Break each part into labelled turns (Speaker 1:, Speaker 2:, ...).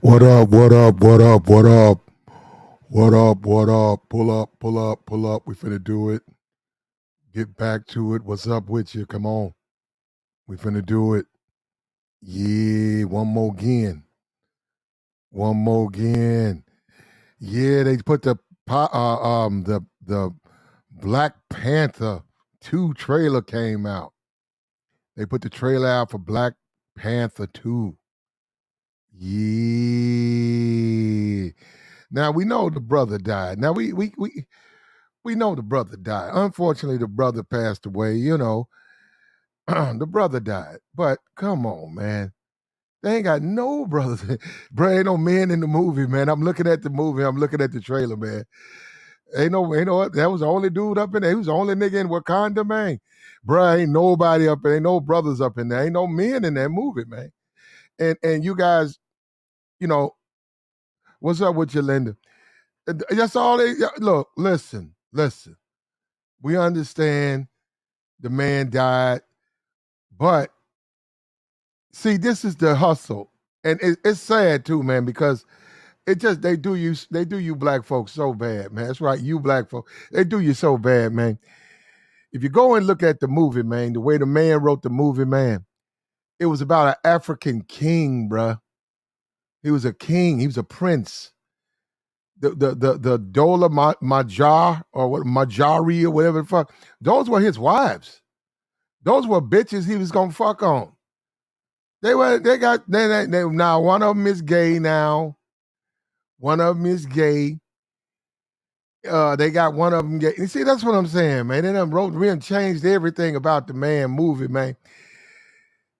Speaker 1: What up? What up? What up? What up? What up? What up? Pull up, pull up, pull up. We finna do it. Get back to it. What's up with you? Come on. We finna do it. Yeah, one more again. One more again. Yeah, they put the Black Panther 2 trailer came out. They put the trailer out for Black Panther 2. Yeah. Now we know the brother died. Now we know the brother died. Unfortunately, the brother passed away. The brother died. But come on, man. They ain't got no brothers. Bro, ain't no men in the movie, man. I'm looking at the movie. I'm looking at the trailer, man. Ain't no what? That was the only dude up in there. He was the only nigga in Wakanda, man. Bro, ain't nobody up there. Ain't no brothers up in there. Ain't no men in that movie, man. And you guys, you know, what's up with you, Linda? That's all they look, listen. We understand the man died, but see, this is the hustle, and it's sad too, man, because it just they do you black folks so bad, man. That's right, you black folks, they do you so bad, man. If you go and look at the movie, man, the way the man wrote the movie, man, it was about an African king, bruh. He was a king. He was a prince. The Dola Majar or what Majari or whatever the fuck. Those were his wives. Those were bitches he was gonna fuck on. They now one of them is gay now. One of them is gay. They got one of them gay. You see, that's what I'm saying, man. They done wrote, re and changed everything about the man movie, man.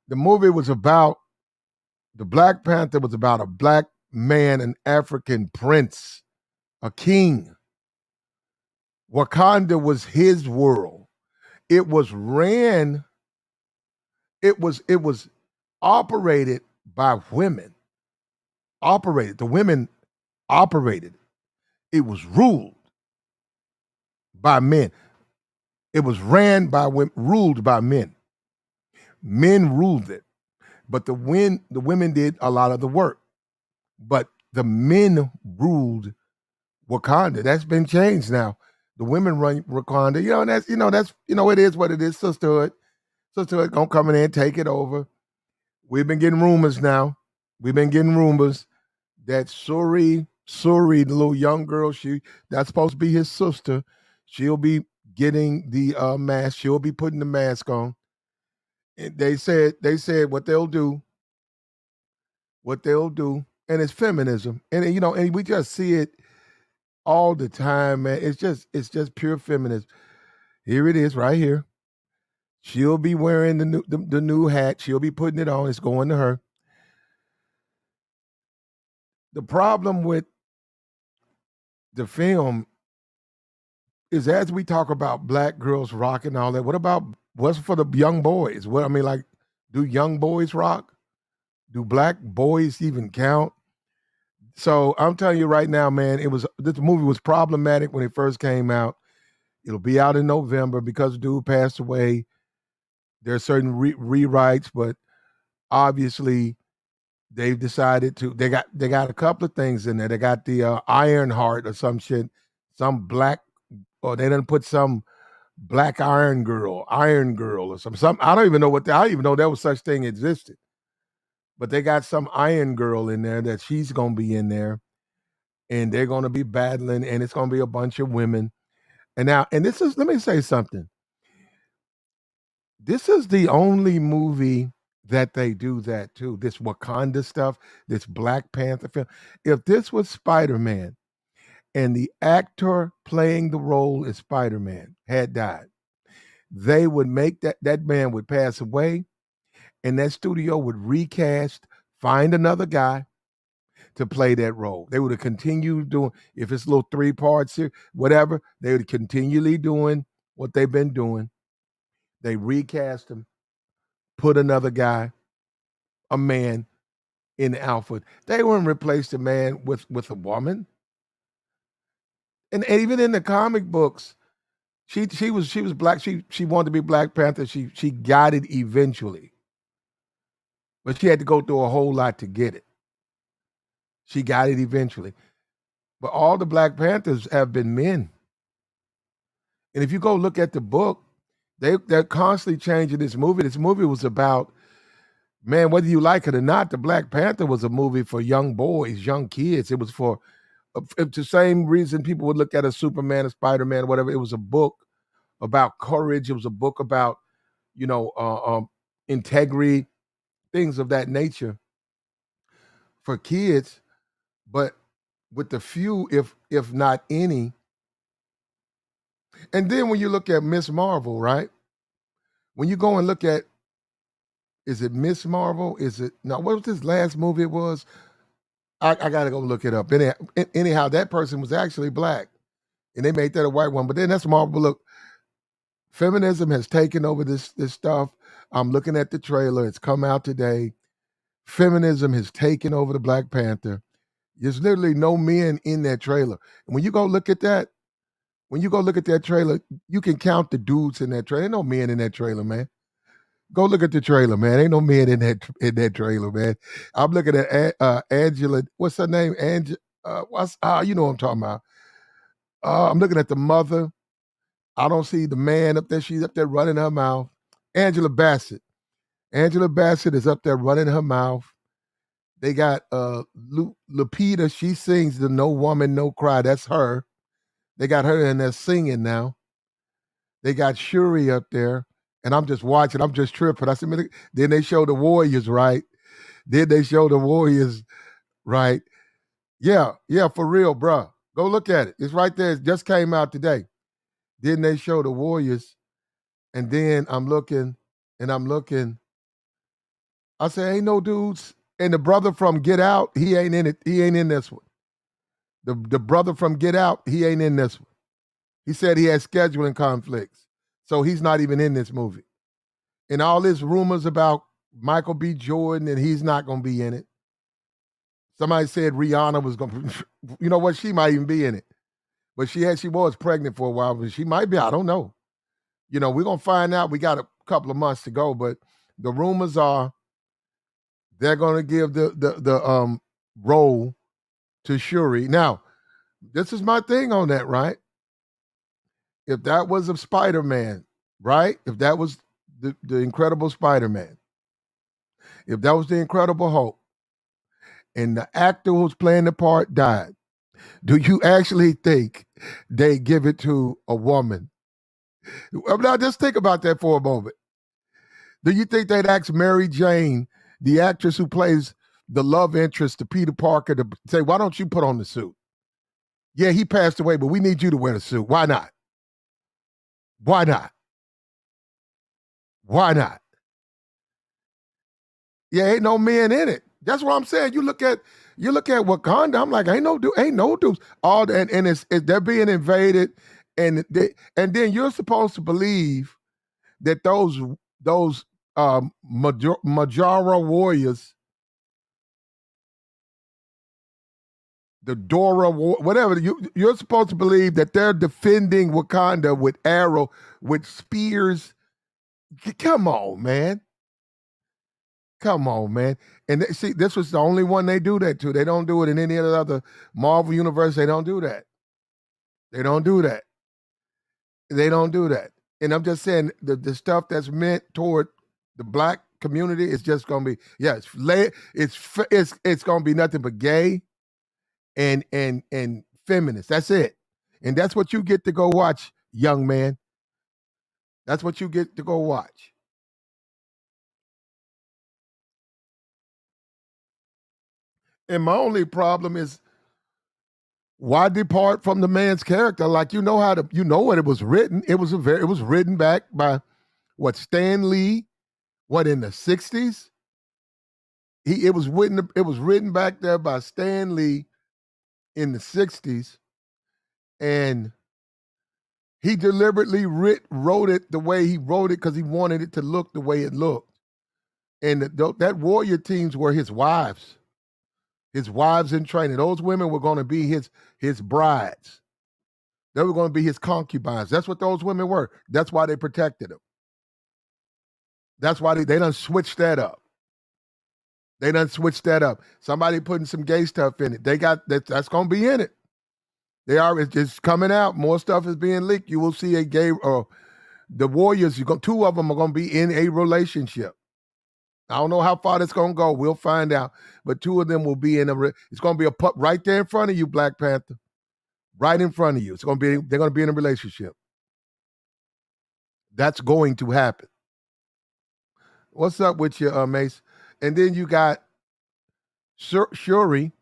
Speaker 1: The movie was about the Black Panther was about a black man, an African prince, a king. Wakanda was his world. It was ran. It was operated by women. Operated. The women operated. It was ruled by men. It was ran by women, ruled by men. Men ruled it, but the women did a lot of the work. But the men ruled Wakanda. That's been changed now. The women run Wakanda. That's it is what it is. Sisterhood gonna come in there and take it over. We've been getting rumors now. We've been getting rumors that Suri, the little young girl, that's supposed to be his sister. She'll be getting the mask. She'll be putting the mask on. And they said what they'll do, and it's feminism, and we just see it all the time, man. It's just pure feminism. Here it is, right here. She'll be wearing the new hat. She'll be putting it on. It's going to her. The problem with the film is as we talk about black girls rock and all that. What about what's for the young boys? What I mean, like, do young boys rock? Do black boys even count? So I'm telling you right now, man, this movie was problematic when it first came out. It'll be out in November because the dude passed away. There are certain rewrites, but obviously they've decided to. They got a couple of things in there. They got the Iron Heart or some shit, some black, or they didn't put some black Iron Girl or some. I don't even know I don't even know there was such thing existed. But they got some Iron Girl in there that she's gonna be in there, and they're gonna be battling, and it's gonna be a bunch of women. And this is, let me say something. This is the only movie that they do that too. This Wakanda stuff, this Black Panther film. If this was Spider-Man and the actor playing the role as Spider-Man had died, they would make that man would pass away, and that studio would recast, find another guy to play that role. They would have continued doing, if it's a little three parts here, whatever, they would continually doing what they've been doing. They recast him, put another guy, a man in the outfit. They wouldn't replace the man with a woman. And even in the comic books, she was black. She wanted to be Black Panther. She got it eventually, but she had to go through a whole lot to get it. She got it eventually. But all the Black Panthers have been men. And if you go look at the book, they're constantly changing this movie. This movie was about, man, whether you like it or not, the Black Panther was a movie for young boys, young kids. It was for it's the same reason people would look at a Superman, a Spider-Man, whatever. It was a book about courage. It was a book about, you know, integrity, things of that nature for kids. But with the few, if not any. And then when you look at Miss Marvel, right? When you go and look at, is it Miss Marvel? Is it no? What was this last movie? It was. I gotta go look it up. Anyhow, that person was actually black, and they made that a white one. But then that's Marvel. Look, feminism has taken over this stuff. I'm looking at the trailer. It's come out today. Feminism has taken over the Black Panther. There's literally no men in that trailer. And when you go look at that, trailer, you can count the dudes in that trailer. Ain't no men in that trailer, man. Go look at the trailer, man. Ain't no men in that trailer, man. I'm looking at Angela. What's her name? You know what I'm talking about. I'm looking at the mother. I don't see the man up there. She's up there running her mouth. Angela Bassett. Angela Bassett is up there running her mouth. They got Lupita. She sings the "No Woman, No Cry." That's her. They got her in there singing now. They got Shuri up there, and I'm just watching. I'm just tripping. I said, man, then they show the Warriors, right? Then they show the Warriors, right? Yeah, for real, bruh. Go look at it. It's right there. It just came out today. Then they show the Warriors, and then I'm looking. I say, ain't no dudes. And the brother from Get Out, he ain't in it. He ain't in this one. The brother from Get Out, he ain't in this one. He said he had scheduling conflicts. So he's not even in this movie. And all this rumors about Michael B. Jordan and he's not going to be in it. Somebody said Rihanna was going to, you know what? She might even be in it. But she was pregnant for a while, but she might be. I don't know. You know, we're going to find out. We got a couple of months to go, but the rumors are they're going to give the role to Shuri. Now, this is my thing on that, right? If that was a Spider-Man, right? If that was the Incredible Spider-Man, if that was the Incredible Hulk, and the actor who's playing the part died, do you actually think they give it to a woman? Now, just think about that for a moment. Do you think they'd ask Mary Jane, the actress who plays the love interest to Peter Parker, to say, why don't you put on the suit? Yeah, he passed away, but we need you to wear the suit. Why not? Why not? Why not? Yeah, ain't no men in it. That's what I'm saying. You look at Wakanda. I'm like, ain't no dudes. All that, and they're being invaded, and then you're supposed to believe that those Majara warriors, the Dora whatever you're supposed to believe that they're defending Wakanda with arrow with spears. Come on, man. Come on, man. And see, this was the only one they do that to. They don't do it in any other Marvel universe. They don't do that. They don't do that. They don't do that. And I'm just saying the stuff that's meant toward the black community is just gonna be it's gonna be nothing but gay and feminist. That's it. And that's what you get to go watch, young man. That's what you get to go watch. And my only problem is why depart from the man's character? Like you know what it was written. It was written back by what Stan Lee, what in the 60s? It was written back there by Stan Lee in the 60s, and he deliberately wrote it the way he wrote it because he wanted it to look the way it looked. And that warrior teams were his wives in training. Those women were going to be his brides. They were going to be his concubines. That's what those women were. That's why they protected him. That's why they done switched that up. They done switched that up. Somebody putting some gay stuff in it. They got that's gonna be in it. They are. It's just coming out. More stuff is being leaked. You will see a gay or the Warriors. Two of them are gonna be in a relationship. I don't know how far that's gonna go. We'll find out. But two of them will be in a. It's gonna be a pup right there in front of you, Black Panther. Right in front of you. It's gonna be. They're gonna be in a relationship. That's going to happen. What's up with you, Mace? And then you got Shuri.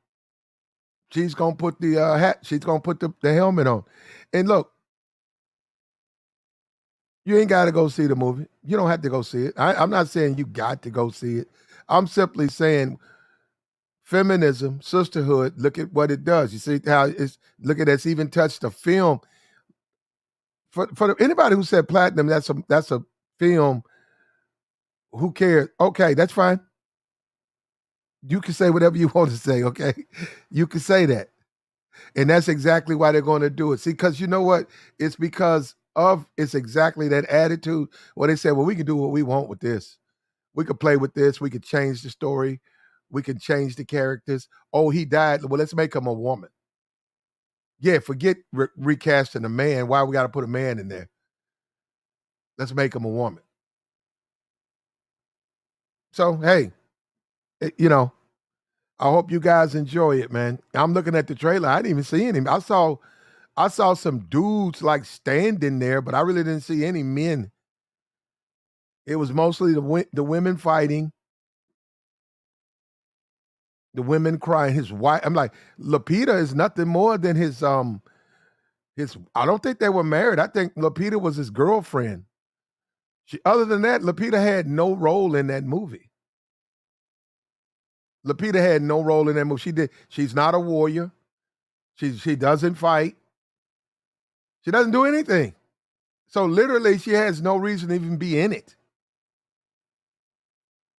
Speaker 1: She's gonna put the hat. She's gonna put the helmet on. And look, you ain't got to go see the movie. You don't have to go see it. I'm not saying you got to go see it. I'm simply saying feminism, sisterhood. Look at what it does. You see how it's. Look at it's even touched a film. For anybody who said platinum, that's a film. Who cares? Okay, that's fine. You can say whatever you want to say, okay? You can say that. And that's exactly why they're going to do it. See, because you know what? It's it's exactly that attitude where they say, well, we can do what we want with this. We could play with this. We could change the story. We can change the characters. Oh, he died. Well, let's make him a woman. Yeah, forget recasting a man. Why we got to put a man in there? Let's make him a woman. So, hey, I hope you guys enjoy it, man. I'm looking at the trailer. I didn't even see any. I saw some dudes like standing there, but I really didn't see any men. It was mostly the women fighting, the women crying. His wife. I'm like, Lupita is nothing more than his. I don't think they were married. I think Lupita was his girlfriend. Other than that, Lupita had no role in that movie. Lupita had no role in that movie. She's not a warrior. She doesn't fight. She doesn't do anything. So literally, she has no reason to even be in it.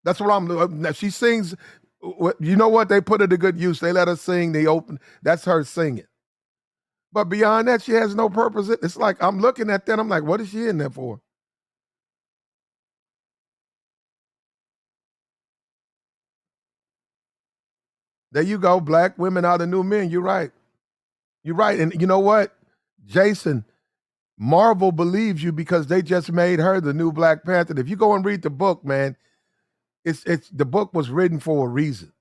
Speaker 1: That's what I'm. She sings. You know what? They put her to good use. They let her sing. They open. That's her singing. But beyond that, she has no purpose. It's like I'm looking at that. I'm like, what is she in there for? There you go. Black women are the new men. You're right. You're right. And you know what, Jason? Marvel believes you because they just made her the new Black Panther. If you go and read the book, man, it's the book was written for a reason.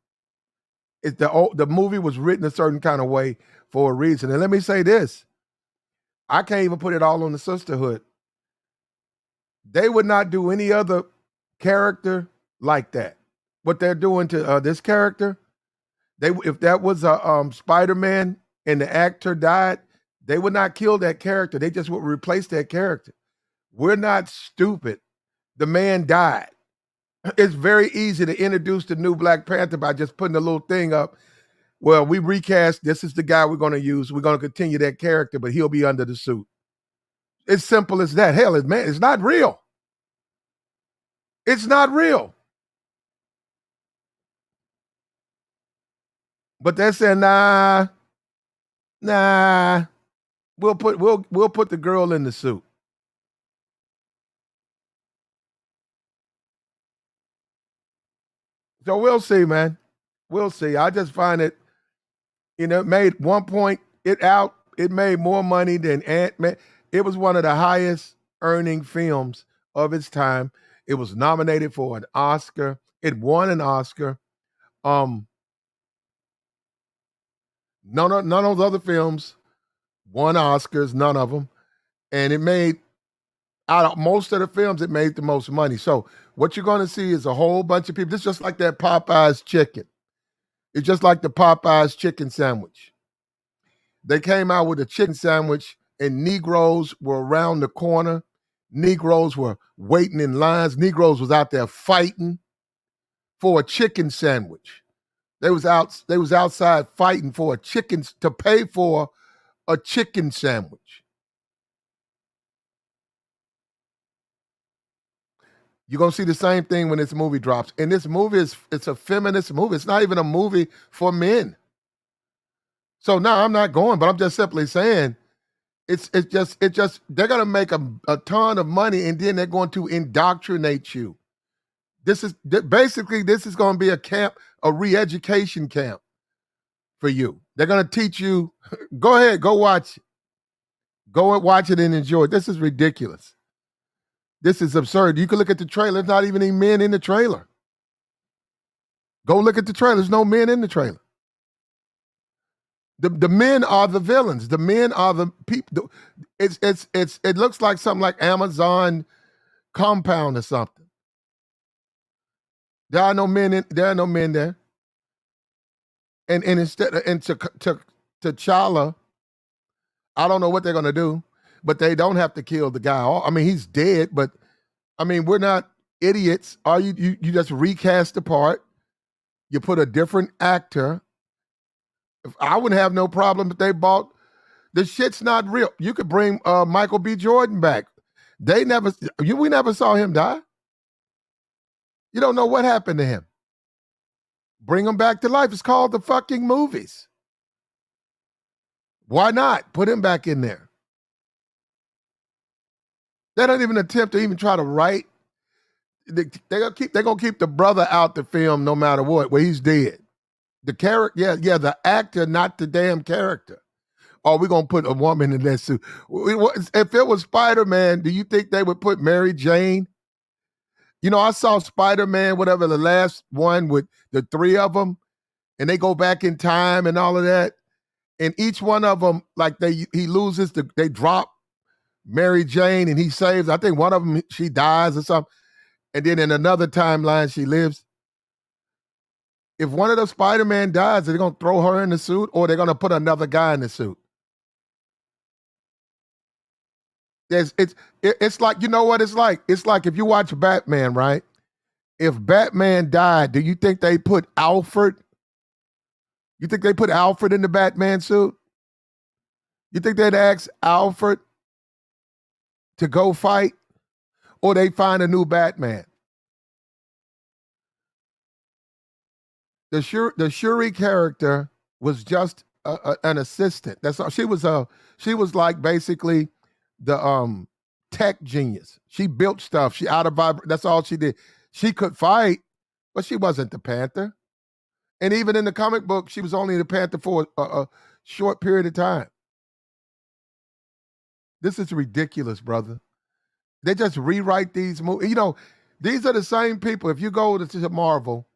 Speaker 1: The movie was written a certain kind of way for a reason. And let me say this: I can't even put it all on the sisterhood. They would not do any other character like that. What they're doing to this character, if that was a Spider-Man and the actor died, they would not kill that character. They just would replace that character. We're not stupid. The man died. It's very easy to introduce the new Black Panther by just putting a little thing up. Well, we recast. This is the guy we're going to use. We're going to continue that character, but he'll be under the suit. It's simple as that. Hell, it's not real. It's not real. But they're saying, nah. We'll put the girl in the suit. So we'll see, man. We'll see. I just find it, it made it made more money than Ant-Man. It was one of the highest earning films of its time. It was nominated for an Oscar. It won an Oscar. None of those other films won Oscars, none of them. And it made, out of most of the films, it made the most money. So what you're going to see is a whole bunch of people. This is just like that Popeye's chicken. It's just like the Popeye's chicken sandwich. They came out with a chicken sandwich, and Negroes were around the corner. Negroes were waiting in lines. Negroes was out there fighting for a chicken sandwich. They was outside fighting for a chicken to pay for a chicken sandwich. You're gonna see the same thing when this movie drops. And this movie it's a feminist movie. It's not even a movie for men. So no, I'm not going, but I'm just simply saying it's just they're gonna make a ton of money and then they're going to indoctrinate you. Basically this is going to be a camp, a re-education camp for you. They're going to teach you. Go ahead, go watch it. Go and watch it and enjoy it. This is ridiculous. This is absurd. You can look at the trailer. There's not even any men in the trailer. Go look at the trailer. There's no men in the trailer. The men are the villains. The men are the people. It looks like something like Amazon compound or something. There are no men there. And instead and to T'Challa, I don't know what they're gonna do, but they don't have to kill the guy. I mean, he's dead, but I mean, we're not idiots. Are you just recast the part? You put a different actor. I wouldn't have no problem if they bought the shit's not real. You could bring Michael B. Jordan back. We never saw him die. You don't know what happened to him. Bring him back to life. It's called the fucking movies. Why not? Put him back in there. They don't even attempt to even try to write. They're gonna keep the brother out the film no matter what. Well, he's dead. The character, yeah, the actor, not the damn character. Or we're gonna put a woman in that suit. If it was Spider-Man, do you think they would put Mary Jane? You know, I saw Spider-Man, whatever, the last one with the three of them, and they go back in time and all of that. And each one of them, like he loses, they drop Mary Jane and he saves. I think one of them, she dies or something. And then in another timeline, she lives. If one of the Spider-Man dies, they're going to throw her in the suit or they're going to put another guy in the suit. It's like, you know what it's like? It's like if you watch Batman, right? If Batman died, do you think they put Alfred? You think they put Alfred in the Batman suit? You think they'd ask Alfred to go fight? Or they find a new Batman? The Shuri character was just an assistant. That's all. She was like basically the tech genius. She built stuff. She out of that's all she did. She could fight, but she wasn't the Panther. And even in the comic book, she was only the Panther for a short period of time. This is ridiculous, brother. They just rewrite these movies. You know, these are the same people. If you go to Marvel,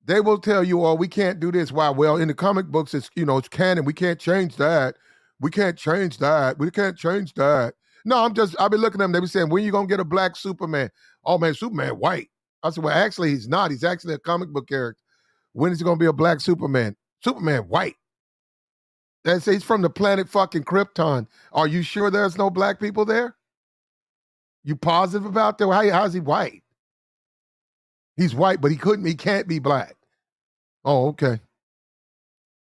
Speaker 1: they will tell you, "Oh, we can't do this." Why? Well, in the comic books, it's it's canon. We can't change that. We can't change that. We can't change that. No, I've been looking at them. They be saying, "When you gonna get a black Superman?" Oh man, Superman white. I said, well, actually, he's not. He's actually a comic book character. When is he gonna be a black Superman? Superman white. They say he's from the planet fucking Krypton. Are you sure there's no black people there? You positive about that? How's he white? He's white, but he can't be black. Oh, okay.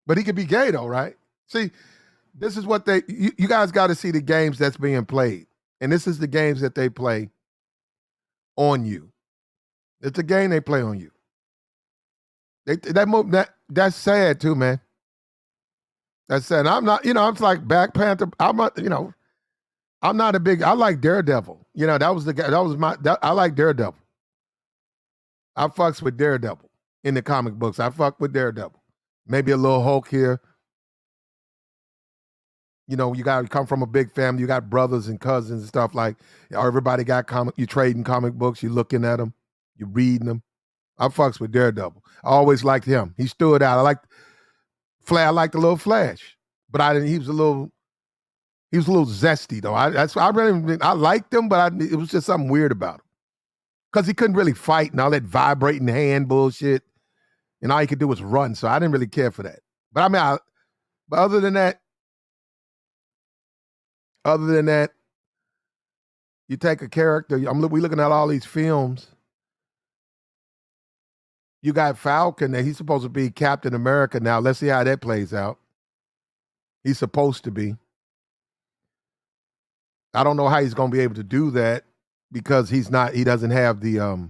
Speaker 1: But he could be gay though, right? See, this is what you guys got to see the games that's being played. And this is the games that they play on you. It's a game they play on you. That's sad too, man. That's sad. I'm not, I'm like Black Panther. I'm not, I'm not a big. I like Daredevil. That was the guy. I like Daredevil. I fucks with Daredevil in the comic books. I fuck with Daredevil. Maybe a little Hulk here. You got to come from a big family. You got brothers and cousins and stuff like. Everybody got comic. You trading comic books. You looking at them. You reading them. I fucks with Daredevil. I always liked him. He stood out. I liked Flash. I liked the little Flash, but I didn't. He was a little zesty though. I liked him, but it was just something weird about him because he couldn't really fight and all that vibrating hand bullshit, and all he could do was run. So I didn't really care for that. But I mean, but other than that, you take a character. We looking at all these films. You got Falcon that he's supposed to be Captain America now. Let's see how that plays out. He's supposed to be. I don't know how he's going to be able to do that because he doesn't have the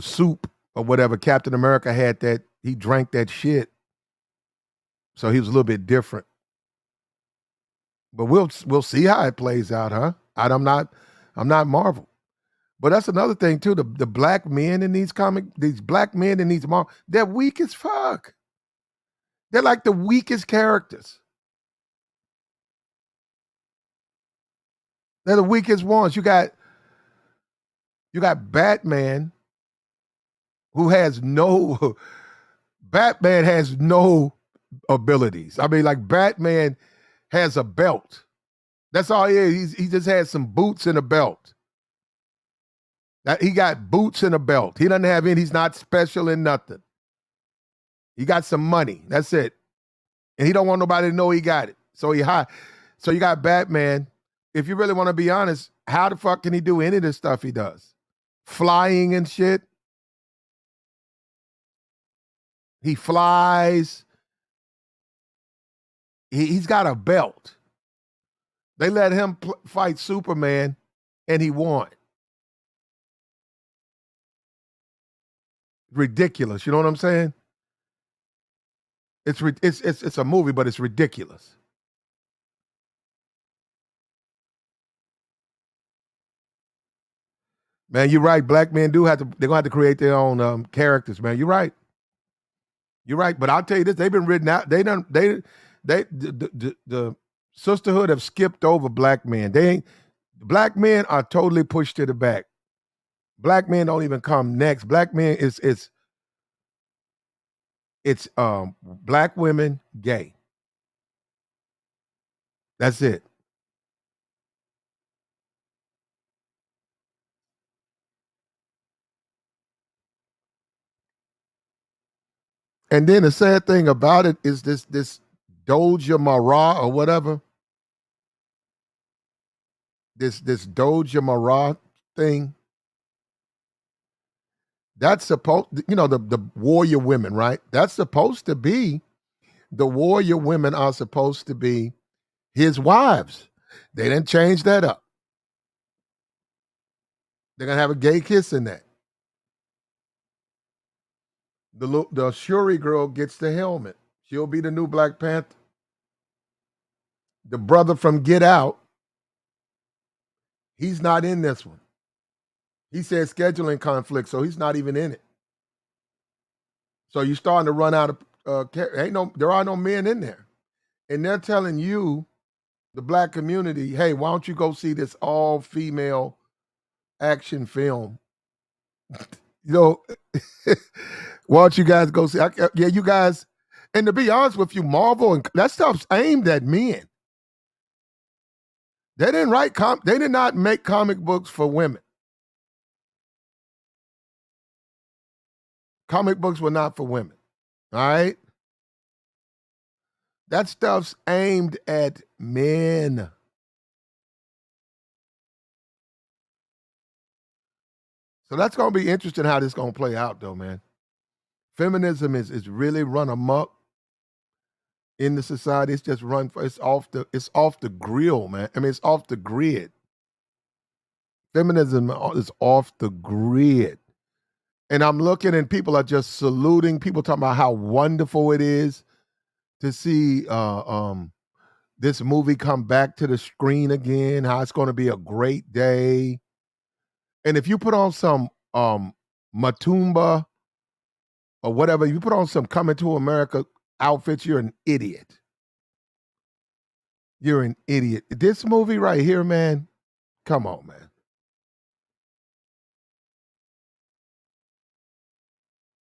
Speaker 1: soup or whatever. Captain America had that. He drank that shit. So he was a little bit different. But we'll see how it plays out, huh? I'm not Marvel. But that's another thing too. The black men in these black men in these they're weak as fuck. They're like the weakest characters. They're the weakest ones. You got Batman, who has no Batman has no abilities. I mean, like Batman has a belt. That's all he is. He just has some boots and a belt. He got boots and a belt. He doesn't have any. He's not special in nothing. He got some money. That's it. And he don't want nobody to know he got it. So he high. So you got Batman. If you really want to be honest, how the fuck can he do any of this stuff he does? Flying and shit. He flies. He's got a belt. They let him fight Superman, and he won. Ridiculous. You know what I'm saying? It's a movie, but it's ridiculous. Man, you're right. Black men do have to. They're gonna have to create their own characters. Man, you're right. You're right. But I'll tell you this: they've been written out. The sisterhood have skipped over black men. They ain't. Black men are totally pushed to the back. Black men don't even come next. Black men is it's black women gay. That's it. And then the sad thing about it is this Doja Mara or whatever. This Doja Mara thing. That's supposed, the warrior women, right? That's supposed to be the warrior women are supposed to be his wives. They didn't change that up. They're gonna have a gay kiss in that. The Shuri girl gets the helmet. She'll be the new Black Panther. The brother from Get Out, he's not in this one. He said scheduling conflict, so he's not even in it. So you're starting to run out of there are no men in there. And they're telling you, the black community, hey, why don't you go see this all female action film? You know, why don't you guys go see? Yeah, you guys. And to be honest with you, Marvel and that stuff's aimed at men. They didn't write they did not make comic books for women. Comic books were not for women. All right? That stuff's aimed at men. So that's gonna be interesting how this gonna play out though, man. Feminism is really run amok in the society. It's just it's off the grill, man. I mean, it's off the grid. Feminism is off the grid. And I'm looking and people are just saluting, people talking about how wonderful it is to see this movie come back to the screen again, how it's going to be a great day. And if you put on some Matumba or whatever, you put on some Coming to America outfits, you're an idiot. You're an idiot. This movie right here, man, come on, man.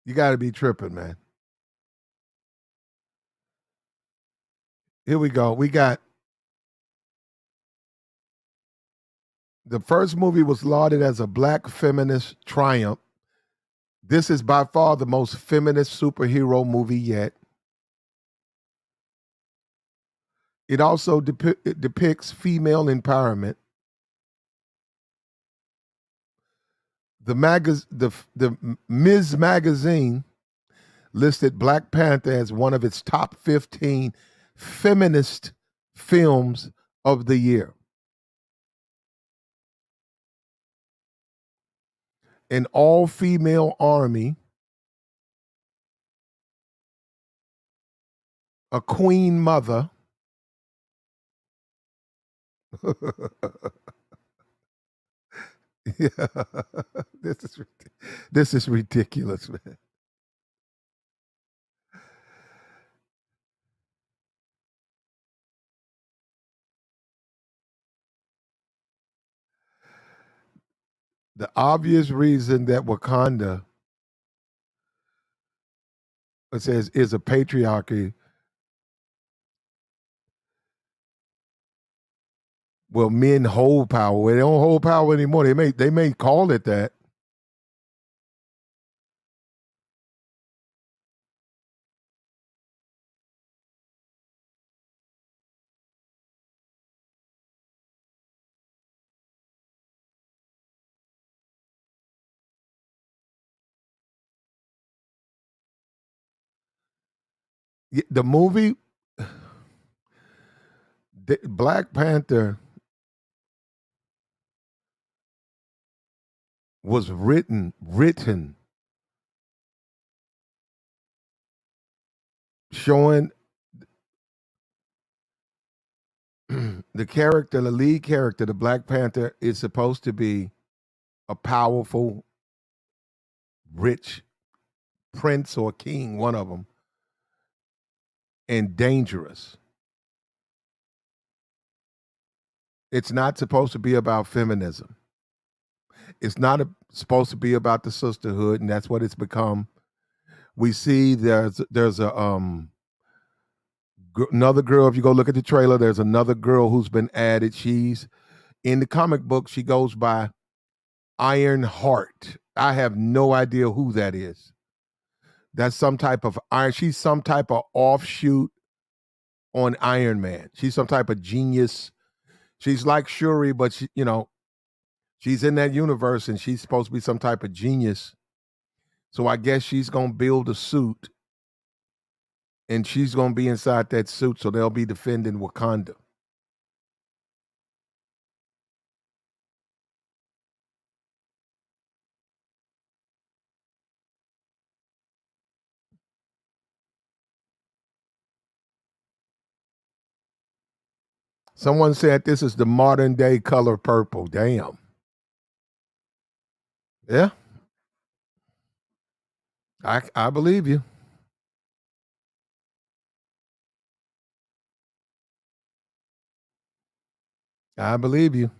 Speaker 1: You got to be tripping, man. Here we go. We got the first movie was lauded as a black feminist triumph. This is by far the most feminist superhero movie yet. It also it depicts female empowerment. The Ms. Magazine listed Black Panther as one of its top 15 feminist films of the year. An all-female army, a queen mother, Yeah. this is this is ridiculous, man. The obvious reason that Wakanda, it says, is a patriarchy. Well, men hold power. Well, they don't hold power anymore. They may call it that. The movie, Black Panther, was written showing the lead character, the Black Panther, is supposed to be a powerful, rich prince or king, one of them, and dangerous. It's not supposed to be about feminism. It's not supposed to be about the sisterhood, and that's what it's become. We see there's a another girl. If you go look at the trailer, there's another girl who's been added. She's in the comic book. She goes by Iron Heart. I have no idea who that is. That's some type of iron. She's some type of offshoot on Iron Man. She's some type of genius. She's like Shuri, but she's in that universe and she's supposed to be some type of genius. So I guess she's gonna build a suit and she's gonna be inside that suit, so they'll be defending Wakanda. Someone said this is the modern day color purple. Damn. Yeah, I believe you. I believe you.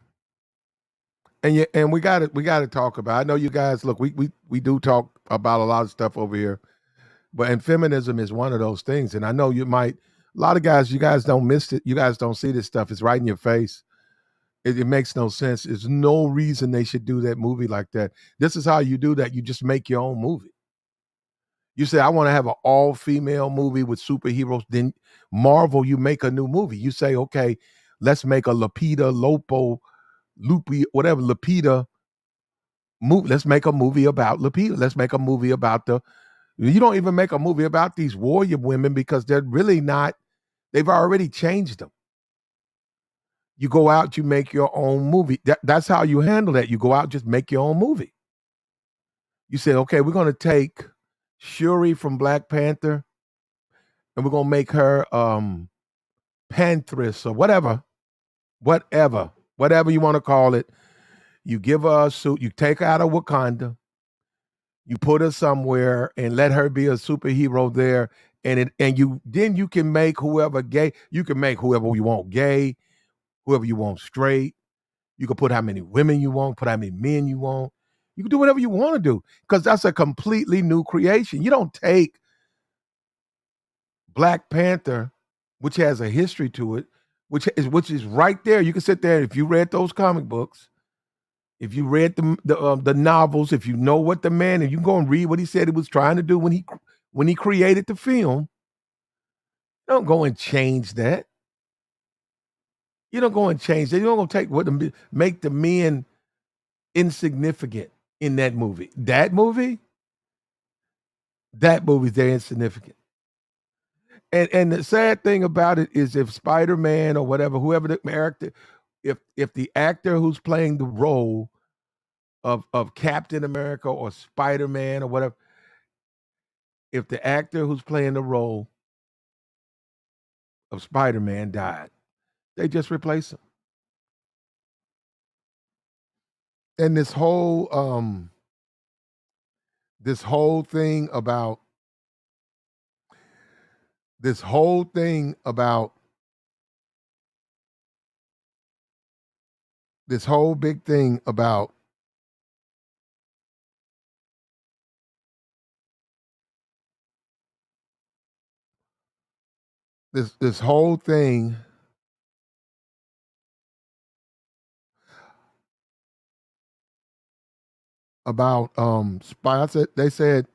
Speaker 1: And we got to talk about. I know you guys look. We do talk about a lot of stuff over here, but and feminism is one of those things. And I know you might. A lot of guys, you guys don't miss it. You guys don't see this stuff. It's right in your face. It makes no sense. There's no reason they should do that movie like that. This is how you do that. You just make your own movie. You say, I want to have an all female movie with superheroes. Then Marvel, you make a new movie. You say, okay, let's make a Lupita, Lupi, whatever, Lupita movie. Let's make a movie about Lupita. Let's make a movie about you don't even make a movie about these warrior women because they're really not, they've already changed them. You go out, you make your own movie. That's how you handle that. You go out, just make your own movie. You say, okay, we're going to take Shuri from Black Panther and we're going to make her Panthers or whatever you want to call it. You give her a suit, you take her out of Wakanda, you put her somewhere and let her be a superhero there. And you can make whoever gay, you can make whoever you want gay, whoever you want straight. You can put how many women you want, put how many men you want. You can do whatever you want to do because that's a completely new creation. You don't take Black Panther, which has a history to it, which is right there. You can sit there if you read those comic books, if you read the novels, if you know what the man, and you can go and read what he said he was trying to do when he created the film. Don't go and change that. You don't go and change that. You don't go take make the men insignificant in that movie. That movie, they're insignificant. And the sad thing about it is if Spider-Man or whatever, whoever the character, if the actor who's playing the role of Captain America or Spider-Man or whatever, if the actor who's playing the role of Spider-Man died, they just replace him. And this whole thing about this whole thing about this whole big thing about this whole thing about spy. They said,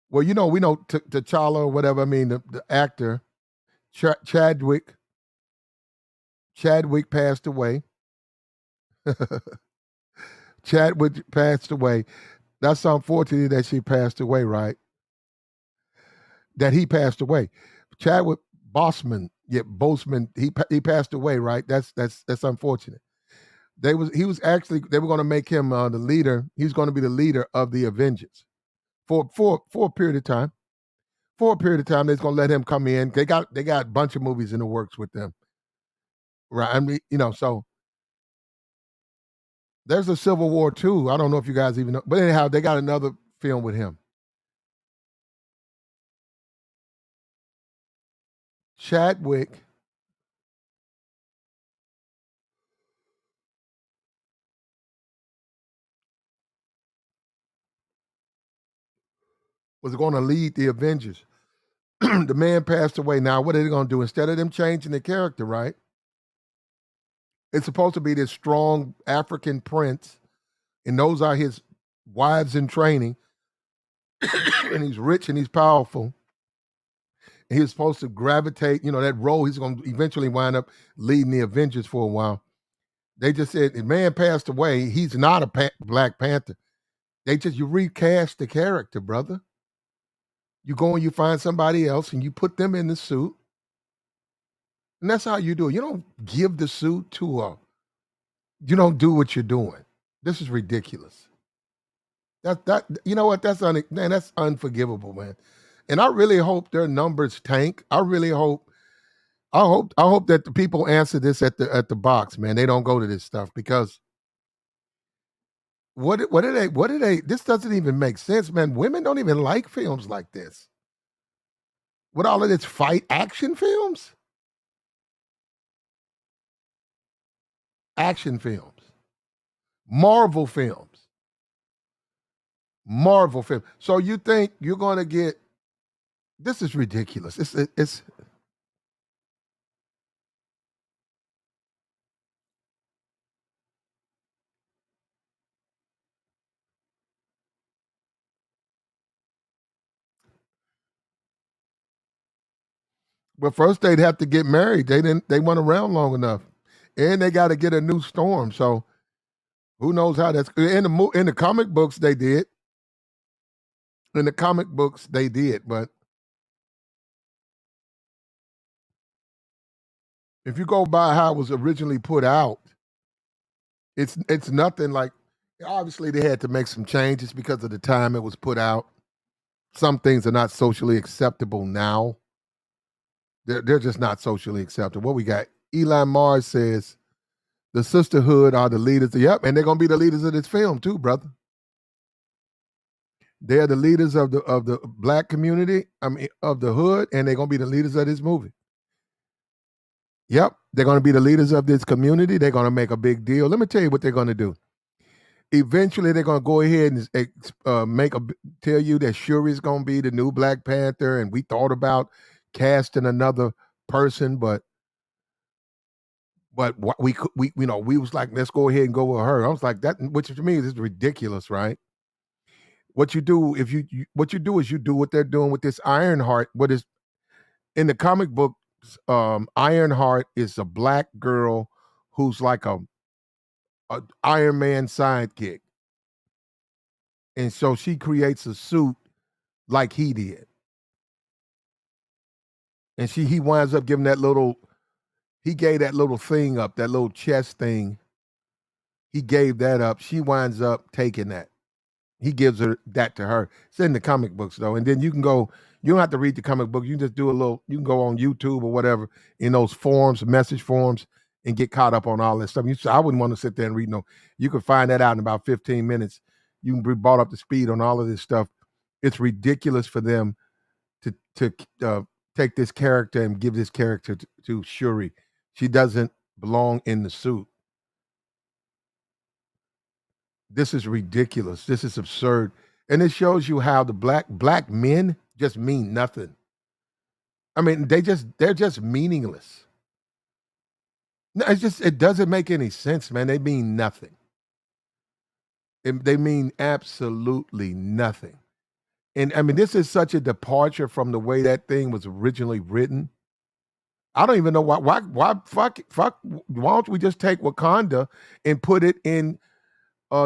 Speaker 1: well, we know T'Challa or whatever. I mean, the actor Chadwick passed away. Chadwick passed away. That's unfortunate that she passed away, right? That he passed away. Chadwick Boseman, he passed away, right? That's unfortunate. They were going to make him the leader. He's going to be the leader of the Avengers for a period of time. For a period of time, they're going to let him come in. They got a bunch of movies in the works with them, right? I mean, so there's a Civil War too. I don't know if you guys even know, but anyhow, they got another film with him. Chadwick was going to lead the Avengers. The man passed away. Now, what are they going to do? Instead of them changing the character, right? It's supposed to be this strong African prince, and those are his wives in training, and he's rich and he's powerful. And he was supposed to gravitate, that role. He's going to eventually wind up leading the Avengers for a while. They just said the man passed away. He's not a Black Panther. You recast the character, brother. You go and you find somebody else and you put them in the suit. And that's how you do it. You don't give the suit to you don't do what you're doing. This is ridiculous. That you know what? That's unforgivable, man. And I really hope their numbers tank. I hope that the people answer this at the box, man. They don't go to this stuff because what do they this doesn't even make sense, man. Women don't even like films like this. What all of this fight action films? Action films. Marvel films. Marvel film. So you think you're going to get this is ridiculous. It's But first they'd have to get married. They weren't around long enough. And they got to get a new storm. So who knows how that's in the comic books they did. In the comic books they did, but if you go by how it was originally put out, it's nothing like obviously they had to make some changes because of the time it was put out. Some things are not socially acceptable now. They're just not socially acceptable. What we got? Elon Mars says the sisterhood are the leaders. Yep, and they're gonna be the leaders of this film too, brother. They're the leaders of the black community. I mean, of the hood, and they're gonna be the leaders of this movie. Yep, they're gonna be the leaders of this community. They're gonna make a big deal. Let me tell you what they're gonna do. Eventually, they're gonna go ahead and tell you that Shuri's gonna be the new Black Panther, and we thought about casting another person, but what we was like, let's go ahead and go with her. I was like that, which to me is ridiculous, right? What you do what you do is you do what they're doing with this Ironheart. What is in the comic book, Ironheart is a black girl who's like a Iron Man sidekick, and so she creates a suit like he did, and he winds up giving he gave that little thing up, that little chest thing. He gave that up. She winds up taking that. He gives her that to her. It's in the comic books though, and then you can go. You don't have to read the comic book. You can just do a little. You can go on YouTube or whatever in those forums, message forums, and get caught up on all this stuff. I wouldn't want to sit there and read no. You could find that out in about 15 minutes. You can be brought up to speed on all of this stuff. It's ridiculous for them to take this character and give this character to Shuri. She doesn't belong in the suit. This is ridiculous. This is absurd. And it shows you how the black men just mean nothing. I mean, they're just meaningless. No, it doesn't make any sense, man. They mean nothing. They mean absolutely nothing. And I mean, this is such a departure from the way that thing was originally written. I don't even know why fuck why don't we just take Wakanda and put it in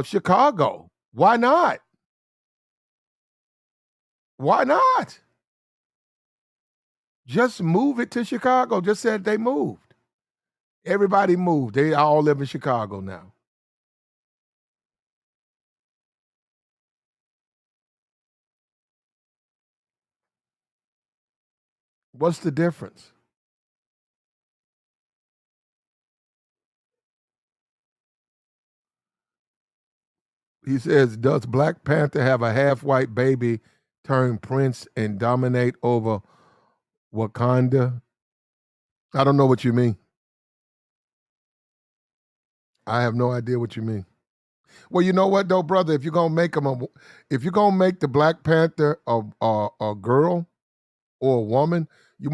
Speaker 1: Chicago? Why not? Why not? Just move it to Chicago. Just said they moved. Everybody moved. They all live in Chicago now. What's the difference? He says, does Black Panther have a half white baby turn prince and dominate over Wakanda? I don't know what you mean. I have no idea what you mean. Well, you know what though, brother? If you're gonna make if you're gonna make the Black Panther a girl or a woman, we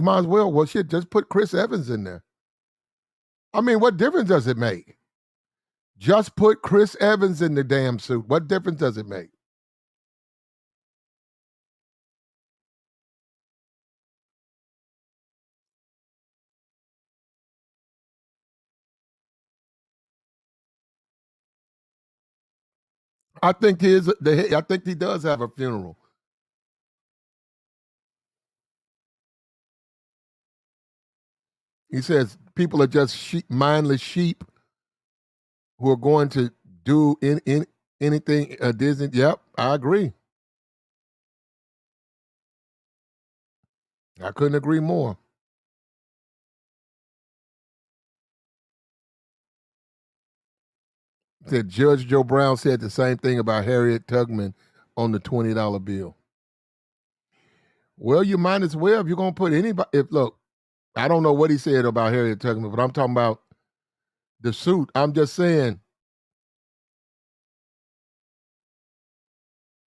Speaker 1: might as well. Well, shit, just put Chris Evans in there. I mean, what difference does it make? Just put Chris Evans in the damn suit. What difference does it make? I think he does have a funeral. He says people are just mindless sheep who are going to do in anything Disney. Yep, I agree. I couldn't agree more. Said Judge Joe Brown said the same thing about Harriet Tubman on the $20 bill. Well, you might as well if you're gonna put anybody. If look, I don't know what he said about Harriet Tubman, but I'm talking about the suit. I'm just saying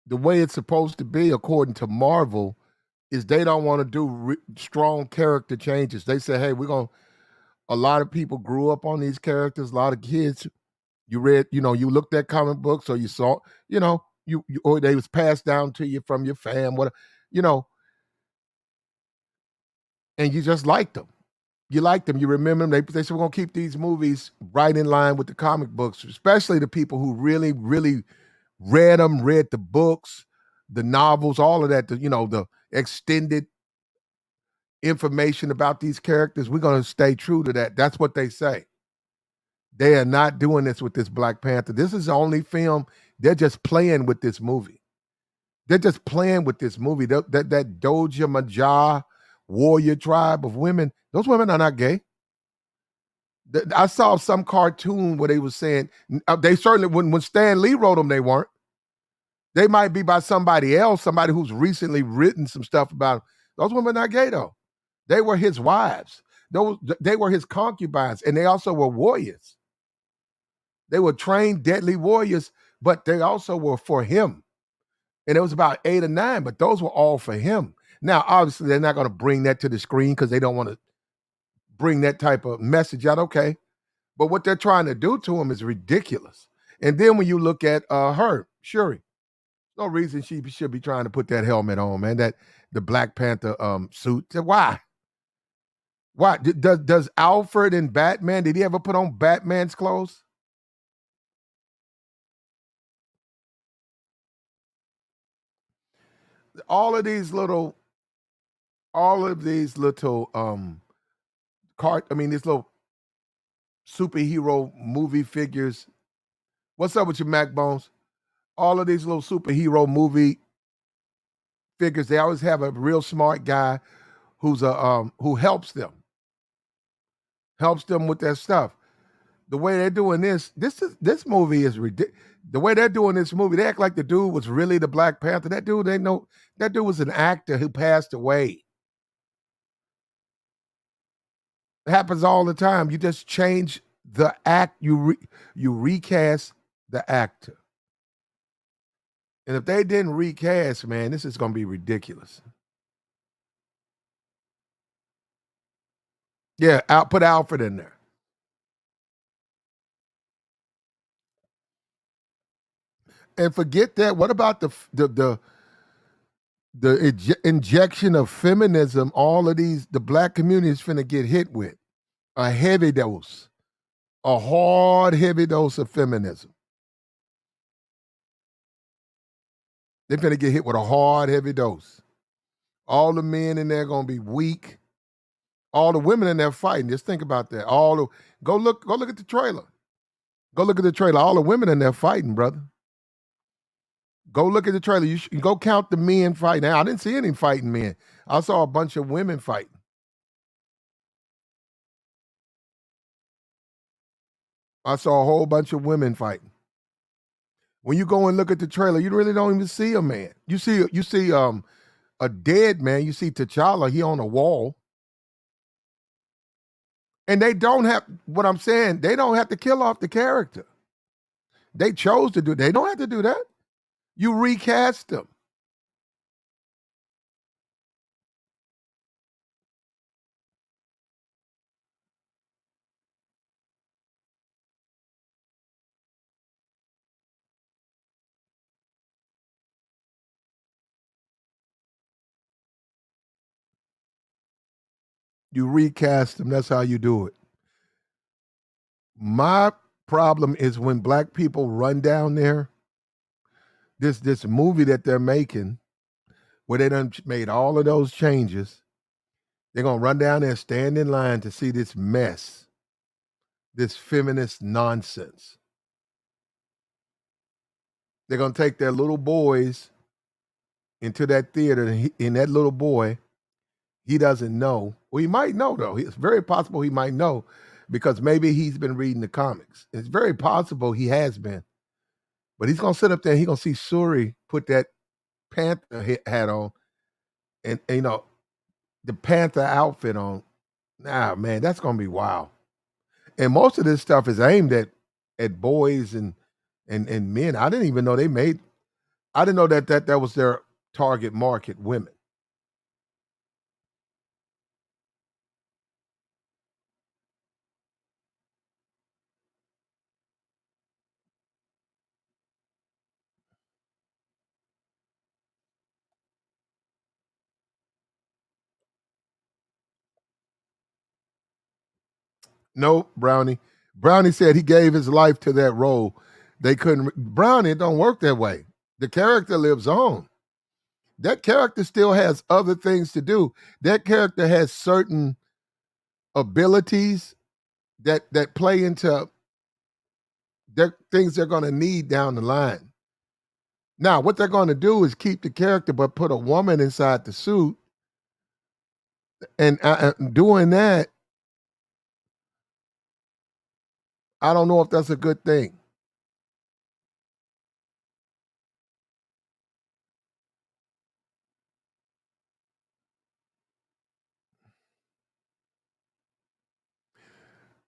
Speaker 1: the way it's supposed to be, according to Marvel, is they don't want to do strong character changes. They say, hey, we're gonna. A lot of people grew up on these characters. A lot of kids, you read, you looked at comic books or you saw, or they was passed down to you from your fam, whatever, you know, and you just liked them. You liked them. You remember them. They said we're gonna keep these movies right in line with the comic books, especially the people who really, really read them, read the books, the novels, all of that. The extended information about these characters. We're gonna stay true to that. That's what they say. They are not doing this with this Black Panther. This is the only film. They're just playing with this movie. They're just playing with this movie. That Doja Majah warrior tribe of women, those women are not gay. I saw some cartoon where they were saying they certainly when Stan Lee wrote them, they weren't. They might be by somebody else, somebody who's recently written some stuff about them. Those women are not gay though. They were his wives. They were his concubines, and they also were warriors. They were trained deadly warriors, but they also were for him. And it was about 8 or 9, but those were all for him. Now, obviously, they're not going to bring that to the screen because they don't want to bring that type of message out. Okay. But what they're trying to do to him is ridiculous. And then when you look at her, Shuri, no reason she should be trying to put that helmet on, man. That the Black Panther suit. Why? Why? Does Alfred and Batman, did he ever put on Batman's clothes? all of these little all of these little these little superhero movie figures. What's up with your Mac Bones? All of these little superhero movie figures, they always have a real smart guy who helps them. helps them with that stuff. The way they're doing this movie is ridiculous. The way they're doing this movie, they act like the dude was really the Black Panther. That dude, they know that dude was an actor who passed away. It happens all the time. You just change the act. You recast the actor. And if they didn't recast, man, this is going to be ridiculous. Yeah, put Alfred in there. And forget that. What about the injection of feminism? All of the black community is finna get hit with a heavy dose, a hard, heavy dose of feminism. They're finna get hit with a hard, heavy dose. All the men in there gonna be weak. All the women in there fighting. Just think about that. Go look at the trailer. Go look at the trailer. All the women in there fighting, brother. Go look at the trailer. You go count the men fighting. Now, I didn't see any fighting men. I saw a bunch of women fighting. I saw a whole bunch of women fighting. When you go and look at the trailer, you really don't even see a man. You see a dead man. You see T'Challa. He on a wall. And they don't have what I'm saying. They don't have to kill off the character. They chose to do. They don't have to do that. You recast them. You recast them. That's how you do it. My problem is when black people run down there. This movie that they're making, where they done made all of those changes, they're gonna run down there, stand in line to see this mess, this feminist nonsense. They're gonna take their little boys into that theater, and that little boy, he doesn't know. Well, he might know though. It's very possible he might know because maybe he's been reading the comics. It's very possible he has been, but he's gonna sit up there. And he's gonna see Suri put that Panther hat on, and the Panther outfit on. Nah, man, that's gonna be wild. And most of this stuff is aimed at boys and men. I didn't even know they made. I didn't know that was their target market, women. No, Brownie. Brownie said he gave his life to that role. They couldn't. Brownie, it don't work that way. The character lives on. That character still has other things to do. That character has certain abilities that play into their things they're going to need down the line. Now, what they're going to do is keep the character, but put a woman inside the suit, and doing that, I don't know if that's a good thing.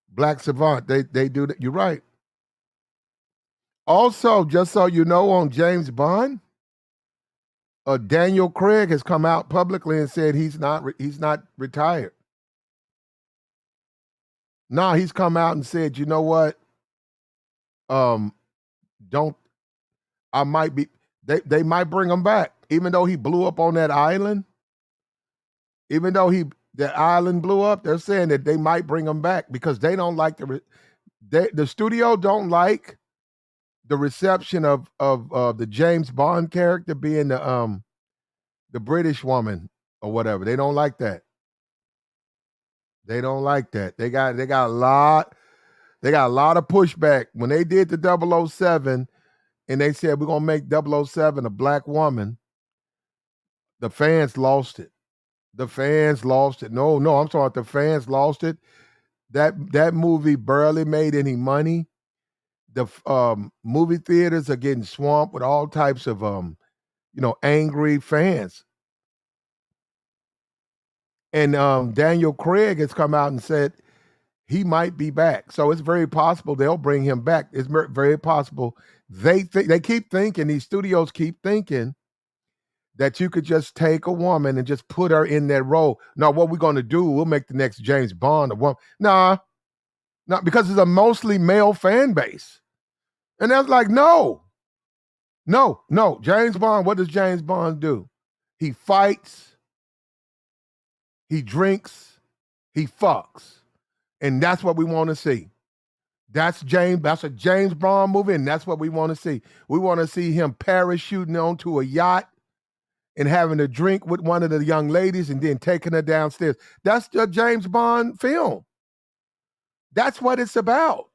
Speaker 1: Black Savant, they do that. You're right. Also, just so you know, on James Bond, Daniel Craig has come out publicly and said he's not retired. No, he's come out and said, you know what? Um, don't I might be they might bring him back, even though he blew up on that island. Even though the island blew up, they're saying that they might bring him back because they don't like the studio don't like the reception of the James Bond character being the British woman or whatever. They don't like that. They don't like that. They got a lot of pushback when they did the 007 and they said we're gonna make 007 a black woman. The fans lost it. The fans lost it. No, I'm sorry. The fans lost it. That movie barely made any money. The movie theaters are getting swamped with all types of angry fans. And Daniel Craig has come out and said he might be back. So it's very possible they'll bring him back. It's very possible they keep thinking, these studios keep thinking that you could just take a woman and just put her in that role. Now, what we're going to do, we'll make the next James Bond a woman. Nah, not because it's a mostly male fan base. And that's like, no. James Bond, what does James Bond do? He fights, he drinks, he fucks. And that's what we want to see. That's a James Bond movie, and that's what we want to see. We want to see him parachuting onto a yacht and having a drink with one of the young ladies and then taking her downstairs. That's the James Bond film. That's what it's about.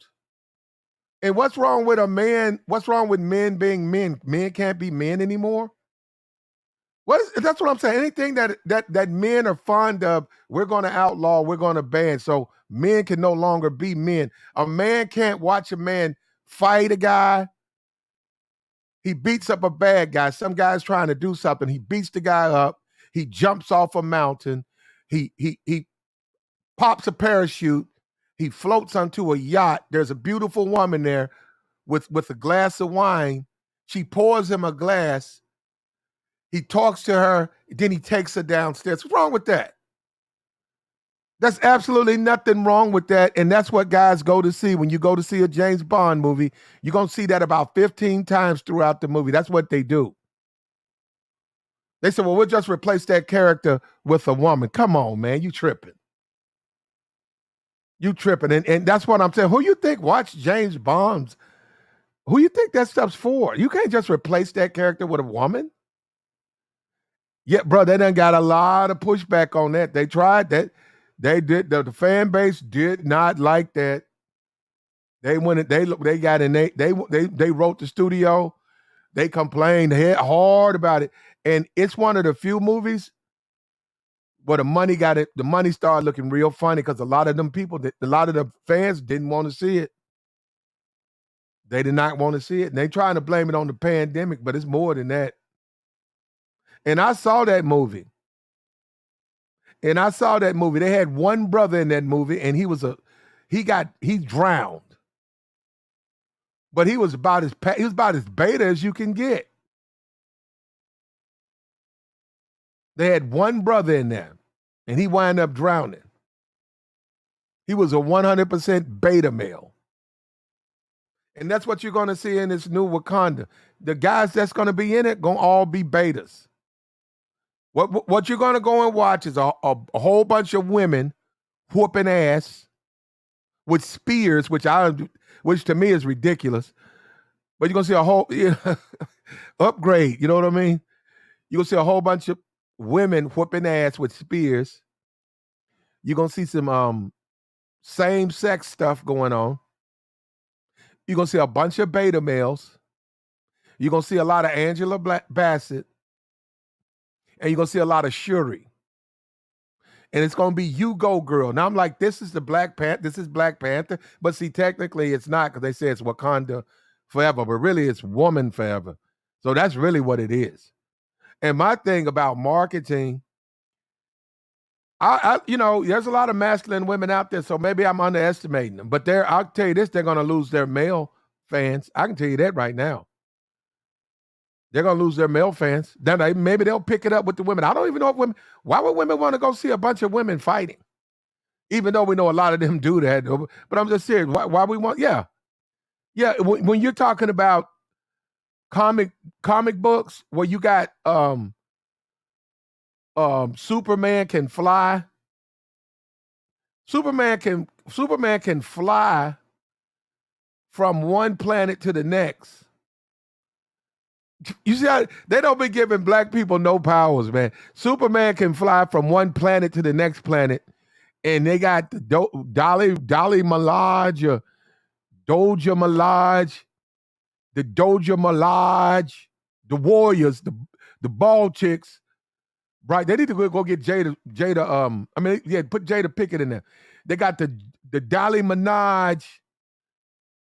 Speaker 1: And what's wrong with a man? What's wrong with men being men? Men can't be men anymore. That's what I'm saying. Anything that men are fond of, we're going to outlaw, we're going to ban. So men can no longer be men. A man can't watch a man fight a guy. He beats up a bad guy. Some guy's trying to do something. He beats the guy up. He jumps off a mountain. He pops a parachute. He floats onto a yacht. There's a beautiful woman there with a glass of wine. She pours him a glass. He talks to her, then he takes her downstairs. What's wrong with that? There's absolutely nothing wrong with that, and that's what guys go to see. When you go to see a James Bond movie, you're going to see that about 15 times throughout the movie. That's what they do. They say, well, we'll just replace that character with a woman. Come on, man, you tripping. You tripping, and that's what I'm saying. Who you think watch James Bonds? Who you think that stuff's for? You can't just replace that character with a woman. Yeah, bro, they done got a lot of pushback on that. They tried that. They did. The fan base did not like that. They went. They got in. They wrote the studio. They complained hard about it, and it's one of the few movies where the money got it. The money started looking real funny because a lot of them people, a lot of the fans didn't want to see it. They did not want to see it, and they trying to blame it on the pandemic, but it's more than that. And I saw that movie. They had one brother in that movie, and he drowned. But he was about as beta as you can get. They had one brother in there, and he wound up drowning. He was a 100% beta male. And that's what you're going to see in this new Wakanda. The guys that's going to be in it going to all be betas. What you're going to go and watch is a whole bunch of women whooping ass with spears, which to me is ridiculous. But you're going to see a whole upgrade. You know what I mean? You're going to see a whole bunch of women whooping ass with spears. You're going to see some same-sex stuff going on. You're going to see a bunch of beta males. You're going to see a lot of Angela Bassett. And you're going to see a lot of Shuri. And it's going to be You Go Girl. Now I'm like, this is Black Panther. But see, technically it's not because they say it's Wakanda forever. But really it's woman forever. So that's really what it is. And my thing about marketing, there's a lot of masculine women out there. So maybe I'm underestimating them. But I'll tell you this, they're going to lose their male fans. I can tell you that right now. They're going to lose their male fans. Then maybe they'll pick it up with the women. I don't even know if why would women want to go see a bunch of women fighting? Even though we know a lot of them do that. But I'm just serious. Why we want, yeah. Yeah, when you're talking about comic books where you got Superman can fly. Superman can fly from one planet to the next. You see how they don't be giving black people no powers, man. Superman can fly from one planet to the next planet, and they got the Doja Milaje, the Warriors, the ball chicks, right? They need to go get Jada. Put Jada Pickett in there. They got the the Dali Minaj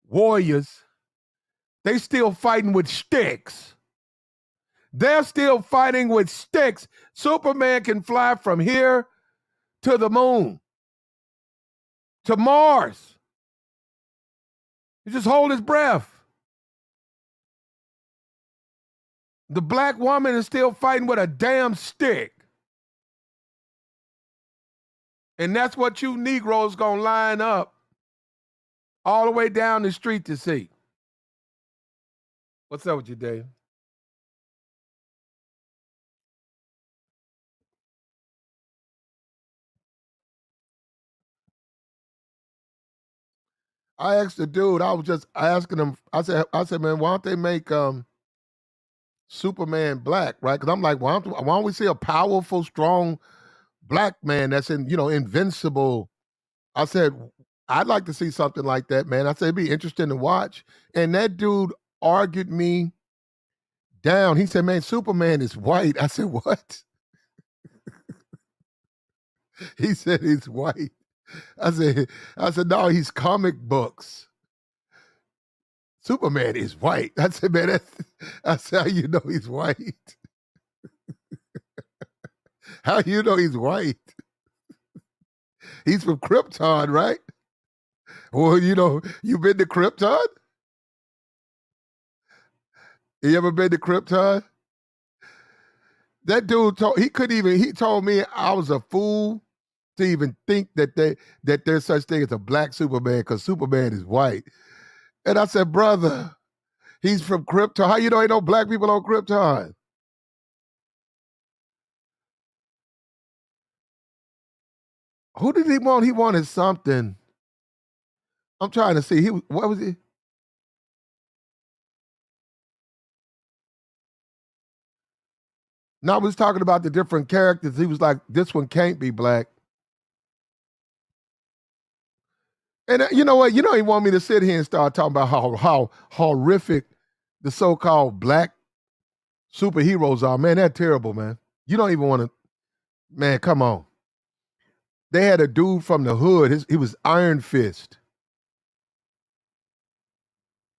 Speaker 1: warriors, they still fighting with sticks. They're still fighting with sticks. Superman can fly from here to the moon, to Mars. He just hold his breath. The black woman is still fighting with a damn stick. And that's what you Negroes gonna line up all the way down the street to see. What's up with you, Dave? I asked the dude, I was just asking him, I said, man, why don't they make Superman black, right? Because I'm like, why don't we see a powerful, strong black man that's invincible? I said, I'd like to see something like that, man. I said it'd be interesting to watch. And that dude argued me down. He said, man, Superman is white. I said, what? He said he's white. I said, no, he's comic books. Superman is white. I said, man, I said, how you know he's white? How you know he's white? He's from Krypton, right? Well, you been to Krypton? You ever been to Krypton? That dude he told me I was a fool to even think that there's such thing as a black Superman because Superman is white. And I said, brother, he's from Krypton. How you know ain't no black people on Krypton? Who did he want? He wanted something. I'm trying to see. What was he? No, I was talking about the different characters. He was like, this one can't be black. And you know what? He want me to sit here and start talking about how horrific the so-called black superheroes are. Man, they're terrible, man. You don't even want to, man, come on. They had a dude from the hood. He was Iron Fist.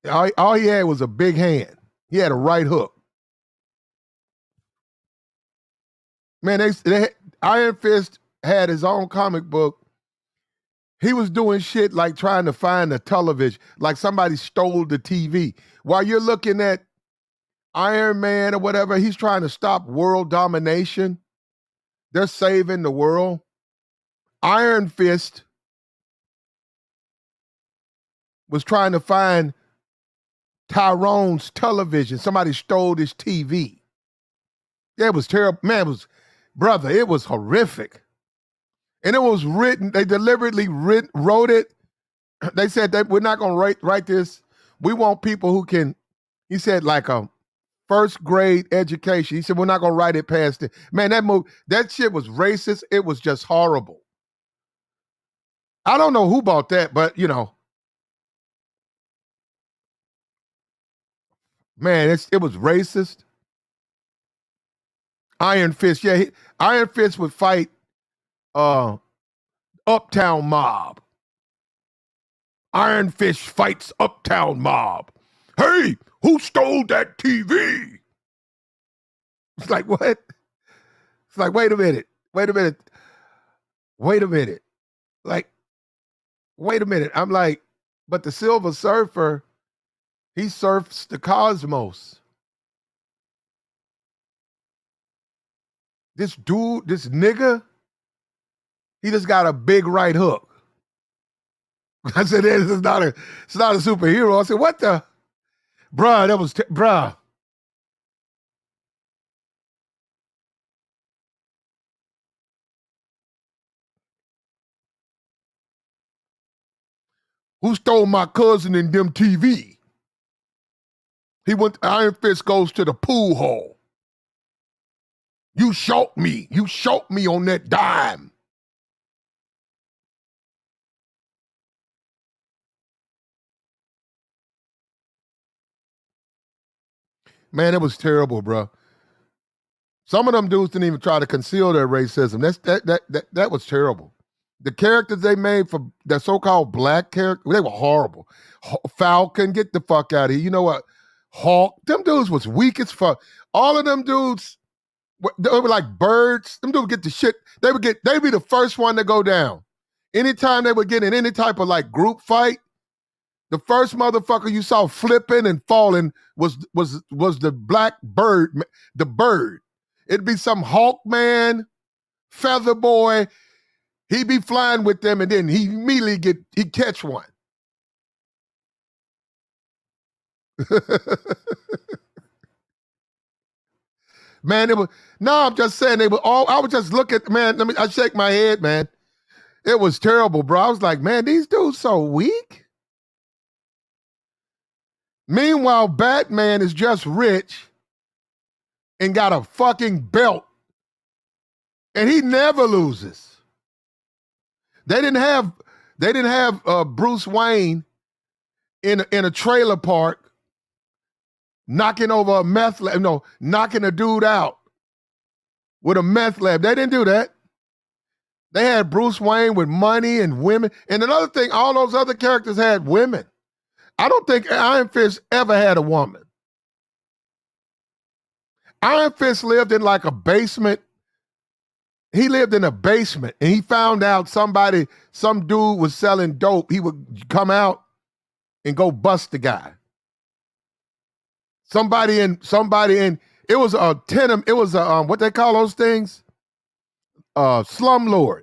Speaker 1: All he had was a big hand. He had a right hook. Man, Iron Fist had his own comic book. He was doing shit like trying to find the television, like somebody stole the TV. While you're looking at Iron Man or whatever, he's trying to stop world domination. They're saving the world. Iron Fist was trying to find Tyrone's television. Somebody stole his TV. Yeah, it was terrible. Man, it was horrific. And it was written, they deliberately wrote it. They said that we're not going to write this. We want people who can, he said, like a first grade education. He said, we're not going to write it past it. Man, that shit was racist. It was just horrible. I don't know who bought that, but man, it was racist. Iron Fist, yeah, Iron Fist would fight Uptown Mob. Iron Fist fights Uptown Mob. Hey, who stole that TV? It's like, what? It's like, wait a minute. Like, wait a minute. I'm like, but the Silver Surfer, he surfs the cosmos. This dude, this nigga, he just got a big right hook. I said, it's not a superhero. I said, what the? Bruh, that was, bruh. Who stole my cousin in them TV? Iron Fist goes to the pool hall. You shot me. You shot me on that dime. Man, it was terrible, bro. Some of them dudes didn't even try to conceal their racism. That was terrible. The characters they made for the so-called black character, they were horrible. Falcon, get the fuck out of here. You know what? Hawk, them dudes was weak as fuck. All of them dudes, they were like birds. Them dudes get the shit. They'd be the first one to go down. Anytime they would get in any type of like group fight, the first motherfucker you saw flipping and falling was the black bird, the bird. It'd be some Hawk man, Feather Boy. He'd be flying with them, and then he immediately he'd catch one. Man, I'm just saying they were all, I was just looking, man, I shake my head, man. It was terrible, bro. I was like, man, these dudes so weak. Meanwhile, Batman is just rich and got a fucking belt. And he never loses. They didn't have Bruce Wayne in a trailer park knocking over a meth lab, knocking a dude out with a meth lab. They didn't do that. They had Bruce Wayne with money and women. And another thing, all those other characters had women. I don't think Iron Fist ever had a woman. Iron Fist lived in like a basement. He lived in a basement, and he found out some dude was selling dope. He would come out and go bust the guy. Somebody in it was a tenement. It was a what they call those things? Slumlord.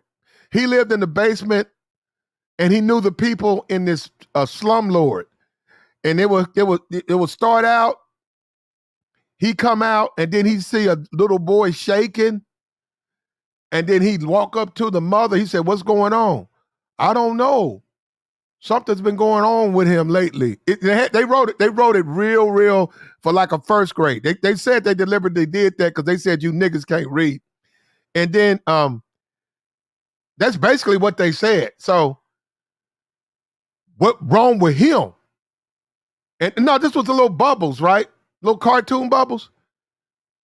Speaker 1: He lived in the basement, and he knew the people in this slumlord. And it would start out. He come out, and then he'd see a little boy shaking. And then he'd walk up to the mother. He said, "What's going on?" "I don't know. Something's been going on with him lately." They wrote it real for like a first grade. They said they deliberately did that because they said you niggas can't read. And then that's basically what they said. So what wrong with him? And no, this was a little Bubbles, right? Little cartoon Bubbles.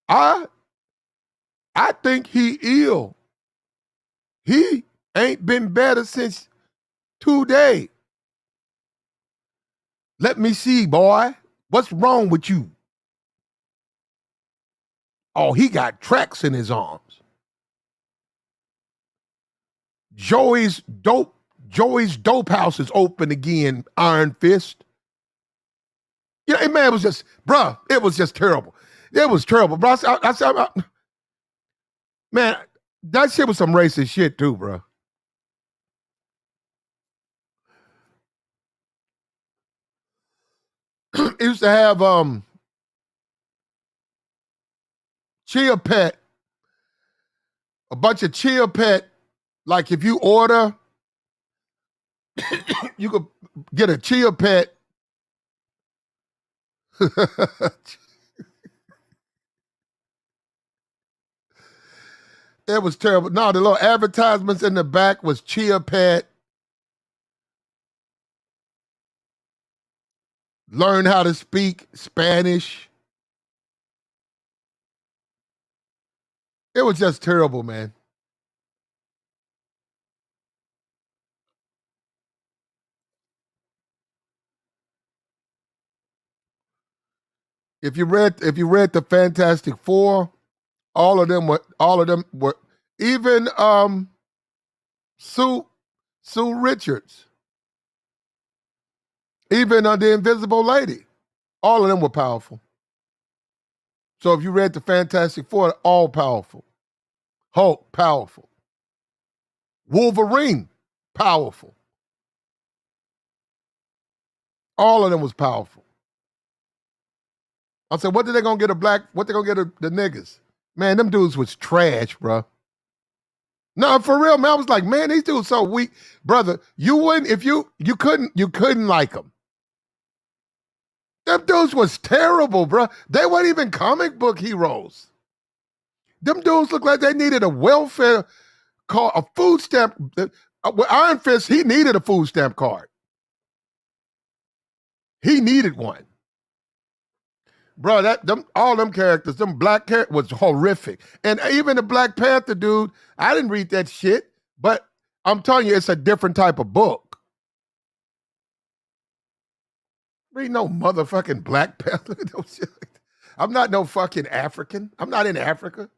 Speaker 1: I think he ill. He ain't been better since today. Let me see, boy. What's wrong with you? Oh, he got tracks in his arms. Joey's dope house is open again, Iron Fist. Yeah, man, it was just, bruh, it was just terrible. It was terrible, bro. Man, that shit was some racist shit too, bro. It used to have Chia Pet, a bunch of Chia Pet. Like if you order, you could get a Chia Pet. It was terrible. No, the little advertisements in the back was Chia Pet. Learn how to speak Spanish. It was just terrible, man. If you read the Fantastic Four, all of them were even Sue Richards, even the Invisible Lady, all of them were powerful. So if you read the Fantastic Four, all powerful. Hulk, powerful. Wolverine, powerful. All of them was powerful. I said, what they gonna get the niggas? Man, them dudes was trash, bro. No, for real, man. I was like, man, these dudes so weak. Brother, you wouldn't, if you couldn't like them. Them dudes was terrible, bro. They weren't even comic book heroes. Them dudes looked like they needed a welfare card, a food stamp. With Iron Fist, he needed a food stamp card. He needed one. Bro, all them characters, them black characters was horrific. And even the Black Panther dude, I didn't read that shit, but I'm telling you, it's a different type of book. Read no motherfucking Black Panther. No shit. I'm not no fucking African. I'm not in Africa.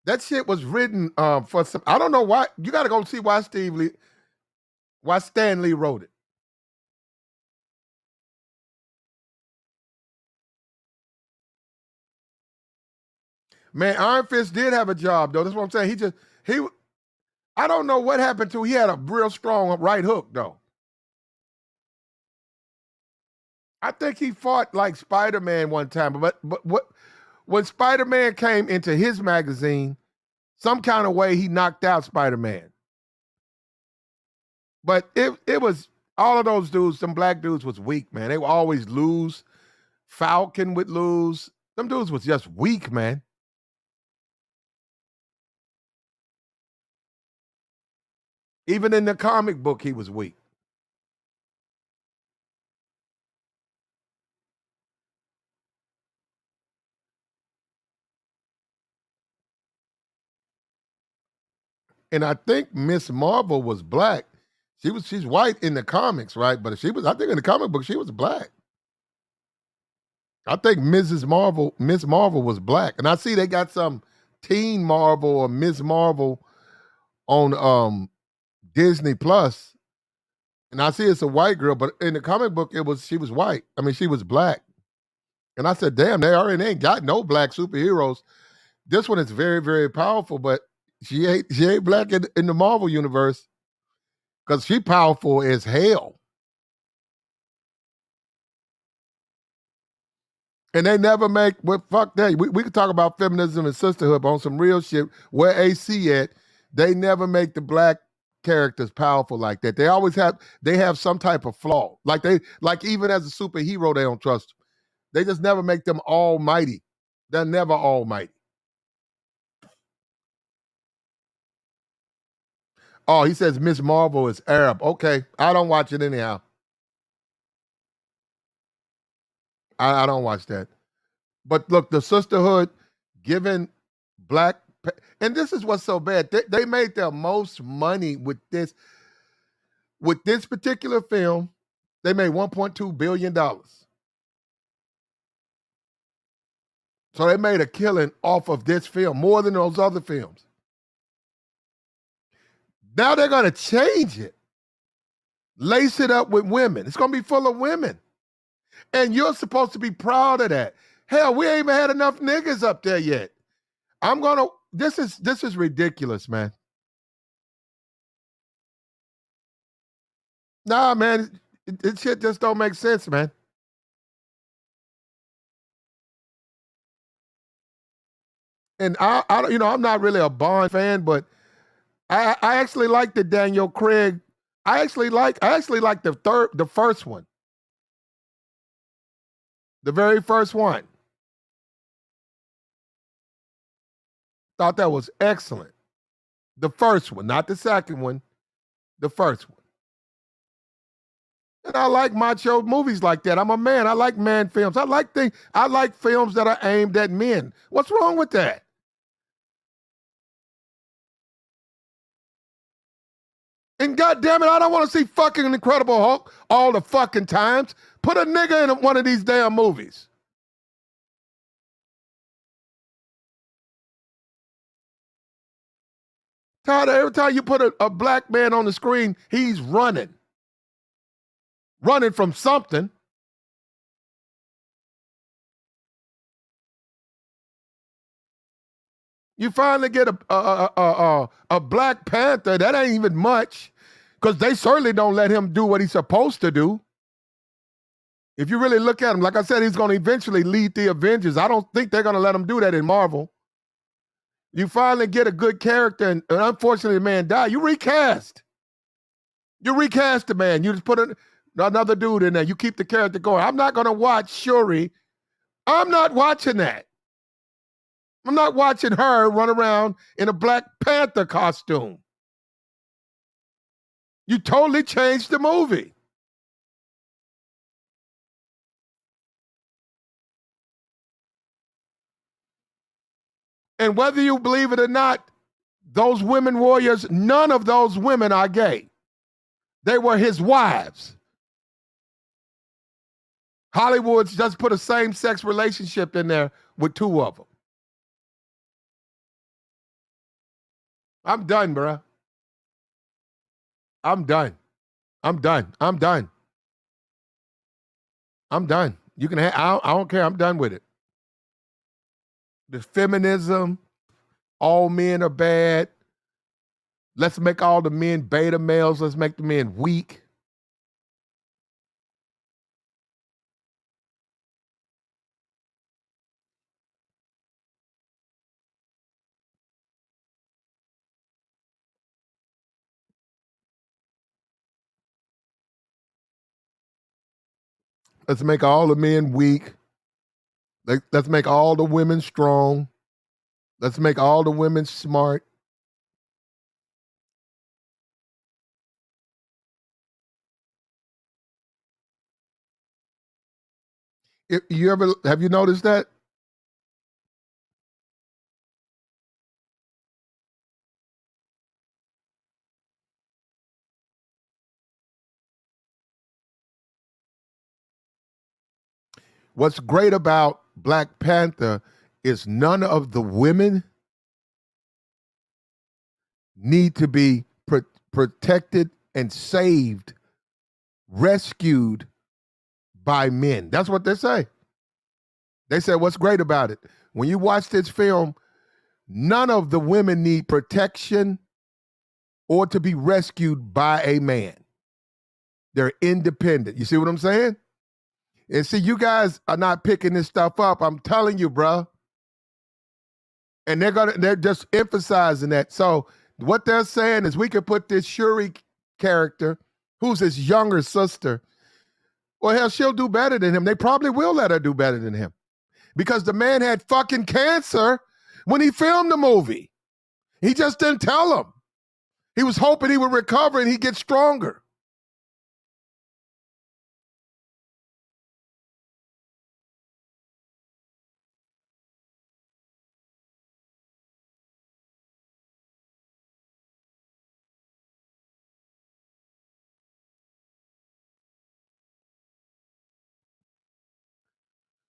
Speaker 1: That shit was written for some. I don't know why. You got to go see why Stan Lee wrote it. Man, Iron Fist did have a job though. That's what I'm saying. He. I don't know what happened to. He had a real strong right hook though. I think he fought like Spider-Man one time, but what when Spider-Man came into his magazine, some kind of way he knocked out Spider-Man. But it was all of those dudes, some black dudes was weak, man. They would always lose. Falcon would lose. Them dudes was just weak, man. Even in the comic book, he was weak. And I think Miss Marvel was black. She's white in the comics, right? But I think in the comic book, she was black. I think Miss Marvel was black. And I see they got some Teen Marvel or Miss Marvel on Disney Plus. And I see it's a white girl, but in the comic book, she was white. I mean, she was black. And I said, damn, they ain't got no black superheroes. This one is very, very powerful, but she ain't black in the Marvel universe because she powerful as hell. And they never make well, fuck that. We could talk about feminism and sisterhood on some real shit. Where AC at, they never make the black characters powerful like that. They have some type of flaw. Like even as a superhero, they don't trust them. They just never make them almighty. They're never almighty. Oh, he says Miss Marvel is Arab. Okay. I don't watch it anyhow. I don't watch that. But look, the sisterhood giving black and this is what's so bad. They made their most money with this particular film. They made $1.2 billion. So they made a killing off of this film more than those other films. Now they're gonna change it, lace it up with women. It's gonna be full of women, and you're supposed to be proud of that. Hell, we ain't even had enough niggas up there yet. I'm gonna. This is ridiculous, man. Nah, man, it shit just don't make sense, man. And I'm not really a Bond fan, but I actually like the Daniel Craig. I actually like the first one, the very first one. Thought that was excellent. The first one, not the second one, the first one. And I like macho movies like that. I'm a man. I like man films. I like films that are aimed at men. What's wrong with that? And goddamn it, I don't want to see fucking Incredible Hulk all the fucking times. Put a nigga in one of these damn movies. Tyler, every time you put a black man on the screen, he's running from something. You finally get a Black Panther. That ain't even much, because they certainly don't let him do what he's supposed to do. If you really look at him, like I said, he's going to eventually lead the Avengers. I don't think they're going to let him do that in Marvel. You finally get a good character, and unfortunately, the man died. You recast. You recast the man. You just put another dude in there. You keep the character going. I'm not going to watch Shuri. I'm not watching that. I'm not watching her run around in a Black Panther costume. You totally changed the movie. And whether you believe it or not, Those women warriors, none of those women are gay. They were his wives. Hollywood's just put a same-sex relationship in there with two of them. I'm done, bro. I'm done. I'm done. I'm done. I'm done. You can I don't care. I'm done with it. The feminism, all men are bad. Let's make all the men beta males. Let's make the men weak. Let's make all the men weak. Let's make all the women strong. Let's make all the women smart. You ever have you noticed that? What's great about Black Panther is none of the women need to be protected and saved, rescued by men. That's what they say. They said, what's great about it? When you watch this film, none of the women need protection or to be rescued by a man. They're independent. You see what I'm saying? And see, you guys are not picking this stuff up. I'm telling you, bro. And they're just emphasizing that. So what they're saying is we could put this Shuri character, who's his younger sister. Well, hell, she'll do better than him. They probably will let her do better than him. Because the man had fucking cancer when he filmed the movie. He just didn't tell him. He was hoping he would recover and he'd get stronger.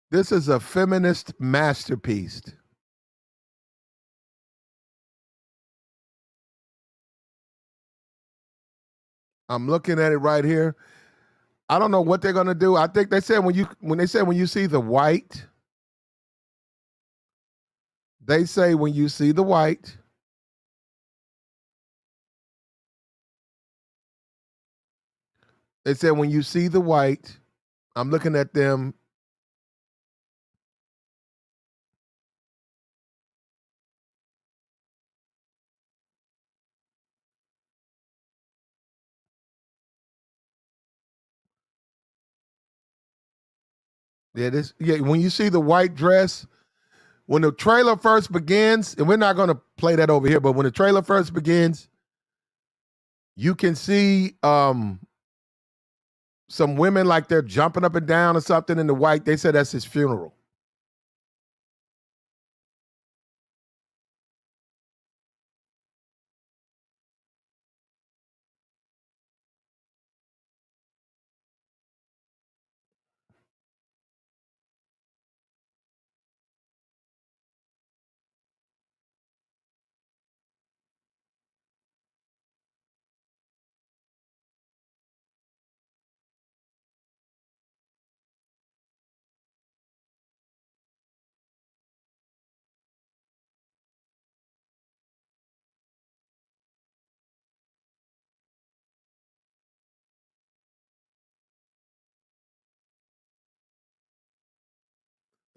Speaker 1: This is a feminist masterpiece. I'm looking at it right here. I don't know what they're gonna do. I think they said when you see the white, they say when you see the white, they said when you see the white, I'm looking at them. When you see the white dress, when the trailer first begins, and we're not gonna play that over here, but when the trailer first begins, you can see some women like they're jumping up and down or something in the white. They said that's his funeral.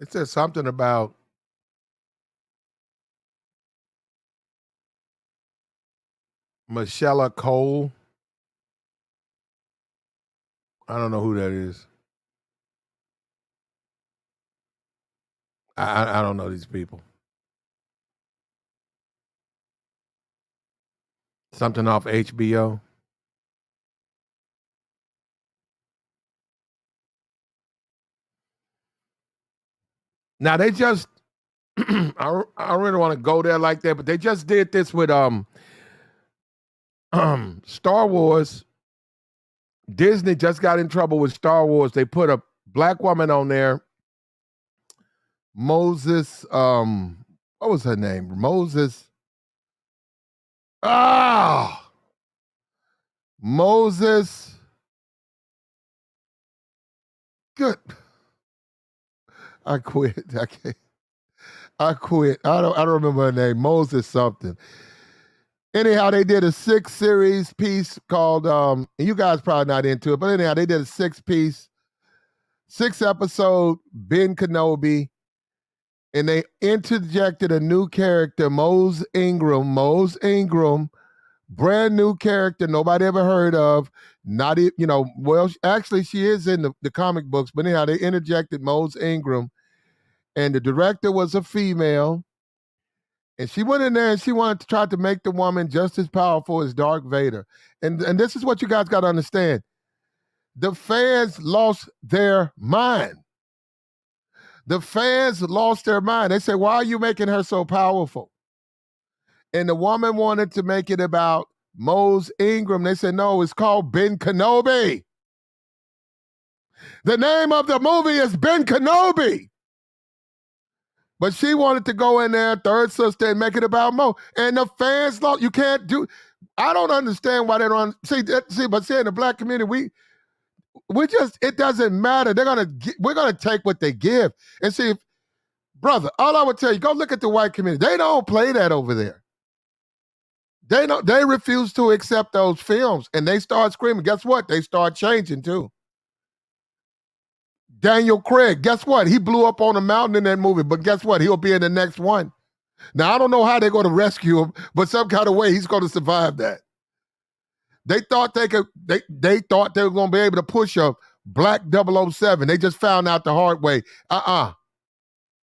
Speaker 1: It says something about Michelle Cole. I don't know who that is. I don't know these people. Something off HBO. Now they just I really want to go there like that, but they just did this with Star Wars. Disney just got in trouble with Star Wars. They put a black woman on there, Moses. What was her name? Moses. Moses. Good. I quit. I can't. I quit. I don't remember her name. Moses something. Anyhow, they did a 6-series piece called and you guys probably not into it, but anyhow, they did a 6-piece, 6-episode Ben Kenobi, and they interjected a new character, Mose Ingram, brand new character nobody ever heard of. Not well, actually she is in the comic books, but anyhow, they interjected Mose Ingram, and the director was a female. And she went in there and she wanted to try to make the woman just as powerful as Darth Vader. And this is what you guys got to understand. The fans lost their mind. The fans lost their mind. They said, why are you making her so powerful? And the woman wanted to make it about Mose Ingram. They said, no, it's called Ben Kenobi. The name of the movie is Ben Kenobi. But she wanted to go in there, third sister, and make it about Mo. And the fans lost. You can't do. I don't understand why they don't see. But in the black community, we just, it doesn't matter. We're gonna take what they give. And see, brother, all I would tell you, go look at the white community. They don't play that over there. They refuse to accept those films, and they start screaming. Guess what? They start changing too. Daniel Craig, guess what? He blew up on a mountain in that movie, but guess what? He'll be in the next one. Now, I don't know how they're going to rescue him, but some kind of way he's going to survive that. They thought they thought they were going to be able to push a black 007. They just found out the hard way.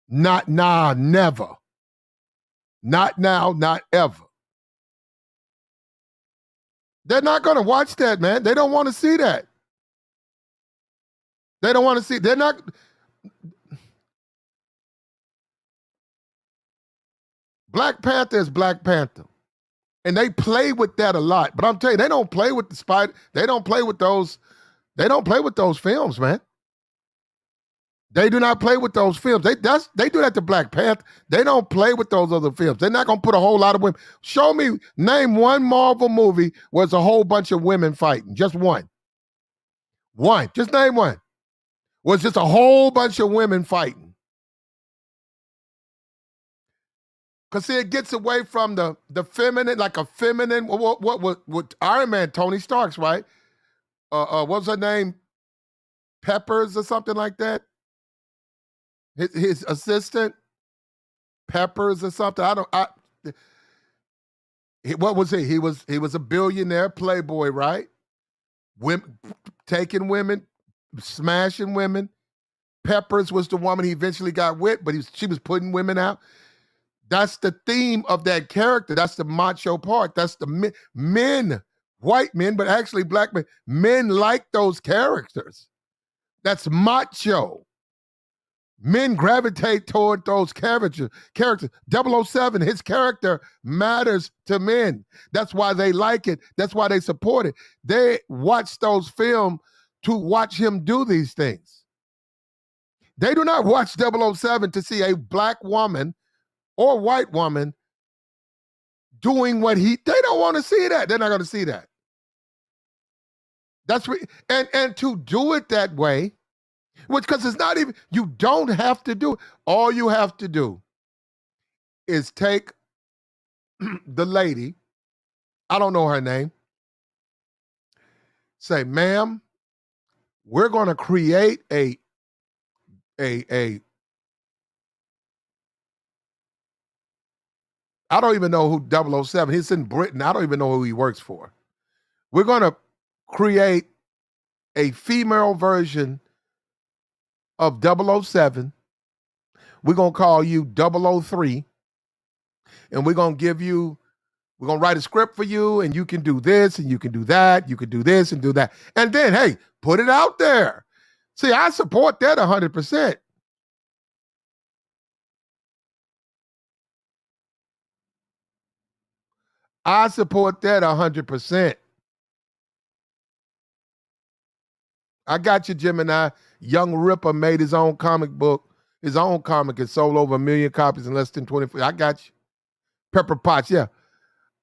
Speaker 1: Never. Not now, not ever. They're not going to watch that, man. They don't want to see that. They don't want to see. They're not. Black Panther is Black Panther. And they play with that a lot. But I'm telling you, they don't play with the spider. They don't play with those. They don't play with those films, man. They do not play with those films. They do that to Black Panther. They don't play with those other films. They're not going to put a whole lot of women. Name one Marvel movie where it's a whole bunch of women fighting. Just one. One. Just name one. Was just a whole bunch of women fighting. Because see, it gets away from the feminine, like a feminine, what Iron Man, Tony Stark's, right? What was her name? Peppers or something like that? His assistant? Peppers or something? What was he? He was a billionaire playboy, right? Taking women, smashing women. Peppers was the woman he eventually got with, but she was putting women out. That's the theme of that character. That's the macho part. That's the men, white men, but actually black men. Men like those characters. That's macho. Men gravitate toward those characters. 007, his character matters to men. That's why they like it. That's why they support it. They watch those films to watch him do these things. They do not watch 007 to see a black woman or white woman doing what they don't want to see that. They're not going to see that. And to do it that way, because it's not even, you don't have to do it. All you have to do is take the lady, I don't know her name, say, ma'am, we're going to create a I don't even know who 007, he's in Britain. I don't even know who he works for. We're going to create a female version of 007. We're going to call you 003. And we're going to write a script for you, and you can do this, and you can do that. You can do this and do that. And then, hey, put it out there. See, I support that 100%. I support that 100%. I got you, Gemini. Young Ripper made his own comic book. His own comic has sold over 1 million copies in less than 24. I got you. Pepper Potts, yeah.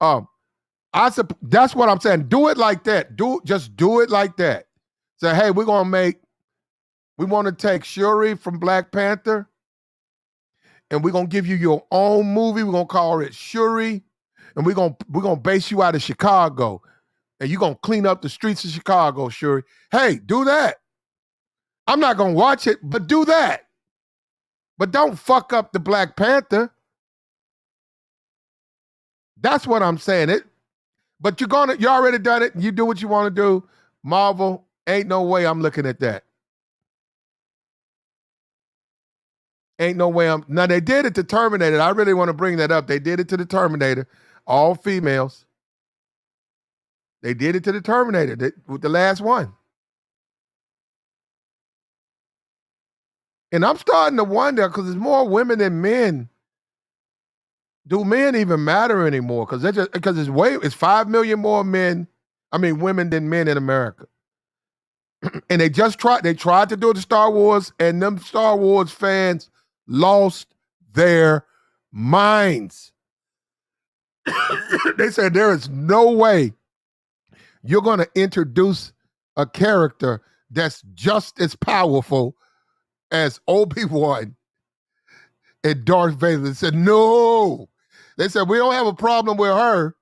Speaker 1: That's what I'm saying. Do it like that. Just do it like that. Say, hey, we want to take Shuri from Black Panther, and we're gonna give you your own movie. We're gonna call it Shuri, and we're gonna base you out of Chicago, and you're gonna clean up the streets of Chicago, Shuri. Hey, do that. I'm not gonna watch it, but do that. But don't fuck up the Black Panther. That's what I'm saying. But you already done it. You do what you want to do. Marvel, ain't no way I'm looking at that. Ain't no way now they did it to Terminator. I really want to bring that up. They did it to the Terminator, all females. They did it to the Terminator with the last one. And I'm starting to wonder because there's more women than men. Do men even matter anymore? Because it's 5 million more women than men in America. And they tried to do it to Star Wars, and them Star Wars fans lost their minds. They said there is no way you're going to introduce a character that's just as powerful as Obi-Wan and Darth Vader. They said, no. They said, we don't have a problem with her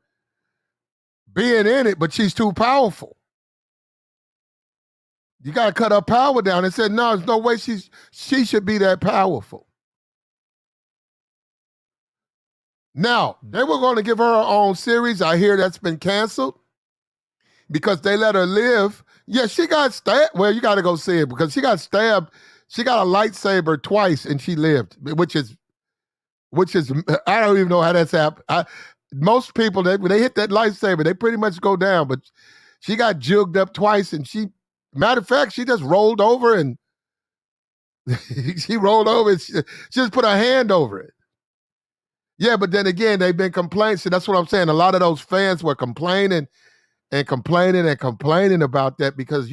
Speaker 1: being in it, but she's too powerful. You got to cut her power down. They said, no, there's no way she should be that powerful. Now, they were going to give her own series. I hear that's been canceled because they let her live. Yeah, she got stabbed. Well, you got to go see it because she got stabbed. She got a lightsaber twice and she lived, which is I don't even know how that's happened. Most people, when they hit that lightsaber, they pretty much go down. But she got jugged up twice, and matter of fact, she just rolled over and she rolled over. And she just put her hand over it. Yeah, but then again, they've been complaining. So that's what I'm saying. A lot of those fans were complaining and complaining and complaining about that because,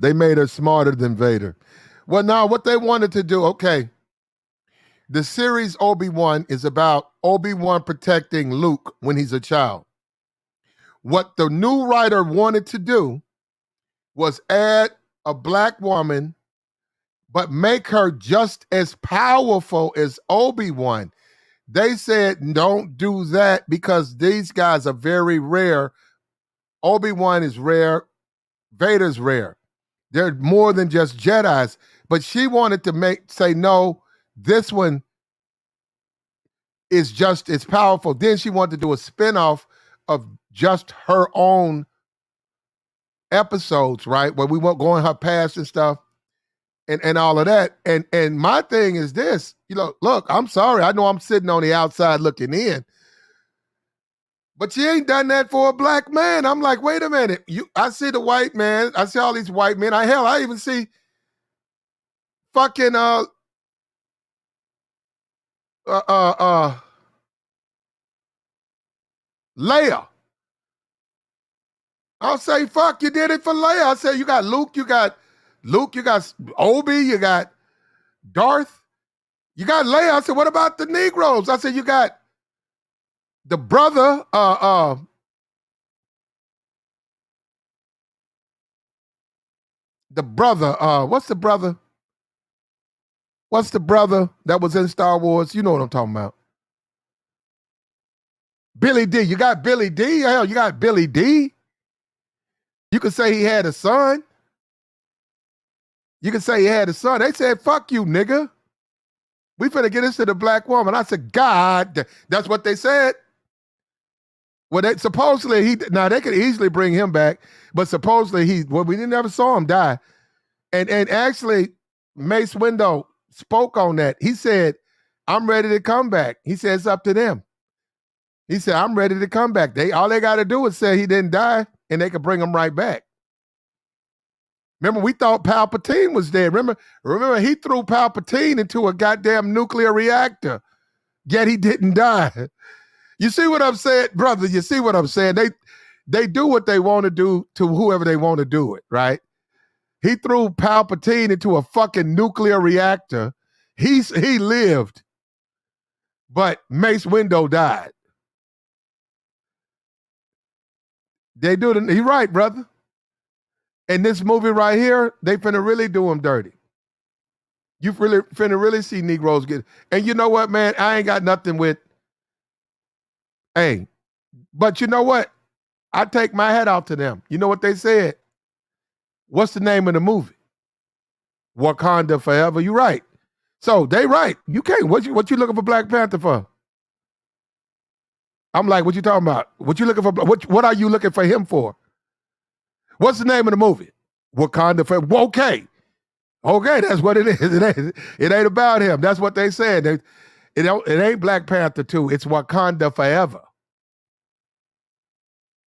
Speaker 1: they made her smarter than Vader. Well, now what they wanted to do, okay, the series Obi-Wan is about Obi-Wan protecting Luke when he's a child. What the new writer wanted to do was add a black woman, but make her just as powerful as Obi-Wan. They said, don't do that because these guys are very rare. Obi-Wan is rare. Vader's rare. They're more than just Jedis. But she wanted to say, no, this one is just as powerful. Then she wanted to do a spinoff of just her own episodes, right? Where we won't go in her past and stuff and all of that. And my thing is this, look, I'm sorry. I know I'm sitting on the outside looking in. But she ain't done that for a black man. I'm like, wait a minute. I see the white man. I see all these white men. I even see fucking Leia. I'll say, fuck, you did it for Leia. I say, you got Luke, you got Obi, you got Darth, you got Leia. I said, what about the Negroes? I said, you got the brother, what's the brother? What's the brother that was in Star Wars? You know what I'm talking about. Billy D. You got Billy D. Hell, you got Billy D. You could say he had a son. You could say he had a son. They said, fuck you, nigga. We finna get into the black woman. I said, God, that's what they said. Well, they could easily bring him back, but supposedly we never saw him die. And actually, Mace Windu spoke on that. He said, I'm ready to come back. He said, it's up to them. He said, I'm ready to come back. All they got to do is say he didn't die, and they could bring him right back. Remember, we thought Palpatine was dead. Remember, he threw Palpatine into a goddamn nuclear reactor, yet he didn't die. You see what I'm saying, brother? You see what I'm saying? They do what they want to do to whoever they want to do it, right? He threw Palpatine into a fucking nuclear reactor. He lived, but Mace Windu died. They do it. He right, brother. In this movie right here, they finna really do him dirty. You finna really see Negroes get. And you know what, man? I ain't got nothing with. Hey, but you know what? I take my hat off to them. You know what they said? What's the name of the movie? Wakanda Forever. You right. So they right. You can't. What you looking for Black Panther for? I'm like, what you talking about? What you looking for? What are you looking for him for? What's the name of the movie? Wakanda Forever. Okay, that's what it is. It ain't about him. That's what they said. It ain't Black Panther 2. It's Wakanda Forever.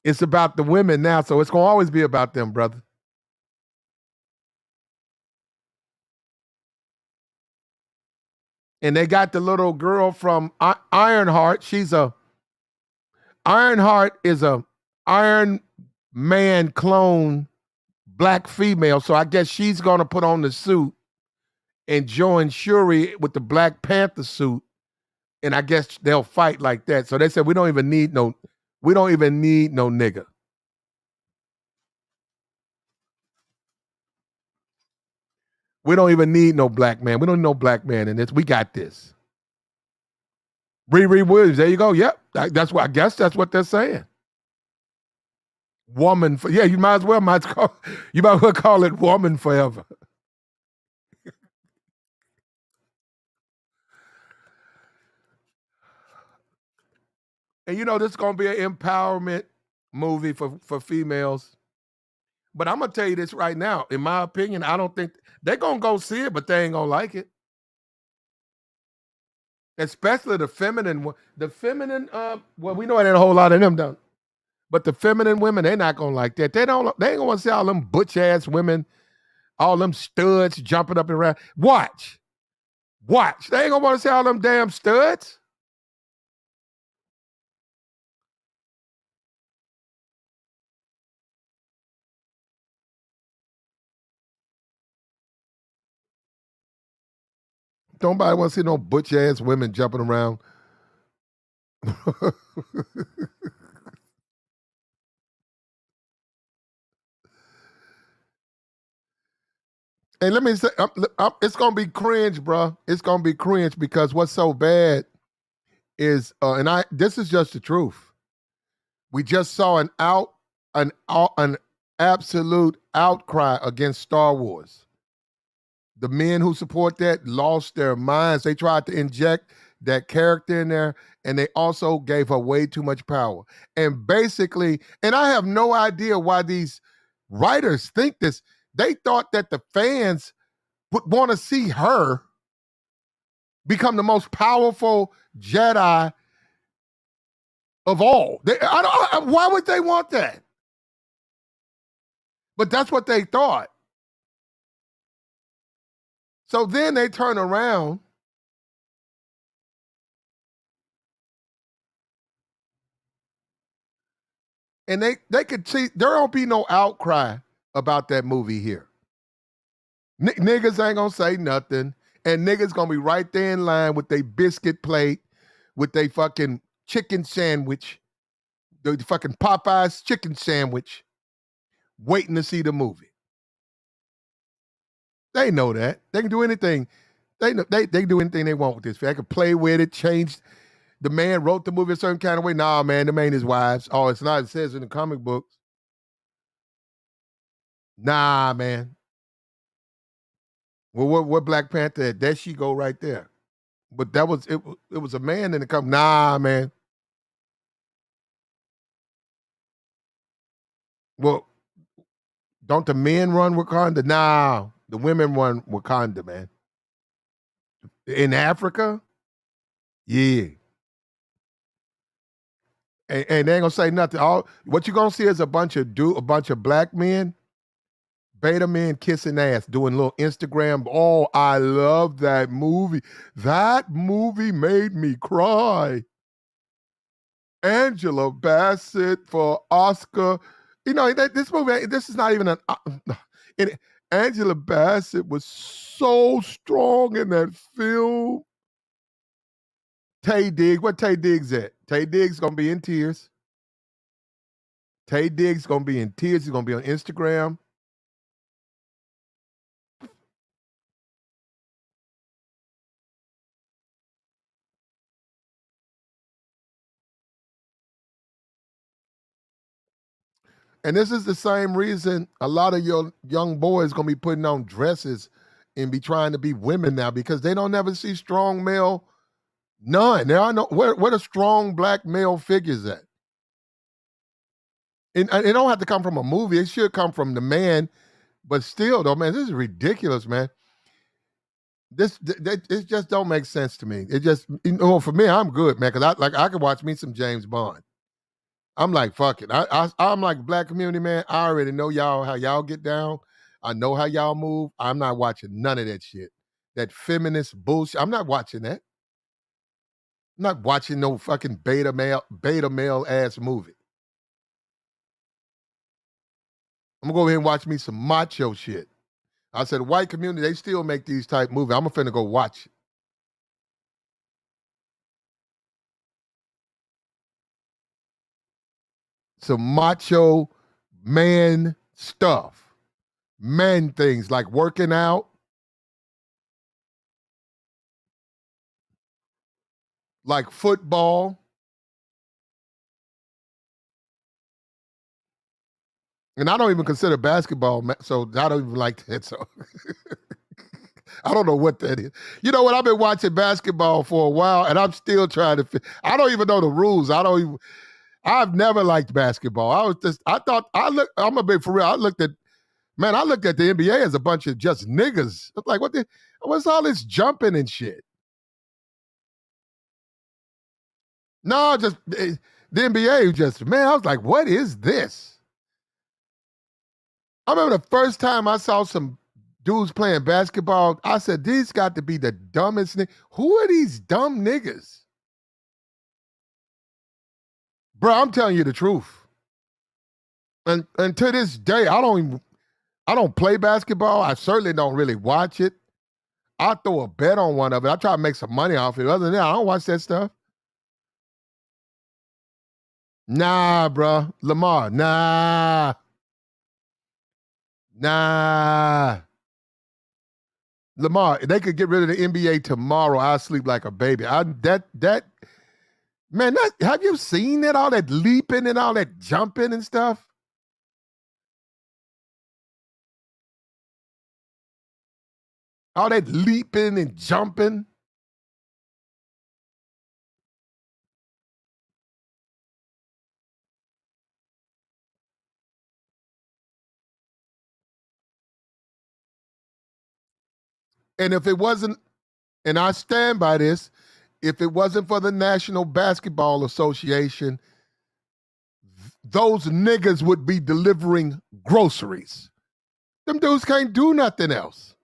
Speaker 1: It's about the women now, so it's going to always be about them, brother. And they got the little girl from Ironheart. Ironheart is a Iron Man clone black female, so I guess she's going to put on the suit and join Shuri with the Black Panther suit, and I guess they'll fight like that. So they said we don't even need no nigga. We don't even need no black man. We don't need no black man in this. We got this. Riri Williams, there you go. Yep. That's what I guess that's what they're saying. Woman for you might as well call it Woman Forever. And this is gonna be an empowerment movie for females. But I'm gonna tell you this right now. In my opinion, I don't think they're gonna go see it, but they ain't gonna like it. Especially the feminine one. The feminine, well, we know it ain't a whole lot of them done. But the feminine women, they're not gonna like that. They ain't gonna want to see all them butch ass women, all them studs jumping up and around. Watch. They ain't gonna want to see all them damn studs. Nobody want to see no butch ass women jumping around. And let me say, it's gonna be cringe, bro. It's gonna be cringe because what's so bad is, this is just the truth. We just saw an absolute outcry against Star Wars. The men who support that lost their minds. They tried to inject that character in there, and they also gave her way too much power. And basically, and I have no idea why these writers think this. They thought that the fans would want to see her become the most powerful Jedi of all. Why would they want that? But that's what they thought. So then they turn around and they could see there don't be no outcry about that movie here. Niggas ain't gonna say nothing, and niggas gonna be right there in line with their biscuit plate, with their fucking chicken sandwich, the fucking Popeyes chicken sandwich, waiting to see the movie. They know that. They can do anything. They can do anything they want with this. They can play with it, change. The man wrote the movie a certain kind of way. Nah, man, them ain't his wives. Oh, it's not. It says in the comic books. Nah, man. Well, what Black Panther at? There she go right there. But that was it. It was a man in the comic. Nah, man. Well, don't the men run Wakanda? Nah, the women run Wakanda, man. In Africa, yeah. and they ain't gonna say nothing. All what you gonna see is a bunch of black men, beta men kissing ass, doing little Instagram. Oh, I love that movie. That movie made me cry. Angela Bassett for Oscar. You know, this movie, this is not even an. It, Angela Bassett was so strong in that film. Tay Diggs, what Tay Diggs at? Tay Diggs gonna be in tears. Tay Diggs gonna be in tears. He's gonna be on Instagram. And this is the same reason a lot of your young boys gonna be putting on dresses and be trying to be women now because they don't ever see strong male. None. There are no where the strong black male figures at. And it don't have to come from a movie. It should come from the man. But still, though, man, this is ridiculous, man. It just don't make sense to me. It just, for me, I'm good, man, because I could watch me some James Bond. I'm like, fuck it. I'm like black community, man. I already know y'all how y'all get down. I know how y'all move. I'm not watching none of that shit. That feminist bullshit. I'm not watching that. I'm not watching no fucking beta male ass movie. I'm gonna go ahead and watch me some macho shit. I said, white community, they still make these type movies. I'm finna go watch it. Some macho man stuff, man things like working out, like football. And I don't even consider basketball, so I don't even like that. So I don't know what that is. You know what? I've been watching basketball for a while, and I'm still trying to. I don't even know the rules. I don't even. I've never liked basketball. I thought. I'm a bit for real. I looked at. Man, I looked at the NBA as a bunch of just niggas. It's like, what's all this jumping and shit? No, just the NBA just, man, I was like, what is this? I remember the first time I saw some dudes playing basketball, I said, these got to be the dumbest niggas. Who are these dumb niggas? Bro, I'm telling you the truth. And to this day, I don't play basketball. I certainly don't really watch it. I throw a bet on one of it. I try to make some money off it. Other than that, I don't watch that stuff. Nah, bro. Lamar, nah. Nah. Lamar, they could get rid of the NBA tomorrow. I'll sleep like a baby. Man, have you seen it? All that leaping and all that jumping and stuff? All that leaping and jumping. And if it wasn't, and I stand by this, if it wasn't for the National Basketball Association, those niggas would be delivering groceries. Them dudes can't do nothing else.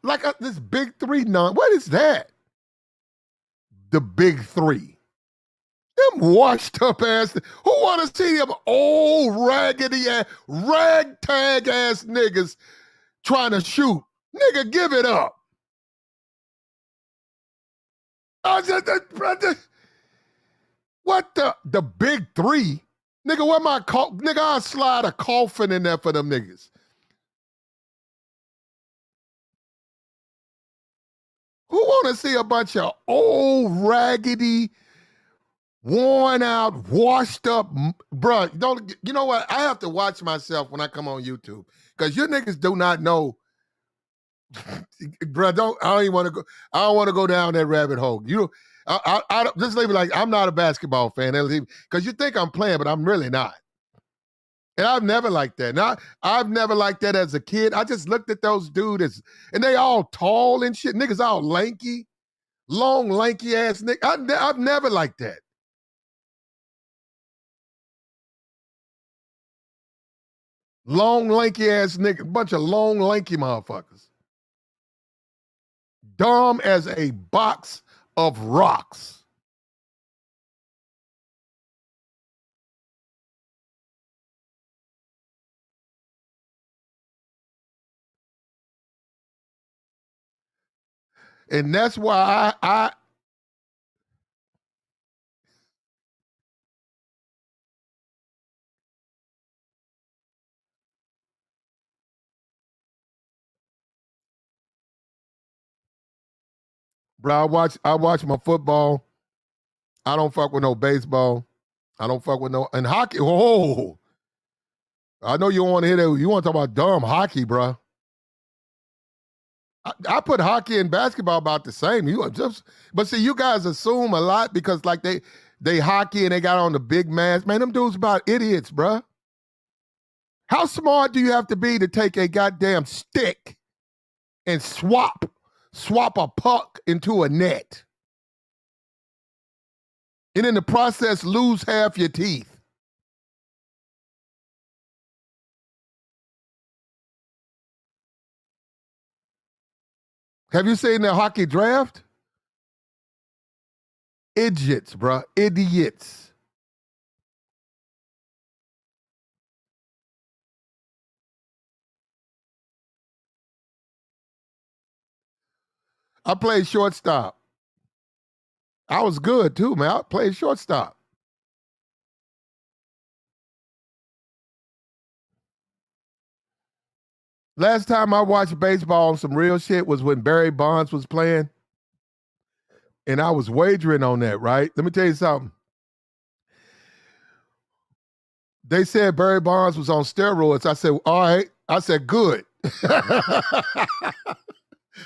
Speaker 1: Like this big three, what is that? The big three. Them washed up ass. Who want to see them old raggedy ass, ragtag ass niggas trying to shoot? Nigga, give it up. What the big three? Nigga, where my nigga? I'll slide a coffin in there for them niggas. Who want to see a bunch of old raggedy, worn out, washed up, bro? Don't you know what? I have to watch myself when I come on YouTube because you niggas do not know, bro. I don't even want to go. I don't want to go down that rabbit hole. I just leave it like I'm not a basketball fan because you think I'm playing, but I'm really not. And I've never liked that. Now, I've never liked that as a kid. I just looked at those dudes, and they all tall and shit. Niggas all lanky, long, lanky ass nigga. I've never liked that. Long, lanky ass nigga. Bunch of long, lanky motherfuckers. Dumb as a box of rocks. And that's why I bro, I watch my football. I don't fuck with no baseball. I don't fuck with no and hockey. Oh, I know you want to hear that. You want to talk about dumb hockey, bro. I put hockey and basketball about the same. You just, but see, you guys assume a lot because like they hockey and they got on the big mask. Man, them dudes about idiots, bro. How smart do you have to be to take a goddamn stick and swap a puck into a net, and in the process lose half your teeth? Have you seen the hockey draft? Idiots, bro. Idiots. I played shortstop. I was good too, man. I played shortstop. Last time I watched baseball on some real shit was when Barry Bonds was playing. And I was wagering on that, right? Let me tell you something. They said Barry Bonds was on steroids. I said, all right. I said, good.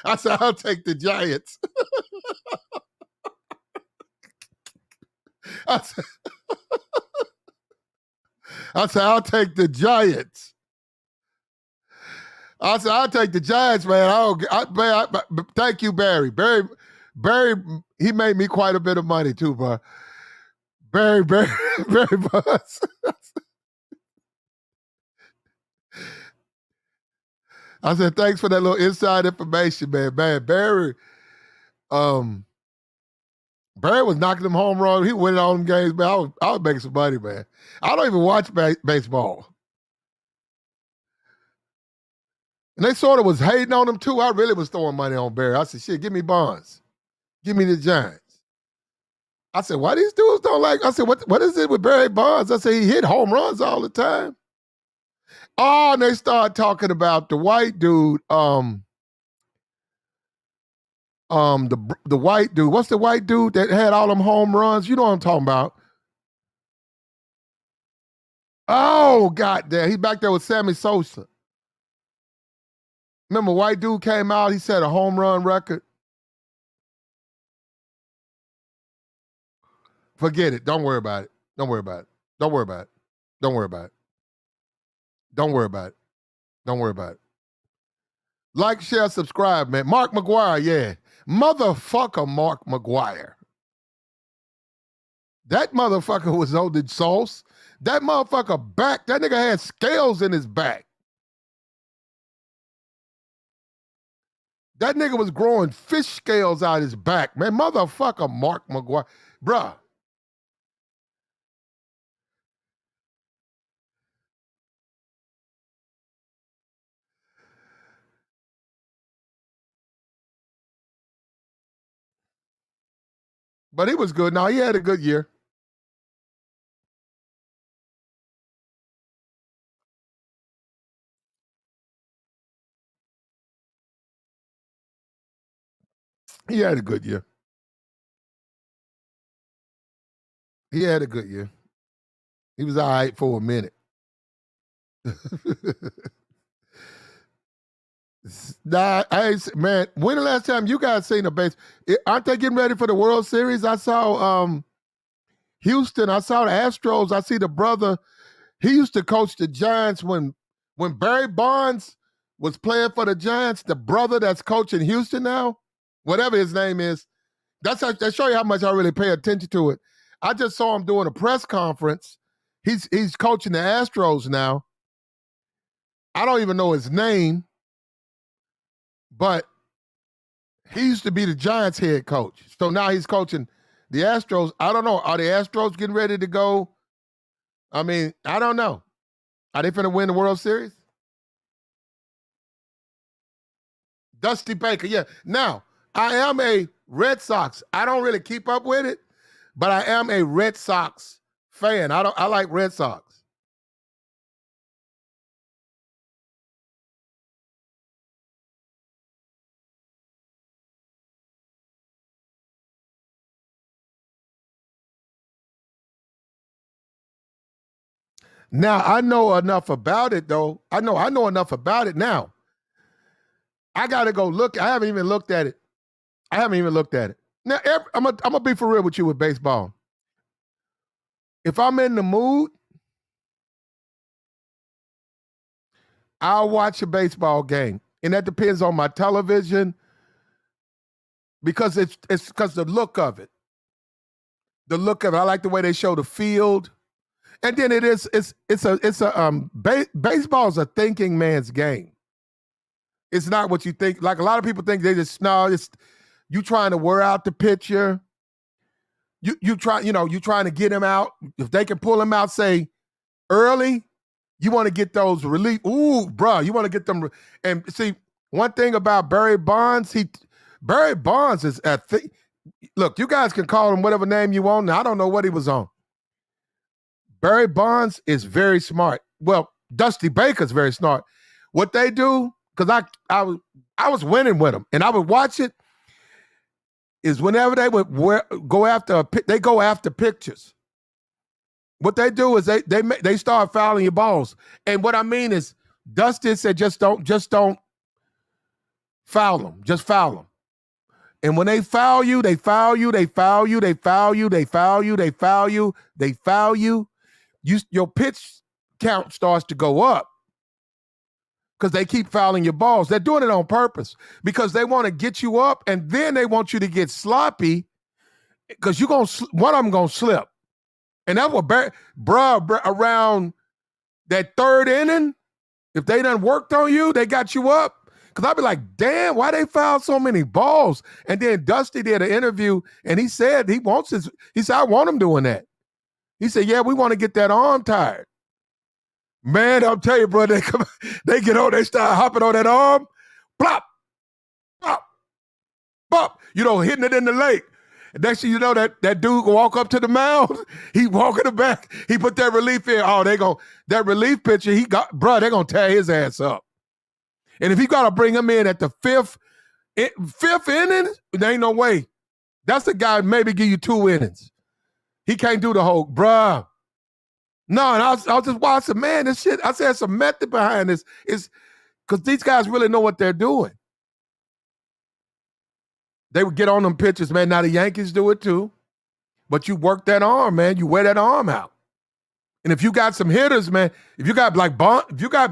Speaker 1: I said, I'll take the Giants. I said, I'll take the Giants. I said, I'll take the Giants, man. Thank you, Barry. Barry, he made me quite a bit of money too, bro. Barry Bonds. I said, thanks for that little inside information, man. Man, Barry was knocking them home runs. He winning all them games, man. I was making some money, man. I don't even watch baseball. And they sort of was hating on him too. I really was throwing money on Barry. I said, shit, give me Bonds. Give me the Giants. I said, why these dudes don't like? I said, what is it with Barry Bonds? I said, he hit home runs all the time. Oh, and they start talking about the white dude, the white dude. What's the white dude that had all them home runs? You know what I'm talking about. Oh, goddamn. He's back there with Sammy Sosa. Remember, white dude came out, he set a home run record. Forget it. Don't worry about it. Don't worry about it. Don't worry about it. Don't worry about it. Don't worry about it. Don't worry about it. Like, share, subscribe, man. Mark McGwire, yeah. Motherfucker Mark McGwire. That motherfucker was on the sauce. That motherfucker back, that nigga had scales in his back. That nigga was growing fish scales out his back, man. Motherfucker Mark McGwire. Bruh. But he was good. Now, he had a good year. He had a good year. He had a good year. He was all right for a minute. Nah, man, when the last time you guys seen a base? Aren't they getting ready for the World Series? I saw Houston. I saw the Astros. I see the brother. He used to coach the Giants when Barry Bonds was playing for the Giants. The brother that's coaching Houston now, whatever his name is, that show you how much I really pay attention to it. I just saw him doing a press conference. He's coaching the Astros now. I don't even know his name, but he used to be the Giants head coach. So now he's coaching the Astros. I don't know. Are the Astros getting ready to go? I mean, I don't know. Are they finna win the World Series? Dusty Baker, yeah. Now, I am a Red Sox. I don't really keep up with it, but I am a Red Sox fan. I like Red Sox. Now, I know enough about it, though. I know enough about it now. I got to go look. I haven't even looked at it. Now, I'm going to be for real with you with baseball. If I'm in the mood, I'll watch a baseball game. And that depends on my television because it's because the look of it. The look of it. I like the way they show the field. And then baseball is a thinking man's game. It's not what you think. Like a lot of people think it's you trying to wear out the pitcher. You trying to get him out. If they can pull him out, say early, you want to get those relief. Ooh, bro, you want to get them. And see, one thing about Barry Bonds, Barry Bonds is look, you guys can call him whatever name you want. Now, I don't know what he was on. Barry Bonds is very smart. Well, Dusty Baker's very smart. What they do, because I was winning with them, and I would watch it, is whenever they would go after pictures. What they do is they start fouling your balls. And what I mean is, Dusty said, just don't foul them. Just foul them. And when they foul you, they foul you, they foul you, they foul you, they foul you, they foul you, they foul you. Your pitch count starts to go up because they keep fouling your balls. They're doing it on purpose because they want to get you up, and then they want you to get sloppy because one of them gonna slip. And that's what around that third inning, if they done worked on you, they got you up. Because I'd be like, damn, why they foul so many balls? And then Dusty did an interview, and he said he said, I want him doing that. He said, yeah, we want to get that arm tired. Man, I'll tell you, bro, they get on, they start hopping on that arm, plop, plop, plop, hitting it in the lake. And next thing you know, that dude walk up to the mound, he walk in the back, he put that relief in. Oh, that relief pitcher, they're going to tear his ass up. And if he got to bring him in at the fifth inning, there ain't no way. That's the guy maybe give you 2 innings. He can't do the whole, bruh. No, and I was just watching, man, this shit. I said, there's some method behind this. It's because these guys really know what they're doing. They would get on them pitches, man. Now the Yankees do it too. But you work that arm, man. You wear that arm out. And if you got some hitters, man, if you got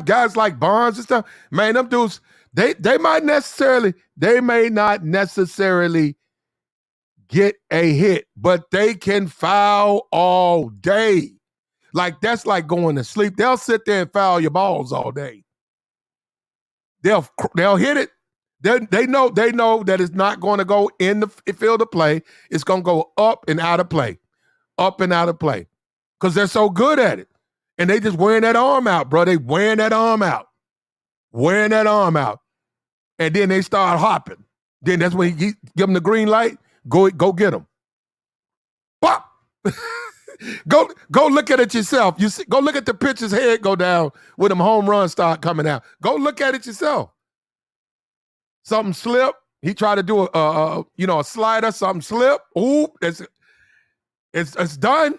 Speaker 1: guys like Bonds and stuff, man, them dudes, they may not necessarily get a hit, but they can foul all day. Like that's like going to sleep. They'll sit there and foul your balls all day. They'll hit it. They know that it's not going to go in the field of play. It's going to go up and out of play, because they're so good at it. And they just wearing that arm out, bro. They wearing that arm out. And then they start hopping. Then that's when he give them the green light. Go get them. Pop. Go look at it yourself. Go look at the pitcher's head go down when them home runs start coming out. Go look at it yourself. Something slip. He tried to do a slider. Something slip. Ooh, it's done.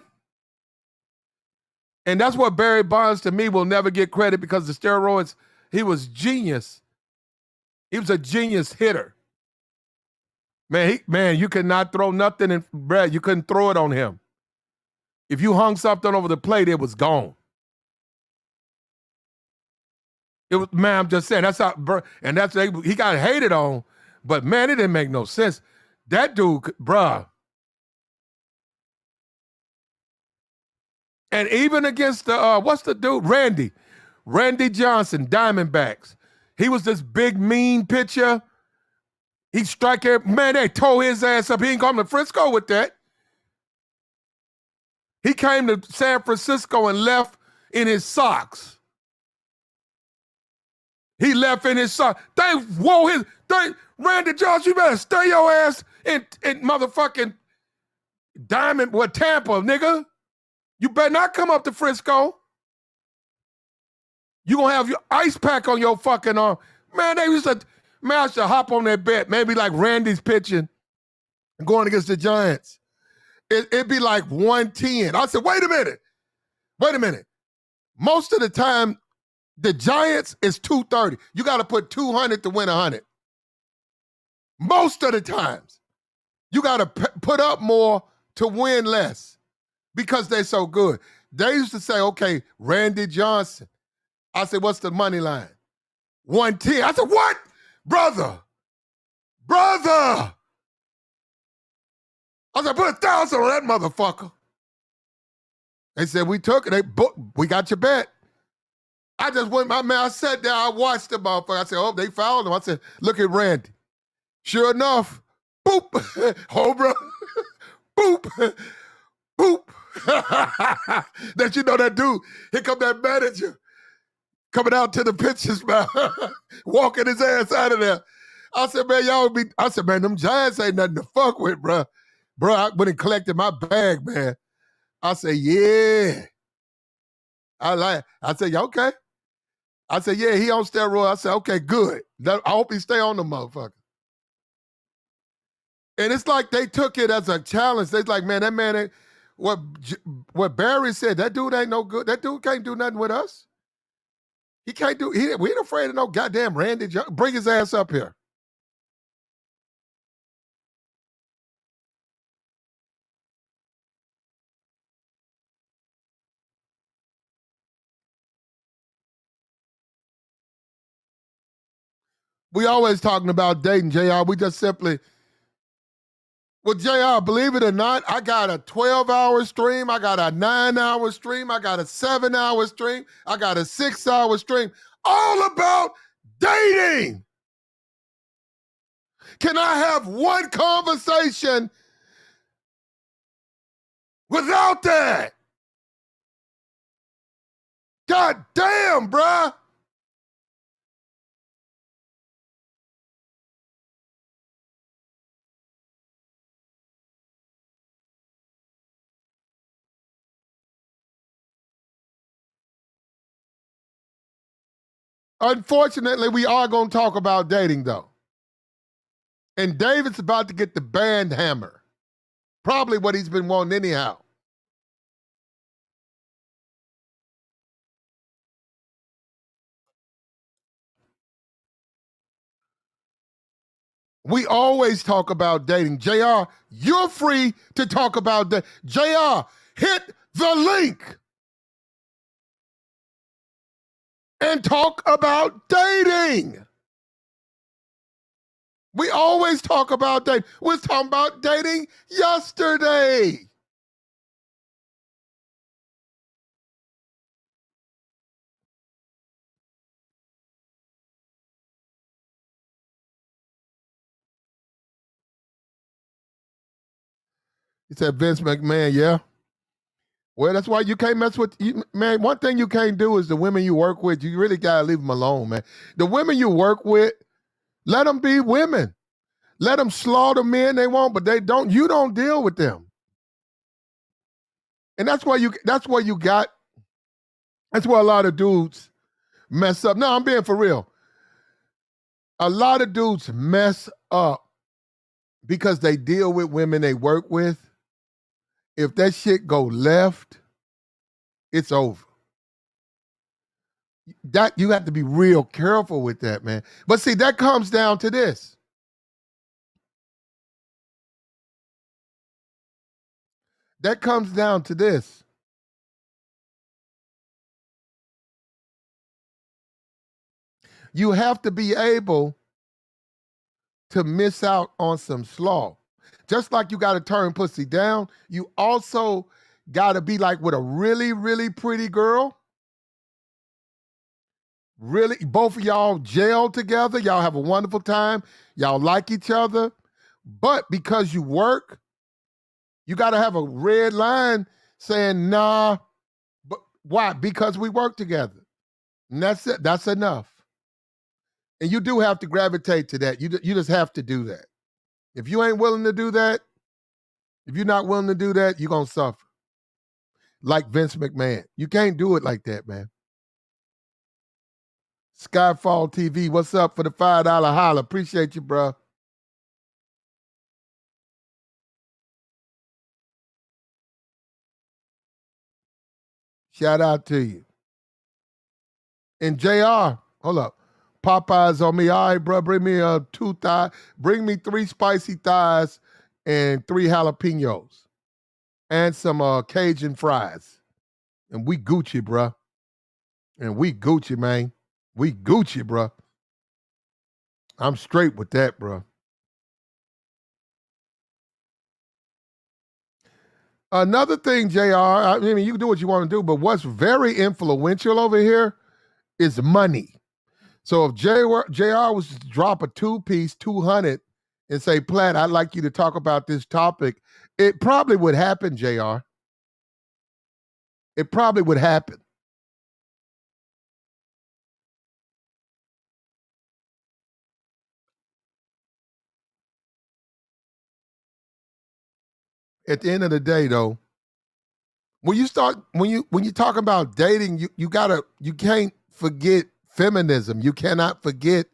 Speaker 1: And that's what Barry Bonds, to me, will never get credit because the steroids, he was genius. He was a genius hitter. Man, you could not throw nothing in, Brad. You couldn't throw it on him. If you hung something over the plate, it was gone. It was, man, I'm just saying, that's how, and that's, he got hated on, but man, it didn't make no sense. That dude, bruh. And even against the, what's the dude? Randy Johnson, Diamondbacks. He was this big, mean pitcher. He strike every, man, they tore his ass up. He ain't come to Frisco with that. He came to San Francisco and left in his socks. He left in his socks. Randy Johnson, you better stay your ass in motherfucking Tampa, nigga. You better not come up to Frisco. You gonna have your ice pack on your fucking arm. Man, they used to, man, I should hop on that bet. Maybe like Randy's pitching, going against the Giants. It'd be like 110. I said, wait a minute. Most of the time, the Giants is 230. You got to put 200 to win 100. Most of the times, you got to put up more to win less because they're so good. They used to say, okay, Randy Johnson. I said, what's the money line? 110. I said, what? Brother. I said, put 1,000 on that motherfucker. They said, we took it. We got your bet. I just went, my man, I sat there, I watched the motherfucker. I said, oh, they fouled him. I said, look at Randy. Sure enough, boop, Hobra, boop, boop. That you know that dude, here come that manager coming out to the pitcher's mouth, walking his ass out of there. I said, man, them Giants ain't nothing to fuck with, bro. Bro, I went and collected my bag, man. I said, yeah. I said, yeah, okay. I said, yeah, he on steroids. I said, okay, good. I hope he stay on the motherfucker. And it's like they took it as a challenge. They're like, man, that man ain't, what Barry said, that dude ain't no good. That dude can't do nothing with us. We ain't afraid of no goddamn Randy Johnson. Bring his ass up here. We always talking about dating, JR. We just simply, well, JR, believe it or not, I got a 12-hour stream. I got a 9-hour stream. I got a 7-hour stream. I got a 6-hour stream. All about dating. Can I have one conversation without that? God damn, bruh. Unfortunately, we are going to talk about dating, though. And David's about to get the band hammer. Probably what he's been wanting anyhow. We always talk about dating. JR, you're free to talk about that. JR, hit the link and talk about dating. We always talk about dating. We was talking about dating yesterday. He said, Vince McMahon, yeah. Well, that's why you can't mess with, man, one thing you can't do is the women you work with, you really got to leave them alone, man. The women you work with, let them be women. Let them slaughter men they want, but you don't deal with them. And that's why that's where a lot of dudes mess up. No, I'm being for real. A lot of dudes mess up because they deal with women they work with. If that shit go left, it's over. That you have to be real careful with that, man. But see, that comes down to this. That comes down to this. You have to be able to miss out on some slaw. Just like you got to turn pussy down, you also got to be like with a really, really pretty girl. Really, both of y'all gel together. Y'all have a wonderful time. Y'all like each other. But because you work, you got to have a red line saying, nah. But why? Because we work together. And that's it. That's enough. And you do have to gravitate to that. You just have to do that. If you ain't willing to do that, if you're not willing to do that, you're going to suffer. Like Vince McMahon. You can't do it like that, man. Skyfall TV, what's up for the $5 holla? Appreciate you, bro. Shout out to you. And JR, hold up. Popeyes on me. All right, bro, bring me 2 thighs. Bring me 3 spicy thighs and 3 jalapenos. And some Cajun fries. And we Gucci, bro. And we Gucci, man. We Gucci, bro. I'm straight with that, bro. Another thing, JR, I mean, you can do what you want to do, but what's very influential over here is money. So if JR was to drop a 2-piece, 200, and say, Platt, I'd like you to talk about this topic, it probably would happen, JR. It probably would happen. At the end of the day, though, when you talk about dating, you can't forget feminism. You cannot forget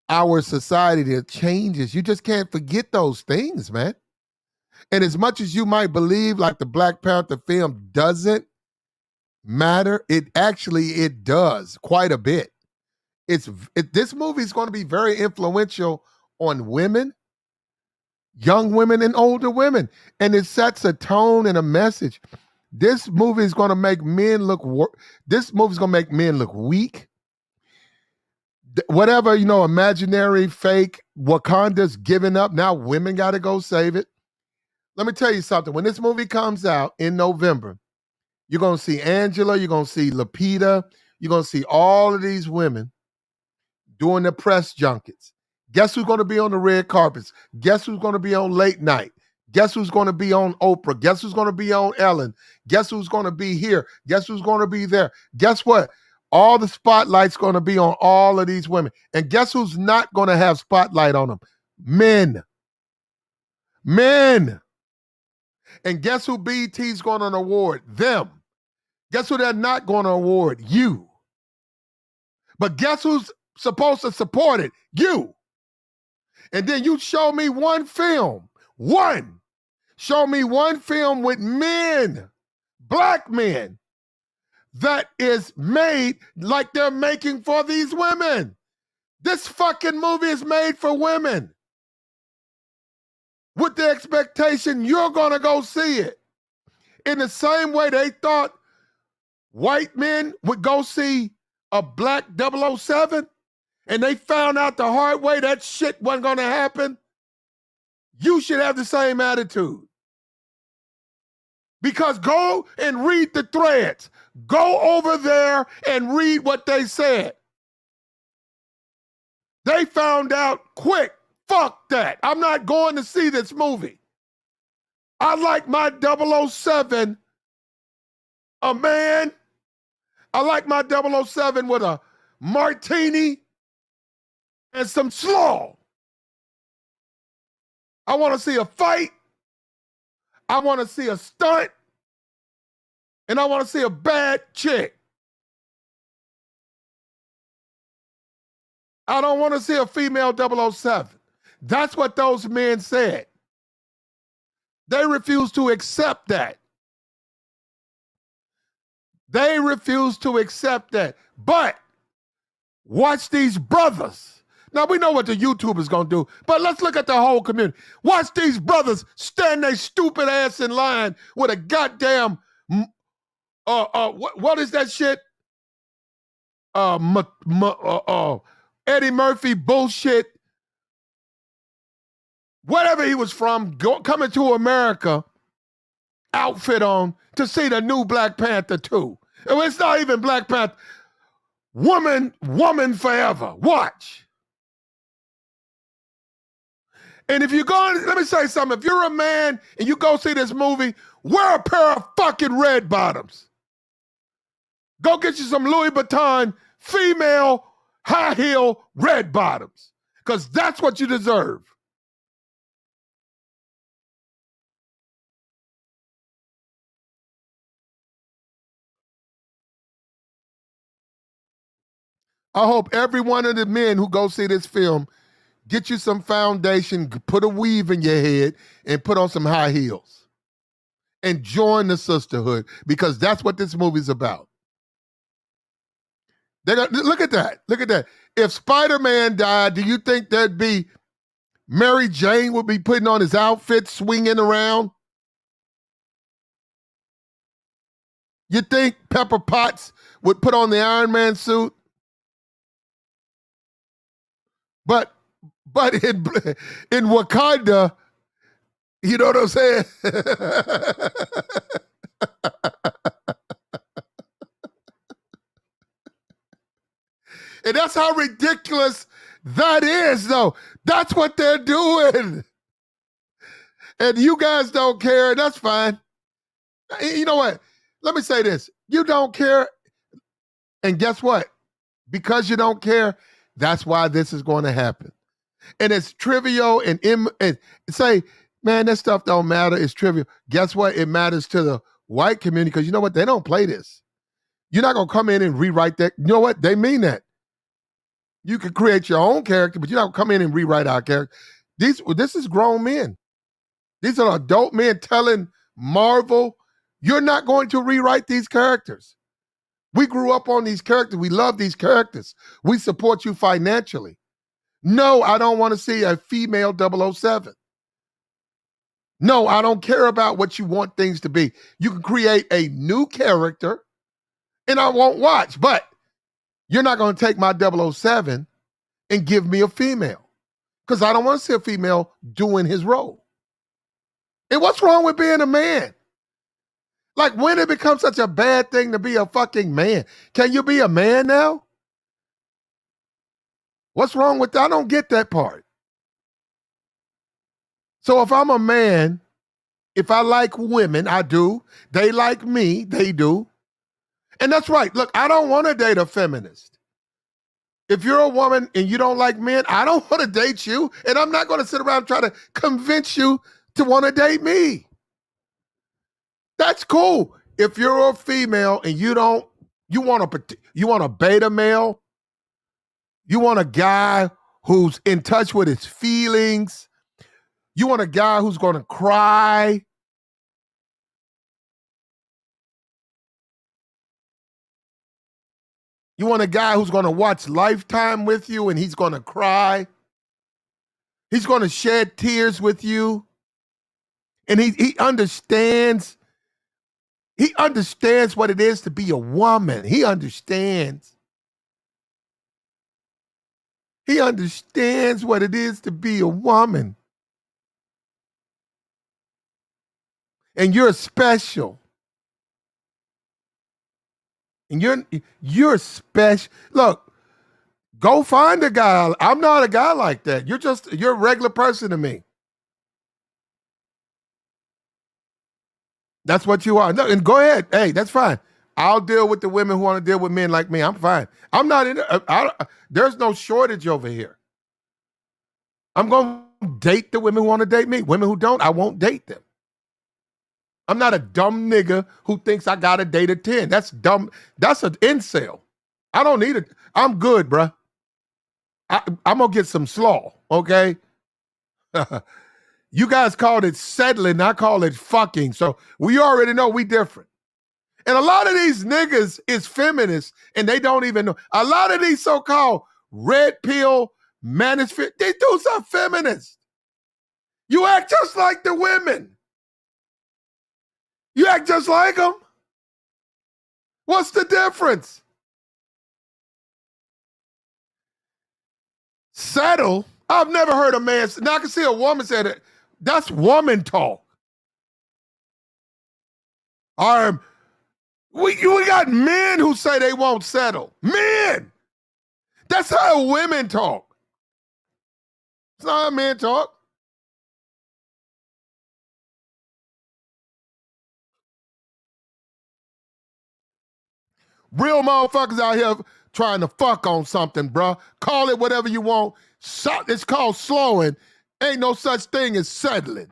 Speaker 1: our society that changes. You just can't forget those things, man. And as much as you might believe like the Black Panther film doesn't matter, it does quite a bit. This movie is going to be very influential on women, young women and older women, and it sets a tone and a message. This movie is going to make men look. This movie is going to make men look weak. Whatever, imaginary, fake Wakanda's giving up. Now women got to go save it. Let me tell you something. When this movie comes out in November, you're going to see Angela, you're going to see Lupita, you're going to see all of these women doing the press junkets. Guess who's going to be on the red carpets? Guess who's going to be on late night? Guess who's going to be on Oprah? Guess who's going to be on Ellen? Guess who's going to be here? Guess who's going to be there? Guess what? All the spotlight's going to be on all of these women. And guess who's not going to have spotlight on them? Men. Men. And guess who BET's going to award? Them. Guess who they're not going to award? You. But guess who's supposed to support it? You. And then you show me one film. One. Show me one film with men, black men, that is made like they're making for these women. This fucking movie is made for women. With the expectation you're going to go see it. In the same way they thought white men would go see a black 007, and they found out the hard way that shit wasn't going to happen. You should have the same attitude. Because go and read the threads. Go over there and read what they said. They found out quick. Fuck that. I'm not going to see this movie. I like my 007 a man. I like my 007 with a martini and some slaw. I want to see a fight. I want to see a stunt. And I want to see a bad chick. I don't want to see a female 007. That's what those men said. They refused to accept that. They refused to accept that. But watch these brothers. Now, we know what the YouTubers going to do, but let's look at the whole community. Watch these brothers stand their stupid ass in line with a goddamn, what is that shit? Eddie Murphy bullshit, whatever he was from, coming to America, outfit on to see the new Black Panther 2. It's not even Black Panther. Woman forever. Watch. And if you're going, let me say something. If you're a man and you go see this movie, wear a pair of fucking red bottoms. Go get you some Louis Vuitton female high heel red bottoms, because that's what you deserve. I hope every one of the men who go see this film get you some foundation, put a weave in your head, and put on some high heels. And join the sisterhood, because that's what this movie's about. Look at that. Look at that. If Spider-Man died, do you think there'd be Mary Jane would be putting on his outfit, swinging around? You think Pepper Potts would put on the Iron Man suit? But in Wakanda, you know what I'm saying? And that's how ridiculous that is, though. That's what they're doing. And you guys don't care, and that's fine. You know what? Let me say this. You don't care, and guess what? Because you don't care, that's why this is going to happen. And it's trivial and say, man, that stuff don't matter. It's trivial. Guess what? It matters to the white community, because you know what? They don't play this. You're not going to come in and rewrite that. You know what? They mean that. You can create your own character, but you're not going to come in and rewrite our character. This is grown men. These are adult men telling Marvel, you're not going to rewrite these characters. We grew up on these characters. We love these characters. We support you financially. No, I don't want to see a female 007. No, I don't care about what you want things to be. You can create a new character, and I won't watch, but you're not going to take my 007 and give me a female, because I don't want to see a female doing his role. And what's wrong with being a man? Like, when it becomes such a bad thing to be a fucking man? Can you be a man now? What's wrong with that? I don't get that part. So if I'm a man, if I like women, I do. They like me, they do. And that's right. Look, I don't want to date a feminist. If you're a woman and you don't like men, I don't want to date you. And I'm not going to sit around and try to convince you to want to date me. That's cool. If you're a female and you want a beta male, you want a guy who's in touch with his feelings, you want a guy who's going to cry, you want a guy who's going to watch Lifetime with you and he's going to cry, he's going to shed tears with you, and he understands. He understands what it is to be a woman. He understands. He understands what it is to be a woman. And you're special. And you're special. Look, go find a guy. I'm not a guy like that. You're a regular person to me. That's what you are. No, and go ahead. Hey, that's fine. I'll deal with the women who want to deal with men like me. I'm fine. I'm not in it. There's no shortage over here. I'm going to date the women who want to date me. Women who don't, I won't date them. I'm not a dumb nigga who thinks I got to date a 10. That's dumb. That's an incel. I don't need it. I'm good, bruh. I'm going to get some slaw, okay? You guys called it settling. I call it fucking. So we already know we different. And a lot of these niggas is feminists, and they don't even know. A lot of these so-called red pill manosphere, these dudes are feminists. You act just like the women. You act just like them. What's the difference? Settle? I've never heard a man, now I can see a woman say that. That's woman talk. We got men who say they won't settle. Men! That's how women talk. It's not how men talk. Real motherfuckers out here trying to fuck on something, bruh. Call it whatever you want. It's called slowing. Ain't no such thing as settling.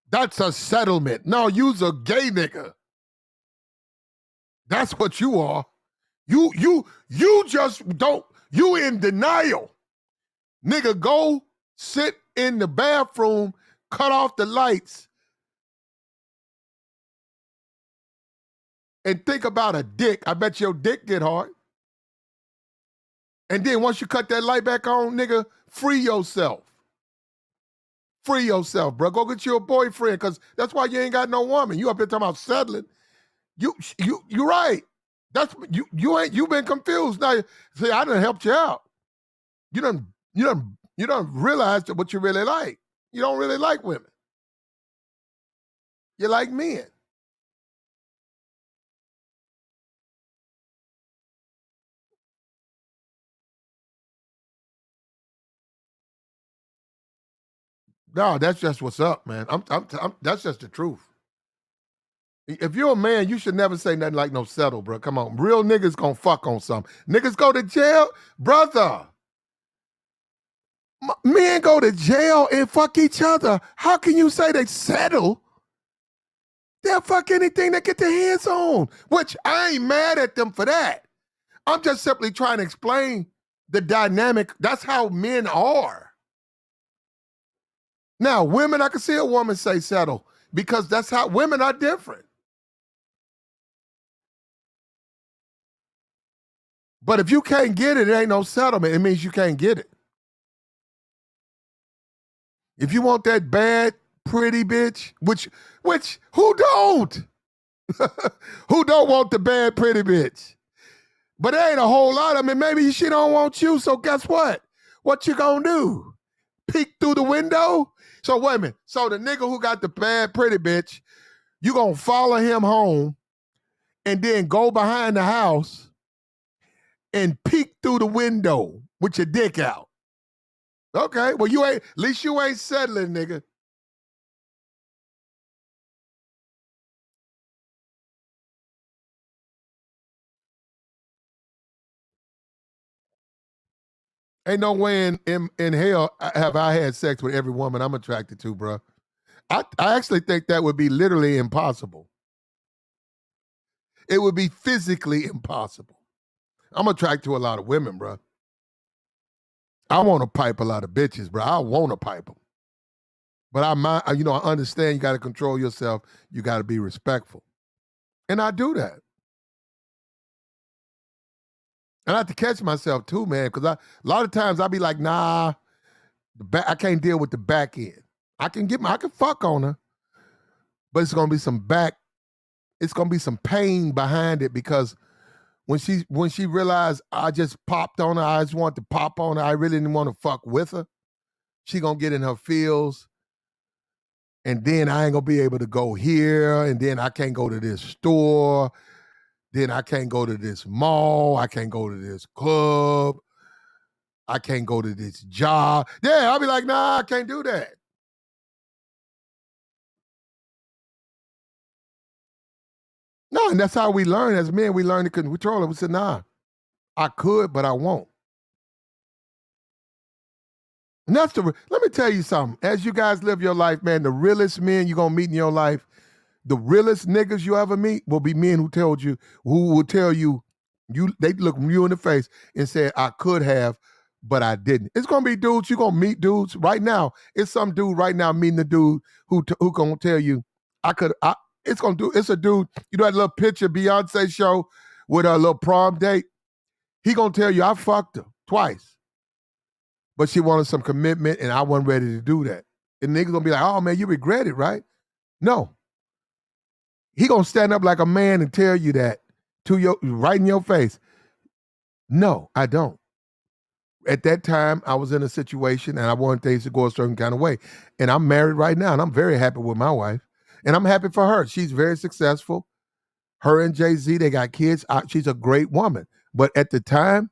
Speaker 1: That's a settlement. No, you's a gay nigga. That's what you are. You just don't, you in denial. Nigga, go sit in the bathroom, cut off the lights, and think about a dick. I bet your dick get hard. And then once you cut that light back on, nigga, free yourself. Free yourself, bro. Go get you a boyfriend, because that's why you ain't got no woman. You up here talking about settling. You right. That's you been confused. Now, see, I done helped you out. You done realized what you really like. You don't really like women. You like men. No, that's just what's up, man. That's just the truth. If you're a man, you should never say nothing like no settle, bro. Come on. Real niggas gonna fuck on something. Niggas go to jail, brother. Men go to jail and fuck each other. How can you say they settle? They'll fuck anything they get their hands on, which I ain't mad at them for that. I'm just simply trying to explain the dynamic. That's how men are. Now, women, I can see a woman say settle, because that's how women are different. But if you can't get it, it ain't no settlement. It means you can't get it. If you want that bad, pretty bitch, which who don't? Who don't want the bad, pretty bitch? But there ain't a whole lot of them. Maybe she don't want you, so guess what? What you gonna do? Peek through the window? So wait a minute. So the nigga who got the bad, pretty bitch, you gonna follow him home and then go behind the house and peek through the window with your dick out. Okay, well, at least you ain't settling, nigga. Ain't no way in hell have I had sex with every woman I'm attracted to, bro. I actually think that would be literally impossible. It would be physically impossible. I'm attracted to a lot of women, bro. I want to pipe a lot of bitches, bro. I want to pipe them. But I understand you got to control yourself. You got to be respectful. And I do that. And I have to catch myself too, man, because a lot of times I be like, nah, I can't deal with the back end. I can fuck on her, but it's gonna be some pain behind it, because when she realized I just popped on her, I just wanted to pop on her, I really didn't want to fuck with her. She gonna get in her feels, and then I ain't gonna be able to go here, and then I can't go to this store, then I can't go to this mall, I can't go to this club, I can't go to this job. Yeah, I'll be like, nah, I can't do that. No, and that's how we learn as men. We learn to control it. We said, nah, I could, but I won't. And that's let me tell you something. As you guys live your life, man, the realest men you're gonna meet in your life, the realest niggas you ever meet will be men who will tell you, they look you in the face and say, I could have, but I didn't. It's gonna be dudes, you're gonna meet dudes right now. It's some dude right now meeting the dude who gonna tell you, it's a dude, you know that little picture Beyonce show with her little prom date? He gonna tell you, I fucked her twice, but she wanted some commitment and I wasn't ready to do that. And niggas gonna be like, oh man, you regret it, right? No. He gonna stand up like a man and tell you that right in your face. No, I don't. at that time, I was in a situation and I wanted things to go a certain kind of way. And I'm married right now and I'm very happy with my wife. And I'm happy for her. She's very successful. Her and Jay-Z, they got kids. She's a great woman. But at the time,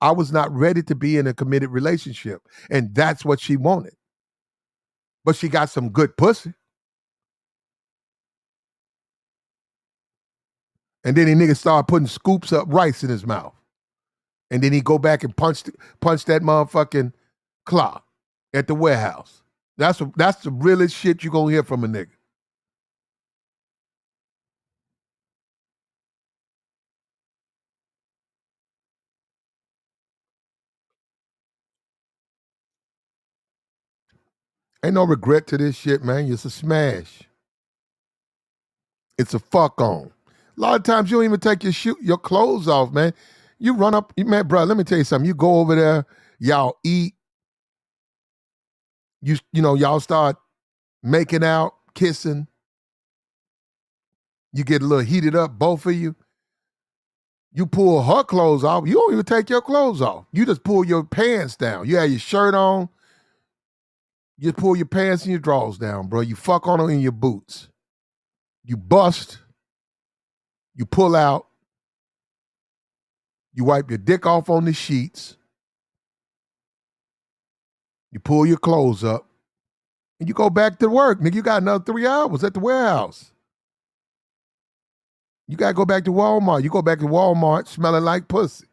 Speaker 1: I was not ready to be in a committed relationship. And that's what she wanted. But she got some good pussy. And then the nigga started putting scoops of rice in his mouth. And then he go back and punch that motherfucking clock at the warehouse. That's the realest shit you gonna hear from a nigga. Ain't no regret to this shit, man. It's a smash. It's a fuck on. A lot of times you don't even take your clothes off, man. You run up, man, bro. Let me tell you something. You go over there, y'all eat. You know y'all start making out, kissing. You get a little heated up, both of you. You pull her clothes off. You don't even take your clothes off. You just pull your pants down. You have your shirt on. You pull your pants and your drawers down, bro. You fuck on them in your boots. You bust. You pull out. You wipe your dick off on the sheets. You pull your clothes up. And you go back to work. Nigga, you got another 3 hours at the warehouse. You got to go back to Walmart. You go back to Walmart smelling like pussy.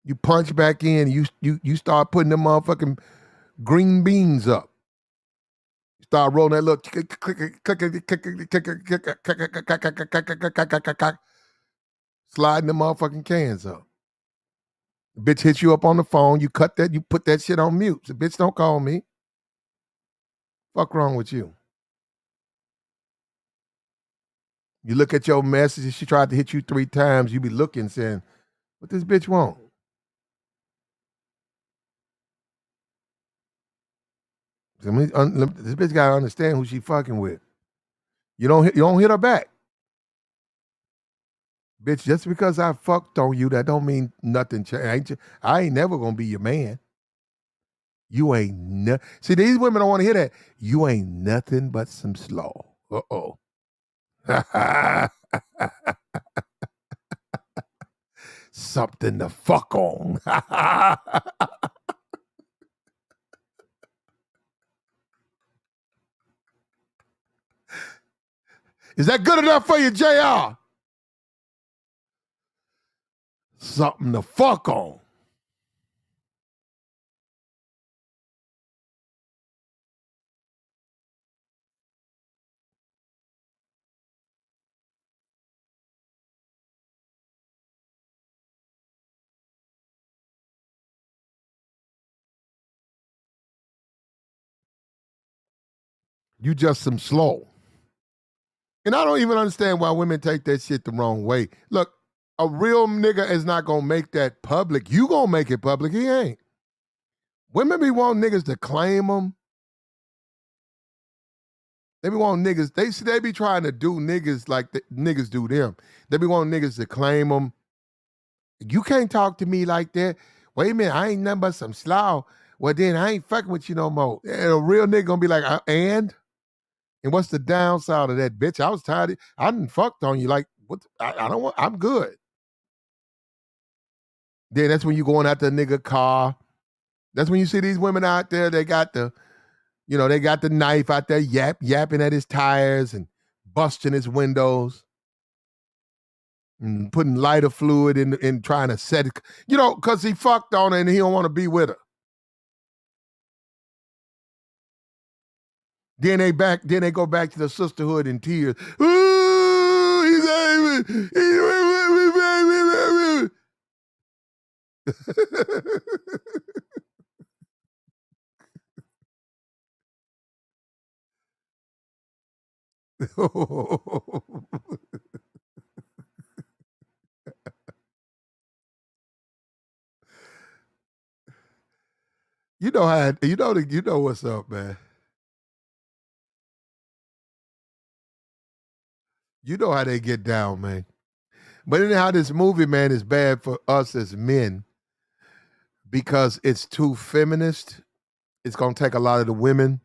Speaker 1: You punch back in. You start putting them motherfucking green beans up. You start rolling that little sliding the motherfucking cans up. The bitch hits you up on the phone. You cut that. You put that shit on mute. The bitch don't call me. Fuck wrong with you? You look at your messages. She tried to hit you 3 times. You be looking, saying, "What this bitch want?" This bitch gotta understand who she fucking with. You don't hit her back, bitch. Just because I fucked on you, that don't mean nothing changed. I ain't never gonna be your man. You ain't see, these women don't want to hear that. You ain't nothing but some slaw. Uh-oh. Something to fuck on. Is that good enough for you, JR? Something to fuck on. You just some slow. And I don't even understand why women take that shit the wrong way. Look, a real nigga is not gonna make that public. You gonna make it public. He ain't. Women be wanting niggas to claim them. They be wanting niggas. They be trying to do niggas like niggas do them. They be wanting niggas to claim them. You can't talk to me like that. Wait a minute, I ain't nothing but some slough. Well, then I ain't fucking with you no more. And a real nigga gonna be like, and what's the downside of that, bitch? I was tired. I done fucked on you. Like, what? I don't want. I'm good. Then that's when you going out the nigga car. That's when you see these women out there. They got the, they got the knife out there, yapping at his tires and busting his windows. And putting lighter fluid in trying to set it, because he fucked on her and he don't want to be with her. Then they go back to the sisterhood in tears. Ooh, you know what's up, man. You know how they get down, man. But anyhow, this movie, man, is bad for us as men because it's too feminist. It's gonna take a lot of the women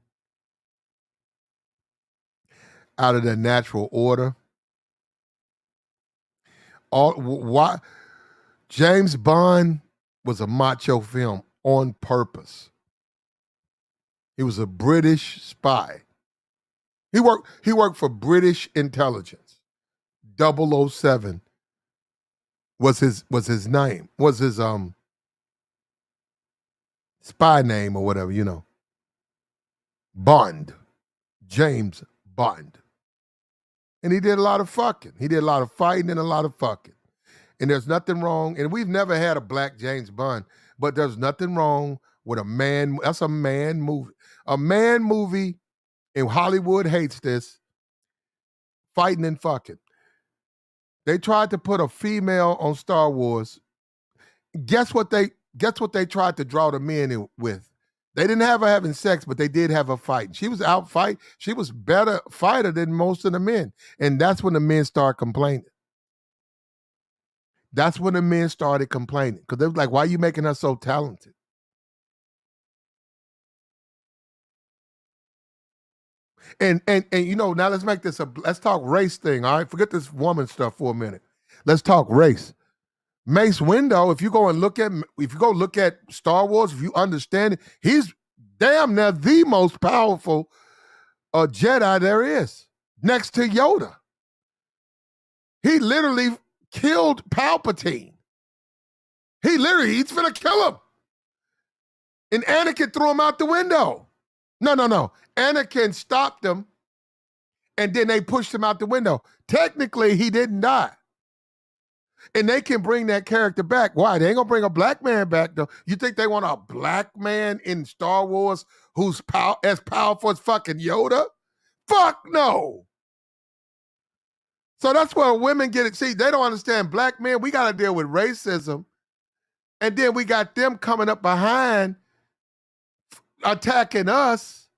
Speaker 1: out of their natural order. Why James Bond was a macho film on purpose. He was a British spy. He worked for British intelligence. 007 was his name. Was his spy name or whatever, you know. Bond. James Bond. And he did a lot of fucking. He did a lot of fighting and a lot of fucking. And there's nothing wrong, and we've never had a black James Bond, but there's nothing wrong with a man. That's a man movie. A man movie, and Hollywood hates this, fighting and fucking. They tried to put a female on Star Wars. Guess what they tried to draw the men in with? They didn't have her having sex, but they did have her fighting. She was out fight. She was better fighter than most of the men. And that's when the men started complaining. That's when the men started complaining. Because they was like, why are you making her so talented? And you know, now let's make this let's talk race thing, all right? Forget this woman stuff for a minute. Let's talk race. Mace Windu, if you go look at Star Wars, if you understand it, he's damn near the most powerful Jedi there is, next to Yoda. He literally killed Palpatine. He's gonna kill him. And Anakin threw him out the window. No. Anakin stopped him, and then they pushed him out the window. Technically, he didn't die. And they can bring that character back. Why? They ain't gonna bring a black man back, though. You think they want a black man in Star Wars who's as powerful as fucking Yoda? Fuck no. So that's where women get it. See, they don't understand black men. We got to deal with racism. And then we got them coming up behind attacking us.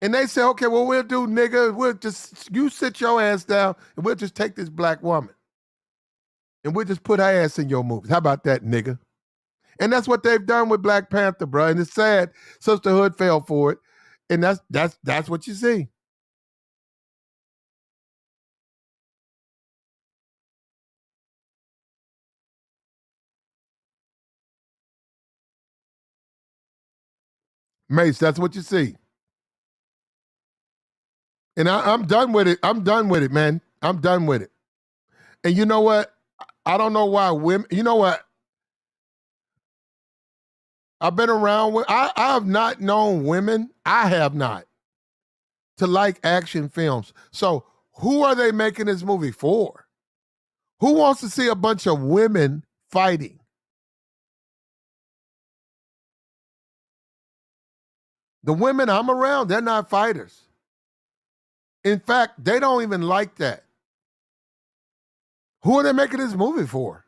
Speaker 1: And they say, okay, well, we'll do, nigga. You sit your ass down and we'll just take this black woman. And we'll just put her ass in your movies. How about that, nigga? And that's what they've done with Black Panther, bro. And it's sad. Sisterhood fell for it. And that's what you see. Mace, that's what you see. And I'm done with it. I'm done with it, man. I'm done with it. And you know what? I don't know why women, you know what? I've been around with, I have not known women, I have not, to like action films. So who are they making this movie for? Who wants to see a bunch of women fighting? The women I'm around, they're not fighters. In fact, they don't even like that. Who are they making this movie for?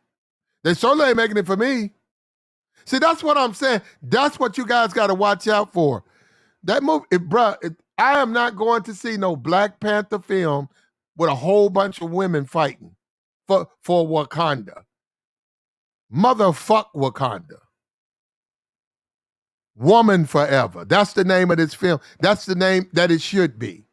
Speaker 1: They certainly ain't making it for me. See, that's what I'm saying. That's what you guys got to watch out for. That movie, I am not going to see no Black Panther film with a whole bunch of women fighting for Wakanda. Motherfuck Wakanda. Woman Forever. That's the name of this film. That's the name that it should be.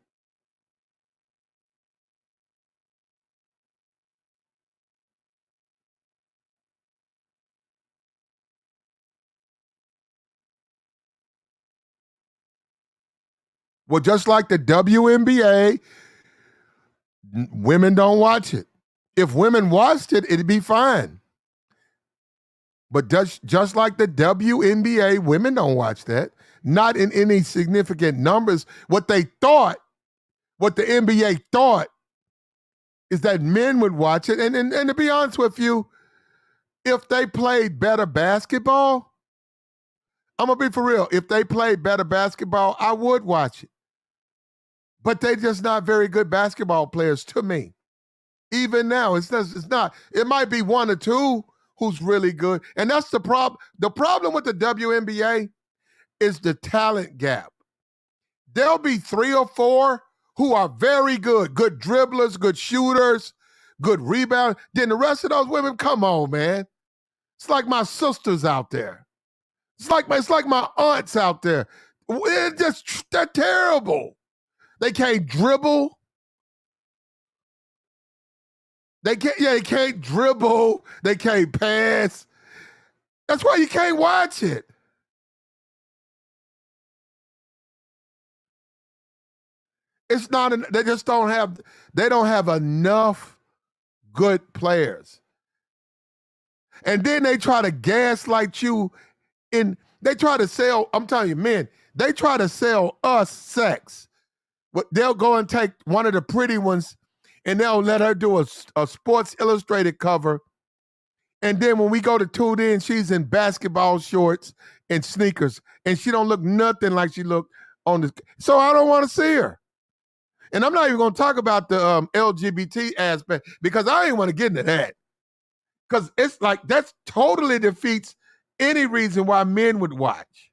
Speaker 1: Well, just like the WNBA, women don't watch it. If women watched it, it'd be fine. But just like the WNBA, women don't watch that. Not in any significant numbers. What the NBA thought is that men would watch it. And to be honest with you, if they played better basketball, I'm going to be for real. If they played better basketball, I would watch it. But they're just not very good basketball players to me. Even now, it's not. It might be one or two who's really good. And that's the problem. The problem with the WNBA is the talent gap. There'll be 3 or 4 who are very good dribblers, good shooters, good rebound. Then the rest of those women, come on, man. It's like my sisters out there. It's like my aunts out there. They're terrible. They can't dribble. They can't dribble. They can't pass. That's why you can't watch it. It's not. They just don't have. They don't have enough good players. And then they try to gaslight you. They try to sell. I'm telling you, men. They try to sell us sex. They'll go and take one of the pretty ones, and they'll let her do a Sports Illustrated cover. And then when we go to tune in, she's in basketball shorts and sneakers, and she don't look nothing like she looked on the. So I don't want to see her. And I'm not even going to talk about the LGBT aspect because I ain't want to get into that. Because it's like that totally defeats any reason why men would watch.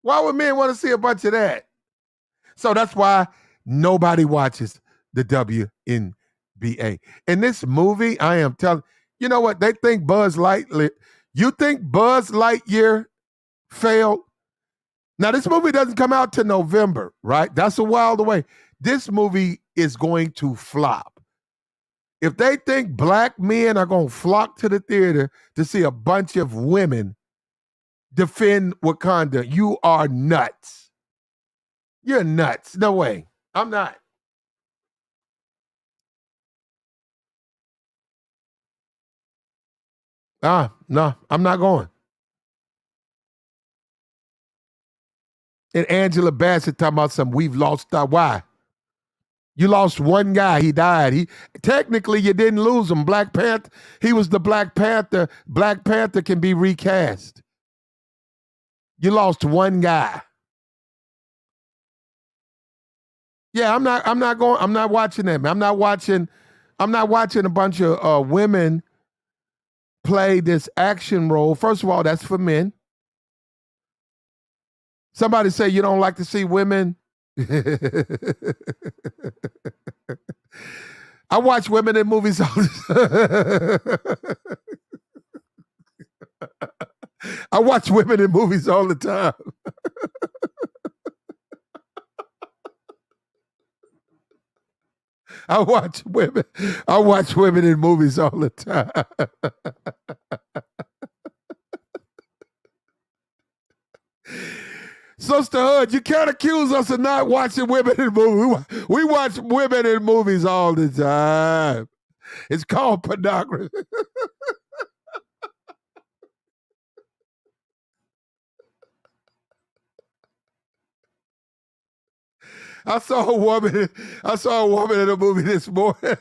Speaker 1: Why would men want to see a bunch of that? So that's why nobody watches the WNBA. In this movie, I am telling you know what? They think Buzz Lightyear. You think Buzz Lightyear failed? Now, this movie doesn't come out till November, right? That's a while away. This movie is going to flop. If they think black men are going to flock to the theater to see a bunch of women defend Wakanda, you are nuts. You're nuts. No way. I'm not. No, I'm not going. And Angela Bassett talking about we've lost our why. You lost one guy. He died. Technically you didn't lose him. Black Panther. He was the Black Panther. Black Panther can be recast. You lost one guy. Yeah, I'm not going. I'm not watching that. I'm not watching a bunch of women play this action role. First of all, that's for men. Somebody say you don't like to see women. I watch women in movies all the I watch women in movies all the time. I watch women in movies all the time. Sister Hood, you can't accuse us of not watching women in movies. We watch women in movies all the time. It's called pornography. I saw a woman in a movie this morning.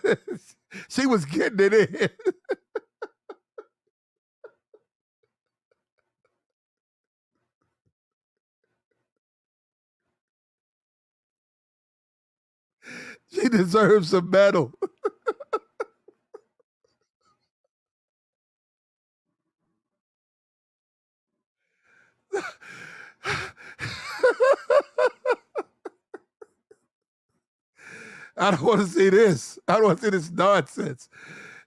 Speaker 1: She was getting it in. She deserves a medal. I don't want to see this. I don't want to see this nonsense.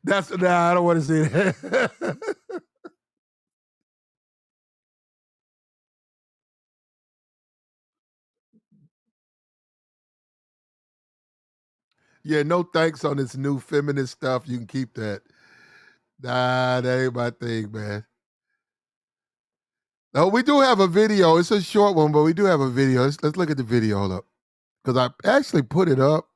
Speaker 1: I don't want to see that. Yeah, no thanks on this new feminist stuff. You can keep that. Nah, that ain't my thing, man. No, we do have a video. It's a short one, but we do have a video. Let's look at the video. Hold up. Because I actually put it up.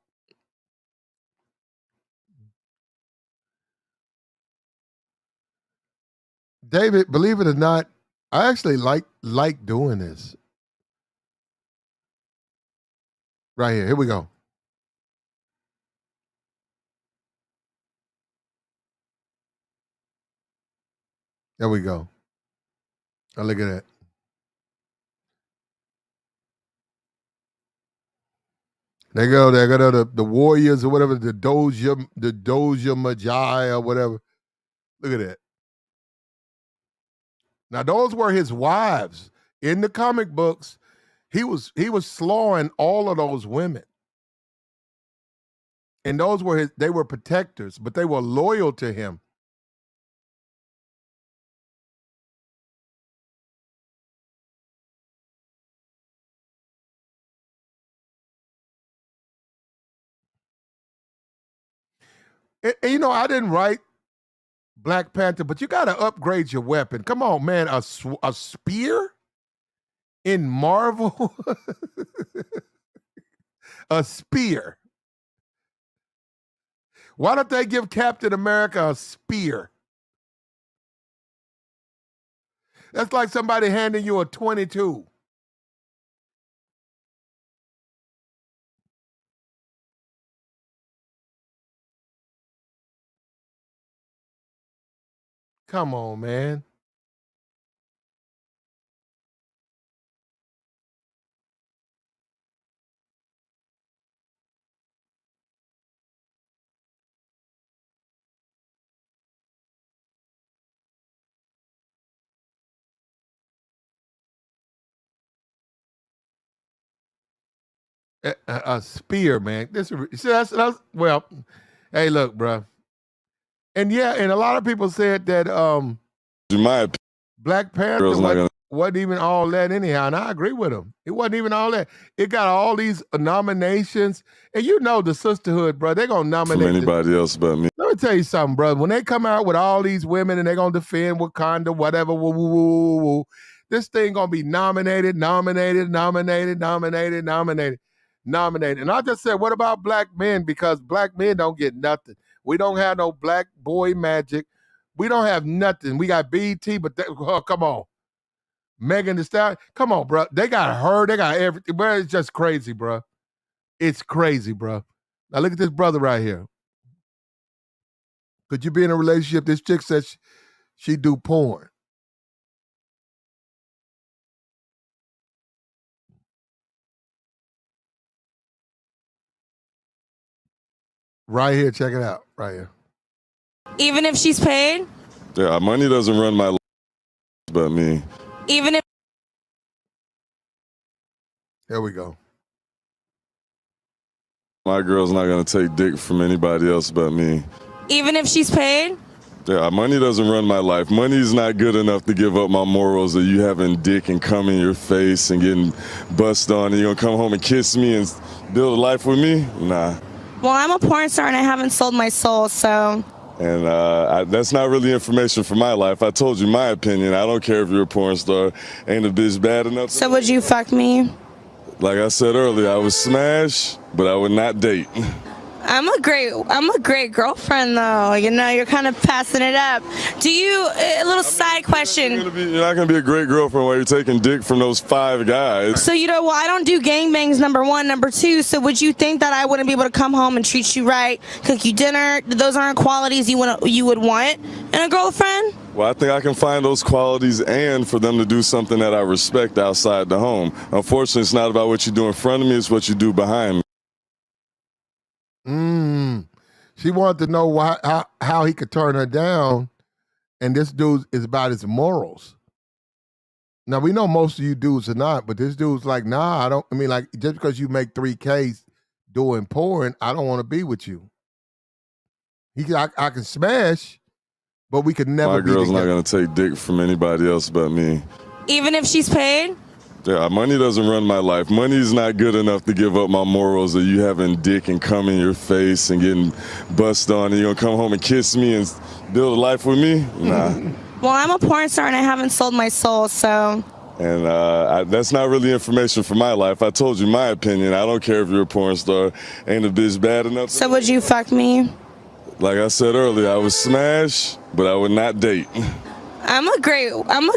Speaker 1: David, believe it or not, I actually like doing this. Right here. Here we go. There we go. Now look at that. They go the Warriors or whatever, the Doja Magi or whatever. Look at that. Now those were his wives. In the comic books, he was slawing all of those women. And those were they were protectors, but they were loyal to him. And you know, I didn't write Black Panther, but you got to upgrade your weapon. Come on, man, a spear in Marvel, a spear. Why don't they give Captain America a spear? That's like somebody handing you a 22. Come on, man. A spear, man. That's well. Hey, look, bro. And yeah, and a lot of people said that
Speaker 2: In my opinion,
Speaker 1: Black Panther wasn't even all that anyhow, and I agree with him. It wasn't even all that. It got all these nominations, and you know the sisterhood, bro. They're gonna nominate
Speaker 2: from anybody else but me.
Speaker 1: Let me tell you something, brother. When they come out with all these women and they're gonna defend Wakanda, whatever, woo, woo, woo, woo, woo, this thing gonna be nominated. And I just said, what about black men? Because black men don't get nothing. We don't have no black boy magic. We don't have nothing. We got BT, but come on. Megan Thee Stallion, come on, bro. They got her. They got everything. Bro, it's just crazy, bro. It's crazy, bro. Now look at this brother right here. Could you be in a relationship? This chick says she do porn. Right here, check it out. Right here.
Speaker 3: Even if she's paid?
Speaker 2: Yeah, money doesn't run my life but me.
Speaker 3: Even if...
Speaker 1: Here we go.
Speaker 2: My girl's not going to take dick from anybody else but me.
Speaker 3: Even if she's paid?
Speaker 2: Yeah, money doesn't run my life. Money's not good enough to give up my morals of you having dick and cum in your face and getting bust on and you're going to come home and kiss me and build a life with me? Nah.
Speaker 3: Well, I'm a porn star and I haven't sold my soul, so...
Speaker 2: And that's not really information for my life. I told you my opinion. I don't care if you're a porn star. Ain't a bitch bad enough.
Speaker 3: So would you fuck me?
Speaker 2: Like I said earlier, I would smash, but I would not date.
Speaker 3: I'm a great girlfriend, though. You know, you're kind of passing it up. Do you, a little side question.
Speaker 2: You're not going to be a great girlfriend while you're taking dick from those 5 guys.
Speaker 3: So, you know, well, I don't do gangbangs, number one. Number two, so would you think that I wouldn't be able to come home and treat you right, cook you dinner? Those aren't qualities you would want in a girlfriend?
Speaker 2: Well, I think I can find those qualities and for them to do something that I respect outside the home. Unfortunately, it's not about what you do in front of me, it's what you do behind me.
Speaker 1: She wanted to know how he could turn her down, and this dude is about his morals. Now, we know most of you dudes are not, but this dude's like, nah, like, just because you make $3K doing porn, I don't want to be with you. I can smash, but we could never be together.
Speaker 2: My girl's not going to take dick from anybody else but me.
Speaker 3: Even if she's paid?
Speaker 2: Yeah, money doesn't run my life. Money's not good enough to give up my morals of you having dick and cum in your face and getting bust on and you're going to come home and kiss me and build a life with me? Nah.
Speaker 3: Well, I'm a porn star and I haven't sold my soul, so...
Speaker 2: And that's not really information for my life. I told you my opinion. I don't care if you're a porn star. Ain't a bitch bad enough.
Speaker 3: So would you fuck me?
Speaker 2: Like I said earlier, I would smash, but I would not date.
Speaker 3: I'm a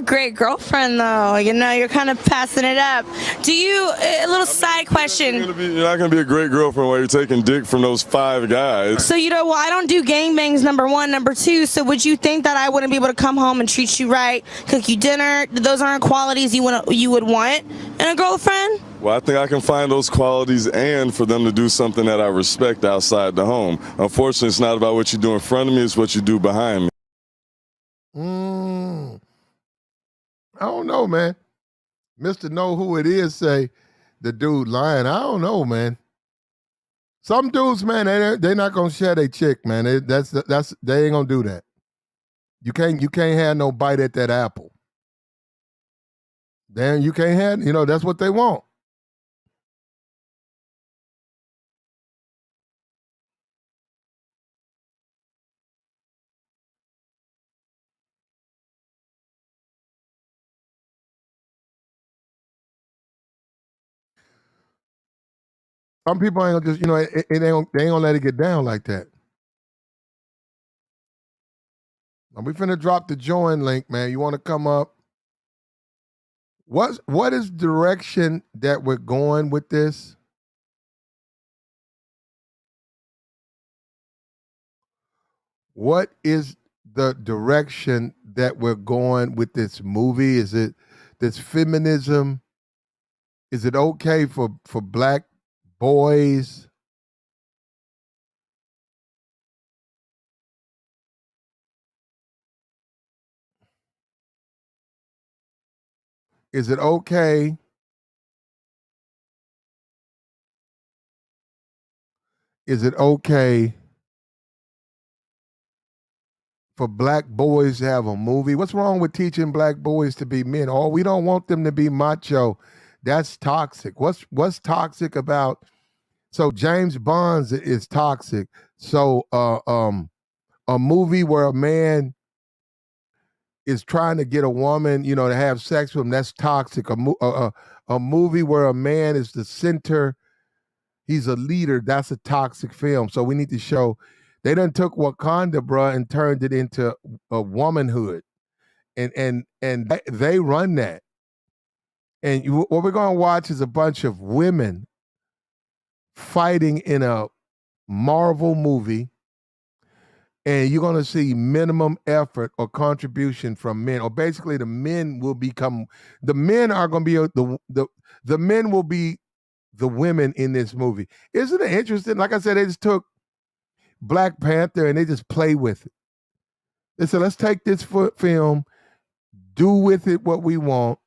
Speaker 3: great girlfriend, though. You know, you're kind of passing it up. Do you, a little side question.
Speaker 2: You're not going to be a great girlfriend while you're taking dick from those 5 guys.
Speaker 3: So, you know, well, I don't do gangbangs, number one. Number two, so would you think that I wouldn't be able to come home and treat you right, cook you dinner? Those aren't qualities you would want in a girlfriend?
Speaker 2: Well, I think I can find those qualities and for them to do something that I respect outside the home. Unfortunately, it's not about what you do in front of me, it's what you do behind me.
Speaker 1: I don't know, man. Mr. Know Who It Is say the dude lying. I don't know, man. Some dudes, man, they're not gonna share their chick, man. They ain't gonna do that. You can't have no bite at that apple. Then you can't have, that's what they want. Some people ain't gonna just, they ain't gonna let it get down like that. Now we finna drop the join link, man. You want to come up? What is direction that we're going with this? What is the direction that we're going with this movie? Is it this feminism? Is it okay for black boys? Is it okay? Is it okay for black boys to have a movie? What's wrong with teaching black boys to be men? Oh, we don't want them to be macho. That's toxic. What's toxic about? So James Bond is toxic. So a movie where a man is trying to get a woman, to have sex with him, that's toxic. A movie where a man is the center, he's a leader, that's a toxic film. So we need to show they done took Wakanda, bruh, and turned it into a womanhood. And they run that. And what we're going to watch is a bunch of women fighting in a Marvel movie, and you're going to see minimum effort or contribution from men, or basically the men are going to be the men will be the women in this movie. Isn't it interesting? Like I said, they just took Black Panther and they just play with it. They said, let's take this film, do with it what we want.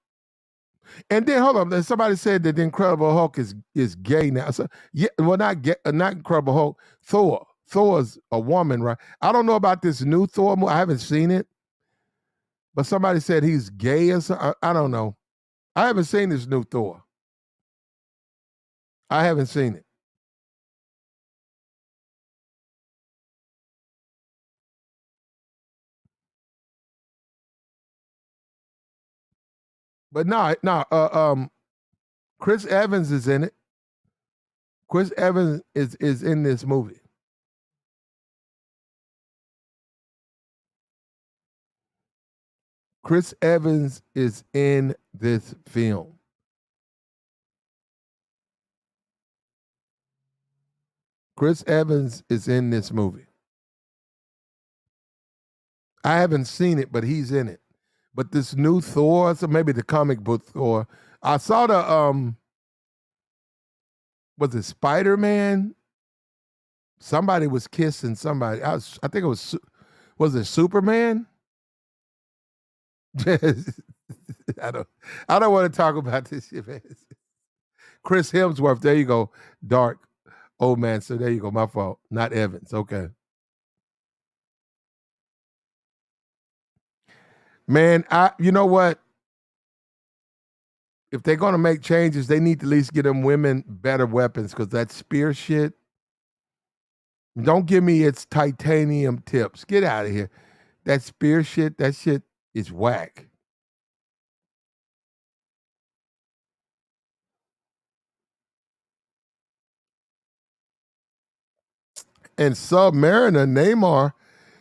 Speaker 1: And then hold on, somebody said that the Incredible Hulk is gay now. So yeah, well, not Incredible Hulk. Thor's a woman, right? I don't know about this new Thor movie. I haven't seen it, but somebody said he's gay or something. I don't know. I haven't seen this new Thor. I haven't seen it. But no. Chris Evans is in it. Chris Evans is in this movie. Chris Evans is in this film. Chris Evans is in this movie. I haven't seen it, but he's in it. But this new Thor, so maybe the comic book Thor. I saw the was it Spider-Man? Somebody was kissing somebody. I think it was it Superman? I don't want to talk about this shit, man. Chris Hemsworth, there you go. Dark old man. So there you go. My fault. Not Evans. Okay. Man, you know what? If they're gonna make changes, they need to at least get them women better weapons, because that spear shit. Don't give me its titanium tips. Get out of here. That spear shit, that shit is whack. And Submariner, Neymar,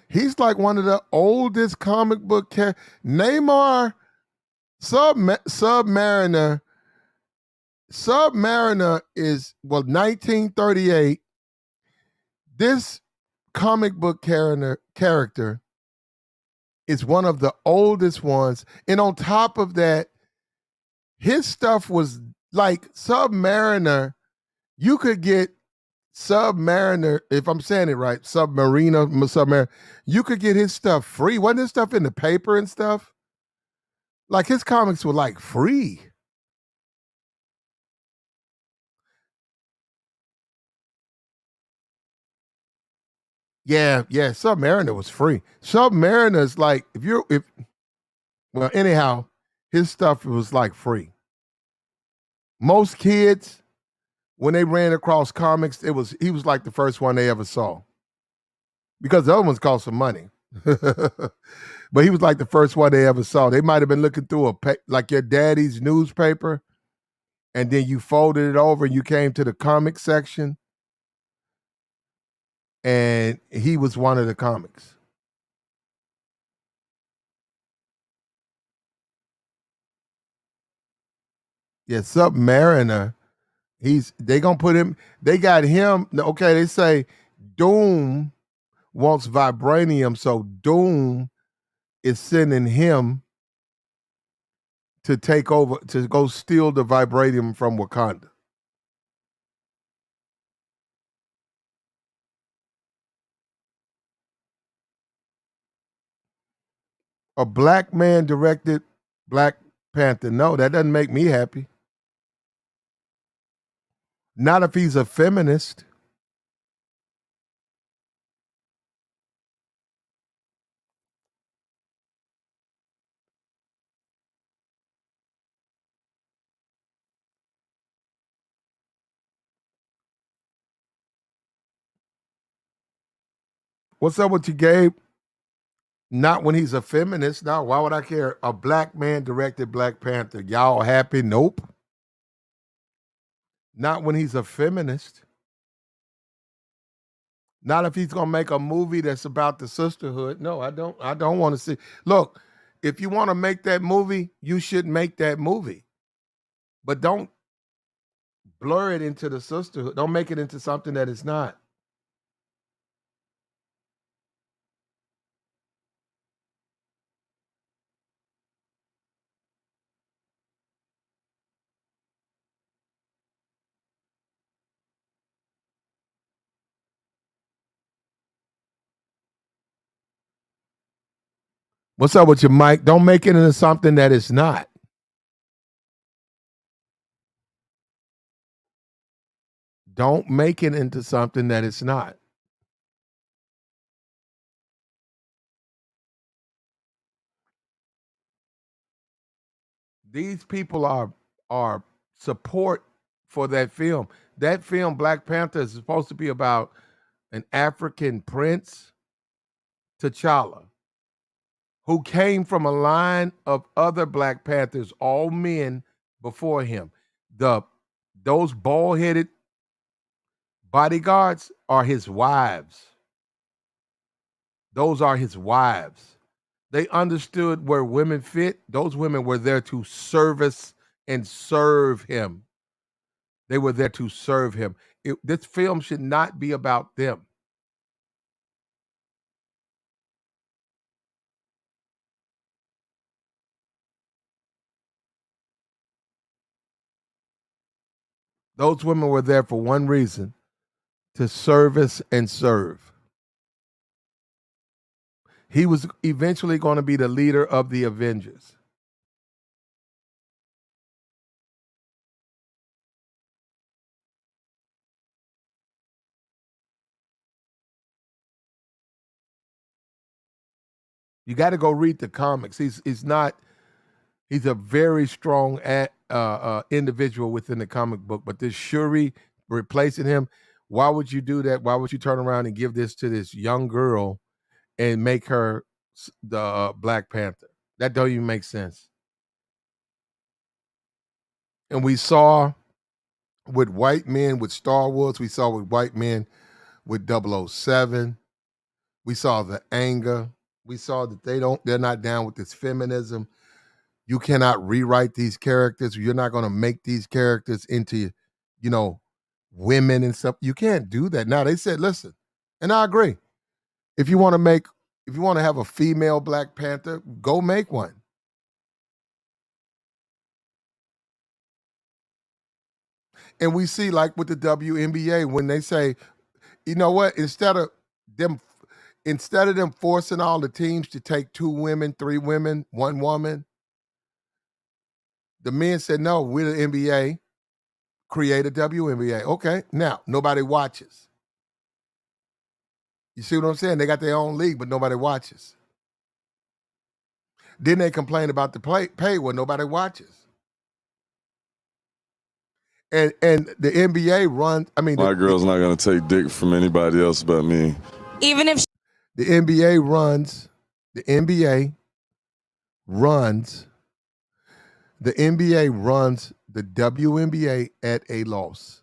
Speaker 1: he's like one of the oldest comic book characters. Neymar, Submariner is, 1938. This comic book character is one of the oldest ones. And on top of that, his stuff was like Submariner. You could get Submariner, if I'm saying it right, Submariner, you could get his stuff free. Wasn't his stuff in the paper and stuff? Like his comics were like free. Yeah, yeah. Submariner was free. Submariner's like well, anyhow, his stuff was like free. Most kids, when they ran across comics, he was like the first one they ever saw. Because the other ones cost some money. But he was like the first one they ever saw. They might have been looking through like your daddy's newspaper, and then you folded it over and you came to the comic section, and he was one of the comics. Yeah, Submariner. They gonna put him. They got him. Okay, they say Doom wants vibranium, so Doom is sending him to take over to go steal the vibranium from Wakanda. A black man directed Black Panther. No, that doesn't make me happy. Not if he's a feminist. What's up with you, Gabe? Not when he's a feminist. No, why would I care? A black man directed Black Panther. Y'all happy? Nope. Not when he's a feminist. Not if he's gonna make a movie that's about the sisterhood. No, I don't. I don't want to see. Look, if you want to make that movie, you should make that movie. But don't blur it into the sisterhood. Don't make it into something that it's not. What's up with you, Mike? Don't make it into something that it's not. Don't make it into something that it's not. These people are support for that film. That film, Black Panther, is supposed to be about an African prince, T'Challa, who came from a line of other Black Panthers, all men before him. The those bald-headed bodyguards are his wives. Those are his wives. They understood where women fit. Those women were there to service and serve him. They were there to serve him. This film should not be about them. Those women were there for one reason, to service and serve. He was eventually going to be the leader of the Avengers. You got to go read the comics. He's a very strong individual within the comic book. But this Shuri replacing him, why would you do that? Why would you turn around and give this to this young girl and make her the Black Panther? That don't even make sense. And we saw with white men with Star Wars, we saw with white men with 007. We saw the anger. We saw that they're not down with this feminism. You cannot rewrite these characters. You're not going to make these characters into, you know, women and stuff. You can't do that. Now they said, listen, and I agree. If you want to have a female Black Panther, go make one. And we see like with the WNBA when they say, you know what, instead of them forcing all the teams to take 2 women, 3 women, 1 woman, the men said, no, we're the NBA, create a WNBA. Okay, now nobody watches. You see what I'm saying? They got their own league, but nobody watches. Then they complain about the pay where nobody watches. And the NBA runs. I mean,
Speaker 2: My girl's not gonna take dick from anybody else but me.
Speaker 3: Even if
Speaker 1: the NBA runs. The NBA runs. The NBA runs the WNBA at a loss.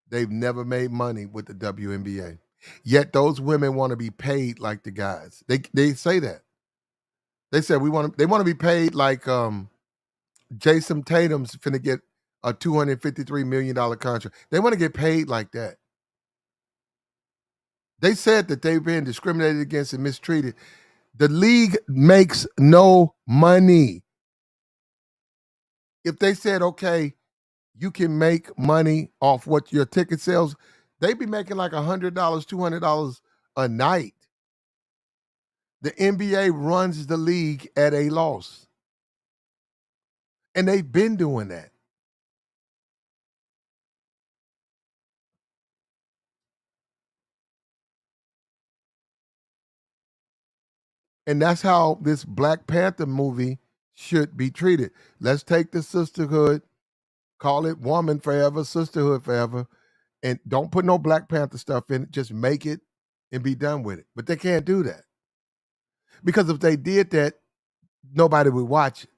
Speaker 1: They've never made money with the WNBA. Yet those women want to be paid like the guys. They say that. They said they want to be paid like Jason Tatum's finna get a $253 million contract. They want to get paid like that. They said that they've been discriminated against and mistreated. The league makes no money. If they said, okay, you can make money off what your ticket sales, they'd be making like $100, $200 a night. The NBA runs the league at a loss. And they've been doing that. And that's how this Black Panther movie should be treated. Let's take the sisterhood, call it Woman Forever, Sisterhood Forever, and don't put no Black Panther stuff in it. Just make it and be done with it. But they can't do that. Because if they did that, nobody would watch it.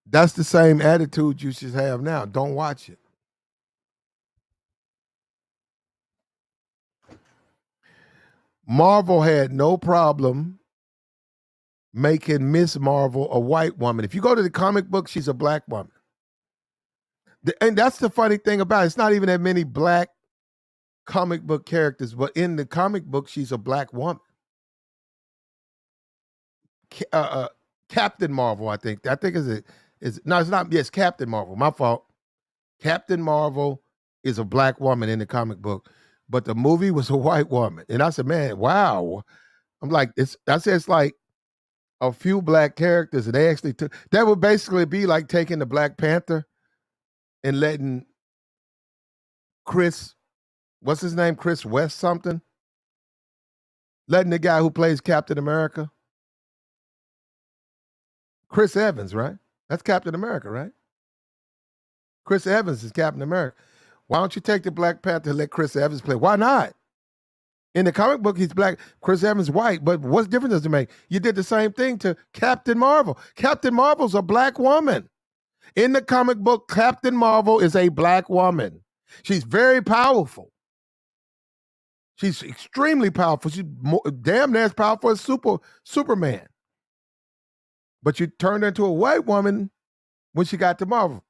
Speaker 1: That's the same attitude you should have now. Don't watch it. Marvel had no problem making Miss Marvel a white woman. If you go to the comic book, she's a black woman. And that's the funny thing about it. It's not even that many black comic book characters, but in the comic book, she's a black woman. Captain Marvel, I think is no, it's not. Yes, Captain Marvel. My fault. Captain Marvel is a black woman in the comic book, but the movie was a white woman. And I said, man, wow. I'm like, it's like a few black characters, and they actually took that would basically be like taking the Black Panther and letting what's his name? Chris West something? Letting the guy who plays Captain America. Chris Evans, right? That's Captain America, right? Chris Evans is Captain America. Why don't you take the Black Panther and let Chris Evans play? Why not? In the comic book, he's black. Chris Evans white. But what difference does it make? You did the same thing to Captain Marvel. Captain Marvel's a black woman. In the comic book, Captain Marvel is a black woman. She's very powerful. She's extremely powerful. She's damn near as powerful as Superman. But you turned her into a white woman when she got to Marvel.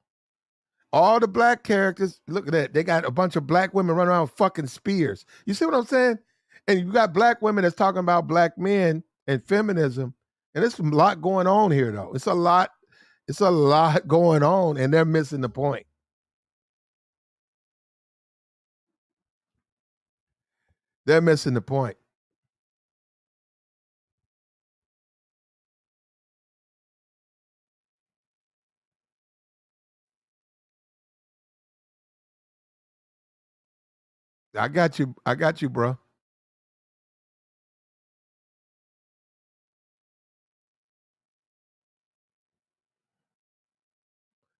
Speaker 1: All the black characters, look at that. They got a bunch of black women running around with fucking spears. You see what I'm saying? And you got black women that's talking about black men and feminism. And there's a lot going on here, though. It's a lot going on, and they're missing the point. They're missing the point. I got you, bro.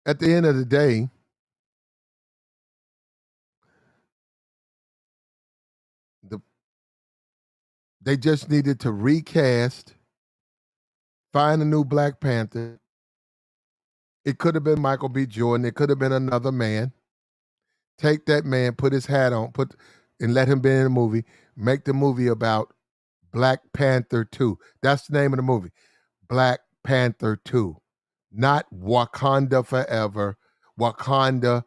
Speaker 1: At the end of the day, they just needed to recast, find a new Black Panther. It could have been Michael B. Jordan. It could have been another man. Take that man, put his hat on, and let him be in the movie. Make the movie about Black Panther 2. That's the name of the movie. Black Panther 2. Not Wakanda Forever. Wakanda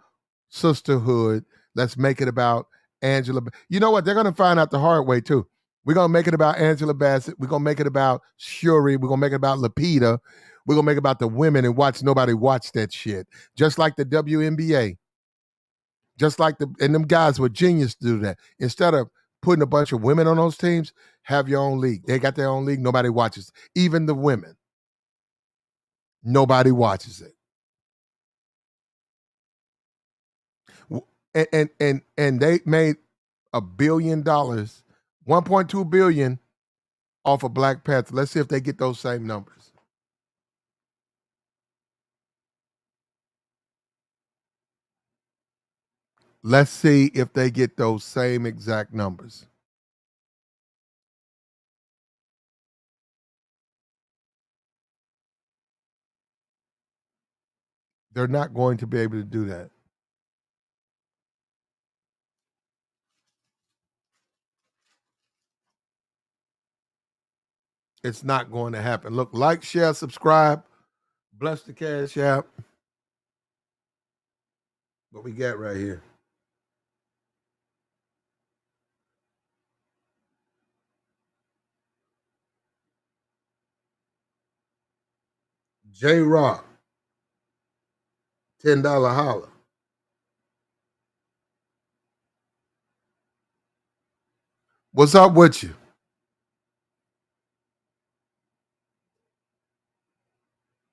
Speaker 1: Sisterhood. Let's make it about Angela. You know what? They're going to find out the hard way, too. We're going to make it about Angela Bassett. We're going to make it about Shuri. We're going to make it about Lupita. We're going to make it about the women and nobody watch that shit. Just like the WNBA. Just like and them guys were genius to do that. Instead of putting a bunch of women on those teams, have your own league. They got their own league. Nobody watches. Even the women. Nobody watches it. And they made $1 billion, 1.2 billion off of Black Panther. Let's see if they get those same numbers. Let's see if they get those same exact numbers. They're not going to be able to do that. It's not going to happen. Look, like, share, subscribe. Bless the Cash App. What we got right here. J Rock, $10 holler. What's up with you?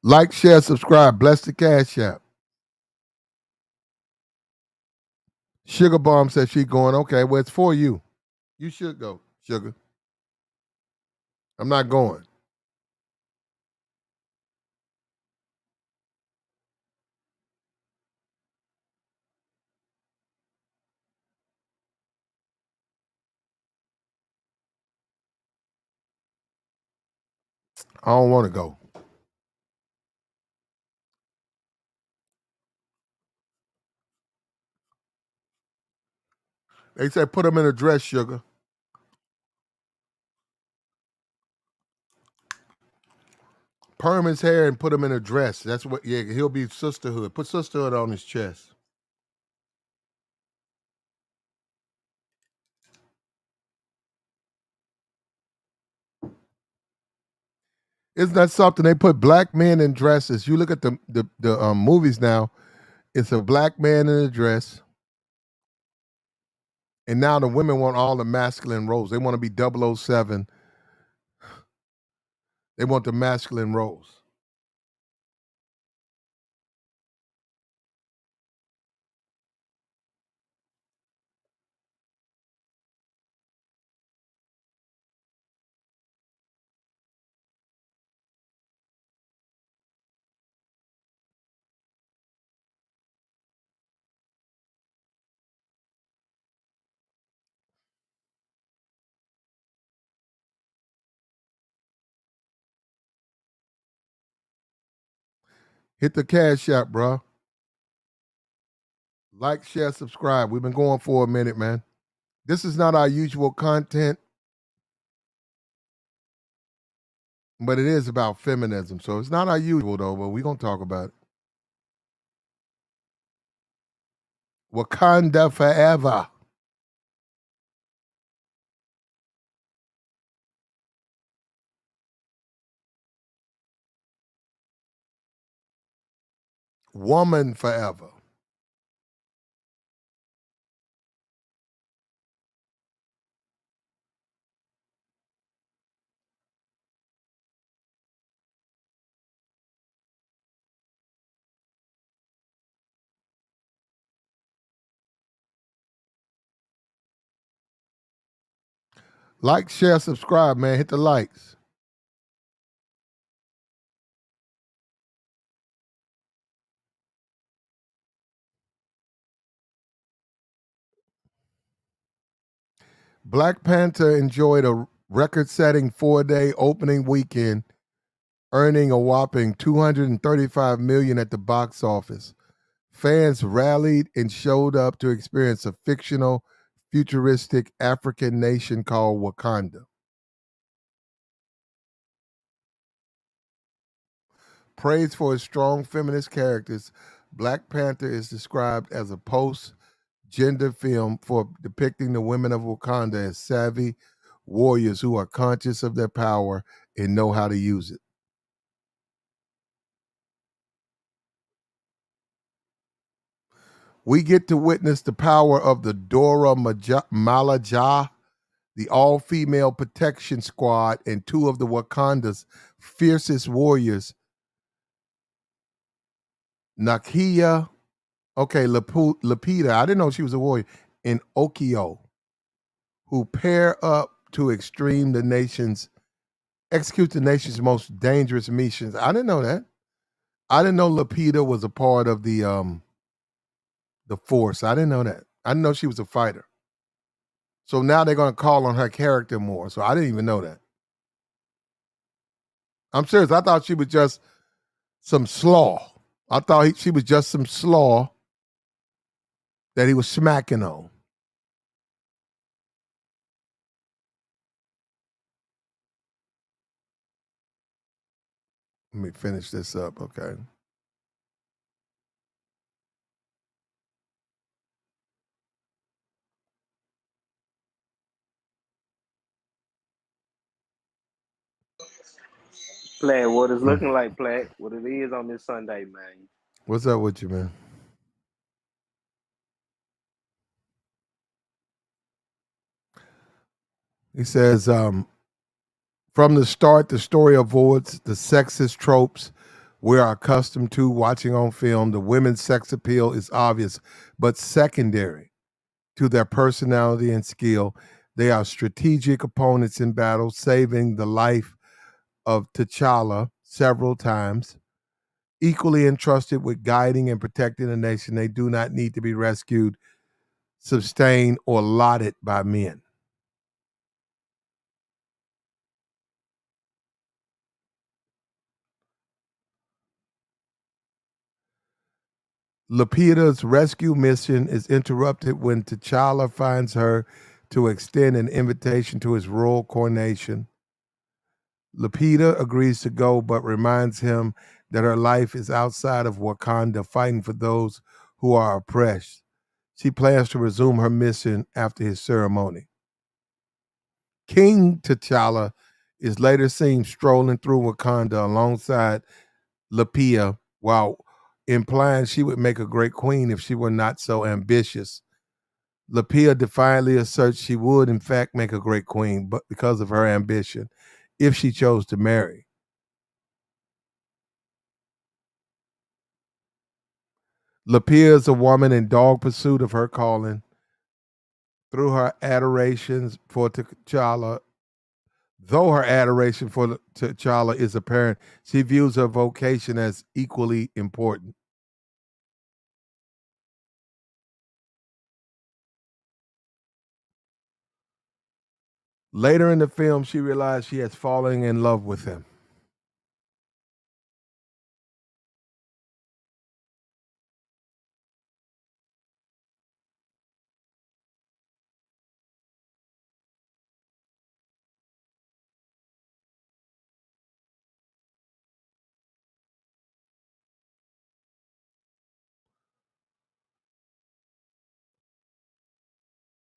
Speaker 1: Like, share, subscribe. Bless the Cash App. Sugar Bomb says she going. Okay, well, it's for you. You should go, Sugar. I'm not going. I don't want to go. They said put him in a dress, Sugar. Perm his hair and put him in a dress. That's what, yeah, he'll be sisterhood. Put sisterhood on his chest. Isn't that something? They put black men in dresses. You look at the movies now, it's a black man in a dress. And now the women want all the masculine roles. They want to be 007. They want the masculine roles. Hit the Cash App, bro. Like, share, subscribe. We've been going for a minute, man. This is not our usual content, but it is about feminism. So it's not our usual, though, but we're going to talk about it. Wakanda forever. Woman forever. Like, share, subscribe, man. Hit the likes. Black Panther enjoyed a record-setting 4-day opening weekend, earning a whopping $235 million at the box office. Fans rallied and showed up to experience a fictional, futuristic African nation called Wakanda. Praised for its strong feminist characters, Black Panther is described as a post-gender film for depicting the women of Wakanda as savvy warriors who are conscious of their power and know how to use it. We get to witness the power of the Dora Milaje, the all-female protection squad, and two of the Wakanda's fiercest warriors, Nakia, Okay, Lupita, I didn't know she was a warrior, and Okio, who pair up to execute the nation's most dangerous missions. I didn't know that. I didn't know Lupita was a part of the force. I didn't know that. I didn't know she was a fighter. So now they're gonna call on her character more. So I didn't even know that. I'm serious. I thought she was just some slaw. I thought she was just some slaw that he was smacking on. Let me finish this up, okay?
Speaker 4: Plaque, what it's
Speaker 1: Mm.
Speaker 4: looking like, Plaque, what it is on this Sunday, man.
Speaker 1: What's up with you, man? He says, from the start, the story avoids the sexist tropes we are accustomed to watching on film. The women's sex appeal is obvious, but secondary to their personality and skill. They are strategic opponents in battle, saving the life of T'Challa several times. Equally entrusted with guiding and protecting the nation, they do not need to be rescued, sustained, or lauded by men. Lupita's rescue mission is interrupted when T'Challa finds her to extend an invitation to his royal coronation. Lupita agrees to go, but reminds him that her life is outside of Wakanda, fighting for those who are oppressed. She plans to resume her mission after his ceremony. King T'Challa is later seen strolling through Wakanda alongside Lupita, while implying she would make a great queen if she were not so ambitious. Lupita defiantly asserts she would, in fact, make a great queen, but because of her ambition, if she chose to marry. Lupita is a woman in dog pursuit of her calling. Through her adorations for T'Challa, though her adoration for T'Challa is apparent, she views her vocation as equally important. Later in the film, she realized she has fallen in love with him.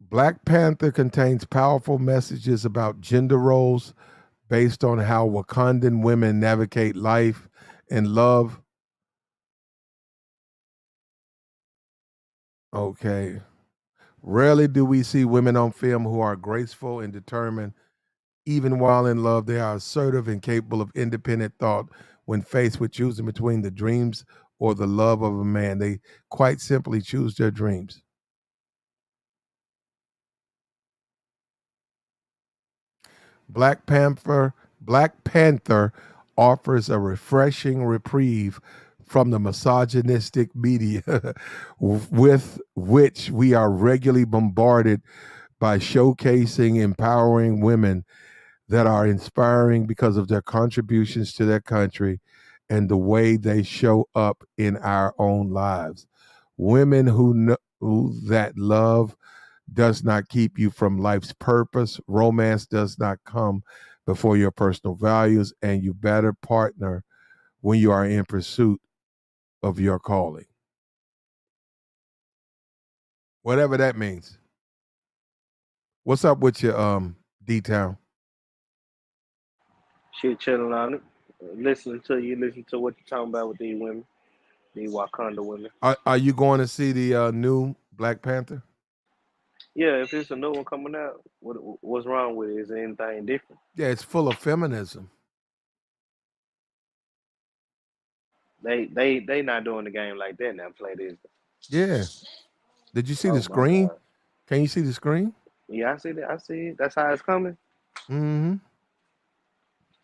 Speaker 1: Black Panther contains powerful messages about gender roles based on how Wakandan women navigate life and love. Okay. Rarely do we see women on film who are graceful and determined. Even while in love, they are assertive and capable of independent thought. When faced with choosing between the dreams or the love of a man, they quite simply choose their dreams. Black Panther offers a refreshing reprieve from the misogynistic media with which we are regularly bombarded by showcasing empowering women that are inspiring because of their contributions to their country and the way they show up in our own lives. Women who know that love does not keep you from life's purpose. Romance does not come before your personal values, and you better partner when you are in pursuit of your calling. Whatever that means. What's up with your D-Town?
Speaker 4: Shit chilling on it. Listen to what you talking about with these women, these Wakanda women.
Speaker 1: Are you going to see the new Black Panther?
Speaker 4: Yeah, if it's a new one coming out, what's wrong with it? Is there anything different?
Speaker 1: Yeah, it's full of feminism.
Speaker 4: They not doing the game like that now. Play this.
Speaker 1: Yeah. Did you see the
Speaker 4: Oh my
Speaker 1: screen?
Speaker 4: god.
Speaker 1: Can you see the screen?
Speaker 4: Yeah, I see that. I see it. That's how it's coming.
Speaker 1: Mm-hmm.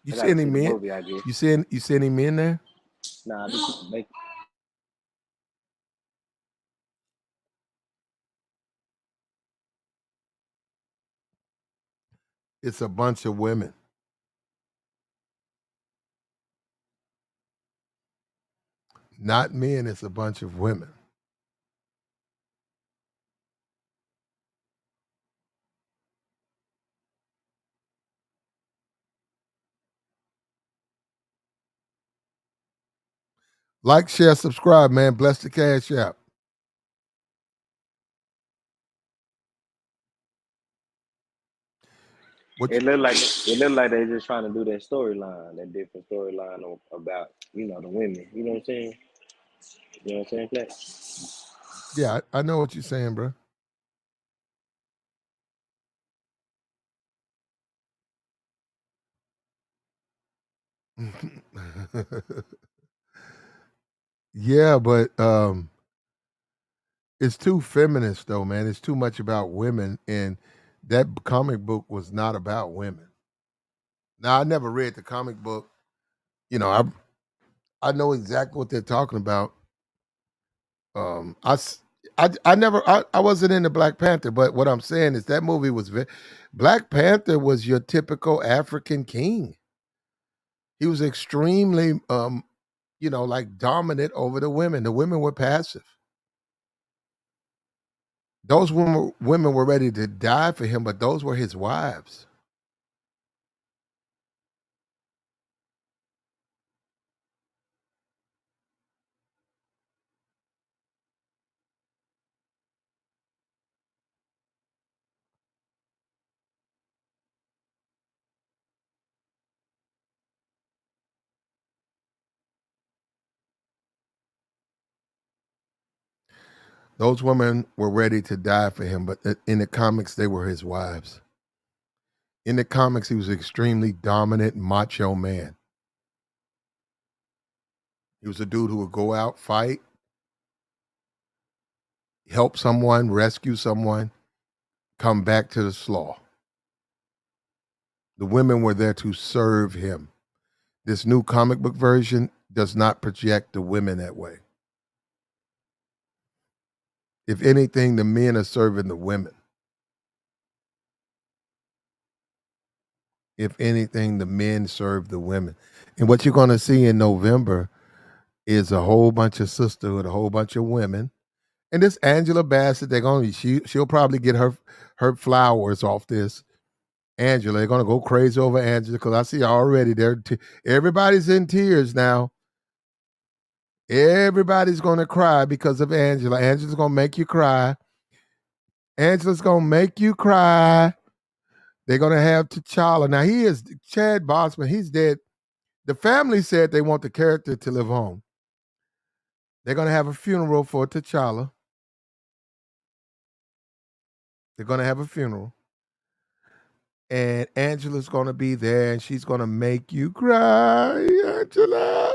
Speaker 1: You
Speaker 4: I
Speaker 1: see
Speaker 4: gotta
Speaker 1: any
Speaker 4: see the
Speaker 1: men?
Speaker 4: movie, I guess.
Speaker 1: You see any men there?
Speaker 4: Nah, this make
Speaker 1: It's a bunch of women. Not men, it's a bunch of women. Like, share, subscribe, man. Bless the cash app. What
Speaker 4: it look like they just trying to do that storyline, that different storyline about the women. You know what I'm saying? You know what I'm saying, Flex?
Speaker 1: yeah, I know what you're saying, bro. yeah, but it's too feminist though, man. It's too much about women, and that comic book was not about women. Now I never read the comic book. You know, I know exactly what they're talking about. Um, I s- I never I wasn't into Black Panther, but what I'm saying is that movie was Black Panther was your typical African king. He was extremely like dominant over the women. The women were passive. Those women were ready to die for him, but those were his wives. Those women were ready to die for him, but in the comics, they were his wives. In the comics, he was an extremely dominant, macho man. He was a dude who would go out, fight, help someone, rescue someone, come back to the slaw. The women were there to serve him. This new comic book version does not project the women that way. If anything, the men are serving the women. If anything, the men serve the women. And what you're going to see in November is a whole bunch of sisterhood, a whole bunch of women. And this Angela Bassett, she'll probably get her flowers off this. Angela, they're gonna go crazy over Angela because I see already everybody's in tears now. Everybody's gonna cry because of Angela. Angela's gonna make you cry. Angela's gonna make you cry. They're gonna have T'Challa. Now he is Chad Bosman. He's dead. The family said they want the character to live on. They're gonna have a funeral for T'Challa. They're gonna have a funeral, and Angela's gonna be there, and she's gonna make you cry, Angela.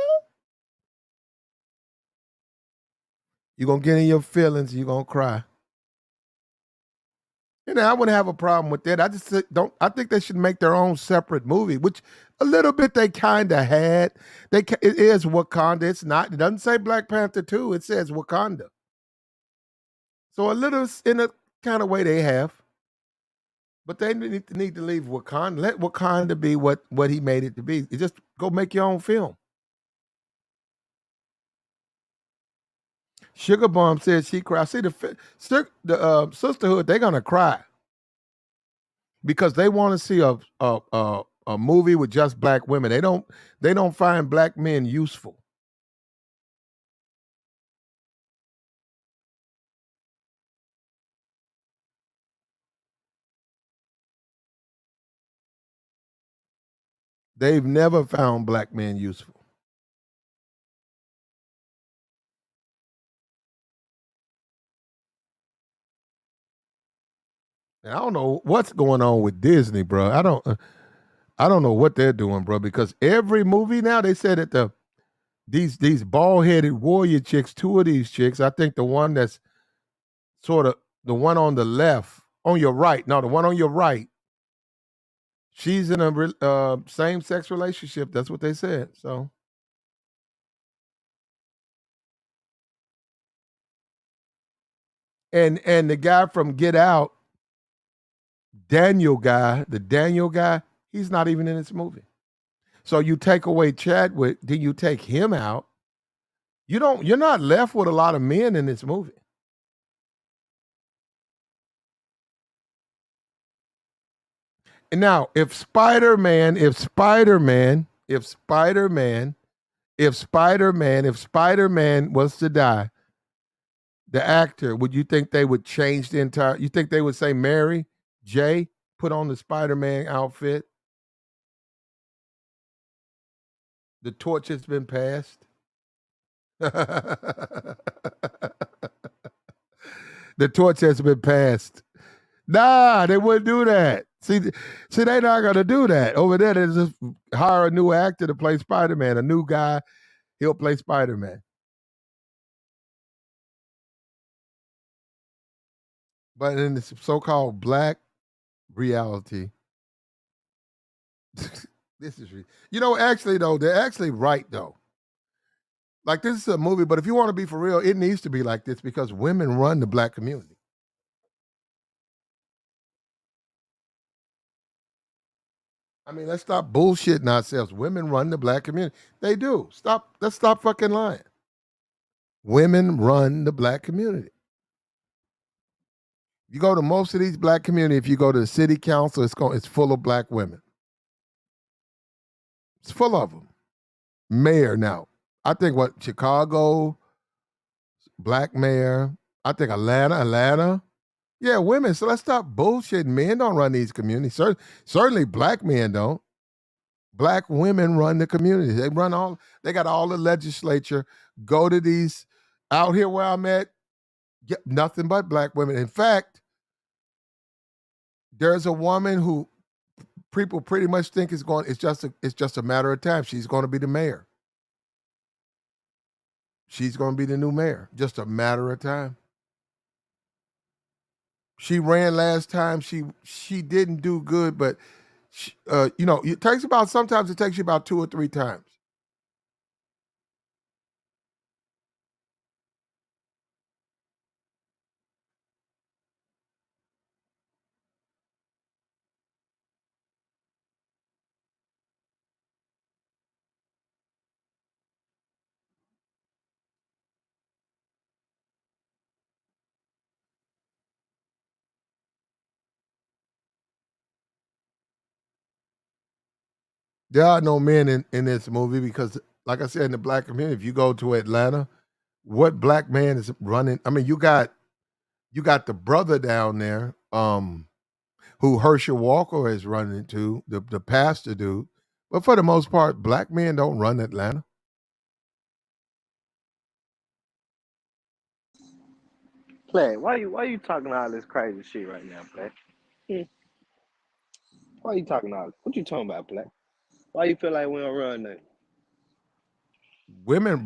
Speaker 1: You're gonna get in your feelings. You're gonna cry. I wouldn't have a problem with that. I just don't. I think they should make their own separate movie, which a little bit they kind of had. It is Wakanda. It's not. It doesn't say Black Panther 2. It says Wakanda. So a little in a kind of way they have, but they need to leave Wakanda. Let Wakanda be what he made it to be. You just go make your own film. Sugar Bomb says she cried. See the sisterhood. They're gonna cry because they want to see a movie with just black women. They don't find black men useful. They've never found black men useful. And I don't know what's going on with Disney, bro. I don't know what they're doing, bro. Because every movie now they said that These bald headed warrior chicks. Two of these chicks. I think the one that's sort of the one on the left, on your right. No, the one on your right. She's in a same sex relationship. That's what they said. So, and the guy from Get Out, the Daniel guy, he's not even in this movie. So you take away Chadwick, then you take him out. You're not left with a lot of men in this movie. And now, if Spider-Man was to die, the actor, would you think they would change the entire? You think they would say, Mary J, put on the Spider-Man outfit? The torch has been passed. The torch has been passed. Nah, they wouldn't do that. See, they're not gonna do that. Over there, they just hire a new actor to play Spider-Man, a new guy. He'll play Spider-Man. But in this so-called black reality, this is, actually though, they're actually right though. Like this is a movie, but if you want to be for real, it needs to be like this because women run the black community. I mean, let's stop bullshitting ourselves. Women run the black community. They do. Let's stop fucking lying. Women run the black community. You go to most of these black communities, if you go to the city council, it's full of black women. It's full of them. Mayor now. I think Chicago, black mayor. I think Atlanta. Yeah, women. So let's stop bullshitting. Men don't run these communities. Certainly black men don't. Black women run the community. They got all the legislature. Go to these, out here where I'm at, get nothing but black women. In fact, there's a woman who people pretty much think it's just a matter of time. She's going to be the mayor. She's going to be the new mayor. Just a matter of time. She ran last time. She didn't do good, but sometimes it takes you about 2 or 3 times. There are no men in this movie because, like I said, in the black community, if you go to Atlanta, what black man is running? I mean, you got the brother down there, who Herschel Walker is running to, the pastor dude. But for the most part, black men don't run Atlanta.
Speaker 4: Play. Why you talking all this crazy shit right now, Play? Hmm. Why you talking all? What you talking about, Play? Why you feel like we don't run nothing?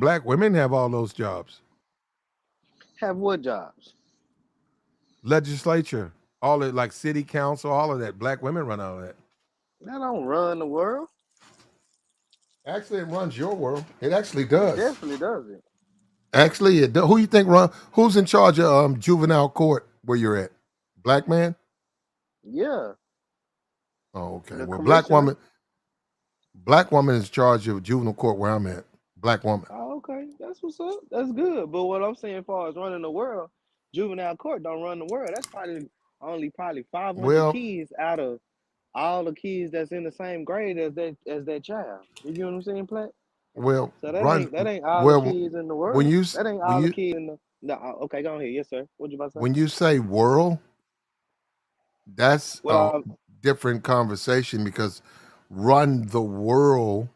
Speaker 1: Black women have all those jobs.
Speaker 4: Have what jobs?
Speaker 1: Legislature, all it like city council, all of that. Black women run all that.
Speaker 4: That don't run the world.
Speaker 1: Actually, it runs your world. It actually
Speaker 4: It
Speaker 1: does.
Speaker 4: definitely doesn't.
Speaker 1: Actually, it does. Who you think run? Who's in charge of juvenile court where you're at? Black man?
Speaker 4: Yeah.
Speaker 1: Oh, okay.
Speaker 4: The
Speaker 1: Well,
Speaker 4: commissioner.
Speaker 1: black woman is in charge of juvenile court where I'm at. Black woman.
Speaker 4: Oh, okay. That's what's up. That's good. But what I'm saying as far as running the world, juvenile court don't run the world. That's probably 500
Speaker 1: Well,
Speaker 4: kids out of all the kids that's in the same grade as that child. You get what I'm saying, Plat?
Speaker 1: well,
Speaker 4: So
Speaker 1: run.
Speaker 4: that ain't all the
Speaker 1: Well,
Speaker 4: kids in the
Speaker 1: when
Speaker 4: world.
Speaker 1: you s-
Speaker 4: That ain't
Speaker 1: when
Speaker 4: all the
Speaker 1: you
Speaker 4: kids in the no, okay, go ahead. Yes, sir. What you about to say?
Speaker 1: when you say world, that's
Speaker 4: What
Speaker 1: a
Speaker 4: I
Speaker 1: different conversation because run the world.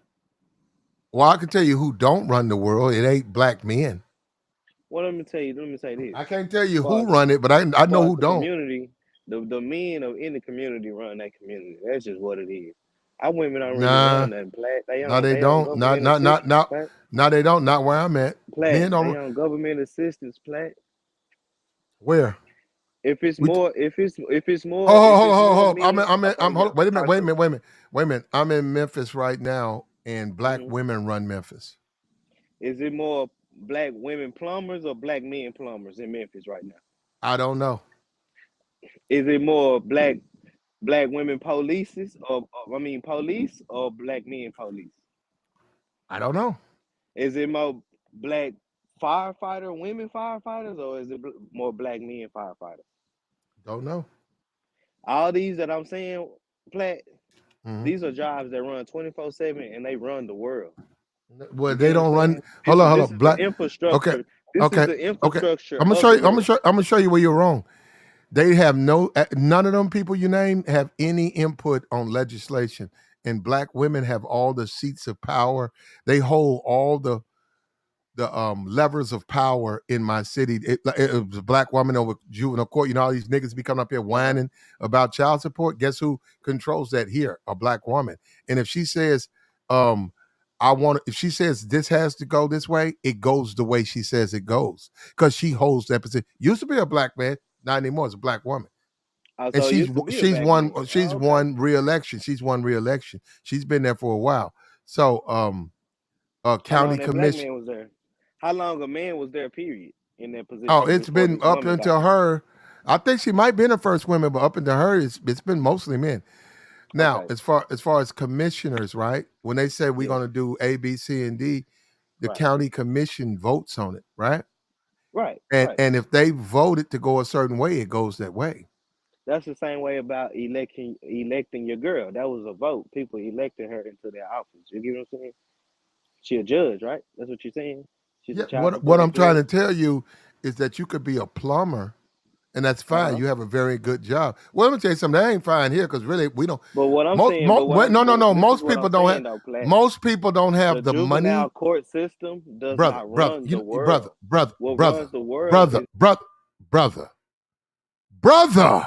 Speaker 1: Well, I can tell you who don't run the world. It ain't black men.
Speaker 4: well let me tell you, let me say this.
Speaker 1: I can't tell you
Speaker 4: Far
Speaker 1: who
Speaker 4: as
Speaker 1: run it, but I know
Speaker 4: far as
Speaker 1: who
Speaker 4: the
Speaker 1: don't.
Speaker 4: community, the men of in the community run that community. That's just what it is. Our women don't really
Speaker 1: Nah,
Speaker 4: run nothing, Plat.
Speaker 1: no, they
Speaker 4: They on
Speaker 1: don't.
Speaker 4: government assistance, Plat.
Speaker 1: No, they don't. Not where I'm at.
Speaker 4: Plat.
Speaker 1: Men
Speaker 4: They
Speaker 1: don't.
Speaker 4: on government assistance, Plat.
Speaker 1: Where?
Speaker 4: If it's
Speaker 1: We.
Speaker 4: more,
Speaker 1: Hold,
Speaker 4: if it's more
Speaker 1: hold.
Speaker 4: men. Okay, yeah.
Speaker 1: Hold, wait a minute.
Speaker 4: Talk to me.
Speaker 1: Wait a minute. I'm in Memphis right now, and black
Speaker 4: Hmm.
Speaker 1: women run Memphis.
Speaker 4: Is it more black women plumbers or black men plumbers in Memphis right now?
Speaker 1: I don't know.
Speaker 4: Is it more black women polices police or black men police?
Speaker 1: I don't know.
Speaker 4: Is it more black women firefighters, or is it more black men firefighters?
Speaker 1: Don't know.
Speaker 4: All these that I'm saying, Plat,
Speaker 1: Hmm.
Speaker 4: these are jobs that run 24/7 and they run the world.
Speaker 1: Well,
Speaker 4: You get
Speaker 1: they
Speaker 4: what I'm
Speaker 1: don't run.
Speaker 4: saying? This is
Speaker 1: Hold
Speaker 4: this
Speaker 1: on.
Speaker 4: is the
Speaker 1: Black. Okay.
Speaker 4: infrastructure. This is
Speaker 1: Okay.
Speaker 4: the
Speaker 1: Okay.
Speaker 4: infrastructure
Speaker 1: I'm gonna
Speaker 4: of
Speaker 1: show
Speaker 4: the
Speaker 1: you.
Speaker 4: world.
Speaker 1: I'm gonna show you where you're wrong. They have none of them people you name have any input on legislation. And black women have all the seats of power. They hold all the levers of power in my city. It was a black woman over juvenile court. You know, all these niggas be coming up here
Speaker 4: Uh-huh.
Speaker 1: whining about child support. Guess who controls that here? A black woman. And if she says, um, if she says this has to go this way, it goes the way she says it goes. Because she holds that position. Used to be a black man, not anymore. It's a black woman.
Speaker 4: Oh,
Speaker 1: And
Speaker 4: so it used to be a
Speaker 1: she's
Speaker 4: black
Speaker 1: won
Speaker 4: man.
Speaker 1: she's
Speaker 4: Oh, okay.
Speaker 1: won re-election. She's won re-election. She's been there for a while. So
Speaker 4: How long
Speaker 1: county
Speaker 4: that black
Speaker 1: commission.
Speaker 4: man was there? How long a man was there, period, in that
Speaker 1: Oh,
Speaker 4: position
Speaker 1: it's
Speaker 4: before
Speaker 1: been
Speaker 4: this
Speaker 1: up
Speaker 4: woman got
Speaker 1: until
Speaker 4: there?
Speaker 1: her. I think she might be the first woman, but up until her, it's been mostly men. Now,
Speaker 4: Okay.
Speaker 1: as far as commissioners, right? When they say we're
Speaker 4: Yeah.
Speaker 1: going to do A, B, C, and D, the
Speaker 4: Right.
Speaker 1: county commission votes on it, right?
Speaker 4: Right.
Speaker 1: And
Speaker 4: Right.
Speaker 1: and if they voted to go a certain way, it goes that way.
Speaker 4: That's the same way about electing your girl. That was a vote. People elected her into their office. You get what I'm saying? She a judge, right? That's what you're saying. She's
Speaker 1: Yeah.
Speaker 4: a child
Speaker 1: What
Speaker 4: support
Speaker 1: I'm trying
Speaker 4: judge.
Speaker 1: to tell you is that you could be a plumber, and that's
Speaker 4: Uh
Speaker 1: fine.
Speaker 4: huh.
Speaker 1: You have a very good job. Well, let me tell you something. That ain't fine here because really we don't.
Speaker 4: But what I'm
Speaker 1: Most,
Speaker 4: saying,
Speaker 1: no, no, no.
Speaker 4: this is
Speaker 1: Most
Speaker 4: what
Speaker 1: people
Speaker 4: I'm
Speaker 1: don't have.
Speaker 4: saying though, Plat.
Speaker 1: Most people don't
Speaker 4: The
Speaker 1: have the
Speaker 4: juvenile
Speaker 1: money,
Speaker 4: court system does
Speaker 1: brother,
Speaker 4: not
Speaker 1: brother,
Speaker 4: run the
Speaker 1: you, brother,
Speaker 4: world.
Speaker 1: brother,
Speaker 4: What
Speaker 1: brother,
Speaker 4: runs the world
Speaker 1: brother,
Speaker 4: is
Speaker 1: brother, brother, brother,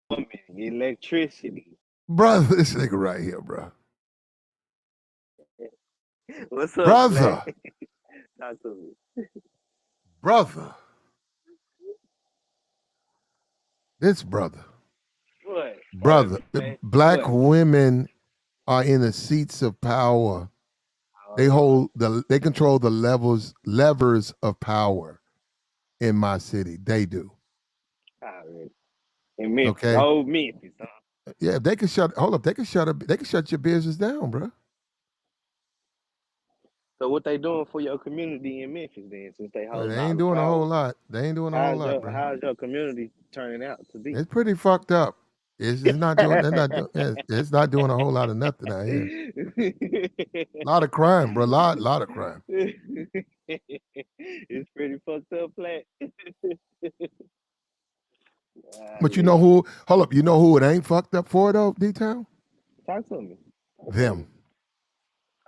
Speaker 4: women, electricity.
Speaker 1: brother. This nigga right here, bro,
Speaker 4: What's up, Plat?
Speaker 1: brother,
Speaker 4: Talk to me.
Speaker 1: brother. This brother,
Speaker 4: What?
Speaker 1: brother.
Speaker 4: Plat?
Speaker 1: Black
Speaker 4: What?
Speaker 1: women are in the seats of power. They control the levers of power in my city. They do.
Speaker 4: Already. In Memphis,
Speaker 1: Okay.
Speaker 4: old Memphis, huh?
Speaker 1: Yeah, if they can shut. Hold up. They can shut your business down, bro.
Speaker 4: So what they doing for your community in Memphis then, since they
Speaker 1: Well,
Speaker 4: holding
Speaker 1: they
Speaker 4: all
Speaker 1: ain't
Speaker 4: the
Speaker 1: doing a
Speaker 4: power?
Speaker 1: whole lot. They ain't doing a whole lot, bro.
Speaker 4: How's your community turning out to be?
Speaker 1: It's pretty fucked up. It's not doing. They're not doing. It's not doing a whole lot of nothing out here. A lot of crime, bro. Lot of crime.
Speaker 4: It's pretty fucked up, Plat.
Speaker 1: But you know
Speaker 4: Golly.
Speaker 1: who? Hold up. You know who it ain't fucked up for though? D-Town?
Speaker 4: Talk to me. Talk to me.
Speaker 1: Them.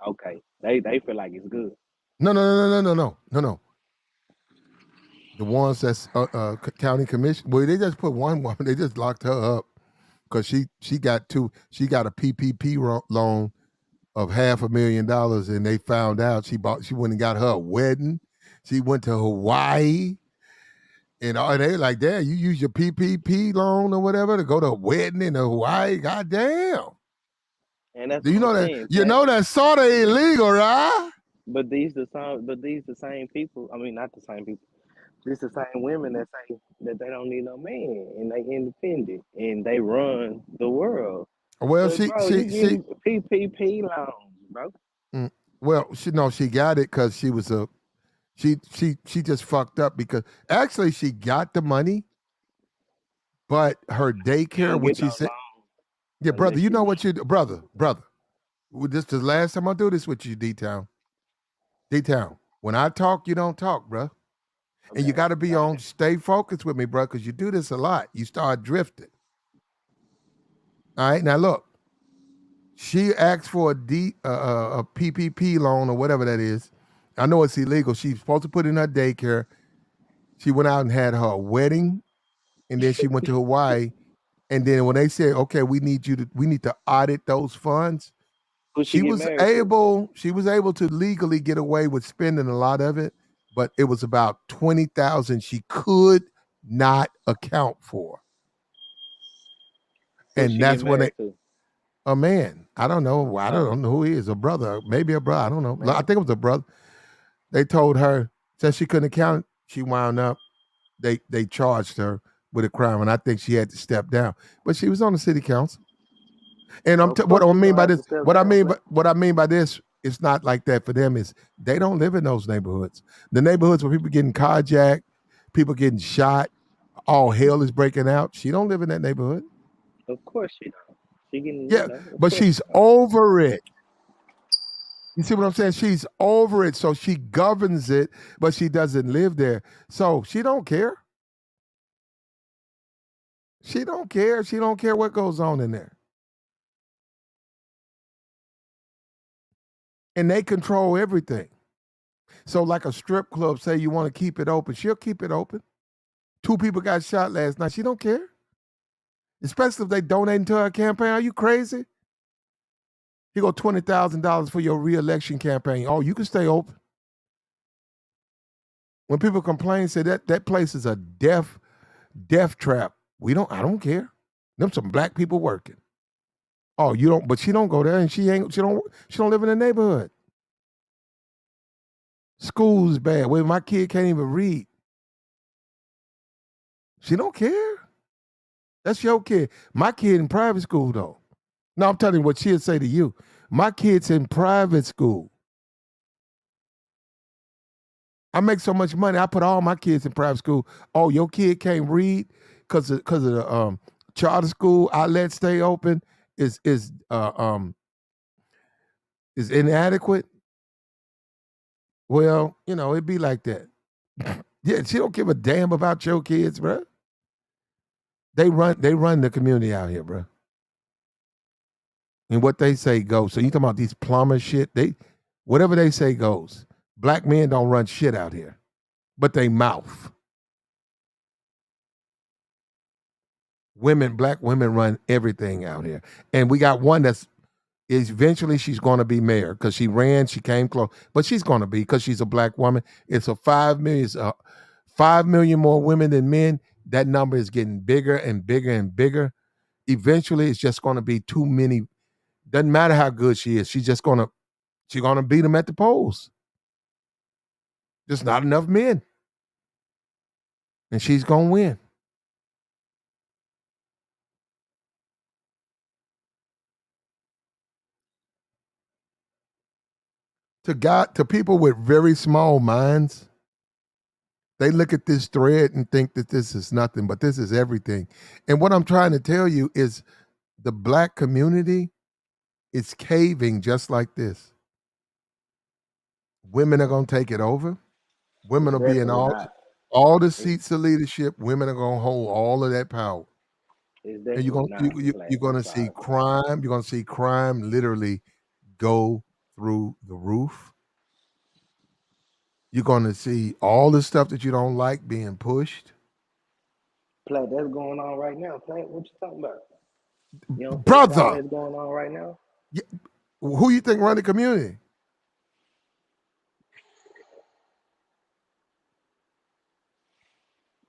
Speaker 4: Okay. They feel like it's good.
Speaker 1: No, no, no, no, no, no, no, no. The ones that's county commission. Well, they just put one woman. They just locked her up because she got a PPP loan of $500,000, and they found out she went and got her a wedding. She went to Hawaii, and they like, damn, you use your PPP loan or whatever to go to a wedding in Hawaii. God damn.
Speaker 4: And that's
Speaker 1: Do
Speaker 4: what
Speaker 1: you
Speaker 4: I'm
Speaker 1: know that?
Speaker 4: saying,
Speaker 1: You
Speaker 4: Plat.
Speaker 1: know that's sort of illegal, right?
Speaker 4: But these the same people. I mean, not the same people. This the same women that say that they don't need no man and they independent and they run the world.
Speaker 1: Well,
Speaker 4: But
Speaker 1: she
Speaker 4: bro, you
Speaker 1: she she
Speaker 4: getting PPP loans, bro.
Speaker 1: mm, well, she got it because she was a she just fucked up because actually she got the money, but her
Speaker 4: You
Speaker 1: daycare,
Speaker 4: don't
Speaker 1: which
Speaker 4: get
Speaker 1: she
Speaker 4: no
Speaker 1: said,
Speaker 4: loan
Speaker 1: yeah, brother,
Speaker 4: unless
Speaker 1: you
Speaker 4: you.
Speaker 1: know what you do, brother. This the last time I do this with you, D-Town. D-Town. When I talk, you don't talk, bro. And you
Speaker 4: Okay,
Speaker 1: got to be
Speaker 4: got
Speaker 1: on,
Speaker 4: it.
Speaker 1: stay focused with me, bro, because you do this a lot. You start drifting. All right, now look, she asked for a PPP loan or whatever that is. I know it's illegal. She's supposed to put it in her daycare. She went out and had her wedding, and then she went to Hawaii And then when they said, okay, we need to audit those funds,
Speaker 4: Who she
Speaker 1: she
Speaker 4: get
Speaker 1: was
Speaker 4: married to?
Speaker 1: able to legally get away with spending a lot of it, but it was about 20,000 she could not account for.
Speaker 4: Who
Speaker 1: And
Speaker 4: she get
Speaker 1: that's when
Speaker 4: married to?
Speaker 1: a man, I don't know. I
Speaker 4: Oh,
Speaker 1: don't know who he is, a brother, maybe a brother. I don't know. I
Speaker 4: man.
Speaker 1: think it was a brother. They told her, since she couldn't account, she wound up, they charged her with a crime. And I think she had to step down. But she was on the city council. And
Speaker 4: Of
Speaker 1: what
Speaker 4: course
Speaker 1: I
Speaker 4: she
Speaker 1: mean
Speaker 4: gonna
Speaker 1: by
Speaker 4: have
Speaker 1: this,
Speaker 4: to step down, Black.
Speaker 1: what I mean by this, it's not like that for them. Is they don't live in those neighborhoods. The neighborhoods where people getting carjacked, people getting shot, all hell is breaking out. She don't live in that neighborhood.
Speaker 4: Of course she don't. She getting,
Speaker 1: Yeah,
Speaker 4: of
Speaker 1: but
Speaker 4: course
Speaker 1: she's
Speaker 4: she don't.
Speaker 1: over it. You see what I'm saying? She's over it, so she governs it, but she doesn't live there. So she don't care. She don't care. She don't care what goes on in there. And they control everything. So like a strip club, say you want to keep it open, she'll keep it open. 2 people got shot last night. She don't care. Especially if they donate to her campaign. Are you crazy? You go $20,000 for your reelection campaign. Oh, you can stay open. When people complain, say that place is a death trap. I don't care. Them some black people working. Oh, you don't, but she don't go there and she don't live in the neighborhood. School's bad. Well, my kid can't even read. She don't care. That's your kid. My kid in private school though. No, I'm telling you what she'll say to you. My kid's in private school. I make so much money. I put all my kids in private school. Oh, your kid can't read because of the charter school outlet stay open is inadequate. Well, it'd be like that. Yeah, she don't give a damn about your kids, bro. They run the community out here, bro. And what they say goes. So you talking about these plumber shit? Whatever they say goes. Black men don't run shit out here, but they mouth. Black women run everything out here. And we got one eventually she's going to be mayor because she came close, but she's going to be because she's a black woman. It's a 5 million more women than men. That number is getting bigger and bigger and bigger. Eventually, it's just going to be too many. Doesn't matter how good she is. She's going to beat them at the polls. There's not enough men, and she's going to win. To people with very small minds, they look at this thread and think that this is nothing, but this is everything. And what I'm trying to tell you is the black community is caving just like this. Women are going to take it over. Women
Speaker 4: It's
Speaker 1: will be in
Speaker 4: definitely not.
Speaker 1: all the
Speaker 4: It's,
Speaker 1: seats of leadership. Women are going to hold all of that power.
Speaker 4: it's
Speaker 1: And
Speaker 4: definitely not, Black.
Speaker 1: you're going
Speaker 4: I'm
Speaker 1: to see
Speaker 4: sorry.
Speaker 1: crime. You're going to see crime literally go through the roof. You're going to see all the stuff that you don't like being pushed.
Speaker 4: Black, that's going on right now. Black, what you talking about? You don't feel like all
Speaker 1: Brother,
Speaker 4: that's going on right now?
Speaker 1: who you think run the community?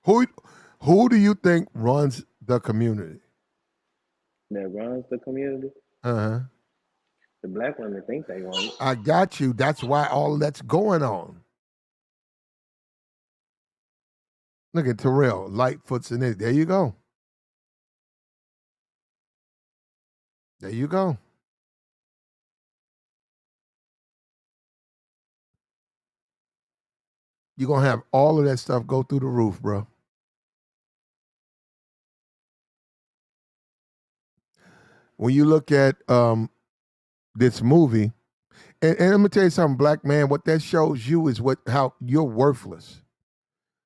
Speaker 1: Who who do you think runs the community?
Speaker 4: That runs the community?
Speaker 1: Uh-huh.
Speaker 4: The black women think they run it.
Speaker 1: I got you. That's why all of that's going on. Look at Terrell, Lightfoot's in it. There you go. There you go. You're gonna have all of that stuff go through the roof, bro. When you look at this movie, and let me tell you something, black man, what that shows you is how you're worthless.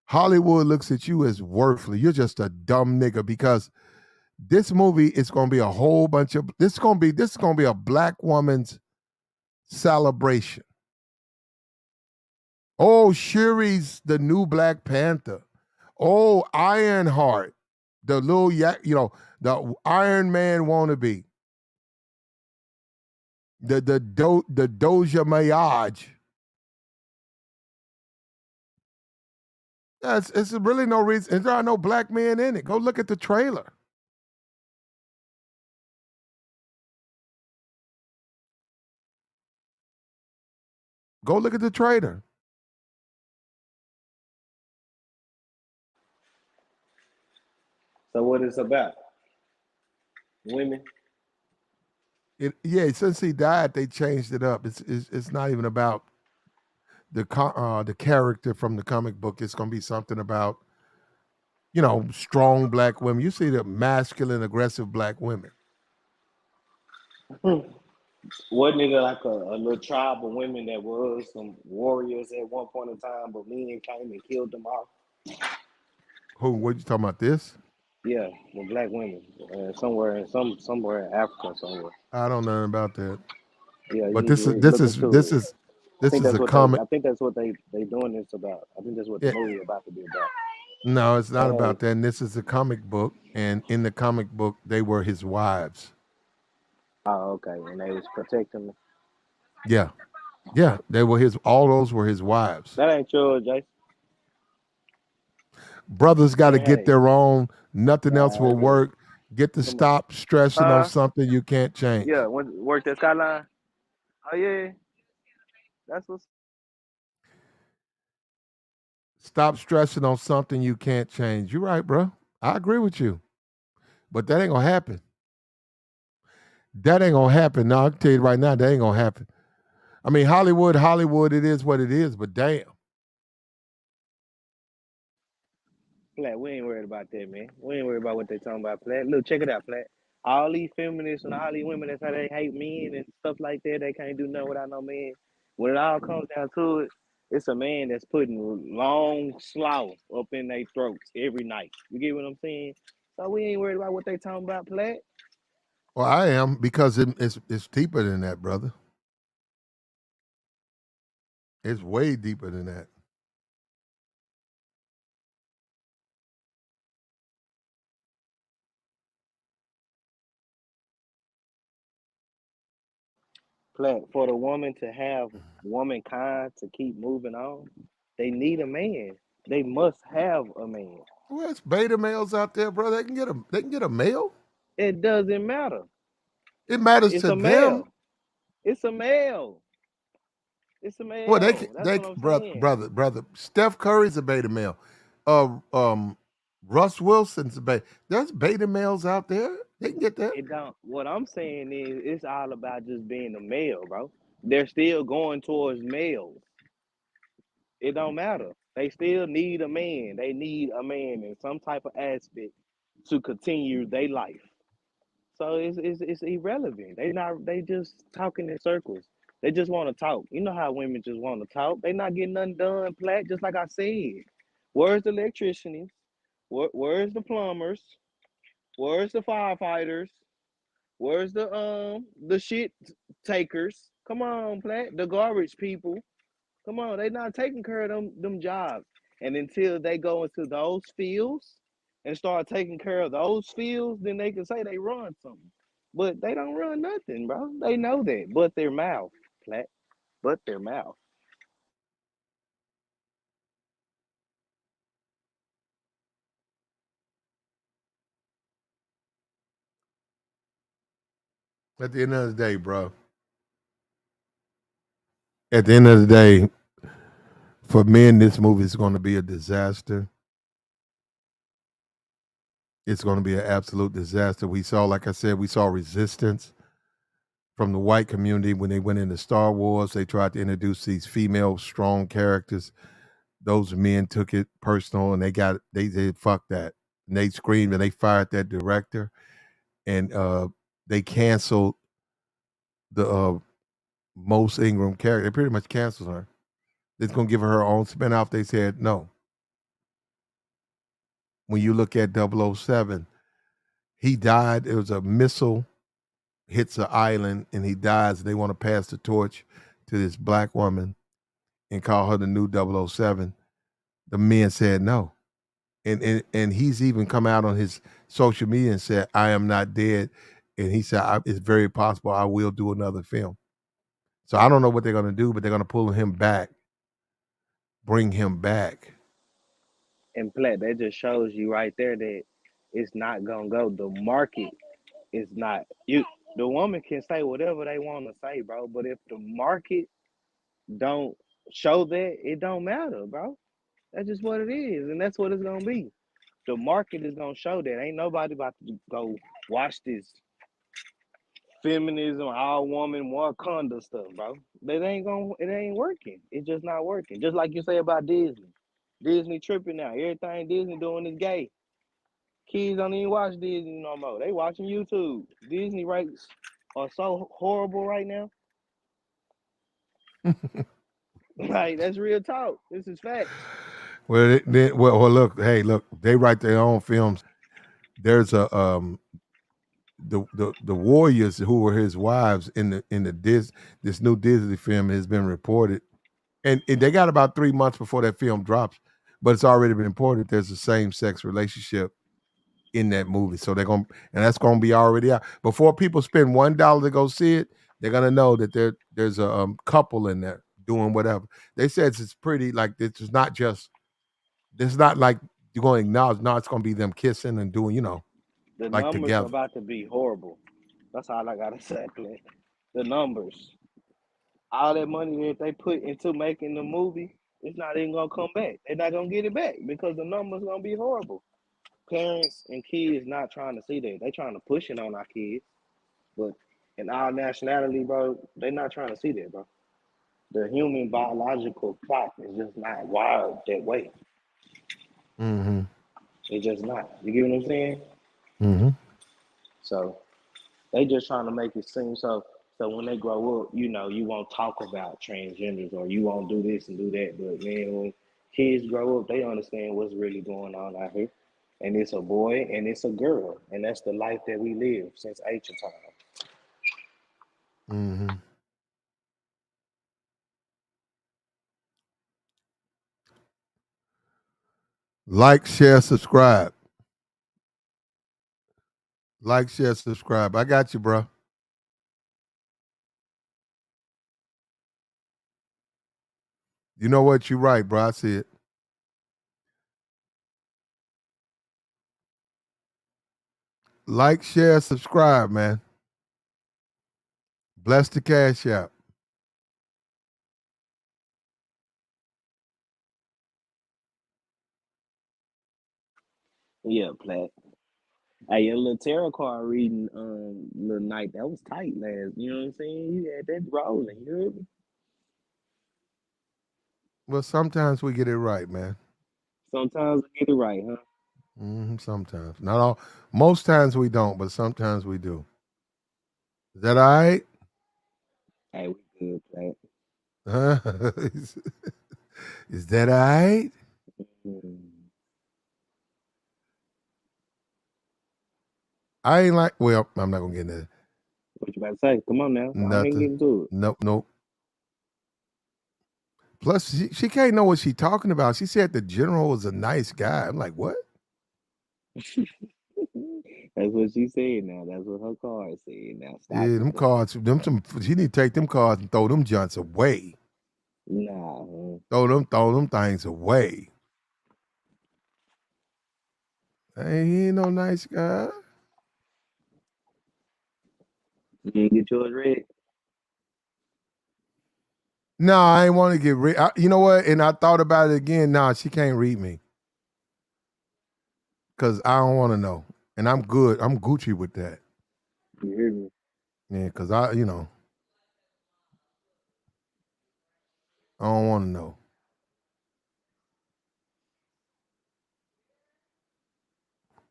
Speaker 1: Hollywood looks at you as worthless. You're just a dumb nigga because this movie is gonna be a whole bunch of this is gonna be a black woman's celebration. Oh, Shuri's the new Black Panther. Oh, Ironheart, the little The Iron Man wannabe. The Doja Milaje. Yeah, it's really no reason. There are no black men in it. Go look at the trailer. Go look at the trailer.
Speaker 4: So what it's about? Women.
Speaker 1: Since he died, they changed it up. It's not even about the character from the comic book. It's going to be something about strong black women. You see the masculine, aggressive black women.
Speaker 4: Wasn't it like a little tribe of women that was some warriors at one point in time, but men came and killed them all?
Speaker 1: Who? What you talking about? This?
Speaker 4: Yeah, the black women, somewhere in Africa somewhere.
Speaker 1: I don't know about that.
Speaker 4: Yeah,
Speaker 1: But
Speaker 4: you look into it. I
Speaker 1: this
Speaker 4: think
Speaker 1: is
Speaker 4: that's
Speaker 1: a
Speaker 4: what
Speaker 1: comic.
Speaker 4: they doing this about. I think that's what the
Speaker 1: Yeah,
Speaker 4: movie about to be about.
Speaker 1: no, it's not
Speaker 4: But hey,
Speaker 1: about that. And this is a comic book, and in the comic book, they were his wives.
Speaker 4: oh okay, and they was protecting them.
Speaker 1: Yeah, yeah, they were his. All those were his wives.
Speaker 4: That ain't true, Jason.
Speaker 1: Brothers got to
Speaker 4: Man,
Speaker 1: get
Speaker 4: hey,
Speaker 1: their own. Nothing else will
Speaker 4: man, hey,
Speaker 1: work. Get to
Speaker 4: come on,
Speaker 1: stop stressing on
Speaker 4: huh?
Speaker 1: something you can't change.
Speaker 4: Yeah, work that skyline. Oh yeah, that's what's
Speaker 1: Stop stressing on something you can't change. You're right, bro. I agree with you. But that ain't gonna happen. That ain't gonna happen. No, I can tell you right now, that ain't gonna happen. I mean, Hollywood, it is what it is, but damn.
Speaker 4: Flat. We ain't worried about that, man. We ain't worried about what they talking about, Flat. Look, check it out, Flat. All these feminists and all these women that say they hate men and stuff like that, they can't do nothing without no man. When it all comes down to it, it's a man that's putting long slaw up in their throats every night. You get what I'm saying? So we ain't worried about what they talking about, Flat.
Speaker 1: Well, I am because it's deeper than that, brother. It's way deeper than that.
Speaker 4: Flat. For the woman to have womankind to keep moving on, they need a man. They must have a man.
Speaker 1: Well, it's beta males out there, bro. They can get a male.
Speaker 4: It doesn't matter.
Speaker 1: It matters
Speaker 4: It's
Speaker 1: to
Speaker 4: a
Speaker 1: them.
Speaker 4: male. It's a male. It's a
Speaker 1: Well,
Speaker 4: male. That's what I'm saying.
Speaker 1: brother. Steph Curry's a beta male. Uh, um, Russ Wilson's a beta. There's beta males out there. They can get that.
Speaker 4: It don't. What I'm saying is, it's all about just being a male, bro. They're still going towards males. It don't matter. They still need a man. They need a man in some type of aspect to continue their life. So it's irrelevant. They just talking in circles. They just want to talk. You know how women just want to talk. They not getting nothing done, Plat. Just like I said. Where's the electricians? Where's the plumbers? Where's the firefighters? Where's the shit takers? Come on, Plat. The garbage people. Come on, they not taking care of them jobs. And until they go into those fields and start taking care of those fields, then they can say they run something. But they don't run nothing, bro. They know that. But their mouth, Plat. But their mouth.
Speaker 1: At the end of the day, bro. At the end of the day, for men, this movie is going to be a disaster. It's going to be an absolute disaster. We saw, like I said, we saw resistance from the white community when they went into Star Wars. They tried to introduce these female strong characters. Those men took it personal and they did fuck that. And they screamed and they fired that director and they canceled the Most Ingram character. They pretty much canceled her. They're gonna give her own spinoff. They said no. When you look at 007, he died. It was a missile hits an island and he dies. They want to pass the torch to this black woman and call her the new 007. The men said no. And he's even come out on his social media and said, "I am not dead," and he said, "It's very possible I will do another film." So I don't know what they're gonna do, but they're gonna pull him back, bring him back.
Speaker 4: And Plat, that just shows you right there that it's not gonna go. The market is not you. The woman can say whatever they want to say, bro. But if the market don't show that, it don't matter, bro. That's just what it is, and that's what it's gonna be. The market is gonna show that. Ain't nobody about to go watch this feminism, all woman, Wakanda stuff, bro. That ain't gonna. It ain't working. It's just not working. Just like you say about Disney. Disney tripping now. Everything Disney doing is gay. Kids don't even watch Disney no more. They watching YouTube. Disney rates are so horrible right now. Like that's real talk. This is facts.
Speaker 1: Well, look, hey, look, they write their own films. There's a the warriors who were his wives in the this new Disney film has been reported, and they got about 3 months before that film drops, but it's already been reported there's a same sex relationship in that movie, so they're gonna and that's gonna be already out before people spend $1 to go see it. They're gonna know that there's a couple in there doing whatever. They said it's pretty like it's not just it's not like you're going to acknowledge. No, it's going to be them kissing and doing,
Speaker 4: The
Speaker 1: like
Speaker 4: numbers are
Speaker 1: together.
Speaker 4: about to be horrible. That's all I gotta say, Clint. The numbers. All that money that they put into making the movie, it's not even gonna come back. They're not gonna get it back because the numbers gonna be horrible. Parents and kids not trying to see that. They trying to push it on our kids, but in our nationality, bro, they not trying to see that, bro. The human biological clock is just not wired that way.
Speaker 1: Mm-hmm.
Speaker 4: It's just not. You get what I'm saying?
Speaker 1: Mm-hmm.
Speaker 4: So they just trying to make it seem so when they grow up, you won't talk about transgenders or you won't do this and do that. But man, when kids grow up, they understand what's really going on out here. And it's a boy and it's a girl. And that's the life that we live since ancient times.
Speaker 1: Mm-hmm. Like, share, subscribe. Like, share, subscribe. I got you, bro. You know what? You're right, bro. I see it. Like, share, subscribe, man. Bless the cash app.
Speaker 4: Yeah, Plat. Hey, your little tarot card reading little night, that was tight last. You know what I'm saying? You had that rolling, you heard me?
Speaker 1: Well, sometimes we get it right, man.
Speaker 4: Sometimes I get it right, huh?
Speaker 1: Sometimes. Not all. Most times we don't, but sometimes we do. Is that all right?
Speaker 4: Hey, we good, Plat.
Speaker 1: Huh? Is that all right?
Speaker 4: Mm.
Speaker 1: I ain't like. Well, I'm not gonna get into
Speaker 4: What you about to say? Come on now. Go ahead and get
Speaker 1: nothing.
Speaker 4: into
Speaker 1: Nope, nope. Plus, she can't know what she's talking about. She said the general was a nice guy. I'm like, what?
Speaker 4: it. That's what she said now. That's what her card said. Now stop
Speaker 1: Yeah,
Speaker 4: it,
Speaker 1: them
Speaker 4: Plat.
Speaker 1: cards. She need to take them cards and throw them joints away.
Speaker 4: Nah, huh?
Speaker 1: Throw them things away. Hey, he ain't no nice guy.
Speaker 4: You didn't get yours read?
Speaker 1: No, I ain't want to get rid. You know what? And I thought about it again. Nah, she can't read me because I don't want to know. And I'm good. I'm Gucci with that.
Speaker 4: You hear me?
Speaker 1: Yeah, because I don't want to know.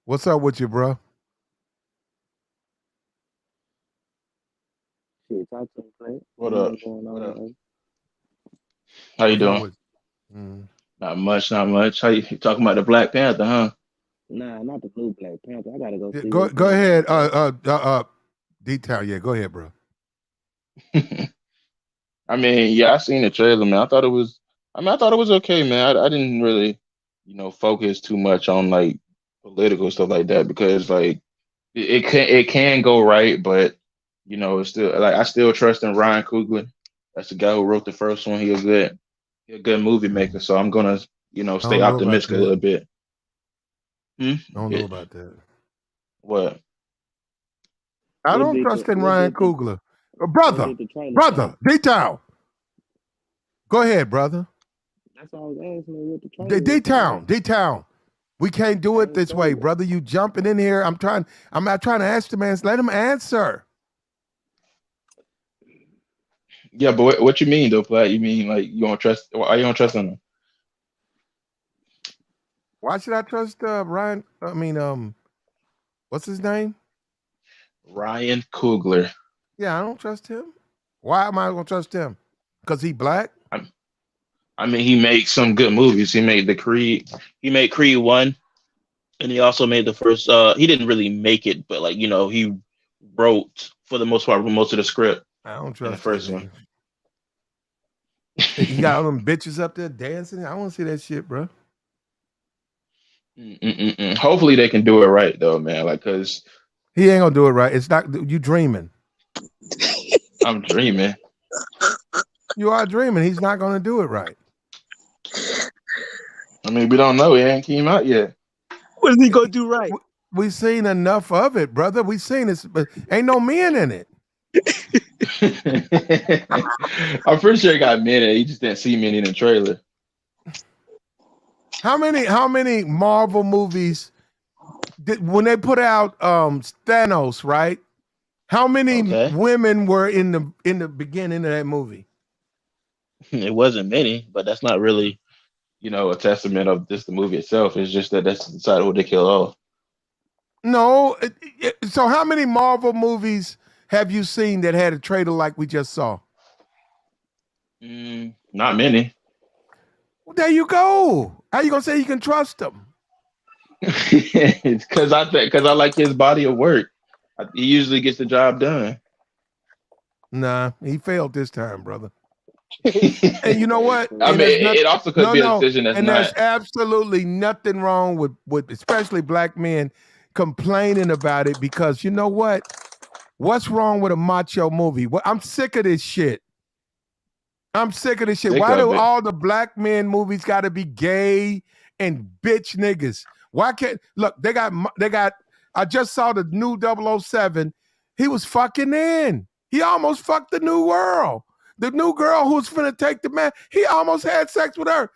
Speaker 1: What's up with you, bro?
Speaker 4: Shit, talk to him, Plat.
Speaker 5: What
Speaker 4: Ain't
Speaker 5: up?
Speaker 4: nothing going
Speaker 5: What
Speaker 4: on,
Speaker 5: up?
Speaker 4: man.
Speaker 5: How you
Speaker 1: What's up
Speaker 5: doing?
Speaker 1: with you?
Speaker 5: Not much, not much. You talking about the Black Panther, huh?
Speaker 4: Nah, not the blue Black Panther. I gotta go
Speaker 1: Yeah,
Speaker 4: see
Speaker 1: go
Speaker 4: what's
Speaker 1: go
Speaker 4: going
Speaker 1: ahead.
Speaker 4: on, Plat.
Speaker 1: Detail. Yeah, go ahead, bro.
Speaker 5: I mean, yeah, I seen the trailer, man. I thought it was okay, man. I didn't really, focus too much on like political stuff like that because like it can go right, but it's still like I still trust in Ryan Coogler. That's the guy who wrote the first one. He a good movie maker. So I'm gonna
Speaker 1: I
Speaker 5: stay
Speaker 1: don't know about
Speaker 5: optimistic a
Speaker 1: that.
Speaker 5: little bit.
Speaker 1: I don't know
Speaker 5: Yeah,
Speaker 1: about that.
Speaker 5: what?
Speaker 1: I don't trust in Ryan Coogler. Brother,
Speaker 4: say?
Speaker 1: D-Town. Go ahead, brother.
Speaker 4: That's all I was asking what the trailer was
Speaker 1: D-Town,
Speaker 4: saying.
Speaker 1: D-Town. We can't do
Speaker 4: I
Speaker 1: it
Speaker 4: ain't
Speaker 1: this
Speaker 4: say
Speaker 1: way,
Speaker 4: it.
Speaker 1: brother. You jumping in here. I'm not trying to ask the man. Let him answer.
Speaker 5: Yeah, but what you mean though, Platt? You mean like you don't trust? Why you don't trust in him?
Speaker 1: Why should I trust Ryan? I mean, what's his name?
Speaker 5: Ryan Coogler.
Speaker 1: Yeah, I don't trust him. Why am I gonna trust him? Because he black?
Speaker 5: I mean, he made some good movies. He made the Creed. He made Creed 1, and he also made the first. He didn't really make it, but like he wrote for the most part most of the script
Speaker 1: I don't
Speaker 5: in the
Speaker 1: trust that
Speaker 5: first one.
Speaker 1: nigga. He got all them bitches up there dancing. I want to see that shit, bro.
Speaker 5: Hopefully they can do it right though, man. Like, cause
Speaker 1: He ain't gonna do it right. It's not you dreaming.
Speaker 5: I'm dreaming.
Speaker 1: You are dreaming. He's not gonna do it right.
Speaker 5: I mean, we don't know. It ain't came out yet.
Speaker 6: What is he gonna do right?
Speaker 1: We seen enough of it, brother. We seen this, but ain't no men in it.
Speaker 5: I'm pretty sure it got men in it. You just didn't see many in the trailer.
Speaker 1: How many Marvel movies when they put out Thanos, right? How many women were in the beginning of that movie?
Speaker 5: It wasn't many, but that's not really, a testament of just the movie itself. It's just that that's the side who they kill off.
Speaker 1: No. So how many Marvel movies have you seen that had a trailer like we just saw?
Speaker 5: Not many.
Speaker 1: Well, there you go. How you gonna say you can trust them?
Speaker 5: It's because I like his body of work. He usually gets the job done.
Speaker 1: Nah, he failed this time, brother. And you know what?
Speaker 5: I mean, it also could be a decision that's
Speaker 1: and
Speaker 5: not.
Speaker 1: there's absolutely nothing wrong with especially black men complaining about it because you know what? What's wrong with a macho movie? I'm sick of this shit. I'm sick of this shit. Why do all the black men movies got to be gay and bitch niggas? Why can't look? They got. I just saw the new 007. He was fucking in. He almost fucked the new girl. The new girl who was finna take the man. He almost had sex with her.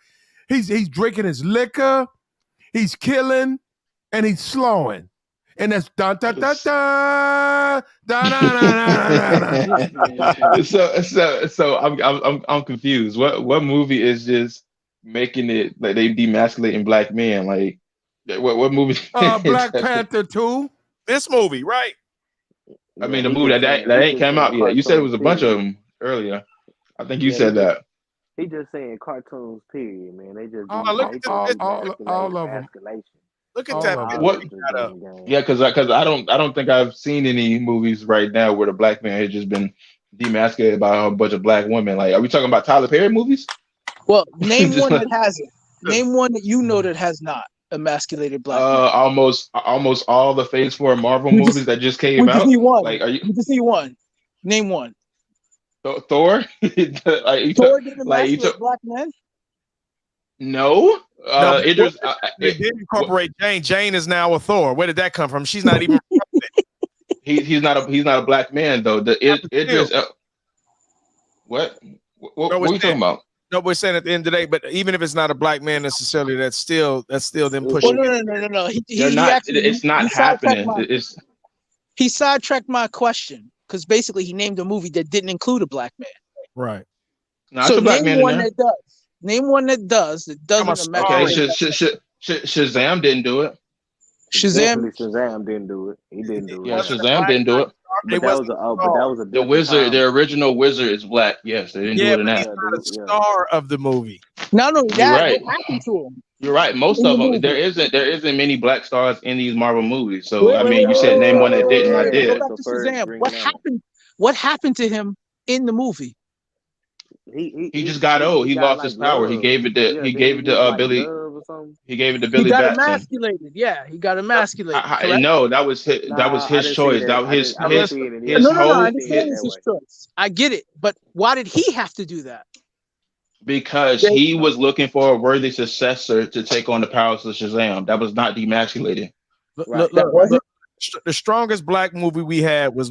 Speaker 1: He's drinking his liquor. He's killing, and he's slowing. And that's dun dun dun dun dun dun dun.
Speaker 5: So I'm confused. What movie is just making it like they demasculating black men? Like what movie?
Speaker 1: Black Panther 2.
Speaker 6: This movie, right?
Speaker 5: I mean, the movie that ain't came out yet. You said it was a bunch of them earlier. I think you said that.
Speaker 4: He just saying cartoons, period, man. They just
Speaker 1: all of them.
Speaker 6: Look at that.
Speaker 5: What? Yeah, because I don't think I've seen any movies right now where the black man has just been demasculated by a bunch of black women. Like, are we talking about Tyler Perry movies?
Speaker 6: Well, name one that hasn't. Name one that you know that has not emasculated black men.
Speaker 5: Almost all the Phase 4 Marvel movies that just came out.
Speaker 6: We just need one.
Speaker 5: Like,
Speaker 6: we just need one. Name one.
Speaker 5: Thor?
Speaker 6: Thor didn't emasculate black men?
Speaker 5: No.
Speaker 6: They did incorporate Jane. Jane is now a Thor. Where did that come from? She's not even.
Speaker 5: he's not a black man though. What are we talking about?
Speaker 6: No, we're saying at the end of the day, but even if it's not a black man necessarily, that's still them pushing.
Speaker 5: No. It's not happening.
Speaker 6: He sidetracked my question because basically he named a movie that didn't include a black man.
Speaker 1: Right.
Speaker 5: No, so
Speaker 6: name one that does. Name one that does. That doesn't.
Speaker 5: Okay, Shazam didn't do it.
Speaker 4: Shazam didn't do it. He didn't do it.
Speaker 5: Yeah, Shazam didn't do it.
Speaker 4: But that was a
Speaker 5: the wizard. Time. The original wizard is black. Yes, they didn't do it in that.
Speaker 6: He's not a star of the movie.
Speaker 5: Not only
Speaker 6: that, right. What happened to him?
Speaker 5: You're right. Most of them, there isn't many black stars in these Marvel movies. So you said name one that didn't. I did.
Speaker 6: Go back to Shazam. What happened? What happened to him in the movie?
Speaker 5: He just got old. He lost his power. He gave it to Billy.
Speaker 4: or something?
Speaker 5: He gave it to
Speaker 6: He
Speaker 5: Billy
Speaker 6: got
Speaker 5: Batson.
Speaker 6: emasculated. Yeah, he got emasculated. Correct?
Speaker 5: No, that was his. That was
Speaker 4: Nah, I
Speaker 5: his
Speaker 4: didn't see
Speaker 5: choice.
Speaker 4: that.
Speaker 5: That was
Speaker 4: I didn't see it. Yeah,
Speaker 6: No,
Speaker 4: I
Speaker 6: I
Speaker 4: didn't see
Speaker 6: understand
Speaker 4: it
Speaker 6: it's
Speaker 4: that
Speaker 6: his
Speaker 4: way.
Speaker 6: choice. I get it, but why did he have to do that?
Speaker 5: because
Speaker 6: They-
Speaker 5: he was looking for a worthy successor to take on the powers of Shazam. That was not demasculated.
Speaker 4: Right.
Speaker 6: That wasn't.
Speaker 7: The strongest black movie we had was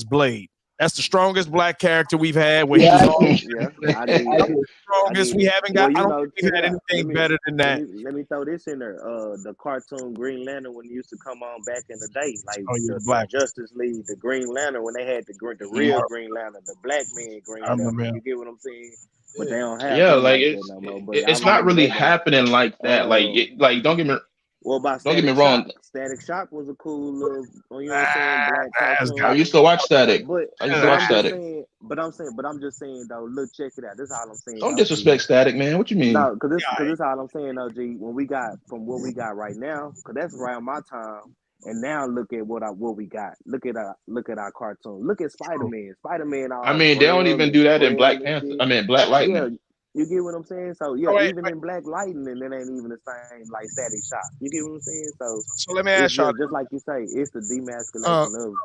Speaker 7: Blade. That's the strongest black character we've had. Where he was all
Speaker 4: Yeah, I need that.
Speaker 7: strongest. We haven't
Speaker 4: Well,
Speaker 7: got. I
Speaker 4: you
Speaker 7: don't
Speaker 4: know,
Speaker 7: think we've
Speaker 4: check
Speaker 7: had
Speaker 4: it out.
Speaker 7: anything better than that.
Speaker 4: Let me throw this in there. The cartoon Green Lantern when it used to come on back in the day, like
Speaker 7: Oh, yeah,
Speaker 4: the
Speaker 7: black.
Speaker 4: Justice League, the Green Lantern when they had the real Green Lantern, the black man Green
Speaker 7: I remember
Speaker 4: Lantern.
Speaker 7: him.
Speaker 4: You get what I'm saying? But they don't have
Speaker 5: Yeah,
Speaker 4: him
Speaker 5: like
Speaker 4: like that no more. But I
Speaker 5: it's not
Speaker 4: remember
Speaker 5: really
Speaker 4: that guy.
Speaker 5: happening like that. Like don't get me
Speaker 4: What about
Speaker 5: don't get me
Speaker 4: Static
Speaker 5: wrong.
Speaker 4: Shock? Static Shock was a cool little, you know what I'm saying, black
Speaker 7: That's
Speaker 4: cartoon.
Speaker 5: I used to watch Static.
Speaker 4: But
Speaker 5: I used to watch Static.
Speaker 4: I'm just saying though. Look, check it out. This is all I'm saying.
Speaker 5: Don't
Speaker 4: though,
Speaker 5: disrespect
Speaker 4: G.
Speaker 5: Static, man. What you mean?
Speaker 4: No, because this is all I'm saying though, G. When we got from what we got right now, because that's around my time. And now look at what we got. Look at our cartoon. Look at Spider-Man. Spider-Man.
Speaker 5: I mean, they don't even do that in Black Panther. I mean, Black Lightning.
Speaker 4: Yeah, you get what I'm saying? So yeah,
Speaker 7: wait,
Speaker 4: even in Black Lightning, it ain't even the same like Static Shock. You get what I'm saying?
Speaker 7: So let me
Speaker 4: It's
Speaker 7: ask y'all.
Speaker 4: just like you say, it's the demasculation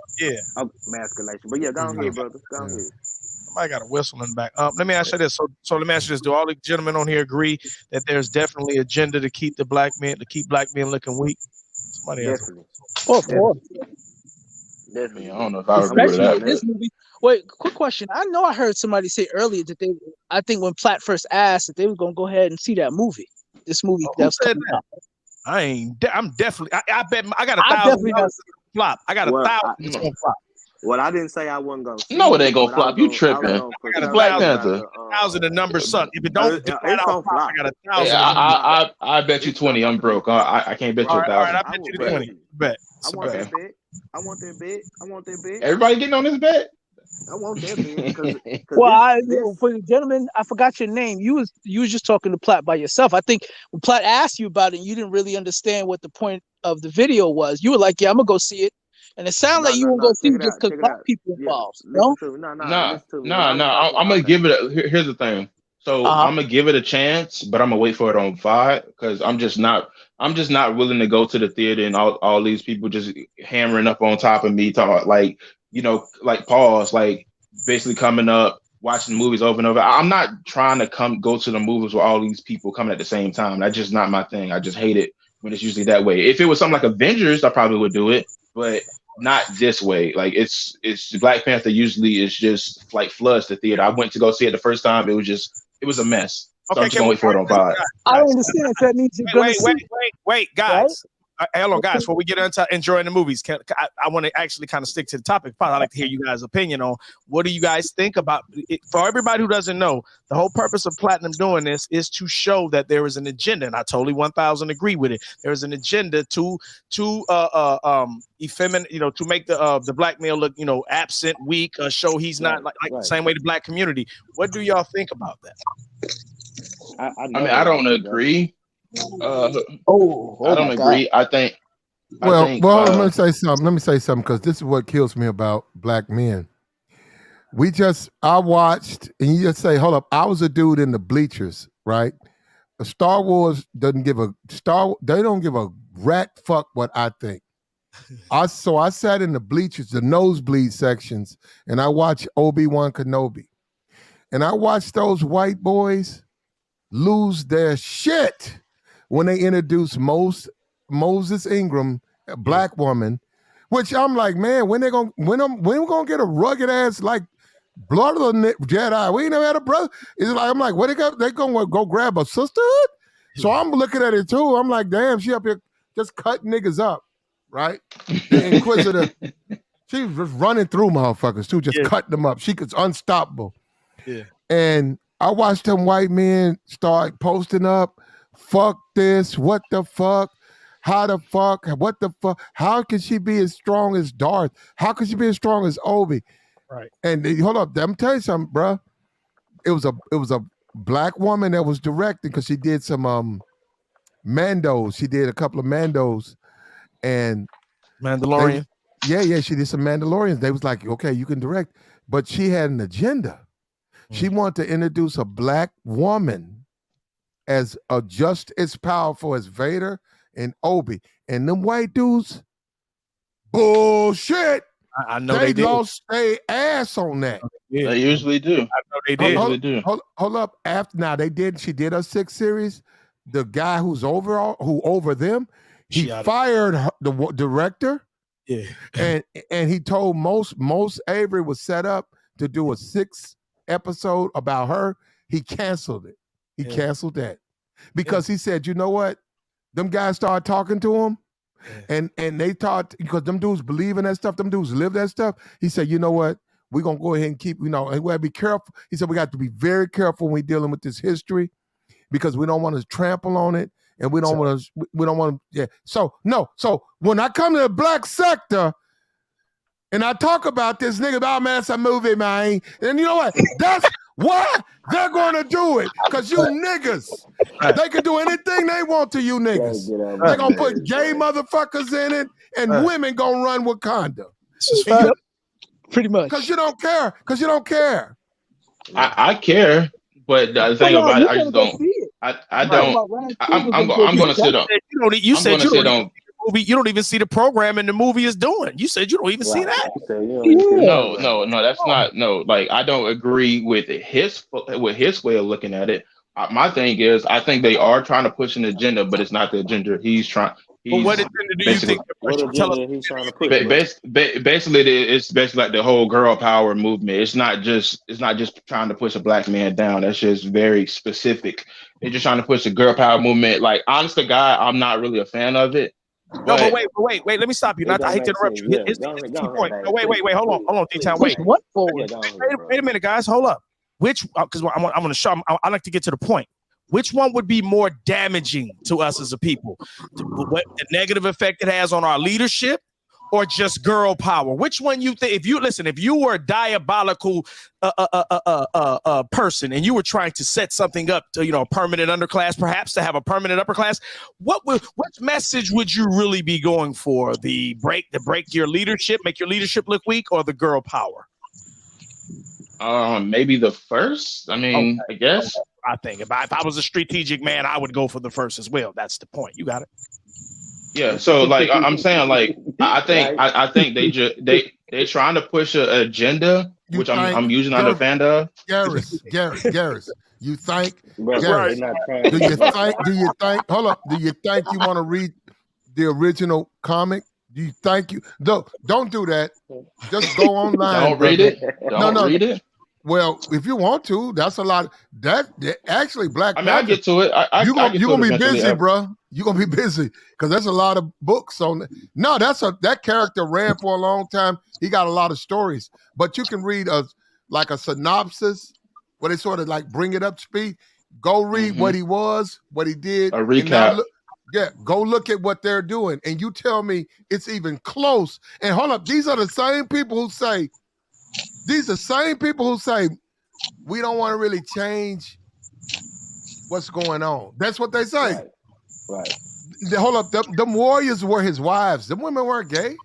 Speaker 4: of masculation. But yeah, go ahead, brother. Go ahead.
Speaker 7: Somebody got a whistle in the back. Let me ask you this. So let me ask you this. Do all the gentlemen on here agree that there's definitely agenda to keep black men looking weak? Somebody else.
Speaker 4: Definitely.
Speaker 6: Oh, of course.
Speaker 4: Definitely.
Speaker 5: I don't know if I agree with
Speaker 6: Especially
Speaker 5: that.
Speaker 6: with this movie. Wait, quick question. I know I heard somebody say earlier that I think when Platt first asked that they were gonna go ahead and see that movie. This movie
Speaker 7: Who
Speaker 6: that's
Speaker 7: said
Speaker 6: coming
Speaker 7: that?
Speaker 6: out.
Speaker 7: I'm definitely. I bet I got
Speaker 6: I definitely
Speaker 7: $1,000 flop. I got
Speaker 4: Well,
Speaker 7: 1,000 it's gonna flop.
Speaker 4: Well, I didn't say I wasn't gonna see
Speaker 5: No, it ain't gonna
Speaker 4: but I
Speaker 5: flop.
Speaker 4: was
Speaker 5: You
Speaker 4: gonna-
Speaker 5: tripping.
Speaker 4: I was gonna
Speaker 7: I got
Speaker 4: put
Speaker 5: Black
Speaker 4: out
Speaker 5: Panther.
Speaker 4: the,
Speaker 7: 1,000 the number suck. If it don't,
Speaker 4: it's
Speaker 7: flat
Speaker 4: gonna
Speaker 7: out flop,
Speaker 4: flop.
Speaker 7: I got
Speaker 4: Hey,
Speaker 7: 1,000.
Speaker 5: I bet you 20. I'm broke. I can't bet you
Speaker 7: All right,
Speaker 5: 1,000.
Speaker 7: I bet you the 20. Bet.
Speaker 4: I want
Speaker 5: Okay.
Speaker 4: that bet. I want that bet. I want that bet.
Speaker 5: Everybody getting on this bet?
Speaker 4: I want that bet because
Speaker 6: Well,
Speaker 4: this
Speaker 6: for the gentleman, I forgot your name. You was just talking to Platt by yourself. I think when Platt asked you about it, you didn't really understand what the point of the video was. You were like, "Yeah, I'm gonna go see it," and it sounded like you were gonna see
Speaker 4: check
Speaker 6: it
Speaker 4: it
Speaker 6: just
Speaker 4: out.
Speaker 6: because
Speaker 4: Check it
Speaker 6: black
Speaker 4: out.
Speaker 6: people
Speaker 4: Yeah,
Speaker 6: involved.
Speaker 4: listen
Speaker 6: No,
Speaker 4: to me. No,
Speaker 5: Nah,
Speaker 4: listen to me. When I was talking,
Speaker 5: I'm gonna
Speaker 4: okay.
Speaker 5: give it. Here's the thing. So I'm gonna give it a chance, but I'm gonna wait for it on 5 because I'm just not willing to go to the theater and all these people just hammering up on top of me, talk like like pause, like basically coming up, watching movies over and over. I'm not trying to go to the movies with all these people coming at the same time. That's just not my thing. I just hate it when it's usually that way. If it was something like Avengers, I probably would do it, but not this way. Like it's Black Panther usually is just like floods the theater. I went to go see it the first time. It was a mess. So I'm just gonna wait for it on 5.
Speaker 6: I don't understand. So that means you're gonna see.
Speaker 7: Wait, guys. Hold on, guys. Before we get into enjoying the movies, I want to actually kind of stick to the topic. I'd like to hear you guys' opinion on what do you guys think about it. For everybody who doesn't know, the whole purpose of Platinum doing this is to show that there is an agenda, and I totally 1,000 agree with it. There is an agenda to effeminate, to make the black male look, absent, weak, show he's not like the same way the black community. What do y'all think about that?
Speaker 5: I don't agree. I don't agree.
Speaker 6: God.
Speaker 1: Let me say something. Let me say something because this is what kills me about black men. I watched, and you just say, hold up, I was a dude in the bleachers, right? Star Wars they don't give a rat fuck what I think. So I sat in the bleachers, the nosebleed sections, and I watched Obi-Wan Kenobi. And I watched those white boys lose their shit when they introduced Moses Ingram, a black woman, which I'm like, man, when we gonna get a rugged ass like blood of the Jedi? We ain't never had a brother. I'm like, what they gonna go grab a sisterhood? So I'm looking at it too. I'm like, damn, she up here just cutting niggas up, right? The Inquisitor, she was just running through motherfuckers too, just cutting them up. She was unstoppable. Yeah. And I watched them white men start posting up, fuck this, what the fuck, how the fuck, what the fuck, how can she be as strong as Darth? How can she be as strong as Obi? Right. And hold up, I'm telling you something, bro. It was a black woman that was directing because she did some Mandos. She did a couple of Mandos and
Speaker 7: Mandalorian.
Speaker 1: She did some Mandalorians. They was like, okay, you can direct, but she had an agenda. She wanted to introduce a black woman as just as powerful as Vader and Obi. And them white dudes, bullshit.
Speaker 7: I know
Speaker 1: they
Speaker 7: did.
Speaker 1: lost their ass on that.
Speaker 5: Yeah. They usually do. I
Speaker 7: know they did.
Speaker 1: Hold up. After now, she did a 6 series. The guy who over them, he fired the director.
Speaker 7: Yeah.
Speaker 1: and he told most Avery was set up to do a 6 episode about her. He canceled it. He canceled that because he said, you know what? Them guys started talking to him. And they thought, because them dudes believe in that stuff, them dudes live that stuff. He said, you know what? We're going to go ahead and keep, we got to be careful. He said, we got to be very careful when we're dealing with this history because we don't want to trample on it. And we don't want to, yeah. So when I come to the black sector and I talk about this nigga, man, it's a movie, man. And you know what? That's why they're going to do it. Because you niggas, they can do anything they want to you niggas. They're going to put gay motherfuckers in it and women going to run Wakanda.
Speaker 6: Pretty much.
Speaker 1: Because you don't care.
Speaker 5: I care. But the thing about it, I just don't. I don't. I'm going to sit on.
Speaker 7: You said you don't even movie. You don't even see the program and the movie is doing. You said you don't even see that.
Speaker 5: No, that's not. No, like I don't agree with his way of looking at it. My thing is, I think they are trying to push an agenda, but it's not the agenda he's trying.
Speaker 7: But what agenda do you think
Speaker 5: he's trying to push? Basically, it's basically like the whole girl power movement. It's not just trying to push a black man down. That's just very specific. They're just trying to push the girl power movement. Like, honest to God, I'm not really a fan of it.
Speaker 7: No, but wait. Let me stop you. I hate to interrupt you. His key point. No, wait. Hold on, D-Town. Wait a minute, guys. Hold up. Which, because I'm going to show. I like to get to the point. Which one would be more damaging to us as a people? What the negative effect it has on our leadership, or just girl power? Which one you think? If you were a diabolical person and you were trying to set something up to, a permanent underclass, perhaps to have a permanent upper class, what message would you really be going for? The break your leadership, make your leadership look weak, or the girl power?
Speaker 5: Maybe the first. I mean, okay. I guess.
Speaker 7: I think if I was a strategic man, I would go for the first as well. That's the point. You got it.
Speaker 5: Yeah. So like I'm saying, like I think they trying to push an agenda, which I'm usually not a fan of.
Speaker 1: Garris, you think? Do you think? Hold up. Do you think you want to read the original comic? Do you think you don't do that? Just go online.
Speaker 5: Don't read it. Don't read it.
Speaker 1: Well, if you want to, that's a lot. That actually, Black Panther.
Speaker 5: I get to it. You're
Speaker 1: gonna be busy, bro. You're gonna be busy because there's a lot of books on it. No, that character ran for a long time. He got a lot of stories, but you can read a synopsis where they sort of like bring it up to speed. Go read what he was, what he did.
Speaker 5: A recap.
Speaker 1: Go look at what they're doing, and you tell me it's even close. And hold up, these are the same people who say. These are the same people who say we don't want to really change what's going on. That's what they say.
Speaker 4: Right.
Speaker 1: Hold up, them warriors were his wives. Them women weren't gay.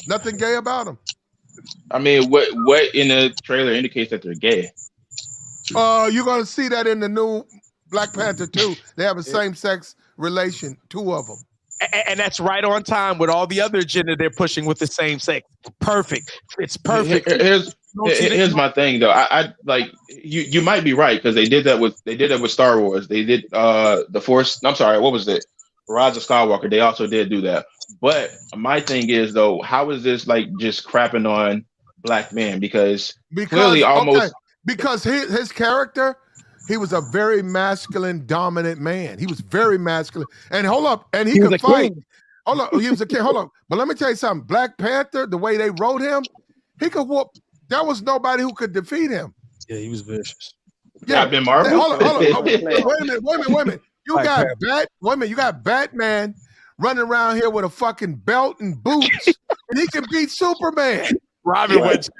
Speaker 1: Nothing gay about them.
Speaker 5: I mean, what in the trailer indicates that they're gay?
Speaker 1: You're gonna see that in the new Black Panther 2. They have a same-sex relation, 2 of them.
Speaker 7: And that's right on time with all the other agenda they're pushing with the same sex. Perfect. It's perfect.
Speaker 5: Here's my thing though. I like you might be right because they did that with Star Wars. They did the Force. I'm sorry, what was it? Rise of Skywalker. They also did do that. But my thing is though, how is this like just crapping on black men? Because clearly almost
Speaker 1: because his character. He was a very masculine, dominant man. He was very masculine. And hold up, and he could fight. King. Hold up, he was a king. Hold up. But let me tell you something. Black Panther, the way they wrote him, he could whoop. There was nobody who could defeat him.
Speaker 7: Yeah, he was vicious.
Speaker 5: Yeah, I've been Marvel.
Speaker 1: Hold on. Wait a minute. You got Batman running around here with a fucking belt and boots, and he can beat Superman.
Speaker 7: Robin went.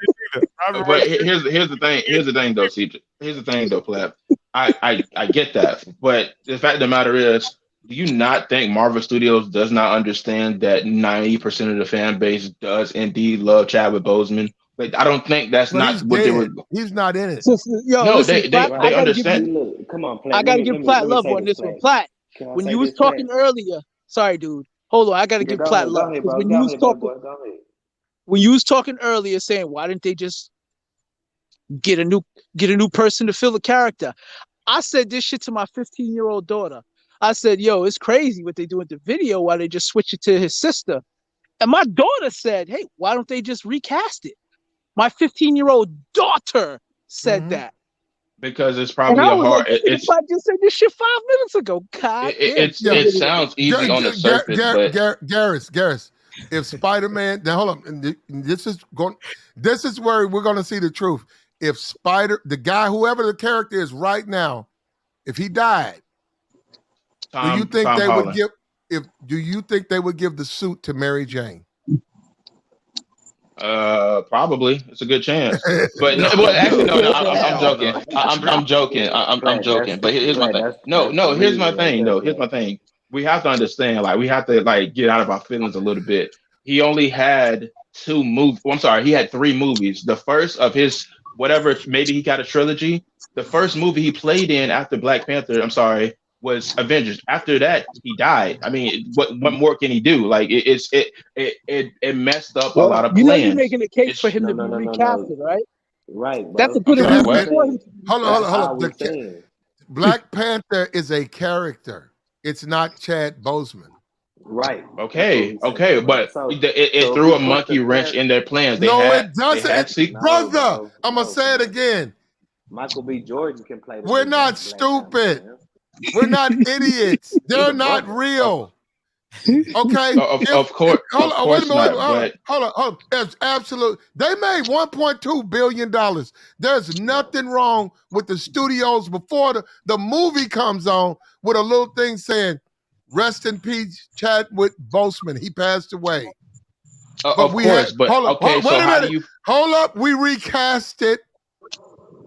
Speaker 5: But here's the thing. Here's the thing, though, CJ. Here's the thing, though, Pleb. I get that, but the fact of the matter is, do you not think Marvel Studios does not understand that 90% of the fan base does indeed love Chadwick Boseman Like I don't think that's
Speaker 1: But
Speaker 5: not
Speaker 1: he's
Speaker 5: what they were.
Speaker 1: dead. He's not in it.
Speaker 6: Yo,
Speaker 5: No,
Speaker 6: listen,
Speaker 5: they
Speaker 6: Platt, I gotta
Speaker 5: understand.
Speaker 6: give you,
Speaker 4: Look, come on, Platt.
Speaker 6: I gotta give Platt
Speaker 4: let me
Speaker 6: love
Speaker 4: say
Speaker 6: on this one.
Speaker 4: Platt.
Speaker 6: Platt,
Speaker 4: Can I
Speaker 6: when
Speaker 4: say
Speaker 6: you was
Speaker 4: this, Platt?
Speaker 6: talking earlier, sorry, dude. Hold on, I gotta
Speaker 4: Yeah,
Speaker 6: give Platt love
Speaker 4: go ahead,
Speaker 6: because
Speaker 4: bro.
Speaker 6: when
Speaker 4: Go
Speaker 6: you was
Speaker 4: ahead,
Speaker 6: talking,
Speaker 4: boy. Go ahead.
Speaker 6: when you was talking earlier, saying why didn't they just get a new person to fill the character? I said this shit to my 15-year-old daughter. I said, yo, it's crazy what they do with the video. Why they just switch it to his sister? And my daughter said, hey, why don't they just recast it? My 15-year-old daughter said that.
Speaker 5: Because it's
Speaker 6: And
Speaker 5: probably
Speaker 6: I
Speaker 5: a
Speaker 6: was
Speaker 5: hard.
Speaker 6: like,
Speaker 5: It's
Speaker 6: I just said this shit 5 minutes ago. God damn.
Speaker 5: it sounds easy on the surface, but
Speaker 1: Garris, if Spider-Man, now hold on, and this is where we're going to see the truth. If the guy, whoever the character is right now, if he died, do you think
Speaker 5: Tom
Speaker 1: they
Speaker 5: Holland.
Speaker 1: would give? Do you think they would give the suit to Mary Jane?
Speaker 5: Probably. It's a good chance. But no, well, actually, no. I'm joking. I'm joking. I'm joking. But here's my thing. No. Here's my thing. Though. Here's my thing. We have to understand. Like, we have to get out of our feelings a little bit. He only had 2 movies. Well, I'm sorry. He had 3 movies. The first of his whatever. Maybe he got a trilogy. The first movie he played in after Black Panther. I'm sorry. Was Avengers. After that, he died. I mean, what more can he do? Like it messed up a lot of
Speaker 6: You know,
Speaker 5: plans.
Speaker 6: you're making a case for him to be recasted, right?
Speaker 4: Right, bro.
Speaker 6: That's a good
Speaker 5: Okay,
Speaker 6: reason
Speaker 5: what?
Speaker 6: for him.
Speaker 1: Hold on. Black Panther is a character. It's not Chad Boseman.
Speaker 4: Right.
Speaker 5: Okay, but
Speaker 4: So
Speaker 5: it threw a monkey wrench in their plans.
Speaker 1: It doesn't. Brother, I'm going to say it again.
Speaker 4: Michael B. Jordan can play.
Speaker 1: We're not stupid. We're not idiots. They're not real. Okay.
Speaker 5: Of course.
Speaker 1: Hold on. Wait a minute.
Speaker 5: But
Speaker 1: Hold on. That's absolute. They made $1.2 billion. There's nothing wrong with the studios before the movie comes on with a little thing saying, "Rest in peace, Chadwick Boseman. He passed away."
Speaker 5: Hold up.
Speaker 1: Hold up. We recast it.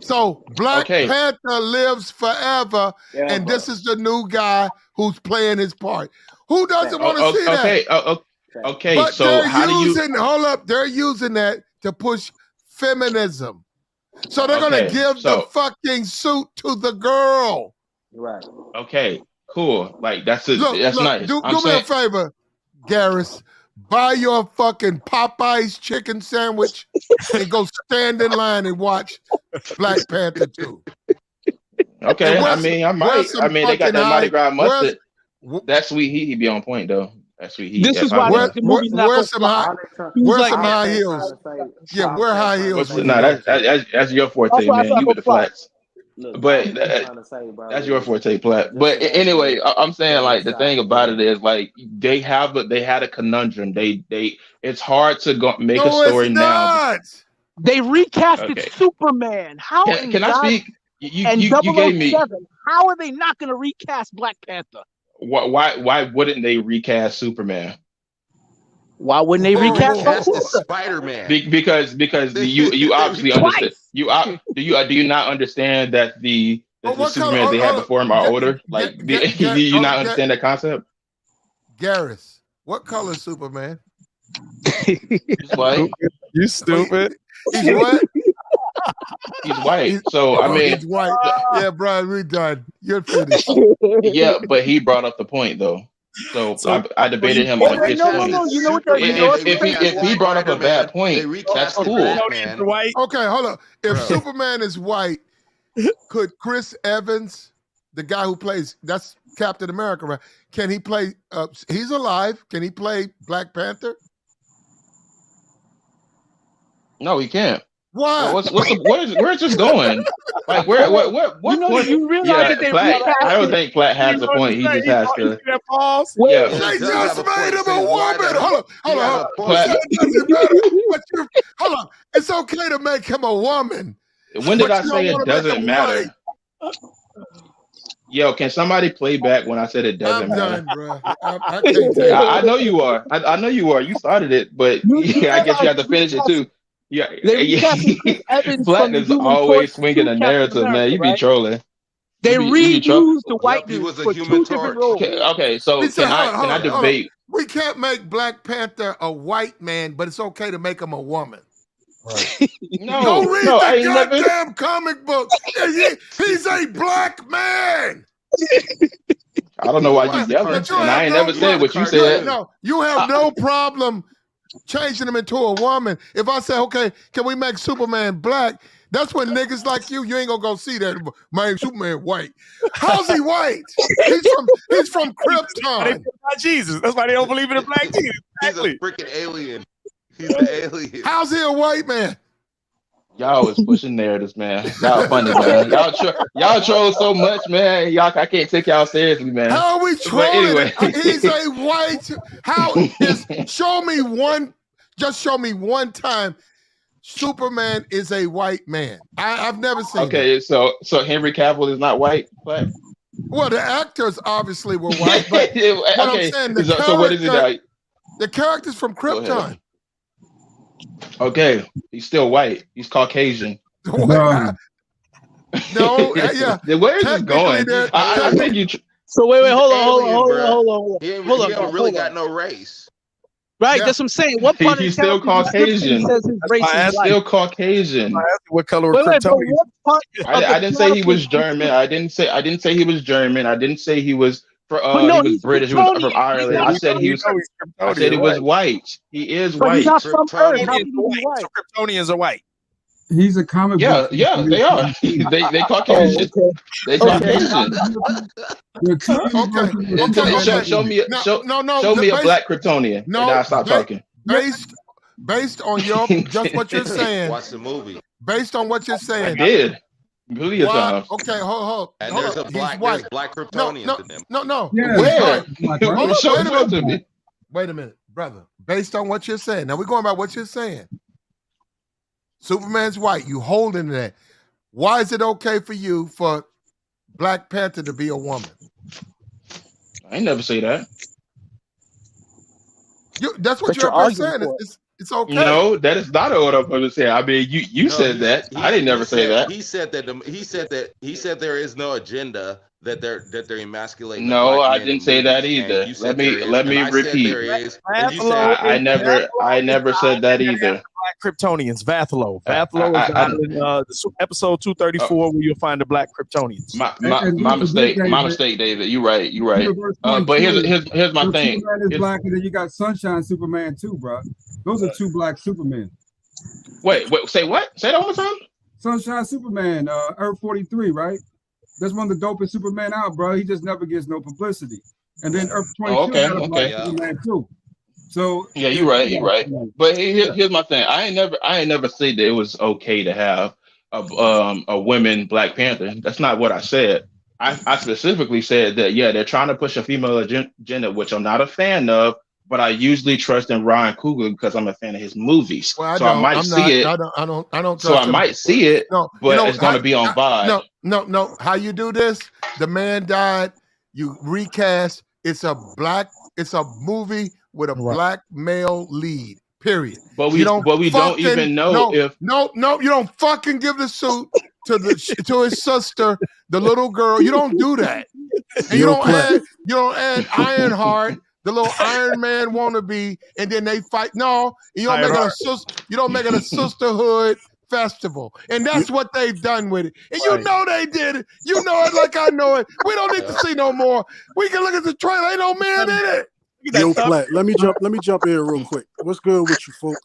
Speaker 1: So Black Panther lives forever, and this is the new guy who's playing his part. Who doesn't want to see that?
Speaker 5: Okay.
Speaker 1: But
Speaker 5: so how do you?
Speaker 1: Hold up, they're using that to push feminism. So they're gonna give the fucking suit to the girl.
Speaker 4: Right.
Speaker 5: Okay. Cool. Like that's nice.
Speaker 1: Do me a favor, Garris. Buy your fucking Popeye's chicken sandwich and go stand in line and watch Black Panther 2.
Speaker 5: Okay, I mean, I might. I mean, they got that Mardi Gras mustard. That sweet heat be on point though. That sweet heat.
Speaker 6: This is why the movie's not
Speaker 1: wear some high heels. Yeah, wear high heels.
Speaker 5: No, that's your forte, man. You with the flats. But that's your forte, Platt. But anyway, I'm saying like the thing about it is like they had a conundrum. It's hard to make a story now.
Speaker 6: They recasted Superman. How
Speaker 5: can I speak? You gave me.
Speaker 6: How are they not going to recast Black Panther?
Speaker 5: Why wouldn't they recast Superman?
Speaker 6: Why wouldn't they recast
Speaker 8: Spider-Man?
Speaker 5: Because you obviously understand. Do you not understand that the Superman they had before him are older? Like do you not understand that concept?
Speaker 1: Garris, what color is Superman?
Speaker 5: He's white.
Speaker 2: You stupid.
Speaker 1: He's what?
Speaker 5: He's white. So I mean,
Speaker 1: he's white. Yeah, Brian, we're done. You're finished.
Speaker 5: Yeah, but he brought up the point though. So I debated him on his point.
Speaker 6: No. You know what?
Speaker 5: If he brought up a bad point, that's cool.
Speaker 1: Okay, hold on. If Superman is white, could Chris Evans, the guy who plays, that's Captain America, right? Can he play? He's alive. Can he play Black Panther?
Speaker 5: No, he can't.
Speaker 1: Why?
Speaker 5: Where's this going? Like what point?
Speaker 6: You realize that
Speaker 5: I don't think Platt has a point. He just has to.
Speaker 1: Yeah, they just made him a woman. Hold on. Hold on. It's okay to make him a woman.
Speaker 5: When did I say it doesn't matter? Yo, can somebody play back when I said it doesn't matter?
Speaker 1: I'm done, bro. I can't take it.
Speaker 5: I know you are. I know you are. You started it, but I guess you have to finish it too. Yeah, Platinum's always swinging a narrative, man. You be trolling.
Speaker 6: They reused the white dude for 2 different roles.
Speaker 5: Okay, so can I debate?
Speaker 1: We can't make Black Panther a white man, but it's okay to make him a woman.
Speaker 5: No,
Speaker 1: Go read
Speaker 5: no, I
Speaker 1: the
Speaker 5: ain't never.
Speaker 1: goddamn comic book. He's a black man.
Speaker 5: I don't know why you
Speaker 1: But
Speaker 5: yelling,
Speaker 1: you
Speaker 5: and I
Speaker 1: have
Speaker 5: ain't
Speaker 1: no
Speaker 5: never said what you said.
Speaker 1: No, you have no problem changing him into a woman. If I say, okay, can we make Superman black? That's when niggas like you ain't gonna go see that. Man, Superman white. How's he white? He's from Krypton.
Speaker 7: Jesus. That's why they don't believe in the black Jesus. Exactly.
Speaker 8: He's a freaking alien. He's the alien.
Speaker 1: How's he a white man?
Speaker 5: Y'all was pushing narratives, man. Y'all funny, man. Y'all troll so much, man. I can't take y'all seriously, man.
Speaker 1: How are we
Speaker 5: But
Speaker 1: trolling?
Speaker 5: anyway,
Speaker 1: He's a white. Show me one. Just show me one time. Superman is a white man. I've never seen.
Speaker 5: Okay, so Henry Cavill is not white, but
Speaker 1: well, the actors obviously were white, but
Speaker 5: okay.
Speaker 1: what I'm saying,
Speaker 5: So what is it like?
Speaker 1: The character's from Krypton.
Speaker 5: Okay, he's still white. He's Caucasian.
Speaker 1: No, yeah.
Speaker 5: Where is this going? I think you.
Speaker 6: So wait, hold on.
Speaker 8: He ain't really got no race.
Speaker 6: Right, that's what I'm saying. What part
Speaker 5: he's still Caucasian.
Speaker 6: Says his race is
Speaker 5: still Caucasian.
Speaker 7: What color of Kryptonian?
Speaker 5: I didn't say he was German. I didn't say he was German. I didn't say he was he was British. He was from Ireland. I said he was. I said he was white. He is white.
Speaker 6: He's not from Earth. How can he be white?
Speaker 7: Kryptonians are white.
Speaker 9: He's a comic book.
Speaker 5: Yeah, they are. they Caucasian. They Caucasian. Show me a black Kryptonian. No, and I'll stop talking.
Speaker 1: Based on just what you're saying.
Speaker 8: Watch the movie.
Speaker 1: Based on what you're saying.
Speaker 5: I did. Plenty of times.
Speaker 1: Okay, hold.
Speaker 8: And there's a black Kryptonians in them.
Speaker 1: No.
Speaker 9: Yeah.
Speaker 1: Wait a minute, brother. Based on what you're saying. Now we're going by what you're saying. Superman's white. You holding that. Why is it okay for you for Black Panther to be a woman?
Speaker 5: I ain't never say that.
Speaker 1: That's what you're saying. It's okay.
Speaker 5: No, that is not what I'm going to say. I mean, you said that. I didn't never say that.
Speaker 8: He said there is no agenda that they're emasculating.
Speaker 5: No, I didn't say that either. Let me repeat. I never said that either.
Speaker 7: Black Kryptonians, Vathlo. Vathlo is in episode 234 where you'll find the black Kryptonians.
Speaker 5: My mistake, David. You're right. But here's my thing.
Speaker 9: Superman is black, and then you got Sunshine Superman too, bro. Those are two black Supermen.
Speaker 5: Wait, say what? Say that one more time.
Speaker 9: Sunshine Superman, Earth 43, right? That's one of the dopest Superman out, bro. He just never gets no publicity. And then Earth 22 got a black Superman too. So
Speaker 5: yeah, you're right. But here's my thing. I ain't never said that it was okay to have a women Black Panther. That's not what I said. I specifically said that they're trying to push a female agenda, which I'm not a fan of. But I usually trust in Ryan Coogler because I'm a fan of his movies.
Speaker 1: Well,
Speaker 5: I might see it.
Speaker 1: I don't trust
Speaker 5: so I
Speaker 1: him.
Speaker 5: might see it, but it's going to be on vibe.
Speaker 1: No. How you do this? The man died. You recast. It's a movie with a black male lead. Period.
Speaker 5: But we don't even know if.
Speaker 1: No. You don't fucking give the suit to his sister, the little girl. You don't do that. And you don't add Ironheart. The little Iron Man wannabe, and then they fight. No, you don't make it a sisterhood festival, and that's what they've done with it. And you know they did it. You know it like I know it. We don't need to see no more. We can look at the trailer. Ain't no man in it.
Speaker 10: Yo, Flat. Let me jump in real quick. What's good with you, folk?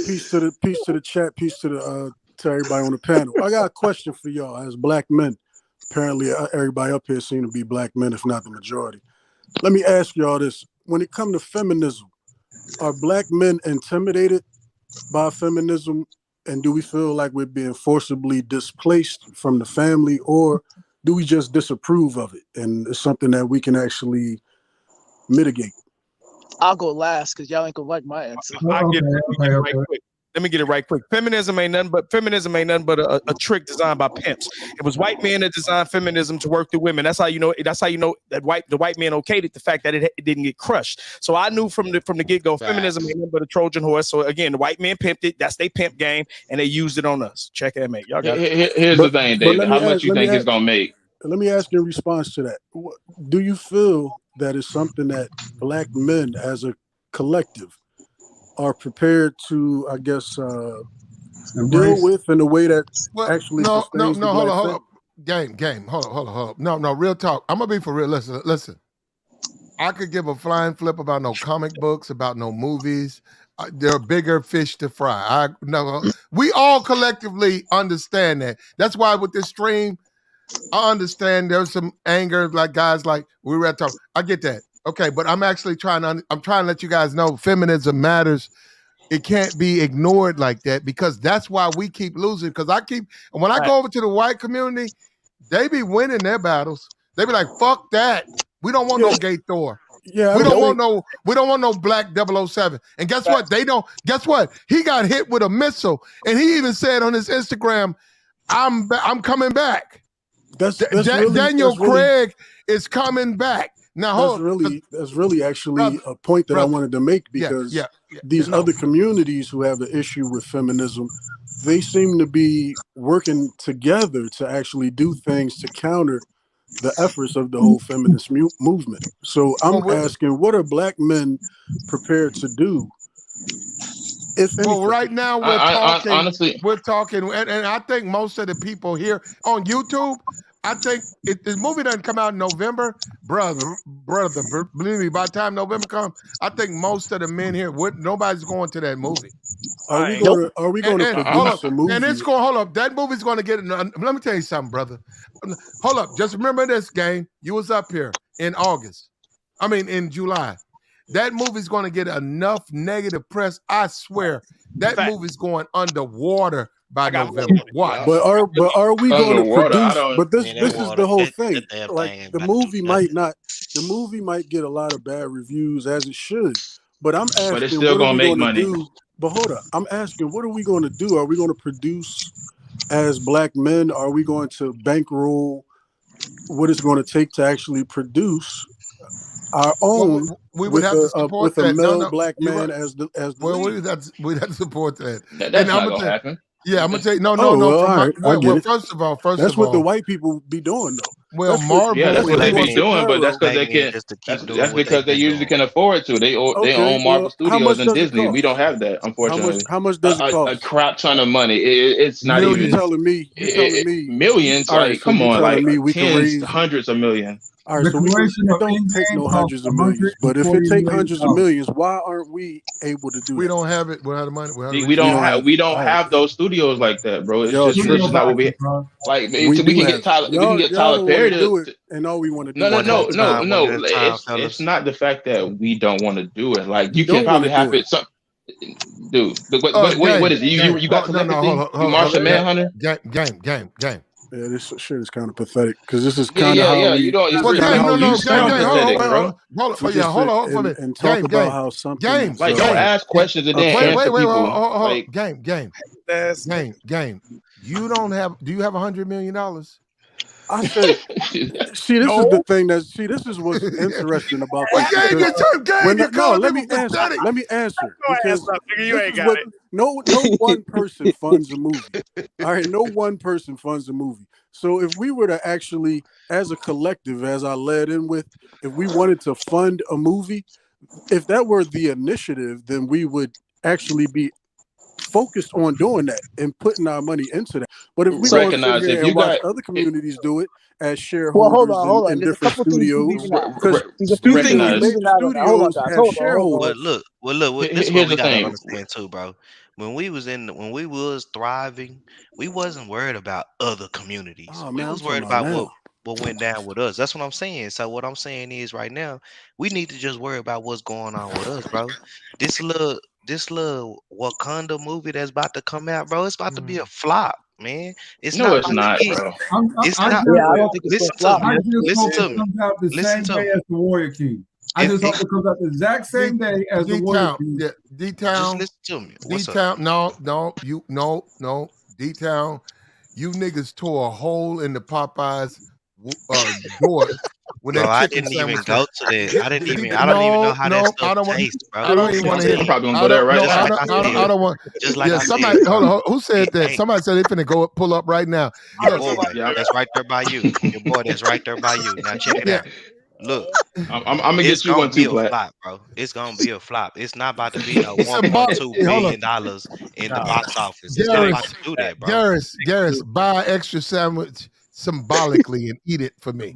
Speaker 10: Peace to the chat. Peace to everybody on the panel. I got a question for y'all as black men. Apparently, everybody up here seem to be black men, if not the majority. Let me ask y'all this. When it comes to feminism, are black men intimidated by feminism? And do we feel like we're being forcibly displaced from the family? Or do we just disapprove of it? And it's something that we can actually mitigate?
Speaker 6: I'll go last because y'all ain't going to like my answer.
Speaker 7: Let me get it right quick. Feminism ain't nothing but a trick designed by pimps. It was white men that designed feminism to work through women. That's how you know that the white men okayed it, the fact that it didn't get crushed. So I knew from the get-go, feminism ain't nothing but a Trojan horse. So again, the white men pimped it. That's their pimp game, and they used it on us. Check it, mate. Y'all got it.
Speaker 5: Here's the thing, David. How much you think it's gonna make?
Speaker 10: Let me ask you in response to that. Do you feel that it's something that black men as a collective are prepared to, I guess, deal with in a way that actually sustains the
Speaker 1: hold
Speaker 10: black
Speaker 1: on. Game. Hold on. No, real talk. I'm gonna be for real. Listen. I could give a flying flip about no comic books, about no movies. There are bigger fish to fry. We all collectively understand that. That's why with this stream, I understand there's some anger, like guys like we were at talk. I get that. Okay, but I'm actually trying to let you guys know feminism matters. It can't be ignored like that because that's why we keep losing. Because when I go over to the white community, they be winning their battles. They be like, fuck that. We don't want no gay Thor.
Speaker 10: Yeah,
Speaker 1: we don't want no black 007. And guess what? Guess what? He got hit with a missile. And he even said on his Instagram, I'm coming back. Daniel Craig is coming back. Now,
Speaker 10: that's really actually a point that I wanted to make because these other communities who have an issue with feminism, they seem to be working together to actually do things to counter the efforts of the whole feminist movement. So I'm asking, what are black men prepared to do? If anything?
Speaker 1: Well, right now we're talking. Honestly, we're talking, and I think most of the people here on YouTube, I think if the movie doesn't come out in November, brother, believe me, by the time November comes, I think most of the men here, nobody's going to that movie.
Speaker 10: Are we going to produce a movie?
Speaker 1: And it's going, hold up, that movie's going to get, let me tell you something, brother. Hold up, just remember this, game. You was up here in July. That movie's going to get enough negative press. I swear, that movie's going underwater by November. Watch.
Speaker 10: But are we going to produce? But this is the whole thing. Like the movie might get a lot of bad reviews as it should. But I'm asking,
Speaker 5: but it's still going to make money.
Speaker 10: But hold up, I'm asking, what are we going to do? Are we going to produce as black men? Are we going to bankroll what it's going to take to actually produce our own?
Speaker 1: We would have to support that.
Speaker 10: A male black man as the
Speaker 1: lead. We'd have to support that.
Speaker 5: That's not going to happen.
Speaker 1: Yeah, I'm gonna tell you. No. First of all,
Speaker 10: that's what the white people be doing, though.
Speaker 1: Well, Marvel.
Speaker 5: Yeah, that's what they be doing, but that's because they can. That's because they usually can afford to. They own Marvel Studios and Disney. We don't have that, unfortunately.
Speaker 10: How much does it cost?
Speaker 5: A crap ton of money. It's not even.
Speaker 10: You're telling me
Speaker 5: millions. Like, come on, like tens, hundreds of millions.
Speaker 10: All right, so we don't take no hundreds of millions, but if it take hundreds of millions, why aren't we able to do that?
Speaker 1: We don't have it. We don't have the money.
Speaker 5: We don't have those studios like that, bro. It's just not what we like. We can get Tyler Perry to
Speaker 10: do it, and all we want to do.
Speaker 5: No. It's not the fact that we don't want to do it. Like you can probably have it. Dude, what is it? You got telepathy? You Martian Manhunter?
Speaker 1: Game.
Speaker 10: Yeah, this shit is kind of pathetic because this is kind of
Speaker 5: how you don't.
Speaker 1: Hold on for a minute.
Speaker 10: And talk about how something.
Speaker 5: Like, don't ask questions and then answer people.
Speaker 1: Game. You don't have. Do you have $100 million?
Speaker 10: I said, see, this is the thing this is what's interesting about this. Let me answer.
Speaker 7: You ain't got it.
Speaker 10: No one person funds a movie. All right, no one person funds a movie. So if we were to actually, as a collective, as I led in with, if we wanted to fund a movie, if that were the initiative, then we would actually be focused on doing that and putting our money into that. But if we
Speaker 5: recognize if you
Speaker 10: watch other communities do it as shareholders in different studios, because studios have shareholders.
Speaker 11: Well, look. This is what we gotta understand too, bro. When we was thriving, we wasn't worried about other communities. We was worried about what went down with us. That's what I'm saying. So what I'm saying is right now, we need to just worry about what's going on with us, bro. This little Wakanda movie that's about to come out, bro, it's about to be a flop, man. It's not, bro. It's not.
Speaker 9: I don't think
Speaker 11: Listen to me.
Speaker 9: Listen to me. As the Warrior King. I just hope it comes out the exact same day as the Warrior King.
Speaker 1: Yeah, D-Town.
Speaker 11: Just listen to me.
Speaker 1: D-Town. No. D-Town. You niggas tore a hole in the Popeyes door.
Speaker 11: Bro, I didn't even go to that. I don't even know how that stuff tastes, bro.
Speaker 1: I don't even want to hear.
Speaker 5: I'm probably gonna go there right
Speaker 1: now. I don't want.
Speaker 11: Just like
Speaker 1: somebody. Hold on. Who said that? Somebody said they finna go pull up right now.
Speaker 11: Your boy, that's right there by you. Your boy, that's right there by you. Now check it out. Look,
Speaker 5: I'm gonna
Speaker 11: it's
Speaker 5: get you
Speaker 11: gonna
Speaker 5: one
Speaker 11: be
Speaker 5: too,
Speaker 11: a
Speaker 5: Black.
Speaker 11: flop, bro. It's gonna be a flop. It's not about to be no
Speaker 1: Symbolic.
Speaker 11: $1.2
Speaker 1: Hey, hold on.
Speaker 11: billion in the box office. It's not about to do that, bro.
Speaker 1: Garris, buy an extra sandwich symbolically and eat it for me.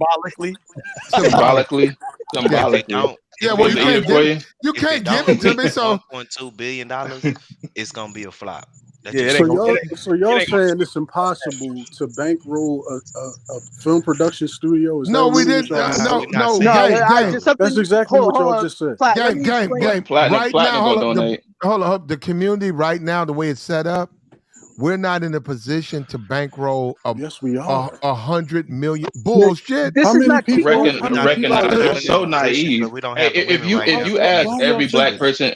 Speaker 5: Symbolically.
Speaker 11: If it don't,
Speaker 1: Yeah, well, you can't give it to me. So
Speaker 11: $1.2 billion, it's gonna be a flop.
Speaker 10: So y'all saying it's impossible to bankroll a film production studio? Is
Speaker 1: no,
Speaker 10: that
Speaker 1: we
Speaker 10: really
Speaker 1: didn't.
Speaker 10: what y'all
Speaker 1: No,
Speaker 10: saying?
Speaker 1: game.
Speaker 10: That's exactly what y'all just said.
Speaker 1: Game. Right now, hold up. The community right now, the way it's set up, we're not in a position to bankroll.
Speaker 10: Yes, we are.
Speaker 1: 100 million. Bullshit.
Speaker 6: This is not
Speaker 5: Recognize they're so naive. Hey, if you ask every black person.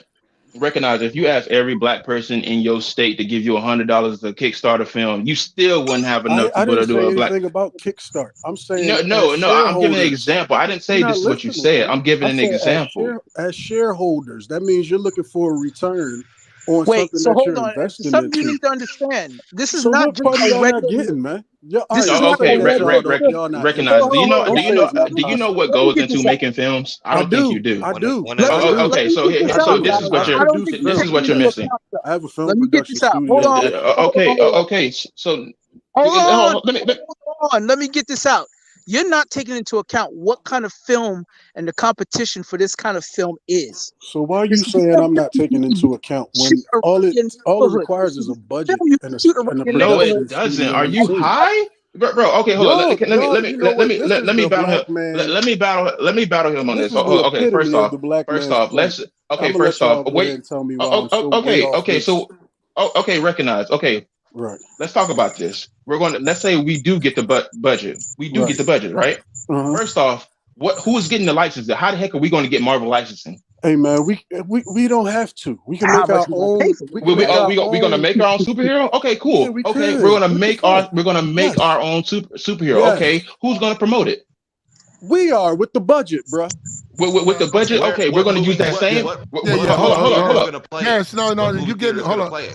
Speaker 5: Recognize if you ask every black person in your state to give you $100 to kickstart a film, you still wouldn't have enough
Speaker 10: I
Speaker 5: to
Speaker 10: didn't
Speaker 5: do
Speaker 10: say
Speaker 5: a black.
Speaker 10: anything about Kickstart. I'm saying
Speaker 5: No. I'm giving an example. I didn't say this is what you said. I'm giving an example.
Speaker 10: As shareholders, that means you're looking for a return on
Speaker 6: Wait,
Speaker 10: something
Speaker 6: so
Speaker 10: that
Speaker 6: hold
Speaker 10: you're
Speaker 6: on.
Speaker 10: investing
Speaker 6: Something you
Speaker 10: into.
Speaker 6: need to understand. This is
Speaker 10: So
Speaker 6: not
Speaker 10: what
Speaker 6: just
Speaker 10: part are
Speaker 6: a
Speaker 10: y'all not
Speaker 6: regular.
Speaker 10: getting, man?
Speaker 5: Recognize. Do you know what goes into making films? I don't think you do.
Speaker 10: I do.
Speaker 5: Okay, so this is what you're missing.
Speaker 10: I have a film
Speaker 6: Let me get
Speaker 10: production
Speaker 6: this out.
Speaker 10: studio.
Speaker 5: Okay. So
Speaker 6: hold on. Let me get this out. You're not taking into account what kind of film and the competition for this kind of film is.
Speaker 10: So why are you saying I'm not taking into account when all it requires is a budget and a production?
Speaker 5: No, it doesn't. Are you high? Bro, okay, hold on. Let me battle him on this. Okay, first off, wait. Okay, recognize. Okay,
Speaker 10: right.
Speaker 5: Let's talk about this. Let's say we do get the budget. We do get the budget, right? First off, who's getting the license? How the heck are we going to get Marvel licensing?
Speaker 10: Hey man, we don't have to. We can make our own.
Speaker 5: We're gonna make our own superhero. Okay, cool.
Speaker 10: Yeah,
Speaker 5: okay, we're gonna make our own superhero.
Speaker 10: Yes.
Speaker 5: Okay, who's gonna promote it?
Speaker 10: We are with the budget, bro.
Speaker 5: With the budget, okay, we're gonna use that same.
Speaker 1: Hold on. Yes, no. You get it. Hold on.
Speaker 11: I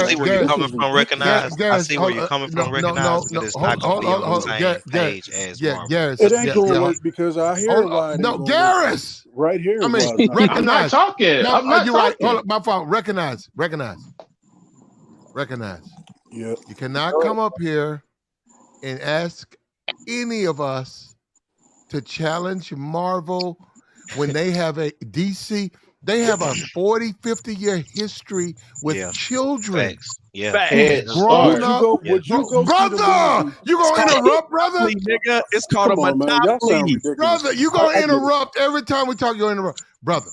Speaker 11: see where you're coming from. Recognize. I see where you're coming from. Recognize, but it's not gonna be on the same page as Marvel.
Speaker 10: It ain't gonna work because I hear why.
Speaker 1: No, Garris.
Speaker 10: Right here.
Speaker 1: I mean, recognize.
Speaker 5: I'm not talking.
Speaker 1: No,
Speaker 5: I'm not
Speaker 1: you're
Speaker 5: talking.
Speaker 1: right. Hold up, my fault. Recognize.
Speaker 10: Yeah.
Speaker 1: You cannot come up here and ask any of us to challenge Marvel when they have a DC. They have a 40, 50-year history with children. Grown up.
Speaker 9: Would you go
Speaker 1: brother, you gonna interrupt, brother?
Speaker 9: Nigga, it's called a monopoly.
Speaker 1: Brother, you gonna interrupt every time we talk. You interrupt, brother.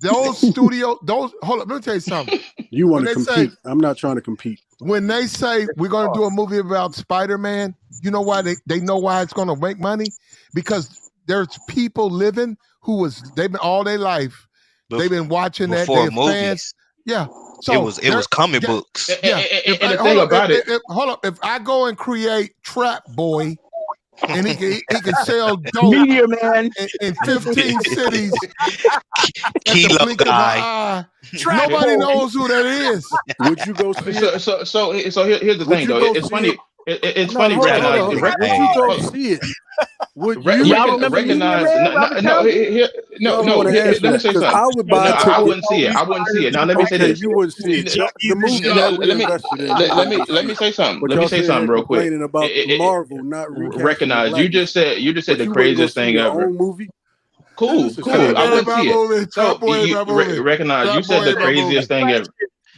Speaker 1: Those hold up. Let me tell you something.
Speaker 10: You want to compete? I'm not trying to compete.
Speaker 1: When they say we're gonna do a movie about Spider-Man, you know why they know why it's gonna make money? Because there's people living they've been all their life. They've been watching that. They're fans. Yeah. So
Speaker 11: it was comic books.
Speaker 1: Yeah.
Speaker 5: And the thing about it.
Speaker 1: Hold up. If I go and create Trap Boy, and he can sell dope
Speaker 6: Media Man
Speaker 1: in 15 cities.
Speaker 11: Kilo guy.
Speaker 1: Nobody knows who that is.
Speaker 10: Would you go see it?
Speaker 5: So here's the thing though. It's funny. It's funny.
Speaker 10: Would you go see it? Would you
Speaker 5: recognize? No. Let me say something.
Speaker 10: I would buy it.
Speaker 5: I wouldn't see it. Now let me say this.
Speaker 10: You wouldn't see it. The movie
Speaker 5: let me say something. Let me say something real quick.
Speaker 10: About Marvel, not
Speaker 5: recognize. You just said the craziest thing ever.
Speaker 10: Movie?
Speaker 5: Cool. I wouldn't see it. So recognize. You said the craziest thing ever.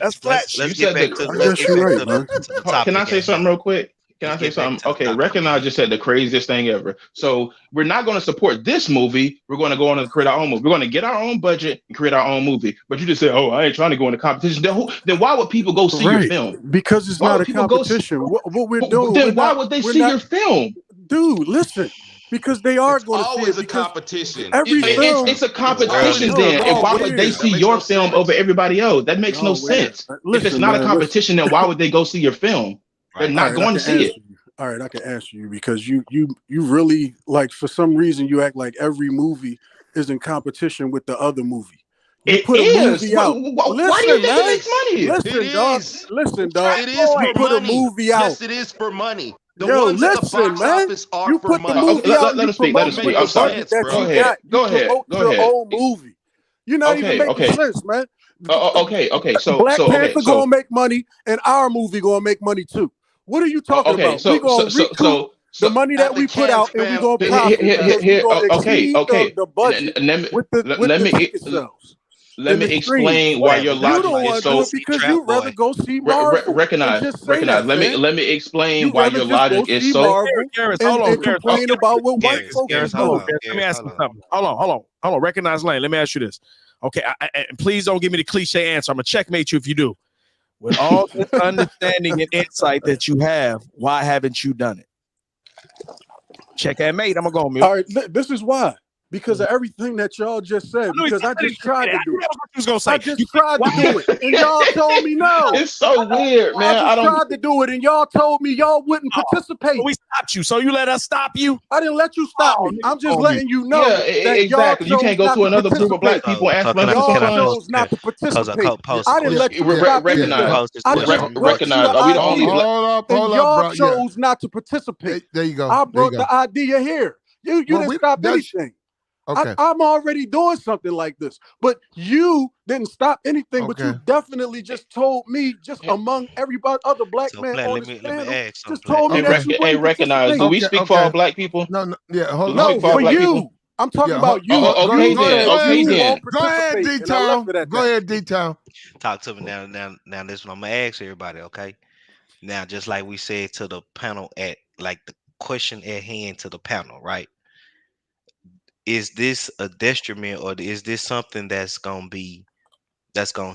Speaker 9: That's flat.
Speaker 11: Let's get back to the topic.
Speaker 5: Can I say something real quick? Can I say something? Okay, recognize just said the craziest thing ever. So we're not going to support this movie. We're going to go on and create our own movie. We're going to get our own budget and create our own movie. But you just say, "Oh, I ain't trying to go into competition." Then why would people go see your film?
Speaker 10: Because it's not a competition. What we're doing.
Speaker 5: Then why would they see your film?
Speaker 10: Dude, listen. Because they are going to see it.
Speaker 8: Always a competition.
Speaker 10: Every film,
Speaker 5: it's a competition then. And why would they see your film over everybody else? That makes no sense. If it's not a competition, then why would they go see your film? They're not going to see it.
Speaker 10: All right, I can answer you because you really, like, for some reason you act like every movie is in competition with the other movie. You put a movie out.
Speaker 5: Why do you think it makes money?
Speaker 10: Listen, dog. It is.
Speaker 8: It is
Speaker 10: you
Speaker 8: for
Speaker 10: put
Speaker 8: money.
Speaker 10: a movie out.
Speaker 8: Yes, it is for money. The
Speaker 10: Yo,
Speaker 8: ones at the
Speaker 10: listen,
Speaker 8: box
Speaker 10: man.
Speaker 8: office are
Speaker 10: You
Speaker 8: for
Speaker 10: put the
Speaker 8: money.
Speaker 10: movie out,
Speaker 5: let
Speaker 10: you
Speaker 5: him speak. Let him
Speaker 10: promote
Speaker 5: speak.
Speaker 10: with
Speaker 5: I'm
Speaker 10: the
Speaker 5: sorry.
Speaker 10: budget that
Speaker 5: Go
Speaker 10: you
Speaker 5: ahead.
Speaker 10: got. You
Speaker 5: Go ahead.
Speaker 10: promote
Speaker 5: Go
Speaker 10: your
Speaker 5: ahead.
Speaker 10: own movie. You're not even making sense, man.
Speaker 5: Okay.
Speaker 10: Black Panther gonna make money, and our movie gonna make money too. What are you talking about? We gonna recoup the money that we put out, and we gonna profit because we gonna exceed the budget with the ticket sales.
Speaker 5: Let me explain why your
Speaker 10: You
Speaker 5: logic
Speaker 10: don't
Speaker 5: is
Speaker 10: want to do
Speaker 5: so.
Speaker 10: it because you rather go see Marvel and just say that,
Speaker 5: Let
Speaker 10: man.
Speaker 5: me explain
Speaker 10: You
Speaker 5: why
Speaker 10: rather
Speaker 5: your
Speaker 10: just go
Speaker 5: logic is
Speaker 10: see
Speaker 5: so.
Speaker 10: Marvel
Speaker 7: Hold on,
Speaker 10: and complain about what white folks is doing.
Speaker 7: Let me ask you something. Hold on. Recognize lane. Let me ask you this. Okay, and please don't give me the cliche answer. I'm gonna checkmate you if you do. With all this understanding and insight that you have, why haven't you done it? Check and mate. I'm gonna go on mute.
Speaker 10: All right, this is why. Because of everything that y'all just said. Because I just tried to do it. I just tried to do it, and y'all told me no.
Speaker 5: It's so weird, man.
Speaker 10: I just tried to do it, and y'all told me y'all wouldn't participate.
Speaker 7: We stopped you, so you let us stop you?
Speaker 10: I didn't let you stop me. I'm just letting you know that
Speaker 5: exactly. You can't go to another group of black people and ask for
Speaker 10: y'all chose not to participate. I didn't let you stop
Speaker 5: recognize.
Speaker 10: I just brought you the
Speaker 5: Are we the only?
Speaker 10: idea, and y'all chose not to participate.
Speaker 1: There you go.
Speaker 10: I brought the idea here. You didn't stop anything.
Speaker 1: Okay.
Speaker 10: I'm already doing something like this, but you didn't stop anything. But you definitely just told me, just among everybody, other black men on this panel, just told me that you wouldn't
Speaker 5: recognize. Do we speak for all black people?
Speaker 1: No, yeah, hold
Speaker 10: no,
Speaker 1: on.
Speaker 10: for you. I'm talking about you.
Speaker 5: Okay, then.
Speaker 1: Go ahead, D-Town. Go ahead, D-Town.
Speaker 11: Talk to me now. Now, this is what I'm gonna ask everybody. Okay. Now, just like we said to the panel at like the question at hand to the panel, right? Is this a detriment, or is this something that's gonna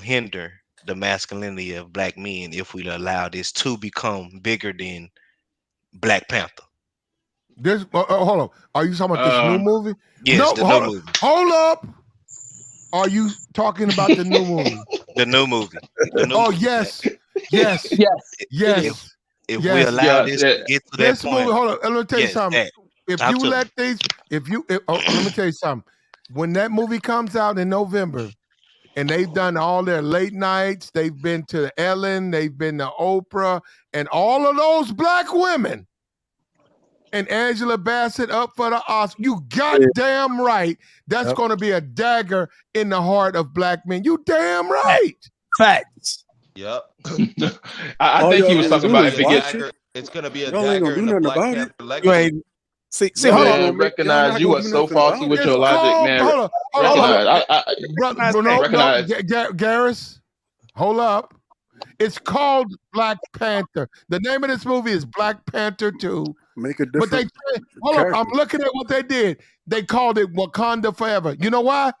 Speaker 11: hinder the masculinity of black men if we allow this to become bigger than Black Panther?
Speaker 1: This hold on. Are you talking about this new movie?
Speaker 11: Yes, the new movie.
Speaker 1: Hold up. Are you talking about the new movie?
Speaker 11: The new movie.
Speaker 1: Yes.
Speaker 11: If we allow this to get to that point,
Speaker 1: movie, hold on. Let me tell you something. Let me tell you something. When that movie comes out in November, and they've done all their late nights, they've been to Ellen, they've been to Oprah, and all of those black women, and Angela Bassett up for the Oscar. You goddamn right. That's going to be a dagger in the heart of black men. You damn right.
Speaker 7: Facts.
Speaker 8: Yep.
Speaker 5: I think he was talking about if it gets.
Speaker 8: It's going to be a dagger in the Black Panther legacy.
Speaker 7: You ain't. See,
Speaker 5: hold on. Recognize you are so faulty with your logic, man. Recognize.
Speaker 1: Garris, hold up. It's called Black Panther. The name of this movie is Black Panther 2.
Speaker 10: Make a difference.
Speaker 1: But hold up. I'm looking at what they did. They called it Wakanda Forever. You know why?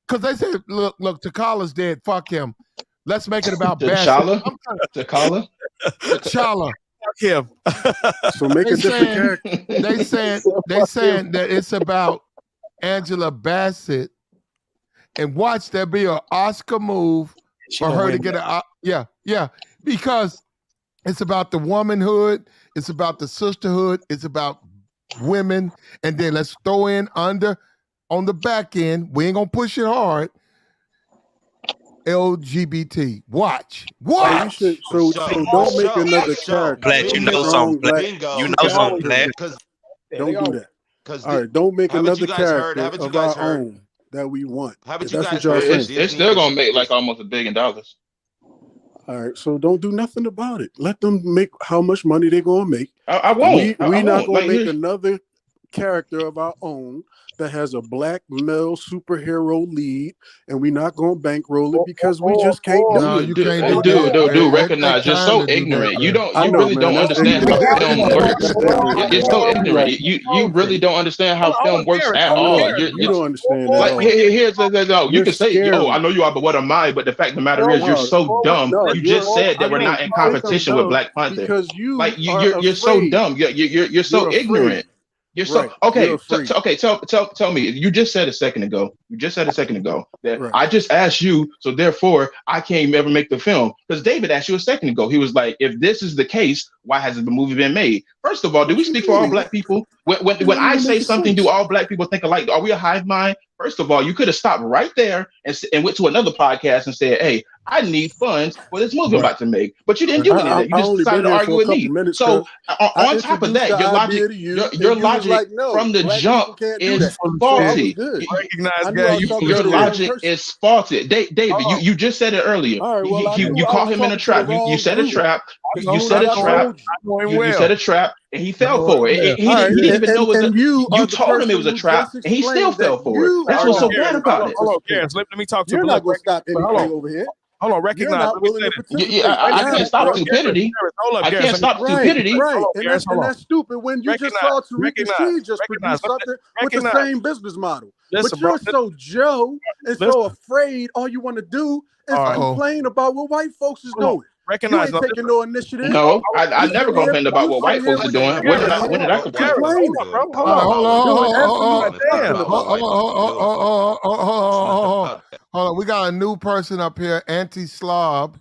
Speaker 1: Because they said, look, T'Challa's dead. Fuck him. Let's make it about
Speaker 5: T'Challa.
Speaker 7: Him.
Speaker 10: So make a different character.
Speaker 1: They saying that it's about Angela Bassett, and watch there be an Oscar move for her to get because it's about the womanhood, it's about the sisterhood, it's about women, and then let's throw in on the back end. We ain't gonna push it hard. LGBT. Watch.
Speaker 10: So don't make another character.
Speaker 11: Black, you know something, Black. You know something, Black.
Speaker 10: Don't do that. All right, don't make another character of our own that we want.
Speaker 8: Haven't you guys
Speaker 10: heard?
Speaker 5: It's still gonna make like almost $1 billion.
Speaker 10: All right, so don't do nothing about it. Let them make how much money they're gonna make.
Speaker 5: I won't.
Speaker 10: We're not gonna make another character of our own that has a black male superhero lead, and we're not going to bankroll it because we just can't do it.
Speaker 1: You can't do it.
Speaker 5: Dude, recognize you're so ignorant. You really don't understand how film works. You're so ignorant. You really don't understand how film works at all.
Speaker 10: You don't understand that.
Speaker 5: Like, here's you can say, I know you are, but what am I? But the fact of the matter is, you're so dumb. You just said that we're not in competition with Black Panther.
Speaker 10: Because
Speaker 5: you're so dumb. You're so ignorant. You're so okay. Tell me. You just said a second ago. That I just asked you, so therefore I can't ever make the film. Because David asked you a second ago. He was like, if this is the case, why hasn't the movie been made? First of all, do we speak for all black people? When I say something, do all black people think alike? Are we a hive mind? First of all, you could have stopped right there and went to another podcast and said, hey, I need funds for this movie I'm about to make. But you didn't do any of that. You
Speaker 10: I
Speaker 5: just
Speaker 10: only
Speaker 5: decided
Speaker 10: been
Speaker 5: to
Speaker 10: here
Speaker 5: argue
Speaker 10: for a
Speaker 5: with
Speaker 10: couple
Speaker 5: me.
Speaker 10: minutes.
Speaker 5: So
Speaker 10: I
Speaker 5: on top of
Speaker 10: introduced
Speaker 5: that,
Speaker 10: the
Speaker 5: your
Speaker 10: idea
Speaker 5: logic,
Speaker 10: to you,
Speaker 5: your
Speaker 10: and you was
Speaker 5: logic
Speaker 10: like, "No,
Speaker 5: from the
Speaker 10: black
Speaker 5: jump
Speaker 10: people can't do
Speaker 5: is
Speaker 10: that." So I was
Speaker 5: faulty.
Speaker 10: good.
Speaker 7: Recognize,
Speaker 10: I knew I was talking
Speaker 5: Your
Speaker 10: to the wrong
Speaker 5: logic
Speaker 10: person.
Speaker 5: is faulty. David, you just said it earlier.
Speaker 10: All right, well, I knew
Speaker 5: You
Speaker 10: I
Speaker 5: caught
Speaker 10: was
Speaker 5: him in a
Speaker 10: talking to the
Speaker 5: trap. You
Speaker 10: wrong
Speaker 5: set a
Speaker 10: group.
Speaker 5: trap.
Speaker 7: I
Speaker 5: You
Speaker 7: know,
Speaker 5: set
Speaker 7: I
Speaker 5: a
Speaker 7: know
Speaker 5: trap.
Speaker 7: him. I know him
Speaker 5: You
Speaker 7: well.
Speaker 5: set a trap, and he
Speaker 7: I
Speaker 5: fell
Speaker 7: know
Speaker 5: for
Speaker 7: him
Speaker 5: it.
Speaker 7: well.
Speaker 5: He didn't even know it was
Speaker 10: and you
Speaker 5: you
Speaker 10: are the
Speaker 5: told him it
Speaker 10: person
Speaker 5: was a
Speaker 10: who
Speaker 5: trap,
Speaker 10: just
Speaker 5: and he still
Speaker 10: explained
Speaker 5: fell
Speaker 10: that
Speaker 5: for it.
Speaker 10: you
Speaker 5: That's
Speaker 10: are
Speaker 5: what's so
Speaker 10: not
Speaker 5: bad
Speaker 10: willing to
Speaker 5: about it.
Speaker 7: Hold on,
Speaker 10: participate.
Speaker 7: Garris. Let me talk to
Speaker 10: You're
Speaker 7: him.
Speaker 10: not
Speaker 7: Look,
Speaker 10: going to stop
Speaker 7: hold
Speaker 10: anything
Speaker 7: on.
Speaker 10: over here.
Speaker 7: Hold on,
Speaker 10: You're
Speaker 7: recognize.
Speaker 10: not
Speaker 7: Let me
Speaker 10: willing
Speaker 7: say
Speaker 10: to
Speaker 7: this.
Speaker 10: participate.
Speaker 5: I
Speaker 10: Now,
Speaker 5: can't stop
Speaker 10: bro.
Speaker 5: stupidity.
Speaker 7: Hold up,
Speaker 5: I can't stop stupidity.
Speaker 10: Right.
Speaker 7: Hold on,
Speaker 10: And
Speaker 7: Garris, hold on.
Speaker 10: that's stupid when you just
Speaker 7: Recognize,
Speaker 10: saw Tariq Nasheed just
Speaker 7: recognize,
Speaker 10: produce something with the
Speaker 7: recognize.
Speaker 10: same business model.
Speaker 7: Listen,
Speaker 10: But
Speaker 7: bro.
Speaker 10: you're so Joe and
Speaker 7: Listen.
Speaker 10: so afraid all you want to do is
Speaker 7: All right.
Speaker 10: complain about what white folks is doing. You
Speaker 7: Recognize.
Speaker 10: ain't
Speaker 7: No,
Speaker 10: taking no initiative.
Speaker 5: No, I
Speaker 10: You
Speaker 5: never
Speaker 10: sit here,
Speaker 5: complained about
Speaker 10: you
Speaker 5: what
Speaker 10: sit
Speaker 5: white
Speaker 10: here
Speaker 5: folks are
Speaker 10: with
Speaker 5: doing.
Speaker 10: your
Speaker 5: When did
Speaker 10: Garris
Speaker 5: I complain?
Speaker 10: complaining.
Speaker 7: bro. Hold
Speaker 1: on. Hold on. We got a new person up here, Anti-Slob.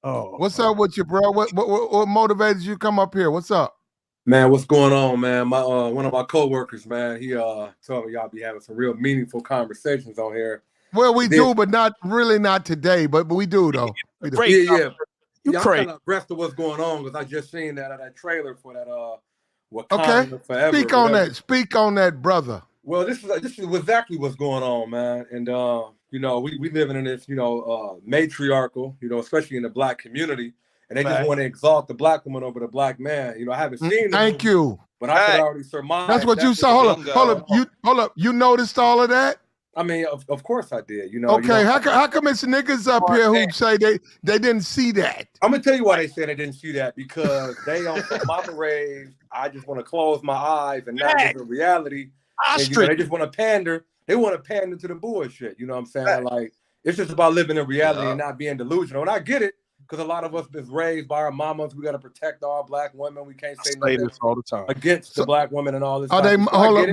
Speaker 7: Oh,
Speaker 1: what's up with you, bro? What motivated you to come up here? What's up?
Speaker 12: Man, what's going on, man? My one of my coworkers, man, he told me y'all be having some real meaningful conversations on here.
Speaker 1: Well, we do, but not today. But we do though. We do.
Speaker 12: Yeah.
Speaker 7: You
Speaker 12: I'm
Speaker 7: crazy.
Speaker 12: kind of abreast of what's going on because I just seen that trailer for that Wakanda Forever.
Speaker 1: Speak on that. Speak on that, brother.
Speaker 12: Well, this is exactly what's going on, man. And you know, we living in this, matriarchal, especially in the black community, and they just want to exalt the black woman over the black man. I haven't seen the
Speaker 1: Thank
Speaker 12: movie,
Speaker 1: you.
Speaker 12: but I could already surmise.
Speaker 1: That's what you saw. Hold up. You noticed all of that?
Speaker 12: I mean, of course I did.
Speaker 1: Okay, how come it's niggas up here who say they didn't see that?
Speaker 12: I'm gonna tell you why they said they didn't see that, because they on some mama raised. I just want to close my eyes and not live in reality. And, they just want to pander. They want to pander to the bullshit. You know what I'm saying? Like, it's just about living in reality and not being delusional. And I get it, because a lot of us been raised by our mamas. We got to protect all black women. We can't say nothing
Speaker 7: all the time
Speaker 12: against the black women and all this.
Speaker 1: Are they? Hold up.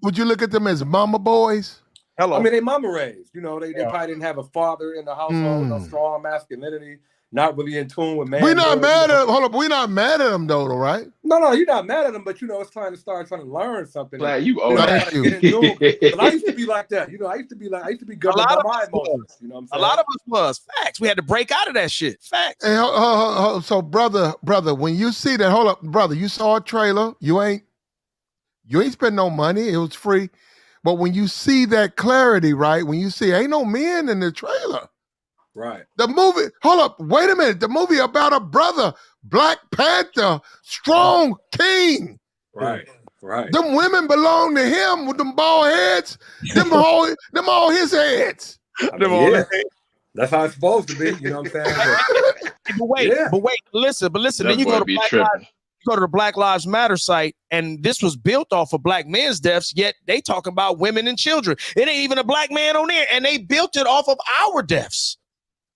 Speaker 1: Would you look at them as mama boys?
Speaker 12: Hello. I mean, they mama raised. They probably didn't have a father in the household, no strong masculinity, not really in tune with man.
Speaker 1: We're not mad at them. Hold up. We're not mad at them though, right?
Speaker 12: No, you're not mad at them, but it's time to start trying to learn something.
Speaker 5: Like, you owe
Speaker 1: Thank you.
Speaker 12: But I used to be like that. I used to be governed by my emotions. You know what I'm saying?
Speaker 7: A lot of us was facts. We had to break out of that shit. Facts.
Speaker 1: Hey, so brother, when you see that, hold up, brother, you saw a trailer. You ain't spend no money. It was free. But when you see that clarity, right? When you see ain't no men in the trailer.
Speaker 12: Right.
Speaker 1: The movie, hold up, wait a minute. The movie about a brother, Black Panther, strong king.
Speaker 12: Right.
Speaker 1: Them women belong to him with them bald heads. Them all his heads.
Speaker 12: That's how it's supposed to be. You know what I'm saying?
Speaker 7: But wait, listen. Then you go to the Black Lives Matter site, and this was built off of black men's deaths, yet they talking about women and children. It ain't even a black man on there, and they built it off of our deaths.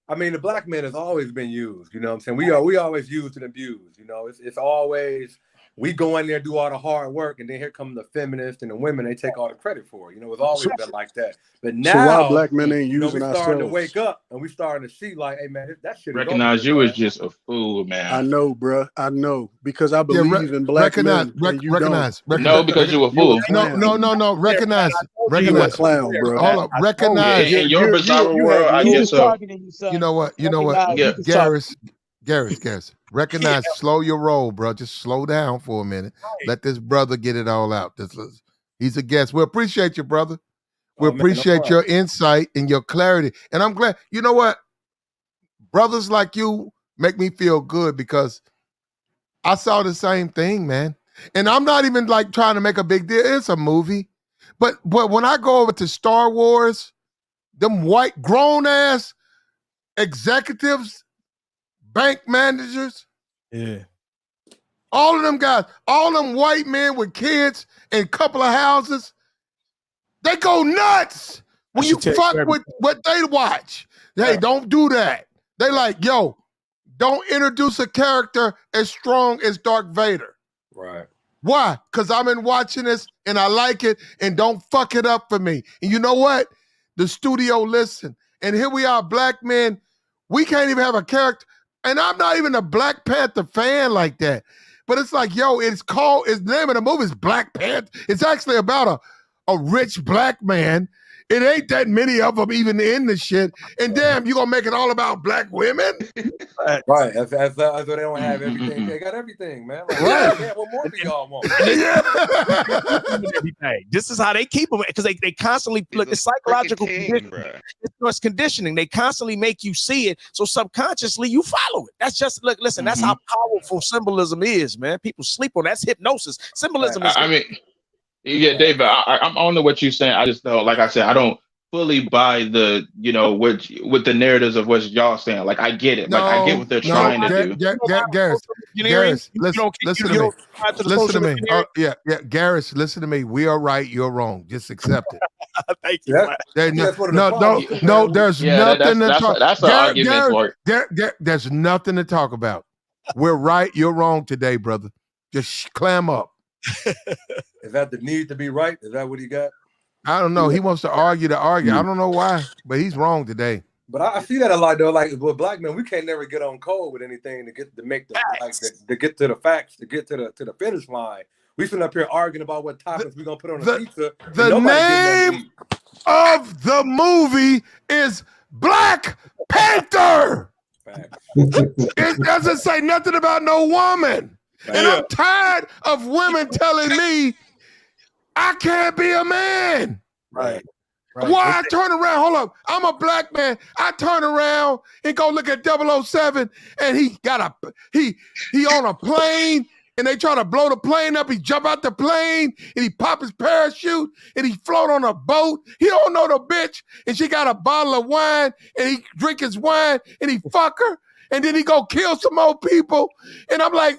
Speaker 12: I mean, the black man has always been used. You know what I'm saying? We always used and abused. It's always, we go in there, do all the hard work, and then here come the feminists and the women, they take all the credit for it. It's always been like that. But now,
Speaker 10: so why black men ain't using
Speaker 12: we
Speaker 10: ourselves?
Speaker 12: starting to wake up, and we starting to see, like, hey, man, that shit
Speaker 5: Recognize you as just a fool, man.
Speaker 10: I know, bro. I know, because I believe in black men.
Speaker 1: Recognize.
Speaker 5: No, because you're a fool.
Speaker 1: No. Recognize.
Speaker 10: You a clown, bro.
Speaker 1: Hold up. Recognize.
Speaker 5: In your bizarre world, I guess so.
Speaker 1: You know what? Garris. Recognize. Slow your roll, bro. Just slow down for a minute. Let this brother get it all out. He's a guest. We appreciate you, brother. We appreciate your insight and your clarity. And I'm glad. You know what? Brothers like you make me feel good, because I saw the same thing, man. And I'm not even like trying to make a big deal. It's a movie. But when I go over to Star Wars, them white grown ass executives, bank managers, all of them guys, all them white men with kids and a couple of houses, they go nuts when you fuck with what they watch. Hey, don't do that. They like, yo, don't introduce a character as strong as Darth Vader.
Speaker 12: Right.
Speaker 1: Why? Because I've been watching this and I like it, and don't fuck it up for me. And you know what? The studio listened. And here we are, black men. We can't even have a character. And I'm not even a Black Panther fan like that. But it's like, yo, the name of the movie is Black Panther. It's actually about a rich black man, It ain't that many of them even in the shit. And damn, you gonna make it all about black women?
Speaker 12: Right. That's why they don't have everything. They got everything, man. Like,
Speaker 1: Right.
Speaker 12: Yeah, what more do y'all want?
Speaker 7: Everything. This is how they keep them because they constantly look. It's psychological conditioning. It's conditioning. They constantly make you see it, so subconsciously you follow it. That's just look. Listen, that's how powerful symbolism is, man. People sleep on that's hypnosis. Symbolism is.
Speaker 5: I mean, yeah, David. I don't know what you're saying. I just know, like I said, I don't fully buy the with the narratives of what y'all saying. Like I get it. Like I get what they're trying to do.
Speaker 1: Garris, listen to me. Listen to me. Yeah, Garris, listen to me. We are right. You're wrong. Just accept it.
Speaker 7: Thank you.
Speaker 1: There's nothing to talk. That's an argument for it. There's nothing to talk about. We're right. You're wrong today, brother. Just clam up.
Speaker 12: Is that the need to be right? Is that what he got?
Speaker 1: I don't know. He wants to argue to argue. I don't know why, but he's wrong today.
Speaker 12: But I see that a lot though. Like with black men, we can't never get on code with anything to get to get to the facts, to get to the finish line. We sit up here arguing about what topics we're gonna put on the pizza.
Speaker 1: The name of the movie is Black Panther. It doesn't say nothing about no woman. And I'm tired of women telling me I can't be a man.
Speaker 7: Right.
Speaker 1: Why I turn around? Hold up. I'm a black man. I turn around and go look at 007 and he on a plane and they try to blow the plane up. He jump out the plane and he pop his parachute and he float on a boat. He don't know the bitch and she got a bottle of wine and he drink his wine and he fuck her and then he go kill some more people. And I'm like,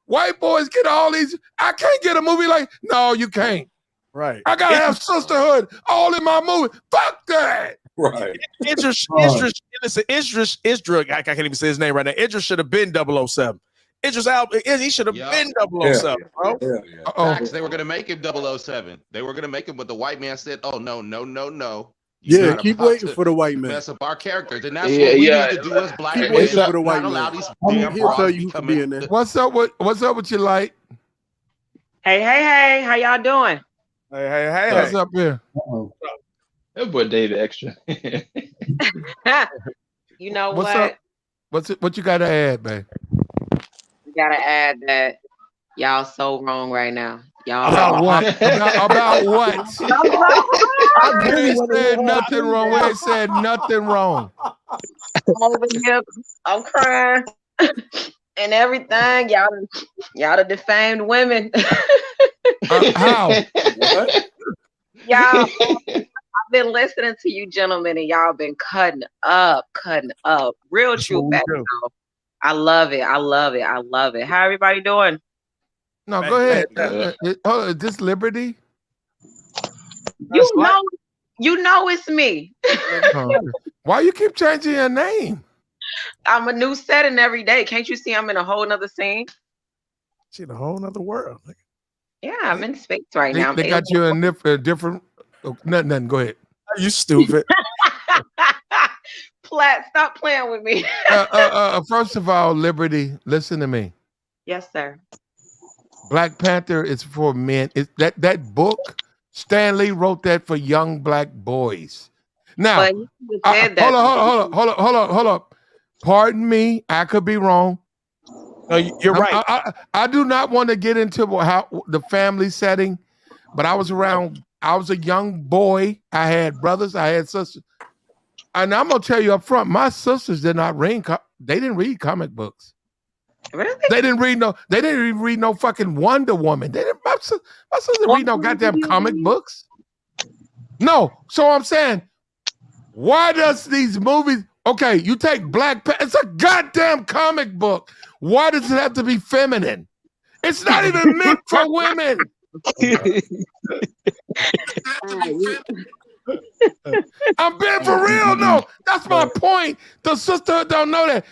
Speaker 1: white boys get all these. I can't get a movie like, no, you can't.
Speaker 7: Right.
Speaker 1: I gotta have sisterhood all in my movie. Fuck that.
Speaker 12: Right.
Speaker 7: Idris, I can't even say his name right now. Idris should have been 007. Idris Elba, he should have been 007, bro.
Speaker 8: Facts. They were gonna make him 007. They were gonna make him, but the white man said, "Oh no.
Speaker 10: Yeah, keep waiting for the white man.
Speaker 8: Mess up our characters, and that's what we need to do as black men.
Speaker 10: Keep waiting for the white man.
Speaker 8: He'll
Speaker 10: tell you who can be in there.
Speaker 1: What's up with your light?
Speaker 13: Hey, how y'all doing?
Speaker 7: Hey.
Speaker 1: What's up here?
Speaker 5: That boy David extra.
Speaker 13: You know
Speaker 1: What's up? What you gotta add, babe?
Speaker 13: You gotta add that y'all so wrong right now. Y'all
Speaker 1: about what? About what? I really said nothing wrong. We ain't said nothing wrong.
Speaker 13: I'm over here. I'm crying and everything. Y'all done defamed women.
Speaker 1: How?
Speaker 13: Y'all, I've been listening to you gentlemen, and y'all been cutting up. Real true back. I love it. How everybody doing?
Speaker 1: No, go ahead. Is this Liberty?
Speaker 13: You know it's me.
Speaker 1: Why you keep changing your name?
Speaker 13: I'm a new setting every day. Can't you see I'm in a whole nother scene?
Speaker 7: She's in a whole nother world.
Speaker 13: Yeah, I'm in space right now.
Speaker 1: They got you in a different. Nothing. Go ahead.
Speaker 7: You stupid.
Speaker 13: Platt, stop playing with me.
Speaker 1: First of all, Liberty, listen to me.
Speaker 13: Yes, sir.
Speaker 1: Black Panther is for men. That book, Stan Lee wrote that for young black boys. Now, hold up. Pardon me, I could be wrong.
Speaker 7: No, you're right.
Speaker 1: I do not want to get into how the family setting, but I was a young boy. I had brothers, I had sisters. And I'm gonna tell you up front, my sisters did not read. They didn't read comic books.
Speaker 13: Really?
Speaker 1: They didn't even read no fucking Wonder Woman. My sister didn't read no goddamn comic books. No. So I'm saying, why does these movies? Okay, you take Black Panther. It's a goddamn comic book. Why does it have to be feminine? It's not even meant for women. I'm being for real. No, that's my point. The sisterhood don't know that.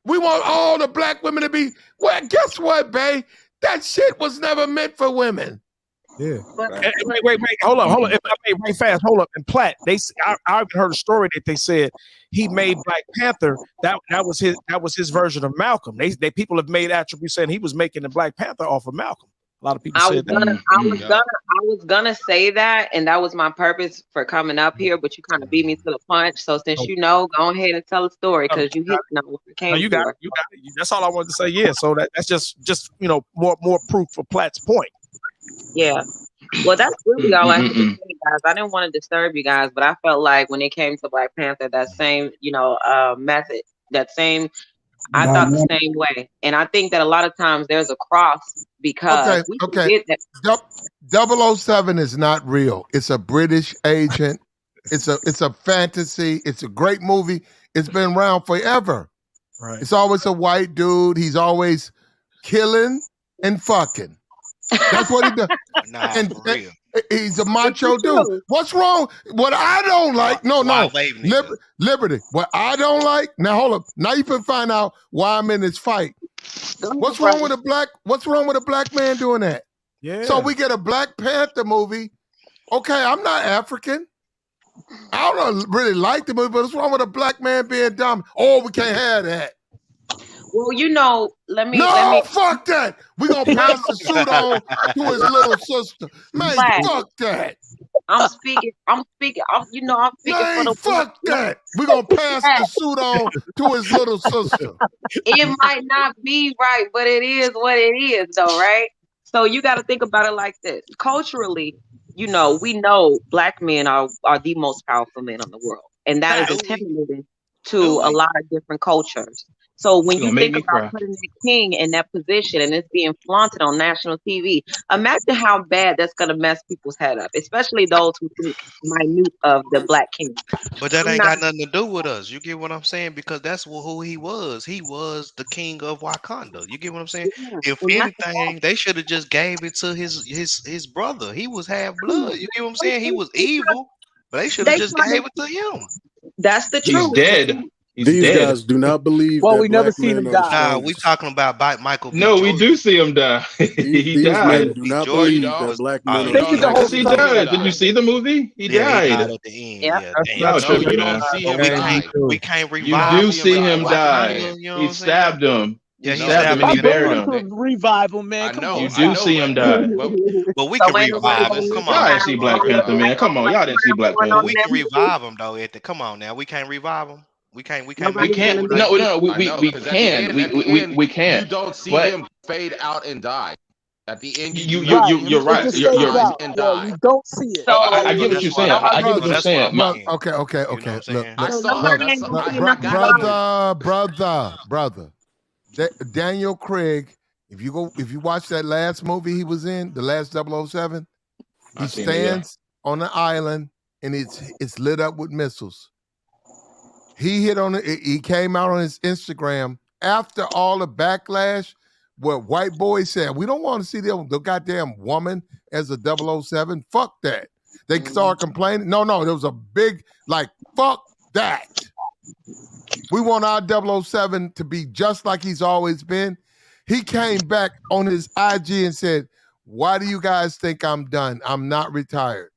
Speaker 1: We want all the black women to be. Well, guess what, babe? That shit was never meant for women.
Speaker 7: Yeah. Wait. Hold up. If I may, right fast. Hold up. And Platt, I heard a story that they said he made Black Panther. That was his version of Malcolm. They people have made attributes saying he was making the Black Panther off of Malcolm. A lot of people
Speaker 13: I
Speaker 7: said that.
Speaker 13: I was gonna say that, and that was my purpose for coming up here, but you kind of beat me to the punch. So since you know, go ahead and tell a story because you hit what I came
Speaker 7: you got
Speaker 13: for.
Speaker 7: it. You got it. That's all I wanted to say. Yeah. So that's just more proof for Platt's point.
Speaker 13: Yeah. Well, that's really all I had to say, guys. I didn't want to disturb you guys, but I felt like when it came to Black Panther, that same, method, that same, I thought the same way. And I think that a lot of times there's a cross because we forget that
Speaker 1: 007 is not real. It's a British agent. It's a fantasy. It's a great movie. It's been around forever.
Speaker 7: Right.
Speaker 1: It's always a white dude. He's always killing and fucking. That's what he does.
Speaker 11: Nah,
Speaker 1: and,
Speaker 11: for real.
Speaker 1: He's a macho dude. What's wrong? What I don't like, Liberty. What I don't like, now hold up. Now you can find out why I'm in this fight. What's wrong with a black man doing that?
Speaker 7: Yeah.
Speaker 1: So we get a Black Panther movie. Okay, I'm not African. I don't really like the movie, but what's wrong with a black man being dumb? Oh, we can't have that.
Speaker 13: Well, let me
Speaker 1: fuck that. We're gonna pass the suit on to his little sister. Man, fuck that.
Speaker 13: I'm speaking
Speaker 1: Man,
Speaker 13: for the
Speaker 1: fuck that. We're gonna pass the suit on to his little sister.
Speaker 13: It might not be right, but it is what it is, though, right? So you got to think about it like this. Culturally, we know black men are the most powerful men in the world, and that is intimidating to a lot of different cultures. So when you think about putting the king in that position and it's being flaunted on national TV, imagine how bad that's going to mess people's head up, especially those who think minute of the black king.
Speaker 11: But that ain't got nothing to do with us. You get what I'm saying? Because that's who he was. He was the king of Wakanda. You get what I'm saying? Yeah. If anything, they should have just gave it to his brother. He was half blood. You get what I'm saying? He was evil, but they should have just gave it to him.
Speaker 13: That's the truth.
Speaker 5: He's dead.
Speaker 10: These guys do not believe.
Speaker 6: Well,
Speaker 10: that
Speaker 6: we never
Speaker 10: black
Speaker 6: seen
Speaker 10: men
Speaker 6: him
Speaker 10: are the
Speaker 6: die.
Speaker 11: Nah,
Speaker 10: strongest.
Speaker 11: we talking about Michael B.
Speaker 5: No,
Speaker 11: Jordan.
Speaker 5: we do see him die. He
Speaker 10: These men
Speaker 5: died.
Speaker 10: do not believe that black men are
Speaker 5: Yes, he died. Did you see the movie? He died.
Speaker 11: He died at the end.
Speaker 13: Yeah.
Speaker 11: Yeah,
Speaker 8: No, you don't see him die.
Speaker 11: we can't revive
Speaker 5: You do
Speaker 11: him
Speaker 5: see
Speaker 11: like
Speaker 5: him die.
Speaker 11: Wakanda, you know what
Speaker 5: He
Speaker 11: I'm
Speaker 5: stabbed him.
Speaker 11: Yeah,
Speaker 5: he stabbed him and he buried him.
Speaker 6: Revival, man. Come on.
Speaker 5: You do see him die.
Speaker 11: But we can revive him. Come on.
Speaker 5: Y'all didn't see Black Panther, man. Come on. Y'all didn't see Black Panther.
Speaker 11: But we can revive him, though. Come on now. We can't revive him. We can't.
Speaker 5: We can't. No, we can. We can.
Speaker 8: You don't see him fade out and die. At the end,
Speaker 5: you're right. You're right.
Speaker 6: Yeah, you don't see it.
Speaker 5: So, I get what you're saying. I get what you're saying.
Speaker 1: Okay.
Speaker 8: Look,
Speaker 1: brother. Daniel Craig. If you watch that last movie he was in, the last 007, he stands on the island and it's lit up with missiles. He hit on it. He came out on his Instagram after all the backlash where white boys said, we don't want to see the goddamn woman as a 007. Fuck that. They started complaining. No, there was a big, fuck that. We want our 007 to be just like he's always been. He came back on his IG and said, why do you guys think I'm done? I'm not retired.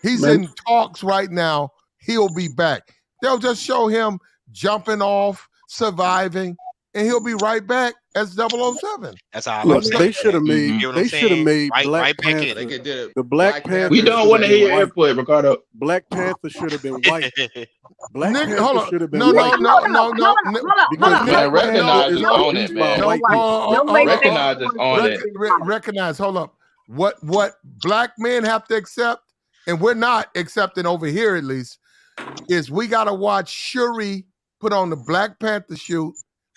Speaker 1: He's in talks right now. He'll be back. They'll just show him jumping off, surviving, and he'll be right back as 007.
Speaker 11: That's all.
Speaker 10: Look, they should have made. They should have made Black Panther. The Black Panther.
Speaker 5: We don't want to hear your airplay, Ricardo.
Speaker 10: Black Panther should have been white. Black
Speaker 1: Nigga,
Speaker 10: Panther should have been
Speaker 1: no,
Speaker 10: white.
Speaker 1: No.
Speaker 10: Because Black
Speaker 5: Recognize
Speaker 10: Panther
Speaker 5: is on it, man. Recognize is on it.
Speaker 1: Recognize. Hold up. What black men have to accept, and we're not accepting over here at least, is we got to watch Shuri put on the Black Panther suit.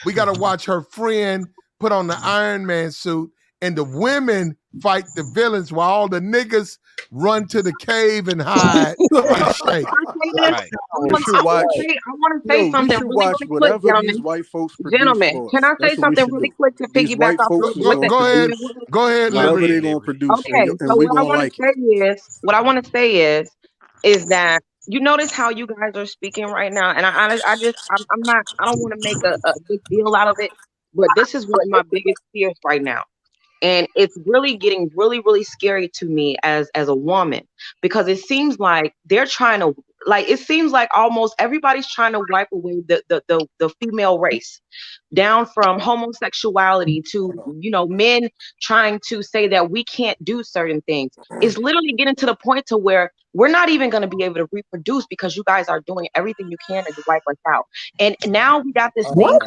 Speaker 1: We got to watch her friend put on the Iron Man suit, and the women fight the villains while all the niggas run to the cave and hide and shake.
Speaker 13: I want to say something really quick,
Speaker 10: these white folks produce.
Speaker 13: Gentlemen, can I say something really quick to piggyback off of
Speaker 1: Go ahead,
Speaker 10: whatever they're gonna produce.
Speaker 13: Okay, so what I want to say is that you notice how you guys are speaking right now, and I don't want to make a big deal out of it, but this is one of my biggest fears right now. And it's really getting really, really scary to me as a woman, because it seems like they're trying to, it seems like almost everybody's trying to wipe away the female race. down from homosexuality to, you know, men trying to say that we can't do certain things. It's literally getting to the point to where we're not even going to be able to reproduce because you guys are doing everything you can to wipe us out. And now we got this thing called.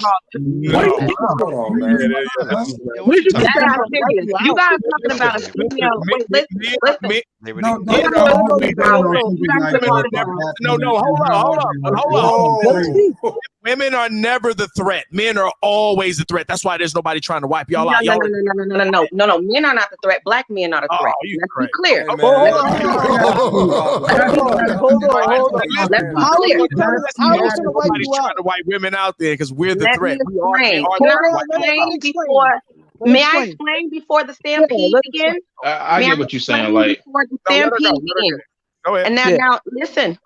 Speaker 12: Hold on, man.
Speaker 13: That's not serious. You guys talking about a female? Wait, listen.
Speaker 7: Hold on. Women are never the threat. Men are always the threat. That's why there's nobody trying to wipe y'all out.
Speaker 13: No. Men are not the threat. Black men are the threat. Let's be clear.
Speaker 7: Hold
Speaker 13: on. Let's be clear.
Speaker 7: Nobody's trying to wipe women out there because we're the threat.
Speaker 13: May I explain before the stampede begins?
Speaker 5: I get what you're saying. Like,
Speaker 13: before the stampede begins. And now, listen.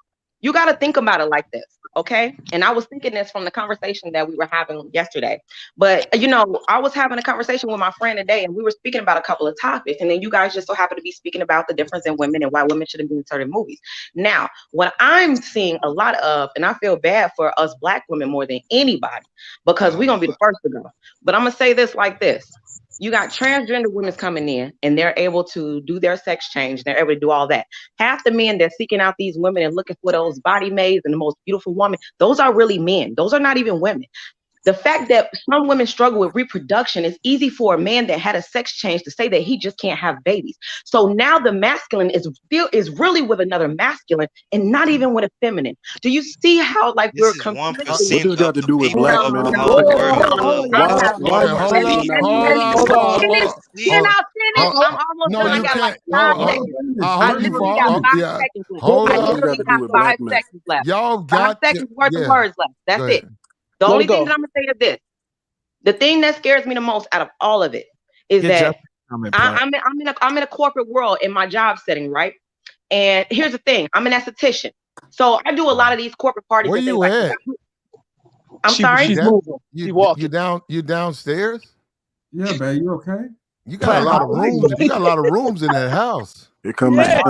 Speaker 13: You got to think about it like this, okay? And I was thinking this from the conversation that we were having yesterday. But, you know, I was having a conversation with my friend today, and we were speaking about a couple of topics. And then you guys just so happen to be speaking about the difference in women and why women shouldn't be in certain movies. Now, what I'm seeing a lot of, and I feel bad for us Black women more than anybody, because we're going to be the first to go. But I'm going to say this like this. You got transgender women coming in and they're able to do their sex change. They're able to do all that. Half the men that's seeking out these women and looking for those body maids and the most beautiful woman, those are really men. Those are not even women. The fact that some women struggle with reproduction is easy for a man that had a sex change to say that he just can't have babies. So now the masculine is really with another masculine and not even with a feminine. Do you see how like we're completely?
Speaker 10: What does it got to do with black men?
Speaker 13: Can I finish? I'm almost done. I got like 5 seconds. I literally got 5 seconds left. I literally got 5 seconds left.
Speaker 1: Y'all got
Speaker 13: 5 seconds worth of words left. That's it. The only thing that I'm gonna say is this: the thing that scares me the most out of all of it is that I'm in a corporate world in my job setting, right? And here's the thing: I'm an esthetician, so I do a lot of these corporate parties.
Speaker 1: Where you at?
Speaker 13: I'm sorry.
Speaker 1: You downstairs?
Speaker 9: Yeah, man. You okay?
Speaker 1: You got a lot of rooms. You got a lot of rooms in that house.
Speaker 10: Here comes
Speaker 7: I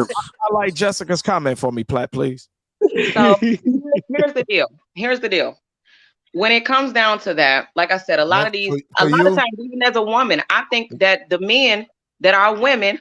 Speaker 7: like Jessica's comment for me, Platt, please.
Speaker 13: So here's the deal. Here's the deal. When it comes down to that, like I said, a lot of times, even as a woman, I think that the men that are women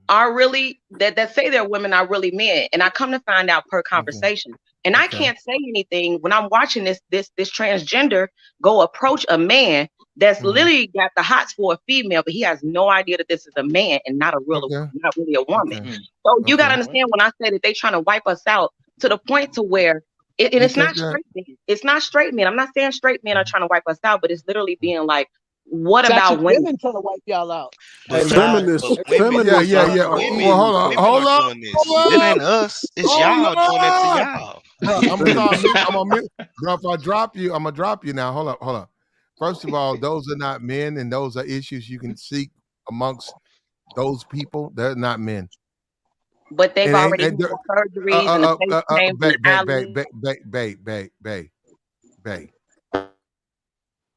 Speaker 13: are really that say they're women are really men. And I come to find out per conversation. And I can't say anything when I'm watching this transgender go approach a man that's literally got the hots for a female, but he has no idea that this is a man and not really a woman. So you gotta understand when I say that they trying to wipe us out to the point to where it's not straight men. It's not straight men. I'm not saying straight men are trying to wipe us out, but it's literally being like, what
Speaker 6: It's
Speaker 13: about women?
Speaker 6: women trying to wipe y'all out?
Speaker 10: Feminists.
Speaker 1: Yeah. Well, hold on.
Speaker 11: It ain't us. It's y'all doing it to y'all.
Speaker 1: Bro, if I drop you, I'm gonna drop you now. Hold up. First of all, those are not men, and those are issues you can seek amongst those people. They're not men.
Speaker 13: But they've already had surgeries and the face
Speaker 1: babe.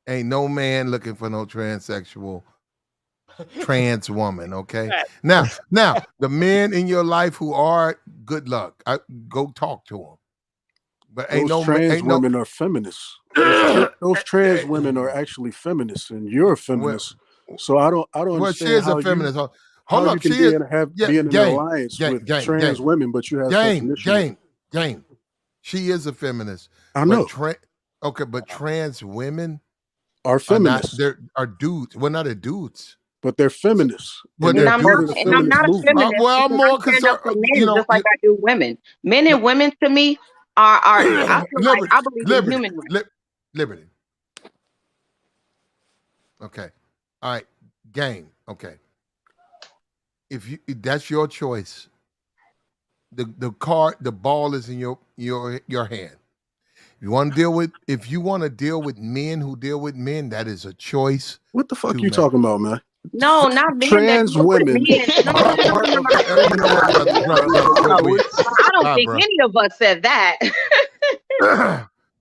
Speaker 1: Ain't no man looking for no transsexual trans woman, okay? Now, the men in your life who are, good luck. Go talk to them. But
Speaker 10: those trans women are feminists. Those trans women are actually feminists, and you're a feminist. So I don't understand
Speaker 1: she is
Speaker 10: how
Speaker 1: a feminist.
Speaker 10: Hold up, you can be in an alliance with trans women, but you have such an issue.
Speaker 1: Game. She is a feminist.
Speaker 10: I know.
Speaker 1: But trans women
Speaker 10: are feminists.
Speaker 1: Are dudes. We're not dudes.
Speaker 10: But they're feminists.
Speaker 13: I'm not a feminist.
Speaker 1: Well, I'm more concerned.
Speaker 13: Just like I do women. Men and women to me are I believe in human rights.
Speaker 1: Liberty. Okay. All right. Game. Okay. If that's your choice, the ball is in your hand. If you want to deal with men who deal with men, that is a choice.
Speaker 10: What the fuck you talking about, man?
Speaker 13: No, not men.
Speaker 10: Trans women.
Speaker 13: I don't think any of us said that.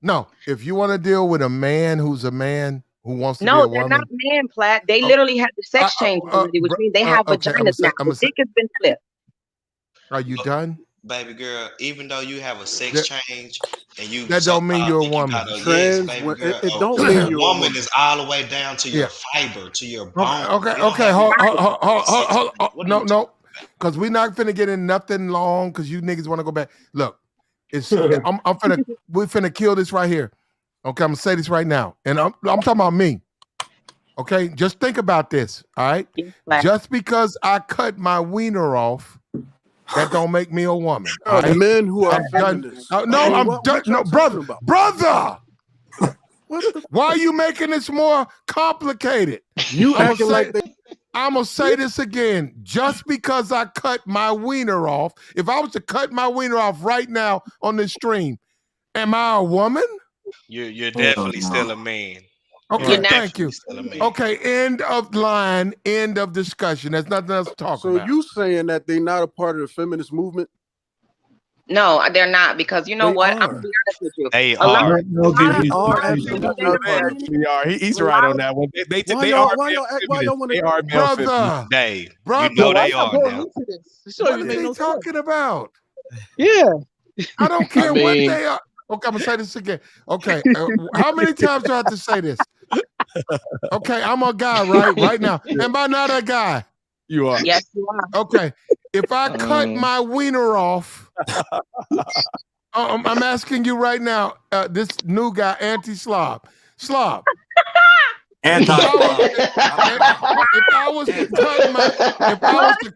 Speaker 1: No, if you want to deal with a man who's a man who wants to be a woman.
Speaker 13: No, they're not men, Platt. They literally have the sex change already, which means they have vaginas now. The dick has been flipped.
Speaker 1: Are you done?
Speaker 11: baby girl, even though you have a sex change and you
Speaker 1: that don't mean you're a woman.
Speaker 10: It don't mean
Speaker 11: a
Speaker 10: you're
Speaker 11: woman is all the way down to your fiber, to your bone.
Speaker 1: Okay. Hold. No. Because we're not finna get in nothing long because you niggas want to go back. Look, we're finna kill this right here. Okay, I'm gonna say this right now. And I'm talking about me. Okay, just think about this. All right. Just because I cut my wiener off, that don't make me a woman.
Speaker 10: Right? Men who are feminists.
Speaker 1: Brother. Why are you making this more complicated?
Speaker 10: You acting like
Speaker 1: I'm gonna say this again. Just because I cut my wiener off, if I was to cut my wiener off right now on this stream, am I a woman?
Speaker 11: You're definitely still a man.
Speaker 1: Okay, thank you. Okay, end of line, end of discussion. There's nothing else to talk about.
Speaker 10: So you saying that they're not a part of the feminist movement?
Speaker 13: No, they're not, because you know what? I'm gonna be honest with you.
Speaker 11: They are.
Speaker 7: He's right on that one. They are male
Speaker 1: brother.
Speaker 11: Dave,
Speaker 1: brother,
Speaker 11: you know they are now.
Speaker 1: What are they talking about?
Speaker 6: Yeah.
Speaker 1: I don't care what they are. Okay, I'm gonna say this again. Okay, how many times do I have to say this? Okay, I'm a guy right now. Am I not a guy?
Speaker 7: You are.
Speaker 13: Yes, you are.
Speaker 1: Okay, if I cut my wiener off, I'm asking you right now, this new guy, anti-slob. If I was to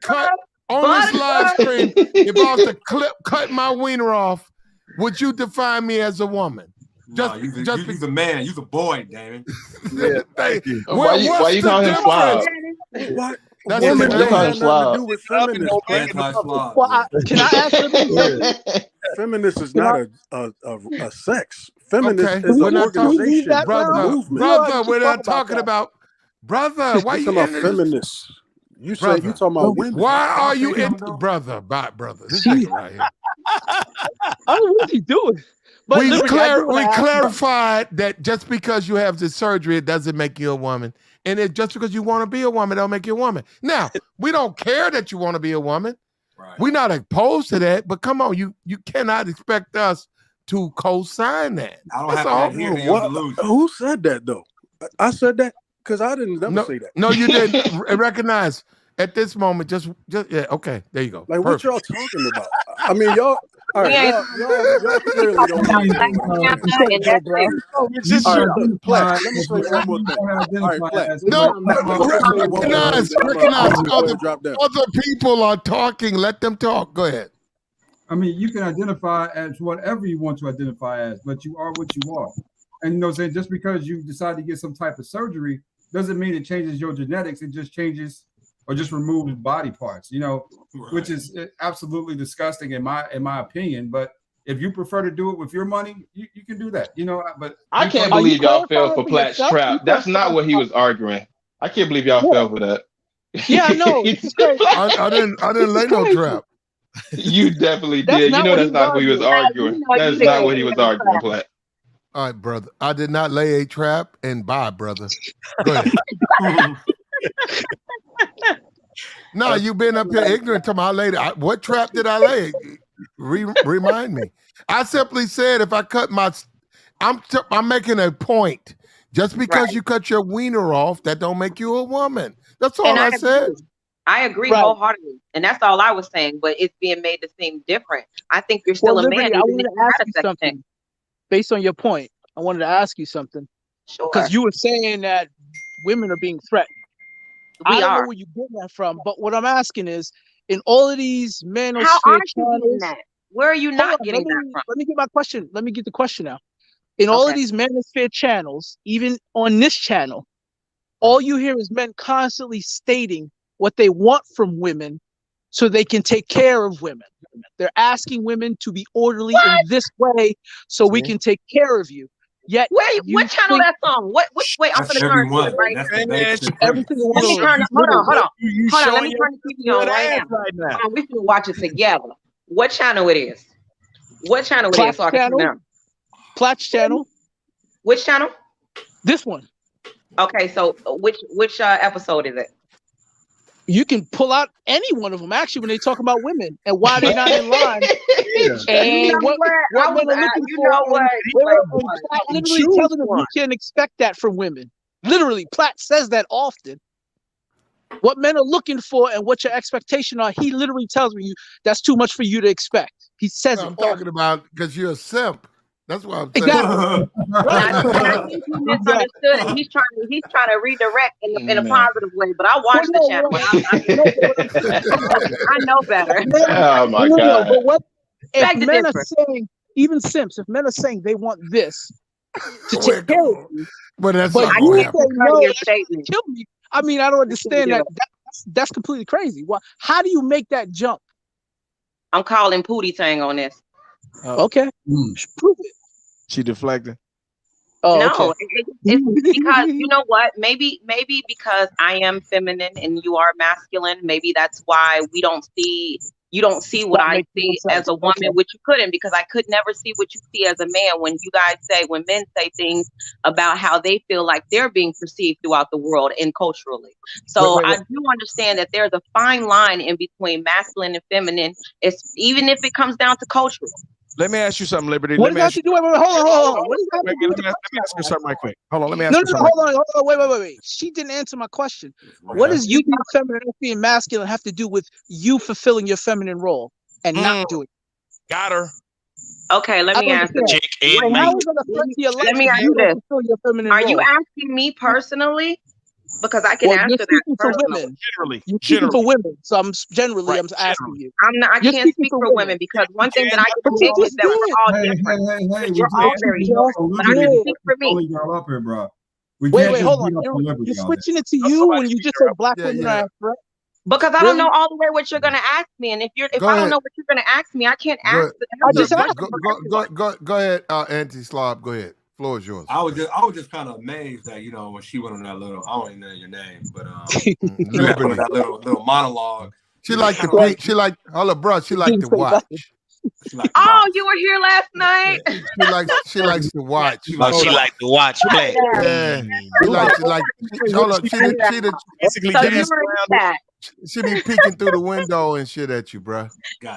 Speaker 1: cut on this live stream, if I was to cut my wiener off, would you define me as a woman?
Speaker 12: You're the man. You're the boy, Damon.
Speaker 1: Yeah, thank you.
Speaker 5: Why you calling him slob?
Speaker 10: What?
Speaker 1: That's
Speaker 10: women
Speaker 1: what
Speaker 10: don't have nothing to do with feminists.
Speaker 6: Well, can I ask something?
Speaker 10: Feminist is not a sex. Feminist is
Speaker 1: we're
Speaker 10: an
Speaker 1: not
Speaker 10: organization,
Speaker 1: brother. We're not talking about brother. Why you
Speaker 10: talking about feminists? You say you talking about women.
Speaker 1: Why are you brother? This is right here.
Speaker 6: What is he doing? But
Speaker 1: we clarified that just because you have the surgery, it doesn't make you a woman. And just because you want to be a woman, don't make you a woman. Now, we don't care that you want to be a woman. Right. We're not opposed to that, but come on, you cannot expect us to co-sign that.
Speaker 12: I don't have
Speaker 10: Who said that though? I said that because I didn't say that.
Speaker 1: No, you didn't recognize at this moment. Just yeah. Okay, there you go.
Speaker 10: Like what y'all talking about? I mean, y'all. All right, y'all clearly don't know. Let me say one more thing. All right, Platt.
Speaker 1: No, recognize other people are talking. Let them talk. Go ahead.
Speaker 9: I mean, you can identify as whatever you want to identify as, but you are what you are. And you know, saying just because you decide to get some type of surgery doesn't mean it changes your genetics. It just changes or just removes body parts, you know, which is absolutely disgusting in my opinion. But if you prefer to do it with your money, you can do that, you know. But
Speaker 5: I can't believe y'all fell for Platt's trap. That's not what he was arguing. I can't believe y'all fell for that.
Speaker 6: Yeah, no,
Speaker 1: I didn't lay no trap.
Speaker 5: You definitely did. You know that's not what he was arguing. That's not what he was arguing, Platt.
Speaker 1: All right, brother. I did not lay a trap, and bye, brother. Go ahead. No, you've been up here ignorant to my lady. What trap did I lay? Remind me. I simply said if I cut I'm making a point. Just because you cut your wiener off, that don't make you a woman. That's all I said.
Speaker 13: I agree wholeheartedly, and that's all I was saying. But it's being made to seem different. I think you're still a man.
Speaker 6: I wanted to ask you something. Based on your point, I wanted to ask you something.
Speaker 13: Sure.
Speaker 6: Because you were saying that women are being threatened. I don't know where you're getting that from, but what I'm asking is, in all of these manosphere channels,
Speaker 13: where are you not getting that from?
Speaker 6: Let me get my question. Let me get the question out. In all of these manosphere channels, even on this channel, all you hear is men constantly stating what they want from women so they can take care of women. They're asking women to be orderly in this way so we can take care of you. Yet,
Speaker 13: what channel that's on? Wait, I'm gonna turn to it right now. Let me turn. Hold on. Let me turn the TV on right now. We can watch it together. What channel it is? What channel it is? So I can remember.
Speaker 6: Platt's channel.
Speaker 13: Which channel?
Speaker 6: This one.
Speaker 13: Okay, so which episode is it?
Speaker 6: You can pull out any one of them actually when they talk about women and why they're not in line.
Speaker 13: And what
Speaker 6: men are looking
Speaker 13: you
Speaker 6: for.
Speaker 13: know what?
Speaker 6: And Platt literally telling them you can't expect that from women. Literally, Platt says that often. What men are looking for and what your expectation are, he literally tells me that's too much for you to expect. He says
Speaker 1: I'm talking about because you're a simp. That's what I'm saying.
Speaker 6: Exactly.
Speaker 13: I think he misunderstood it. He's trying to redirect in a positive way. But I watched the channel. I know better.
Speaker 5: Oh my God!
Speaker 6: But what if men are saying, even simps, if men are saying they want this to take care of you,
Speaker 1: but that's
Speaker 6: but
Speaker 1: not
Speaker 6: you
Speaker 1: gonna
Speaker 6: say
Speaker 1: happen.
Speaker 6: no, that's gonna kill me. I mean, I don't understand that. That's completely crazy. Well, how do you make that jump?
Speaker 13: I'm calling Pootie Tang on this.
Speaker 6: Okay. Prove it.
Speaker 7: She deflecting.
Speaker 6: Oh,
Speaker 13: no,
Speaker 6: okay.
Speaker 13: it's because you know what? Maybe because I am feminine and you are masculine. Maybe that's why you don't see what I see as a woman, which you couldn't, because I could never see what you see as a man. When men say things about how they feel like they're being perceived throughout the world and culturally. So I do understand that there's a fine line in between masculine and feminine. It's even if it comes down to cultural.
Speaker 7: Let me ask you something, Liberty.
Speaker 6: What does that have to do with? Hold on. What does that have to do with?
Speaker 7: Let me ask you something right quick. Hold on. Let me ask you something.
Speaker 6: Hold on. Wait. She didn't answer my question. What does you being feminine and being masculine have to do with you fulfilling your feminine role and not doing it?
Speaker 7: Got her.
Speaker 13: Okay, let me answer this.
Speaker 6: How is it a threat to your life?
Speaker 13: Let me ask you this. Are you asking me personally? Because I can answer that personally.
Speaker 6: You're speaking for women, so I'm asking you.
Speaker 13: I can't speak for women because one thing that I can admit is that we're all different. We're all very different. But I can speak for me.
Speaker 6: Wait, hold on. You're switching it to you when you just said black women are threat.
Speaker 13: Because I don't know all the way what you're gonna ask me, and if I don't know what you're gonna ask me, I can't ask.
Speaker 6: I just asked.
Speaker 1: Go ahead, Auntie Slob. Go ahead. Floor is yours.
Speaker 12: I was just kind of amazed that when she went on that little, I don't even know your name, but she went on that little monologue.
Speaker 1: She liked to watch. She liked
Speaker 13: Oh, you were here last night.
Speaker 1: She likes to watch.
Speaker 11: She liked to watch play.
Speaker 1: Yeah. She be peeking through the window and shit at you, bro.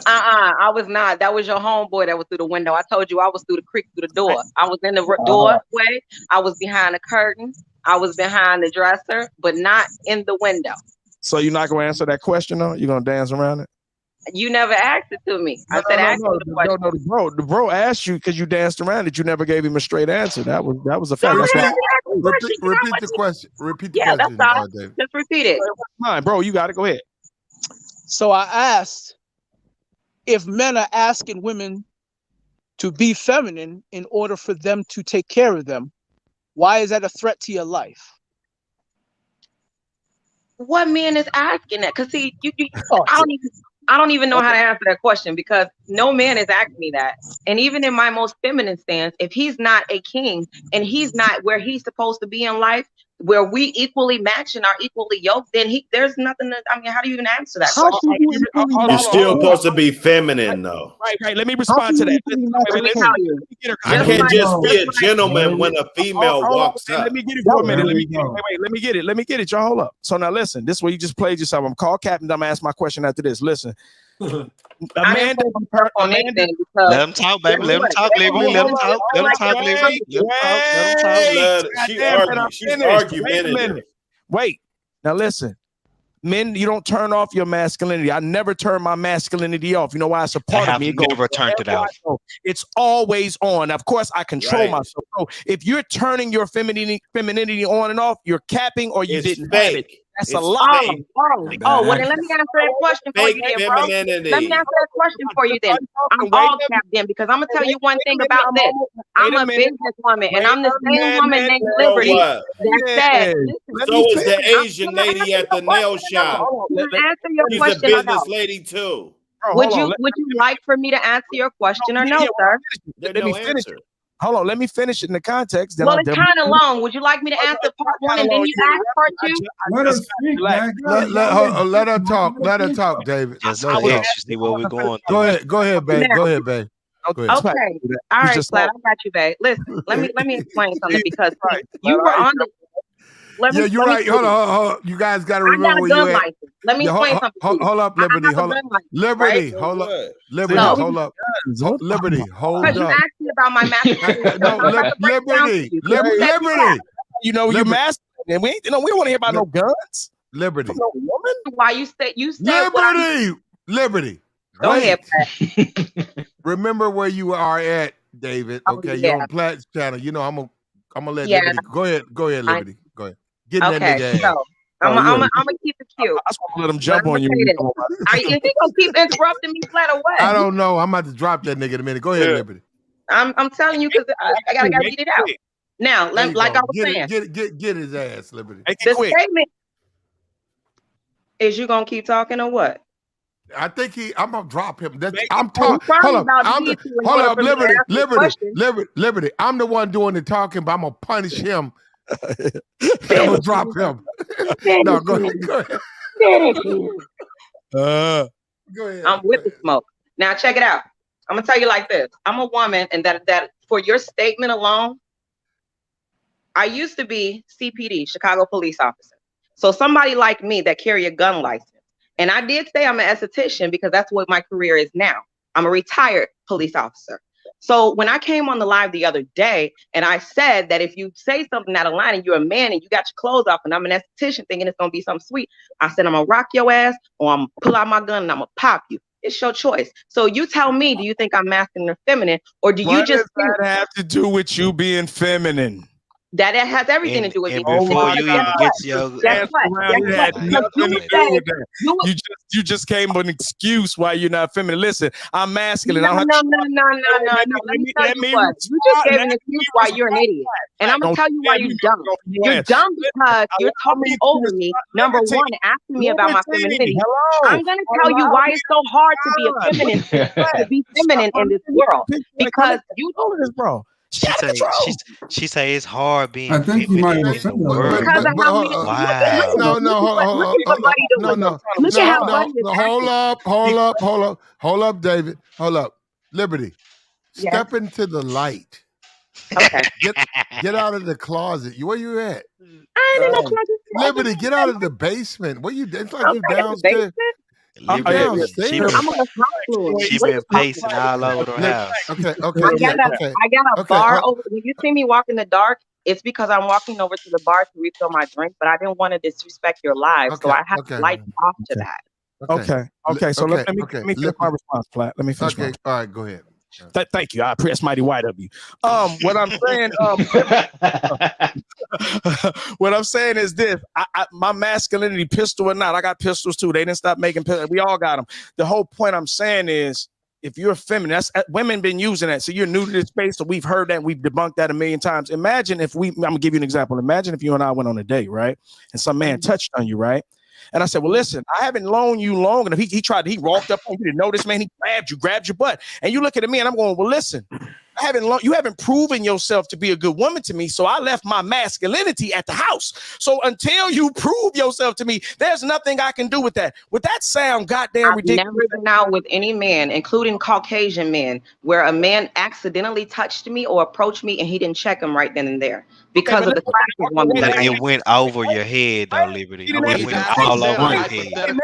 Speaker 13: I was not. That was your homeboy that was through the window. I told you I was through the creek through the door. I was in the doorway. I was behind the curtain. I was behind the dresser, but not in the window.
Speaker 7: So you're not gonna answer that question, though? You're gonna dance around it?
Speaker 13: You never asked it to me. I said ask me the question.
Speaker 7: No, the bro asked you because you danced around it. You never gave him a straight answer. That was a fact.
Speaker 1: Repeat the question. Repeat the question.
Speaker 13: That's all. Just repeat it.
Speaker 7: Fine, bro. You got to go ahead.
Speaker 6: So I asked if men are asking women to be feminine in order for them to take care of them. Why is that a threat to your life?
Speaker 13: What man is asking that? Because see, I don't even know how to answer that question because no man is asking me that. And even in my most feminine stance, if he's not a king and he's not where he's supposed to be in life, where we equally match and are equally yoked, then there's nothing how do you even answer that question?
Speaker 14: You're still supposed to be feminine, though.
Speaker 7: Right. Let me respond to that.
Speaker 14: I can't just be a gentleman when a female walks up.
Speaker 7: Let me get it for a minute. Let me get it. Y'all hold up. So now listen, this is where you just played yourself. I'm called Captain. I'm gonna ask my question after this. Listen.
Speaker 11: Let him talk, baby. Let him talk, Liberty. Let him talk. Let him talk, Liberty. Let him talk.
Speaker 14: She's argumentative.
Speaker 7: Wait. Now listen. Men, you don't turn off your masculinity. I never turn my masculinity off. You know why? It's a part of me.
Speaker 11: It never turned it off.
Speaker 7: It's always on. Of course, I control myself. So if you're turning your femininity on and off, you're capping or you didn't have it. That's a lie.
Speaker 13: Well, then let me answer that question for you then, bro. Let me answer that question for you then. I'm all capped in because I'm going to tell you one thing about this. I'm a businesswoman, and I'm the same woman named Liberty that said.
Speaker 14: So is the Asian lady at the nail shop.
Speaker 13: Answer your
Speaker 14: She's
Speaker 13: question.
Speaker 14: a business lady, too.
Speaker 13: Would you like for me to answer your question or no, sir?
Speaker 7: Let me finish it. Hold on, let me finish it in the context.
Speaker 13: Well, it's kind of long. Would you like me to answer part one and then you ask part two?
Speaker 1: Let her speak, let her talk. Let her talk, David.
Speaker 11: Just see where we're going.
Speaker 1: Go ahead, babe. Go ahead, babe.
Speaker 13: Okay. All right, Flat. I got you, babe. Listen, let me explain something because you were on the.
Speaker 1: You're right. Hold on. You guys got to remember where you at.
Speaker 13: let me explain something.
Speaker 1: Hold up, Liberty. Hold up, Liberty. Hold up, Liberty. Hold up, Liberty. Hold
Speaker 13: Because you
Speaker 1: up.
Speaker 13: asked me about my masculinity.
Speaker 1: No, Liberty. Liberty.
Speaker 7: You know, you masculine, and we ain't. You know, we don't want to hear about no guns.
Speaker 1: Liberty.
Speaker 7: No woman.
Speaker 13: Why you said
Speaker 1: Liberty. Liberty.
Speaker 13: Go ahead, Pat.
Speaker 1: Remember where you are at, David. Okay, you're on Plat's channel. You know, I'm gonna let Liberty. Go ahead, Liberty. Go ahead. Get in that nigga ass.
Speaker 13: So I'm gonna keep it cute.
Speaker 7: I just want to let him jump on you.
Speaker 13: Is he gonna keep interrupting me flat away?
Speaker 1: I don't know. I'm about to drop that nigga in a minute. Go ahead, Liberty.
Speaker 13: I'm telling you because I gotta get it out. Now, like I was saying,
Speaker 1: get his ass, Liberty.
Speaker 13: The statement is you gonna keep talking or what?
Speaker 1: I think I'm gonna drop him. I'm talking. Hold up, Liberty. I'm the one doing the talking, but I'm gonna punish him. I'm gonna drop him. No, go ahead.
Speaker 13: Go ahead. I'm with the smoke. Now check it out. I'm gonna tell you like this. I'm a woman, and that for your statement alone, I used to be CPD, Chicago police officer. So somebody like me that carry a gun license. And I did say I'm an esthetician because that's what my career is now. I'm a retired police officer. So when I came on the live the other day and I said that if you say something out of line and you're a man and you got your clothes off and I'm an esthetician thinking it's going to be something sweet, I said, I'm going to rock your ass or I'm going to pull out my gun and I'm going to pop you. It's your choice. So you tell me, do you think I'm masculine or feminine? Or do you just
Speaker 7: think that have to do with you being feminine?
Speaker 13: That it has everything to do with me.
Speaker 11: Before you even get to your
Speaker 7: you just came with an excuse why you're not feminine. Listen, I'm masculine.
Speaker 13: No. Let me tell you what. You just gave an excuse why you're an idiot. And I'm gonna tell you why you're dumb. You're dumb because you're talking over me. Number one, asking me about my femininity. I'm gonna tell you why it's so hard to be a feminine, to be feminine in this world. Because you know this, bro.
Speaker 11: She say it's hard being.
Speaker 9: I think you might have said that.
Speaker 1: Wow. Hold up, David. Hold up. Liberty. Step into the light.
Speaker 13: Okay.
Speaker 1: Get out of the closet. Where you at?
Speaker 13: I ain't in no closet.
Speaker 1: Liberty, get out of the basement. Where you? It's like you're downstairs.
Speaker 11: I'm downstairs. She been pacing all over the house.
Speaker 1: Okay.
Speaker 13: I got a bar over. When you see me walk in the dark, it's because I'm walking over to the bar to refill my drink, but I didn't want to disrespect your lives, so I have to light off to that.
Speaker 7: Okay. So let me get my response, Platt. Let me finish.
Speaker 1: Okay. All right. Go ahead.
Speaker 7: Thank you. That's mighty white of you. What I'm saying, what I'm saying is this: my masculinity, pistol or not, I got pistols too. They didn't stop making pistols. We all got them. The whole point I'm saying is, if you're feminine, that's women been using that. So you're new to this space, so we've heard that, and we've debunked that a million times. Imagine if I'm gonna give you an example. Imagine if you and I went on a date, right? And some man touched on you, right? And I said, well, listen, I haven't known you long enough. He walked up on you, didn't know this man, he grabbed your butt. And you look at me and I'm going, well, listen, you haven't proven yourself to be a good woman to me. So I left my masculinity at the house. So until you prove yourself to me, there's nothing I can do with that. Would that sound goddamn ridiculous?
Speaker 13: I've never been out with any man, including Caucasian men, where a man accidentally touched me or approached me and he didn't check him right then and there. Because of the class of woman.
Speaker 11: But it went over your head, though, Liberty. It went all over your head. It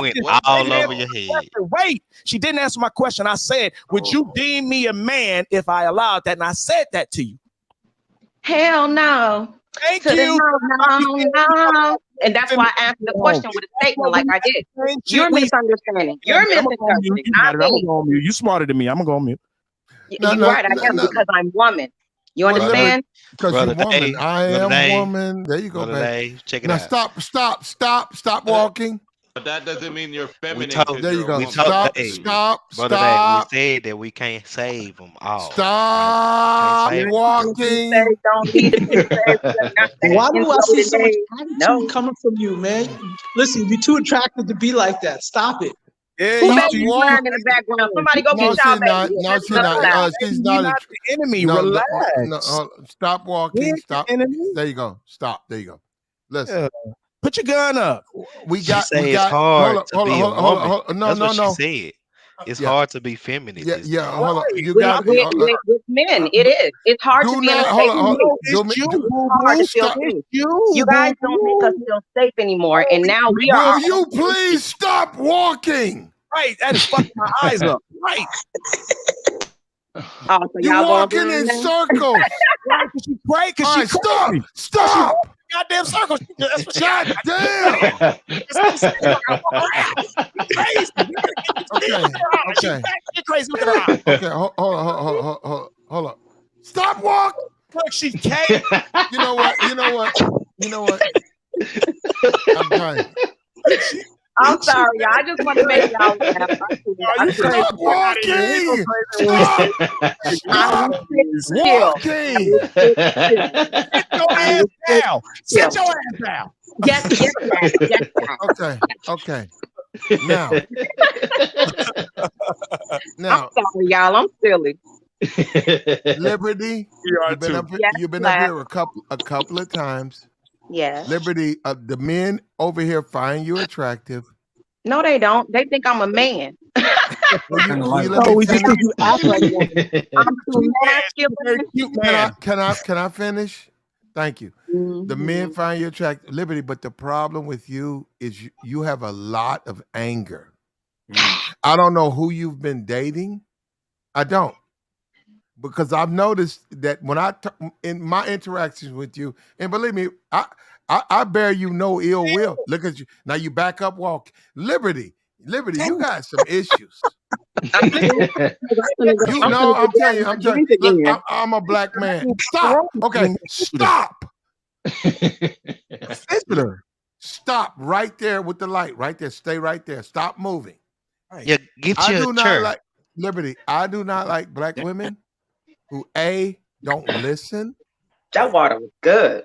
Speaker 11: went all over your head.
Speaker 7: Wait, she didn't answer my question. I said, would you deem me a man if I allowed that? And I said that to you.
Speaker 13: Hell no.
Speaker 7: Thank you.
Speaker 13: No. And that's why I answered the question with a statement like I did. You're misunderstanding. You're misinterpreting.
Speaker 7: You smarter than me. I'm going to go on mute.
Speaker 13: You're right. I am because I'm woman. You understand?
Speaker 1: Because you're woman. I am woman. There you go, baby.
Speaker 11: Check it
Speaker 1: now
Speaker 11: out.
Speaker 1: Stop walking.
Speaker 8: But that doesn't mean you're feminine.
Speaker 1: There you go. Stop.
Speaker 11: We said that we can't save them all.
Speaker 1: Stop walking.
Speaker 6: Why do I see so much attitude coming from you, man? Listen, you're too attractive to be like that. Stop it.
Speaker 7: Yeah,
Speaker 13: who baby crying in the background? Somebody go get y'all baby.
Speaker 1: No, she's not. She's not
Speaker 7: the enemy. Relax.
Speaker 1: Stop walking. Stop. There you go. Stop. There you go. Listen.
Speaker 7: Put your gun up.
Speaker 11: It's hard to be a woman.
Speaker 1: No.
Speaker 11: She said. It's hard to be feminine.
Speaker 1: Yeah. Hold on. You
Speaker 13: with,
Speaker 1: got
Speaker 13: with men. It is. It's hard to be in a safe
Speaker 1: hold
Speaker 13: space.
Speaker 1: on.
Speaker 13: It's hard to feel safe. You guys don't make us feel safe anymore, and now we are.
Speaker 1: Will you please stop walking?
Speaker 7: Right, that is fucking my eyes up. Right.
Speaker 13: Oh, so
Speaker 1: You're
Speaker 13: y'all
Speaker 1: walking
Speaker 13: going
Speaker 1: in
Speaker 13: now?
Speaker 1: circles.
Speaker 7: Right, because she's crazy.
Speaker 1: All right, stop.
Speaker 7: Goddamn circles. That's what
Speaker 1: God damn. Okay.
Speaker 7: She's crazy. Look at her eye.
Speaker 1: Okay, hold on. Stop walking.
Speaker 7: Look, she's crazy.
Speaker 1: You know what? I'm trying.
Speaker 13: I'm sorry, y'all. I just want to make y'all laugh.
Speaker 1: Stop walking. Stop walking.
Speaker 7: Sit your ass down. Sit your ass down.
Speaker 13: Yes.
Speaker 1: Okay. Now,
Speaker 13: I'm sorry, y'all. I'm silly.
Speaker 1: Liberty, you've been up here a couple of times.
Speaker 13: Yes.
Speaker 1: Liberty, the men over here find you attractive.
Speaker 13: No, they don't. They think I'm a man.
Speaker 6: We just think you act like one.
Speaker 13: I'm too masculine.
Speaker 1: Can I finish? Thank you. The men find you attractive, Liberty, but the problem with you is you have a lot of anger. I don't know who you've been dating. I don't. Because I've noticed that when in my interactions with you, and believe me, I bear you no ill will. Look at you. Now you back up, walk. Liberty, you got some issues. I'm telling you, look, I'm a black man. Stop. Okay, stop. Stop right there with the light. Right there. Stay right there. Stop moving.
Speaker 11: Yeah, get your chair.
Speaker 1: Liberty, I do not like black women who don't listen.
Speaker 13: That water was good.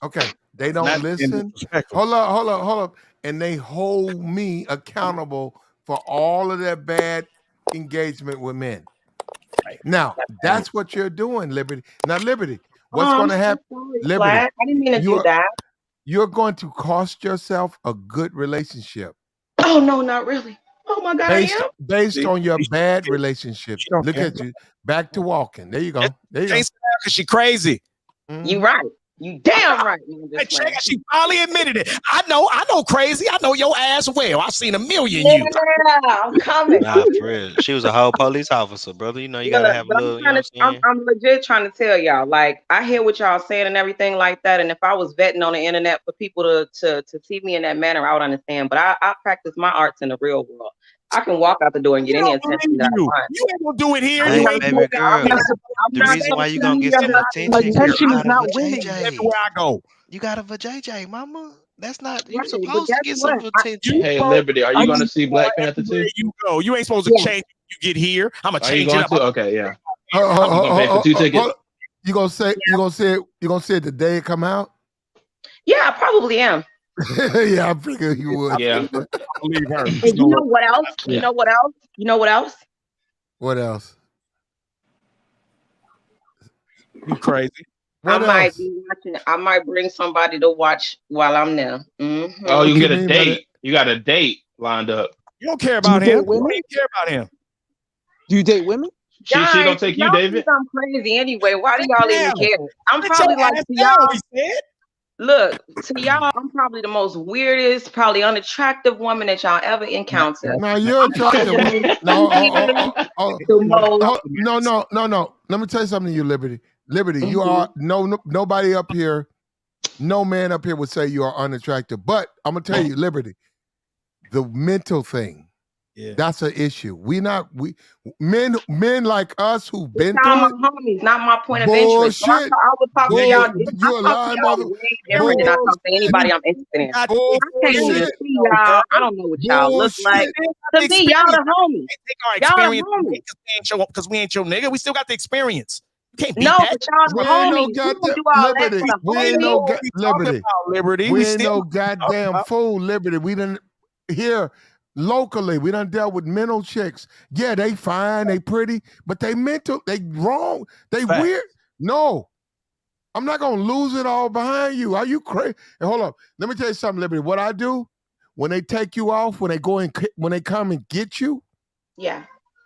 Speaker 1: Okay, they don't listen. Hold up. And they hold me accountable for all of their bad engagement with men. Now, that's what you're doing, Liberty. Now, Liberty, what's going to happen? Liberty,
Speaker 13: I didn't mean to do that.
Speaker 1: You're going to cost yourself a good relationship.
Speaker 13: Oh, no, not really. Oh, my God,
Speaker 1: based on your bad relationship. Look at you. Back to walking. There you go.
Speaker 7: Because she crazy.
Speaker 13: You right. You damn right.
Speaker 7: She finally admitted it. I know crazy. I know your ass well. I've seen a million you.
Speaker 13: I'm coming.
Speaker 11: Nah, for real. She was a whole police officer, brother. You know, you gotta have a little.
Speaker 13: I'm legit trying to tell y'all. Like, I hear what y'all saying and everything like that. And if I was vetting on the internet for people to see me in that manner, I would understand. But I practice my arts in the real world. I can walk out the door and get any attention that I want.
Speaker 7: You ain't gonna do it here.
Speaker 11: Hey, baby girl. The reason why you gonna get some attention
Speaker 6: is not winning.
Speaker 7: Everywhere I go.
Speaker 11: You got a vajayjay, mama. That's not. You supposed to get some attention.
Speaker 5: Hey, Liberty, are you gonna see Black Panther too?
Speaker 7: There you go. You ain't supposed to change when you get here. I'm gonna change it up.
Speaker 5: Okay, yeah. I'm gonna pay for 2 tickets.
Speaker 1: You gonna say it the day it come out?
Speaker 13: Yeah, I probably am.
Speaker 1: Yeah, I figured you would.
Speaker 5: Yeah.
Speaker 7: I believe her.
Speaker 13: And you know what else? You know what else? You know what else?
Speaker 1: What else?
Speaker 7: You crazy?
Speaker 1: What else?
Speaker 13: Might be watching. I might bring somebody to watch while I'm there. Mm-hmm.
Speaker 5: Oh, you can get a date. You got a date lined up.
Speaker 7: You don't care about him. You don't care about him.
Speaker 6: Do you date women?
Speaker 5: She don't take you, David.
Speaker 13: I'm crazy anyway. Why do y'all even care? I'm
Speaker 7: Get
Speaker 13: probably
Speaker 7: your
Speaker 13: like
Speaker 7: ass
Speaker 13: to
Speaker 7: down,
Speaker 13: y'all.
Speaker 7: we said.
Speaker 13: Look, to y'all, I'm probably the most weirdest, probably unattractive woman that y'all ever encountered.
Speaker 1: No, you're attractive. No. Let me tell you something to you, Liberty. Liberty, you are nobody up here, no man up here would say you are unattractive. But I'm gonna tell you, Liberty, the mental thing. Yeah. That's an issue. Men like us who've been through it.
Speaker 13: Homies, not my point of interest. So I would talk to y'all.
Speaker 1: You're a lying mother.
Speaker 13: Way different than I talk to anybody I'm interested in. I can't even see y'all. I don't know what y'all look like. To me, y'all the homies. Y'all the homies.
Speaker 7: Because we ain't your nigga. We still got the experience. You can't beat
Speaker 13: no,
Speaker 7: that.
Speaker 13: But y'all the homies.
Speaker 1: We ain't no Liberty.
Speaker 7: Liberty.
Speaker 1: We ain't no goddamn fool, Liberty. We didn't hear. Locally, we done dealt with mental chicks. Yeah, they fine, they pretty, but they mental, they wrong, they weird. No, I'm not gonna lose it all behind you. Are you crazy? And hold up, let me tell you something, Liberty. What I do when they take you off, when they come and get you,
Speaker 13: yeah,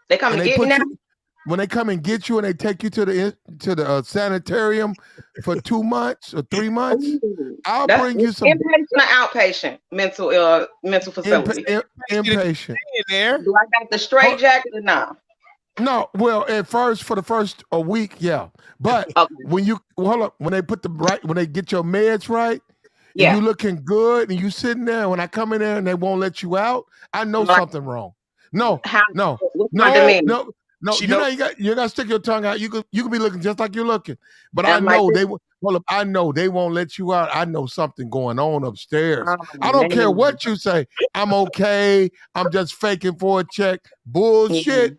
Speaker 13: They come
Speaker 1: and
Speaker 13: to
Speaker 1: they
Speaker 13: get me
Speaker 1: put
Speaker 13: now?
Speaker 1: you when they come and get you and they take you to the sanitarium for 2 months or 3 months.
Speaker 13: Ooh,
Speaker 1: I'll
Speaker 13: that's
Speaker 1: bring you some
Speaker 13: inpatient or outpatient mental facility.
Speaker 1: inpatient.
Speaker 13: Do I got the straight jacket or not?
Speaker 1: No, well, for the first a week, yeah. But when you hold up, when they put when they get your meds right, and you looking good, and you sitting there, when I come in there and they won't let you out, I know something wrong. No. You know you got to stick your tongue out. You could be looking just like you're looking, but I know I know they won't let you out. I know something going on upstairs. I don't care what you say. I'm okay. I'm just faking for a check. Bullshit.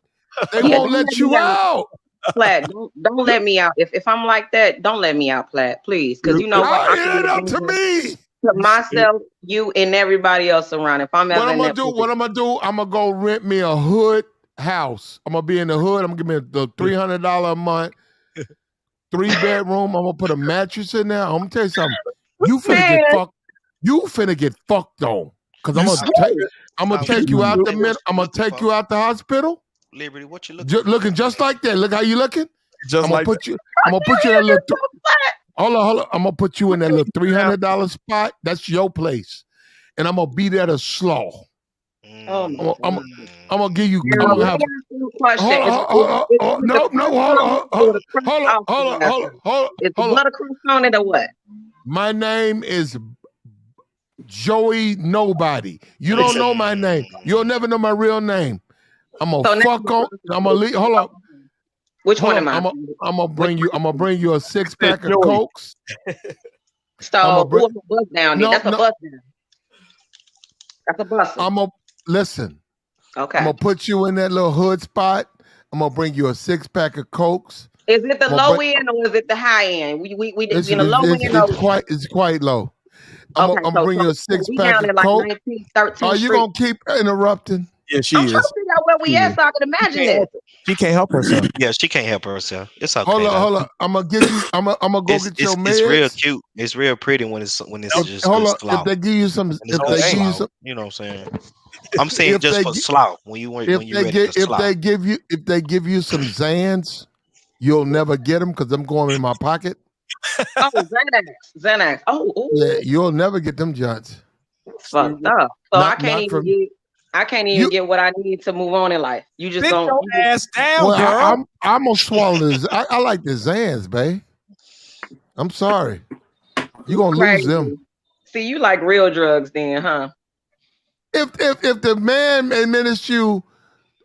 Speaker 1: They won't let you out.
Speaker 13: Platt, don't let me out. If I'm like that, don't let me out, Platt, please. Because you know what?
Speaker 1: It up to me.
Speaker 13: To myself, you, and everybody else around. If I'm ever
Speaker 1: what I'm gonna do, I'm gonna go rent me a hood house. I'm gonna be in the hood. I'm gonna give me the $300 a month, 3-bedroom. I'm gonna put a mattress in there. I'm gonna tell you something. You finna get fucked. You finna get fucked on. Cause I'm gonna take you out the minute. I'm gonna take you out the hospital.
Speaker 11: Liberty, what you
Speaker 1: looking just like that. Look how you looking. I'm gonna put you in that little. Hold on. I'm gonna put you in that little $300 spot. That's your place, and I'm gonna be there to slaw. I'm gonna give you. I'm gonna have. Hold on.
Speaker 13: Is the blood crust on it or what?
Speaker 1: My name is Joey Nobody. You don't know my name. You'll never know my real name. I'm gonna fuck on. I'm gonna leave. Hold up.
Speaker 13: Which one am I?
Speaker 1: I'm gonna bring you a 6-pack of Cokes.
Speaker 13: So who's a bus down there? That's a bus down. That's a bus.
Speaker 1: Listen.
Speaker 13: Okay.
Speaker 1: I'm gonna put you in that little hood spot. I'm gonna bring you a 6-pack of Cokes.
Speaker 13: Is it the low end or is it the high end? We in the low end.
Speaker 1: It's quite low. I'm gonna bring you a 6-pack of Coke. Are you gonna keep interrupting?
Speaker 7: Yeah, she
Speaker 13: I'm
Speaker 7: is.
Speaker 13: trying to figure out where we at so I can imagine it.
Speaker 7: She can't help herself.
Speaker 11: Yeah, she can't help herself. It's okay.
Speaker 1: Hold on. I'm gonna get you. I'm gonna go get your meds.
Speaker 11: It's real cute. It's real pretty when it's just
Speaker 1: hold on.
Speaker 11: slow.
Speaker 1: If they give you some,
Speaker 11: you know what I'm saying. I'm saying just for slow. When you ready for slow.
Speaker 1: If they give you some Zans, you'll never get them because I'm going in my pocket.
Speaker 13: Oh, Xanax. Oh,
Speaker 1: yeah, you'll never get them junts.
Speaker 13: Fucked up. So I can't even get what I need to move on in life. You just don't
Speaker 7: your ass down, girl.
Speaker 1: I'm gonna swallow this. I like the Zans, babe. I'm sorry. You're gonna lose them.
Speaker 13: See, you like real drugs then, huh?
Speaker 1: If the man administers you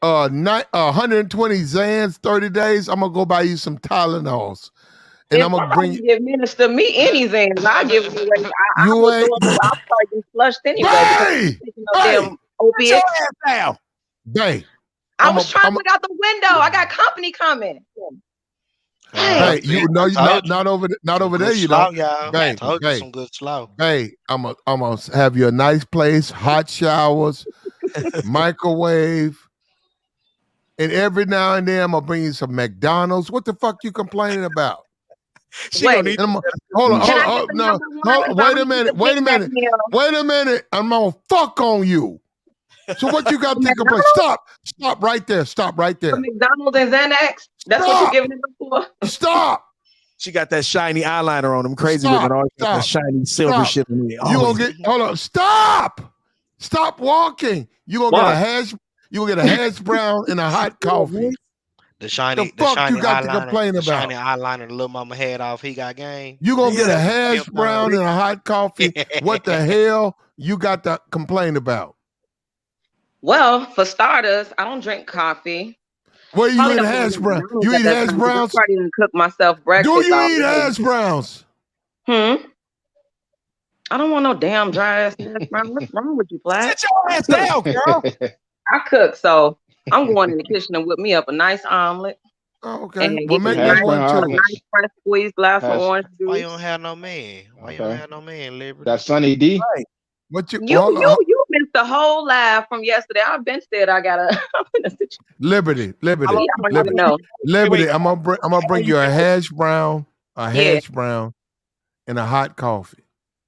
Speaker 1: 120 Zans 30 days, I'm gonna go buy you some Tylenols. And I'm gonna bring you.
Speaker 13: Administer me any Zans. I'll give you away. I'll start getting flushed anyway. Opiates.
Speaker 7: Your ass down.
Speaker 1: Babe.
Speaker 13: I was trying to look out the window. I got company coming.
Speaker 1: Hey, you know, not over there. You know,
Speaker 11: babe, some good slow.
Speaker 1: Babe, I'm gonna have you a nice place, hot showers, microwave, and every now and then I'm gonna bring you some McDonald's. What the fuck you complaining about? Hold on. No, wait a minute. I'm gonna fuck on you. So what you got to complain? Stop right there.
Speaker 13: McDonald's and Xanax. That's what you're giving them for.
Speaker 1: Stop.
Speaker 7: She got that shiny eyeliner on them. Crazy women always got that shiny silver shit in there.
Speaker 1: You gonna get? Hold on. Stop walking. You gonna get a hash? You gonna get a hash brown and a hot coffee.
Speaker 11: The shiny
Speaker 1: you got to complain about?
Speaker 11: Shiny eyeliner, the little mama head off. He got game.
Speaker 1: You gonna get a hash brown and a hot coffee? What the hell you got to complain about?
Speaker 13: Well, for starters, I don't drink coffee.
Speaker 1: Well, you eat hash browns? You eat hash browns?
Speaker 13: I didn't cook myself breakfast.
Speaker 1: Do you eat hash browns?
Speaker 13: I don't want no damn dry ass hash brown. What's wrong with you, Black?
Speaker 7: Sit your ass down, girl.
Speaker 13: I cook, so I'm going in the kitchen and whip me up a nice omelet.
Speaker 1: Oh, okay. Well, make me one too.
Speaker 13: A nice fresh squeezed glass of orange juice.
Speaker 11: Why you don't have no man? Liberty?
Speaker 15: That's Sunny D.
Speaker 1: Right. What you
Speaker 13: missed the whole laugh from yesterday. I've been said I gotta.
Speaker 1: Liberty. I'm gonna bring you a hash brown, and a hot coffee.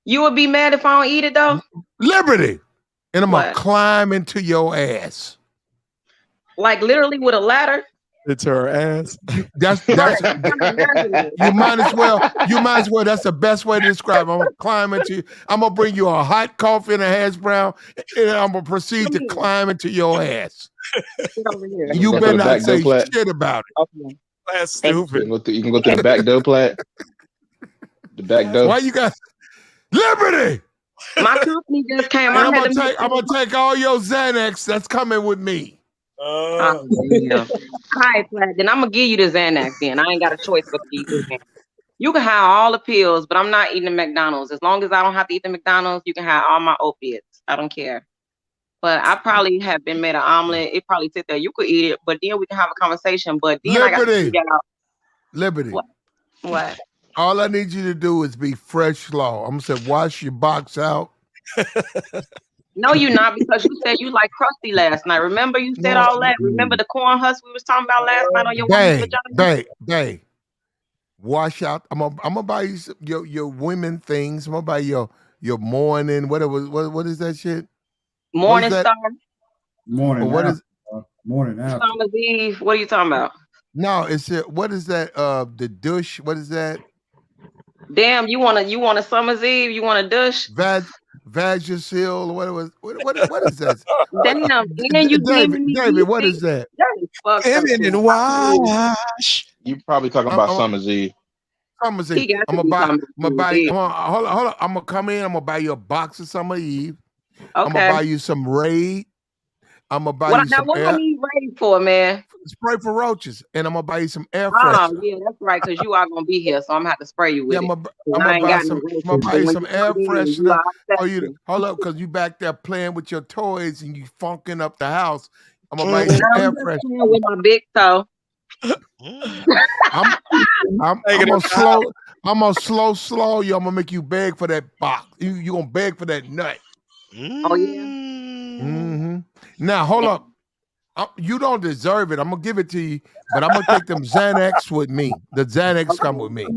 Speaker 13: You would be mad if I don't eat it though.
Speaker 1: Liberty, and I'm gonna climb into your ass.
Speaker 13: Like literally with a ladder.
Speaker 7: It's her ass.
Speaker 1: That's you might as well. That's the best way to describe it. I'm gonna climb into you. I'm gonna bring you a hot coffee and a hash brown, and I'm gonna proceed to climb into your ass. You better not say shit about it.
Speaker 13: Okay.
Speaker 7: That's stupid.
Speaker 5: You can go through the back door plat. The back door.
Speaker 1: Why you got Liberty?
Speaker 13: My company just came.
Speaker 1: I'm gonna take all your Xanax that's coming with me.
Speaker 13: All right, Platt. Then I'm gonna give you the Xanax. Then I ain't got a choice but to give you the Xanax. You can have all the pills, but I'm not eating the McDonald's. As long as I don't have to eat the McDonald's, you can have all my opiates. I don't care. But I probably have been made an omelet. It probably sit there. You could eat it, but then we can have a conversation. But then I got to figure out.
Speaker 1: Liberty.
Speaker 13: What?
Speaker 1: All I need you to do is be fresh slaw. I'm gonna say wash your box out.
Speaker 13: No, you're not, because you said you like crusty last night. Remember you said all that? Remember the corn husk we was talking about last night on your vagina?
Speaker 1: Babe. Wash out. I'm gonna buy you your women things. I'm gonna buy your morning. What is that shit?
Speaker 13: Morning Star.
Speaker 9: Morning.
Speaker 1: What is
Speaker 9: morning after?
Speaker 13: Summer's Eve. What are you talking about?
Speaker 1: No, it's what is that? The douche. What is that?
Speaker 13: Damn, you want a Summer's Eve? You want a douche?
Speaker 1: Vagisil. What is that?
Speaker 13: Damn,
Speaker 1: David, what is that?
Speaker 7: Wash.
Speaker 5: You probably talking about Summer's Eve.
Speaker 1: Summer's Eve. I'm gonna buy. Hold on. I'm gonna come in. I'm gonna buy you a box of Summer Eve. Okay. I'm gonna buy you some Raid. I'm gonna buy you some.
Speaker 13: What I need Raid for, man?
Speaker 1: Spray for roaches, and I'm gonna buy you some air freshener.
Speaker 13: Oh, yeah, that's right, because you are gonna be here, so I'm gonna have to spray you with
Speaker 1: it. I'm gonna buy you some air freshener for you. Hold up, because you back there playing with your toys and you funking up the house. I'm gonna buy you some air freshener
Speaker 13: with my big toe.
Speaker 1: I'm gonna slow you. I'm gonna make you beg for that box. You gonna beg for that nut.
Speaker 13: Oh yeah.
Speaker 1: Mm-hmm. Now hold up. You don't deserve it. I'm gonna give it to you, but I'm gonna take them Xanax with me. The Xanax come with me.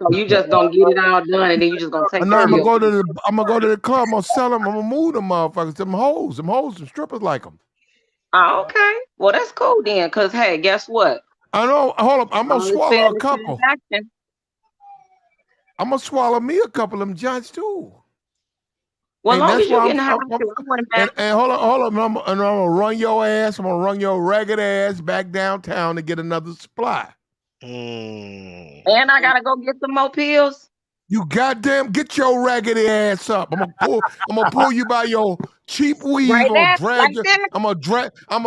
Speaker 13: So you just gonna get it all done, and then you just gonna take.
Speaker 1: No, I'm gonna go to the club. I'm gonna sell them. I'm gonna move them motherfuckers. Them hoes, some strippers like them.
Speaker 13: Oh, okay. Well, that's cool then. Cause hey, guess what?
Speaker 1: I know. Hold up. I'm gonna swallow a couple. I'm gonna swallow me a couple of them joints too.
Speaker 13: Well, long as you're getting high,
Speaker 1: and hold on, I'm gonna run your ass. I'm gonna run your ragged ass back downtown to get another supply.
Speaker 13: And I gotta go get some more pills.
Speaker 1: You goddamn get your raggedy ass up. I'm gonna pull you by your cheap weave. I'm gonna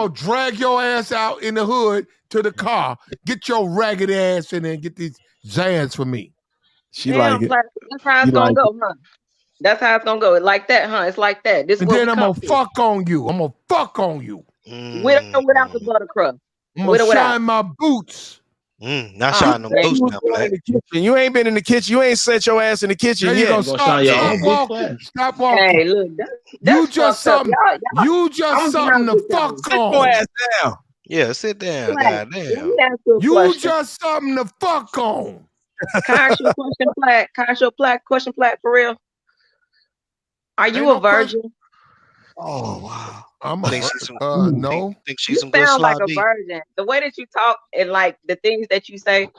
Speaker 1: drag your ass out in the hood to the car. Get your raggedy ass in there and get these Xans for me.
Speaker 7: She like it.
Speaker 13: That's how it's gonna go, huh? That's how it's gonna go. It's like that, huh? It's like that.
Speaker 1: And then I'm gonna fuck on you. I'm gonna fuck on you.
Speaker 13: With or without the butter crust.
Speaker 1: I'm gonna shine my boots.
Speaker 11: Not shine them boots now, Black.
Speaker 7: You ain't been in the kitchen. You ain't set your ass in the kitchen
Speaker 1: yet.
Speaker 7: You
Speaker 1: Stop walking.
Speaker 13: Hey, look,
Speaker 1: you just something to fuck on.
Speaker 7: Sit your ass down.
Speaker 11: Yeah, sit down. Goddamn.
Speaker 1: You just something to fuck on.
Speaker 13: Can I ask you a question, Platt? Can I ask you a question, Platt, for real? Are you a virgin?
Speaker 11: Oh wow!
Speaker 1: No.
Speaker 11: Think she's some
Speaker 13: you
Speaker 11: good
Speaker 13: sound like a
Speaker 11: sloppy.
Speaker 13: virgin. The way that you talk and like the things that you say.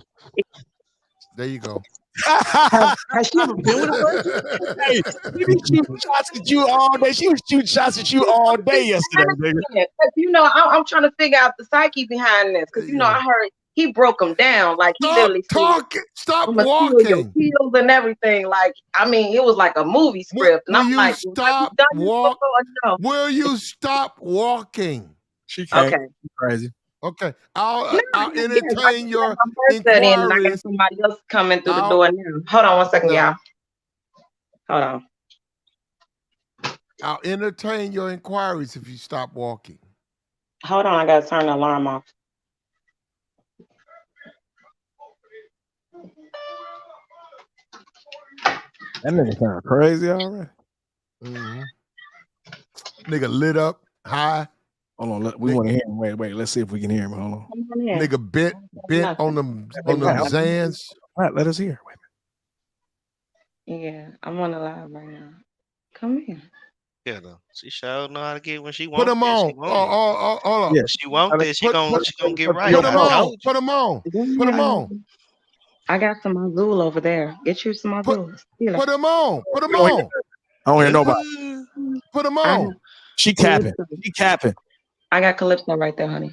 Speaker 1: There you go.
Speaker 7: Has she ever been with a virgin? Hey, she was shooting shots at you all day. She was shooting shots at you all day yesterday, nigga.
Speaker 13: You know, I'm trying to figure out the psyche behind this because you know I heard he broke them down. Like he literally
Speaker 1: stop walking.
Speaker 13: Heels and everything. Like I mean, it was like a movie script. And I'm like,
Speaker 1: will you stop walking?
Speaker 7: She can't.
Speaker 13: Okay.
Speaker 7: Crazy.
Speaker 1: Okay. I'll entertain your
Speaker 13: inquiries. And I got somebody else coming through the door now. Hold on 1 second, y'all. Hold on.
Speaker 1: I'll entertain your inquiries if you stop walking.
Speaker 13: Hold on, I gotta turn the alarm off.
Speaker 7: That nigga kind of crazy already.
Speaker 1: Mm-hmm. Nigga lit up, high.
Speaker 7: Hold on, we want to hear him. Wait, let's see if we can hear him. Hold on.
Speaker 1: Nigga bent on them Xans.
Speaker 7: All right, let us hear.
Speaker 13: Yeah, I'm on the live right now. Come in.
Speaker 11: Yeah, she sure know how to get when she
Speaker 1: Put
Speaker 11: wants
Speaker 1: them
Speaker 11: that. She
Speaker 1: on.
Speaker 11: want it.
Speaker 1: Hold up.
Speaker 7: Yeah,
Speaker 11: She want that. She gonna get right.
Speaker 1: Put them
Speaker 11: I
Speaker 1: on.
Speaker 11: told you.
Speaker 1: Put them on. Put them on.
Speaker 13: I got some Azul over there. Get you some Azul.
Speaker 1: Put them on. Put them
Speaker 7: I
Speaker 1: on.
Speaker 7: don't hear nobody.
Speaker 1: Put them on.
Speaker 7: She capping. She capping.
Speaker 13: I got Calypso right there, honey.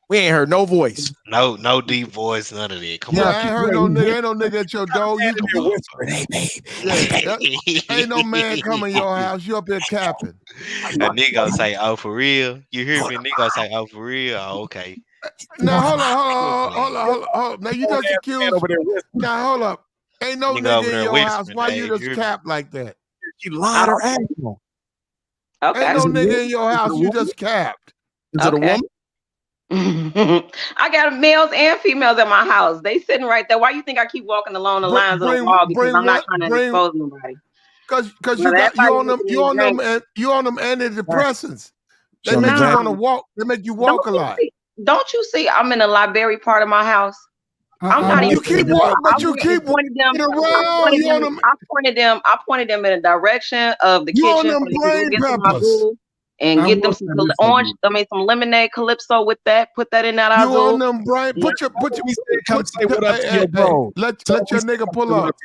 Speaker 7: We ain't heard no voice.
Speaker 11: No deep voice, none of that. Come on.
Speaker 1: I ain't heard no nigga. Ain't no nigga at your door. You
Speaker 7: Come on. Hey, babe.
Speaker 1: ain't no man coming your house. You up there capping.
Speaker 11: A nigga gonna say, "Oh, for real?" You hear me? Nigga gonna say, "Oh, for real?" Oh, okay.
Speaker 1: Now hold on. Now you just accused. Now hold up. Ain't no nigga in your house. Why you just cap like that?
Speaker 7: You lied her ass off.
Speaker 13: Okay.
Speaker 1: Ain't no nigga in your house. You just capped.
Speaker 7: Is it a woman?
Speaker 13: I got males and females at my house. They sitting right there. Why you think I keep walking along the lines of the wall? Because I'm not trying to expose nobody.
Speaker 1: Because you on them antidepressants. They make you want to walk. They make you walk a lot.
Speaker 13: Don't you see? I'm in the library part of my house. I'm not even.
Speaker 1: You keep walking, but you keep
Speaker 13: pointing them.
Speaker 1: around.
Speaker 13: I pointed them in the direction of the kitchen.
Speaker 1: You on them brain peppers.
Speaker 13: And get them some orange. I mean, some lemonade Calypso with that. Put that in that.
Speaker 1: You on them brain? Put your.
Speaker 7: Come say what up to your bro.
Speaker 1: Let your nigga pull up.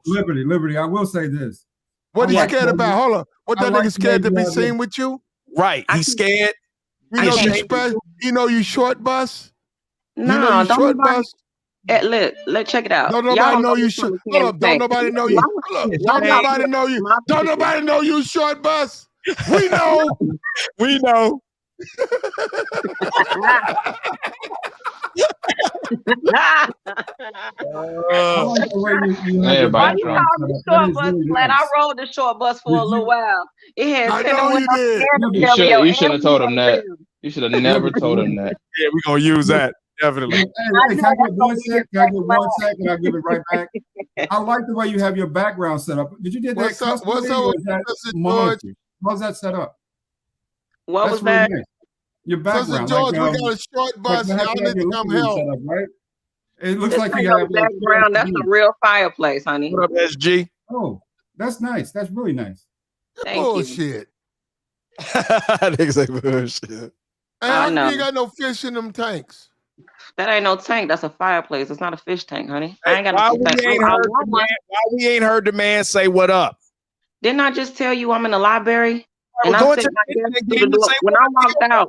Speaker 9: Liberty. I will say this.
Speaker 1: What he scared about? Hold on. What that nigga scared to be seen with you?
Speaker 7: Right. He's scared.
Speaker 1: You know you short bus.
Speaker 13: No, don't bus. Let's check it out.
Speaker 1: Don't nobody know you short. Hold up. Don't nobody know you. Don't nobody know you. Don't nobody know you short bus. We know.
Speaker 7: We know.
Speaker 13: Everybody I rode the short bus for a little while. It had
Speaker 15: you should have told him that. You should have never told him that.
Speaker 7: Yeah, we're gonna use that. Definitely.
Speaker 9: Hey, can I get 1 sec? Can I get 1 second? I'll give it right back. I like the way you have your background set up. Did you get that?
Speaker 1: What's up, George?
Speaker 9: How's that set up?
Speaker 13: What was that?
Speaker 9: Nice. Your background.
Speaker 1: George, we got a short bus. Y'all need to come help.
Speaker 9: Right? It looks like you have
Speaker 13: background. That's a real fireplace, honey.
Speaker 7: What up, SG?
Speaker 9: Oh, that's nice. That's really nice.
Speaker 1: Bullshit.
Speaker 7: Niggas say bullshit.
Speaker 1: I know. You got no fish in them tanks.
Speaker 13: That ain't no tank. That's a fireplace. It's not a fish tank, honey. I ain't got no
Speaker 7: tank. Why we ain't heard the man say what up?
Speaker 13: Didn't I just tell you I'm in the library? And I said when I walked out,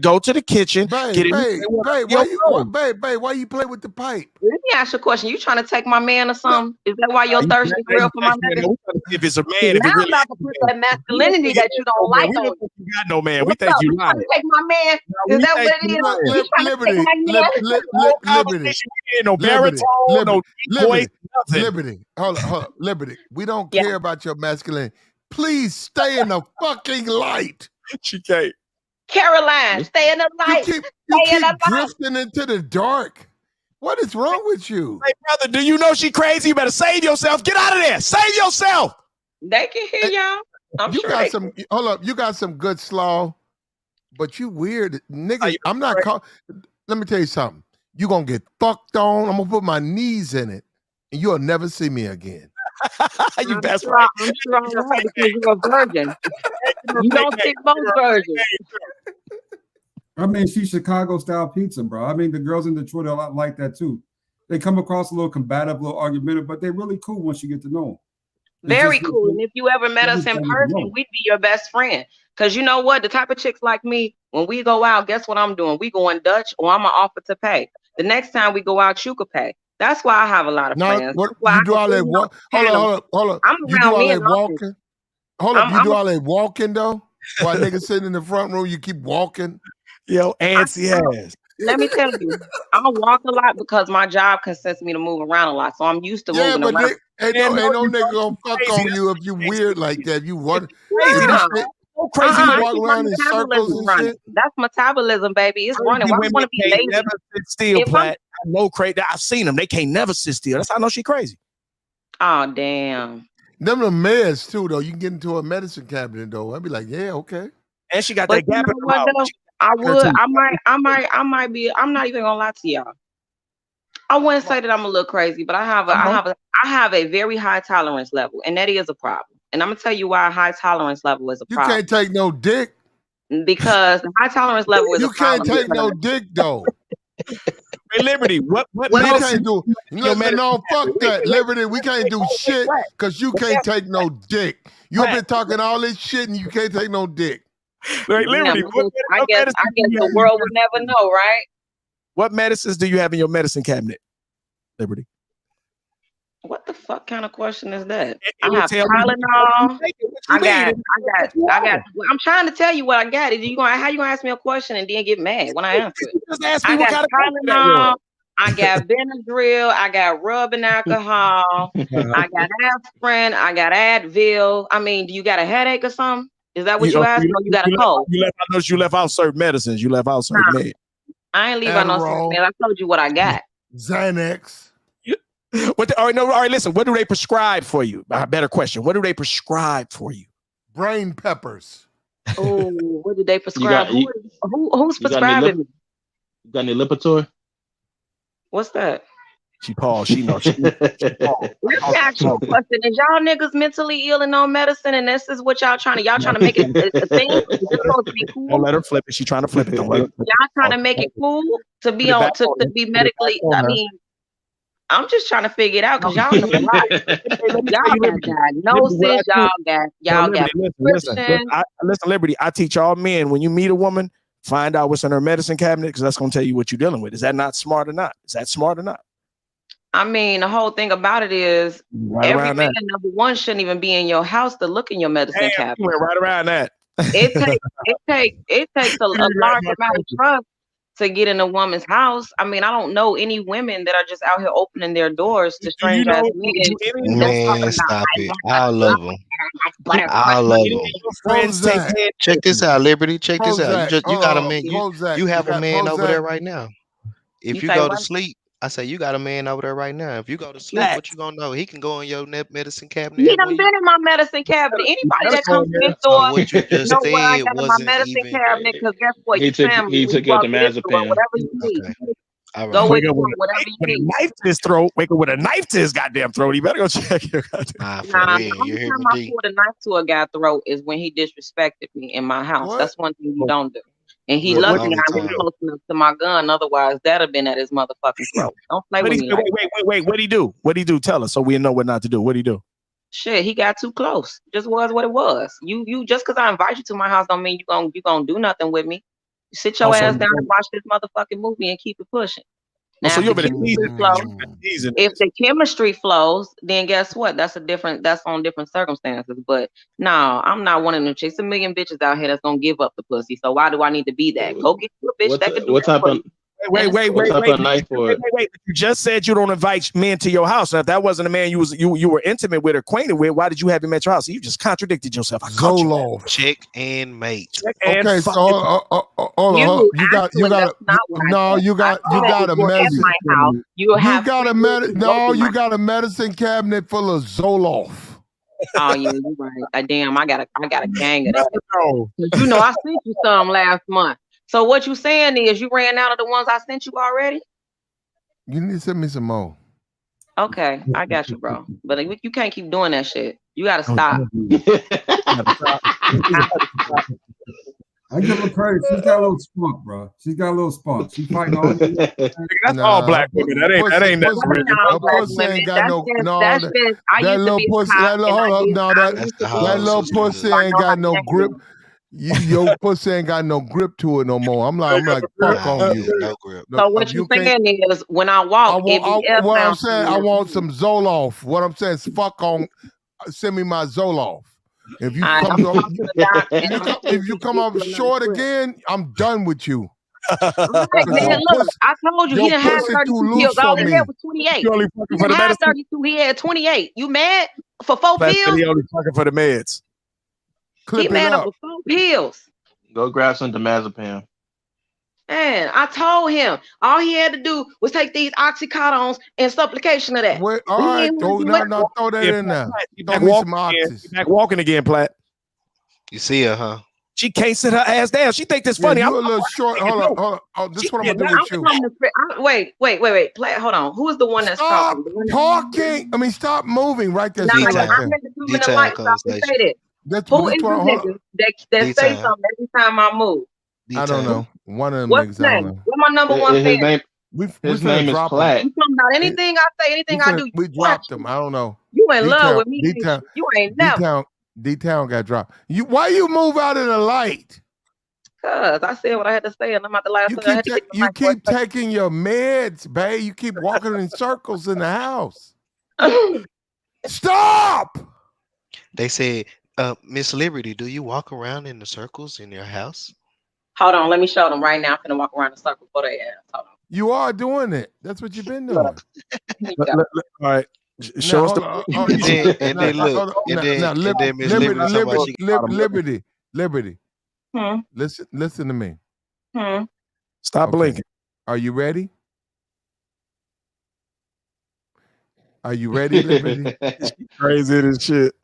Speaker 7: go to the kitchen.
Speaker 1: Babe, why you play with the pipe?
Speaker 13: Let me ask you a question. You trying to take my man or something? Is that why your thirst is real for my man?
Speaker 7: If it's a man,
Speaker 13: now I'm about to put that masculinity that you don't like on you.
Speaker 7: You got no man. We think you lying.
Speaker 13: You take my man. Is that what it is? You trying to take my man?
Speaker 7: No baritone, no voice, nothing.
Speaker 1: Liberty. Hold up. Liberty. We don't care about your masculinity. Please stay in the fucking light.
Speaker 7: She can't.
Speaker 13: Caroline, stay in the light.
Speaker 1: You keep drifting into the dark. What is wrong with you?
Speaker 7: Hey, brother, do you know she crazy? You better save yourself. Get out of there. Save yourself.
Speaker 13: They can hear y'all.
Speaker 1: Hold up. You got some good slaw, but you weird. Nigga, I'm not let me tell you something. You gonna get fucked on. I'm gonna put my knees in it, and you'll never see me again.
Speaker 7: You best
Speaker 13: right. I'm sure I'm right because you're a virgin. You don't think most virgins.
Speaker 9: I mean, she's Chicago style pizza, bro. I mean, the girls in Detroit are a lot like that too. They come across a little combative, a little argumentative, but they're really cool once you get to know them.
Speaker 13: Very cool. And if you ever met us in person, we'd be your best friend. Because you know what? The type of chicks like me, when we go out, guess what I'm doing? We going Dutch or I'm going to offer to pay. The next time we go out, you could pay. That's why I have a lot of friends.
Speaker 1: You do all that walk. Hold on. You do all that walking. Hold up. You do all that walking though. While niggas sitting in the front row, you keep walking.
Speaker 7: Yo, antsy ass.
Speaker 13: Let me tell you, I walk a lot because my job consists me to move around a lot. So I'm used to moving around.
Speaker 1: Ain't no nigga gonna fuck on you if you weird like that. You run
Speaker 7: crazy.
Speaker 1: You walk around in circles and shit.
Speaker 13: That's metabolism, baby. It's running. Why would you want to be lazy?
Speaker 7: Never sit still, Platt. I know crazy. I've seen them. They can't never sit still. That's how I know she crazy.
Speaker 13: Oh, damn.
Speaker 1: Them the meds too, though. You can get into a medicine cabinet though. I'd be like, yeah, okay.
Speaker 7: And she got that gap in her mouth.
Speaker 13: I might be. I'm not even gonna lie to y'all. I wouldn't say that I'm a little crazy, but I have a very high tolerance level, and that is a problem. And I'm gonna tell you why high tolerance level is a problem.
Speaker 1: You can't take no dick.
Speaker 13: Because the high tolerance level is
Speaker 1: you
Speaker 13: a problem.
Speaker 1: You can't take no dick though.
Speaker 7: Hey, Liberty, what
Speaker 1: medicine? No, fuck that. Liberty, we can't do shit because you can't take no dick. You've been talking all this shit and you can't take no dick.
Speaker 7: Right, Liberty,
Speaker 13: I guess the world would never know, right?
Speaker 7: What medicines do you have in your medicine cabinet, Liberty?
Speaker 13: What the fuck kind of question is that? I have Tylenol. I got. I'm trying to tell you what I got. How you gonna ask me a question and then get mad when I answer it?
Speaker 7: Just ask me
Speaker 13: I
Speaker 7: what
Speaker 13: got
Speaker 7: kind of
Speaker 13: Tylenol. I got Benadryl. I got rubbing alcohol. I got aspirin. I got Advil. I mean, do you got a headache or something? Is that what you asked? Or you got a cold?
Speaker 7: You left out certain medicines. You left out certain meds.
Speaker 13: I ain't leave out no certain meds. I told you what I got.
Speaker 1: Xanax.
Speaker 7: All right, listen. What do they prescribe for you? A better question. What do they prescribe for you?
Speaker 1: Brain peppers.
Speaker 13: Oh, what did they prescribe? Who's prescribing me?
Speaker 5: You got any Lipitor?
Speaker 13: What's that?
Speaker 7: She paused. She knows. Let
Speaker 13: me ask you a question. Is y'all niggas mentally ill and on medicine, and this is what y'all trying to make it a thing? Is this supposed to be cool?
Speaker 7: Don't let her flip it. She's trying to flip it. Don't let her.
Speaker 13: Y'all trying to make it cool to be on to be medically. I mean, I'm just trying to figure it out because y'all know a lot. Y'all got diagnosis. Y'all got prescription.
Speaker 7: Listen, Liberty. I teach all men when you meet a woman, find out what's in her medicine cabinet because that's going to tell you what you're dealing with. Is that not smart or not? Is that smart or not?
Speaker 13: I mean, the whole thing about it is every man, number one, shouldn't even be in your house to look in your medicine cabinet.
Speaker 7: Went right around that.
Speaker 13: It takes a large amount of trust to get in a woman's house. I mean, I don't know any women that are just out here opening their doors to strange ass men.
Speaker 11: Man, stop it. I love them. I love them. Check this out, Liberty. Check this out. You got a man. You have a man over there right now. If you go to sleep, I say you got a man over there right now. If you go to sleep, what you gonna know? He can go in your medicine cabinet.
Speaker 13: He done been in my medicine cabinet. Anybody that comes to this door know what I got in my medicine cabinet. Because guess what?
Speaker 5: He took your diazepam.
Speaker 13: Whatever you need.
Speaker 11: Right.
Speaker 13: Go with whatever you need.
Speaker 7: Knife to his throat. Wake up with a knife to his goddamn throat. You better go check your goddamn.
Speaker 13: The only time I pulled a knife to a guy's throat is when he disrespected me in my house. That's one thing you don't do. And he lucky I was close enough to my gun. Otherwise, that'd have been at his motherfucking throat. Don't play with me.
Speaker 7: Wait. What'd he do? What'd he do? Tell us so we know what not to do. What'd he do?
Speaker 13: Shit, he got too close. Just was what it was. You just because I invite you to my house don't mean you gonna do nothing with me. You sit your ass down and watch this motherfucking movie and keep it pushing. Now, if the chemistry flows, then guess what? That's on different circumstances. But no, I'm not one of them chicks. A million bitches out here that's gonna give up the pussy. So why do I need to be that? Go get you a bitch that can do that.
Speaker 7: Wait. You just said you don't invite men to your house. Now, if that wasn't a man you were intimate with or acquainted with, why did you have him at your house? You just contradicted yourself. I caught you.
Speaker 11: Check and mate.
Speaker 1: Okay, so you got a medicine. You got a medicine cabinet full of Zoloft.
Speaker 13: Oh yeah, you're right. Damn, I got a gang of that. You know, I sent you some last month. So what you saying is you ran out of the ones I sent you already?
Speaker 1: You need to send me some more.
Speaker 13: Okay, I got you, bro. But you can't keep doing that shit. You gotta stop.
Speaker 9: I give her credit. She's got a little spunk, bro. She's got a little spunk. She's fighting all
Speaker 7: That's all black women. That ain't nothing.
Speaker 1: That pussy ain't got that little pussy. That little pussy ain't got no grip. Your pussy ain't got no grip to it no more. I'm like, fuck on you.
Speaker 11: No grip.
Speaker 13: So what you saying is, when I walk,
Speaker 1: what I'm saying, I want some Zoloft. What I'm saying is, fuck on. Send me my Zoloft. If you come up short again, I'm done with you.
Speaker 13: Man, look, I told you he didn't have 32 pills. All he had was 28. He didn't have 32. He had 28. You mad for 4 pills?
Speaker 7: He only fucking for the meds.
Speaker 13: He mad up for 4 pills.
Speaker 5: Go grab some diazepam.
Speaker 13: Man, I told him all he had to do was take these oxycodones and supplication of that.
Speaker 1: All right, throw that in there.
Speaker 7: Back walking again, Platt.
Speaker 11: You see her, huh?
Speaker 7: She can't sit her ass down. She think this funny.
Speaker 1: You a little short. Hold on. Oh, this is what I'm gonna do with you.
Speaker 13: Wait. Hold on. Who is the one that's
Speaker 1: Stop
Speaker 13: talking?
Speaker 1: talking. I mean, stop moving right there. Stay right there.
Speaker 13: I'm in the mic. Stop and say that. Who is the nigga that say something every time I move?
Speaker 1: I don't know. One of them
Speaker 13: What's
Speaker 1: niggas. I don't
Speaker 13: name?
Speaker 1: know.
Speaker 13: What my number one fan?
Speaker 15: His name is Platt.
Speaker 13: You talking about anything I say, anything I do?
Speaker 1: We dropped him. I don't know.
Speaker 13: You in love with me? You ain't never.
Speaker 1: D-Town got dropped. Why you move out of the light?
Speaker 13: Cause I said what I had to say, and I'm at the last.
Speaker 1: You keep taking your meds, babe. You keep walking in circles in the house. Stop.
Speaker 11: They said, Miss Liberty, do you walk around in the circles in your house?
Speaker 13: Hold on, let me show them right now. I'm gonna walk around the circle for their ass. Hold on.
Speaker 1: You are doing it. That's what you've been doing.
Speaker 7: All right. Show us
Speaker 1: Liberty. Listen to me.
Speaker 7: Stop blinking.
Speaker 1: Are you ready? Are you ready, Liberty?
Speaker 7: Crazy as shit.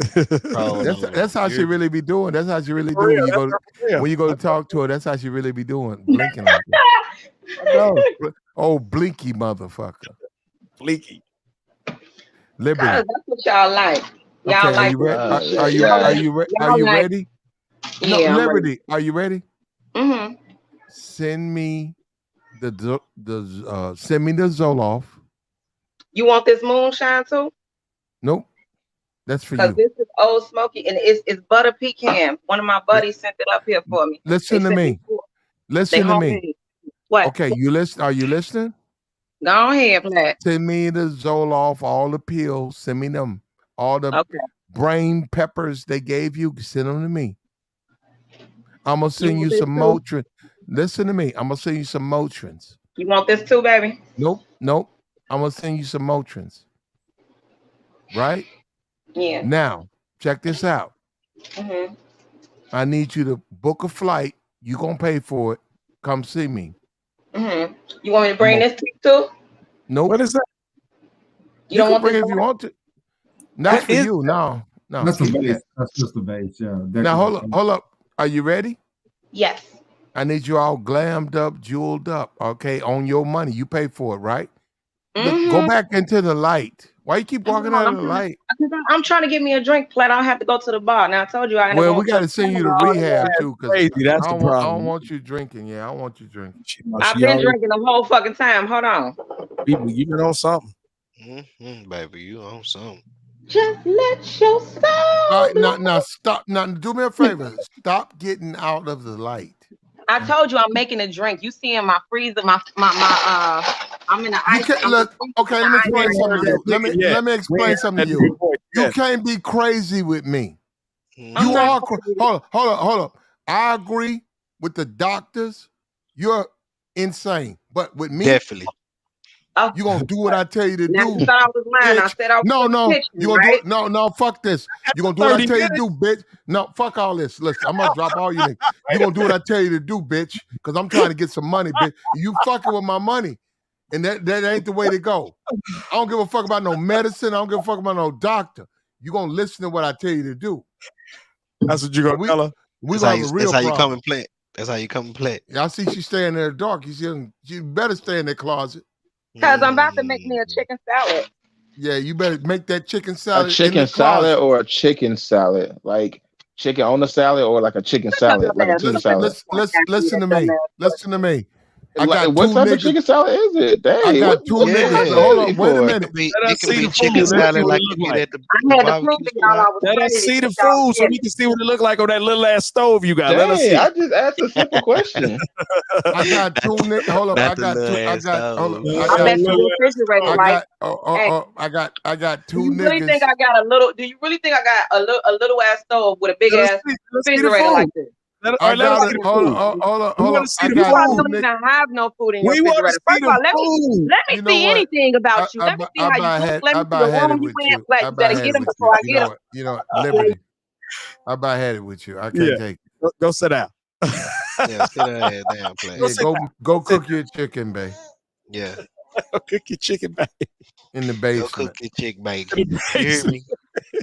Speaker 1: That's how she really be doing. That's how she really do when you go to talk to her. That's how she really be doing, blinking like that. Oh, blinky motherfucker.
Speaker 7: Blinky.
Speaker 1: Liberty.
Speaker 13: That's what y'all like. Y'all
Speaker 1: okay,
Speaker 13: like.
Speaker 1: Are you ready?
Speaker 13: Yeah.
Speaker 1: No, Liberty. Are you ready?
Speaker 13: Mm-hmm.
Speaker 1: Send me the Zoloft.
Speaker 13: You want this moonshine too?
Speaker 1: Nope. That's for you.
Speaker 13: Because this is Old Smoky and it's butter pecan. One of my buddies sent it up here for me.
Speaker 1: Listen to me. Listen to me.
Speaker 13: What?
Speaker 1: Okay, are you listening?
Speaker 13: Go ahead, Black.
Speaker 1: Send me the Zoloft, all the pills. Send me them. All the brain peppers they gave you. Send them to me. I'm going to send you some Motrin. Listen to me. I'm going to send you some Motrins.
Speaker 13: You want this too, baby?
Speaker 1: Nope. I'm going to send you some Motrins. Right?
Speaker 13: Yeah.
Speaker 1: Now, check this out.
Speaker 13: Mm-hmm.
Speaker 1: I need you to book a flight. You're going to pay for it. Come see me.
Speaker 13: Mm-hmm. You want me to bring this to you too?
Speaker 1: Nope.
Speaker 7: What is that?
Speaker 13: You don't want
Speaker 1: bring
Speaker 13: this
Speaker 1: it if you want to. Not for you. No.
Speaker 9: That's the base. That's just the base. Yeah.
Speaker 1: Now, hold up. Are you ready?
Speaker 13: Yes.
Speaker 1: I need you all glammed up, jeweled up, okay, on your money. You pay for it, right?
Speaker 13: Mm-hmm.
Speaker 1: Go back into the light. Why you keep walking out of the light?
Speaker 13: I'm trying to get me a drink, Flat. I don't have to go to the bar. Now, I told you I had to go.
Speaker 1: Well, we got to send you to rehab, too, because I
Speaker 7: don't
Speaker 1: want you drinking. Yeah, I don't want you drinking.
Speaker 13: I've been drinking the whole fucking time. Hold on.
Speaker 7: People, you know something.
Speaker 11: Baby, you on something.
Speaker 13: Just let your soul.
Speaker 1: All right, now stop. Now, do me a favor. Stop getting out of the light.
Speaker 13: I told you I'm making a drink. You see in my freezer, I'm in the ice.
Speaker 1: Okay, let me explain something to you. Let me explain something to you. You can't be crazy with me. You are hold up. I agree with the doctors. You're insane. But with me,
Speaker 11: definitely.
Speaker 1: You're gonna do what I tell you to do.
Speaker 13: You thought I was lying. I said I was
Speaker 1: you gonna do it. No, fuck this. You're gonna do what I tell you to do, bitch. No, fuck all this. Listen, I'm gonna drop all you niggas. You're gonna do what I tell you to do, bitch. Because I'm trying to get some money, bitch. You fucking with my money. And that ain't the way to go. I don't give a fuck about no medicine. I don't give a fuck about no doctor. You're gonna listen to what I tell you to do.
Speaker 7: That's what you're gonna tell her.
Speaker 1: That's how
Speaker 11: you come and play. That's how you come and play.
Speaker 1: I see she's staying there in the dark. You better stay in that closet.
Speaker 13: Because I'm about to make me a chicken salad.
Speaker 1: Yeah, you better make that chicken salad.
Speaker 15: A chicken salad or a chicken salad? Like chicken on the salad or like a chicken salad? Like a chicken salad.
Speaker 1: Listen to me. Listen to me. I got
Speaker 15: what type of chicken salad is it? Dang,
Speaker 1: I got two niggas. Hold on, wait a minute.
Speaker 11: It could be chicken salad like you get at the barbecue.
Speaker 7: Let us see the food so we can see what it look like on that little ass stove you got.
Speaker 15: Dang,
Speaker 7: let us see.
Speaker 15: I just asked a simple question.
Speaker 1: I got two niggas. Hold up. I got two niggas.
Speaker 13: Really think I got a little? Do you really think I got a little ass stove with a big ass refrigerator like this?
Speaker 1: Hold on.
Speaker 13: You don't even have no food in your refrigerator. First of all, let me see anything about you. Let me see how you look. Let me see the room you in. You better get them before I get them.
Speaker 1: You know, Liberty. I about had it with you. I can't take it.
Speaker 7: Go sit down.
Speaker 11: Yeah, sit down, please.
Speaker 1: Go cook your chicken, babe.
Speaker 11: Yeah.
Speaker 7: Cook your chicken, babe.
Speaker 1: In the basement.
Speaker 11: Go cook your chicken, babe. You hear me?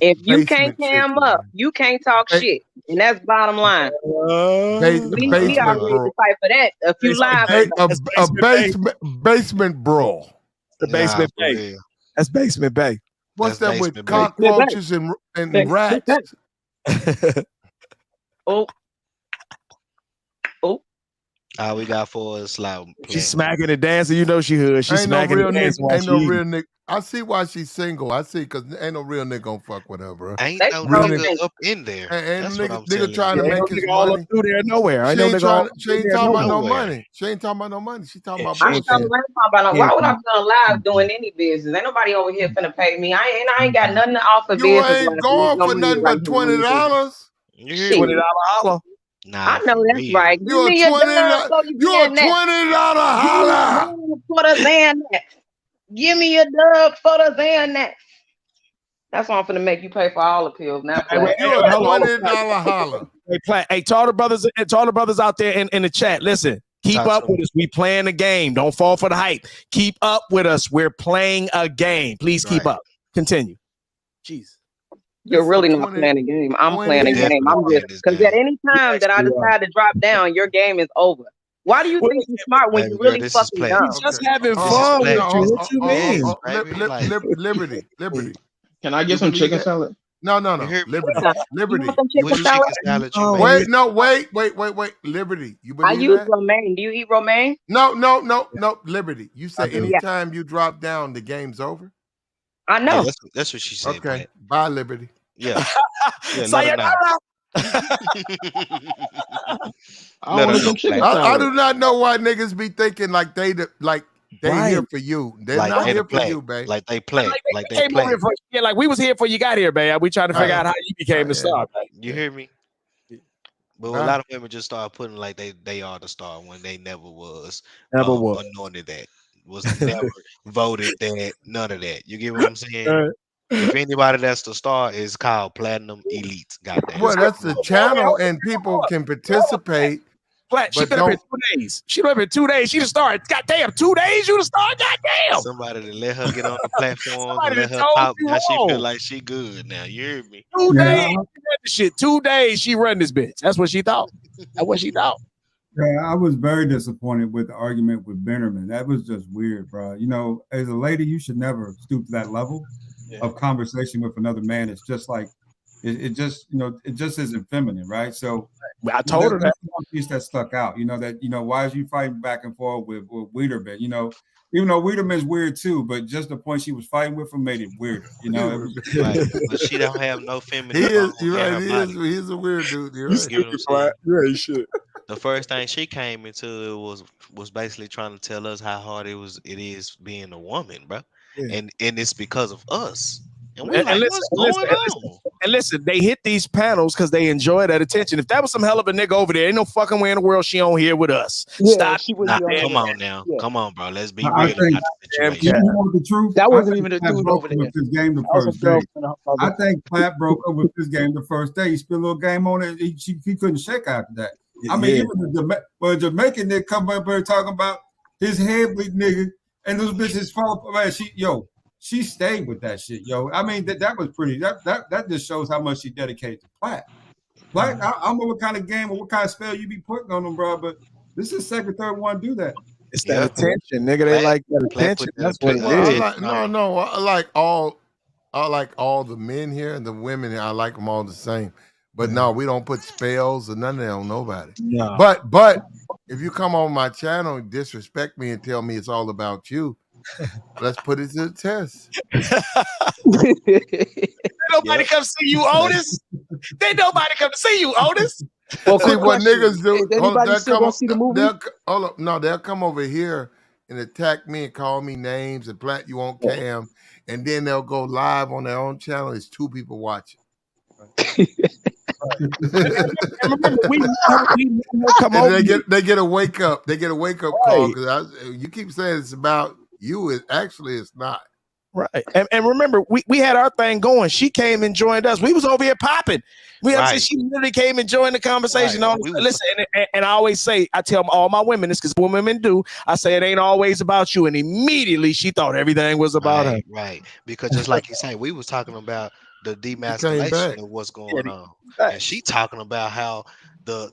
Speaker 13: If you can't cam up, you can't talk shit. And that's bottom line. We are ready to fight for that. A few lives.
Speaker 1: Basement brawl.
Speaker 7: The basement bay. That's basement bay.
Speaker 1: What's that with cockroaches and rats?
Speaker 13: Oh.
Speaker 11: All we got for us like
Speaker 7: she's smacking and dancing. You know she hood. She's smacking and dancing.
Speaker 1: Ain't no real nigga. I see why she's single. I see because ain't no real nigga gonna fuck with her, bro.
Speaker 11: Ain't no nigga up in there.
Speaker 1: Ain't nigga trying to make his
Speaker 7: all
Speaker 1: money.
Speaker 7: up through there nowhere.
Speaker 1: She ain't talking about no money. She ain't talking about no money. She talking about bullshit.
Speaker 13: Why would I be on live doing any business? Ain't nobody over here finna pay me. I ain't got nothing to offer business.
Speaker 1: You ain't going for nothing but $20.
Speaker 7: $20 holler.
Speaker 11: Nah,
Speaker 13: I know that's right. Give
Speaker 1: You're
Speaker 13: me
Speaker 1: a
Speaker 13: a dub for you
Speaker 1: $20
Speaker 13: holla. For the Xanax. Give me a dub for the Xanax. That's why I'm finna make you pay for all the pills now.
Speaker 1: You're a $20 holler.
Speaker 7: Hey, to all the brothers out there in the chat, listen. Keep up with us. We playing a game. Don't fall for the hype. Keep up with us. We're playing a game. Please keep up. Continue. Jeez.
Speaker 13: You're really not playing a game. I'm playing a game. I'm just because at any time that I decide to drop down, your game is over. Why do you think you're smart when you really fucking dumb?
Speaker 7: He's just having fun with you. What you mean?
Speaker 1: Liberty.
Speaker 15: Can I get some chicken salad?
Speaker 1: No. Liberty.
Speaker 13: Wait,
Speaker 1: Liberty. You
Speaker 13: I
Speaker 1: believe
Speaker 13: use
Speaker 1: that?
Speaker 13: romaine. Do you eat romaine?
Speaker 1: No. Liberty. You say anytime you drop down, the game's over?
Speaker 13: I know.
Speaker 11: Yeah, that's what she said.
Speaker 1: Okay. Bye, Liberty.
Speaker 11: Yeah.
Speaker 1: Sayonara. I do not know why niggas be thinking like they here for you. They're
Speaker 11: like
Speaker 1: not
Speaker 11: they
Speaker 1: here for
Speaker 11: play.
Speaker 1: you, babe.
Speaker 11: Like they play. Like they
Speaker 7: came
Speaker 11: play.
Speaker 7: over for, yeah, like we was here before you got here, babe. We trying to figure out how you became the star. Babe.
Speaker 11: You hear me? But a lot of women just start putting like they are the star when they never was.
Speaker 7: Never was
Speaker 11: anointed that. Was never voted that. None of that. You get what I'm saying? If anybody that's the star is called Platinum Elite. Goddamn.
Speaker 1: Well, that's the channel, and people can participate.
Speaker 7: She been up here 2 days. She been up here 2 days. She just started. Goddamn, 2 days you to start. Goddamn.
Speaker 11: Somebody to let her get on the platform and let her pop. Now she feel like she good. Now you hear me?
Speaker 7: 2 days. She run this shit. 2 days she run this bitch. That's what she thought. That's what she thought.
Speaker 9: Yeah, I was very disappointed with the argument with Bennerman. That was just weird, bro. You know, as a lady, you should never stoop to that level of conversation with another man. It's just like it just isn't feminine, right? So
Speaker 7: I told her that
Speaker 9: one piece that stuck out. Why is you fighting back and forth with Wiederman? Even though Wiederman's weird too, but just the point she was fighting with him made it weirder.
Speaker 11: Right. But she don't have no feminine.
Speaker 1: You're right. He's a weird dude. You're
Speaker 7: right. Yeah, shit.
Speaker 11: The first thing she came into was basically trying to tell us how hard it is being a woman, bro. Yeah. And it's because of us. And we're like, what's going on?
Speaker 7: And listen, they hit these panels because they enjoy that attention. If that was some hell of a nigga over there, ain't no fucking way in the world she on here with us.
Speaker 11: Yeah, Stop. Come on now. Yeah. Come on, bro. Let's be real.
Speaker 9: You want the truth?
Speaker 6: That wasn't even a dude over there.
Speaker 9: His game the first day. I think Platt broke up with his game the first day. He spilled a little game on it. He couldn't shake after that. I mean, even the Jamaican nigga come up here talking about his head bleed nigga and those bitches fall. Man, she stayed with that shit, yo. I mean, that was pretty. That just shows how much she dedicated to Platt. Platt, I don't know what kind of game or what kind of spell you be putting on them, bro, but this is second, third one do that.
Speaker 7: It's that attention, nigga. They like that attention. That's what it is.
Speaker 1: I like all the men here and the women here. I like them all the same. But no, we don't put spells or none of that on nobody.
Speaker 7: No.
Speaker 1: But if you come on my channel and disrespect me and tell me it's all about you, let's put it to the test.
Speaker 7: Nobody come see you, Otis. They nobody come to see you, Otis.
Speaker 1: Well, see what niggas do.
Speaker 6: They'll
Speaker 1: come over here and attack me and call me names and plant you on cam, and then they'll go live on their own channel. It's 2 people watching. They get a wake up. They get a wake up call because you keep saying it's about you. It's not.
Speaker 7: Right. And remember, we had our thing going. She came and joined us. We was over here popping. She literally came and joined the conversation. Right. Listen, and I always say, I tell all my women this because women do. I say it ain't always about you. And immediately she thought everything was about her.
Speaker 11: Right. Because just like you say, we was talking about the
Speaker 1: He came
Speaker 11: demasculation
Speaker 1: back.
Speaker 11: of what's going on, and she talking about how the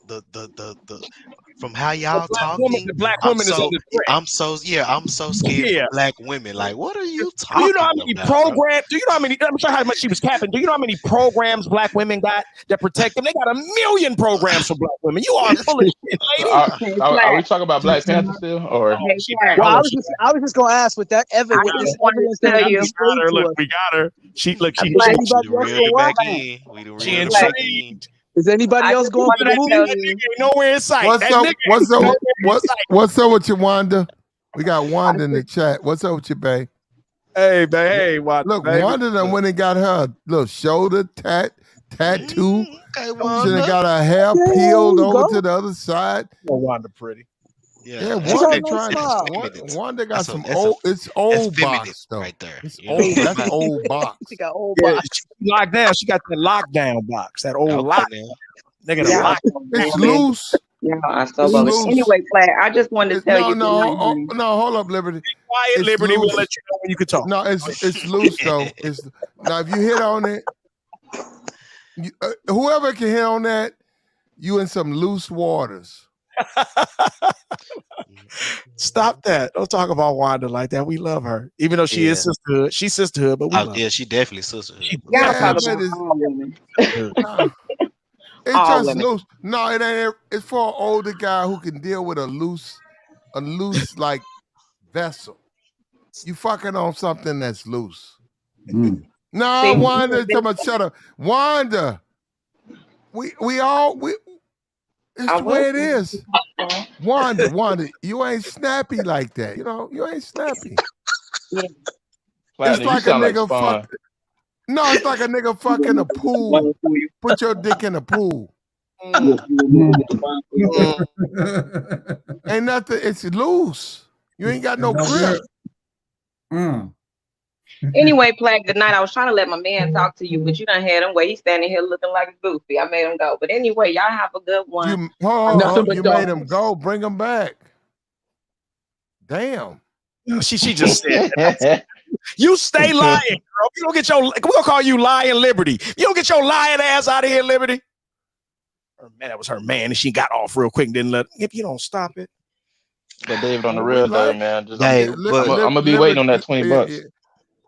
Speaker 11: from how y'all talking,
Speaker 7: the black woman is under threat.
Speaker 11: I'm so scared
Speaker 7: Yeah.
Speaker 11: for black women. Like, what are you
Speaker 7: Do
Speaker 11: talking
Speaker 7: you know how many
Speaker 11: about, bro?
Speaker 7: programs? Do you know how many? I'm sure how much she was capping. Do you know how many programs black women got that protect them? They got 1 million programs for black women. You are full of shit, lady.
Speaker 15: Are we talking about Black Panther still, or?
Speaker 6: Well, I was just gonna ask with that
Speaker 13: I
Speaker 6: with this
Speaker 13: just wanted
Speaker 6: evidence
Speaker 13: to
Speaker 6: that
Speaker 13: tell
Speaker 6: you
Speaker 13: you.
Speaker 6: displayed to
Speaker 7: Look,
Speaker 6: us.
Speaker 7: we got her. She look. She
Speaker 6: Is anybody else
Speaker 11: Reeled it
Speaker 6: going?
Speaker 11: back in. We done
Speaker 7: She
Speaker 11: reeled it
Speaker 7: intrigued.
Speaker 11: back in.
Speaker 6: Is anybody
Speaker 13: I
Speaker 6: else
Speaker 13: just
Speaker 6: going for
Speaker 13: wanted
Speaker 6: the
Speaker 13: to tell
Speaker 6: movie?
Speaker 13: you.
Speaker 7: Ain't nowhere in sight.
Speaker 1: What's
Speaker 7: That
Speaker 1: up?
Speaker 7: nigga
Speaker 1: What's
Speaker 7: ain't
Speaker 1: up?
Speaker 7: nowhere in sight.
Speaker 1: What's up with you, Wanda? We got Wanda in the chat. What's up with you, babe?
Speaker 7: Hey, man. Hey,
Speaker 1: Look,
Speaker 7: baby.
Speaker 1: Wanda done went and got her little shoulder tattoo.
Speaker 11: Okay,
Speaker 1: She
Speaker 11: Wanda.
Speaker 1: done got her hair peeled over to the other side.
Speaker 7: Oh, Wanda pretty.
Speaker 1: Yeah,
Speaker 11: that's
Speaker 1: Wanda
Speaker 11: feminine.
Speaker 1: trying.
Speaker 11: That's
Speaker 1: Wanda got
Speaker 11: That's a-
Speaker 1: some
Speaker 11: that's a-
Speaker 1: old. It's
Speaker 11: That's
Speaker 1: old
Speaker 11: feminine
Speaker 1: box though.
Speaker 11: right there.
Speaker 1: It's
Speaker 11: You know?
Speaker 1: old. That's old box.
Speaker 6: She got old
Speaker 7: Yeah,
Speaker 6: box.
Speaker 7: she locked down. She got the lockdown box. That old
Speaker 11: Okay,
Speaker 7: lock.
Speaker 11: now.
Speaker 7: Nigga, the
Speaker 13: Yeah,
Speaker 7: lock.
Speaker 1: It's loose.
Speaker 13: Yeah, I
Speaker 1: It's
Speaker 13: still believe.
Speaker 1: loose.
Speaker 13: Anyway, Flat, I just wanted to
Speaker 1: It's,
Speaker 13: tell
Speaker 1: no,
Speaker 13: you good night, honey.
Speaker 1: no. Hold up, Liberty.
Speaker 7: Quiet,
Speaker 1: It's
Speaker 7: Liberty.
Speaker 1: loose.
Speaker 7: We'll let you know when you can talk.
Speaker 1: No, it's loose though. It's now if you hit on it, whoever can hit on that, you in some loose waters.
Speaker 7: Stop that. Don't talk about Wanda like that. We love her. Even though she is sisterhood. She's sisterhood, but we love her.
Speaker 11: She definitely sisterhood.
Speaker 13: Y'all
Speaker 1: Yeah,
Speaker 13: talk
Speaker 1: but
Speaker 13: about all women.
Speaker 1: It's
Speaker 13: All
Speaker 1: just
Speaker 13: women.
Speaker 1: loose. No, it ain't. It's for an older guy who can deal with a loose like vessel. You fucking on something that's loose. No,
Speaker 13: See,
Speaker 1: Wanda, tell me, shut up. Wanda, it's the way it is. Wanda, you ain't snappy like that. You know, you ain't snappy.
Speaker 15: Platinum,
Speaker 1: It's like a nigga fuck. No, it's like a nigga fucking a pool. Put your dick in a pool. Ain't nothing. It's loose. You ain't got no grip.
Speaker 13: Anyway, Plague, good night. I was trying to let my man talk to you, but you done had him where he's standing here looking like a goofy. I made him go. But anyway, y'all have a good one.
Speaker 1: You made him go. Bring him back. Damn.
Speaker 7: She just said that. You stay lying, girl. You don't get your. We're gonna call you lying Liberty. You don't get your lying ass out of here, Liberty. Her man, that was her man, and she got off real quick and didn't let. If you don't stop it.
Speaker 15: But David on the real though, man. Just, I'm gonna be
Speaker 1: Liberty,
Speaker 15: waiting on that $20.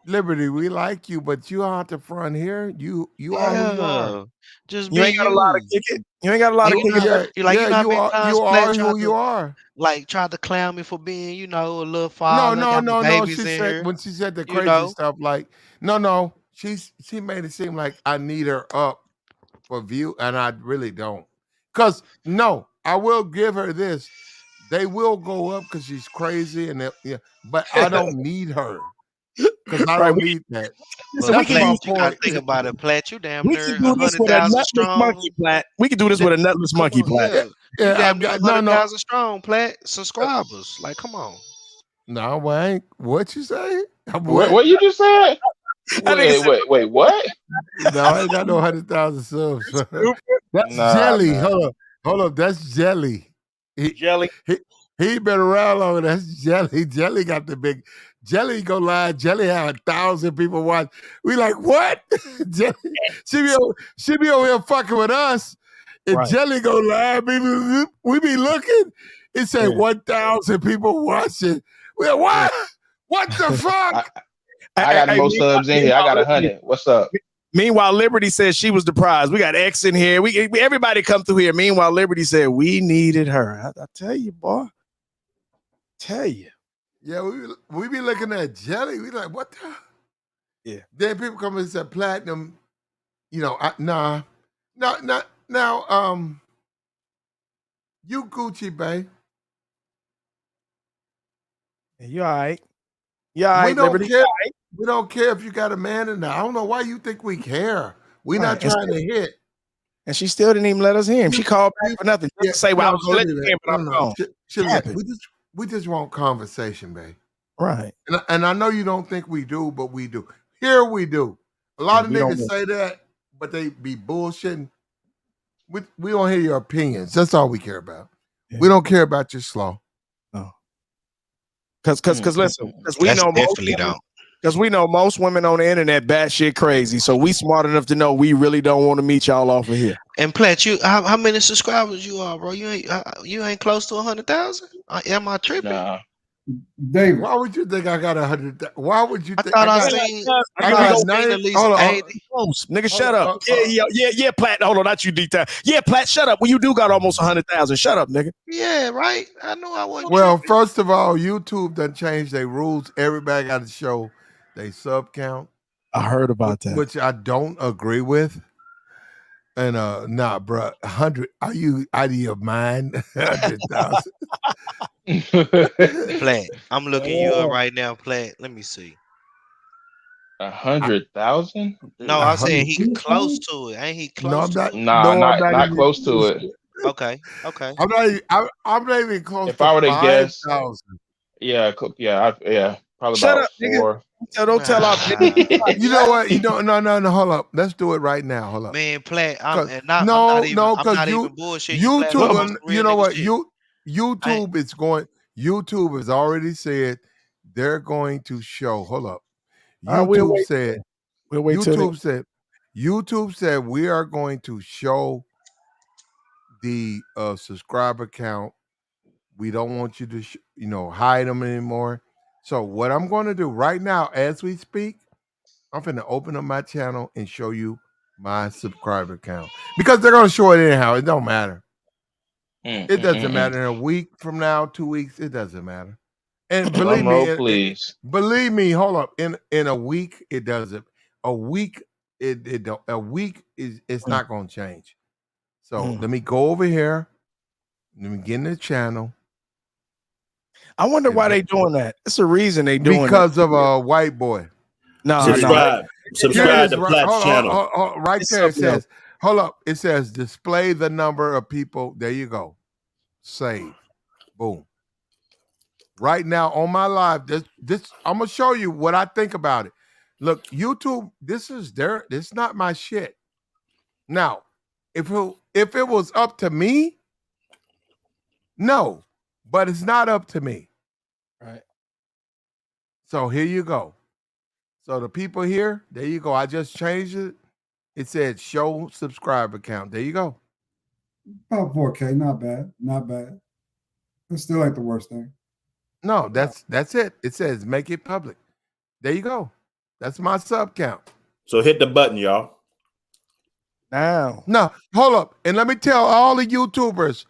Speaker 1: Liberty, we like you, but you aren't the front here. You are who you are.
Speaker 11: Just
Speaker 7: You ain't got a lot of kick it. You ain't got a lot of kick it.
Speaker 11: You
Speaker 1: are who you are.
Speaker 11: Like tried to clown me for being, a little father.
Speaker 1: No. She said when she said the crazy stuff, like no. She made it seem like I need her up for view, and I really don't. Cause no, I will give her this. They will go up because she's crazy, but I don't need her. Because I don't need that.
Speaker 11: So that's my point. You gotta think about it, Platt. You damn near 100,000 strong.
Speaker 7: Monkey, Platt. We can do this with a nutless monkey, Platt.
Speaker 11: You damn near 100,000 strong, Platt. Subscribers. Like, come on.
Speaker 1: No, wait. What you say?
Speaker 15: What you just said? Wait, what?
Speaker 1: No, I ain't got no 100,000 subs. That's Jelly.
Speaker 15: Man.
Speaker 1: Hold up. That's Jelly.
Speaker 7: Jelly.
Speaker 1: He been around longer. That's Jelly. Jelly got the big. Jelly go live. Jelly had 1,000 people watch. We like, what? Jelly, she be over here fucking with us. And right. Jelly go live. We be looking. It say 1,000 people watching. We're what? What the fuck?
Speaker 15: I got the most subs in here. I got 100. What's up?
Speaker 7: Meanwhile, Liberty said she was the prize. We got X in here. We everybody come through here. Meanwhile, Liberty said we needed her. I tell you, boy. Tell you.
Speaker 1: Yeah, we be looking at Jelly. We like, what the?
Speaker 7: Yeah.
Speaker 1: Then people come and say platinum. Now, you Gucci, babe.
Speaker 7: You all right? Yeah,
Speaker 1: we don't care. We don't care if you got a man or not. I don't know why you think we care. We're not trying to hit.
Speaker 7: And she still didn't even let us hear him. She called back for nothing. Just to say, well, I was going to let you hear, but I'm gone.
Speaker 1: We just want conversation, babe.
Speaker 7: Right.
Speaker 1: And I know you don't think we do, but we do. Here we do. A lot of niggas say that, but they be bullshitting. We don't hear your opinions. That's all we care about. Yeah. We don't care about your slow.
Speaker 7: No. Because listen, because we know
Speaker 11: definitely don't.
Speaker 7: Because we know most women on the internet batshit crazy. So we smart enough to know we really don't want to meet y'all off of here.
Speaker 11: And Plant, how many subscribers you are, bro? You ain't close to 100,000. Am I tripping?
Speaker 5: Nah.
Speaker 9: David,
Speaker 1: why would you think I got 100? Why would you think
Speaker 11: I
Speaker 1: got?
Speaker 11: seen at least
Speaker 7: hold on,
Speaker 11: 80.
Speaker 7: Nigga, shut up. Yeah, Platt. Hold on, not you, D-Time. Yeah, Platt, shut up. Well, you do got almost 100,000. Shut up, nigga.
Speaker 11: Yeah, right. I know I wasn't.
Speaker 1: Well,
Speaker 11: tripping.
Speaker 1: first of all, YouTube done changed their rules. Everybody got to show they sub count.
Speaker 7: I heard about that,
Speaker 1: which I don't agree with. And nah, bro, 100. Are you out of your mind? 100,000.
Speaker 11: Plant, I'm looking you up right now, Plant. Let me see.
Speaker 5: 100,000?
Speaker 11: No, I'm saying he close to it. Ain't he close
Speaker 1: No, I'm
Speaker 11: to
Speaker 1: not.
Speaker 11: it?
Speaker 8: Nah,
Speaker 1: No, I'm
Speaker 8: not
Speaker 1: even,
Speaker 8: close to it.
Speaker 11: Okay.
Speaker 1: I'm not even close
Speaker 8: If
Speaker 1: to
Speaker 8: I were to guess,
Speaker 1: 5,000.
Speaker 8: yeah, probably
Speaker 7: Shut
Speaker 8: about
Speaker 7: up, nigga.
Speaker 8: 4.
Speaker 7: Don't tell our
Speaker 1: You know what? No, hold up. Let's do it right now. Hold up.
Speaker 11: Man, Plant, I'm
Speaker 1: Because
Speaker 11: not even bullshit.
Speaker 1: YouTube, you know what?
Speaker 11: Shit.
Speaker 1: YouTube has already said they're going to show. Hold up.
Speaker 7: We'll wait
Speaker 1: YouTube said we are going to show the subscriber count. We don't want you to hide them anymore. So what I'm going to do right now as we speak, I'm going to open up my channel and show you my subscriber count because they're going to show it anyhow. It don't matter. It doesn't matter in a week from now, 2 weeks. It doesn't matter. And believe me,
Speaker 8: please.
Speaker 1: Believe me, hold up. In a week, it doesn't. A week, it don't. A week it's not going to change. So let me go over here. Let me get in the channel.
Speaker 7: I wonder why they doing that. It's a reason they doing
Speaker 1: because
Speaker 7: it.
Speaker 1: of a white boy.
Speaker 14: No, subscribe to Platt's channel.
Speaker 1: Right there it says, hold up. It says display the number of people. There you go. Save. Boom. Right now on my live, this I'm gonna show you what I think about it. Look, YouTube, this is not my shit. Now, if it was up to me, no, but it's not up to me.
Speaker 7: Right.
Speaker 1: So here you go. So the people here, there you go. I just changed it. It said show subscriber count. There you go.
Speaker 9: About 4K, not bad. Not bad. It still ain't the worst thing.
Speaker 1: No, that's it. It says make it public. There you go. That's my sub count.
Speaker 14: So hit the button, y'all.
Speaker 7: Now.
Speaker 1: No, hold up. And let me tell all the YouTubers,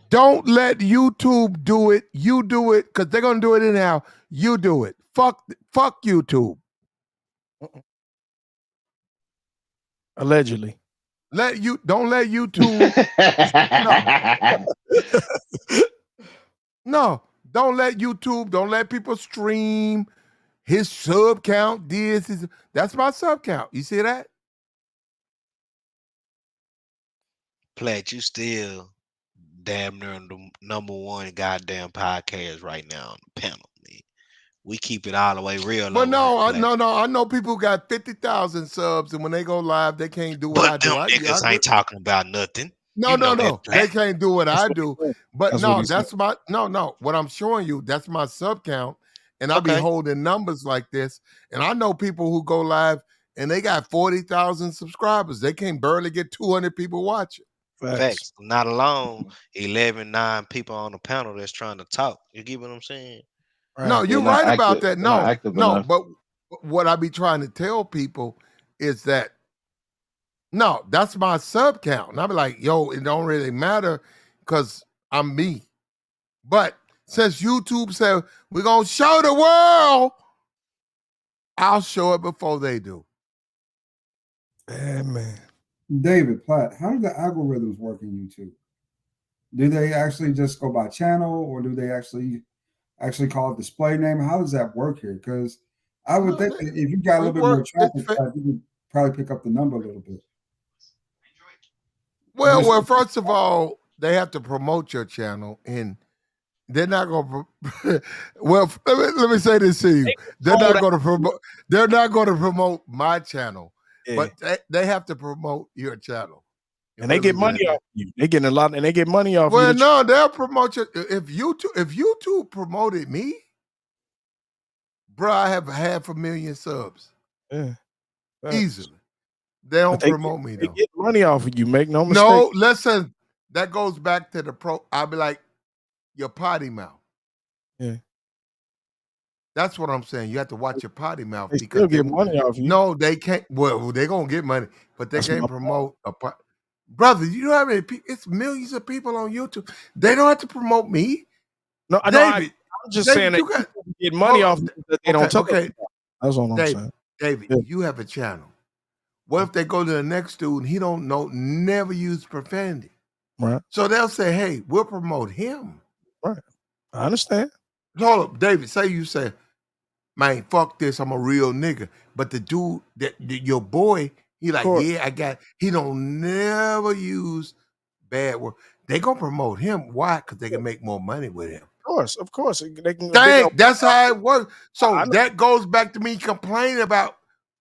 Speaker 1: don't let YouTube do it. You do it because they're gonna do it anyhow. You do it. Fuck YouTube.
Speaker 7: Allegedly.
Speaker 1: Don't let YouTube. No, don't let YouTube. Don't let people stream. His sub count. That's my sub count. You see that?
Speaker 11: Plat, you still damn near the number one goddamn podcast right now on the panel. Man. We keep it all the way real.
Speaker 1: But no, I know people got 50,000 subs, and when they go live, they can't do what I do.
Speaker 11: Them niggas ain't talking about nothing.
Speaker 1: No. They can't do what I do. But no. What I'm showing you, that's my sub count, and I'll be holding numbers like this. And I know people who go live and they got 40,000 subscribers. They can't barely get 200 people watching.
Speaker 11: Facts. Not alone 11-9 people on the panel that's trying to talk. You get what I'm saying?
Speaker 1: Right. No, you're right about that. No, but what I be trying to tell people is that no, that's my sub count. And I be like, yo, it don't really matter because I'm me. But since YouTube said we're gonna show the world, I'll show it before they do.
Speaker 7: Man.
Speaker 9: David Platt, how do the algorithms work in YouTube? Do they actually just go by channel, or do they actually call it display name? How does that work here? Because I would think that if you got a little bit more traffic, you could probably pick up the number a little bit.
Speaker 1: Well, first of all, they have to promote your channel, and they're not going to. Well, let me say this to you: they're not going to promote. They're not going to promote my channel, but they have to promote your channel.
Speaker 7: And they get money off you. They getting a lot, and they get money off you.
Speaker 1: Well, no, they'll promote you. If YouTube promoted me, Bro, I have 500,000 subs.
Speaker 7: Yeah.
Speaker 1: Easily. They don't
Speaker 7: They
Speaker 1: promote me
Speaker 7: they
Speaker 1: though.
Speaker 7: get money off of you. Make no mistake.
Speaker 1: No, listen. That goes back to the pro. I'll be like, your potty mouth.
Speaker 7: Yeah.
Speaker 1: That's what I'm saying. You have to watch your potty mouth
Speaker 7: They
Speaker 1: because
Speaker 7: still get money off you.
Speaker 1: No, they can't. Well, they're gonna get money, but they
Speaker 7: That's
Speaker 1: can't
Speaker 7: my
Speaker 1: promote a brother. You know how many people? It's millions of people on YouTube. They don't have to promote me.
Speaker 7: No, I know. I'm just saying that
Speaker 1: you
Speaker 7: people get money off that they don't talk about. That's all I'm
Speaker 1: David,
Speaker 7: saying.
Speaker 1: David,
Speaker 7: Yeah.
Speaker 1: you have a channel. What if they go to the next dude and he don't know, never use profanity?
Speaker 7: Right.
Speaker 1: So they'll say, hey, we'll promote him.
Speaker 7: Right. I understand.
Speaker 1: Hold up, David, say you say, man, fuck this, I'm a real nigga. But the dude, your boy, he like, yeah, he don't never use bad word. They gonna promote him. Why? Because they can make more money with him.
Speaker 7: Of course. They can.
Speaker 1: That's how it works. So that goes back to me complaining about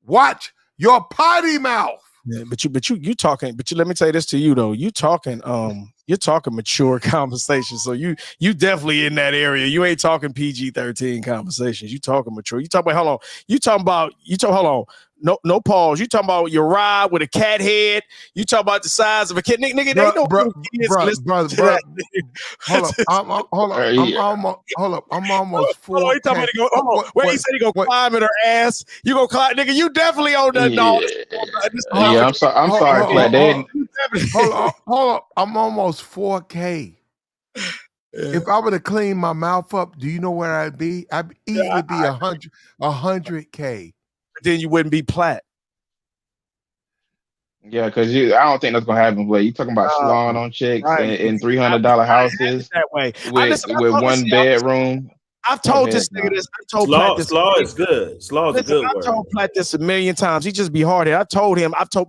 Speaker 1: watch your potty mouth.
Speaker 7: Yeah, but you talking. But let me say this to you though. You're talking mature conversation. So you definitely in that area. You ain't talking PG-13 conversations. You talking mature. You talking about hold on. No pause. You talking about your ride with a cat head. You talking about the size of a kid. Nigga, they don't
Speaker 1: Hold up. I'm almost 4K.
Speaker 7: Hold on. Where he said he gonna climb in her ass. You gonna climb, nigga. You definitely on that dog.
Speaker 15: Yeah, I'm sorry, Flat.
Speaker 1: Hold up. I'm almost 4K. If I were to clean my mouth up, do you know where I'd be? I'd easily be 100K.
Speaker 7: Then you wouldn't be Platt.
Speaker 15: Yeah, because I don't think that's gonna happen. But you talking about slawing on chicks in $300 houses
Speaker 7: that way
Speaker 15: with one bedroom.
Speaker 7: I've told this nigga this. I told Platt this.
Speaker 14: Slaw is good. Slaw is a good word.
Speaker 7: I told Platt this a million times. He just be hard headed. Me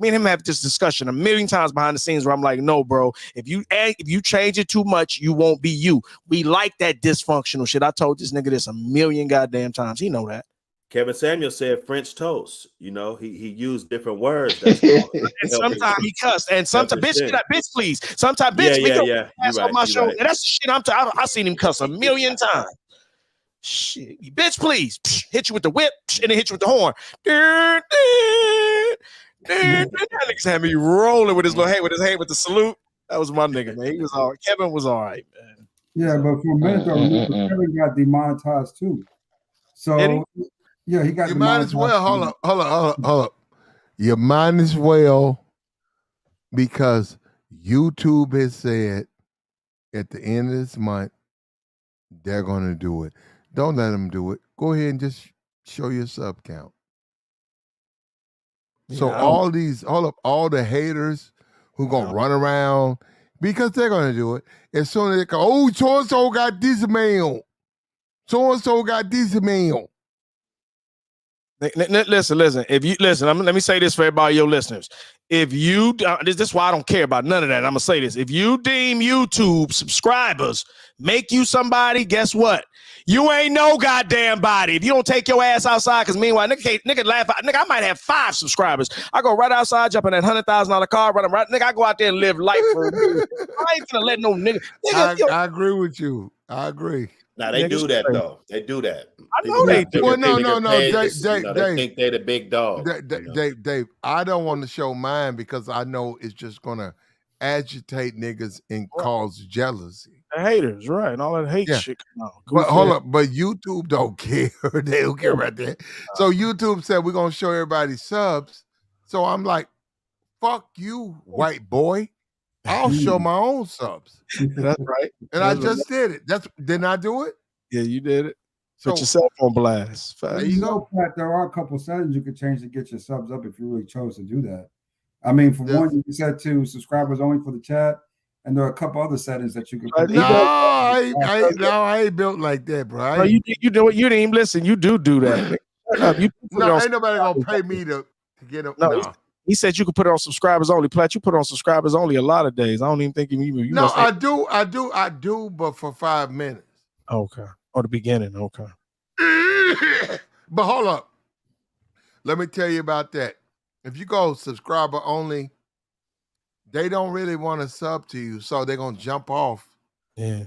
Speaker 7: and him have this discussion a million times behind the scenes where I'm like, no, bro, if you change it too much, you won't be you. We like that dysfunctional shit. I told this nigga this a million goddamn times. He know that.
Speaker 14: Kevin Samuel said French toast. You know, he used different words.
Speaker 7: And sometimes he cussed. And sometimes, bitch, please. Sometimes, bitch,
Speaker 14: yeah.
Speaker 7: Ass on my shoulder. And that's the shit I seen him cuss a million times. Shit, bitch, please. Hit you with the whip and then hit you with the horn. That niggas had me rolling with his little hand with the salute. That was my nigga, man. He was all right. Kevin was all right, man.
Speaker 9: Yeah, but for a minute though, Kevin got demonetized too. So yeah, he got
Speaker 1: you might as well hold up. You might as well, because YouTube has said at the end of this month they're gonna do it. Don't let them do it. Go ahead and just show your sub count. So all the haters who gonna run around, because they're gonna do it. As soon as they go, oh, so and so got this mail. So and so got this mail.
Speaker 7: Listen. If you listen, let me say this for everybody, your listeners. If you, this is why I don't care about none of that. I'm gonna say this: if you deem YouTube subscribers make you somebody, guess what? You ain't no goddamn body. If you don't take your ass outside, because meanwhile, nigga laugh out. Nigga, I might have 5 subscribers. I go right outside, jump in that $100,000 car, run right. Nigga, I go out there and live life for a minute. I ain't gonna let no nigga.
Speaker 1: I agree with you. I agree.
Speaker 14: Now they do that though. They do that.
Speaker 7: I know they do.
Speaker 1: Well, no.
Speaker 14: They think they're the big dog.
Speaker 1: Dave, I don't want to show mine because I know it's just gonna agitate niggas and cause jealousy.
Speaker 7: The haters, right? And all that hate shit.
Speaker 1: But hold up, but YouTube don't care. They don't care about that. So YouTube said we're gonna show everybody subs. So I'm like, fuck you, white boy. I'll show my own subs.
Speaker 7: That's right.
Speaker 1: And I just did it. Didn't I do it?
Speaker 7: Yeah, you did it. Put yourself on blast.
Speaker 9: There you go. There are a couple settings you could change to get your subs up if you really chose to do that. I mean, for one, you can set to subscribers only for the chat, and there are a couple other settings that you can put.
Speaker 1: I ain't built like that, bro.
Speaker 7: No, you know what? You didn't even listen. You do that.
Speaker 1: Ain't nobody gonna pay me to get up.
Speaker 7: No. He said you could put it on subscribers only. Platt, you put it on subscribers only a lot of days. I don't even think you.
Speaker 1: No, I do, but for 5 minutes.
Speaker 7: Okay. Or the beginning. Okay.
Speaker 1: But hold up. Let me tell you about that. If you go subscriber only, they don't really want to sub to you, so they're gonna jump off.
Speaker 7: Yeah.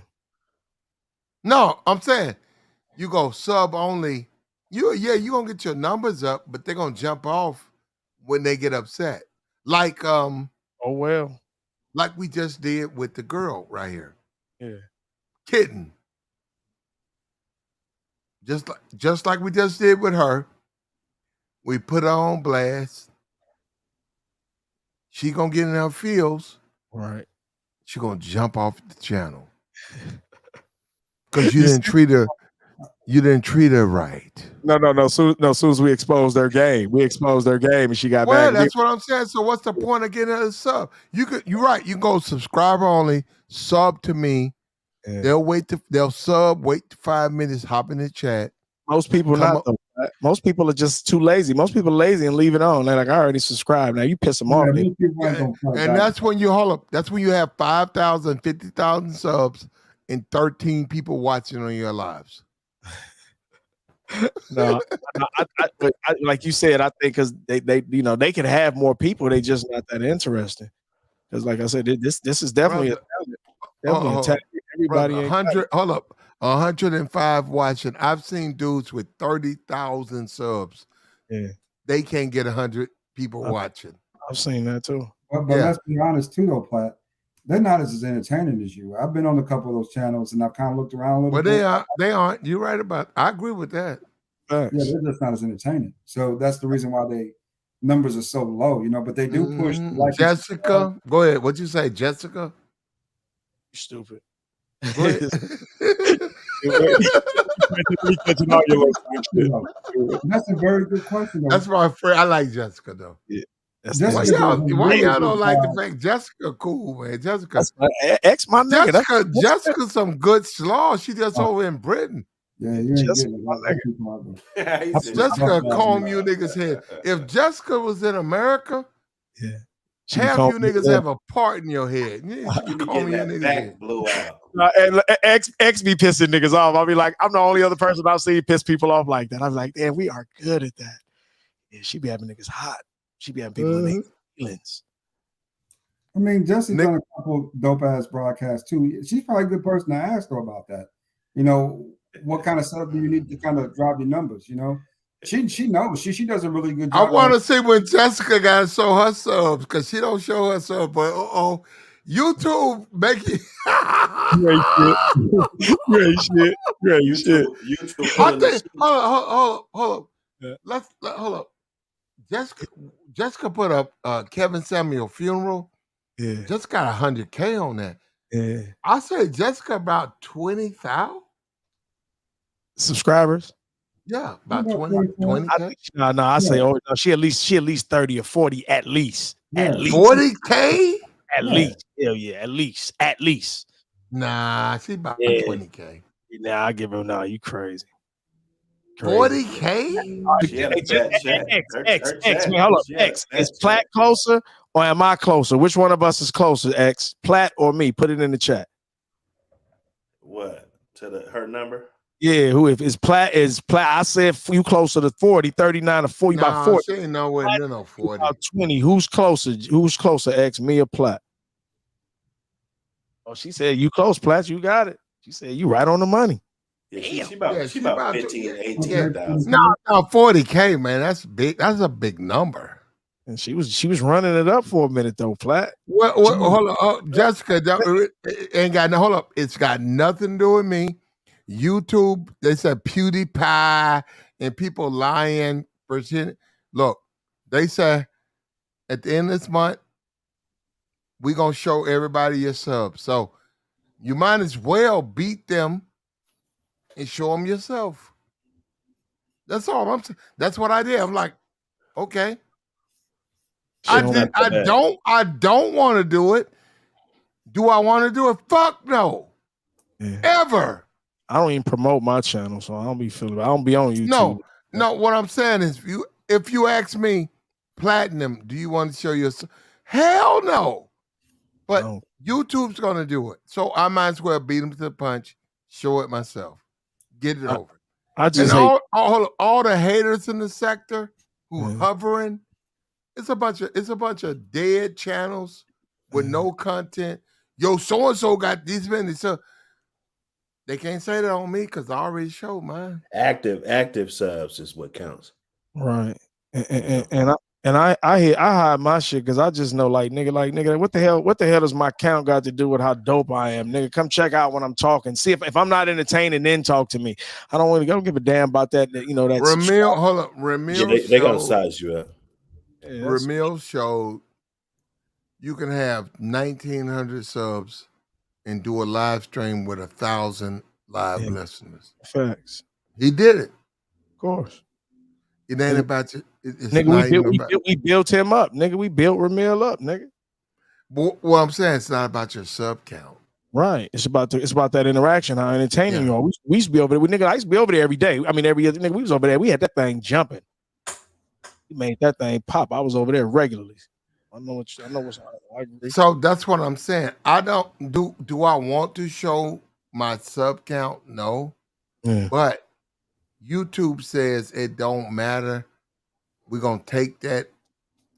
Speaker 1: No, I'm saying you go sub only. you're gonna get your numbers up, but they're gonna jump off when they get upset. Like
Speaker 7: oh well.
Speaker 1: Like we just did with the girl right here.
Speaker 7: Yeah.
Speaker 1: Kitten. Just like we just did with her. We put her on blast. She gonna get in her feels.
Speaker 7: Right.
Speaker 1: She gonna jump off the channel. Because you didn't treat her. You didn't treat her right.
Speaker 7: No. Soon as we exposed their game, and she got
Speaker 1: well,
Speaker 7: back.
Speaker 1: That's what I'm saying. So what's the point of getting a sub? You're right. You can go subscriber only, sub to me. Yeah. They'll sub, wait 5 minutes, hop in the chat.
Speaker 7: Most people are not though. Most people are just too lazy. Most people are lazy and leave it on. They're like, I already subscribed. Now you piss them off.
Speaker 1: And that's when you hold up. That's when you have 5,000, 50,000 subs and 13 people watching on your lives.
Speaker 7: No, I, like you said, I think because they can have more people. They just not that interesting. Because like I said, this is definitely a talent. Everybody
Speaker 1: brother, 100. Hold up, 105 watching. I've seen dudes with 30,000 subs.
Speaker 7: Yeah,
Speaker 1: they can't get 100 people watching.
Speaker 7: I've seen that too.
Speaker 9: But let's be honest too, though, Platt. They're not as entertaining as you. I've been on a couple of those channels and I've kind of looked around a little bit.
Speaker 1: They aren't. You're right about. I agree with that.
Speaker 9: Yeah, they're just not as entertaining. So that's the reason why they numbers are so low, but they do push.
Speaker 1: Jessica, go ahead. What'd you say, Jessica?
Speaker 7: You're stupid.
Speaker 1: Go ahead.
Speaker 9: That's a very good question. Though.
Speaker 1: That's my friend. I like Jessica though.
Speaker 7: Yeah.
Speaker 1: Why y'all don't like the fact Jessica cool, man? Jessica.
Speaker 7: Ex my nigga.
Speaker 1: Jessica's some good slaw. She just over in Britain.
Speaker 9: Yeah, you ain't
Speaker 1: Jessica comb you niggas' head. If Jessica was in America, half you niggas have a part in your head. You comb your niggas' head.
Speaker 14: Blew out.
Speaker 7: And X be pissing niggas off. I'll be like, I'm the only other person I've seen piss people off like that. I'm like, damn, we are good at that. Yeah, she be having niggas hot. She be having people in their feelings.
Speaker 9: I mean, Jessie's done a couple dope ass broadcasts too. She's probably a good person to ask her about that. What kind of setup do you need to kind of drive your numbers? She knows. She does a really good job.
Speaker 1: I want to see when Jessica got to show her subs because she don't show her subs. But YouTube make it.
Speaker 7: Great shit.
Speaker 14: YouTube.
Speaker 1: I think. Hold up. Yeah. Hold up. Jessica put up Kevin Samuel funeral.
Speaker 7: Yeah.
Speaker 1: Just got 100K on that.
Speaker 7: Yeah.
Speaker 1: I say Jessica about 20,000
Speaker 7: subscribers.
Speaker 1: Yeah, about 20K.
Speaker 7: No, I say she at least 30 or 40 at least.
Speaker 9: Yeah.
Speaker 7: At least
Speaker 1: 40K?
Speaker 7: At least. Hell yeah, at least.
Speaker 1: Nah, she about 20K.
Speaker 7: Nah, I give her you crazy.
Speaker 1: 40K?
Speaker 7: X, man, hold up. X, is Platt closer or am I closer? Which one of us is closer, X? Platt or me? Put it in the chat.
Speaker 14: What? To her number?
Speaker 7: Yeah, who if it's Platt I said you closer to 40, 39 or 40, about 40.
Speaker 1: She ain't nowhere near no 40.
Speaker 7: About 20. Who's closer, X, me or Platt? Oh, she said you close, Platt, you got it. She said you right on the money.
Speaker 14: Yeah, she about 15, 18,000.
Speaker 1: No, 40K, man. That's big. That's a big number.
Speaker 7: And she was running it up for a minute though, Platt.
Speaker 1: Well, hold on, Jessica. It ain't got no. Hold up, it's got nothing to do with me. YouTube, they said PewDiePie and people lying. Look, they said at the end of this month, we're gonna show everybody your subs. So you might as well beat them and show them yourself. That's all I'm saying. That's what I did. I'm like, okay. I don't want to do it. Do I want to do it? Fuck no.
Speaker 7: Yeah.
Speaker 1: Ever.
Speaker 7: I don't even promote my channel, so I don't be feeling. I don't be on YouTube.
Speaker 1: No. What I'm saying is, if you ask me, Platinum, do you want to show your? Hell no. But YouTube's gonna do it, so I might as well beat them to the punch. Show it myself. Get it over.
Speaker 7: I just
Speaker 1: all the haters in the sector who hovering. It's a bunch of dead channels with no content. Yo, so and so got these many. So They can't say that on me because I already showed mine.
Speaker 14: Active subs is what counts.
Speaker 7: Right. And I hide my shit because I just know nigga, what the hell does my count got to do with how dope I am? Nigga, come check out when I'm talking. See if I'm not entertaining, then talk to me. I don't give a damn about that. That
Speaker 1: Ramil, hold up. Ramil
Speaker 14: they gonna size you up.
Speaker 1: Ramil showed you can have 1,900 subs and do a live stream with 1,000 live listeners.
Speaker 7: Facts.
Speaker 1: He did it.
Speaker 7: Of course.
Speaker 1: It ain't about you. It's
Speaker 7: Nigga, we built him up. Nigga, we built Ramil up, nigga.
Speaker 1: Well, I'm saying it's not about your sub count.
Speaker 7: Right. It's about that interaction, how entertaining you are. We used to be over there. I used to be over there every day. I mean, every other nigga, we was over there. We had that thing jumping. We made that thing pop. I was over there regularly. I know what's I agree.
Speaker 1: So that's what I'm saying. I don't do I want to show my sub count? No.
Speaker 7: Yeah.
Speaker 1: But YouTube says it don't matter. We're gonna take that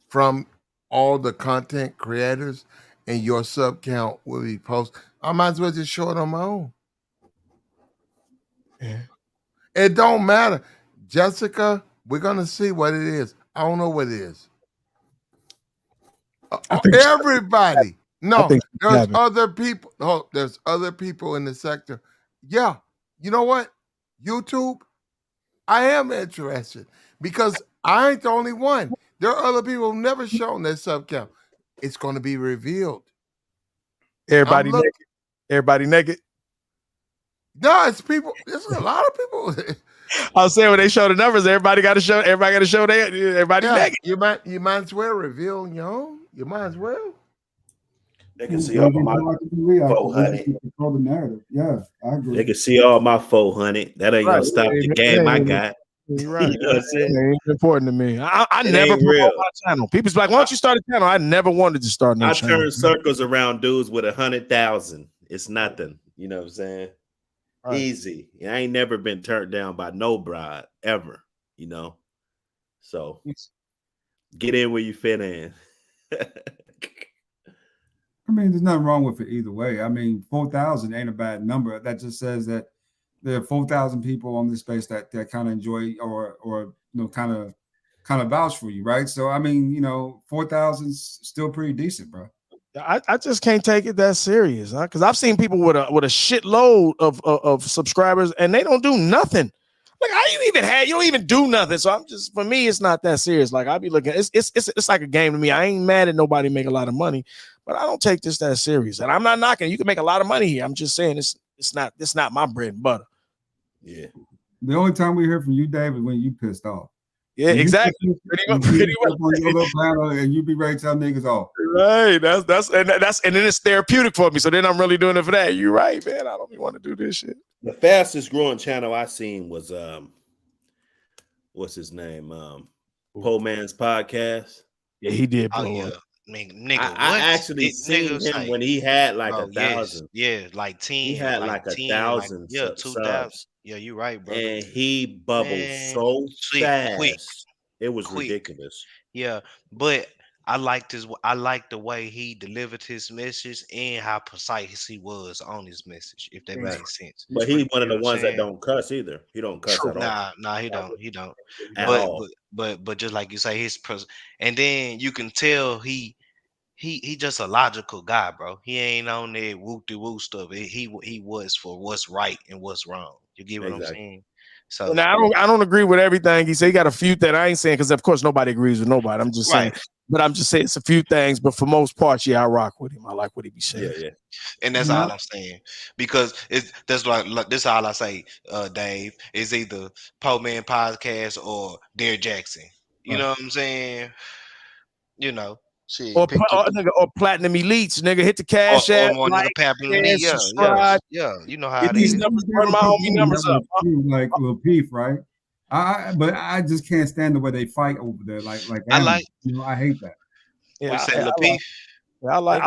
Speaker 1: from all the content creators and your sub count will be posted. I might as well just show it on my own.
Speaker 7: Yeah.
Speaker 1: It don't matter. Jessica, we're gonna see what it is. I don't know what it is. Everybody. No, there's other people. Oh, there's other people in the sector. Yeah. You know what? YouTube, I am interested because I ain't the only one. There are other people who've never shown their sub count. It's going to be revealed.
Speaker 7: Everybody naked. Everybody naked.
Speaker 1: No, it's people. There's a lot of people.
Speaker 7: I was saying when they show the numbers, everybody got to show everybody naked.
Speaker 1: You might as well reveal your own. You might as well.
Speaker 14: They can see all my 400.
Speaker 9: Control the narrative. Yeah, I agree.
Speaker 14: They can see all my 400. That ain't gonna stop the game I got.
Speaker 7: Right.
Speaker 14: You know what I'm saying?
Speaker 7: It's important to me. I never promote my channel. People's like, why don't you start a channel? I never wanted to start no channel.
Speaker 14: I turn circles around dudes with 100,000. It's nothing. You know what I'm saying? Right. Easy. I ain't never been turned down by no bride ever. You know? So get in where you fit in.
Speaker 9: I mean, there's nothing wrong with it either way. I mean, 4,000 ain't a bad number. That just says that there are 4,000 people on this space that kind of enjoy or kind of vouch for you, right? So I mean, 4,000 is still pretty decent, bro.
Speaker 7: I just can't take it that serious, huh? Because I've seen people with a shitload of subscribers and they don't do nothing. Like you don't even do nothing. So for me, it's not that serious. Like I'll be looking, it's like a game to me. I ain't mad at nobody make a lot of money, but I don't take this that serious. And I'm not knocking. You can make a lot of money here. I'm just saying it's not my bread and butter.
Speaker 14: Yeah.
Speaker 9: The only time we hear from you, Dave, is when you pissed off.
Speaker 7: Yeah, exactly. Pretty much.
Speaker 9: On your little panel and you be ready to tell niggas off.
Speaker 7: Right. And then it's therapeutic for me. So then I'm really doing it for that. You're right, man. I don't even want to do this shit.
Speaker 14: The fastest growing channel I seen was what's his name? Poe Man's podcast.
Speaker 7: Yeah, he did blow up.
Speaker 11: Nigga,
Speaker 14: I actually seen him when he had like 1,000.
Speaker 11: Yes, yeah, like 10.
Speaker 14: He had like 1,000.
Speaker 11: Like, 2,000. Yeah, you're right, bro.
Speaker 14: And he bubbled so fast. Quick. It was ridiculous.
Speaker 11: Yeah, but I liked the way he delivered his message and how precise he was on his message, if that makes sense.
Speaker 14: But he's one of the ones that don't cuss either. He don't cuss at all.
Speaker 11: Nah, he don't.
Speaker 14: At all.
Speaker 11: But just like you say, and then you can tell he just a logical guy, bro. He ain't on that whoop-de-whoop stuff. He was for what's right and what's wrong. You get what I'm saying? So
Speaker 7: now I don't agree with everything he said. He got a few that I ain't saying because of course nobody agrees with nobody. I'm just saying, but I'm just saying it's a few things. But for most parts, yeah, I rock with him. I like what he be saying.
Speaker 14: Yeah.
Speaker 11: And that's all I'm saying because that's all I say. Dave is either Poe Man podcast or Derek Jackson. You know what I'm saying? Shit,
Speaker 7: or platinum elites, nigga. Hit the cash app, subscribe.
Speaker 11: Yeah, you know how
Speaker 7: get these numbers. Run my homie numbers up.
Speaker 9: Like Lil Peep, right? But I just can't stand the way they fight over there. Like I hate that.
Speaker 11: Yeah, Lil Peep.
Speaker 7: I like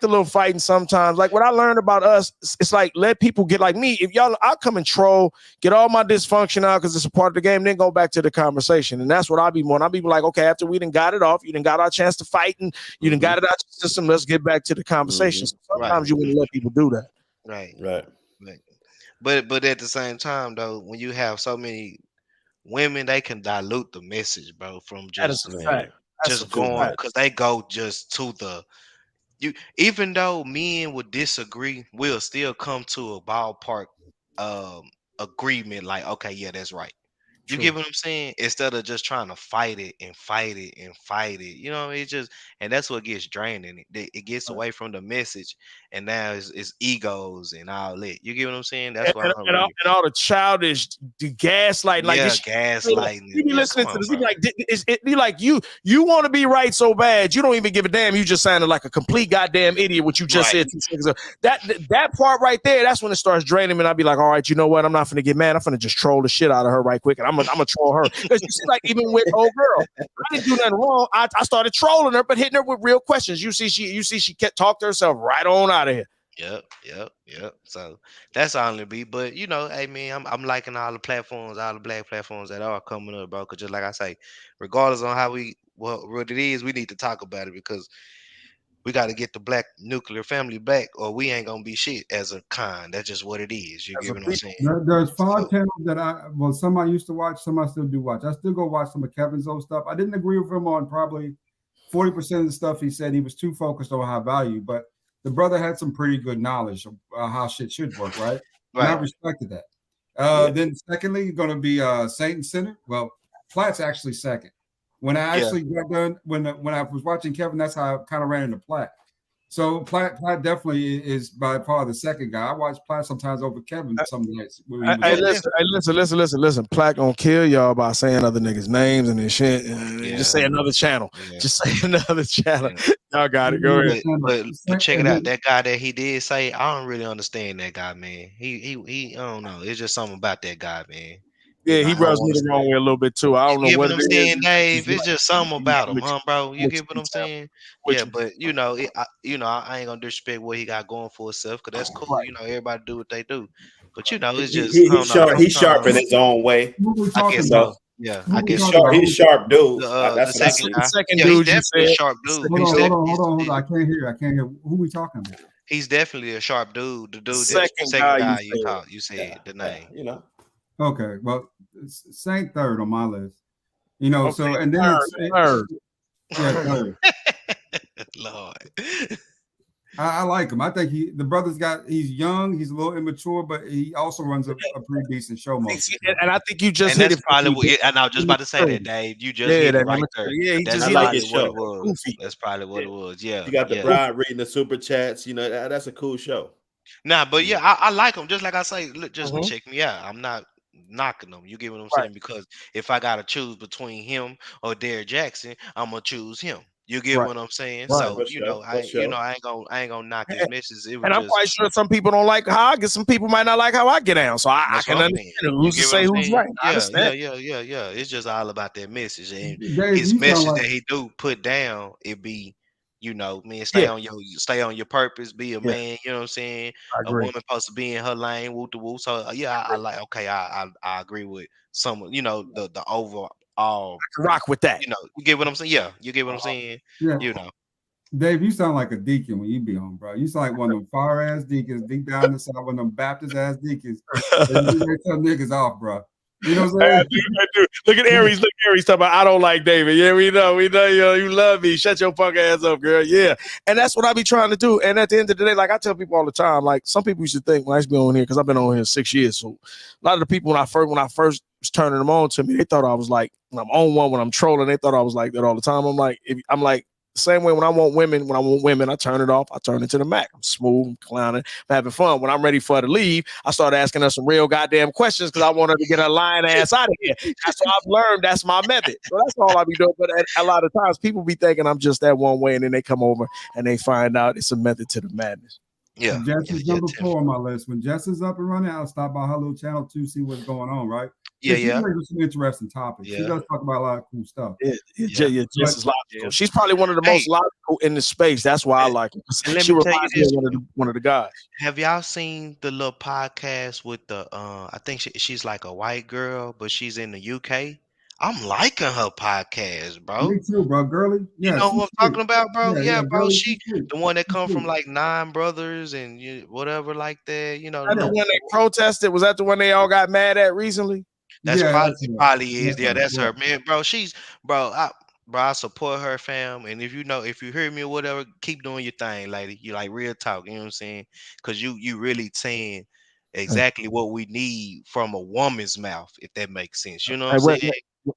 Speaker 7: the little fighting sometimes. Like what I learned about us, it's like let people get like me. If I'll come and troll, get all my dysfunction out because it's a part of the game, then go back to the conversation. And that's what I'll be more. I'll be like, okay, after we done got it off, you done got our chance to fight and you done got it out your system. Let's get back to the conversation. So sometimes you want to let people do that.
Speaker 11: Right. But at the same time though, when you have so many women, they can dilute the message, bro, from
Speaker 7: That is
Speaker 11: just
Speaker 7: a fact. That's a
Speaker 11: going
Speaker 7: fact.
Speaker 11: because they go just to the you. Even though men would disagree, we'll still come to a ballpark um agreement. Like, okay, yeah, that's right. You
Speaker 7: True.
Speaker 11: get what I'm saying? Instead of just trying to fight it and fight it and fight it, you know, it's just, and that's what gets draining. It gets away from the message, and now it's egos and all that. You get what I'm saying? That's why I'm really,
Speaker 7: And all the childish, the gaslighting, like
Speaker 11: yeah,
Speaker 7: this.
Speaker 11: gaslighting.
Speaker 7: You be
Speaker 11: Yeah,
Speaker 7: listening
Speaker 11: come
Speaker 7: to
Speaker 11: on,
Speaker 7: this. You
Speaker 11: bro.
Speaker 7: be like, you like you want to be right so bad. You don't even give a damn. You just sounded like a complete goddamn idiot. What you just
Speaker 11: Right.
Speaker 7: said 2 seconds ago. That part right there. That's when it starts draining me. And I'd be like, all right, you know what? I'm not gonna get mad. I'm gonna just troll the shit out of her right quick, and I'm gonna troll her because you see, like even with old girl, I didn't do nothing wrong. I started trolling her, but hitting her with real questions. You see, she kept talking to herself right on out of here.
Speaker 11: Yep. So that's all it be. But you know, hey man, I'm liking all the platforms, all the black platforms that are coming up, bro. Cause just like I say, regardless on how we what it is, we need to talk about it because we got to get the black nuclear family back, or we ain't gonna be shit as a kind. That's just what it is. You get what I'm saying?
Speaker 9: There's 5
Speaker 11: So,
Speaker 9: channels that some I used to watch, some I still do watch. I still go watch some of Kevin's old stuff. I didn't agree with him on probably 40% of the stuff he said. He was too focused on high value, but the brother had some pretty good knowledge of how shit should work, right? And I respected that. Then secondly, going to be Saint and Sinner. Well, Platt's actually second. When I actually got done, when I was watching Kevin, that's how I kind of ran into Platt. So Platt definitely is by far the second guy. I watch Platt sometimes over Kevin some nights.
Speaker 7: Hey, listen. Platt gonna kill y'all by saying other niggas' names and this shit. Just say another channel. Just say another channel. Y'all got it. Go ahead.
Speaker 11: But check it out. That guy that he did say, I don't really understand that guy, man. He I don't know. It's just something about that guy, man.
Speaker 7: Yeah, he rubs me the wrong way a little bit too. I don't know what
Speaker 11: I'm
Speaker 7: it
Speaker 11: saying,
Speaker 7: is.
Speaker 11: Dave. It's just something about him, huh, bro? You get what I'm saying? Yeah, but you know, I ain't gonna disrespect what he got going for himself, cause that's cool. You know, everybody do what they do. But you know, it's just I don't know.
Speaker 14: He's sharp in his own way.
Speaker 11: I guess so. Yeah, I guess
Speaker 14: he's sharp dude.
Speaker 11: The second guy.
Speaker 7: second
Speaker 11: Yeah,
Speaker 7: dude
Speaker 11: he's
Speaker 7: you
Speaker 11: definitely a
Speaker 7: said.
Speaker 11: sharp dude.
Speaker 9: Hold on. I can't hear. Who we talking about?
Speaker 11: He's definitely a sharp dude. The dude,
Speaker 7: Second
Speaker 11: the second guy
Speaker 7: you
Speaker 11: you said the name.
Speaker 14: You know.
Speaker 9: Okay, well, Saint third on my list. You know,
Speaker 7: Okay,
Speaker 9: so and then
Speaker 7: third.
Speaker 9: Third.
Speaker 11: Lord.
Speaker 9: I like him. I think the brother's he's young, he's a little immature, but he also runs a pretty decent show most.
Speaker 7: And I think you just hit it.
Speaker 11: And I was just about to say that, Dave. You just hit it right there.
Speaker 7: Yeah,
Speaker 11: that's probably what it was. That's probably what it was. Yeah.
Speaker 14: You got the bride reading the super chats. You know, that's a cool show.
Speaker 11: Nah, but yeah, I like him. Just like I say, look, just check me out. I'm not knocking him. You get what I'm saying? Because if I gotta choose between him or Derrick Jackson, I'm gonna choose him. You get what I'm saying? So you know, I ain't gonna knock his misses. It was
Speaker 7: and I'm quite sure some people don't like how I get. Some people might not like how I get down. So I can understand who's to say who's right.
Speaker 11: Yeah. It's just all about that message and
Speaker 9: Dave,
Speaker 11: his message that he do put down. It be, you know, man, stay on your purpose, be a man. You know what I'm saying? A woman supposed to be in her lane, woo to woo. So I like. Okay, I agree with some. You know, the overall.
Speaker 7: I can rock with that.
Speaker 11: You know, you get what I'm saying? Yeah, you get what I'm saying?
Speaker 9: Yeah.
Speaker 11: You know.
Speaker 9: Dave, you sound like a deacon when you be on, bro. You sound like one of them fire ass deacons deep down the south, one of them Baptist ass deacons. They tell niggas off, bro. You know what I'm saying?
Speaker 7: I do. Look at Aries. Look at Aries talking about I don't like David. Yeah, we know you love me. Shut your punk ass up, girl. Yeah. And that's what I be trying to do. And at the end of the day, like I tell people all the time, like some people used to think when I used to be on here, because I've been on here 6 years. So a lot of the people when I first was turning them on to me, they thought I was like, when I'm on one, when I'm trolling, they thought I was like that all the time. I'm like, same way when I want women, I turn it off. I turn it to the max. I'm smooth, I'm clowning, I'm having fun. When I'm ready for her to leave, I start asking her some real goddamn questions because I want her to get her lying ass out of here. That's what I've learned. That's my method. So that's all I be doing. But a lot of times people be thinking I'm just that one way, and then they come over and they find out it's a method to the madness.
Speaker 11: Yeah.
Speaker 9: Jess is number 4 on my list. When Jess is up and running, I'll stop by her little channel to see what's going on, right?
Speaker 11: Yeah.
Speaker 9: She brings some interesting topics. She does talk about a lot of cool stuff.
Speaker 7: Jess is logical. She's probably one of the most logical in the space. That's why I like her. She reminds me of one of the guys.
Speaker 11: Have y'all seen the little podcast with the I think she's like a white girl, but she's in the UK. I'm liking her podcast, bro.
Speaker 9: Me too, bro. Girly.
Speaker 11: You
Speaker 9: Yeah,
Speaker 11: know
Speaker 9: she's
Speaker 11: who I'm
Speaker 9: sweet.
Speaker 11: talking about, bro?
Speaker 9: Yeah,
Speaker 11: Yeah, bro.
Speaker 9: girly,
Speaker 11: She
Speaker 9: she's sweet.
Speaker 11: the one that
Speaker 9: She's
Speaker 11: come from
Speaker 9: sweet.
Speaker 11: like 9 brothers and whatever like that. You know, the
Speaker 7: That the
Speaker 11: little.
Speaker 7: one they protested? Was that the one they all got mad at recently?
Speaker 11: That's
Speaker 9: Yeah,
Speaker 11: probably
Speaker 9: that's her.
Speaker 11: probably is.
Speaker 9: That's
Speaker 11: Yeah,
Speaker 9: her.
Speaker 11: that's
Speaker 9: Yeah.
Speaker 11: her, man, bro. I support her, fam. And if you hear me or whatever, keep doing your thing, lady. You like real talk. You know what I'm saying? Because you really saying exactly what we need from a woman's mouth, if that makes sense. You know what I'm
Speaker 7: Hey,
Speaker 11: saying?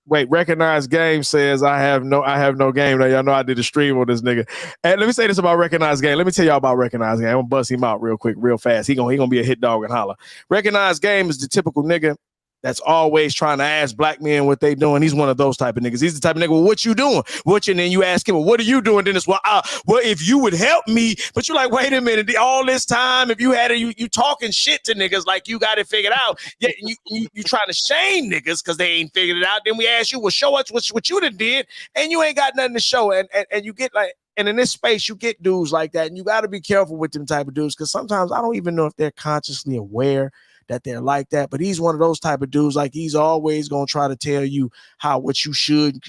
Speaker 7: wait, Recognized Game says I have no game. Now y'all know I did a stream on this nigga. And let me say this about Recognized Game. Let me tell y'all about Recognized Game. I'm gonna bust him out real quick, real fast. He gonna be a hit dog and holler. Recognized Game is the typical nigga that's always trying to ask black men what they doing. He's one of those type of niggas. He's the type of nigga, well, what you doing? And then you ask him, well, what are you doing? Then it's, well, if you would help me. But you're like, wait a minute, all this time, if you had it, you talking shit to niggas like you got it figured out. Yeah, you trying to shame niggas because they ain't figured it out. Then we ask you, well, show us what you done did, and you ain't got nothing to show. And you get like, and in this space, you get dudes like that, and you got to be careful with them type of dudes because sometimes I don't even know if they're consciously aware that they're like that, but he's one of those type of dudes. Like he's always gonna try to tell you what you should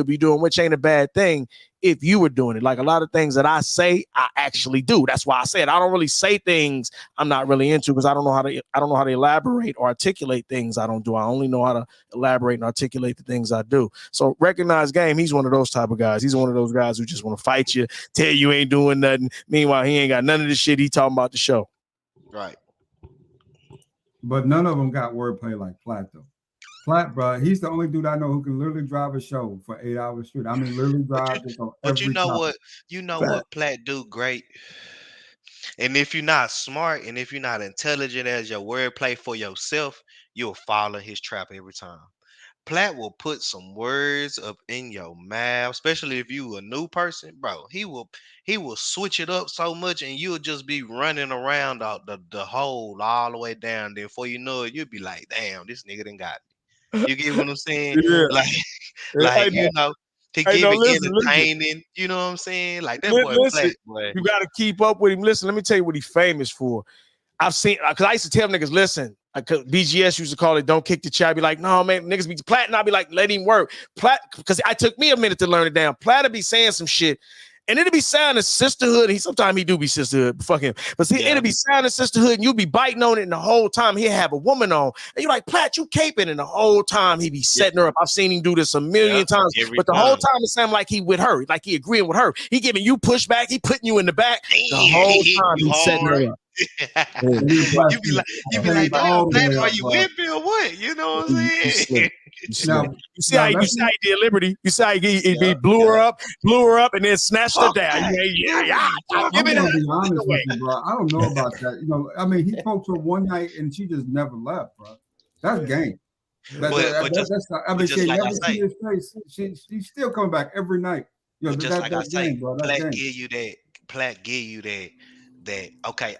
Speaker 7: be doing, which ain't a bad thing if you were doing it. Like a lot of things that I say, I actually do. That's why I said I don't really say things I'm not really into because I don't know how to elaborate or articulate things I don't do. I only know how to elaborate and articulate the things I do. So Recognized Game, he's one of those type of guys. He's one of those guys who just want to fight you, tell you ain't doing nothing. Meanwhile, he ain't got none of the shit he talking about the show.
Speaker 11: Right.
Speaker 9: But none of them got wordplay like Platt though. Platt, bro, he's the only dude I know who can literally drive a show for 8 hours straight. I mean, literally drive this on
Speaker 11: But you
Speaker 9: every
Speaker 11: know
Speaker 9: topic.
Speaker 11: what? You know what Platt do great. And if you're not smart and if you're not intelligent as your wordplay for yourself, you'll fall in his trap every time. Platt will put some words up in your mouth, especially if you a new person, bro. He will switch it up so much, and you'll just be running around the hole all the way down. Then before you know it, you'll be like, "Damn, this nigga done got me." You get what I'm saying?
Speaker 7: Yeah.
Speaker 11: Like you know, to give it
Speaker 7: Listen.
Speaker 11: entertaining. You know what I'm saying? Like that boy Platt, boy.
Speaker 7: You got to keep up with him. Listen, let me tell you what he's famous for. I've seen, because I used to tell niggas, listen, BGS used to call it, don't kick the chair. I'd be like, no, man, niggas be Platt, and I'd be like, let him work. Platt, because it took me a minute to learn it down. Platt would be saying some shit, and it'll be sounding sisterhood. Sometimes he do be sisterhood, fuck him. But see, it'll be sounding sisterhood, and you'll be biting on it, and the whole time he'll have a woman on. And you're like, Platt, you caping, and the whole time he be setting her up. I've seen him do this a million times, but the whole time it sounded like he with her, like he agreeing with her. He giving you pushback, he putting you in the back. The whole time he's setting her up.
Speaker 11: you be like, damn, Platt, are you with me or what? You know what I'm saying?
Speaker 7: You see how he did Liberty. You see how he blew her up, and then snatched her down.
Speaker 9: I'm gonna be honest with you, bro. I don't know about that. You know, I mean, he spoke to her one night and she just never left, bro. That's game. I mean, she never see his face. She's still coming back every night. You know,
Speaker 11: just like I say,
Speaker 9: game, bro.
Speaker 11: Platt give you that. Okay,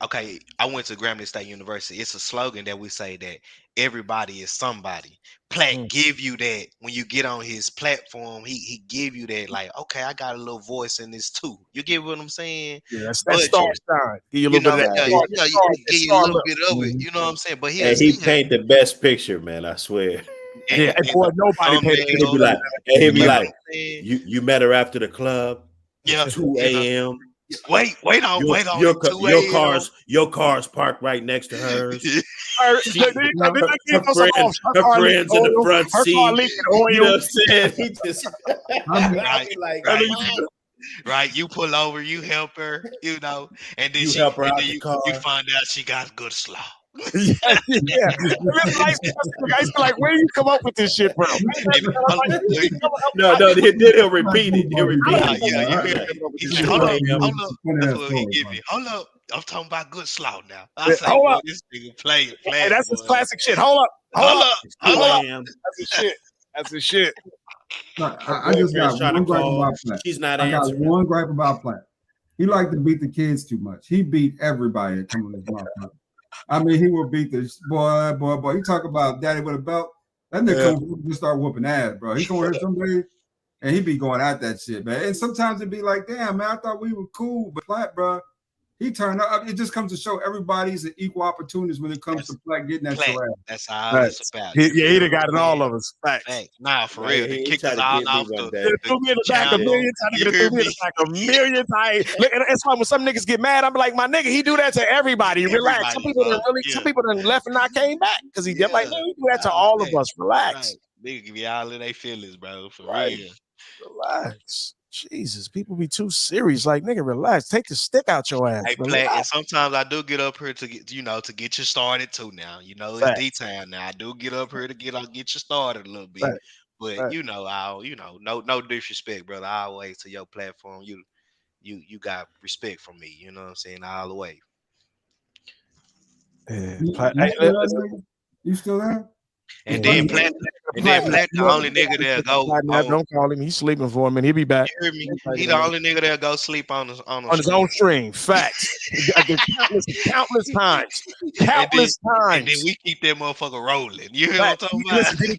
Speaker 11: I went to Grambling State University. It's a slogan that we say that everybody is somebody. Platt give you that when you get on his platform. He give you that, like, okay, I got a little voice in this too. You get what I'm saying?
Speaker 7: Yeah, that's Star Sign. Give you a little bit of that.
Speaker 11: Give you a little bit of it. You know what I'm saying? But
Speaker 14: he paint the best picture, man. I swear.
Speaker 7: Yeah, boy, nobody paid.
Speaker 14: He'd be like, you met her after the club.
Speaker 11: Yeah,
Speaker 14: 2 a.m.
Speaker 11: Wait on.
Speaker 14: Your car's parked right next to hers.
Speaker 11: Her
Speaker 14: friends in the front seat. You know what I'm saying? He just
Speaker 11: right. You pull over, you help her, you know, and then
Speaker 14: you help her out the car.
Speaker 11: You find out she got good slaw.
Speaker 7: Yeah. Guys like, where you come up with this shit, bro?
Speaker 14: No, he'll repeat it. He'll repeat it.
Speaker 11: He's like, hold up. I'm talking about good slaw now. I say,
Speaker 7: hold up.
Speaker 11: This nigga play.
Speaker 7: Hey, that's his classic shit. Hold up. That's his shit.
Speaker 9: I just got one gripe about Platt.
Speaker 14: She's not
Speaker 9: answering. I got one gripe about Platt. He liked to beat the kids too much. He beat everybody that come in his mouth. I mean, he will beat this boy. You talk about daddy with a belt. That nigga just start whooping ass, bro. He gonna hurt somebody, and he be going at that shit, man. And sometimes it be like, damn, man, I thought we were cool, but Platt, bro, He turned up. It just comes to show everybody's an equal opportunist when it comes to like getting at your ass.
Speaker 11: That's all it's about.
Speaker 1: He done got it all of us. Facts.
Speaker 11: Nah, for real. They kicked us
Speaker 14: to
Speaker 11: all
Speaker 14: get me
Speaker 11: off
Speaker 14: one
Speaker 11: the
Speaker 14: day.
Speaker 1: Threw me in the back a million times.
Speaker 11: You
Speaker 1: Nigga threw me in the back a million times. Look, and that's why when some niggas get mad, I'm like, my nigga, he do that to everybody. Relax. Some people done some people done left and not came back because he like, man, he do that to all of us. Relax.
Speaker 11: Nigga give you all of their feelings, bro. For
Speaker 1: Right.
Speaker 11: real.
Speaker 1: Relax. Jesus, people be too serious. Like, nigga, relax. Take the stick out your ass.
Speaker 11: Hey, Platt, and sometimes I do get up here to get to get you started too. Now it's
Speaker 1: Fact.
Speaker 11: D-time now. I do get up here to get you started a little bit.
Speaker 1: Fact.
Speaker 11: But
Speaker 1: Fact.
Speaker 11: no disrespect, brother. I always to your platform. You got respect from me. You know what I'm saying? All the way.
Speaker 9: You still there?
Speaker 11: And then Platt, the only nigga that go.
Speaker 1: Don't call him. He's sleeping for a minute. He'll be back.
Speaker 11: You hear me? He the only nigga that go sleep on his
Speaker 1: own stream. Facts. countless times. Countless times.
Speaker 11: And then we keep that motherfucker rolling. You hear what I'm talking about?
Speaker 1: Listen, did he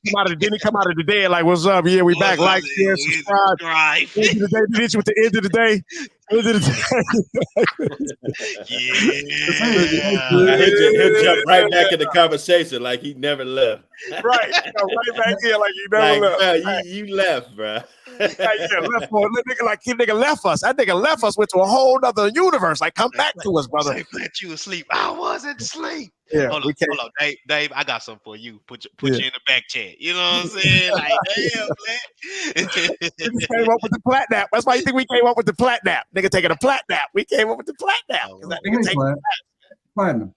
Speaker 1: come out of the dead like, what's up? Yeah, we back. Like, share, subscribe.
Speaker 11: Right.
Speaker 1: End of the day. Did hit you with the end of the day. End of the
Speaker 14: day. He'll jump right back in the conversation like he never left.
Speaker 1: Right. Right back here like you never left.
Speaker 14: Bro, you left, bro.
Speaker 1: Left for nigga left us. That nigga left us, went to a whole nother universe. Like, come back to us, brother.
Speaker 11: Let you asleep. I wasn't asleep.
Speaker 1: Yeah,
Speaker 11: hold on, Dave. I got something for you. Put you in the back chat. You know what I'm saying? Like, damn, man.
Speaker 1: We came up with the plat nap. That's why you think we came up with the plat nap. Nigga taking a plat nap. We came up with the plat nap.
Speaker 9: Platinum.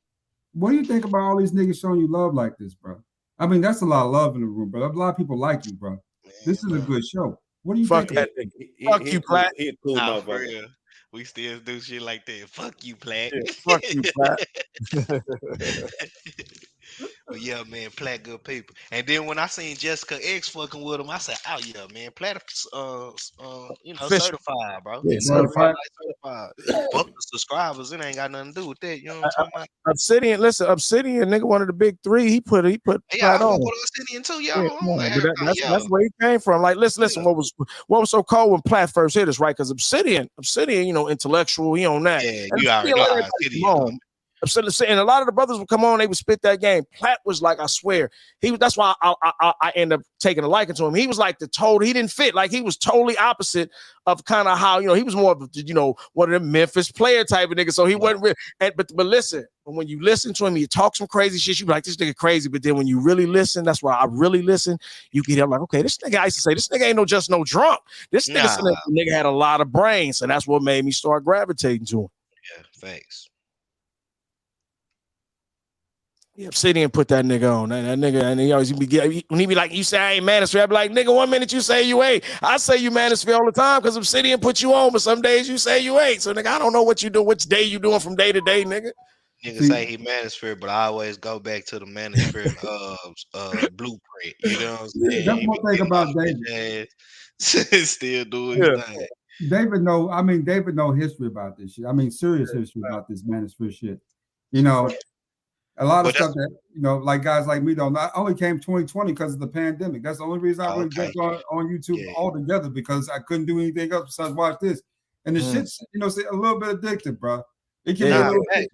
Speaker 9: What do you think about all these niggas showing you love like this, bro? I mean, that's a lot of love in the room, bro. A lot of people like you, bro. This is a good show. What do you think?
Speaker 1: That nigga. Fuck you, Platt.
Speaker 11: Nah, for real. We still do shit like that. Fuck you, Platt.
Speaker 1: Yeah, fuck you, Platt.
Speaker 11: But yeah, man, Platt good people. And then when I seen Jessica X fucking with him, I said, "Oh yeah, man, Platt, certified, bro.
Speaker 1: Yeah, certified.
Speaker 11: Fuck the subscribers. It ain't got nothing to do with that. You know what I'm talking about?
Speaker 1: Obsidian, nigga, one of the big three. He put
Speaker 11: yeah,
Speaker 1: Platt on.
Speaker 11: Obsidian too, y'all.
Speaker 1: That's where he came from. Like, listen. What was so cold when Platt first hit us, right? Because Obsidian, intellectual. He on that.
Speaker 11: Yeah, you already know Obsidian.
Speaker 1: And a lot of the brothers would come on, they would spit that game. Platt was like, I swear, that's why I end up taking a liking to him. He was like he didn't fit. Like, he was totally opposite of kind of how, he was more of one of them Memphis player type of nigga. So he wasn't really, but listen, when you listen to him, he talk some crazy shit. You be like, this nigga crazy. But then when you really listen, that's why I really listen. You get him like, okay, this nigga, I used to say, this nigga ain't just no drunk. This nigga had a lot of brains. And that's what made me start gravitating to him.
Speaker 11: Yeah, thanks.
Speaker 1: Yeah, Obsidian put that nigga on. That nigga, and he always when he be like, you say I ain't manosphere, I be like, nigga, 1 minute you say you ain't. I say you manosphere all the time because Obsidian put you on, but some days you say you ain't. So nigga, I don't know what you do, which day you doing from day to day, nigga.
Speaker 11: Nigga say he manosphere, but I always go back to the manosphere blueprint. You know what I'm saying?
Speaker 9: That's one thing about David.
Speaker 11: Still doing his thing.
Speaker 9: David know history about this shit. I mean, serious history about this manosphere shit. A lot of stuff that, like guys like me don't. I only came 2020 because of the pandemic. That's the only reason I really jumped on YouTube altogether, because I couldn't do anything else besides watch this. And the shit's, a little bit addictive, bro. It can be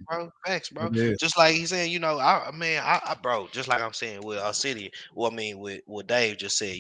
Speaker 11: facts, bro. Yeah. Just like he's saying, bro, just like I'm saying with Obsidian, with what Dave just said,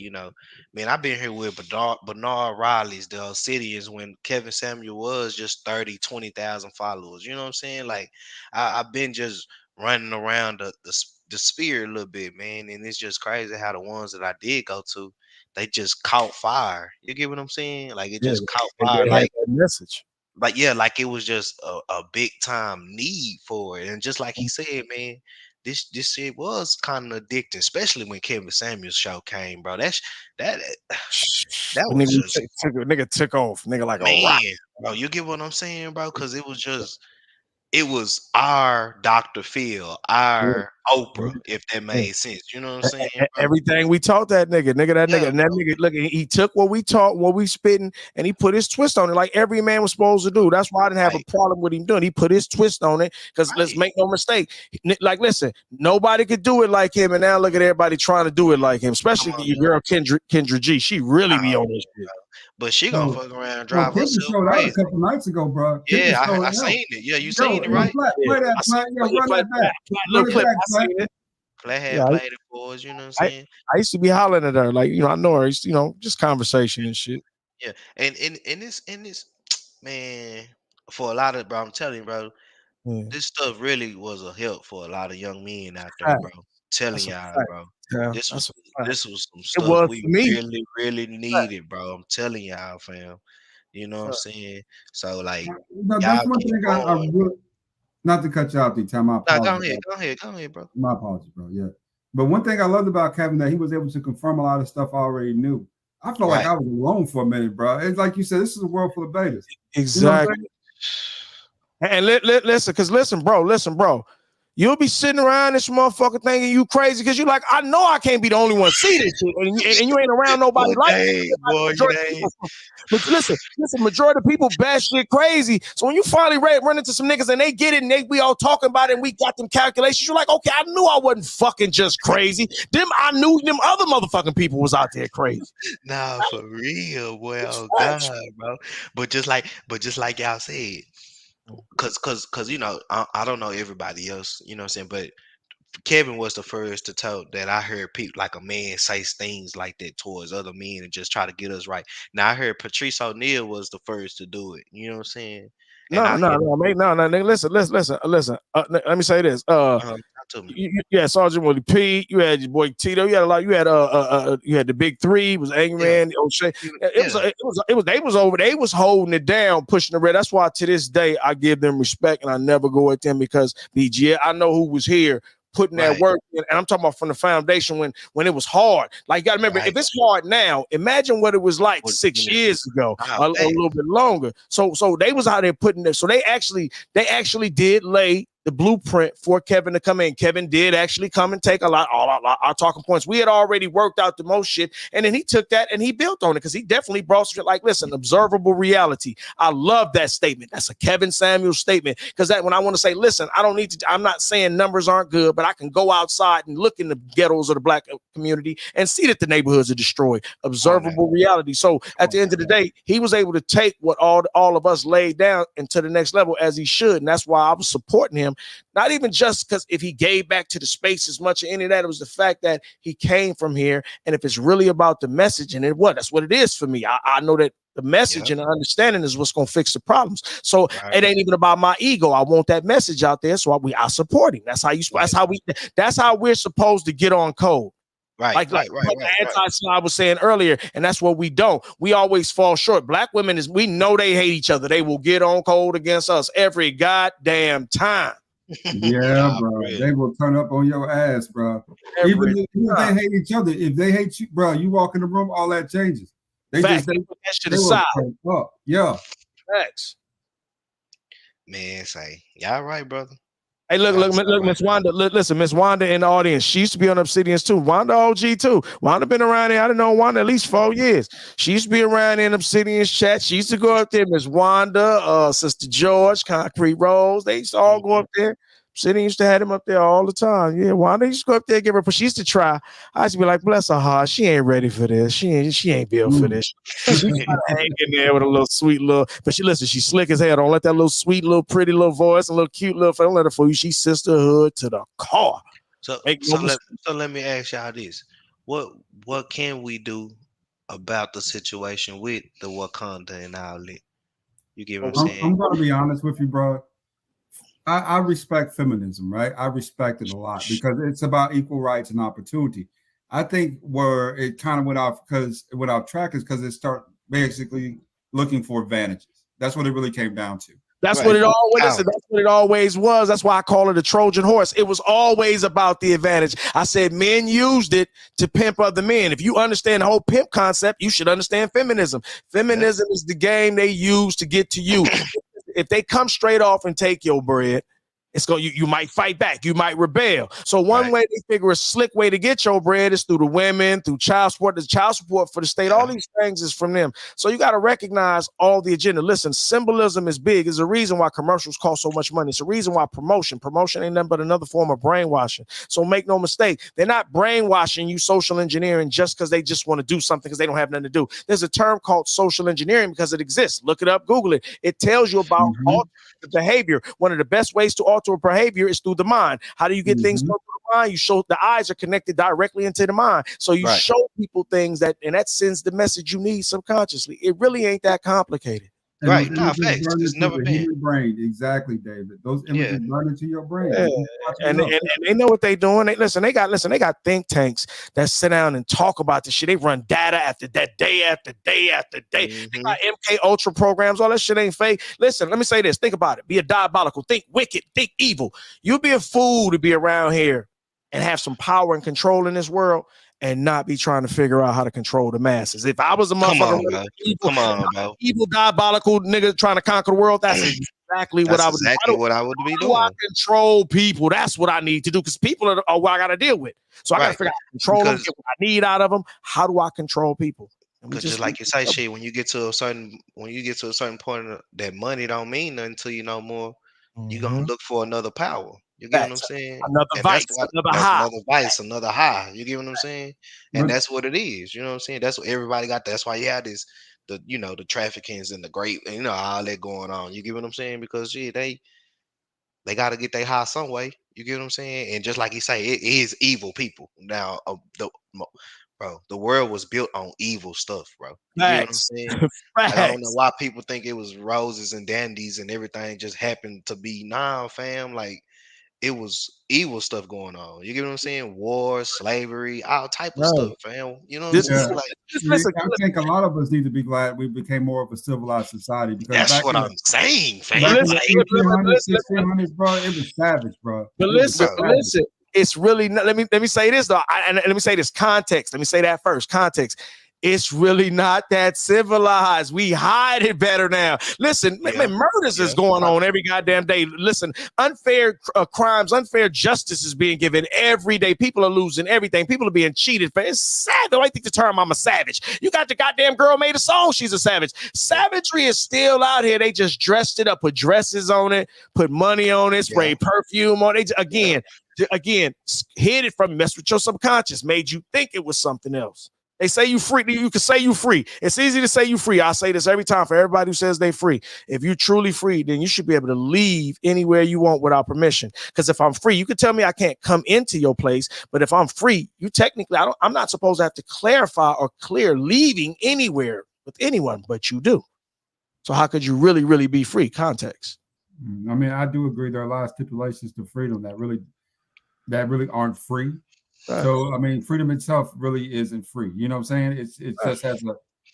Speaker 11: man, I've been here with Bernard Riley's, the Obsidians, when Kevin Samuel was just 20,000 followers. You know what I'm saying? Like, I've been just running around the sphere a little bit, man, and it's just crazy how the ones that I did go to, they just caught fire. You get what I'm saying? Like, it just caught fire. Like
Speaker 1: that message.
Speaker 11: Like, yeah, like it was just a big time need for it. And just like he said, man, this shit was kind of addicting, especially when Kevin Samuel's show came, bro. That was just
Speaker 1: nigga took off, nigga, like
Speaker 11: man,
Speaker 1: a rock.
Speaker 11: Bro. You get what I'm saying, bro? Because it was our Dr. Phil, our Oprah, if that made sense. You know what I'm saying? Bro?
Speaker 1: Everything we taught that nigga, nigga, look, he took what we taught, what we spitting, and he put his twist on it, like every man was supposed to do. That's why I didn't have a problem with him doing. He put his twist on it, because let's make no mistake. Like, listen, nobody could do it like him, and now look at everybody trying to do it like him, especially your girl Kendra G. She really be on this shit.
Speaker 11: But she gonna fuck around and
Speaker 9: Well,
Speaker 11: drive
Speaker 9: Kevin
Speaker 11: herself
Speaker 9: showed out a
Speaker 11: crazy.
Speaker 9: couple nights ago, bro.
Speaker 11: Yeah,
Speaker 9: Kevin showed
Speaker 11: I
Speaker 9: out.
Speaker 11: seen it. Yeah, you
Speaker 9: Yo,
Speaker 11: seen it, right?
Speaker 9: play that, Plat. Yo, run that back.
Speaker 7: Little
Speaker 9: Run it
Speaker 7: clip.
Speaker 9: back,
Speaker 7: I
Speaker 9: Plat.
Speaker 7: seen it.
Speaker 11: Play had
Speaker 7: Yeah,
Speaker 11: played it for us, you know what I'm saying?
Speaker 7: I used to be hollering at her, like, I know her, just conversation and shit.
Speaker 11: Yeah, and this man, for a lot of, bro, I'm telling you, bro,
Speaker 7: Yeah.
Speaker 11: this stuff really was a help for a lot of young men out there,
Speaker 7: Fact.
Speaker 11: bro. Telling
Speaker 7: That's a
Speaker 11: y'all,
Speaker 7: fact.
Speaker 11: bro.
Speaker 7: Yeah,
Speaker 11: This
Speaker 7: that's
Speaker 11: was
Speaker 7: a fact.
Speaker 11: this was some
Speaker 7: It
Speaker 11: stuff
Speaker 7: was
Speaker 11: we
Speaker 7: for me.
Speaker 11: really, really needed, bro. I'm telling y'all, fam. You know what I'm
Speaker 7: Fact.
Speaker 11: saying? So like,
Speaker 9: No,
Speaker 11: y'all
Speaker 9: that's one
Speaker 11: keep
Speaker 9: thing I
Speaker 11: going.
Speaker 9: really, not to cut you out, D-Time. My
Speaker 11: Nah,
Speaker 9: apologies.
Speaker 11: go ahead, bro.
Speaker 9: My apologies, bro. Yeah. But one thing I loved about Kevin that he was able to confirm a lot of stuff I already knew. I felt like
Speaker 11: Right.
Speaker 9: I was alone for a minute, bro. It's like you said, this is a world full of betas.
Speaker 7: Exactly. And listen, bro. You'll be sitting around this motherfucker thinking you crazy because you like, I know I can't be the only one see this shit, and you ain't around nobody like that. But listen, majority of people bash shit crazy. So when you finally run into some niggas and they get it and we all talking about it and we got them calculations, you're like, okay, I knew I wasn't fucking just crazy. I knew them other motherfucking people was out there crazy.
Speaker 11: Nah, for real, boy. Oh God, bro. But just like y'all said, cause I don't know everybody else, you know what I'm saying, but Kevin was the first to tell that I heard people like a man say things like that towards other men and just try to get us right. Now I heard Patrice O'Neal was the first to do it. You know what I'm saying?
Speaker 7: No, mate. No, nigga. Listen. Let me say this.
Speaker 11: Talk to me.
Speaker 7: You had Sergeant Willie P. You had your boy Tito. You had a lot. You had the Big Three. Was Angry Man. O'Shea. It was. They was over. They was holding it down, pushing the red. That's why to this day I give them respect and I never go at them because BG. I know who was here putting that work in, and I'm talking about from the foundation when it was hard. Like you gotta remember, if it's hard now, imagine what it was like 6 years ago, a little bit longer. So they was out there putting this. So they actually did lay the blueprint for Kevin to come in. Kevin did actually come and take all our talking points. We had already worked out the most shit, and then he took that and he built on it because he definitely brought shit like, listen, observable reality. I love that statement. That's a Kevin Samuels statement because that when I want to say, listen, I don't need to. I'm not saying numbers aren't good, but I can go outside and look in the ghettos of the black community and see that the neighborhoods are destroyed. Observable reality. So at the end of the day, he was able to take what all of us laid down into the next level as he should, and that's why I was supporting him. Not even just because if he gave back to the space as much or any of that, it was the fact that he came from here. And if it's really about the message, and that's what it is for me. I know that the message and the understanding is what's going to fix the problems. So it ain't even about my ego. I want that message out there. So I support him. That's how we're supposed to get on code. Like I was saying earlier, and that's what we don't. We always fall short. Black women we know they hate each other. They will get on code against us every goddamn time.
Speaker 9: Yeah, bro. They will turn up on your ass, bro. Even if they hate each other, if they hate you, bro, you walk in the room, all that changes. They put that shit aside. Yeah.
Speaker 7: Facts.
Speaker 11: Man, say y'all right, brother.
Speaker 7: Hey, look, Miss Wanda. Listen, Miss Wanda in the audience. She used to be on Obsidians too. Wanda OG too. Wanda been around here. I didn't know Wanda at least 4 years. She used to be around in Obsidians chat. She used to go up there. Miss Wanda, Sister George, Concrete Rose. They used to all go up there. Obsidian used to have him up there all the time. Yeah, Wanda used to go up there and give her. But she used to try. I used to be like, bless her heart. She ain't ready for this. She ain't built for this. She hang in there with a little sweet little. But she's slick as hell. Don't let that little sweet little pretty little voice, a little cute little. Don't let her fool you. She's sisterhood to the core.
Speaker 11: So let me ask y'all this: what can we do about the situation with the Wakanda and all that? You get what I'm saying?
Speaker 9: I'm gonna be honest with you, bro. I respect feminism, right? I respect it a lot because it's about equal rights and opportunity. I think where it kind of went off track is because it start basically looking for advantages. That's what it really came down to.
Speaker 7: That's what it always. That's what it always was. That's why I call it a Trojan horse. It was always about the advantage. I said men used it to pimp other men. If you understand the whole pimp concept, you should understand feminism. Feminism is the game they use to get to you. If they come straight off and take your bread, You might fight back, you might rebel. So one way they figure a slick way to get your bread is through the women, through child support. The child support for the state, all these things is from them. So you got to recognize all the agenda. Listen, symbolism is big. It's a reason why commercials cost so much money. It's a reason why promotion ain't nothing but another form of brainwashing. So make no mistake, they're not brainwashing you, social engineering, just because they just want to do something because they don't have nothing to do. There's a term called social engineering because it exists. Look it up, Google it. It tells you about all the behavior. One of the best ways to alter a behavior is through the mind. How do you get things through the mind? You show the eyes are connected directly into the mind. So you show people things and that sends the message you need subconsciously. It really ain't that complicated.
Speaker 9: And right, no, facts. It's never been. Human brain. Exactly, David. Those images burn into your brain.
Speaker 7: Yeah. And they know what they're doing. They got think tanks that sit down and talk about this shit. They run data after that, day after day after day. They got MK Ultra programs. All that shit ain't fake. Listen, let me say this. Think about it. Be a diabolical. Think wicked. Think evil. You'd be a fool to be around here and have some power and control in this world and not be trying to figure out how to control the masses. If I was a motherfucker, evil, diabolical nigga trying to conquer the world, that's exactly what I would do.
Speaker 11: What I would be doing.
Speaker 7: How do I control people? That's what I need to do because people are what I got to deal with. So I got to figure out how to control them, get what I need out of them. How do I control people?
Speaker 11: Because just like you say, shit, when you get to a certain point, that money don't mean nothing to you no more. You're gonna look for another power. You get what I'm saying?
Speaker 7: Another vice,
Speaker 11: another high. You get what I'm saying? And that's what it is. You know what I'm saying? That's what everybody got. That's why you have this, the traffickings and the great, all that going on. You get what I'm saying? Because they got to get their high some way. You get what I'm saying? And just like you say, it is evil people. Now, the world was built on evil stuff, bro. You get what I'm saying? Like, I don't know why people think it was roses and dandies and everything just happened to be. Nah, fam. Like, it was evil stuff going on. You get what I'm saying? War, slavery, all type of stuff, fam. You know what I'm saying? Like,
Speaker 9: I think a lot of us need to be glad we became more of a civilized society. Because
Speaker 11: that's what I'm saying, fam.
Speaker 9: Back in the 1600s, bro, it was savage, bro.
Speaker 7: But listen, it's really not, let me say this though, and let me say this context. Let me say that first. Context. It's really not that civilized. We hide it better now. Listen, murders is going on every goddamn day. Listen, unfair crimes, unfair justice is being given every day. People are losing everything. People are being cheated. It's sad. Though I think the term I'm a savage. You got the goddamn girl made a song. She's a savage. Savagery is still out here. They just dressed it up, put dresses on it, put money on it, spray perfume on it. Again, hid it from, mess with your subconscious, made you think it was something else. They say you free. You can say you free. It's easy to say you free. I say this every time for everybody who says they free. If you're truly free, then you should be able to leave anywhere you want without permission. Because if I'm free, you can tell me I can't come into your place. But if I'm free, you technically, I'm not supposed to have to clarify or clear leaving anywhere with anyone, but you do. So how could you really, really be free? Context.
Speaker 9: I mean, I do agree. There are a lot of stipulations to freedom that really aren't free. Right. So, I mean, freedom itself really isn't free. You know what I'm saying? It just has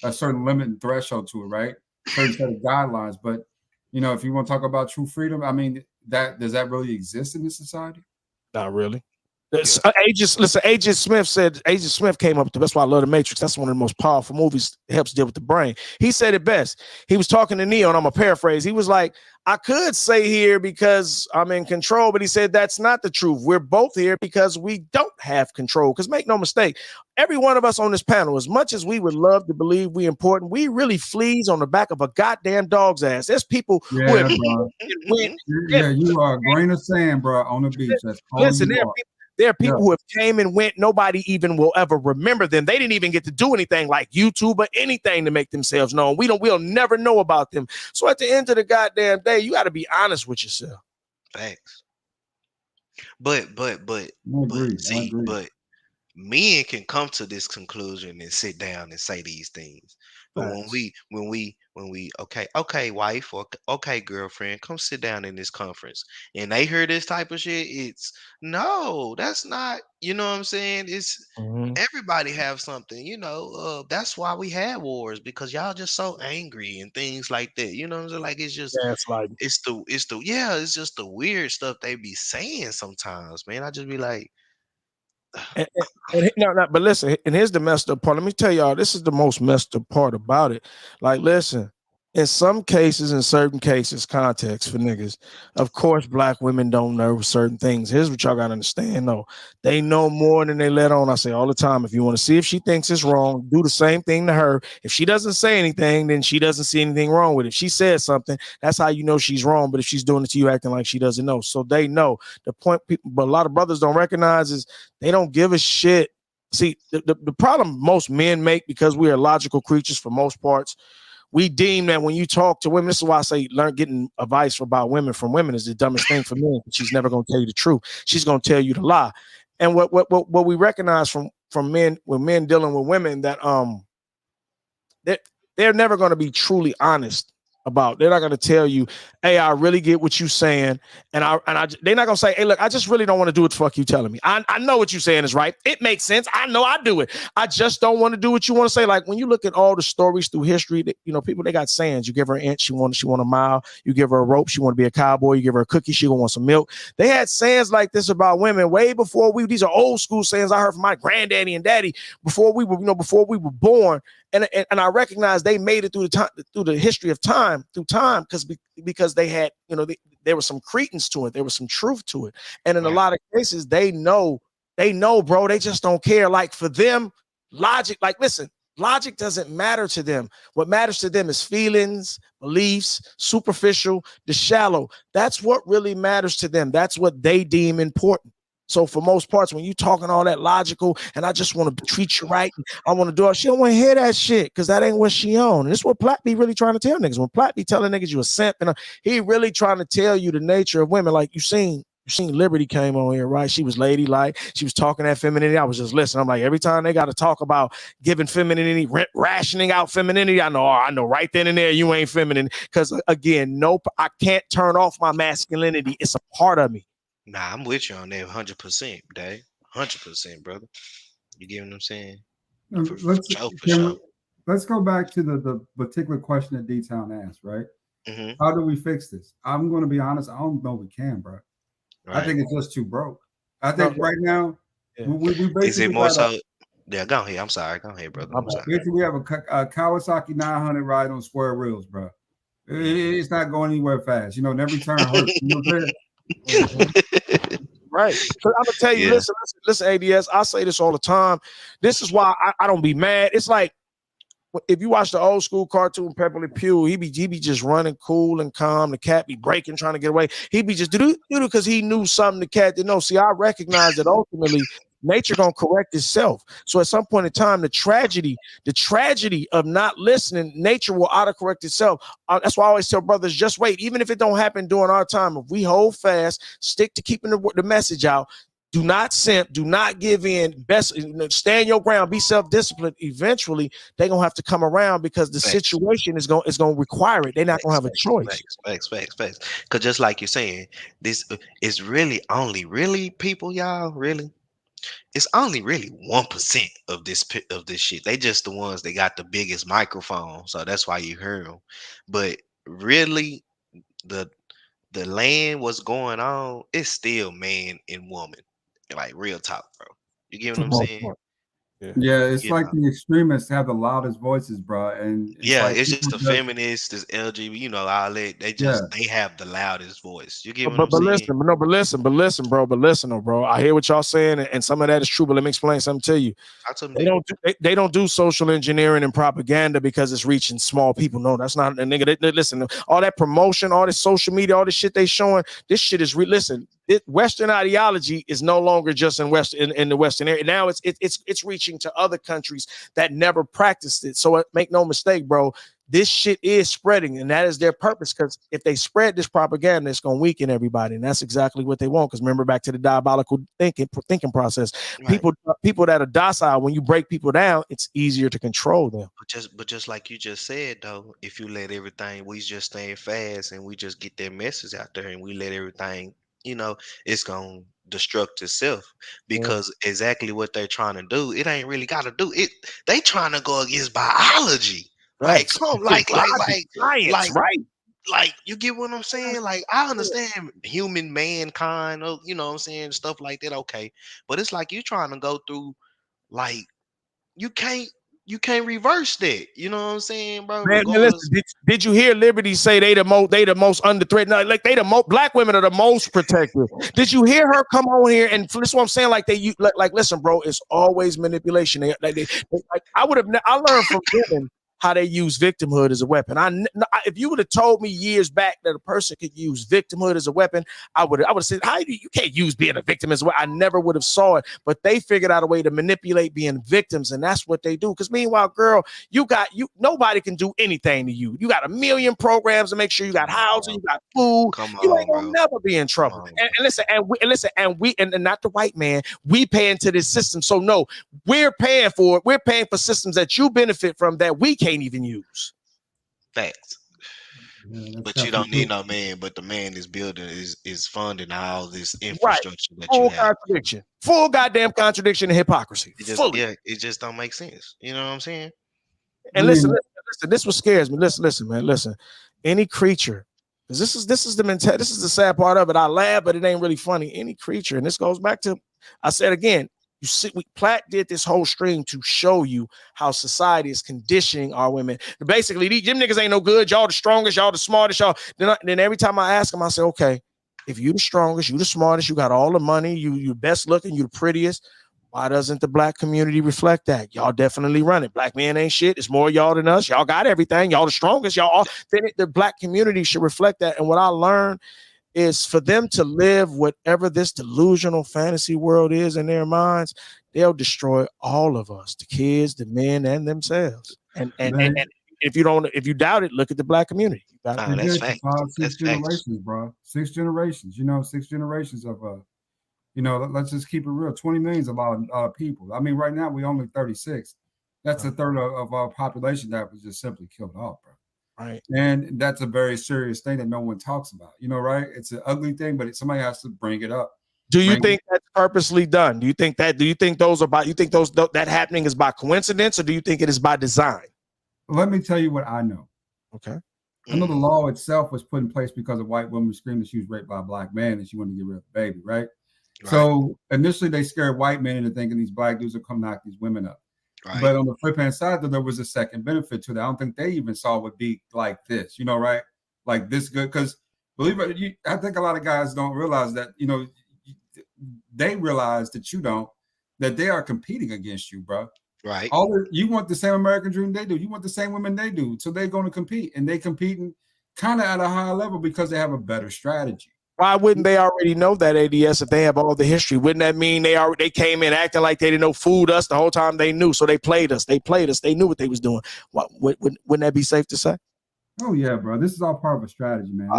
Speaker 9: a certain limit and threshold to it, right? Certain set of guidelines. But, if you want to talk about true freedom, I mean, does that really exist in this society?
Speaker 7: Not really. Agent Smith came up with that's why I love The Matrix. That's one of the most powerful movies. It helps deal with the brain. He said it best. He was talking to Neo, and I'm going to paraphrase. He was like, I could say here because I'm in control, but he said that's not the truth. We're both here because we don't have control. Because make no mistake, every one of us on this panel, as much as we would love to believe we important, we really fleas on the back of a goddamn dog's ass. There's people who have
Speaker 9: you are a grain of sand, bro, on the beach. That's
Speaker 7: listen, there are people who have came and went. Nobody even will ever remember them. They didn't even get to do anything like YouTube or anything to make themselves known. We'll never know about them. So at the end of the goddamn day, you got to be honest with yourself.
Speaker 11: Facts. But men can come to this conclusion and sit down and say these things. But when we okay, wife, or okay, girlfriend, come sit down in this conference, and they hear this type of shit, it's no, that's not, you know what I'm saying? It's everybody have something, that's why we had wars, because y'all just so angry and things like that. You know what I'm saying? Like, it's just it's just the weird stuff they be saying sometimes, man. I just be like,
Speaker 7: but listen, and here's the messed up part. Let me tell y'all, this is the most messed up part about it. Like, listen, in some cases, in certain cases, context for niggas, of course, black women don't know certain things. Here's what y'all gotta understand, though. They know more than they let on. I say all the time, if you want to see if she thinks it's wrong, do the same thing to her. If she doesn't say anything, then she doesn't see anything wrong with it. If she says something, that's how you know she's wrong. But if she's doing it to you, acting like she doesn't know. So they know. The point people, but a lot of brothers don't recognize is they don't give a shit. See, the problem most men make, because we are logical creatures for most parts, we deem that when you talk to women, this is why I say getting advice about women from women is the dumbest thing for men. She's never going to tell you the truth. She's going to tell you the lie. And what we recognize from men, when men dealing with women, that they're never going to be truly honest about. They're not going to tell you, hey, I really get what you're saying, and they're not going to say, hey, look, I just really don't want to do what the fuck you telling me. I know what you're saying is right. It makes sense. I know I do it. I just don't want to do what you want to say. Like when you look at all the stories through history, that, people, they got sayings. You give her an inch, she want a mile. You give her a rope, she want to be a cowboy. You give her a cookie, she gonna want some milk. They had sayings like this about women way before these are old school sayings I heard from my granddaddy and daddy before we were born. And I recognize they made it through the history of time, because they had, there was some credence to it, there was some truth to it, and in a lot of cases, they know, bro. They just don't care. Like for them, logic. Like listen, logic doesn't matter to them. What matters to them is feelings, beliefs, superficial, the shallow. That's what really matters to them. That's what they deem important. So for most parts, when you talking all that logical, and I just want to treat you right, and I want to do it, she don't want to hear that shit, because that ain't what she on. And this is what Platt be really trying to tell niggas. When Platt be telling niggas you a simp, and he really trying to tell you the nature of women. Like you seen Liberty came on here, right? She was ladylike. She was talking that femininity. I was just listening. I'm like, every time they got to talk about giving femininity, rationing out femininity, I know right then and there you ain't feminine. Because again, nope, I can't turn off my masculinity. It's a part of me.
Speaker 11: Nah, I'm with you on that 100%, Dave. 100%, brother. You get what I'm saying? For sure.
Speaker 9: Let's go back to the particular question that D-Town asked, right?
Speaker 11: Mm-hmm.
Speaker 9: How do we fix this? I'm going to be honest. I don't know we can, bro. Right. I think it's just too broke. I think right now, we basically
Speaker 11: is it more so? Yeah, go ahead. I'm sorry. Go ahead, brother. I'm sorry.
Speaker 9: Basically, we have a Kawasaki 900 ride on square wheels, bro. It's not going anywhere fast. And every turn hurts. You know what I'm saying?
Speaker 7: Right. So I'm gonna tell you, listen, ADS. I say this all the time. This is why I don't be mad. It's like if you watch the old school cartoon Pepper Le Pew, he be just running cool and calm. The cat be breaking, trying to get away. He be just do because he knew something the cat didn't know. See, I recognize that ultimately nature gonna correct itself. So at some point in time, the tragedy of not listening, nature will autocorrect itself. That's why I always tell brothers, just wait. Even if it don't happen during our time, if we hold fast, stick to keeping the message out. Do not simp. Do not give in. Best stand your ground. Be self-disciplined. Eventually, they're gonna have to come around because the situation is gonna require it. They're not gonna have a choice.
Speaker 11: Facts. Because just like you're saying, this is really only people, y'all. Really, it's only really 1% of this shit. They just the ones that got the biggest microphone, so that's why you hear them. But really, the land, what's going on, it's still man and woman. Like real talk, bro. You get what I'm saying?
Speaker 9: Yeah, it's like the extremists have the loudest voices, bro. And
Speaker 11: it's just the feminists, this LGBT, all that. They have the loudest voice. You get what I'm saying?
Speaker 7: But listen, bro. I hear what y'all saying, and some of that is true. But let me explain something to you. They don't do social engineering and propaganda because it's reaching small people. No, that's not a nigga. Listen, all that promotion, all this social media, all this shit they showing. This shit is listen. Western ideology is no longer just in the Western area. Now it's reaching to other countries that never practiced it. So make no mistake, bro. This shit is spreading, and that is their purpose. Because if they spread this propaganda, it's gonna weaken everybody, and that's exactly what they want. Because remember, back to the diabolical thinking process. Right. People that are docile, when you break people down, it's easier to control them.
Speaker 11: But just like you just said, though, if you let everything, we just stay fast, and we just get that message out there, and we let everything, it's gonna destruct itself, because exactly what they're trying to do, it ain't really got to do it. They trying to go against biology. Like, come, science, right? Like, you get what I'm saying? Like, I understand human mankind, you know what I'm saying, stuff like that, okay. But it's like you trying to go through, like, you can't you can't reverse that. You know what I'm saying, bro?
Speaker 7: Man,
Speaker 11: Regardless.
Speaker 7: listen, did you hear Liberty say they the most under threat? No, like they the most black women are the most protected. Did you hear her come on here and this is what I'm saying? Like like listen, bro, it's always manipulation. Like I learned from women how they use victimhood as a weapon. If you would have told me years back that a person could use victimhood as a weapon, I would have said, you can't use being a victim as well. I never would have saw it, but they figured out a way to manipulate being victims, and that's what they do. Because meanwhile, girl, nobody can do anything to you. You got a million programs to make sure you got housing, you got food. You ain't gonna never be in trouble. And listen, and not the white man. We pay into this system, so no, we're paying for it. We're paying for systems that you benefit from that we can't even use.
Speaker 11: Facts. Yeah, but you don't need no man, but the man is building is funding all this infrastructure that
Speaker 7: Full
Speaker 11: you have.
Speaker 7: contradiction. Full goddamn contradiction and hypocrisy.
Speaker 11: It just don't make sense. You know what I'm saying?
Speaker 7: And listen, this what scares me. Listen, man. Any creature, because this is the mentality, this is the sad part of it. I laugh, but it ain't really funny. Any creature, and this goes back to, I said again, you see, Platt did this whole stream to show you how society is conditioning our women. Basically, them niggas ain't no good. Y'all the strongest, y'all the smartest, y'all. Then every time I ask them, I say, okay, if you the strongest, you the smartest, you got all the money, you best looking, you the prettiest, why doesn't the black community reflect that? Y'all definitely run it. Black men ain't shit. It's more y'all than us. Y'all got everything. Y'all the strongest. Y'all all. Then the black community should reflect that. And what I learned is for them to live whatever this delusional fantasy world is in their minds, they'll destroy all of us, the kids, the men, and themselves. And if you doubt it, look at the black community.
Speaker 11: That's fact.
Speaker 9: Six generations, bro. 6 generations. 6 generations of let's just keep it real. 20 million is a lot of people. I mean, right now we only 36. That's a third of our population that was just simply killed off, bro.
Speaker 7: Right.
Speaker 9: And that's a very serious thing that no one talks about. Right? It's an ugly thing, but somebody has to bring it up.
Speaker 7: Do you think that's purposely done? Do you think that happening is by coincidence, or do you think it is by design?
Speaker 9: Let me tell you what I know.
Speaker 7: Okay.
Speaker 9: I know the law itself was put in place because a white woman screamed that she was raped by a black man and she wanted to get rid of the baby, right? So initially they scared white men into thinking these black dudes would come knock these women up. Right. But on the flip hand side, there was a second benefit to that. I don't think they even saw it would be like this, right? Like this good. Because believe it, I think a lot of guys don't realize that, they realize that you don't, that they are competing against you, bro.
Speaker 11: Right.
Speaker 9: You want the same American dream they do. You want the same women they do. So they're going to compete, and they competing kind of at a higher level because they have a better strategy.
Speaker 7: Why wouldn't they already know that ADS if they have all the history? Wouldn't that mean they came in acting like they didn't know, fooled us the whole time they knew? So they played us. They knew what they was doing. Wouldn't that be safe to say?
Speaker 9: Oh yeah, bro. This is all part of a strategy, man.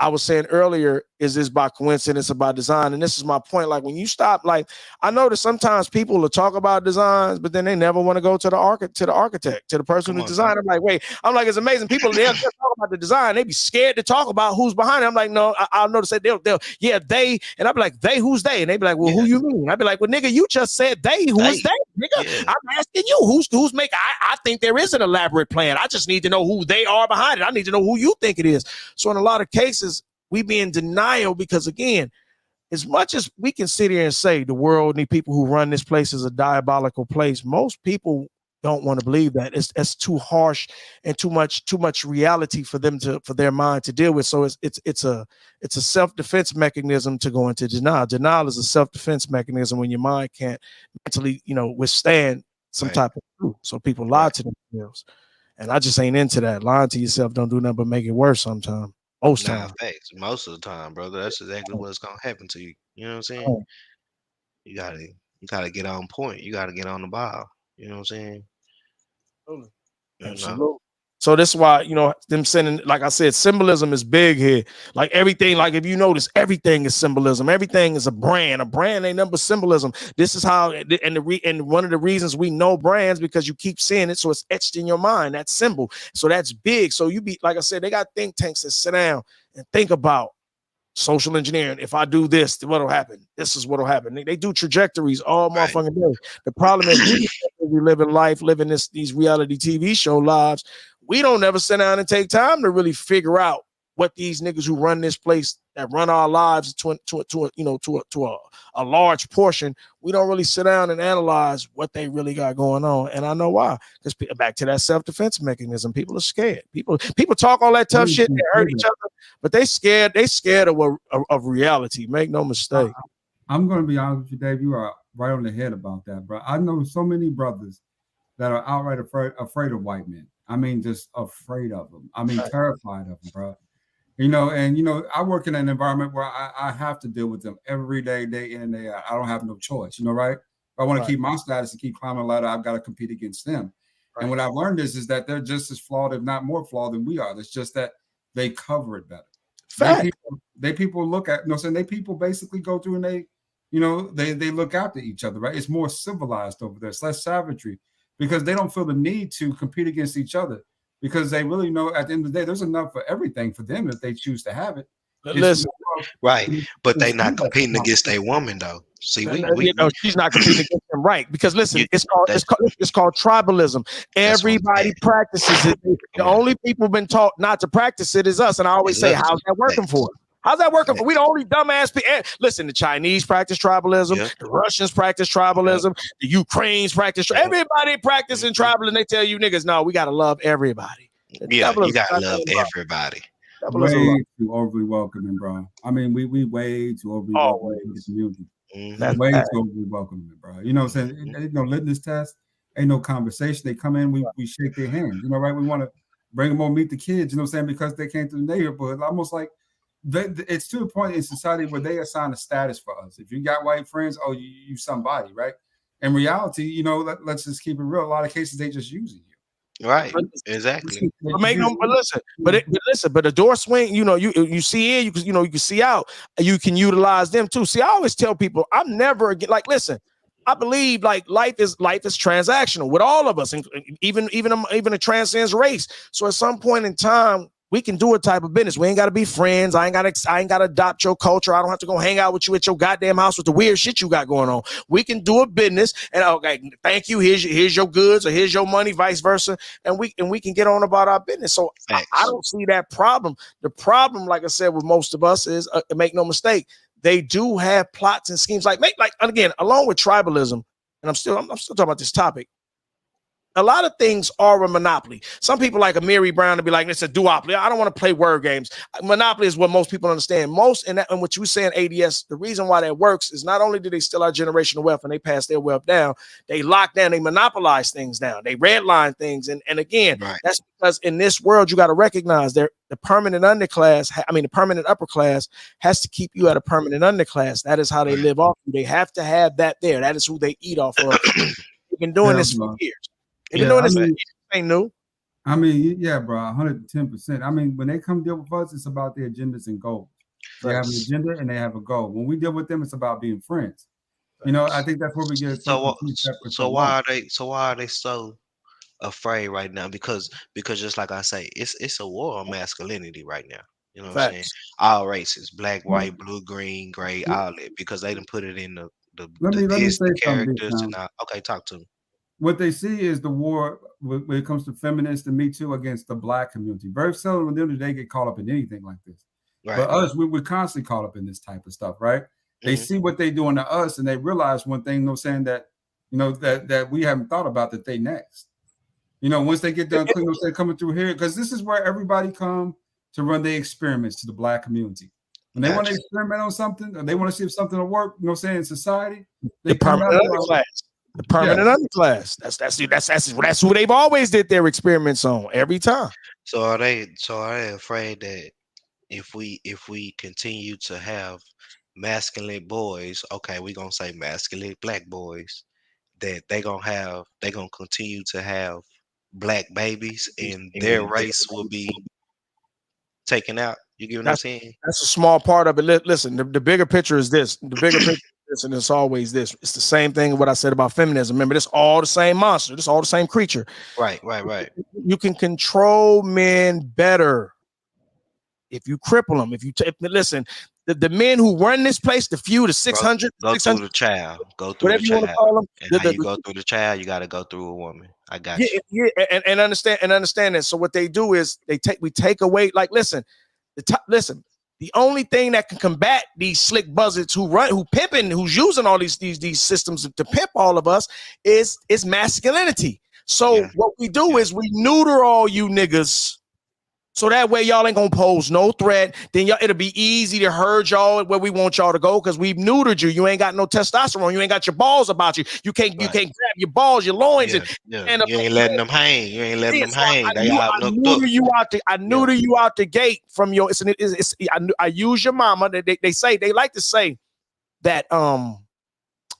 Speaker 7: I was saying earlier, is this by coincidence or by design? And this is my point. Like when you stop, I notice sometimes people will talk about designs, but then they never want to go to the architect, to the person who designed. I'm like, it's amazing. People, they'll talk about the design. They be scared to talk about who's behind it. I'm like, no, I'll notice that they, and I'll be like, they, who's they? And they be like, well, who you mean? I'd be like, well, nigga, you just said they, who is they? Nigga, yeah. I'm asking you, who's making, I think there is an elaborate plan. I just need to know who they are behind it. I need to know who you think it is. So in a lot of cases, we be in denial because, again, as much as we can sit here and say the world and the people who run this place is a diabolical place, most people don't want to believe that. It's too harsh and too much reality for their mind to deal with. So it's a self-defense mechanism to go into denial. Denial is a self-defense mechanism when your mind can't mentally, withstand some type of truth. So people lie to themselves, and I just ain't into that. Lying to yourself don't do nothing but make it worse sometimes. Most of
Speaker 11: the time, brother. That's exactly what's gonna happen to you. You know what I'm saying? You gotta get on point. You gotta get on the ball. You know what I'm saying?
Speaker 7: Absolutely. So that's why, them sending, like I said, symbolism is big here. Like everything, like if you notice, everything is symbolism. Everything is a brand. A brand ain't nothing but symbolism. This is how, and one of the reasons we know brands, because you keep seeing it, so it's etched in your mind, that symbol. So that's big. So like I said, they got think tanks that sit down and think about social engineering. If I do this, what'll happen? This is what'll happen. They do trajectories all motherfucking day. The problem is we live in life, living these reality TV show lives. We don't ever sit down and take time to really figure out what these niggas who run this place, that run our lives to a large portion, we don't really sit down and analyze what they really got going on. And I know why. Because back to that self-defense mechanism, people are scared. People talk all that tough shit, they hurt each other, but they scared of reality. Make no mistake.
Speaker 9: I'm going to be honest with you, Dave. You are right on the head about that, bro. I know so many brothers that are outright afraid of white men. I mean, just afraid of them. I mean, terrified of them, bro. I work in an environment where I have to deal with them every day, day in and day out. I don't have no choice, right? If I want to keep my status and keep climbing the ladder, I've got to compete against them. Right. And what I've learned is that they're just as flawed, if not more flawed than we are. It's just that they cover it better. They people look at, they people basically go through and they look after each other, right? It's more civilized over there. It's less savagery because they don't feel the need to compete against each other because they really know at the end of the day, there's enough for everything for them if they choose to have it.
Speaker 11: Listen, right, but they not competing against a woman though. See,
Speaker 7: she's not competing against them, right? Because listen, it's called tribalism. Everybody practices it. The only people been taught not to practice it is us. And I always say, how's that working for us? How's that working? We the only dumbass people. Listen, the Chinese practice tribalism. Yeah. The Russians practice tribalism. Yeah. The Ukrainians practice. Everybody practicing tribalism. They tell you niggas, no, we gotta love everybody.
Speaker 11: Yeah, you gotta love everybody.
Speaker 9: Way too overly welcoming, bro. I mean, we way too overly welcoming in the community. Way too overly welcoming, bro. You know what I'm saying? Ain't no litmus test. Ain't no conversation. They come in, we shake their hands. Right? We want to bring them over, meet the kids. You know what I'm saying? Because they came to the neighborhood. Almost like it's to a point in society where they assign a status for us. If you got white friends, oh, you somebody, right? In reality, let's just keep it real. A lot of cases they just using you.
Speaker 11: Right, exactly.
Speaker 7: But the door swing, you see in, you can see out, you can utilize them too. See, I always tell people, I'm never like, listen, I believe like life is transactional with all of us, and even it transcends race. So at some point in time, we can do a type of business. We ain't got to be friends. I ain't got to adopt your culture. I don't have to go hang out with you at your goddamn house with the weird shit you got going on. We can do a business and okay, thank you. Here's your goods or here's your money, vice versa. And we can get on about our business. So I don't see that problem. The problem, like I said, with most of us is make no mistake. They do have plots and schemes again, along with tribalism. And I'm still talking about this topic. A lot of things are a monopoly. Some people like Amiri Brown to be like, it's a duopoly. I don't want to play word games. Monopoly is what most people understand. And what you saying, ADS, the reason why that works is not only do they steal our generational wealth and they pass their wealth down, they lock down, they monopolize things down, they redline things. And again, that's because in this world, you got to recognize the permanent the permanent upper class has to keep you at a permanent underclass. That is how they live off you. They have to have that there. That is who they eat off of. They've been doing this for years. Ain't new.
Speaker 9: I mean, yeah, bro, 110%. I mean, when they come deal with us, it's about their agendas and goals. They have an agenda and they have a goal. When we deal with them, it's about being friends. I think that's where we get.
Speaker 11: So why are they so afraid right now? Because just like I say, it's a war on masculinity right now. You know what I'm saying? All races, black, white, blue, green, gray, all that, because they done put it in
Speaker 9: let me say
Speaker 11: characters and okay, talk to me.
Speaker 9: What they see is the war when it comes to feminists and Me Too against the black community. Very seldom when they get caught up in anything like this. Right. But us, we're constantly caught up in this type of stuff, right? They see what they doing to us and they realize one thing, saying that, that we haven't thought about that they next. Once they get done coming through here, because this is where everybody come to run their experiments to the black community. When they want to experiment on something, or they want to see if something will work, in society, they come out
Speaker 7: the permanent underclass. That's who they've always did their experiments on every time.
Speaker 11: So are they afraid that if we continue to have masculine boys, okay, we're gonna say masculine black boys, that they're gonna continue to have black babies and their race will be taken out? You get what I'm saying?
Speaker 7: That's a small part of it. Listen, the bigger picture is this. The bigger picture is this, and it's always this. It's the same thing what I said about feminism. Remember, this all the same monster. This all the same creature.
Speaker 11: Right.
Speaker 7: You can control men better if you cripple them. If you listen, the men who run this place, the few, the 600,
Speaker 11: go through the child. Go through
Speaker 7: whatever
Speaker 11: the
Speaker 7: you want to call them.
Speaker 11: And how you go through the child, you got to go through a woman. I got you.
Speaker 7: Yeah, and understand that. So what they do is we take away. Like, listen, Listen, the only thing that can combat these slick buzzards who pimping, who's using all these systems to pimp all of us is masculinity. So what we do is we neuter all you niggas. So that way y'all ain't gonna pose no threat. Then it'll be easy to herd y'all where we want y'all to go because we've neutered you. You ain't got no testosterone. You ain't got your balls about you. You can't grab your balls, your loins, and
Speaker 11: you ain't letting them hang. You ain't letting them hang. They all
Speaker 7: I neuter you out the gate from your. I use your mama. They like to say that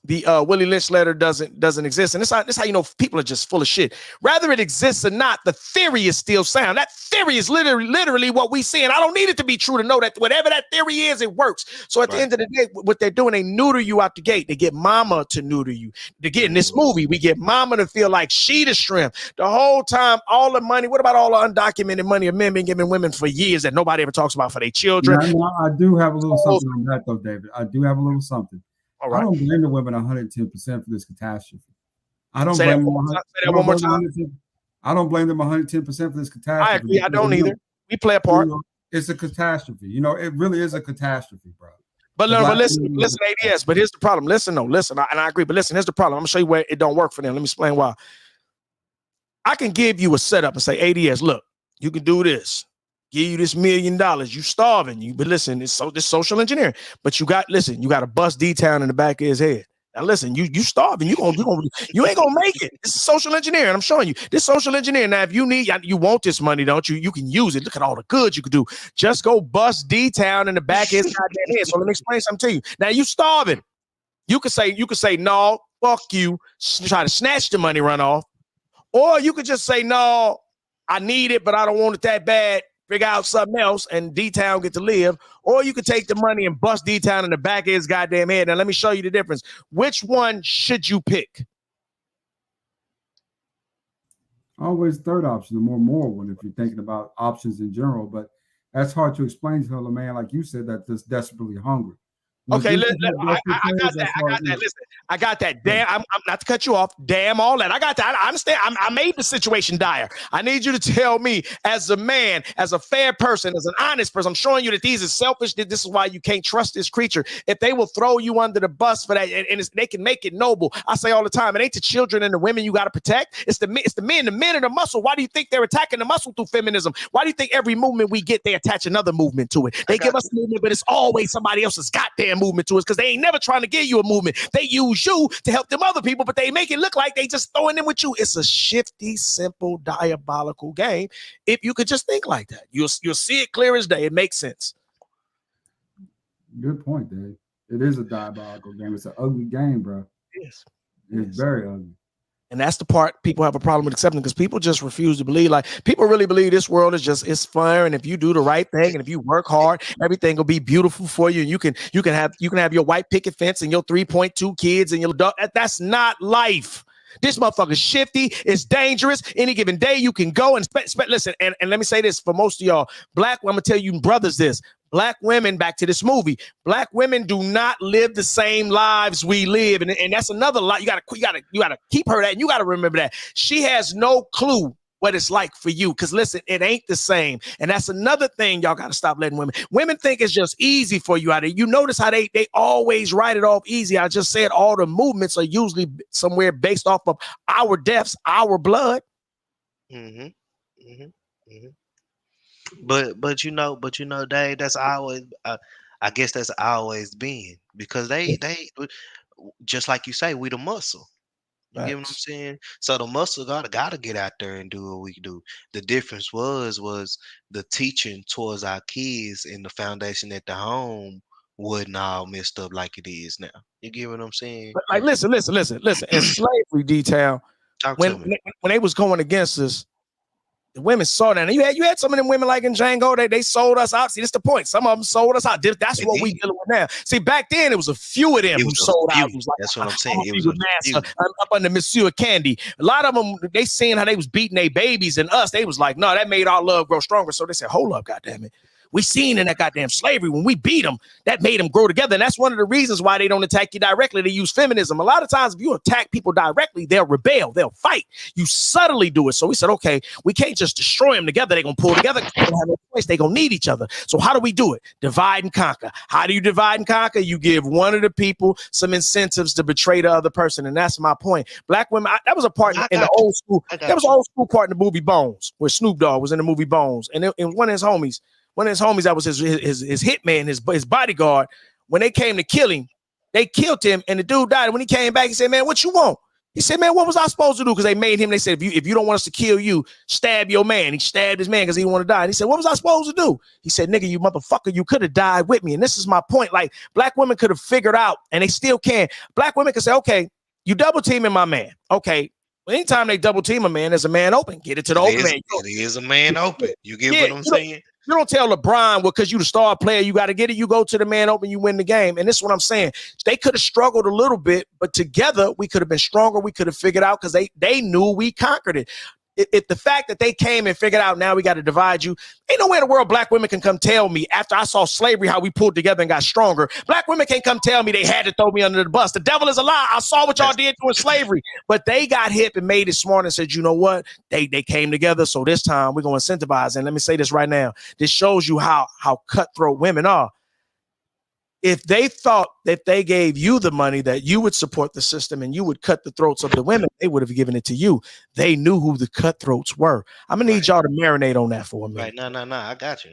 Speaker 7: the Willie Lynch letter doesn't exist, and this how you know people are just full of shit. Whether it exists or not, the theory is still sound. That theory is literally what we see, and I don't need it to be true to know that whatever that theory is, it works. So at the end of the day, what they're doing, they neuter you out the gate. They get mama to neuter you. To get in this movie, we get mama to feel like she the strength the whole time. All the money. What about all the undocumented money of men been giving women for years that nobody ever talks about for their children?
Speaker 9: I do have a little something on that though, David. I do have a little something. Right. I don't blame the women 110% for this catastrophe. I don't blame them. Say that one more time. I don't blame them 110% for this catastrophe.
Speaker 7: I agree. I don't either. We play a part.
Speaker 9: It's a catastrophe. You know, it really is a catastrophe, bro.
Speaker 7: But listen, ADS. But here's the problem. Listen, and I agree. But listen, here's the problem. I'm gonna show you where it don't work for them. Let me explain why. I can give you a setup and say, ADS, look, you can do this. Give you this $1 million. You starving. But listen, it's this social engineering. But you got to bust D-Town in the back of his head. Now listen, you starving. You ain't gonna make it. This is social engineering. I'm showing you this social engineering. Now, if you want this money, don't you? You can use it. Look at all the good you could do. Just go bust D-Town in the back of his goddamn head. So let me explain something to you. Now you starving. You could say no, fuck you. Try to snatch the money, run off, or you could just say no, I need it, but I don't want it that bad. Figure out something else and D-Town get to live, or you could take the money and bust D-Town in the back of his goddamn head. Now let me show you the difference. Which one should you pick?
Speaker 9: Always third option, the more moral one if you're thinking about options in general, but that's hard to explain to a man like you said that that's desperately hungry.
Speaker 7: Okay, I got that. Listen, I got that. Damn, I'm not to cut you off. Damn, all that. I got that. I understand. I made the situation dire. I need you to tell me, as a man, as a fair person, as an honest person, I'm showing you that these are selfish. This is why you can't trust this creature. If they will throw you under the bus for that, and they can make it noble. I say all the time, it ain't the children and the women you got to protect. It's the men. The men are the muscle. Why do you think they're attacking the muscle through feminism? Why do you think every movement we get, they attach another movement to it? They give us a movement, but it's always somebody else's goddamn movement to us because they ain't never trying to give you a movement. They use you to help them other people, but they make it look like they just throwing them with you. It's a shifty, simple, diabolical game. If you could just think like that, you'll see it clear as day. It makes sense.
Speaker 9: Good point, Dave. It is a diabolical game. It's an ugly game, bro.
Speaker 7: Yes.
Speaker 9: It's very ugly.
Speaker 7: And that's the part people have a problem with accepting because people just refuse to believe. Like people really believe this world is it's fun, and if you do the right thing and if you work hard, everything will be beautiful for you. And you can have your white picket fence and your 3.2 kids and your dog. That's not life. This motherfucker's shifty. It's dangerous. Any given day you can go and listen. And let me say this for most of y'all, I'm gonna tell you brothers this. Black women, back to this movie, black women do not live the same lives we live. And that's another lie. You gotta keep her that. And you gotta remember that. She has no clue what it's like for you. Because listen, it ain't the same. And that's another thing y'all gotta stop letting women think it's just easy for you out there. You notice how they always write it off easy. I just said all the movements are usually somewhere based off of our deaths, our blood.
Speaker 11: Mm-hmm. Mm-hmm. Mm-hmm. But you know, Dave, that's always I guess that's always been because they just like you say, we the muscle. You get what I'm saying? So the muscle gotta get out there and do what we do. The difference was the teaching towards our kids and the foundation at the home wasn't all messed up like it is now. You get what I'm saying?
Speaker 7: But like listen. In slavery detail, when they was going against us, the women saw that. And you had some of them women like in Django, they sold us out. See, that's the point. Some of them sold us out. That's what we dealing with now. See, back then it was a few of them who sold out. Like,
Speaker 11: that's what I'm saying. It was
Speaker 7: up under Monsieur Candy. A lot of them, they seen how they was beating their babies and us. They was like, no, that made our love grow stronger. So they said, hold up, goddammit. We seen in that goddamn slavery when we beat them, that made them grow together. And that's one of the reasons why they don't attack you directly. They use feminism. A lot of times, if you attack people directly, they'll rebel, they'll fight. You subtly do it. So we said, okay, we can't just destroy them together. They're gonna pull together. They don't have no choice. They're gonna need each other. So how do we do it? Divide and conquer. How do you divide and conquer? You give one of the people some incentives to betray the other person, and that's my point. Black women. That was a part in the old school. That was an old school part in the movie Bones, where Snoop Dogg was in the movie Bones, and it was one of his homies. One of his homies that was his hitman, his bodyguard. When they came to kill him, they killed him, and the dude died. When he came back, he said, "Man, what you want?" He said, "Man, what was I supposed to do?" Because they made him. They said, "If you don't want us to kill you, stab your man." He stabbed his man because he didn't want to die. And he said, "What was I supposed to do?" He said, "Nigga, you motherfucker, you could have died with me." And this is my point. Like, black women could have figured out, and they still can. Black women can say, "Okay, you double teaming my man. Okay." Anytime they double team a man, there's a man open. Get it to the open man.
Speaker 11: It is a man open. You get what I'm saying?
Speaker 7: You don't tell LeBron, well, because you the star player, you got to get it. You go to the man open, you win the game. And this is what I'm saying. They could have struggled a little bit, but together we could have been stronger. We could have figured out because they knew we conquered it. If the fact that they came and figured out now we got to divide you, ain't no way in the world black women can come tell me after I saw slavery how we pulled together and got stronger. Black women can't come tell me they had to throw me under the bus. The devil is a lie. I saw what y'all did during slavery, but they got hip and made it smart and said, you know what? They came together. So this time we're going to incentivize. And let me say this right now. This shows you how cutthroat women are. If they thought that they gave you the money that you would support the system and you would cut the throats of the women, they would have given it to you. They knew who the cutthroats were. I'm gonna need y'all to marinate on that for a minute.
Speaker 11: Right? No. I got you.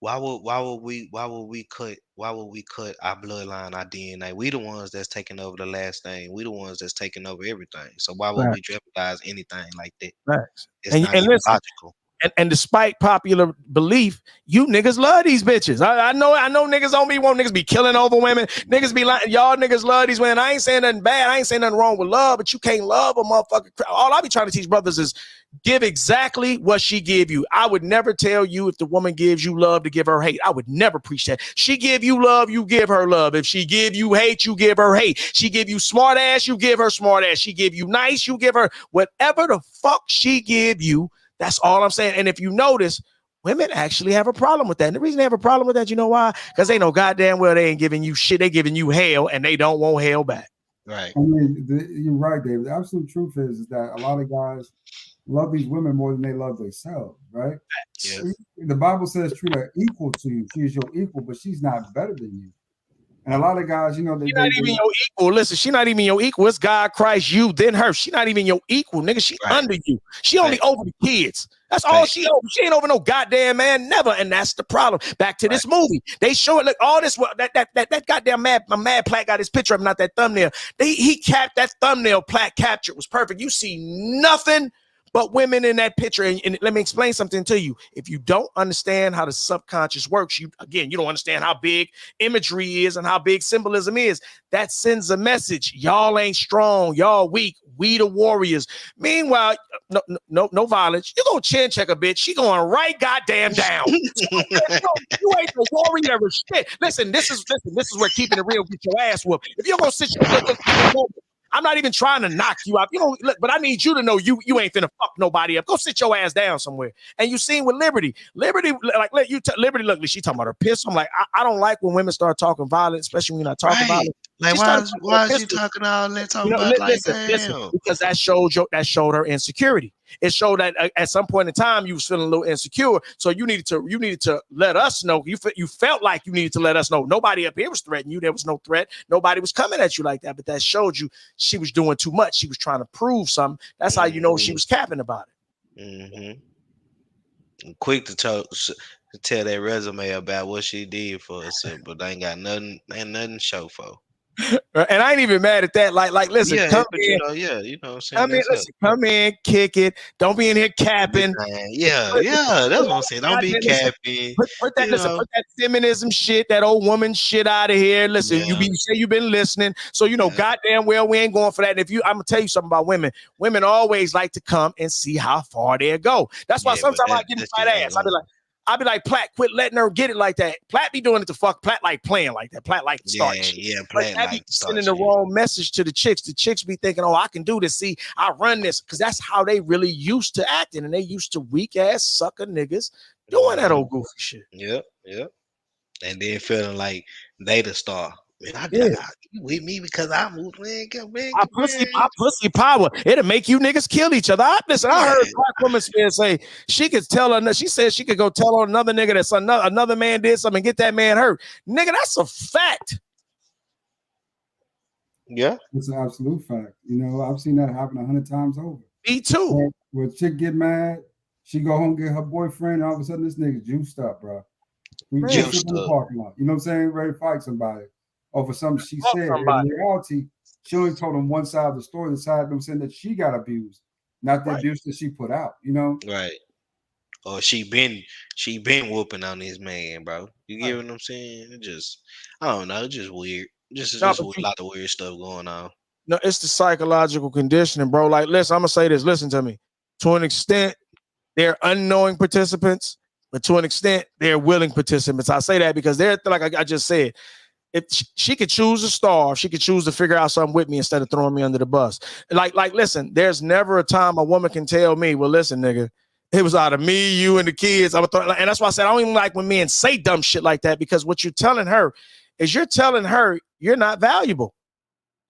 Speaker 11: Why would we cut our bloodline, our DNA? We the ones that's taking over the last thing. We the ones that's taking over everything. So why would we jeopardize anything like that?
Speaker 7: Right.
Speaker 11: It's not even logical.
Speaker 7: And despite popular belief, you niggas love these bitches. I know niggas don't be want niggas be killing over women. Niggas be like, y'all niggas love these women. I ain't saying nothing bad. I ain't saying nothing wrong with love, but you can't love a motherfucker. All I be trying to teach brothers is give exactly what she give you. I would never tell you if the woman gives you love to give her hate. I would never preach that. She give you love, you give her love. If she give you hate, you give her hate. She give you smart ass, you give her smart ass. She give you nice, you give her whatever the fuck she give you. That's all I'm saying. And if you notice, women actually have a problem with that. And the reason they have a problem with that, you know why? Because they know goddamn well they ain't giving you shit. They giving you hell, and they don't want hell back.
Speaker 11: Right.
Speaker 9: I mean, you're right, David. The absolute truth is that a lot of guys love these women more than they love themselves, right?
Speaker 11: Yes.
Speaker 9: The Bible says treat her equal to you. She is your equal, but she's not better than you. And a lot of guys, she's not
Speaker 7: even your equal. Listen, she's not even your equal. It's God, Christ, you, then her. She's not even your equal, nigga. She under you. She only over the kids. That's all she over. She ain't over no goddamn man, never. And that's the problem. Back to this movie. They show it. Look, all this. That goddamn Mad Plaque got his picture up, not that thumbnail. He capped that thumbnail. Plaque captured was perfect. You see nothing but women in that picture. And let me explain something to you. If you don't understand how the subconscious works, you don't understand how big imagery is and how big symbolism is. That sends a message. Y'all ain't strong. Y'all weak. We the warriors. Meanwhile, no violence. You gonna chin check a bitch. She going right goddamn down. You ain't the warrior or shit. Listen, this is where keeping it real get your ass whooped. If you're gonna sit I'm not even trying to knock you out. You know, look, but I need you to know you ain't finna fuck nobody up. Go sit your ass down somewhere. And you seen with Liberty, Liberty, look, she talking about her pistol. I'm like, I don't like when women start talking violence, especially when you're not talking violence.
Speaker 11: Like, why is she talking all that? Talking about
Speaker 7: listen, because that showed her insecurity. It showed that at some point in time you was feeling a little insecure, so you needed to let us know. You felt like you needed to let us know. Nobody up here was threatening you. There was no threat. Nobody was coming at you like that. But that showed you she was doing too much. She was trying to prove something. That's how you know she was capping about it.
Speaker 11: Mm-hmm. Quick to tell that resume about what she did for us, but they ain't got nothing. Ain't nothing to show for.
Speaker 7: And I ain't even mad at that. Like, listen, come in.
Speaker 11: You know what I'm saying.
Speaker 7: Come in, kick it. Don't be in here capping.
Speaker 11: Yeah, that's what I'm saying. Don't be capping.
Speaker 7: Put that feminism shit, that old woman shit out of here. Listen, you say you've been listening, so you know goddamn well we ain't going for that. And I'm gonna tell you something about women. Women always like to come and see how far they'll go. That's why sometimes I get in my ass. I'll be like, Platt, quit letting her get it like that. Platt be doing it to fuck. Platt like playing like that. Platt like to start shit.
Speaker 11: Platt
Speaker 7: like to start sending the wrong message to the chicks. The chicks be thinking, oh, I can do this. See, I run this. Because that's how they really used to acting. And they used to weak ass sucker niggas doing that old goofy shit.
Speaker 11: Yep. And then feeling like they the star. Man, I
Speaker 7: Yeah.
Speaker 11: got you with me because I moved, man.
Speaker 7: My pussy power. It'll make you niggas kill each other. Listen, I heard black women say she could tell her. She said she could go tell on another nigga that another man did something and get that man hurt. Nigga, that's a fact.
Speaker 11: Yeah,
Speaker 9: it's an absolute fact. You know, I've seen that happen 100 times over.
Speaker 7: Me too.
Speaker 9: When a chick get mad, she go home get her boyfriend, and all of a sudden this nigga's juiced up, bro. Juiced in the parking lot. You know what I'm saying? Ready to fight somebody over something she said. In reality, she only told him one side of the story, the side of them saying that she got abused, not the abuse that she put out. You know,
Speaker 11: right? Or she been whooping on this man, bro. You get what I'm saying? It just, I don't know, it's just weird. Just a lot of weird stuff going on.
Speaker 7: No, it's the psychological conditioning, bro. Like, listen, I'm gonna say this. Listen to me. To an extent, they're unknowing participants, but to an extent, they're willing participants. I say that because they're like I just said. If she could choose a star, she could choose to figure out something with me instead of throwing me under the bus. Like, listen, there's never a time a woman can tell me, well, listen, nigga, it was out of me, you, and the kids. And that's why I said I don't even like when men say dumb shit like that, because what you're telling her is you're telling her you're not valuable.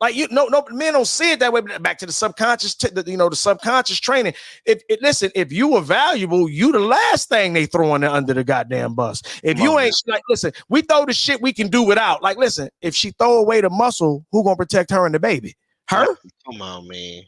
Speaker 7: Like, no, men don't see it that way. Back to the subconscious, the subconscious training. Listen, if you were valuable, you the last thing they throwing under the goddamn bus. If you ain't like, listen, we throw the shit we can do without. Like, listen, if she throw away the muscle, who gonna protect her and the baby? Her?
Speaker 11: Come on, man.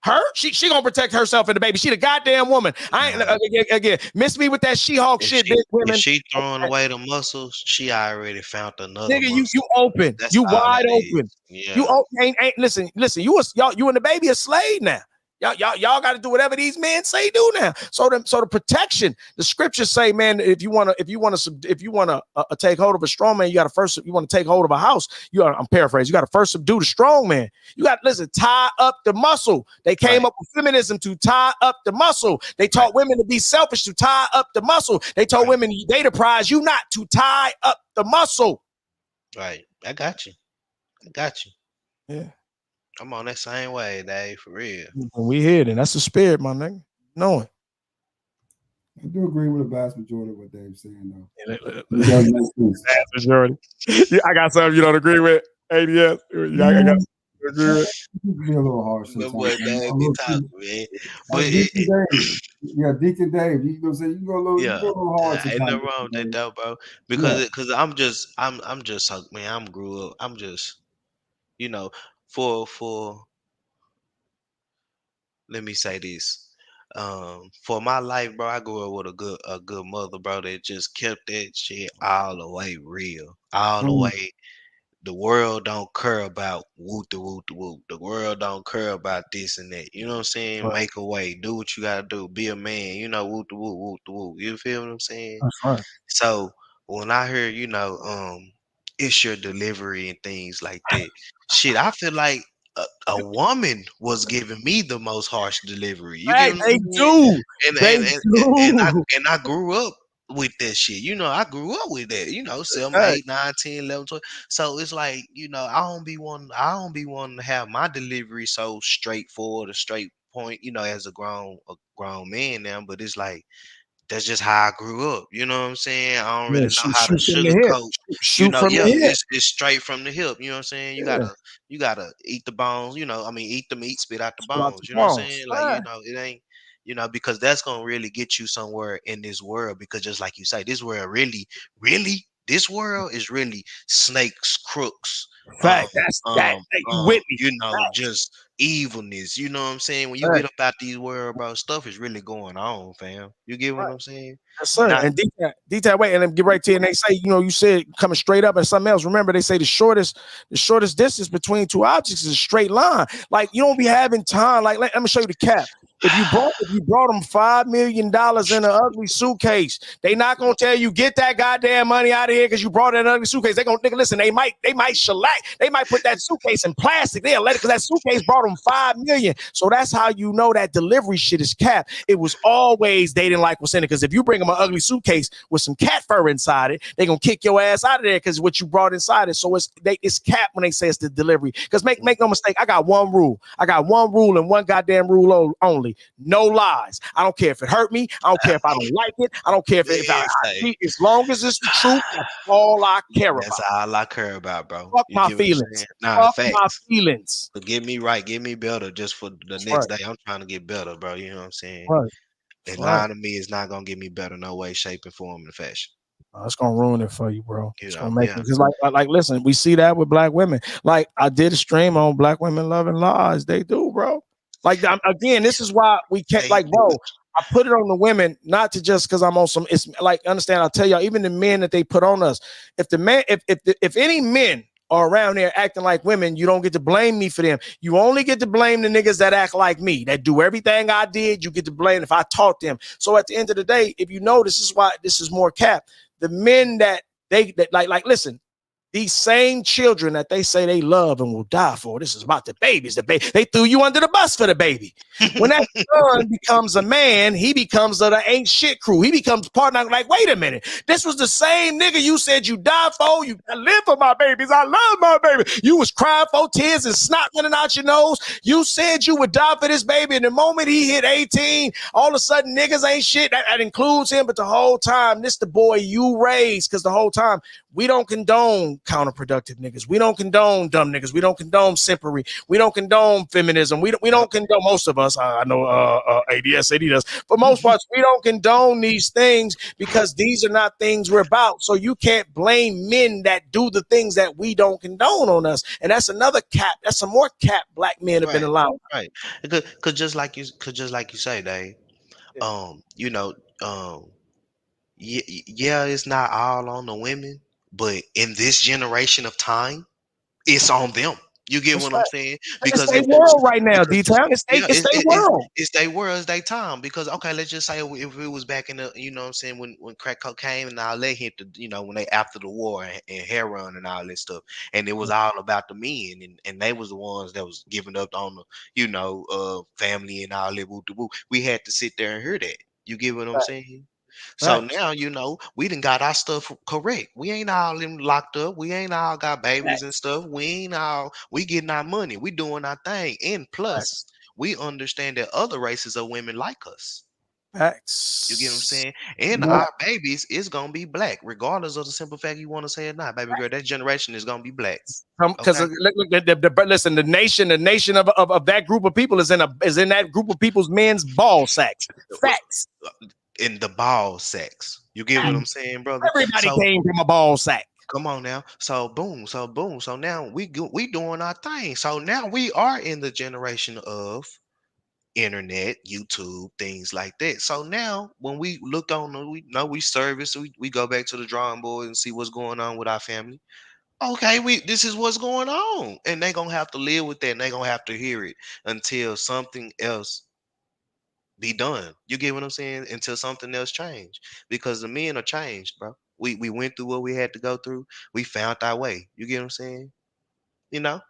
Speaker 7: Her? She gonna protect herself and the baby. She the goddamn woman. I ain't again. Miss me with that She-Hulk shit, big women.
Speaker 11: If she throwing away the muscles, she already found another.
Speaker 7: Nigga, you open.
Speaker 11: That's
Speaker 7: you wide open.
Speaker 11: Yeah.
Speaker 7: You open. Ain't listen. You and the baby a slave now. Y'all got to do whatever these men say do now. So the protection, the scriptures say, man, if you want to take hold of a strong man, you want to take hold of a house. I'm paraphrasing. You got to first subdue the strong man. You got to tie up the muscle. They came up with feminism to tie up the muscle. They taught women to be selfish to tie up the muscle. They told women they the prize, you not to tie up the muscle.
Speaker 11: Right. I got you.
Speaker 7: Yeah.
Speaker 11: I'm on that same way, Dave, for real.
Speaker 7: We here, then that's the spirit, my nigga. Knowing.
Speaker 9: I do agree with the vast majority of what Dave's saying, though.
Speaker 7: Vast majority. I got something you don't agree with. ADS. I got agree with.
Speaker 9: Be a little harsh sometimes. Deacon Dave. You know what I'm saying? You go a little hard sometimes.
Speaker 11: Ain't nothing wrong with that though, bro. Because I'm just man, I'm grew up. I'm just, for let me say this. For my life, bro, I grew up with a good mother, bro, that just kept that shit all the way real. All the way. The world don't care about whoop the whoop the whoop. The world don't care about this and that. You know what I'm saying?
Speaker 7: Right.
Speaker 11: Make a way. Do what you gotta do. Be a man. Whoop the whoop, whoop the whoop. You feel what I'm saying?
Speaker 7: That's right.
Speaker 11: So when I hear, it's your delivery and things like that, shit, I feel like a woman was giving me the most harsh delivery. You get what
Speaker 7: They do.
Speaker 11: And I grew up with that shit. I grew up with that, 7, 8, 9, 10, 11, 12. So it's like, I don't be wanting to have my delivery so straightforward, a straight point, as a grown man now, but it's like, that's just how I grew up. You know what I'm saying? I don't really know how to sugarcoat. It's straight from the hip. You know what I'm saying? You gotta eat the bones. Eat the meat, spit out the bones. You know what I'm saying? Like, it ain't, because that's gonna really get you somewhere in this world. Because just like you say, this world this world is really snakes, crooks.
Speaker 7: Fact. That's that. You with me?
Speaker 11: Just evilness. You know what I'm saying? When you get up out these world, bro, stuff is really going on, fam. You get what I'm saying?
Speaker 7: Yes, sir. And detail wait, and then get right to it. And they say, you said coming straight up and something else. Remember, they say the shortest distance between two objects is a straight line. Like, you don't be having time. Like, let me show you the cap. If you brought them $5 million in an ugly suitcase, they not gonna tell you get that goddamn money out of here because you brought an ugly suitcase. They gonna listen. They might shellac. They might put that suitcase in plastic. They'll let it because that suitcase brought them $5 million. So that's how you know that delivery shit is cap. It was always they didn't like what's in it, because if you bring them an ugly suitcase with some cat fur inside it, they gonna kick your ass out of there because what you brought inside it. So it's cap when they say it's the delivery. Because make no mistake, I got one rule. I got one rule and one goddamn rule only. fundamentally. No lies. I don't care if it hurt me. I don't care if I don't like it. I don't care if as long as it's the truth, that's all I care about.
Speaker 11: That's all I care about, bro.
Speaker 7: Fuck
Speaker 11: You
Speaker 7: my
Speaker 11: get what I'm
Speaker 7: feelings.
Speaker 11: saying? Nah,
Speaker 7: Fuck
Speaker 11: facts.
Speaker 7: my feelings.
Speaker 11: So get me right, get me better just for the next day. I'm trying to get better, bro. You know what I'm saying?
Speaker 7: Right.
Speaker 11: And lying to me is not gonna get me better no way, shape, and form, and fashion.
Speaker 7: It's gonna ruin it for you, bro.
Speaker 11: You
Speaker 7: It's
Speaker 11: know,
Speaker 7: gonna make it because like listen, we see that with black women. Like I did a stream on black women loving lies. They do, bro. Like again, this is why we can't like, bro. I put it on the women, not to just because I'm on some. It's like, understand. I'll tell y'all, even the men that they put on us. If the man, if any men are around there acting like women, you don't get to blame me for them. You only get to blame the niggas that act like me, that do everything I did. You get to blame if I taught them. So at the end of the day, if you know, this is why this is more cap. The men that like listen, these same children that they say they love and will die for. This is about the babies. They threw you under the bus for the baby. When that son becomes a man, he becomes of the ain't shit crew. He becomes partner. Like, wait a minute. This was the same nigga you said you die for. I live for my babies. I love my baby. You was crying for tears and snot running out your nose. You said you would die for this baby. And the moment he hit 18, all of a sudden niggas ain't shit. That includes him. But the whole time, this the boy you raised. Because the whole time, we don't condone counterproductive niggas. We don't condone dumb niggas. We don't condone simpery. We don't condone feminism. We don't condone, most of us. I know ADS does. For most parts, we don't condone these things because these are not things we're about. So you can't blame men that do the things that we don't condone on us. And that's another cap. That's some more cap black men have been allowed.
Speaker 11: Right. Because just like you say, Dave, you know, yeah, it's not all on the women, but in this generation of time, it's on them. You get what I'm saying? Because
Speaker 7: it's their world right now, D-Town. It's their world.
Speaker 11: It's their world, it's their time. Because okay, let's just say if it was back in the, you know what I'm saying, when crack cocaine and all that hit the, you know, when they after the war and heroin and all that stuff, and it was all about the men, and they was the ones that was giving up on the, you know, family and all that. We had to sit there and hear that. You get what I'm saying? So now, you know, we done got our stuff correct. We ain't all them locked up. We ain't all got babies and stuff. We getting our money. We doing our thing. And plus, we understand that other races of women like us.
Speaker 7: Facts.
Speaker 11: You get what I'm saying? And our babies is gonna be black, regardless of the simple fact you want to say it not, baby girl. That generation is gonna be black.
Speaker 7: Because listen, the nation of that group of people is in that group of people's men's ball sacks. Facts.
Speaker 11: In the ball sacks. You get what I'm saying, brother?
Speaker 7: Everybody came from a ball sack.
Speaker 11: Come on now. So boom. So now we doing our thing. So now we are in the generation of internet, YouTube, things like that. So now when we look on, we know we service, we go back to the drawing board and see what's going on with our family. Okay, this is what's going on. And they're gonna have to live with that, and they're gonna have to hear it until something else be done. You get what I'm saying? Until something else change, because the men are changed, bro. We went through what we had to go through. We found our way. You get what I'm saying? You know.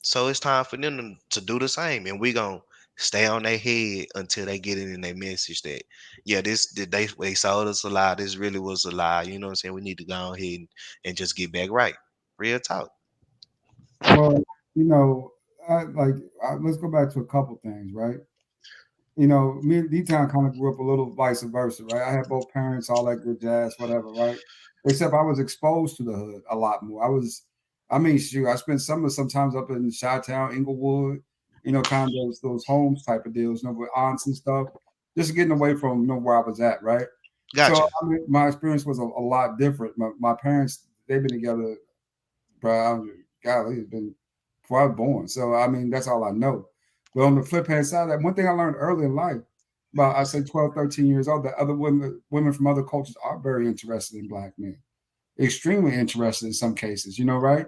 Speaker 11: So it's time for them to do the same, and we gonna stay on their head until they get it in their message that they sold us a lie. This really was a lie. You know what I'm saying? We need to go ahead and just get back right. Real talk.
Speaker 9: Well, you know, let's go back to a couple things, right? You know, me and D-Town kind of grew up a little vice versa, right? I had both parents, all that good jazz, whatever, right? Except I was exposed to the hood a lot more. I spent sometimes up in Chi-Town, Inglewood, you know, kind of those homes type of deals, you know, with aunts and stuff, just getting away from, you know, where I was at, right?
Speaker 11: Gotcha.
Speaker 9: So my experience was a lot different. My parents, they've been together, bro. Golly, it's been before I was born. So I mean, that's all I know. But on the flip hand side, that one thing I learned early in life, about I say 12, 13 years old, that other women from other cultures are very interested in black men, extremely interested in some cases, you know, right?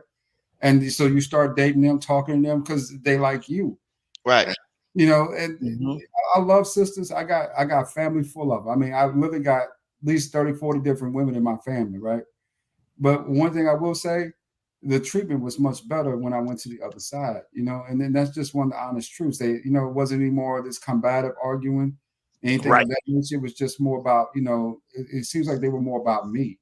Speaker 9: And so you start dating them, talking to them because they like you,
Speaker 11: right?
Speaker 9: You know, and I love sisters. I got family full of them. I mean, I literally got at least 30, 40 different women in my family, right? But one thing I will say, the treatment was much better when I went to the other side, you know, and then that's just one of the honest truths. They, you know, it wasn't any more of this combative arguing, anything like that. It was just more about, you know, it seems like they were more about me.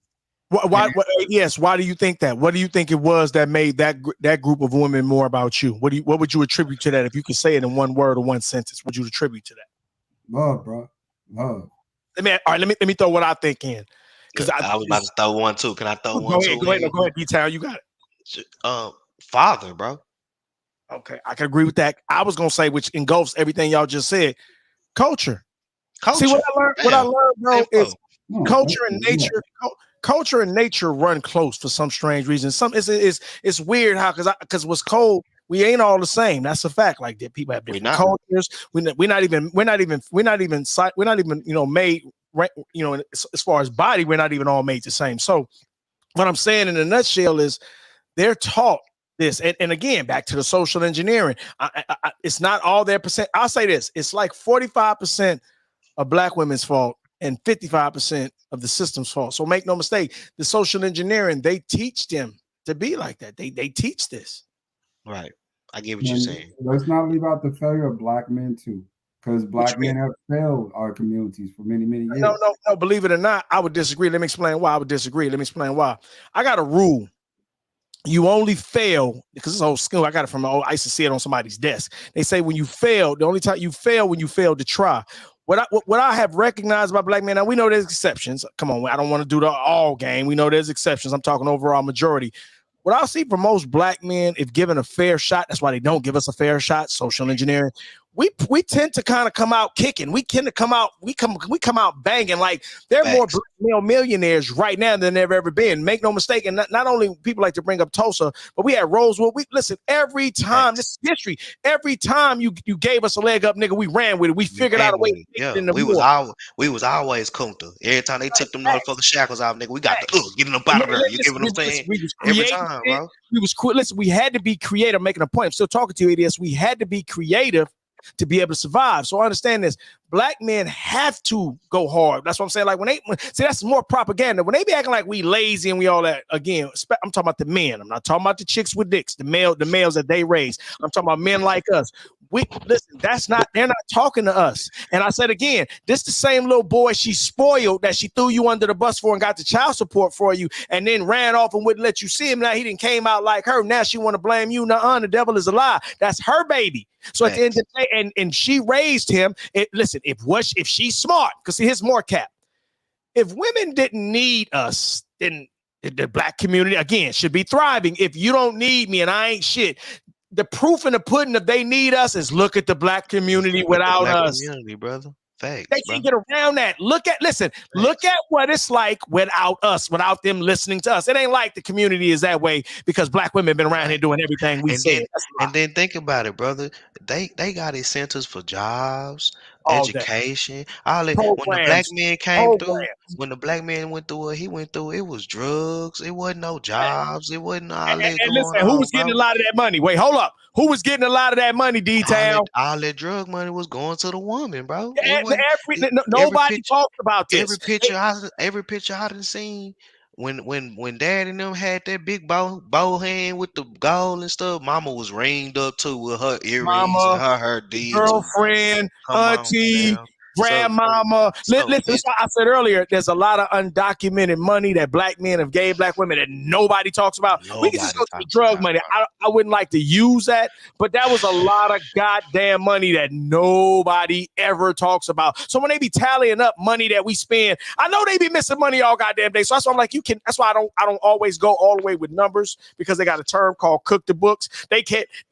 Speaker 7: Why do you think that? What do you think it was that made that group of women more about you? What would you attribute to that? If you could say it in one word or one sentence, what would you attribute to that?
Speaker 9: Love, bro. Love.
Speaker 7: Let me throw what I think in. Because
Speaker 11: I was about to throw one too. Can I throw one too?
Speaker 7: Go ahead, detail. You got
Speaker 11: it. Father, bro.
Speaker 7: Okay, I can agree with that. I was gonna say, which engulfs everything y'all just said. Culture. See what I learned? What I learned, bro, is culture and nature. Culture and nature run close for some strange reason. It's weird how because what's cold, we ain't all the same. That's a fact. Like that, people have different cultures. We're not even made right. As far as body, we're not even all made the same. So what I'm saying in a nutshell is they're taught this, and again, back to the social engineering. It's not all their percent. I'll say this: it's like 45% of black women's fault and 55% of the system's fault. So make no mistake, the social engineering, they teach them to be like that. They teach this.
Speaker 11: Right. I get what you're saying.
Speaker 9: Let's not leave out the failure of black men too, because black men have failed our communities for many, many years.
Speaker 7: No. Believe it or not, I would disagree. Let me explain why I would disagree. Let me explain why. I got a rule. You only fail because this old school. I got it from I used to see it on somebody's desk. They say when you fail, the only time you fail when you fail to try. What I have recognized about black men, now we know there's exceptions. Come on, I don't want to do the all game. We know there's exceptions. I'm talking overall majority. What I see for most black men, if given a fair shot, that's why they don't give us a fair shot. Social engineering. We tend to kind of come out kicking. We tend to come out. We come out banging. Like there are more black male millionaires right now than there ever been. Make no mistake. And not only people like to bring up Tulsa, but we had Rosewood. We listen every time. This is history. Every time you gave us a leg up, nigga, we ran with it. We figured out a way.
Speaker 11: We was always Kunta. Every time they took them motherfucking shackles out, nigga, we got the getting them out of there. You get what I'm saying? Every time, bro.
Speaker 7: Listen, we had to be creative. Making a point. I'm still talking to you, idiots. We had to be creative to be able to survive. So I understand this. Black men have to go hard. That's what I'm saying. Like see, that's more propaganda. When they be acting like we lazy and we all that, again, I'm talking about the men. I'm not talking about the chicks with dicks, the males that they raise. I'm talking about men like us. Listen, they're not talking to us. And I said again, this the same little boy she spoiled that she threw you under the bus for and got the child support for you and then ran off and wouldn't let you see him. Now he didn't came out like her. Now she want to blame you. Nuh-uh, the devil is a lie. That's her baby. So at the end of the day, and she raised him. Listen, if she's smart, because see, here's more cap. If women didn't need us, then the black community again should be thriving. If you don't need me and I ain't shit, the proof in the pudding if they need us is look at the black community without us.
Speaker 11: Community, brother. Facts,
Speaker 7: they can't get around that. Look at what it's like without us, without them listening to us. It ain't like the community is that way because black women been around here doing everything we said.
Speaker 11: And then think about it, brother. They got incentives for jobs, education. When the black man came through, when the black man went through what he went through, it was drugs. It wasn't no jobs. It wasn't all that going
Speaker 7: listen,
Speaker 11: on.
Speaker 7: Who was getting a lot of that money? Wait, hold up. Who was getting a lot of that money, detail?
Speaker 11: All that drug money was going to the woman, bro.
Speaker 7: Nobody talked about this.
Speaker 11: Every picture I done seen when dad and them had that big bow hand with the gold and stuff, mama was ringed up too with her earrings and her deeds.
Speaker 7: Girlfriend, auntie, grandmama. Listen, that's why I said earlier, there's a lot of undocumented money that black men have gave black women that nobody talks about. We can just go to the drug money. I wouldn't like to use that, but that was a lot of goddamn money that nobody ever talks about. So when they be tallying up money that we spend, I know they be missing money all goddamn day. So that's why I'm like, that's why I don't always go all the way with numbers because they got a term called cook the books. They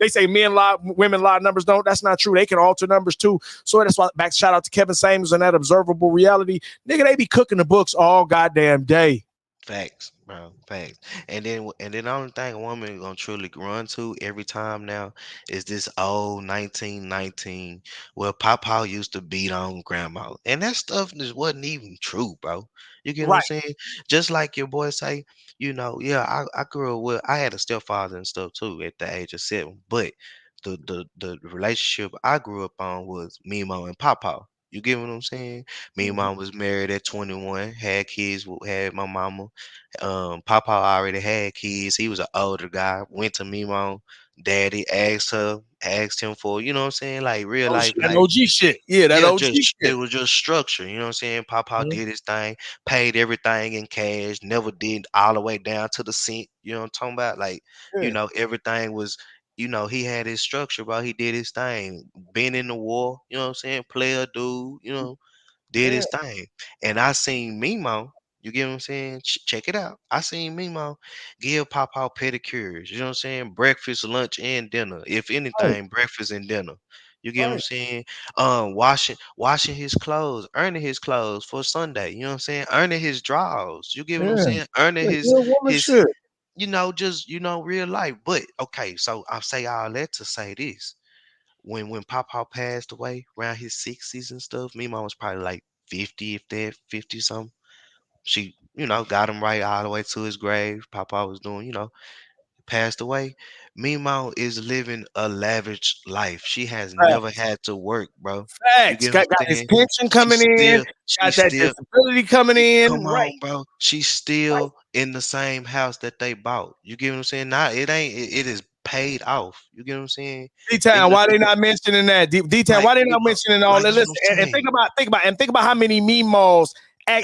Speaker 7: say men lie, women lie, numbers don't. That's not true. They can alter numbers too. So that's why shout out to Kevin Samuels and that observable reality. Nigga, they be cooking the books all goddamn day.
Speaker 11: Facts, bro. Facts. And then the only thing a woman gonna truly run to every time now is this old 1919 where Papa used to beat on grandma. And that stuff just wasn't even true, bro. You get what I'm saying? Just like your boy say, I grew up with I had a stepfather and stuff too at the age of 7, but the relationship I grew up on was Mimo and Papa. You get what I'm saying? Me and mom was married at 21, had kids, had my mama. Papa already had kids. He was an older guy. Went to Mimo. Daddy asked him for, you know what I'm saying? Like real life.
Speaker 7: That OG shit. Yeah, that OG shit.
Speaker 11: It was just structure. You know what I'm saying? Papa did his thing, paid everything in cash, never did all the way down to the cent. You know what I'm talking about? Like, everything was you know, he had his structure, bro. He did his thing. Been in the war, you know what I'm saying? Player dude, you know, did
Speaker 7: Yeah.
Speaker 11: his thing. And I seen Mimo, you get what I'm saying? Check it out. I seen Mimo give Papa pedicures, you know what I'm saying? Breakfast, lunch, and dinner. If
Speaker 7: Right.
Speaker 11: anything, breakfast and dinner. You get what I'm
Speaker 7: Right.
Speaker 11: saying? Washing his clothes, earning his clothes for Sunday. You know what I'm saying? Earning his draws. You get what I'm
Speaker 7: Yeah.
Speaker 11: saying? Earning
Speaker 7: Yeah, good woman
Speaker 11: his
Speaker 7: shit.
Speaker 11: you know, just real life. But okay, so I say all that to say this. When Papa passed away around his 60s and stuff, me mom was probably like 50, if that 50 something. She, got him right all the way to his grave. Papa was doing, passed away. Mimo is living a lavish life. She has never
Speaker 7: Facts.
Speaker 11: had to work, bro. You
Speaker 7: Facts.
Speaker 11: get what
Speaker 7: Got
Speaker 11: I'm
Speaker 7: his
Speaker 11: saying?
Speaker 7: pension
Speaker 11: She's
Speaker 7: coming in.
Speaker 11: still, she's
Speaker 7: Got that
Speaker 11: still,
Speaker 7: disability coming in.
Speaker 11: come
Speaker 7: Right.
Speaker 11: on, bro. She's still in the same house that they bought. You get what I'm saying? Now it ain't. It is paid off. You get what I'm saying?
Speaker 7: D-Town, why they not mentioning that? D-Town,
Speaker 11: Like
Speaker 7: why they not mentioning all
Speaker 11: like
Speaker 7: that?
Speaker 11: that's
Speaker 7: Listen,
Speaker 11: what I'm
Speaker 7: and
Speaker 11: saying.
Speaker 7: think about how many memes that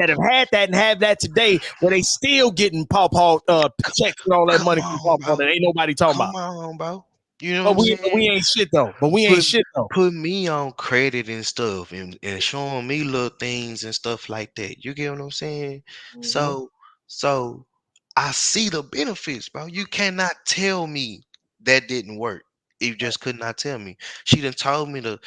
Speaker 7: have had that and have that today, where they still getting Paw checks and all that
Speaker 11: Come
Speaker 7: money from
Speaker 11: on,
Speaker 7: Paw
Speaker 11: bro.
Speaker 7: that ain't nobody talking
Speaker 11: Come
Speaker 7: about.
Speaker 11: on, bro. You know what
Speaker 7: But
Speaker 11: I'm
Speaker 7: we
Speaker 11: saying?
Speaker 7: ain't shit though. But we ain't
Speaker 11: Put
Speaker 7: shit though.
Speaker 11: put me on credit and stuff and showing me little things and stuff like that. You get what I'm saying?
Speaker 7: Mm-hmm.
Speaker 11: So I see the benefits, bro. You cannot tell me that didn't work. You just could not tell me. She done told me the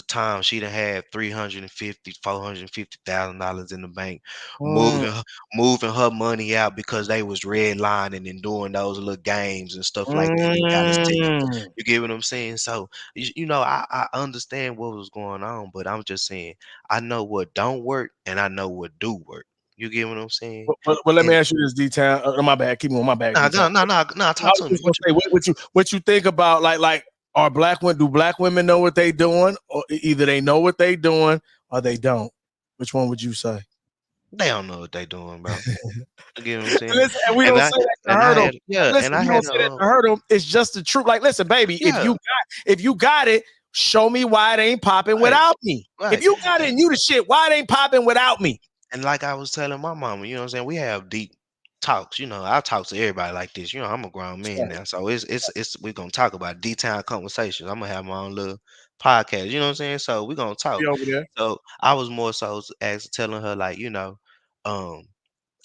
Speaker 11: time she done had 350, $450,000 in the bank, moving moving her money out because they was redlining and doing those little games and stuff like that in Dallas, Texas.
Speaker 7: Mm.
Speaker 11: You get what I'm saying? So I understand what was going on, but I'm just saying I know what don't work and I know what do work. You get what I'm saying?
Speaker 7: Well, let me
Speaker 11: And
Speaker 7: ask you this, D-Town. My bad. Keep on my bad,
Speaker 11: nah,
Speaker 7: D-Town.
Speaker 11: nah, nah, nah, nah.
Speaker 7: I
Speaker 11: Talk
Speaker 7: was
Speaker 11: to me.
Speaker 7: just gonna say, what you think about like are black women? Do black women know what they doing, or either they know what they doing or they don't? Which one would you say?
Speaker 11: They don't know what they doing, bro. You get what I'm saying?
Speaker 7: Listen, and we
Speaker 11: And
Speaker 7: don't
Speaker 11: I
Speaker 7: say that to
Speaker 11: and I
Speaker 7: hurt them.
Speaker 11: had yeah,
Speaker 7: Listen,
Speaker 11: and I
Speaker 7: we
Speaker 11: had
Speaker 7: don't
Speaker 11: a
Speaker 7: say that to hurt them. It's just the truth. Like, listen, baby,
Speaker 11: yeah,
Speaker 7: if you got it, show me why it ain't popping
Speaker 11: right,
Speaker 7: without me. If
Speaker 11: right.
Speaker 7: you got it and you the shit, why it ain't popping without me?
Speaker 11: And like I was telling my mama, you know what I'm saying? We have deep talks. I talk to everybody like this. I'm a grown man now. So it's we're gonna talk about D-Town conversations. I'm gonna have my own little podcast, you know what I'm saying? So we're gonna
Speaker 7: Be
Speaker 11: talk.
Speaker 7: over there.
Speaker 11: So I was more so telling her, like, um,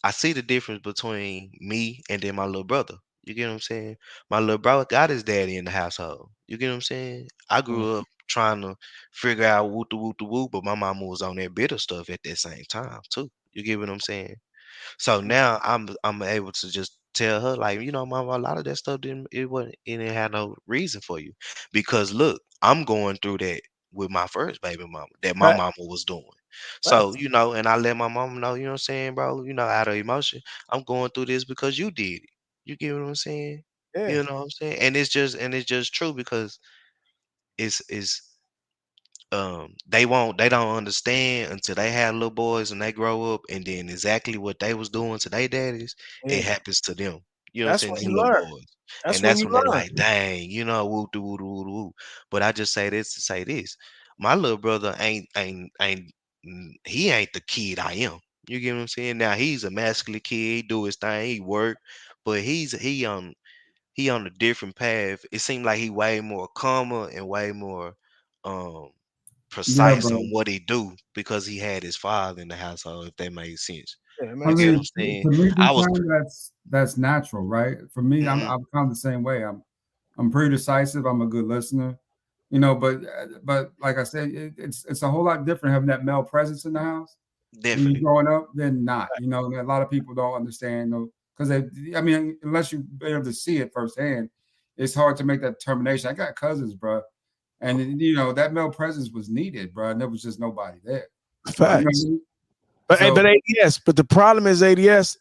Speaker 11: I see the difference between me and then my little brother. You get what I'm saying? My little brother got his daddy in the household. You get what I'm saying? I
Speaker 7: Mm.
Speaker 11: grew up trying to figure out woo the woo, but my mama was on that bitter stuff at that same time too. You get what I'm saying? So now I'm able to just tell her, like, mama, a lot of that stuff it didn't have no reason for you. Because look, I'm going through that with my first baby mama that my
Speaker 7: Right.
Speaker 11: mama was doing.
Speaker 7: Right.
Speaker 11: So, and I let my mama know, you know what I'm saying, bro, out of emotion, I'm going through this because you did it. You get what I'm saying?
Speaker 7: Yeah.
Speaker 11: You know what I'm saying? And it's just true because it's they don't understand until they have little boys and they grow up, and then exactly what they was doing to their daddies, it
Speaker 7: Yeah.
Speaker 11: happens to them. You know what I'm
Speaker 7: That's
Speaker 11: saying?
Speaker 7: when
Speaker 11: They
Speaker 7: you
Speaker 11: little
Speaker 7: learn.
Speaker 11: boys.
Speaker 7: That's
Speaker 11: And
Speaker 7: when
Speaker 11: that's
Speaker 7: you
Speaker 11: when they
Speaker 7: learn.
Speaker 11: like, dang, woo doo woo doo woo doo. But I just say this to say this. My little brother he ain't the kid I am. You get what I'm saying? Now he's a masculine kid, he do his thing, he work, but he on a different path. It seemed like he way more calmer and way more um
Speaker 9: Yeah,
Speaker 11: precise
Speaker 9: bro.
Speaker 11: on what he do because he had his father in the household, if that made sense.
Speaker 7: Yeah, it
Speaker 9: I
Speaker 11: You
Speaker 7: makes
Speaker 11: get what
Speaker 9: mean,
Speaker 11: I'm
Speaker 7: sense.
Speaker 11: saying?
Speaker 9: to me,
Speaker 11: I was
Speaker 9: D-Town, that's natural, right? For me,
Speaker 11: mhm,
Speaker 9: I'm kind of the same way. I'm pretty decisive. I'm a good listener, but like I said, it's a whole lot different having that male presence in the house when you're
Speaker 11: definitely,
Speaker 9: growing up than not. And a lot of people don't understand, because I mean, unless you're able to see it firsthand, it's hard to make that determination. I got cousins, bro, and that male presence was needed, bro, and there was just nobody there. You know what I
Speaker 7: Facts.
Speaker 9: mean?
Speaker 7: But
Speaker 9: So
Speaker 7: ADS, but the problem is ADS,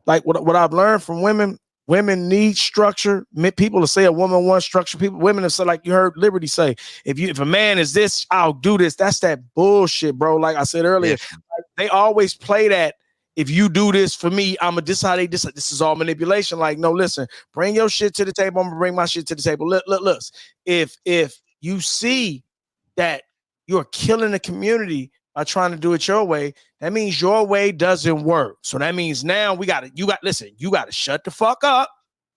Speaker 7: like what I've learned from women need structure. People will say a woman wants structure. Women will say, like you heard Liberty say, if a man is this, I'll do this. That's that bullshit, bro. Like I said earlier,
Speaker 11: definitely.
Speaker 7: they always play that. If you do this for me, this how they this is all manipulation. Like, no, listen, bring your shit to the table. I'm gonna bring my shit to the table. Look. If you see that you're killing the community by trying to do it your way, that means your way doesn't work. So that means now you got to shut the fuck up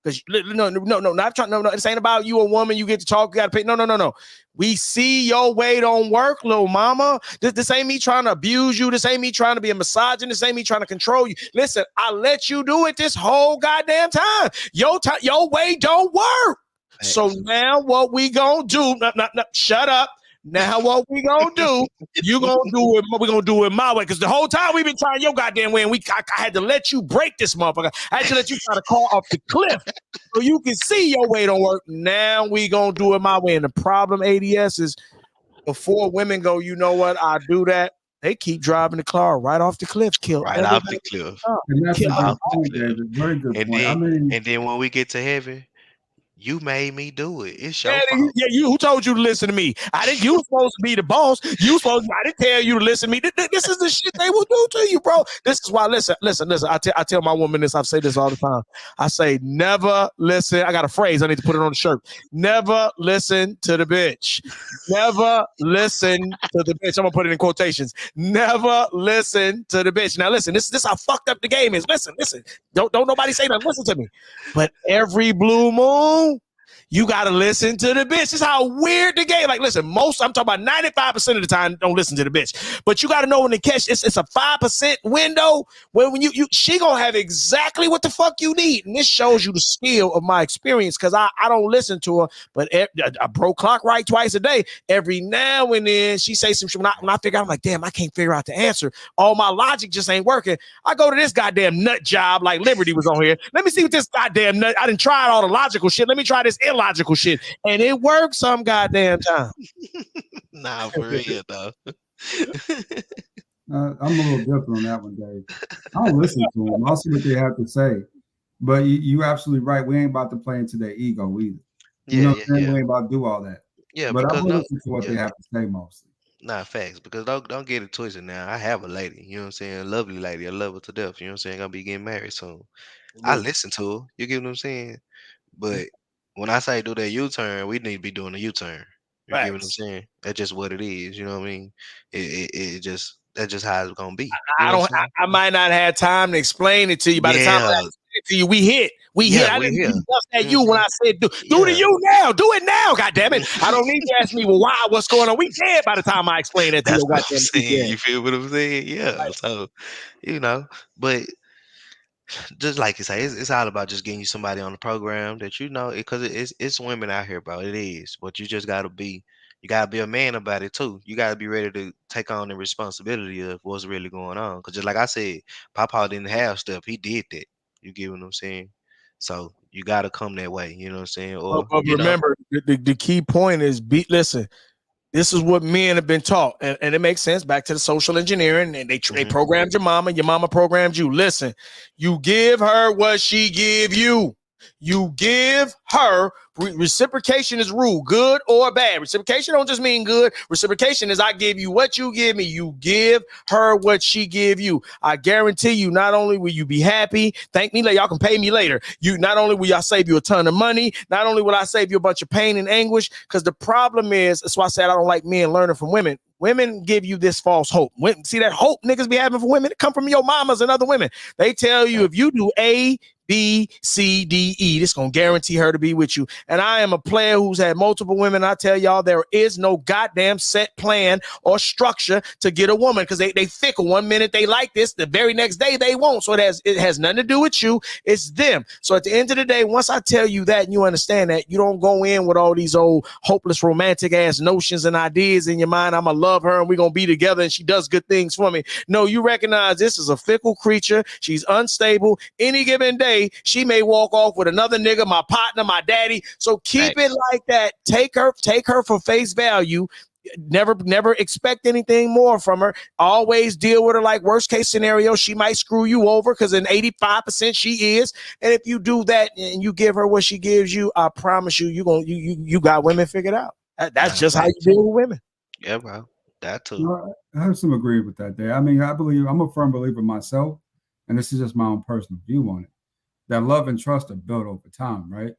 Speaker 7: Because no, not trying. No, this ain't about you a woman. You get to talk. You got to pay. No. We see your way don't work, little mama. This ain't me trying to abuse you. This ain't me trying to be a misogynist. This ain't me trying to control you. Listen, I let you do it this whole goddamn time. Your way don't work. So now what we gonna do? Shut up. Now what we gonna do? You gonna do it? We gonna do it my way. Because the whole time we've been trying your goddamn way, and I had to let you break this motherfucker. I had to let you try to call off the cliff so you can see your way don't work. Now we gonna do it my way. And the problem, ADS, is before women go, you know what? I do that. They keep driving the car right off the cliff, kill
Speaker 11: right off the cliff.
Speaker 9: And that's a good point, David. Very good point.
Speaker 11: And then when we get to heaven, you made me do it. It's your
Speaker 7: fault.
Speaker 11: You
Speaker 7: who told you to listen to me? I didn't. You were supposed to be the boss. I didn't tell you to listen to me. This is the shit they will do to you, bro. This is why. Listen. I tell my woman this. I say this all the time. I say never listen. I got a phrase. I need to put it on the shirt. Never listen to the bitch. Never listen to the bitch. I'm gonna put it in quotations. Never listen to the bitch. Now listen. This how fucked up the game is. Listen. Don't nobody say nothing. Listen to me. But every blue moon, you got to listen to the bitch. This is how weird the game. Like, listen, I'm talking about 95% of the time, don't listen to the bitch. But you got to know when to catch. It's a 5% window when she gonna have exactly what the fuck you need. And this shows you the skill of my experience because I don't listen to her, but I broke clock right twice a day. Every now and then she say some shit. When I figure out, I'm like, damn, I can't figure out the answer. All my logic just ain't working. I go to this goddamn nut job like Liberty was on here. Let me see what this goddamn nut. I done tried all the logical shit. Let me try this illogical shit. And it works some goddamn time.
Speaker 11: Nah, for real, though.
Speaker 9: I'm a little different on that one, Dave. I don't listen to them. I'll see what they have to say. But you absolutely right. We ain't about to play into their ego either. We ain't about to do all that.
Speaker 11: Yeah,
Speaker 9: but I will listen to what they have to say mostly.
Speaker 11: Nah, facts. Because don't get it twisted now. I have a lady, you know what I'm saying? A lovely lady. I love her to death. You know what I'm saying? Gonna be getting married soon. I listen to her. You get what I'm saying? But when I say do that U-turn, we need to be doing a U-turn. You get what I'm saying? That's just what it is. You know what I mean? That's just how it's gonna be.
Speaker 7: I might not have time to explain it to you. By the time I explain it to you, we hit. I didn't even bust at you when I said do to you now. Do it now, goddammit. I don't need to ask me, well, why? What's going on? We dead by the time I explain it to you.
Speaker 11: What I'm saying. You feel what I'm saying? Yeah. So, but just like you say, it's all about just getting you somebody on the program that because it's women out here, bro. It is, but you just gotta be a man about it too. You gotta be ready to take on the responsibility of what's really going on. Because just like I said, Papa didn't have stuff; he did that. You get what I'm saying? So you gotta come that way. You know what I'm saying? Or
Speaker 7: but remember, the key point is listen. This is what men have been taught, and it makes sense. Back to the social engineering, and they programmed your mama programmed you. Listen, you give her what she give you. You give her reciprocation is rule, good or bad. Reciprocation don't just mean good. Reciprocation is I give you what you give me. You give her what she give you. I guarantee you, not only will you be happy, thank me later. Y'all can pay me later. Not only will y'all save you a ton of money, not only will I save you a bunch of pain and anguish, because the problem is, that's why I said I don't like men learning from women. Women give you this false hope. See that hope niggas be having for women? It come from your mamas and other women. They tell you if you do A, B, C, D, E, this gonna guarantee her to be with you. And I am a player who's had multiple women. I tell y'all, there is no goddamn set plan or structure to get a woman because they fickle. 1 minute they like this, the very next day they won't. So it has nothing to do with you. It's them. So at the end of the day, once I tell you that and you understand that, you don't go in with all these old hopeless romantic ass notions and ideas in your mind. I'm gonna love her and we're gonna be together and she does good things for me. No, you recognize this is a fickle creature. She's unstable. Any given day, she may walk off with another nigga, my partner, my daddy. So keep it like that. Take her for face value. Never expect anything more from her. Always deal with her like worst case scenario. She might screw you over because in 85% she is. And if you do that and you give her what she gives you, I promise you, you got women figured out. That's just how you deal with women.
Speaker 11: Yeah, bro. That too.
Speaker 9: I have some agree with that there. I mean, I'm a firm believer myself, and this is just my own personal view on it. That love and trust are built over time, right?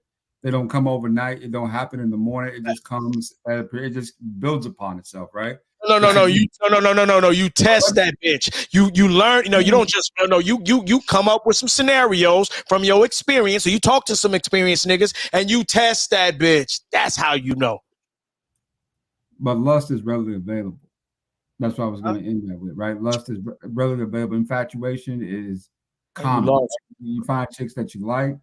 Speaker 9: They don't come overnight. It don't happen in the morning. It just comes. It just builds upon itself, right?
Speaker 7: No. You test that bitch. You learn. You don't just You come up with some scenarios from your experience. So you talk to some experienced niggas and you test that bitch. That's how you know.
Speaker 9: But lust is readily available. That's what I was going to end that with, right? Lust is readily available. Infatuation is common. You find chicks that you like,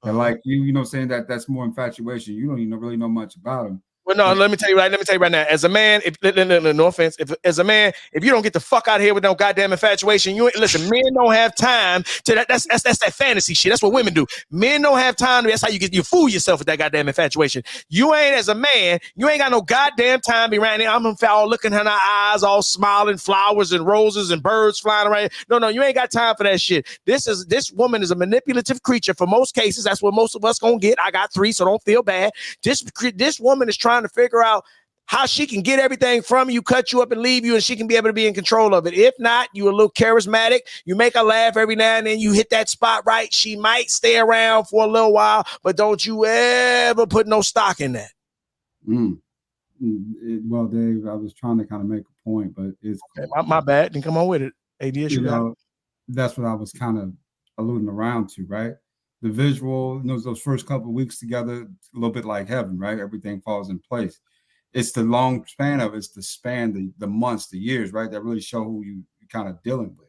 Speaker 9: that like you. You know, saying that's more infatuation. You don't even really know much about them.
Speaker 7: Well, no, let me tell you right now. As a man, no offense, as a man, if you don't get the fuck out of here with no goddamn infatuation, you ain't listen. Men don't have time to that. That's that fantasy shit. That's what women do. Men don't have time. That's how you fool yourself with that goddamn infatuation. You ain't as a man. You ain't got no goddamn time to be around there. I'm all looking in her eyes, all smiling, flowers and roses and birds flying around. No, you ain't got time for that shit. This woman is a manipulative creature. For most cases, that's what most of us gonna get. I got 3, so don't feel bad. This woman is trying to figure out how she can get everything from you, cut you up and leave you, and she can be able to be in control of it. If not, you a little charismatic, you make her laugh every now and then, you hit that spot right, she might stay around for a little while, but don't you ever put no stock in that.
Speaker 9: Well, Dave, I was trying to kind of make a point, but it's
Speaker 7: okay, my bad. Then come on with it. ADS, you know,
Speaker 9: that's what I was kind of alluding around to, right? The visual, those first couple of weeks together, a little bit like heaven, right? Everything falls in place. It's the long span of it. It's the span, the months, the years, right? That really show who you kind of dealing with.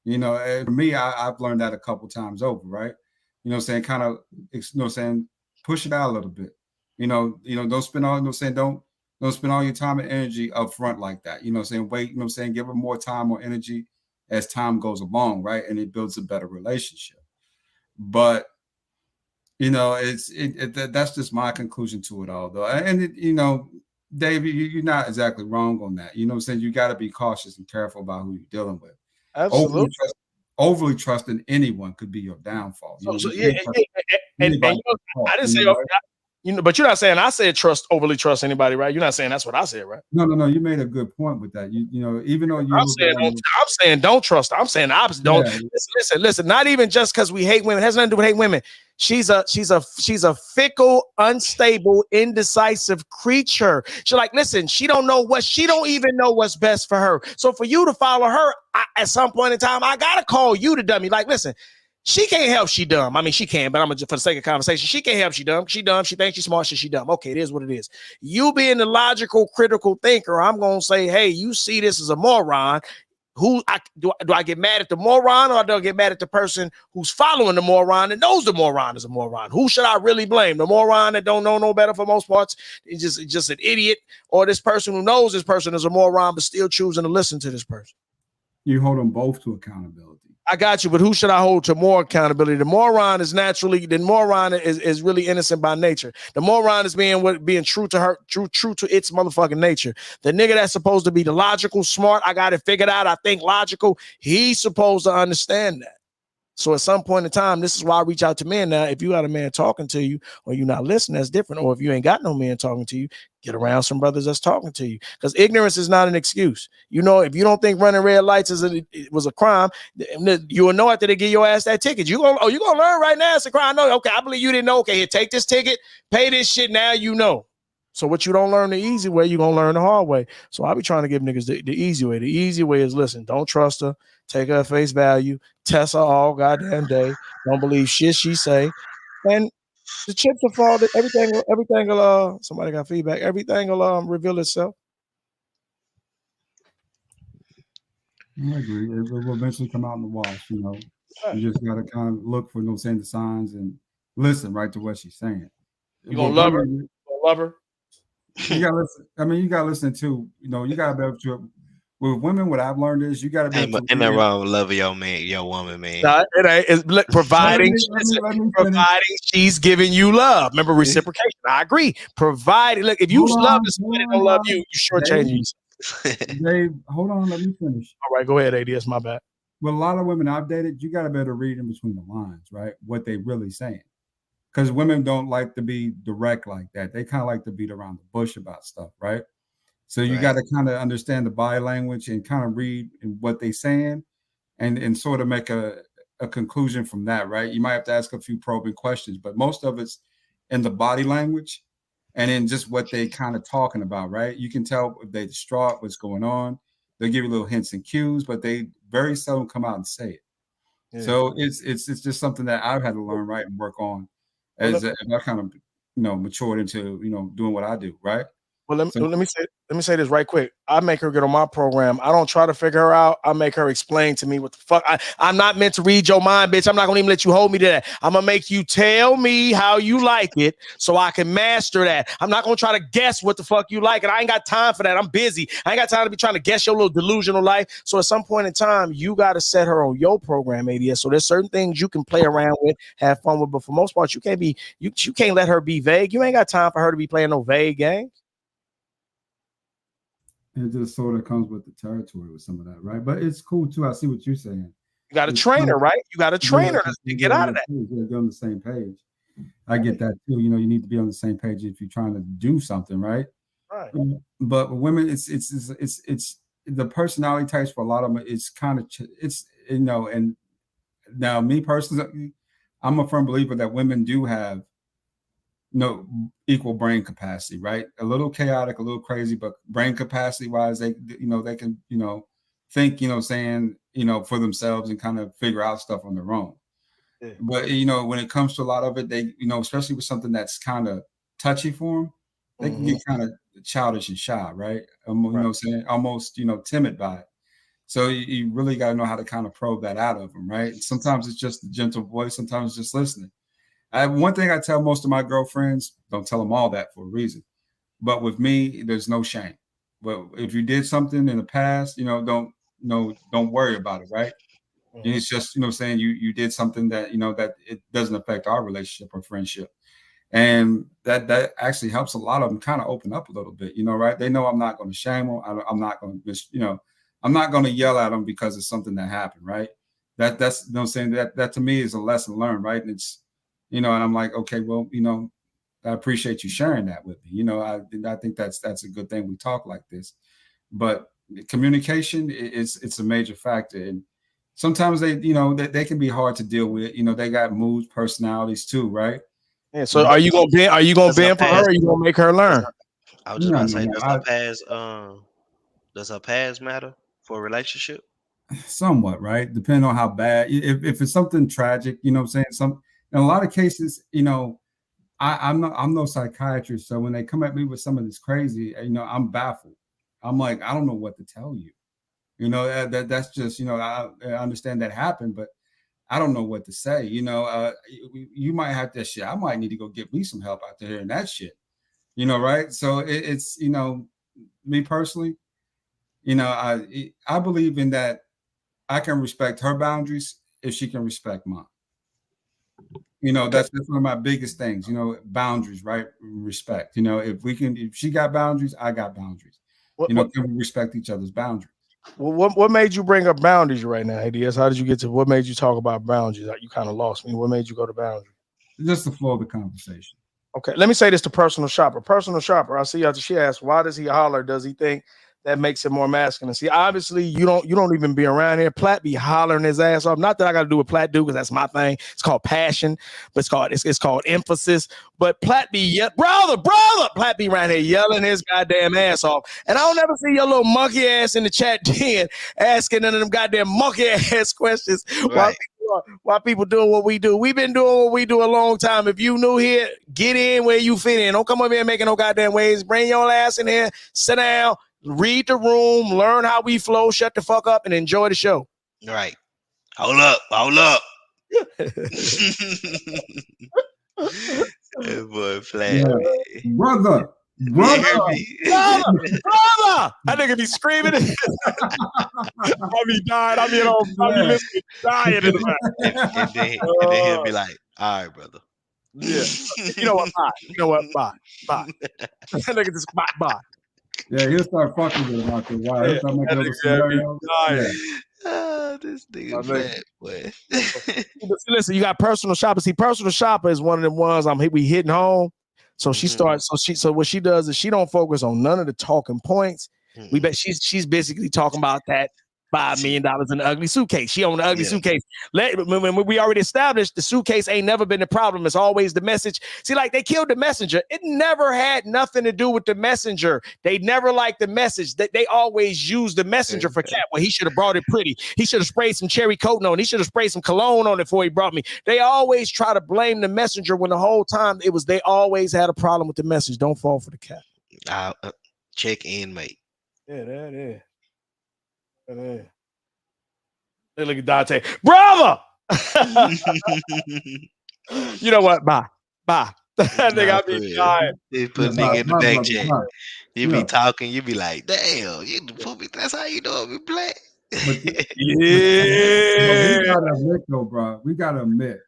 Speaker 9: And for me, I've learned that a couple times over, right? Saying kind of, saying push it out a little bit. Don't spend all, don't spend all your time and energy up front like that. Saying wait, saying give her more time or energy as time goes along, right? And it builds a better relationship. But that's just my conclusion to it all, though. And Dave, you're not exactly wrong on that. Saying you got to be cautious and careful about who you're dealing with.
Speaker 7: Absolutely.
Speaker 9: Overly trusting anyone could be your downfall.
Speaker 7: I didn't say. But you're not saying I said overly trust anybody, right? You're not saying that's what I said, right?
Speaker 9: No. You made a good point with that. Even though
Speaker 7: I'm saying don't trust. I'm saying opposite. Don't listen. Not even just because we hate women. It has nothing to do with hate women. She's a fickle, unstable, indecisive creature. She's like, listen, she don't even know what's best for her. So for you to follow her, at some point in time, I gotta call you the dummy. Like, listen. She can't help she dumb. I mean, she can, but I'm just for the sake of conversation. She can't help she dumb. She dumb. She thinks she's smart. She dumb. Okay, it is what it is. You being the logical, critical thinker, I'm gonna say, hey, you see this as a moron. Do I get mad at the moron, or do I get mad at the person who's following the moron and knows the moron is a moron? Who should I really blame? The moron that don't know no better for most parts is just an idiot, or this person who knows this person is a moron but still choosing to listen to this person?
Speaker 9: You hold them both to accountability.
Speaker 7: I got you, but who should I hold to more accountability? The moron is really innocent by nature. The moron is being true to her, true to its motherfucking nature. The nigga that's supposed to be the logical, smart, I got it figured out, I think logical, he's supposed to understand that. So at some point in time, this is why I reach out to men now. If you got a man talking to you or you're not listening, that's different. Or if you ain't got no man talking to you, get around some brothers that's talking to you. Because ignorance is not an excuse. If you don't think running red lights was a crime, you will know after they give your ass that ticket. You gonna learn right now it's a crime. No, okay, I believe you didn't know. Okay, here, take this ticket, pay this shit, now you know. So what you don't learn the easy way, you're going to learn the hard way. So I be trying to give niggas the easy way. The easy way is, listen, don't trust her. Take her at face value. Test her all goddamn day. Don't believe shit she say. And the chips will fall. Everything will, somebody got feedback. Everything will reveal itself.
Speaker 9: I agree. It will eventually come out in the wash, You just got to kind of look for the signs and listen right to what she's saying.
Speaker 7: You going to love her? You going to love her?
Speaker 9: You gotta listen. I mean, you gotta listen too. You gotta be able to. With women, what I've learned is you gotta be able to.
Speaker 11: Ain't nothing wrong with loving your man, your woman, man.
Speaker 7: Nah, it ain't. It's providing she's giving you love. Remember reciprocation. I agree. Providing. Look, if you love somebody don't love you, you shortchange yourself.
Speaker 9: Dave, hold on. Let me finish.
Speaker 7: All right, go ahead, ADS. My bad.
Speaker 9: Well, a lot of women I've dated, you gotta be able to read in between the lines, right? What they really saying. Because women don't like to be direct like that. They kind of like to beat around the bush about stuff, right? So you got to kind of understand the body language and kind of read what they're saying and sort of make a conclusion from that, right? You might have to ask a few probing questions, but most of it's in the body language and then just what they kind of talking about, right? You can tell if they're distraught, what's going on. They'll give you little hints and cues, but they very seldom come out and say it. Yeah. So it's just something that I've had to learn, right, and work on as I kind of matured into doing what I do, right?
Speaker 7: Well, let me say this right quick. I make her get on my program. I don't try to figure her out. I make her explain to me what the fuck. I'm not meant to read your mind, bitch. I'm not gonna even let you hold me to that. I'm gonna make you tell me how you like it so I can master that. I'm not gonna try to guess what the fuck you like, and I ain't got time for that. I'm busy. I ain't got time to be trying to guess your little delusional life. So at some point in time, you got to set her on your program, ADS. So there's certain things you can play around with, have fun with, but for most part, you can't let her be vague. You ain't got time for her to be playing no vague games.
Speaker 9: It just sort of comes with the territory with some of that, right? But it's cool too. I see what you're saying.
Speaker 7: You got to train her, right? You got to train her to get out of that.
Speaker 9: You're on the same page. I get that too. You need to be on the same page if you're trying to do something, right?
Speaker 7: Right.
Speaker 9: But women, it's the personality types for a lot of them. It's kind of and now me personally, I'm a firm believer that women do have equal brain capacity, right? A little chaotic, a little crazy, but brain capacity wise, they can think, for themselves and kind of figure out stuff on their own. Yeah. But when it comes to a lot of it, they especially with something that's kind of touchy for them, they can get kind of childish and shy, right? Almost timid by it. So you really got to know how to kind of probe that out of them, right? Sometimes it's just the gentle voice, sometimes it's just listening. One thing I tell most of my girlfriends, don't tell them all that for a reason. But with me, there's no shame. But if you did something in the past, don't worry about it, right? Mm-hmm. And it's just, saying you did something that, that it doesn't affect our relationship or friendship. And that actually helps a lot of them kind of open up a little bit, right? They know I'm not going to shame them. I'm not going to, I'm not going to yell at them because it's something that happened, right? That's, saying that to me is a lesson learned, right? And it's, and I'm like, okay, well, I appreciate you sharing that with me. I think that's a good thing. We talk like this, but communication it's a major factor. And sometimes they can be hard to deal with. They got moods, personalities too, right?
Speaker 7: Yeah. So are you gonna bend for her? Or are you gonna make her learn?
Speaker 11: I was just about to say, does her past matter for a relationship?
Speaker 9: Somewhat, right? Depending on how bad. If it's something tragic, what I'm saying. In a lot of cases, I'm no psychiatrist. So when they come at me with some of this crazy, I'm baffled. I'm like, I don't know what to tell you. That's just, I understand that happened, but I don't know what to say. You might have that shit. I might need to go get me some help out there and that shit. Right? So it's me personally, I believe in that. I can respect her boundaries if she can respect mine. That's one of my biggest things, boundaries, right? Respect. If she got boundaries, I got boundaries. Can we respect each other's boundaries?
Speaker 7: Well, what made you bring up boundaries right now, ADS? How did you get to what made you talk about boundaries? You kind of lost me. What made you go to boundaries?
Speaker 9: Just the flow of the conversation.
Speaker 7: Okay, let me say this to Personal Shopper. Personal Shopper, I see after she asked, why does he holler? Does he think that makes him more masculine? See, obviously you don't even be around here. Platt be hollering his ass off. Not that I got to do what Platt do, because that's my thing. It's called passion, but it's called emphasis. But Platt be brother. Platt be around here yelling his goddamn ass off. And I don't ever see your little monkey ass in the chat den asking none of them goddamn monkey ass questions. Right. Why people doing what we do? We've been doing what we do a long time. If you new here, get in where you fit in. Don't come over here making no goddamn waves. Bring your ass in here, sit down, read the room, learn how we flow, shut the fuck up, and enjoy the show.
Speaker 11: Right. Hold up. Hey, boy, Flat.
Speaker 9: Yeah. Brother.
Speaker 7: That nigga be screaming. I be dying. I be listening, dying in the back.
Speaker 11: And then he'll be like, all right, brother.
Speaker 7: Yeah. You know what? Bye. That nigga just bye.
Speaker 9: Yeah, he'll start fucking with him after a while. He'll start making other scenarios.
Speaker 11: This nigga Flat, boy.
Speaker 7: Listen, you got Personal Shopper. See, Personal Shopper is one of the ones we hitting home. So she starts. So what she does is she don't focus on none of the talking points. We bet she's basically talking about that $5 million in an ugly suitcase. She owned an ugly suitcase. When we already established the suitcase ain't never been the problem. It's always the message. See, like they killed the messenger. It never had nothing to do with the messenger. They never liked the message. They always used the messenger for Cat. Well, he should have brought it pretty. He should have sprayed some cherry coating on it. He should have sprayed some cologne on it before he brought me. They always try to blame the messenger when the whole time it was they always had a problem with the message. Don't fall for the Cat.
Speaker 11: Check in, mate.
Speaker 7: Yeah, that is. Hey, look at Dante. Brother! You know what? Bye. That nigga, I be dying.
Speaker 11: They put nigga in the back chat. You be talking, you be like, damn, you put me, that's how you know me, black.
Speaker 9: We gotta admit though, bro. We gotta admit,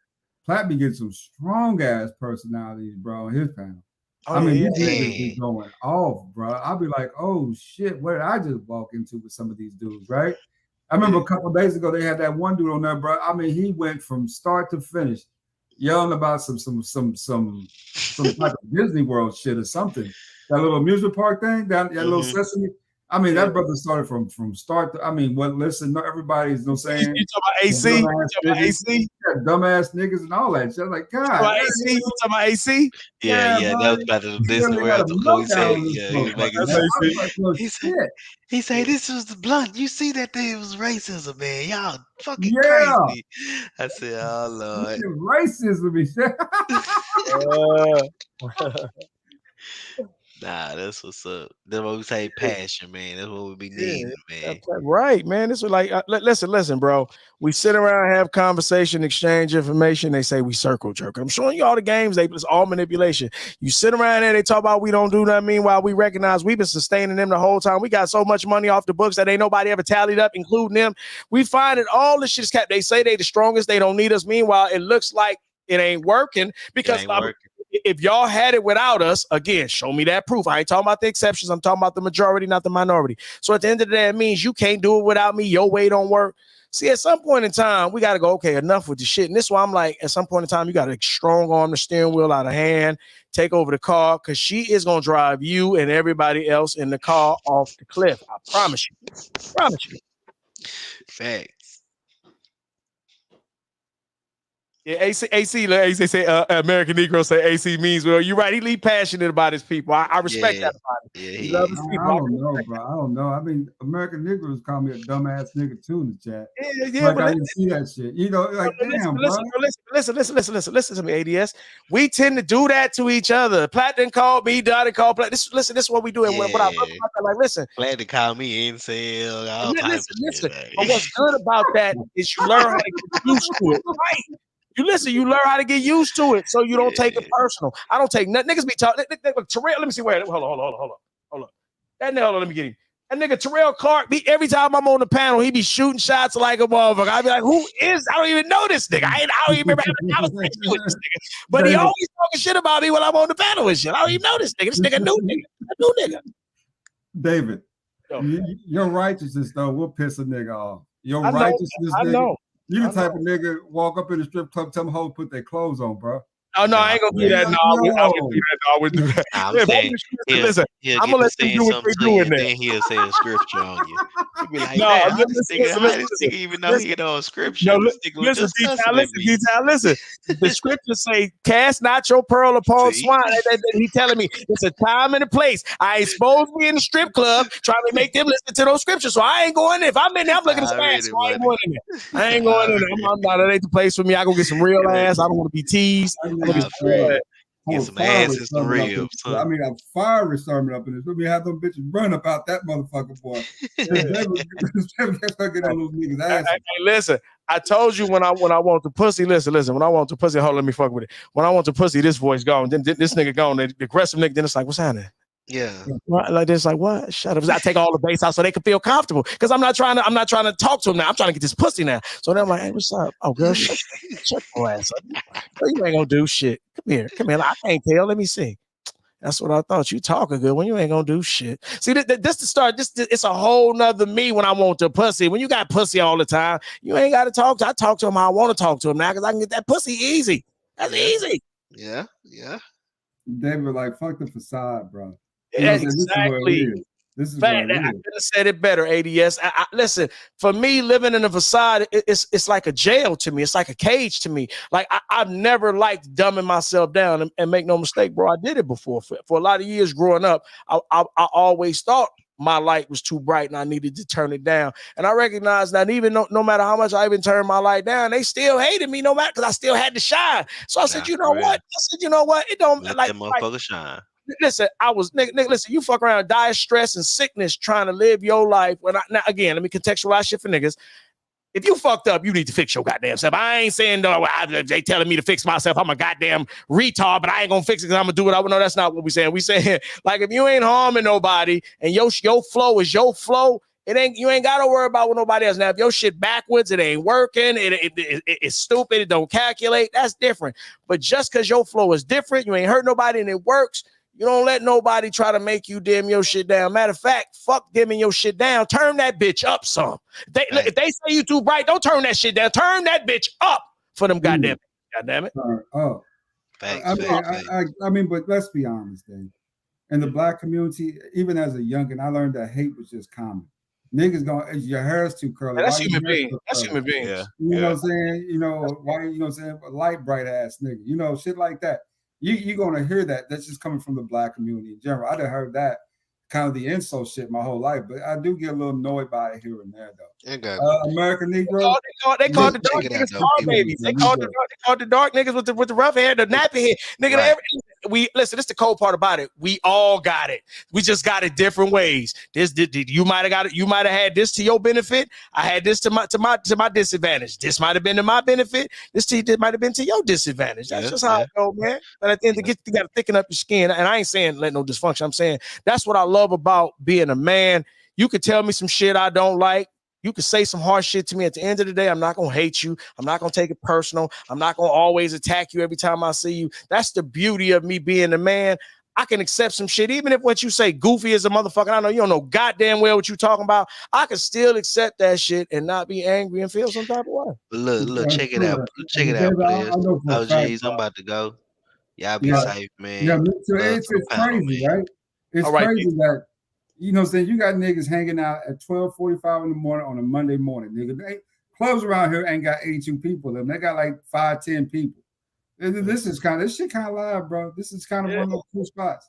Speaker 9: Platt be getting some strong ass personalities, bro, on his panel. I mean, these niggas be going off, bro. I'll be like, oh shit, what did I just walk into with some of these dudes, right? I remember a couple of days ago they had that one dude on there, bro. I mean, he went from start to finish, yelling about some type of Disney World shit or something. That little amusement park thing, that little Sesame. I mean, that brother started from start to. I mean, listen, everybody's, you know what I'm saying?
Speaker 7: You talking about AC?
Speaker 9: Dumbass niggas and all that shit. I'm like, God.
Speaker 7: You talking about AC?
Speaker 11: Yeah, that was about to Disney World. He said, this was the blunt. You see that thing was racism, man. Y'all fucking crazy. I said, oh, Lord.
Speaker 9: Racism, he said.
Speaker 11: Nah, that's what's up. That's what we say, passion, man. That's what we be needing, man.
Speaker 7: Right, man. This was like, listen, bro. We sit around, have conversation, exchange information. They say we circle jerk. I'm showing you all the games. It's all manipulation. You sit around there, they talk about we don't do nothing. Meanwhile, we recognize we've been sustaining them the whole time. We got so much money off the books that ain't nobody ever tallied up, including them. We find that all this shit's kept. They say they the strongest. They don't need us. Meanwhile, it looks like it ain't working because if y'all had it without us, again, show me that proof. I ain't talking about the exceptions. I'm talking about the majority, not the minority. So at the end of the day, it means you can't do it without me. Your way don't work. See, at some point in time, we got to go, okay, enough with the shit. And this is why I'm like, at some point in time, you got to strong arm the steering wheel out of hand, take over the car, because she is going to drive you and everybody else in the car off the cliff. I promise you.
Speaker 11: Facts.
Speaker 7: Yeah, AC say American Negro say AC means well. You're right. He passionate about his people. I respect that about him.
Speaker 11: Yeah,
Speaker 7: he loves his people.
Speaker 9: I don't know, bro. I don't know. I mean, American Negroes call me a dumbass nigga too in the chat.
Speaker 7: Yeah.
Speaker 9: Like I didn't see that shit. You know, like damn, bro.
Speaker 7: Listen to me, ADS. We tend to do that to each other. Platt didn't call me. Dottie called Platt. This is what we do. And what I love about that, like, listen.
Speaker 11: Platt to call me incel.
Speaker 7: Listen. But what's good about that is you learn how to get used to it. Right. You learn how to get used to it so you don't take it personal. I don't take nothing. Niggas be talking. Terrell, let me see where. Hold on. That nigga, let me get him. That nigga Terrell Clark, every time I'm on the panel, he be shooting shots like a motherfucker. I be like, who is? I don't even know this nigga. I don't even remember having a conversation with this nigga. But he always talking shit about me when I'm on the panel and shit. I don't even know this nigga. This nigga new nigga.
Speaker 9: David, your righteousness though will piss a nigga off. Your righteousness,
Speaker 7: I know.
Speaker 9: You the type of nigga walk up in the strip club, tell them hoes put their clothes on, bro.
Speaker 7: Oh no, I ain't gonna do that. No, I wouldn't do that.
Speaker 11: I'm saying,
Speaker 7: listen, I'm gonna let them do what they do in there.
Speaker 11: Then he'll say a scripture on you. He'll be like, how this nigga even know he know a scripture?
Speaker 7: No, listen. The scriptures say, "Cast not your pearl upon swine." He telling me it's a time and a place. I ain't supposed to be in the strip club trying to make them listen to those scriptures, so I ain't going there. If I'm in there, I'm looking to smash. So I ain't going in there. I ain't going in there. I'm not. That ain't the place for me. I go get some real ass. I don't want to be teased.
Speaker 11: Get some ass and some ribs.
Speaker 9: I mean, a fiery sermon up in this. Let me have them bitches run up out that motherfucker, boy.
Speaker 7: Listen, I told you when I want the pussy. Listen. When I want the pussy, hold on, let me fuck with it. When I want the pussy, this voice gone. Then this nigga gone. The aggressive nigga. Then it's like, what's happening?
Speaker 11: Yeah.
Speaker 7: Like this, like what? Shut up. I take all the bass out so they can feel comfortable. Because I'm not trying to talk to them now. I'm trying to get this pussy now. So then I'm like, hey, what's up? Oh, girl, shut your ass up. You ain't gonna do shit. Come here. I can't tell. Let me see. That's what I thought. You talking good when you ain't gonna do shit. See, this to start. It's a whole nother me when I want the pussy. When you got pussy all the time, you ain't got to talk. I talk to him how I want to talk to him now because I can get that pussy easy. That's easy.
Speaker 11: Yeah.
Speaker 9: They were like, fuck the facade, bro.
Speaker 7: Exactly.
Speaker 9: This is
Speaker 7: Fact,
Speaker 9: what it
Speaker 7: I
Speaker 9: is.
Speaker 7: could have said it better, ADS. Listen, for me, living in a facade, it's like a jail to me. It's like a cage to me. Like I've never liked dumbing myself down. And make no mistake, bro, I did it before. For a lot of years growing up, I always thought my light was too bright and I needed to turn it down. And I recognize that even no matter how much I even turned my light down, they still hated me no matter, because I still had to shine. So I said, you know what? It don't
Speaker 11: let
Speaker 7: like
Speaker 11: that motherfucker shine.
Speaker 7: Listen, I was nigga, listen, you fuck around and die of stress and sickness trying to live your life. Now again, let me contextualize shit for niggas. If you fucked up, you need to fix your goddamn self. I ain't saying no, they telling me to fix myself. I'm a goddamn retard, but I ain't gonna fix it because I'm gonna do what I want. No, that's not what we saying. We saying, like, if you ain't harming nobody and your flow is your flow, you ain't gotta worry about what nobody else. Now, if your shit backwards, it ain't working, it's stupid, it don't calculate, that's different. But just because your flow is different, you ain't hurt nobody and it works, you don't let nobody try to make you dim your shit down. Matter of fact, fuck dimming your shit down. Turn that bitch up some. If they say you too bright, don't turn that shit down. Turn that bitch up for them goddamn it.
Speaker 9: Oh, I mean, but let's be honest, Dave. In the black community, even as a youngin', I learned that hate was just common. Niggas going, your hair is too curly.
Speaker 7: That's human being. That's human beings.
Speaker 9: Yeah. You know what I'm saying? You know, why, you know what I'm saying? A light, bright ass nigga. You know, shit like that. You're going to hear that. That's just coming from the black community in general. I done heard that kind of the insult shit my whole life, but I do get a little annoyed by it here and there, though. American Negro.
Speaker 7: They called the dark niggas car babies. They called the dark niggas with the rough hair, the nappy hair. Nigga, right. We listen. This is the cold part about it. We all got it. We just got it different ways. You might have got it. You might have had this to your benefit. I had this to my disadvantage. This might have been to my benefit. This might have been to your disadvantage. That's just how it go, man. But at the end, you got to thicken up your skin. And I ain't saying let no dysfunction. I'm saying that's what I love about being a man. You could tell me some shit I don't like. You can say some harsh shit to me. At the end of the day, I'm not going to hate you. I'm not going to take it personal. I'm not going to always attack you every time I see you. That's the beauty of me being a man. I can accept some shit. Even if what you say goofy as a motherfucker, I know you don't know goddamn well what you talking about. I can still accept that shit and not be angry and feel some type of way.
Speaker 11: But look, check it out. Check it out, players. Oh, geez, I'm about to go. Y'all be safe, man.
Speaker 9: Yeah, it's crazy, right? It's crazy that, you know what I'm saying, you got niggas hanging out at 12:45 in the morning on a Monday morning, nigga. Clubs around here ain't got 82 people in them. They got like 5-10 people. This shit kind of live, bro. This is kind of one of those cool spots.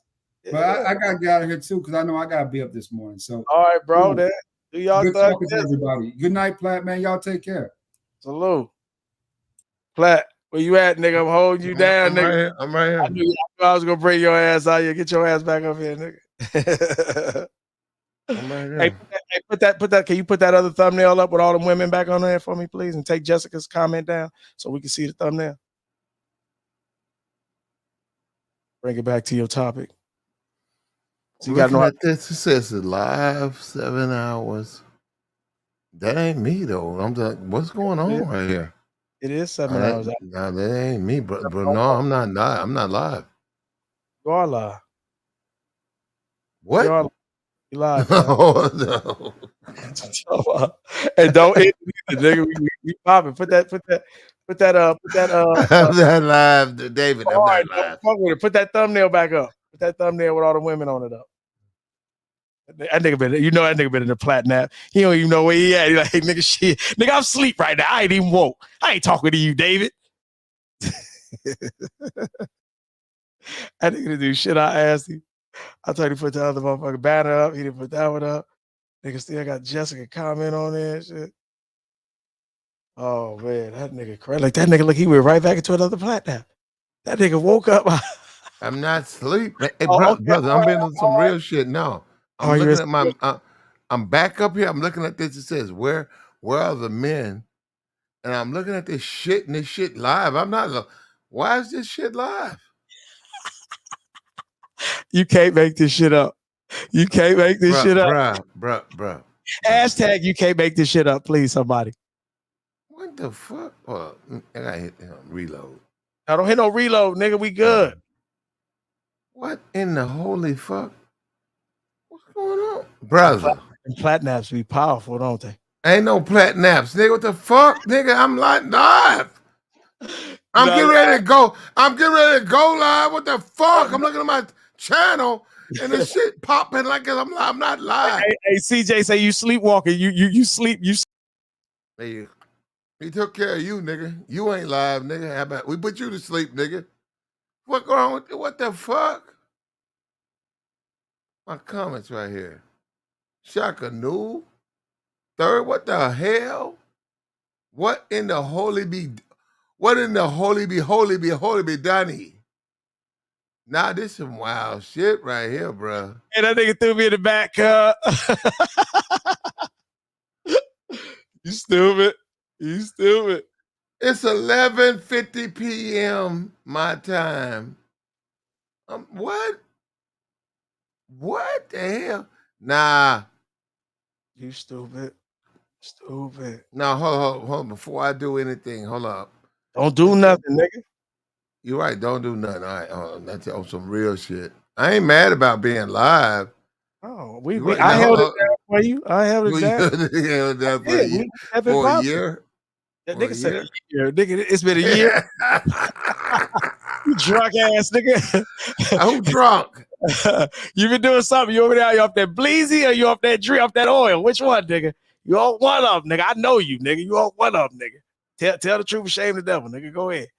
Speaker 9: But I gotta get out of here too, because I know I gotta be up this morning. So
Speaker 7: all right, bro. Do y'all
Speaker 9: good talking to everybody. Good night, Platt, man. Y'all take care.
Speaker 7: Salute. Platt, where you at, nigga? I'm holding you down, nigga.
Speaker 1: Right here. I'm right here.
Speaker 7: I knew I was gonna bring your ass out here. Get your ass back up here, nigga. Hey, put that. Can you put that other thumbnail up with all them women back on there for me, please, and take Jessica's comment down so we can see the thumbnail. Bring it back to your topic.
Speaker 1: So you got to know this. It says live 7 hours. That ain't me though. I'm like, what's going on right here?
Speaker 7: It is 7 hours.
Speaker 1: No, that ain't me, bro. No, I'm not live. I'm not live.
Speaker 7: You are live.
Speaker 1: What?
Speaker 7: You live.
Speaker 1: Oh, no.
Speaker 7: And don't hit the nigga. We popping. Put that.
Speaker 1: I'm not live, David. I'm not live.
Speaker 7: Put that thumbnail back up. Put that thumbnail with all the women on it up. That nigga been, you know, that nigga been in the Platt nap. He don't even know where he at. He like, hey, nigga, shit, nigga, I'm asleep right now. I ain't even woke. I ain't talking to you, David. I nigga do shit I asked him. I told him to put the other motherfucking banner up. He didn't put that one up. Nigga still got Jessica comment on there and shit. Oh man, that nigga crazy. Like that nigga, look, he went right back into another Platt nap. That nigga woke up.
Speaker 1: I'm not asleep. Hey, brother, I'm being on some real shit now. I'm looking at my. I'm back up here. I'm looking at this. It says, "Where are the men?" And I'm looking at this shit and this shit live. I'm not. Why is this shit live?
Speaker 7: You can't make this shit up. You can't make this shit up,
Speaker 1: bruh.
Speaker 7: Hashtag you can't make this shit up, please, somebody.
Speaker 1: What the fuck? Oh, I gotta hit reload.
Speaker 7: I don't hit no reload, nigga. We good.
Speaker 1: What in the holy fuck? What's going on, brother?
Speaker 7: Platt naps be powerful, don't they?
Speaker 1: Ain't no Platt naps, nigga. What the fuck, nigga? I'm live. I'm getting ready to go. I'm getting ready to go live. What the fuck? I'm looking at my channel and the shit popping like I'm not live.
Speaker 7: Hey, CJ say you sleepwalking. You sleep.
Speaker 1: Hey, he took care of you, nigga. You ain't live, nigga. How about we put you to sleep, nigga? What going on with what the fuck? My comments right here. Shaka New. Third, what the hell? What in the holy be holy be Donnie? Nah, this some wild shit right here, bro.
Speaker 7: Hey, that nigga threw me in the back. You stupid. You stupid.
Speaker 1: It's 11:50 p.m. my time. What? What the hell? Nah.
Speaker 7: You stupid. Stupid.
Speaker 1: Now, hold on. Before I do anything, hold up.
Speaker 7: Don't do nothing, nigga.
Speaker 1: You're right. Don't do nothing. All right. That's on some real shit. I ain't mad about being live.
Speaker 7: Oh,
Speaker 1: I
Speaker 7: held it down for you. I held it down.
Speaker 1: You held it down for a year. For a year?
Speaker 7: That nigga said a year. Nigga, it's been a year. You drunk ass nigga.
Speaker 1: Who drunk?
Speaker 7: You been doing something. You over there, you off that bleezy or you off that drink, off that oil? Which one, nigga? You on one of them, nigga. I know you, nigga. You on one of them, nigga. Tell the truth, shame the devil, nigga. Go ahead.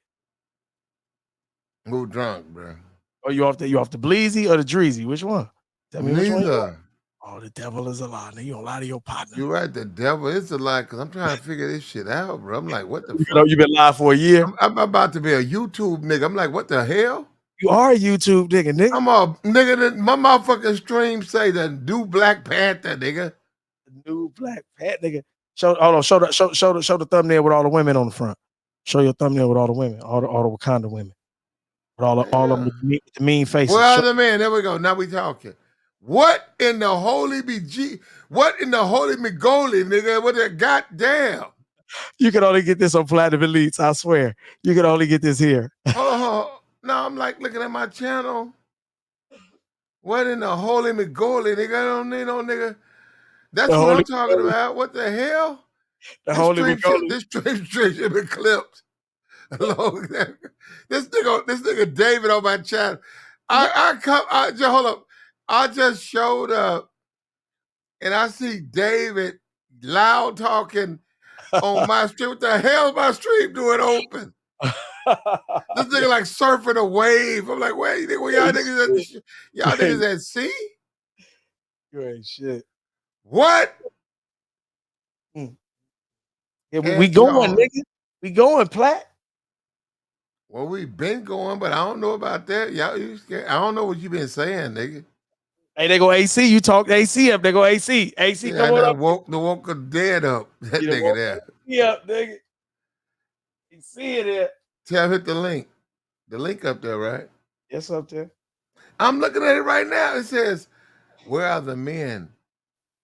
Speaker 1: Who drunk, bro?
Speaker 7: Or you off the bleezy or the dreezy? Which one? Tell me which one you
Speaker 1: Neither.
Speaker 7: Oh, the devil is a lie. Nigga, you don't lie to your partner.
Speaker 1: You're right. The devil is a lie because I'm trying to figure this shit out, bro. I'm like, what the fuck?
Speaker 7: You been live for a year?
Speaker 1: I'm about to be a YouTube nigga. I'm like, what the hell?
Speaker 7: You are a YouTube nigga.
Speaker 1: I'm a nigga. My motherfucking stream say the new Black Panther, nigga.
Speaker 7: The new Black Panther, nigga. Hold on. Show the thumbnail with all the women on the front. Show your thumbnail with all the women, all the Wakanda women, with all of them with the mean faces.
Speaker 1: Well, the man. There we go. Now we talking. What in the holy BG? What in the holy Migoli, nigga? What the goddamn?
Speaker 7: You can only get this on Platinum Elites. I swear. You can only get this here.
Speaker 1: Oh, now I'm like looking at my channel. What in the holy Migoli, nigga? I don't need no nigga. That's what I'm talking about. What the hell?
Speaker 7: The holy Migoli.
Speaker 1: This stream should be clipped. This nigga David on my channel. Hold up. I just showed up and I see David loud talking on my stream. What the hell is my stream doing open? This nigga like surfing a wave. I'm like, wait, where y'all niggas at sea?
Speaker 7: You ain't shit.
Speaker 1: What?
Speaker 7: Yeah, we going, nigga. We going, Platt.
Speaker 1: Well, we been going, but I don't know about that. Y'all, I don't know what you been saying, nigga.
Speaker 7: Hey, they go AC. You talk AC up. They go AC. AC, come on up.
Speaker 1: The woke dead up. That nigga there.
Speaker 7: Yeah, nigga. You see it there.
Speaker 1: Tell hit the link. The link up there, right?
Speaker 7: Yes, up there.
Speaker 1: I'm looking at it right now. It says, "Where are the men?"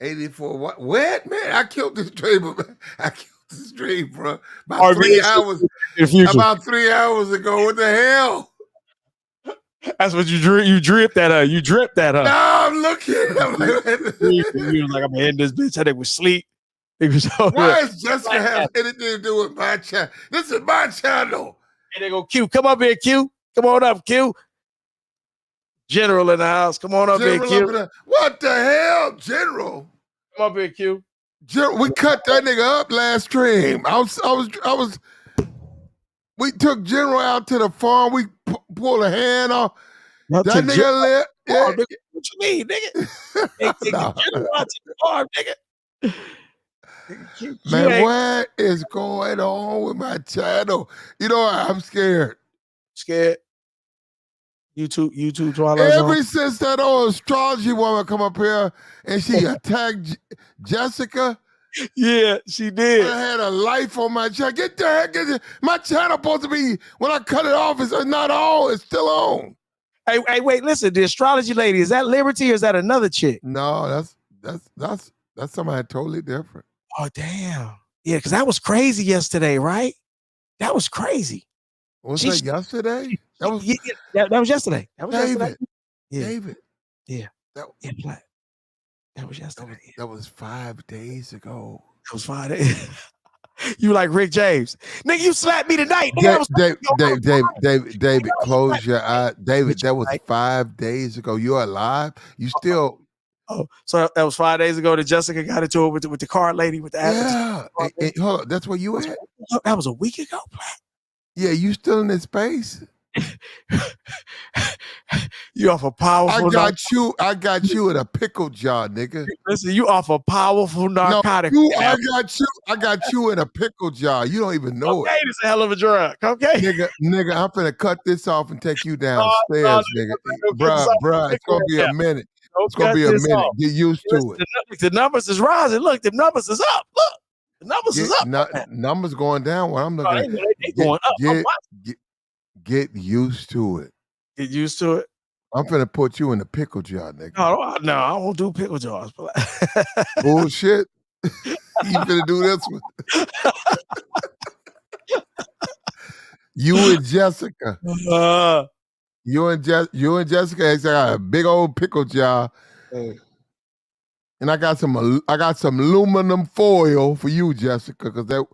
Speaker 1: 84. What man? I killed this stream. I killed this stream, bro. About 3 hours. About 3 hours ago. What the hell?
Speaker 7: That's what you drip. You drip that. You drip that.
Speaker 1: No, I'm looking.
Speaker 7: You was like, I'm gonna end this bitch. I think we sleep.
Speaker 1: Why does Jessica have anything to do with my channel? This is my channel.
Speaker 7: And they go, Q, come up here, Q. Come on up, Q. General in the house. Come on up here, Q.
Speaker 1: What the hell, General?
Speaker 7: Come up here, Q.
Speaker 1: We cut that nigga up last stream. We took General out to the farm. We pulled a hand off. That nigga left.
Speaker 7: Yeah. What you mean, nigga? They take the General out to the farm, nigga.
Speaker 1: Man, what is going on with my channel? You know, I'm scared.
Speaker 7: Scared? YouTube Twilight
Speaker 1: Ever since that old astrology woman come up here and she attacked Jessica.
Speaker 7: Yeah, she did.
Speaker 1: I had a life on my channel. Get the heck. My channel supposed to be, when I cut it off, it's not on. It's still on.
Speaker 7: Hey, wait, listen. The astrology lady, is that Liberty or is that another chick?
Speaker 1: No, that's somebody totally different.
Speaker 7: Oh, damn. Yeah, because that was crazy yesterday, right? That was crazy.
Speaker 1: Was that yesterday?
Speaker 7: That was yesterday. That was
Speaker 1: David.
Speaker 7: yesterday. Yeah.
Speaker 1: David.
Speaker 7: Yeah. That was yesterday.
Speaker 1: That was 5 days ago.
Speaker 7: That was 5 days. You like Rick James. Nigga, you slapped me tonight. Nigga,
Speaker 1: David, close your eyes. David, that was 5 days ago. You're alive? You still...
Speaker 7: Oh, so that was 5 days ago that Jessica got into it with the card lady with the
Speaker 1: Yeah. Hold on, that's where you at?
Speaker 7: That was a week ago, Black.
Speaker 1: Yeah, you still in this space?
Speaker 7: You off a powerful...
Speaker 1: I got you in a pickle jar, nigga.
Speaker 7: Listen, you off a powerful narcotic.
Speaker 1: No, I got you in a pickle jar. You don't even know it.
Speaker 7: Cocaine is a hell of a drug. Okay,
Speaker 1: nigga, I'm finna cut this off and take you downstairs, nigga. Bruh, it's gonna be a minute. It's gonna be a minute. Get used to it.
Speaker 7: The numbers is rising. Look, the numbers is up. Look, the numbers is up.
Speaker 1: Numbers going down. What I'm looking at.
Speaker 7: They going up.
Speaker 1: Get used to it.
Speaker 7: Get used to it.
Speaker 1: I'm finna put you in the pickle jar, nigga.
Speaker 7: No, I won't do pickle jars.
Speaker 1: Bullshit. You finna do this one. You and Jessica. You and Jessica got a big old pickle jar. And I got some aluminum foil for you, Jessica, because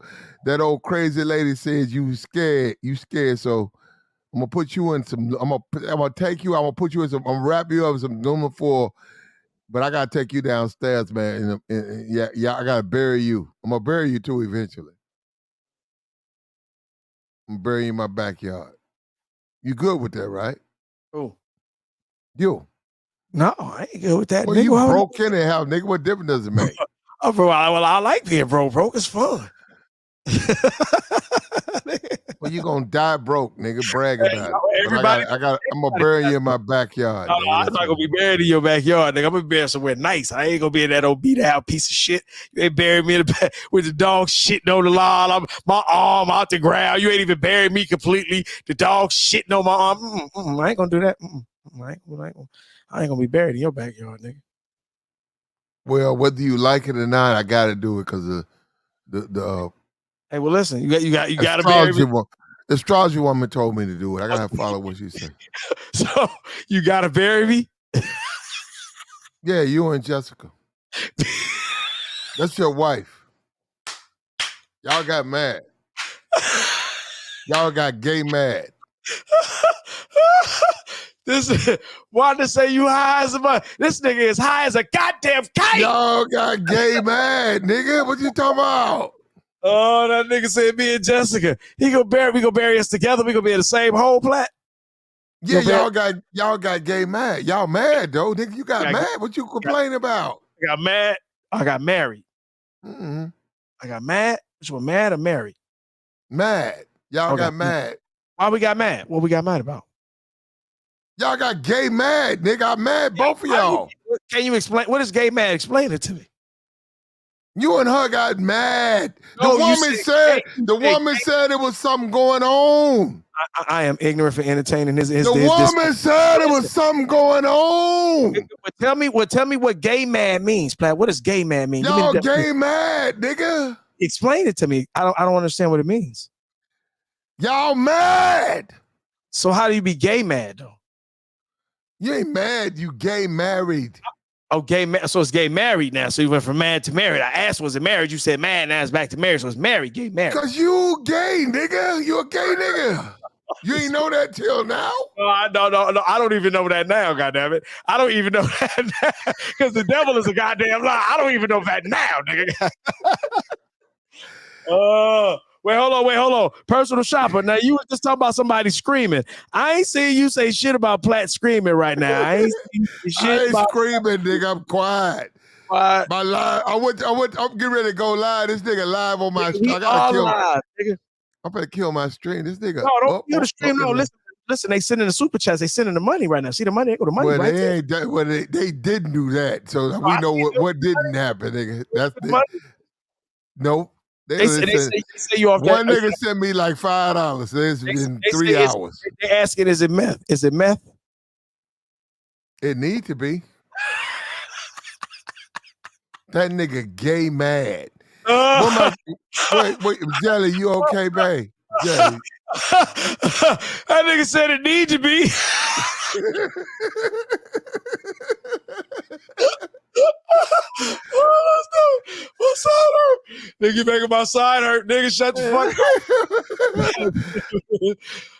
Speaker 1: that old crazy lady says you scared. You scared, so I'm gonna put you in some. I'm gonna take you. I'm gonna put you in some. I'm gonna wrap you up in some aluminum foil. But I gotta take you downstairs, man. Yeah, I gotta bury you. I'm gonna bury you too eventually. I'm gonna bury you in my backyard. You good with that, right?
Speaker 7: Who?
Speaker 1: You.
Speaker 7: No, I ain't good with that.
Speaker 1: Well,
Speaker 7: nigga,
Speaker 1: you broke anyhow, nigga. What difference does it make?
Speaker 7: Oh, bro, I like being broke. Broke is fun.
Speaker 1: Well, you gonna die broke, nigga. Brag about it. I'm gonna bury you in my backyard.
Speaker 7: I'm not gonna be buried in your backyard, nigga. I'm gonna be buried somewhere nice. I ain't gonna be in that old beat out piece of shit. You ain't bury me in the back with the dog shitting on the lawn. My arm out the ground. You ain't even buried me completely. The dog shitting on my arm. I ain't gonna do that. I ain't gonna be buried in your backyard, nigga.
Speaker 1: Well, whether you like it or not, I gotta do it because of the.
Speaker 7: Hey, well, listen, you got to bury me.
Speaker 1: The astrology woman told me to do it. I gotta follow what she said.
Speaker 7: So you gotta bury me.
Speaker 1: Yeah, you and Jessica. That's your wife. Y'all got mad. Y'all got gay mad.
Speaker 7: Wanted to say you high as a mother. This nigga is high as a goddamn kite.
Speaker 1: Y'all got gay mad, nigga. What you talking about?
Speaker 7: Oh, that nigga said me and Jessica. We gonna bury us together. We gonna be in the same hole, Plat.
Speaker 1: Yeah, y'all got gay mad. Y'all mad though, nigga. You got mad. What you complaining about?
Speaker 7: I got mad. I got married.
Speaker 1: Mm-hmm.
Speaker 7: I got mad. Which one, mad or married?
Speaker 1: Mad. Y'all got mad.
Speaker 7: Why we got mad? What we got mad about?
Speaker 1: Y'all got gay mad, nigga. I'm mad, both of y'all.
Speaker 7: Can you explain? What is gay mad? Explain it to me.
Speaker 1: You and her got mad. The woman said it was something going on.
Speaker 7: I am ignorant for entertaining his
Speaker 1: the woman said it was something going on.
Speaker 7: Tell me what gay mad means, Platt. What does gay mad mean?
Speaker 1: Y'all gay mad, nigga.
Speaker 7: Explain it to me. I don't understand what it means.
Speaker 1: Y'all mad.
Speaker 7: So how do you be gay mad though?
Speaker 1: You ain't mad. You gay married.
Speaker 7: Oh, gay mad. So it's gay married now. So you went from mad to married. I asked, was it married? You said mad. Now it's back to married. So it's married, gay married.
Speaker 1: Cause you gay, nigga. You a gay nigga. You ain't know that till now?
Speaker 7: No. I don't even know that now, goddammit. I don't even know that now. Because the devil is a goddamn lie. I don't even know that now, nigga. Wait, hold on. Personal shopper. Now, you were just talking about somebody screaming. I ain't seeing you say shit about Platt screaming right now. I ain't
Speaker 1: screaming, nigga. I'm quiet. My live. I'm getting ready to go live. This nigga live on my stream. I'm gonna kill my stream. This nigga.
Speaker 7: No, don't kill the stream. No, listen. They sending the super chats. They sending the money right now. See the money? They go the money
Speaker 1: well,
Speaker 7: right
Speaker 1: they there. They didn't do that. So we know what didn't happen, nigga. That's the nope.
Speaker 7: They say you off
Speaker 1: one nigga sent me like $5. It's been 3 hours.
Speaker 7: They asking, is it meth? Is it meth?
Speaker 1: It need to be. That nigga gay mad. Wait, Jelly, you okay, babe? Jelly.
Speaker 7: That nigga said it need to be. What's up? Nigga, making my side hurt. Nigga, shut the fuck up.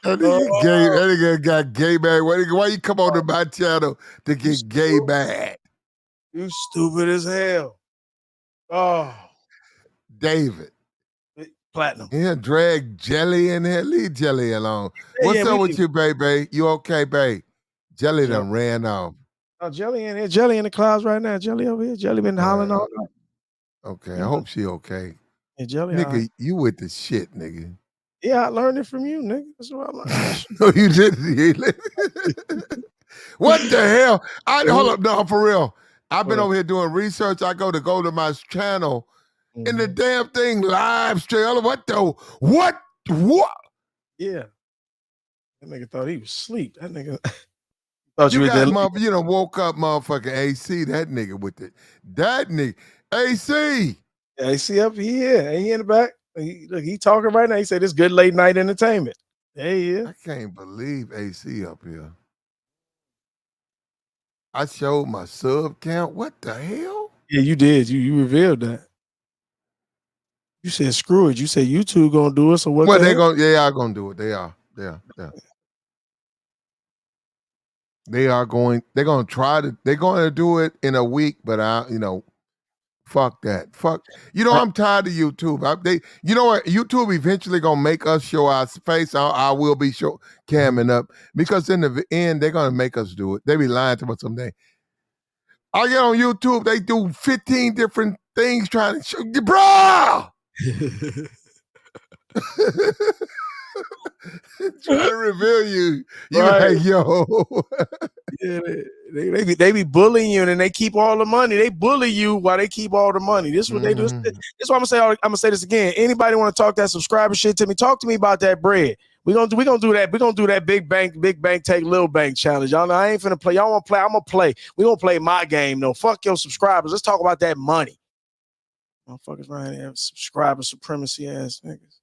Speaker 1: That nigga gay. That nigga got gay mad. Why you come on to my channel to get gay mad?
Speaker 7: You stupid as hell. Oh,
Speaker 1: David.
Speaker 7: Platinum.
Speaker 1: Yeah, drag Jelly in here. Leave Jelly alone. What's up with you, baby? You okay, babe? Jelly done ran off.
Speaker 7: Oh, Jelly in here. Jelly in the clouds right now. Jelly over here. Jelly been hollering all night.
Speaker 1: Okay, I hope she okay.
Speaker 7: Yeah, Jelly.
Speaker 1: Nigga, you with the shit, nigga.
Speaker 7: Yeah, I learned it from you, nigga. That's what I learned.
Speaker 1: No, you didn't. What the hell? Hold up, no, for real. I've been over here doing research. I go to my channel, and the damn thing live stream. What?
Speaker 7: Yeah. That nigga thought he was asleep. That nigga thought
Speaker 1: you got woke up motherfucking AC. That nigga with it. That nigga. AC.
Speaker 7: Yeah, AC up here. He in the back. He talking right now. He said it's good late night entertainment. There he is.
Speaker 1: I can't believe AC up here. I showed my sub count. What the hell?
Speaker 7: Yeah, you did. You revealed that. You said screw it. You said YouTube gonna do it. So what?
Speaker 1: Well, they are gonna do it. They are. They're gonna try to. They're gonna do it in a week, but fuck that. Fuck. I'm tired of YouTube. You know what? YouTube eventually gonna make us show our face. I will be camming up because in the end they're gonna make us do it. They be lying to us someday. I get on YouTube. They do 15 different things trying to show you, bro. Trying to reveal you. You
Speaker 7: Right.
Speaker 1: like, yo.
Speaker 7: Yeah, they be bullying you and they keep all the money. They bully you while they keep all the money. This is what they do. This is what I'm gonna say this again. Anybody want to talk that subscriber shit to me? Talk to me about that bread. We gonna do that. We gonna do that big bank take little bank challenge. Y'all know I ain't finna play. Y'all wanna play? I'm gonna play. We gonna play my game though. Fuck your subscribers. Let's talk about that money. Motherfuckers right here, subscriber supremacy ass niggas.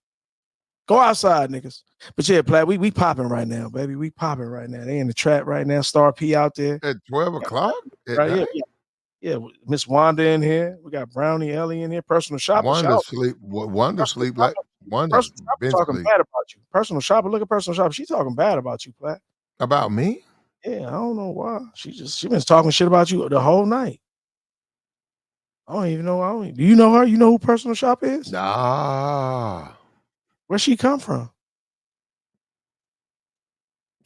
Speaker 7: Go outside, niggas. But yeah, Platt, we popping right now, baby. We popping right now. They in the trap right now. Star P out there.
Speaker 1: At 12 o'clock?
Speaker 7: Right here. Yeah, Miss Wanda in here. We got Brownie Ellie in here. Personal shopper.
Speaker 1: Wanda sleep like Wanda's been
Speaker 7: talking
Speaker 1: sleep.
Speaker 7: bad about you. Personal shopper. Look at personal shopper. She talking bad about you, Platt.
Speaker 1: About me?
Speaker 7: Yeah, I don't know why. She been talking shit about you the whole night. I don't even know. Do you know her? You know who personal shopper is?
Speaker 1: Nah.
Speaker 7: Where she come from?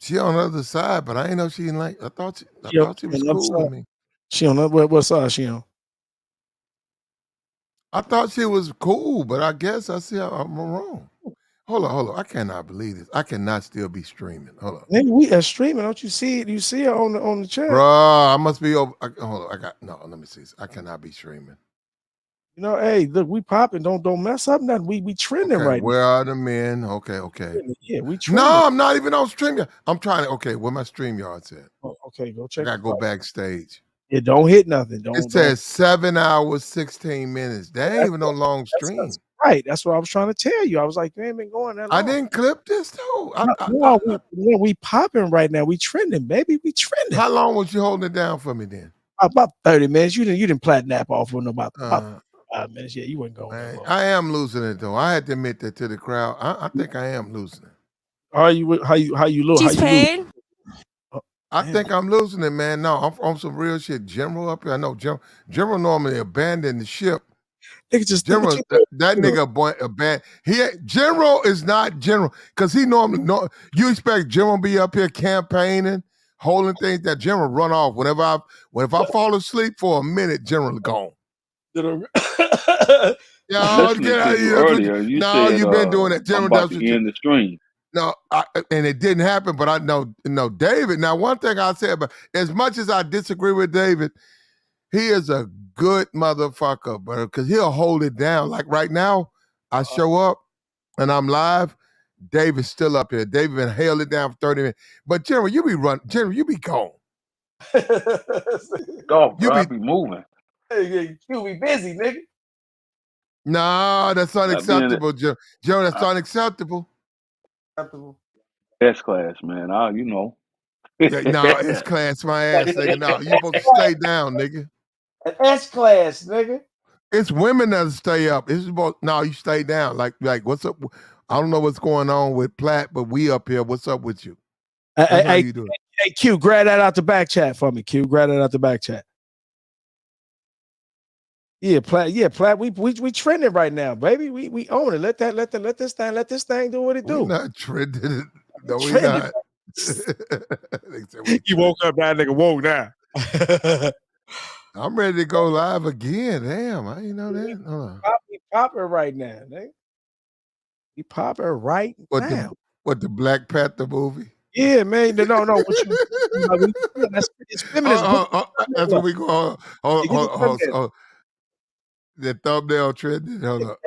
Speaker 1: She on the other side, but I ain't know she didn't like. I thought she was cool with me.
Speaker 7: She on what side she on?
Speaker 1: I thought she was cool, but I guess I see I'm wrong. Hold on. I cannot believe this. I cannot still be streaming. Hold on.
Speaker 7: Nigga, we are streaming. Don't you see it? You see her on the chat.
Speaker 1: Bro, I must be over. Hold on. Let me see. I cannot be streaming.
Speaker 7: You know, hey, look, we popping. Don't mess up nothing. We trending right
Speaker 1: where are the men? Okay.
Speaker 7: Yeah, we trending.
Speaker 1: No, I'm not even on StreamYard. I'm trying to. Okay, where my StreamYard's at?
Speaker 7: Oh, okay, go check.
Speaker 1: I gotta go backstage.
Speaker 7: Yeah, don't hit nothing.
Speaker 1: It says 7 hours, 16 minutes. That ain't even no long stream.
Speaker 7: Right. That's what I was trying to tell you. I was like, you ain't been going that long.
Speaker 1: I didn't clip this though.
Speaker 7: We popping right now. We trending, baby. We trending.
Speaker 1: How long was you holding it down for me then?
Speaker 7: About 30 minutes. You didn't plat nap off for about 5 minutes. Yeah, you weren't going.
Speaker 1: I am losing it though. I had to admit that to the crowd. I think I am losing it.
Speaker 7: How you look?
Speaker 3: She's paid.
Speaker 1: I think I'm losing it, man. No, I'm on some real shit. General up here. I know General normally abandoned the ship. General, that nigga abandoned. General is not General because he normally you expect General to be up here campaigning, holding things. That General run off whenever I fall asleep for a minute. General gone.
Speaker 16: Yeah, get out of here. Earlier,
Speaker 1: you've been doing it. General does
Speaker 16: in the stream.
Speaker 1: No, and it didn't happen, but I know David. Now, one thing I'll say about, as much as I disagree with David, he is a good motherfucker, bro, because he'll hold it down. Like right now, I show up and I'm live. David's still up here. David been held it down for 30 minutes. But General, you be gone.
Speaker 16: Go, bro, I be moving.
Speaker 7: Hey, you be busy, nigga.
Speaker 1: No, that's unacceptable, General. General, that's unacceptable.
Speaker 16: S class, man. You know.
Speaker 1: No, S class, my ass, nigga. No, you supposed to stay down, nigga.
Speaker 7: An S class, nigga.
Speaker 1: It's women that stay up. It's about no, you stay down. Like what's up? I don't know what's going on with Platt, but we up here. What's up with you? That's how you do it.
Speaker 7: Hey, Q, grab that out the back chat for me. Q, grab that out the back chat. Yeah, Platt. Yeah, Platt. We trending right now, baby. We own it. Let this thing do what it do.
Speaker 1: We're not trending. No, we not.
Speaker 7: You woke up, that nigga woke now.
Speaker 1: I'm ready to go live again. Damn, I didn't know that.
Speaker 7: We popping right now, nigga. We popping right now.
Speaker 1: What the Black Panther movie?
Speaker 7: Yeah, man. No. What you? It's feminist.
Speaker 1: That's what we go. Hold. The thumbnail trending. Hold up.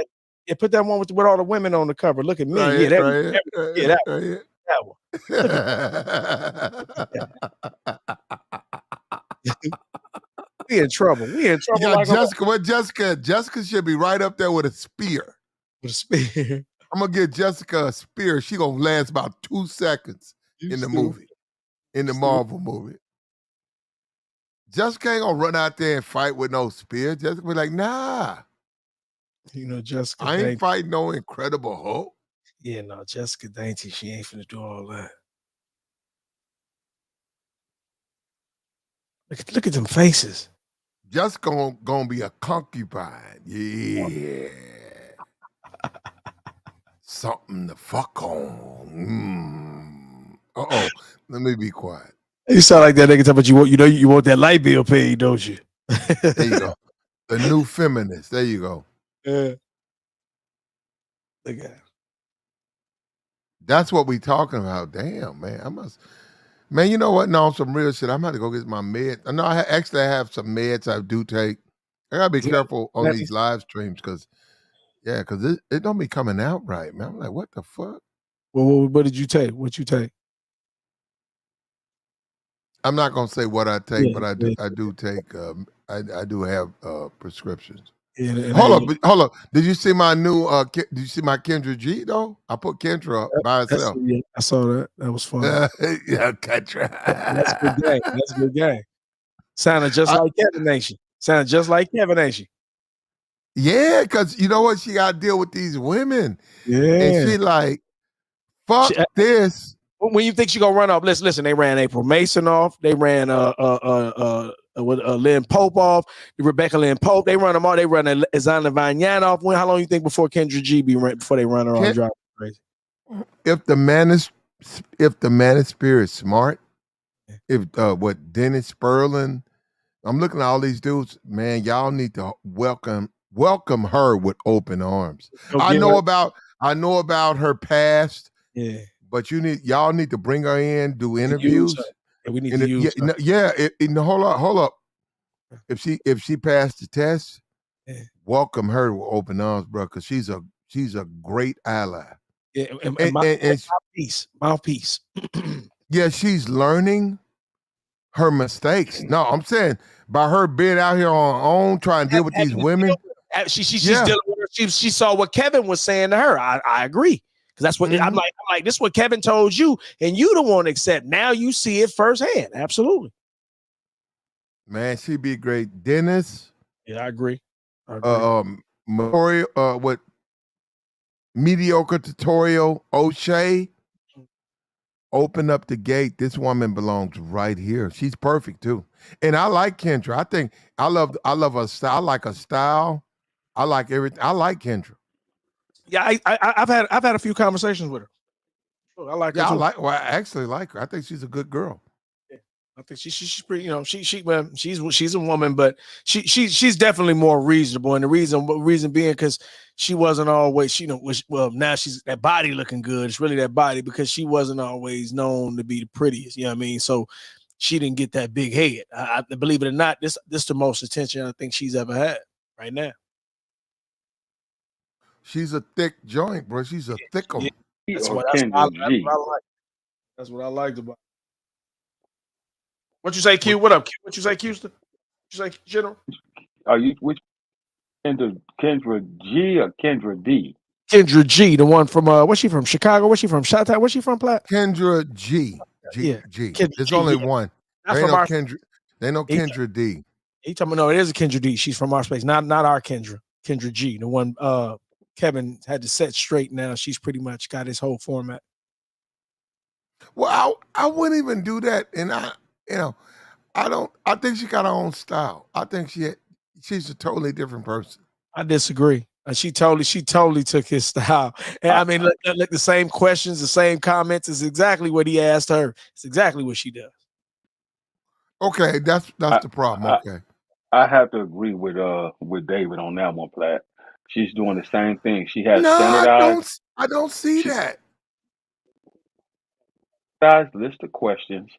Speaker 7: Yeah, put that one with all the women on the cover. Look at me.
Speaker 1: Right,
Speaker 7: that one. We in trouble.
Speaker 1: Like Jessica. What Jessica? Jessica should be right up there with a spear. I'm gonna get Jessica a spear. She gonna last about 2 seconds in the movie, in the Marvel movie. Jessica ain't gonna run out there and fight with no spear. Jessica be like, nah.
Speaker 7: You know, Jessica.
Speaker 1: I ain't fighting no Incredible Hulk.
Speaker 7: Yeah, no, Jessica Dainty. She ain't finna do all that. Look at them faces.
Speaker 1: Jessica gonna be a concubine. Yeah. Something to fuck on. Uh-oh. Let me be quiet.
Speaker 7: You sound like that nigga talking about you want that light bill paid, don't you?
Speaker 1: There you go. The new feminist. There you go.
Speaker 7: Look at it.
Speaker 1: That's what we talking about. Damn, man. Man, you know what? No, some real shit. I'm about to go get my meds. I know I have some meds I do take. I gotta be careful on these live streams because it don't be coming out right, man. I'm like, what the fuck?
Speaker 7: Well, what did you take? What you take?
Speaker 1: I'm not gonna say what I take, but I do take. I do have prescriptions.
Speaker 7: Yeah,
Speaker 1: hold up. Did you see my new? Did you see my Kendra G though? I put Kendra up by herself.
Speaker 7: I saw that. That was fun.
Speaker 1: Yeah, Kendra.
Speaker 7: That's a good game. That's a good game. Sounded just like Kevin Nation.
Speaker 1: Yeah, because you know what? She got to deal with these women.
Speaker 7: Yeah,
Speaker 1: and she like, fuck this.
Speaker 7: When you think she gonna run off? Listen. They ran April Mason off. They ran Lynn Pope off. Rebecca Lynn Pope. They run them all. They run Azana Vanyan off. How long you think before Kendra G before they run her off? Drop crazy.
Speaker 1: If the manosphere is smart, if Dennis Sperlin, I'm looking at all these dudes. Man, y'all need to welcome her with open arms. I know about her past.
Speaker 7: Yeah.
Speaker 1: But y'all need to bring her in, do interviews.
Speaker 7: We need to use her.
Speaker 1: Hold up. If she passed the test, welcome her with open arms, bro, because she's a great ally.
Speaker 7: Yeah, and mouthpiece.
Speaker 1: Yeah, she's learning her mistakes. No, I'm saying by her being out here on her own, trying to deal with these women.
Speaker 7: She's dealing with her. She saw what Kevin was saying to her. I agree. Because that's what I'm like, this is what Kevin told you, and you don't want to accept. Now you see it firsthand. Absolutely.
Speaker 1: Man, she'd be great. Dennis.
Speaker 7: Yeah, I agree.
Speaker 1: Mediocre tutorial, O'Shea. Open up the gate. This woman belongs right here. She's perfect too. And I like Kendra. I think I love her style. I like her style. I like everything. I like Kendra.
Speaker 7: Yeah, I've had a few conversations with her. I like her.
Speaker 1: Yeah, I actually like her. I think she's a good girl.
Speaker 7: Yeah, I think she's pretty. She's a woman, but she's definitely more reasonable. And the reason being because she wasn't always. Now she's that body looking good. It's really that body because she wasn't always known to be the prettiest. You know what I mean? So she didn't get that big head. I believe it or not, this the most attention I think she's ever had right now.
Speaker 1: She's a thick joint, bro. She's a thick one.
Speaker 7: That's what I like. That's what I liked about it. What you say, Q? What up, Q? What you say, Houston? What you say, General?
Speaker 16: Are you which Kendra G or Kendra D?
Speaker 7: Kendra G, the one from what's she from? Chicago? What's she from? Chi-Town? What's she from, Platt?
Speaker 1: Kendra G. G. There's only one. They know Kendra D.
Speaker 7: You talking about, no, it is a Kendra D. She's from our space, not our Kendra. Kendra G, the one Kevin had to set straight now. She's pretty much got his whole format.
Speaker 1: Well, I wouldn't even do that. And I think she got her own style. I think she's a totally different person.
Speaker 7: I disagree. She totally took his style. And I mean, look, the same questions, the same comments is exactly what he asked her. It's exactly what she does.
Speaker 1: Okay, that's the problem. Okay.
Speaker 16: I have to agree with David on that one, Platt. She's doing the same thing. She has
Speaker 1: No,
Speaker 16: standardized
Speaker 1: I don't see that.
Speaker 16: list of questions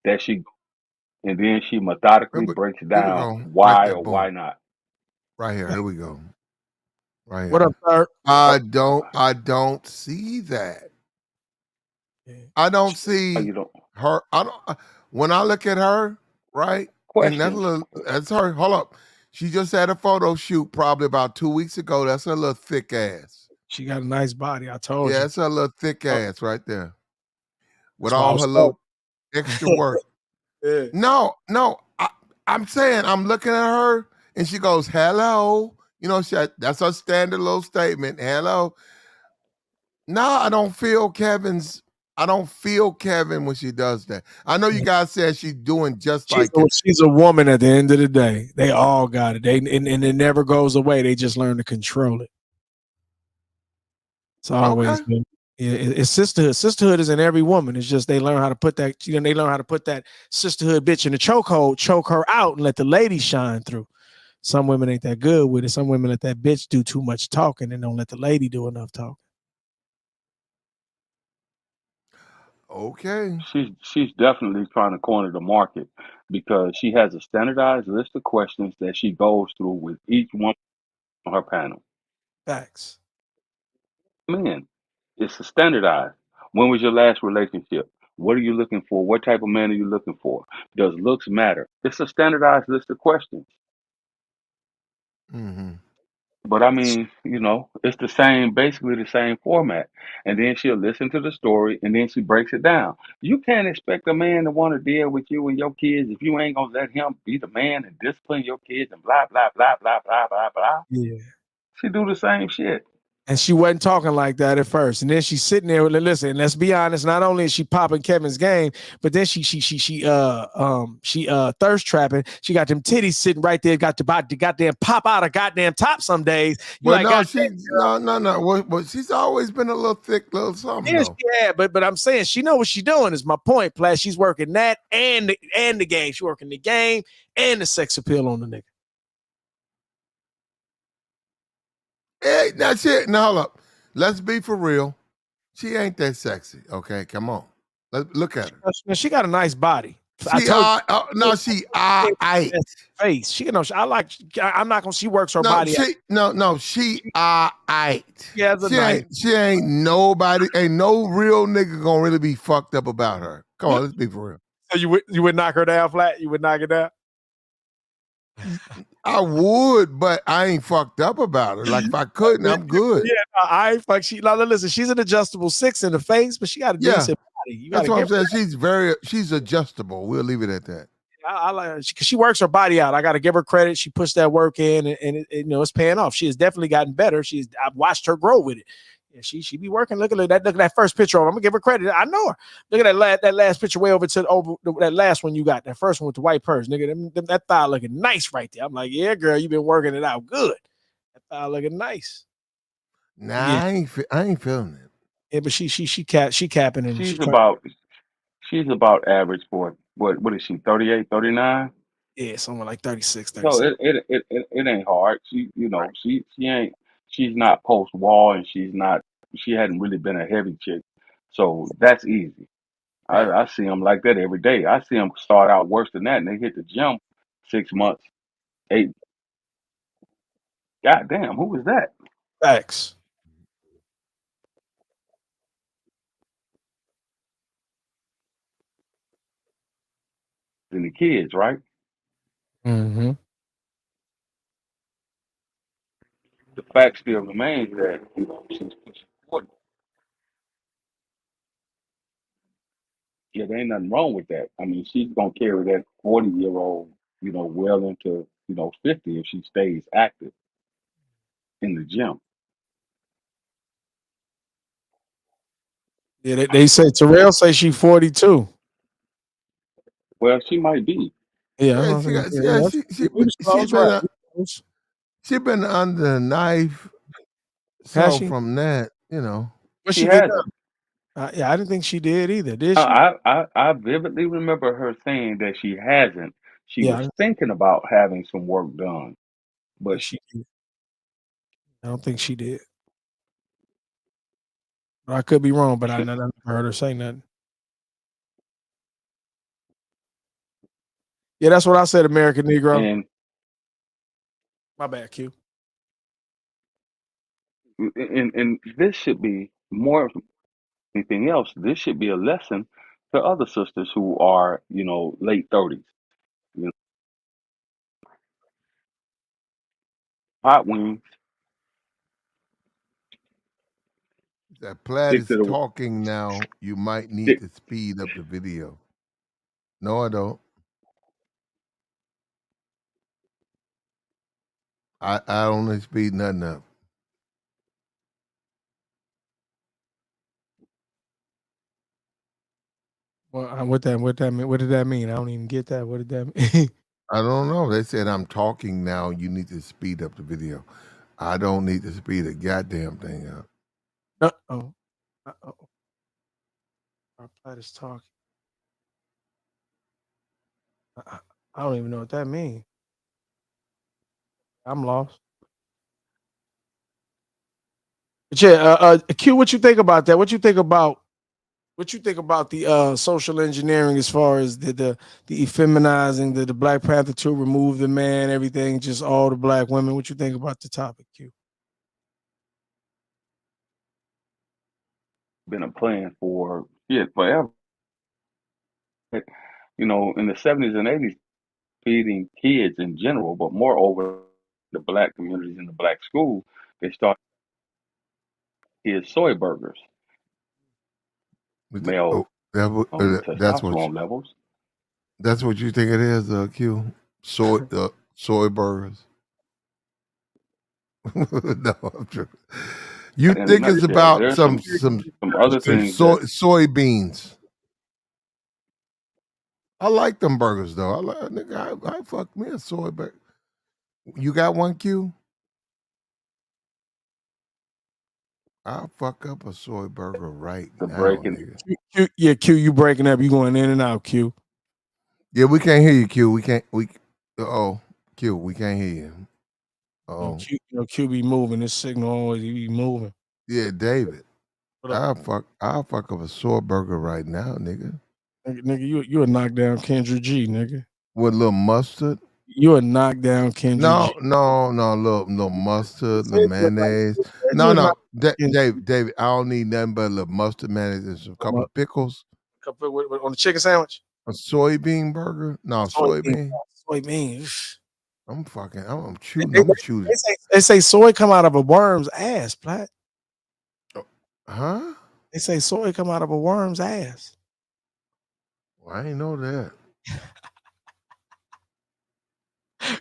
Speaker 16: that and then she methodically breaks
Speaker 1: Here we
Speaker 16: down
Speaker 1: go. Right
Speaker 16: why
Speaker 1: there,
Speaker 16: or
Speaker 1: boom.
Speaker 16: why not.
Speaker 1: Right here. Here we go. Right here.
Speaker 7: What up, sir?
Speaker 1: I don't see that. I don't see her. When I look at her, right? And that's her. Hold up. She just had a photo shoot probably about 2 weeks ago. That's her little thick ass.
Speaker 7: She got a nice body. I told you.
Speaker 1: Yeah, that's her little thick ass right there. With
Speaker 7: That's why I
Speaker 1: all
Speaker 7: was
Speaker 1: her little extra work.
Speaker 7: Yeah.
Speaker 1: No, I'm saying I'm looking at her and she goes, hello. You know, that's her standard little statement. Hello. No, I don't feel Kevin when she does that. I know you guys said she's doing just like
Speaker 7: she's a woman at the end of the day. They all got it. And it never goes away. They just learn to control it. It's always been. Yeah, it's sisterhood. Sisterhood is in every woman. It's just they learn how to put that, they learn how to put that sisterhood bitch in the chokehold, choke her out, and let the lady shine through. Some women ain't that good with it. Some women let that bitch do too much talking and don't let the lady do enough talking.
Speaker 1: Okay.
Speaker 16: She's definitely trying to corner the market because she has a standardized list of questions that she goes through with each one on her panel.
Speaker 7: Facts.
Speaker 16: Men, it's a standardized. When was your last relationship? What are you looking for? What type of man are you looking for? Does looks matter? It's a standardized list of questions.
Speaker 1: Mm-hmm.
Speaker 16: But I mean, it's basically the same format. And then she'll listen to the story and then she breaks it down. You can't expect a man to want to deal with you and your kids if you ain't gonna let him be the man and discipline your kids and blah blah blah blah blah blah blah.
Speaker 7: Yeah.
Speaker 16: She do the same shit.
Speaker 7: And she wasn't talking like that at first. And then she's sitting there with, listen, let's be honest, not only is she popping Kevin's game, but then she thirst trapping. She got them titties sitting right there, got the goddamn pop out of goddamn top some days.
Speaker 1: But no, well, she's always been a little thick, little something.
Speaker 7: Yeah, but I'm saying she know what she's doing is my point, Platt. She's working that and the game. She's working the game and the sex appeal on the nigga.
Speaker 1: Hey, that's it. Now hold up. Let's be for real. She ain't that sexy. Okay, come on. Look at her.
Speaker 7: She got a nice body.
Speaker 1: She
Speaker 7: face. She can. I like. I'm not gonna. She works her body.
Speaker 1: She
Speaker 7: Yeah,
Speaker 1: she ain't nobody. Ain't no real nigga gonna really be fucked up about her. Come on, let's be for real.
Speaker 7: So you would knock her down flat? You would knock it down?
Speaker 1: I would, but I ain't fucked up about her. Like if I couldn't, I'm good.
Speaker 7: Yeah, no, I ain't fuck. Listen, she's an adjustable 6 in the face, but she got a decent body.
Speaker 1: That's what I'm saying. She's adjustable. We'll leave it at that.
Speaker 7: I like her because she works her body out. I got to give her credit. She puts that work in, and it's paying off. She has definitely gotten better. I've watched her grow with it. Yeah, she be working. Look at that first picture of her. I'm gonna give her credit. I know her. Look at that last picture way over that last one you got. That first one with the white purse, nigga. That thigh looking nice right there. I'm like, yeah, girl, you been working it out good. That thigh looking nice.
Speaker 1: Nah, yeah. I ain't feeling it.
Speaker 7: Yeah, but she capping and
Speaker 16: she's about average for what is she, 38, 39?
Speaker 7: Yeah, somewhere like 36,
Speaker 16: 37. So it ain't hard. She she's not post wall and she hadn't really been a heavy chick. So that's easy. Right. I see them like that every day. I see them start out worse than that and they hit the gym 6 months, 8. God damn, who was that?
Speaker 7: Facts.
Speaker 16: And the kids, right?
Speaker 7: Mm-hmm.
Speaker 16: The fact still remains that she's pushing 40. Yeah, there ain't nothing wrong with that. I mean, she's gonna carry that 40-year-old well into 50 if she stays active in the gym.
Speaker 7: Yeah, they say Terrell say she 42.
Speaker 16: Well, she might be.
Speaker 7: Yeah,
Speaker 1: Yeah,
Speaker 7: I'm
Speaker 1: she
Speaker 7: saying,
Speaker 1: got,
Speaker 7: yeah,
Speaker 1: she been she been under the knife.
Speaker 7: Has
Speaker 1: So
Speaker 7: she?
Speaker 1: from that,
Speaker 7: What
Speaker 16: She
Speaker 7: she did
Speaker 16: hasn't.
Speaker 7: yeah, I didn't think she did either. Did she?
Speaker 16: I vividly remember her saying that she hasn't. She
Speaker 7: Yeah,
Speaker 16: was thinking about having some work done, but
Speaker 7: she did. I don't think she did. I could be wrong, but I never heard her say nothing. Yeah, that's what I said, American Negro.
Speaker 16: And
Speaker 7: My bad, Q.
Speaker 16: and this should be more of anything else. This should be a lesson to other sisters who are late 30s. Hot wings.
Speaker 1: that Platt
Speaker 16: Stick
Speaker 1: is
Speaker 16: to the
Speaker 1: talking now. You might need
Speaker 16: stick.
Speaker 1: to speed up the video. No, I don't. I don't speed nothing up.
Speaker 7: Well, what that mean? What did that mean? I don't even get that. What did that mean?
Speaker 1: I don't know. They said I'm talking now. You need to speed up the video. I don't need to speed a goddamn thing up.
Speaker 7: Uh-oh. Uh-oh. Our Platt is talking. I don't even know what that means. I'm lost. But yeah, Q, what you think about that? What you think about the social engineering as far as the effeminizing, the Black Panther 2, remove the man, everything, just all the black women? What you think about the topic, Q?
Speaker 16: Been a plan for forever. In the 70s and 80s, feeding kids in general, but moreover, the black communities in the black school, they started soy burgers, male
Speaker 1: Oh, that's what
Speaker 16: testosterone levels.
Speaker 1: that's what you think it is, Q. Soy burgers. No, I'm joking. You
Speaker 16: In a
Speaker 1: think it's
Speaker 16: nutshell,
Speaker 1: about
Speaker 16: there's
Speaker 1: some
Speaker 16: some other things that
Speaker 1: soybeans. I like them burgers though. I fuck me a soy burger. You got one, Q? I'll fuck up a soy burger right
Speaker 16: the
Speaker 1: now,
Speaker 16: breaking.
Speaker 1: nigga.
Speaker 7: Q, you breaking up. You going in and out, Q.
Speaker 1: Yeah, we can't hear you, Q. Q, we can't hear you.
Speaker 7: Q be moving. This signal always be moving.
Speaker 1: Yeah, David.
Speaker 7: What up?
Speaker 1: I'll fuck up a soy burger right now, nigga.
Speaker 7: Nigga, you a knockdown Kendra G, nigga.
Speaker 1: With a little mustard.
Speaker 7: You a knockdown Kendra G.
Speaker 1: No, little mustard, little mayonnaise. No, David, I don't need nothing but a little mustard, mayonnaise, and some couple of pickles.
Speaker 7: On the chicken sandwich?
Speaker 1: A soybean burger? No, soybean.
Speaker 7: Soybean.
Speaker 1: I'm shooting. I'm shooting.
Speaker 7: They say soy come out of a worm's ass, Platt.
Speaker 1: Huh?
Speaker 7: They say soy come out of a worm's ass.
Speaker 1: Well, I ain't know that.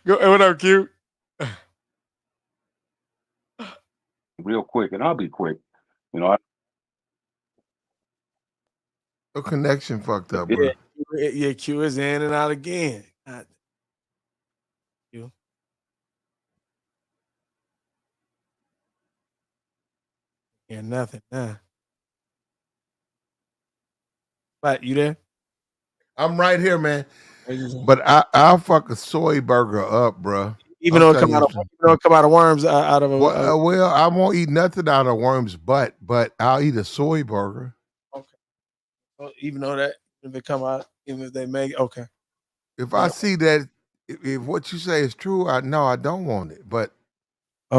Speaker 7: Go, what up, Q?
Speaker 16: Real quick, and I'll be quick.
Speaker 1: The connection fucked up, bro.
Speaker 7: Yeah, Q is in and out again. Q. Yeah, nothing. Nah. Platt, you there?
Speaker 1: I'm right here, man. But I'll fuck a soy burger up, bro.
Speaker 7: Even though it come out of worms, out of a.
Speaker 1: Well, I won't eat nothing out of worms' butt, but I'll eat a soy burger.
Speaker 7: Okay. Well, even though that if they come out, even if they make okay.
Speaker 1: If I see that, if what you say is true, I don't want it. But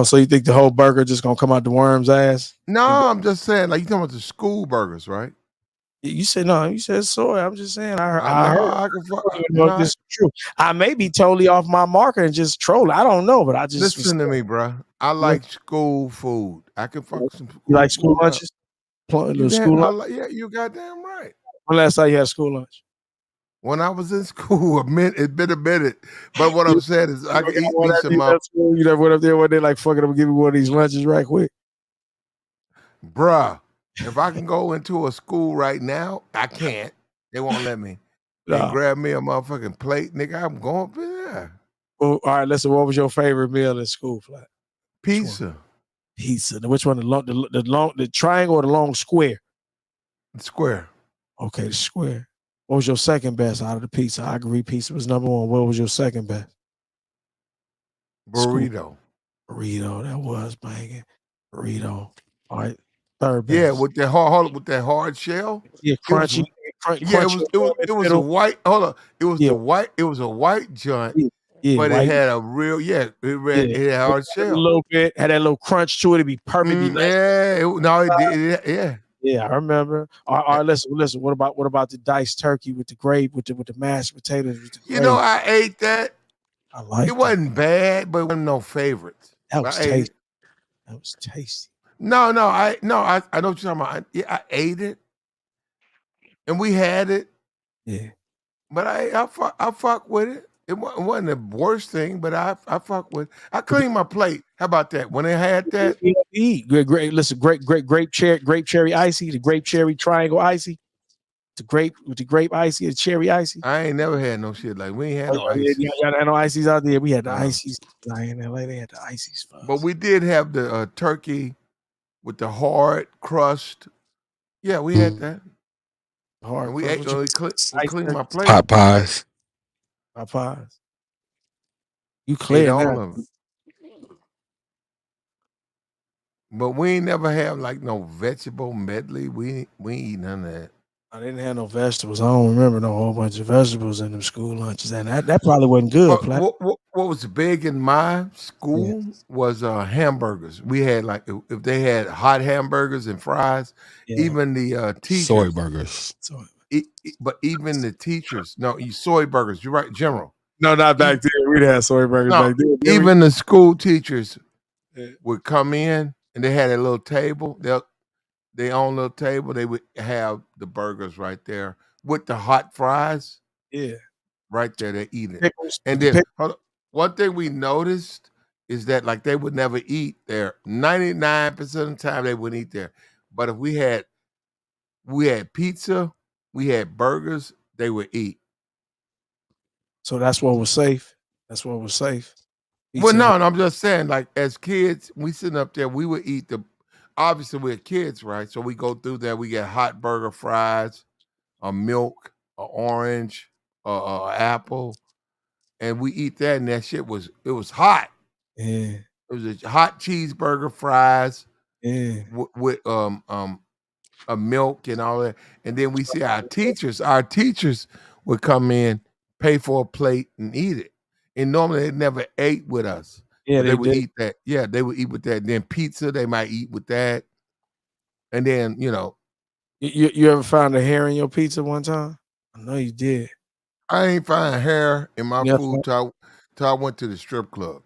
Speaker 7: so you think the whole burger just gonna come out the worm's ass?
Speaker 1: No, I'm just saying, like you talking about the school burgers, right?
Speaker 7: You said no. You said soy. I'm just saying. I heard.
Speaker 1: I can fuck.
Speaker 7: This is true. I may be totally off my marker and just troll. I don't know, but I just
Speaker 1: listen to me, bro. I like school food. I can fuck some.
Speaker 7: You like school lunches? School lunch?
Speaker 1: Yeah, you goddamn right.
Speaker 7: When last time you had school lunch?
Speaker 1: When I was in school, it's been a minute. But what I'm saying is, I can eat me some
Speaker 7: You never went up there one day like, fuck it, I'm gonna give me one of these lunches right quick.
Speaker 1: bruh. If I can go into a school right now, I can't. They won't let me. And grab me a motherfucking plate, nigga. I'm going up there.
Speaker 7: Well, all right, listen. What was your favorite meal in school, Flat?
Speaker 1: Pizza.
Speaker 7: Pizza. Now, which one? The triangle or the long square?
Speaker 1: Square.
Speaker 7: Okay, the square. What was your second best out of the pizza? I agree, pizza was number one. What was your second best?
Speaker 1: Burrito.
Speaker 7: Burrito. That was banging. Burrito. All right. Third best.
Speaker 1: Yeah, with that hard shell.
Speaker 7: Yeah, crunchy.
Speaker 1: Yeah, it was a white. Hold on, it was the white. It was a white joint.
Speaker 7: Yeah,
Speaker 1: but
Speaker 7: white.
Speaker 1: it had a real it had hard shell.
Speaker 7: A little bit had that little crunch to it. It'd be perfect.
Speaker 1: Yeah, it did. Yeah.
Speaker 7: Yeah, I remember. All right, listen. What about the diced turkey with the gravy, with the mashed potatoes? With the
Speaker 1: you know, I ate that.
Speaker 7: I like it.
Speaker 1: Wasn't bad, but it wasn't no favorites.
Speaker 7: That was tasty. That was tasty.
Speaker 1: No, I know what you're talking about. I ate it, and we had it.
Speaker 7: Yeah.
Speaker 1: But I fuck with it. It wasn't the worst thing, but I fuck with it. I cleaned my plate. How about that? When they had that,
Speaker 7: eat great. Listen, grape cherry icy, the grape cherry triangle icy, the grape with the grape icy, the cherry icy.
Speaker 1: I ain't never had no shit like we ain't had no ices.
Speaker 7: Yeah, no ices out there. We had the ices. In LA, they had the ices.
Speaker 1: But we did have the turkey with the hard crust. Yeah, we had that.
Speaker 7: Hard.
Speaker 1: And we cleaned my plate.
Speaker 17: Pot pies.
Speaker 7: Popeyes. You clear
Speaker 1: all
Speaker 7: now.
Speaker 1: of it. But we ain't never have like no vegetable medley. We ain't eat none of that.
Speaker 7: I didn't have no vegetables. I don't remember no whole bunch of vegetables in them school lunches, and that probably wasn't good.
Speaker 1: What was big in my school was hamburgers. We had like if they had hot hamburgers and fries, even the teachers.
Speaker 17: Soy burgers.
Speaker 1: But even the teachers, soy burgers. You're right, General.
Speaker 7: No, not back then. We'd have soy burgers back then.
Speaker 1: Even the school teachers would come in and they had a little table. They own a little table. They would have the burgers right there with the hot fries.
Speaker 7: Yeah,
Speaker 1: right there. They eat it. And then one thing we noticed is that like they would never eat there. 99% of the time they wouldn't eat there. But if we had pizza, we had burgers, they would eat.
Speaker 7: So that's what was safe. That's what was safe.
Speaker 1: Well, no, I'm just saying, like as kids, we sitting up there, we would eat obviously we're kids, right? So we go through there, we get hot burger, fries, a milk, an orange, apple, and we eat that, and that shit was hot.
Speaker 7: Yeah.
Speaker 1: It was a hot cheeseburger, fries, with a milk and all that. And then we see our teachers would come in, pay for a plate and eat it. And normally they never ate with us.
Speaker 7: Yeah,
Speaker 1: they would eat that. Yeah, they would eat with that. And then pizza, they might eat with that. And then,
Speaker 7: You ever found a hair in your pizza one time? I know you did.
Speaker 1: I ain't find hair in my food till I went to the strip club.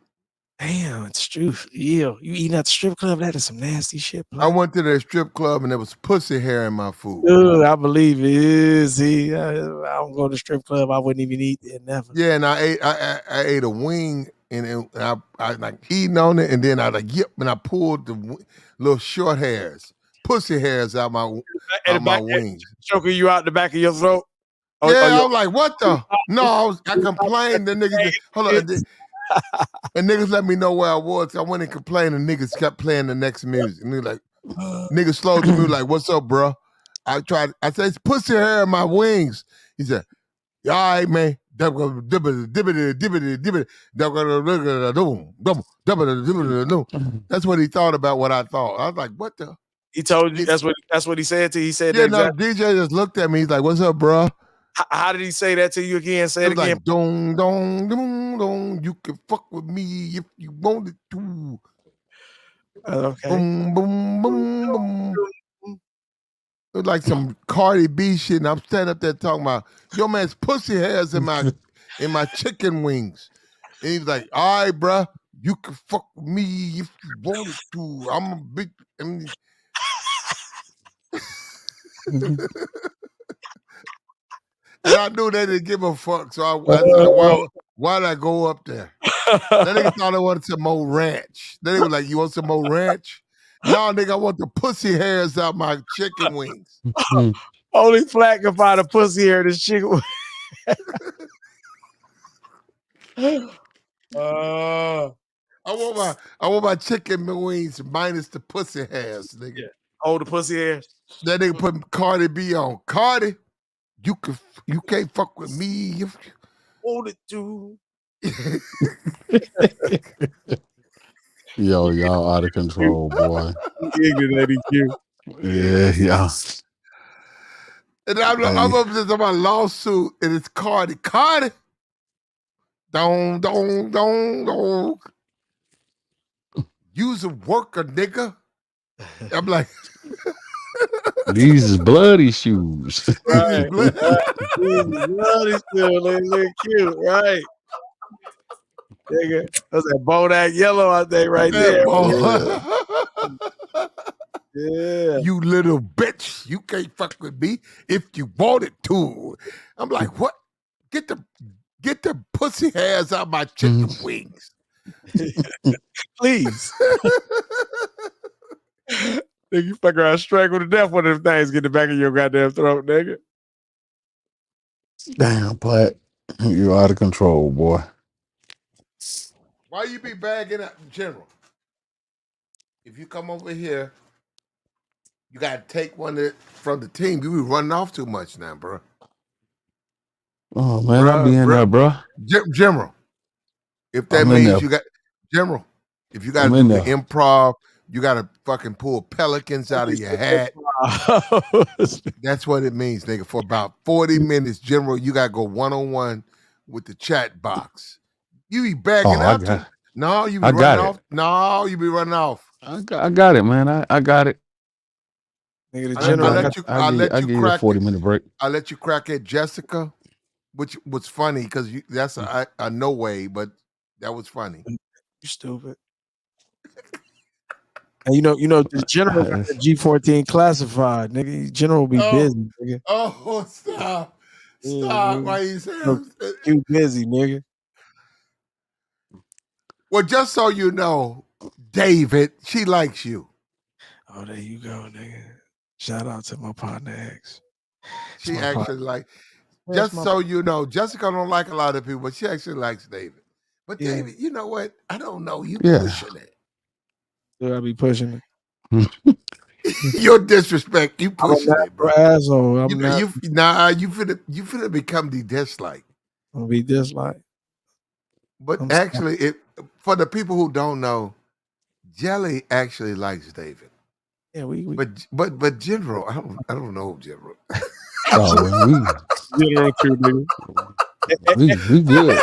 Speaker 7: Damn, it's true. Yeah, you eating at the strip club? That is some nasty shit.
Speaker 1: I went to the strip club and there was pussy hair in my food.
Speaker 7: Dude, I believe it is. See, I don't go to the strip club. I wouldn't even eat there, never.
Speaker 1: Yeah, and I ate a wing and I like eating on it, and then I like and I pulled the little short hairs, pussy hairs out my wings,
Speaker 7: choking you out the back of your throat.
Speaker 1: I was like, what the? No, I complained. The niggas, hold on. And niggas let me know where I was. I went and complained, and niggas kept playing the next music. And they like, niggas slowed to me like, what's up, bro? I said, it's pussy hair in my wings. He said, all right, man. That's what he thought about what I thought. I was like, what the?
Speaker 7: He told you that's what he said to you. He said,
Speaker 1: yeah, no, DJ just looked at me. He's like, what's up, bro?
Speaker 7: How did he say that to you again? Say it again.
Speaker 1: Like, dong, dong, dong, dong. You can fuck with me if you wanted to.
Speaker 7: Okay.
Speaker 1: Boom, boom, boom, boom. It was like some Cardi B shit, and I'm standing up there talking about, yo, man's pussy hairs in my chicken wings. And he was like, all right, bro, you can fuck with me if you wanted to. I'm a big... And I knew they didn't give a fuck, so I said, why'd I go up there? That nigga thought I wanted some more ranch. Then they was like, you want some more ranch? No, nigga, I want the pussy hairs out my chicken wings.
Speaker 7: Only Flat can find a pussy hair in his chicken wing.
Speaker 1: I want my chicken wings minus the pussy hairs, nigga.
Speaker 7: Yeah. Oh, the pussy hairs.
Speaker 1: That nigga put Cardi B on. Cardi, you can't fuck with me.
Speaker 7: Wanted to.
Speaker 17: Yo, y'all out of control, boy. Yeah.
Speaker 1: And I'm up to my lawsuit, and it's Cardi. Cardi, don't. Use a worker, nigga. I'm like,
Speaker 17: these is bloody shoes.
Speaker 7: Right. These bloody shoes. They look cute, right? Nigga, that's that Bodak yellow out there right there. Yeah.
Speaker 1: You little bitch. You can't fuck with me if you wanted to. I'm like, what? Get the pussy hairs out my chicken wings.
Speaker 7: Please. Nigga, you fuck around strangled to death one of them things get the back of your goddamn throat, nigga.
Speaker 17: Damn, Platt. You're out of control, boy.
Speaker 1: Why you be bagging up, General? If you come over here, you gotta take one from the team. You be running off too much now, bro.
Speaker 17: Oh man, I'll be in there, bro.
Speaker 1: General, if that means you got General, if you gotta do the improv, you gotta fucking pull pelicans out of your hat. That's what it means, nigga. For about 40 minutes, General, you gotta go one-on-one with the chat box. You be bagging out. No, you be running off. No, you be running off.
Speaker 17: I got it, man. I got it.
Speaker 7: Nigga, the
Speaker 1: General,
Speaker 17: I'll give you a 40-minute break.
Speaker 1: I let you crack at Jessica, which was funny because that's a no way, but that was funny.
Speaker 7: You stupid. And you know, the General got the G14 classified, nigga. General be busy, nigga.
Speaker 1: Oh, stop. Stop. Why you saying
Speaker 7: you busy, nigga?
Speaker 1: Well, just so you know, David, she likes you.
Speaker 7: Oh, there you go, nigga. Shout out to my partner X.
Speaker 1: She actually like. Just so you know, Jessica don't like a lot of people, but she actually likes David. But David, you know what? I don't know. You pushing it.
Speaker 7: Do I be pushing
Speaker 1: it? Your disrespect. You pushing it, bro.
Speaker 7: Asshole.
Speaker 1: You finna become the dislike.
Speaker 7: I'll be dislike.
Speaker 1: But actually, for the people who don't know, Jelly actually likes David.
Speaker 7: Yeah, we
Speaker 1: but General, I don't know General.
Speaker 7: General too, nigga.
Speaker 17: We good.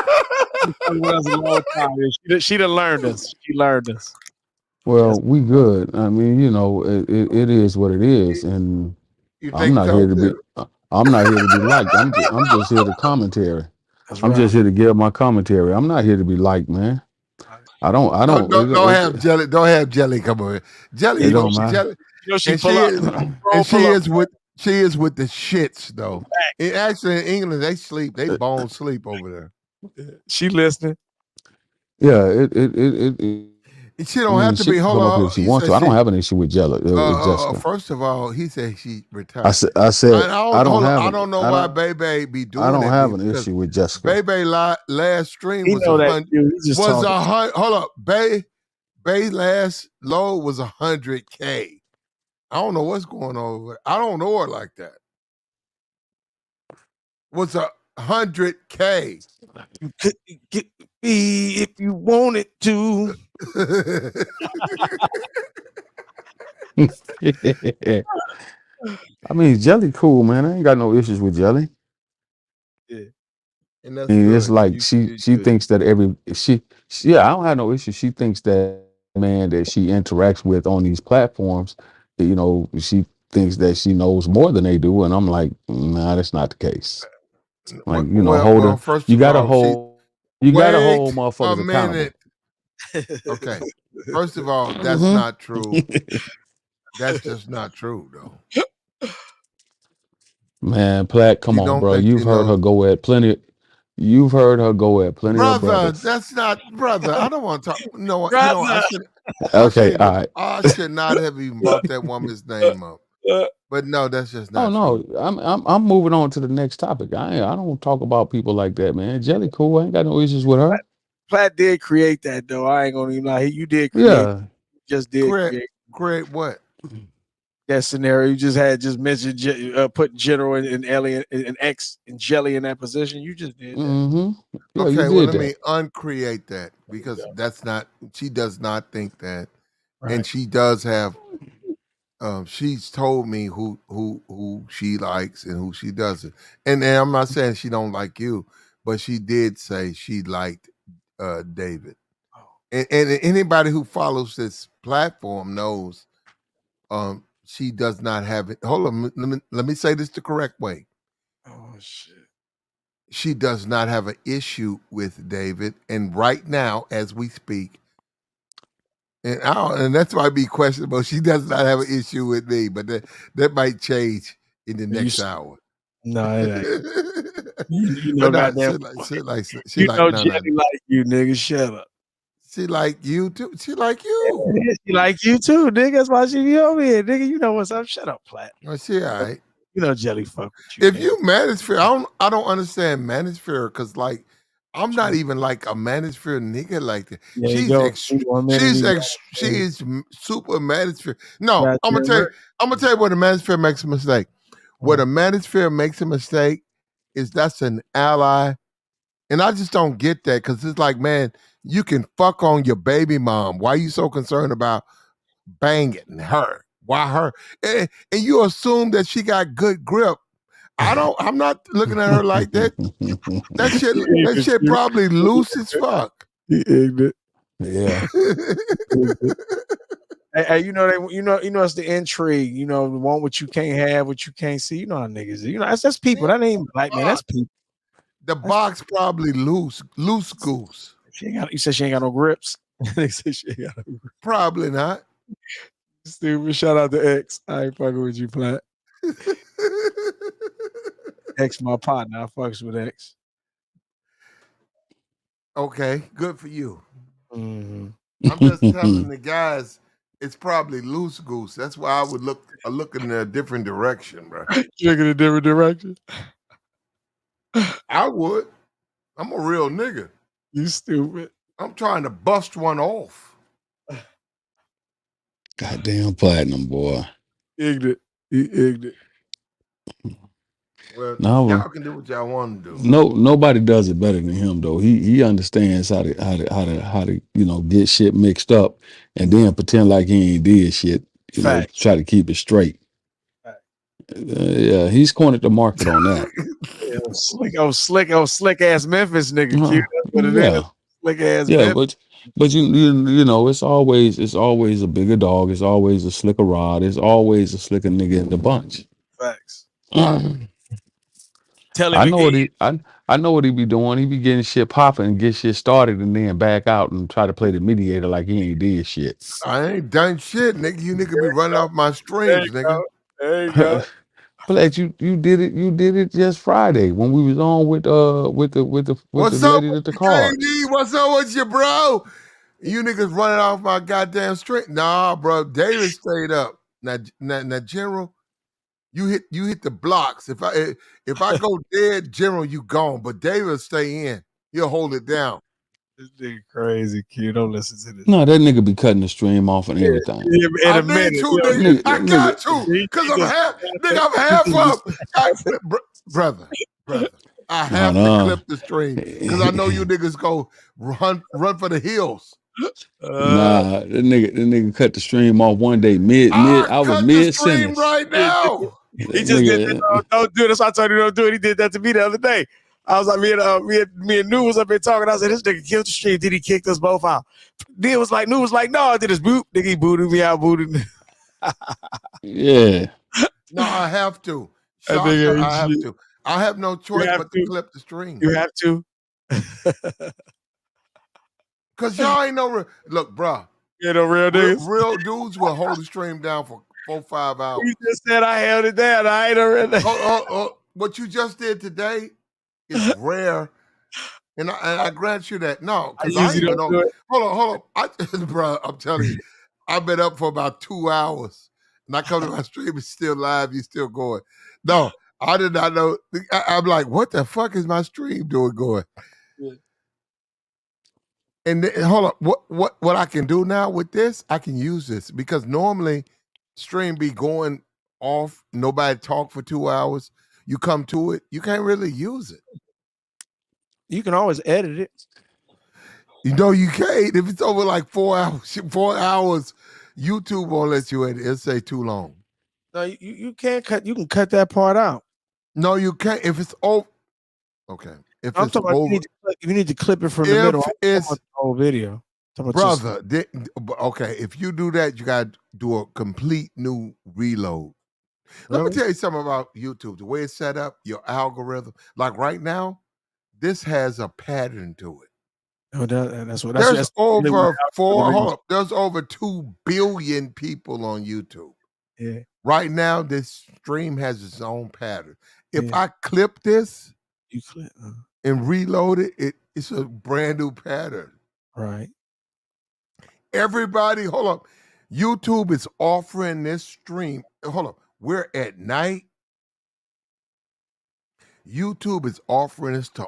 Speaker 7: She done learned us. She learned us.
Speaker 17: Well, we good. I mean, you know, it is what it is, and I'm not here to be. I'm not here to be liked. I'm just here to commentary. I'm just here to give my commentary. I'm not here to be liked, man. I don't
Speaker 1: have Jelly. Don't have Jelly come over here. Jelly, Jelly. She is with the shits though. Actually, in England, they sleep. They bone sleep over
Speaker 7: there. She listening.
Speaker 17: Yeah,
Speaker 1: she don't have to be. Hold on.
Speaker 17: If she wants to. I don't have an issue with Jessica.
Speaker 1: First of all, he said she retired.
Speaker 17: I said I
Speaker 1: don't know why Bebe be doing.
Speaker 17: I don't have an issue with Jessica.
Speaker 1: Bebe last stream was 100. Hold up, Bay last low was 100K. I don't know what's going on with her. I don't know her like that. Was 100K.
Speaker 7: You could get me if you wanted to.
Speaker 17: I mean, Jelly cool, man. I ain't got no issues with Jelly.
Speaker 1: Yeah. And that's
Speaker 17: it's like she thinks that I don't have no issue. She thinks that man that she interacts with on these platforms, you know, she thinks that she knows more than they do, and I'm like, nah, that's not the case. Like, you know, you gotta hold motherfuckers accountable.
Speaker 1: Okay. First of all, that's not true. That's just not true, though.
Speaker 17: Man, Platt, come
Speaker 1: You
Speaker 17: on,
Speaker 1: don't
Speaker 17: bro.
Speaker 1: think she
Speaker 17: You've heard her
Speaker 1: knows?
Speaker 17: go at plenty. You've heard her go at plenty of
Speaker 1: Brother,
Speaker 17: brothers.
Speaker 1: that's not brother. I don't want to talk. No, I
Speaker 7: Brother.
Speaker 1: should.
Speaker 17: Okay, all right.
Speaker 1: I should not have even brought that woman's name up. But no, that's just
Speaker 17: Oh
Speaker 1: not
Speaker 17: no,
Speaker 1: true.
Speaker 17: I'm moving on to the next topic. I don't talk about people like that, man. Jelly cool. I ain't got no issues with her.
Speaker 7: Platt did create that though. I ain't gonna even lie. You did create.
Speaker 17: Yeah.
Speaker 7: Just did create
Speaker 1: what?
Speaker 7: that scenario. You just mentioned put General and Alien and X and Jelly in that position. You just did that.
Speaker 17: Mm-hmm. Yeah,
Speaker 1: Okay,
Speaker 17: you
Speaker 1: well,
Speaker 17: did
Speaker 1: let
Speaker 17: that.
Speaker 1: me uncreate that because that's not. She does not think that,
Speaker 7: Right.
Speaker 1: and she does have. She's told me who she likes and who she doesn't, and I'm not saying she don't like you, but she did say she liked David, and anybody who follows this platform knows she does not have it. Hold on, let me say this the correct way.
Speaker 7: Oh shit.
Speaker 1: She does not have an issue with David, and right now, as we speak, and that's why I be questionable. She does not have an issue with me, but that might change in the next hour.
Speaker 7: No, it ain't. You know,
Speaker 1: But not
Speaker 7: goddamn.
Speaker 1: she like none of
Speaker 7: Jelly
Speaker 1: it.
Speaker 7: like you, nigga. Shut up.
Speaker 1: She like you too. She like you.
Speaker 7: Yeah, she like you too, nigga. That's why she be over here, nigga. You know what's up. Shut up, Platt.
Speaker 1: Oh, she all right.
Speaker 7: You know Jelly fuck with you.
Speaker 1: If you manosphere, I don't understand manosphere because like I'm not even like a manosphere nigga like that.
Speaker 7: There you
Speaker 1: She's
Speaker 7: go.
Speaker 1: she is super manosphere. No, I'm gonna tell you where the manosphere makes a mistake. Where the manosphere makes a mistake is that's an ally, and I just don't get that because it's like, man, you can fuck on your baby mom. Why are you so concerned about banging her? Why her? And you assume that she got good grip. I'm not looking at her like that. That shit probably loose as fuck.
Speaker 17: Yeah.
Speaker 7: Hey, you know it's the intrigue. You know, the one what you can't have, what you can't see. You know how niggas. You know that's people. That ain't black man. That's people.
Speaker 1: The box probably loose goose.
Speaker 7: You said she ain't got no grips. They said she ain't got no grips.
Speaker 1: Probably not.
Speaker 7: Stupid. Shout out to X. I ain't fucking with you, Platt. X my partner. I fucks with X.
Speaker 1: Okay, good for you.
Speaker 7: Mm-hmm.
Speaker 1: I'm just telling the guys it's probably loose goose. That's why I would look in a different direction, bro.
Speaker 7: You look in a different direction.
Speaker 1: I would. I'm a real nigga.
Speaker 7: You stupid.
Speaker 1: I'm trying to bust one off.
Speaker 17: Goddamn platinum boy.
Speaker 7: Ignorant. He ignorant.
Speaker 1: Well,
Speaker 17: No,
Speaker 1: y'all can do what y'all want to do.
Speaker 17: nobody does it better than him though. He understands how to get shit mixed up and then pretend like he ain't did shit. Try to keep it straight. Yeah, he's cornered the market on that.
Speaker 7: Yeah, slick ass Memphis nigga. Q. That's what it is. Slick ass Memphis.
Speaker 17: But you know it's always a bigger dog. It's always a slicker rod. It's always a slicker nigga in the bunch.
Speaker 7: Facts.
Speaker 17: I know what he be doing. He be getting shit popping and get shit started and then back out and try to play the mediator like he ain't did shit.
Speaker 1: I ain't done shit, nigga. You nigga be running off my streams, nigga.
Speaker 7: There you go.
Speaker 17: But you did it just Friday when we was on with the lady with the cards.
Speaker 1: JD? What's up with you, bro? You niggas running off my goddamn stream. Nah, bro. David stayed up. Now, General, you hit the blocks. If I go dead, General, you gone. But David stay in. He'll hold it down.
Speaker 7: This nigga crazy, Q. Don't listen to this.
Speaker 17: No, that nigga be cutting the stream off and everything.
Speaker 1: I need to, nigga. I got to, because I'm half up. Brother. I have to clip the stream because I know you niggas go run for the hills.
Speaker 17: Nah, that nigga cut the stream off one day I was mid sentence
Speaker 1: right now.
Speaker 7: He just did that. Don't do this. I told you don't do it. He did that to me the other day. I was like, me and Nu was up there talking. I said, this nigga killed the stream. Did he kick us both out? Nu was like, no, I did his boot. Nigga, he booted me out, booted me.
Speaker 17: Yeah.
Speaker 1: No, I have to. I have to. I have no choice but to clip the stream.
Speaker 7: You have to.
Speaker 1: Because y'all ain't no look, bro.
Speaker 7: You know, real dudes.
Speaker 1: Real dudes will hold the stream down for 5 hours.
Speaker 7: You just said I held it down. I ain't already.
Speaker 1: What you just did today is rare. And I grant you that. No, because I
Speaker 7: usually
Speaker 1: even
Speaker 7: don't
Speaker 1: know.
Speaker 7: do it.
Speaker 1: Hold on. Bro, I'm telling you, I've been up for about 2 hours. And I come to my stream, it's still live, you still going. No, I did not know. I'm like, what the fuck is my stream doing going?
Speaker 7: Yeah.
Speaker 1: And hold on, what I can do now with this, I can use this because normally stream be going off, nobody talk for 2 hours. You come to it, you can't really use it.
Speaker 7: You can always edit it.
Speaker 1: You know you can't if it's over like 4 hours. 4 hours, YouTube won't let you edit. It'll say too long.
Speaker 7: No, you can't cut. You can cut that part out.
Speaker 1: No, you can't. If it's over, okay. If
Speaker 7: I'm
Speaker 1: it's
Speaker 7: talking about
Speaker 1: over,
Speaker 7: you need to clip it from the middle.
Speaker 1: it's
Speaker 7: the whole video.
Speaker 1: brother. Okay, if you do that, you got to do a complete new reload. Let me tell you something about YouTube. The way it's set up, your algorithm. Like right now, this has a pattern to it.
Speaker 7: Oh, that's what.
Speaker 1: There's
Speaker 7: that's
Speaker 1: over hold up. There's over 2 billion people on YouTube.
Speaker 7: Yeah.
Speaker 1: Right now, this stream has its own pattern. If I clip this,
Speaker 7: you clip
Speaker 1: and reload it's a brand new pattern.
Speaker 7: Right.
Speaker 1: Everybody, hold up. YouTube is offering this stream. Hold up. We're at night. YouTube is offering this to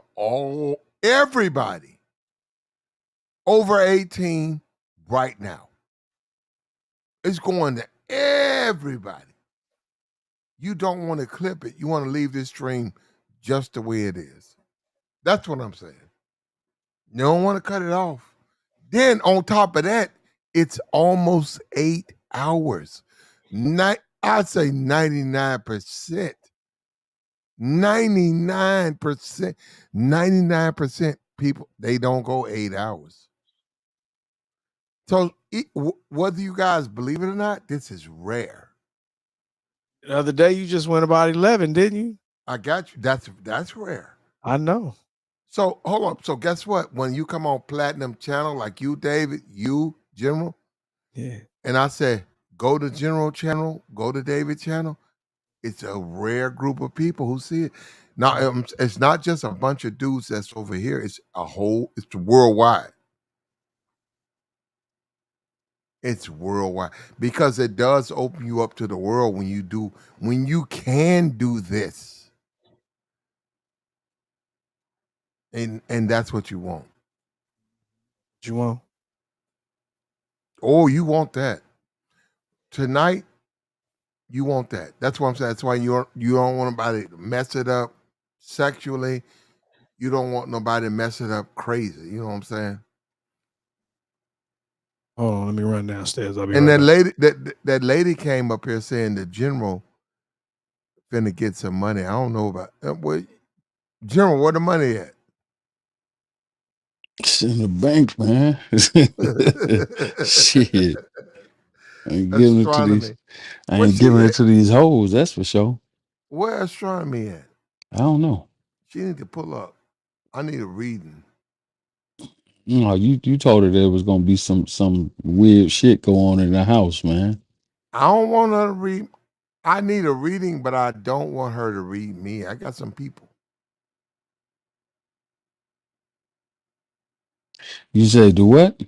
Speaker 1: everybody over 18 right now. It's going to everybody. You don't want to clip it. You want to leave this stream just the way it is. That's what I'm saying. You don't want to cut it off. Then on top of that, it's almost 8 hours. I'd say 99%. 99% people, they don't go 8 hours. So whether you guys believe it or not, this is rare.
Speaker 7: The other day you just went about 11, didn't you?
Speaker 1: I got you. That's rare.
Speaker 7: I know.
Speaker 1: So hold up. So guess what? When you come on Platinum Channel, like you, David, you, General, and I say, go to General Channel, go to David Channel, it's a rare group of people who see it. Now, it's not just a bunch of dudes that's over here. It's it's worldwide. It's worldwide because it does open you up to the world when you can do this. And that's what you want.
Speaker 7: You want?
Speaker 1: Oh, you want that. Tonight, you want that. That's what I'm saying. That's why you don't want nobody to mess it up sexually. You don't want nobody to mess it up crazy. You know what I'm saying?
Speaker 7: Hold on, let me run downstairs. I'll be
Speaker 1: And
Speaker 7: right back.
Speaker 1: that lady came up here saying the general finna get some money. I don't know about General, where the money at?
Speaker 17: It's in the bank, man. Shit. I ain't giving it to these. I ain't giving it to these hoes, that's for sure.
Speaker 1: Where astronomy at?
Speaker 17: I don't know.
Speaker 1: She need to pull up. I need a reading.
Speaker 17: No, you told her there was gonna be some weird shit go on in the house, man.
Speaker 1: I don't want her to read. I need a reading, but I don't want her to read me. I got some people.
Speaker 17: You say do what?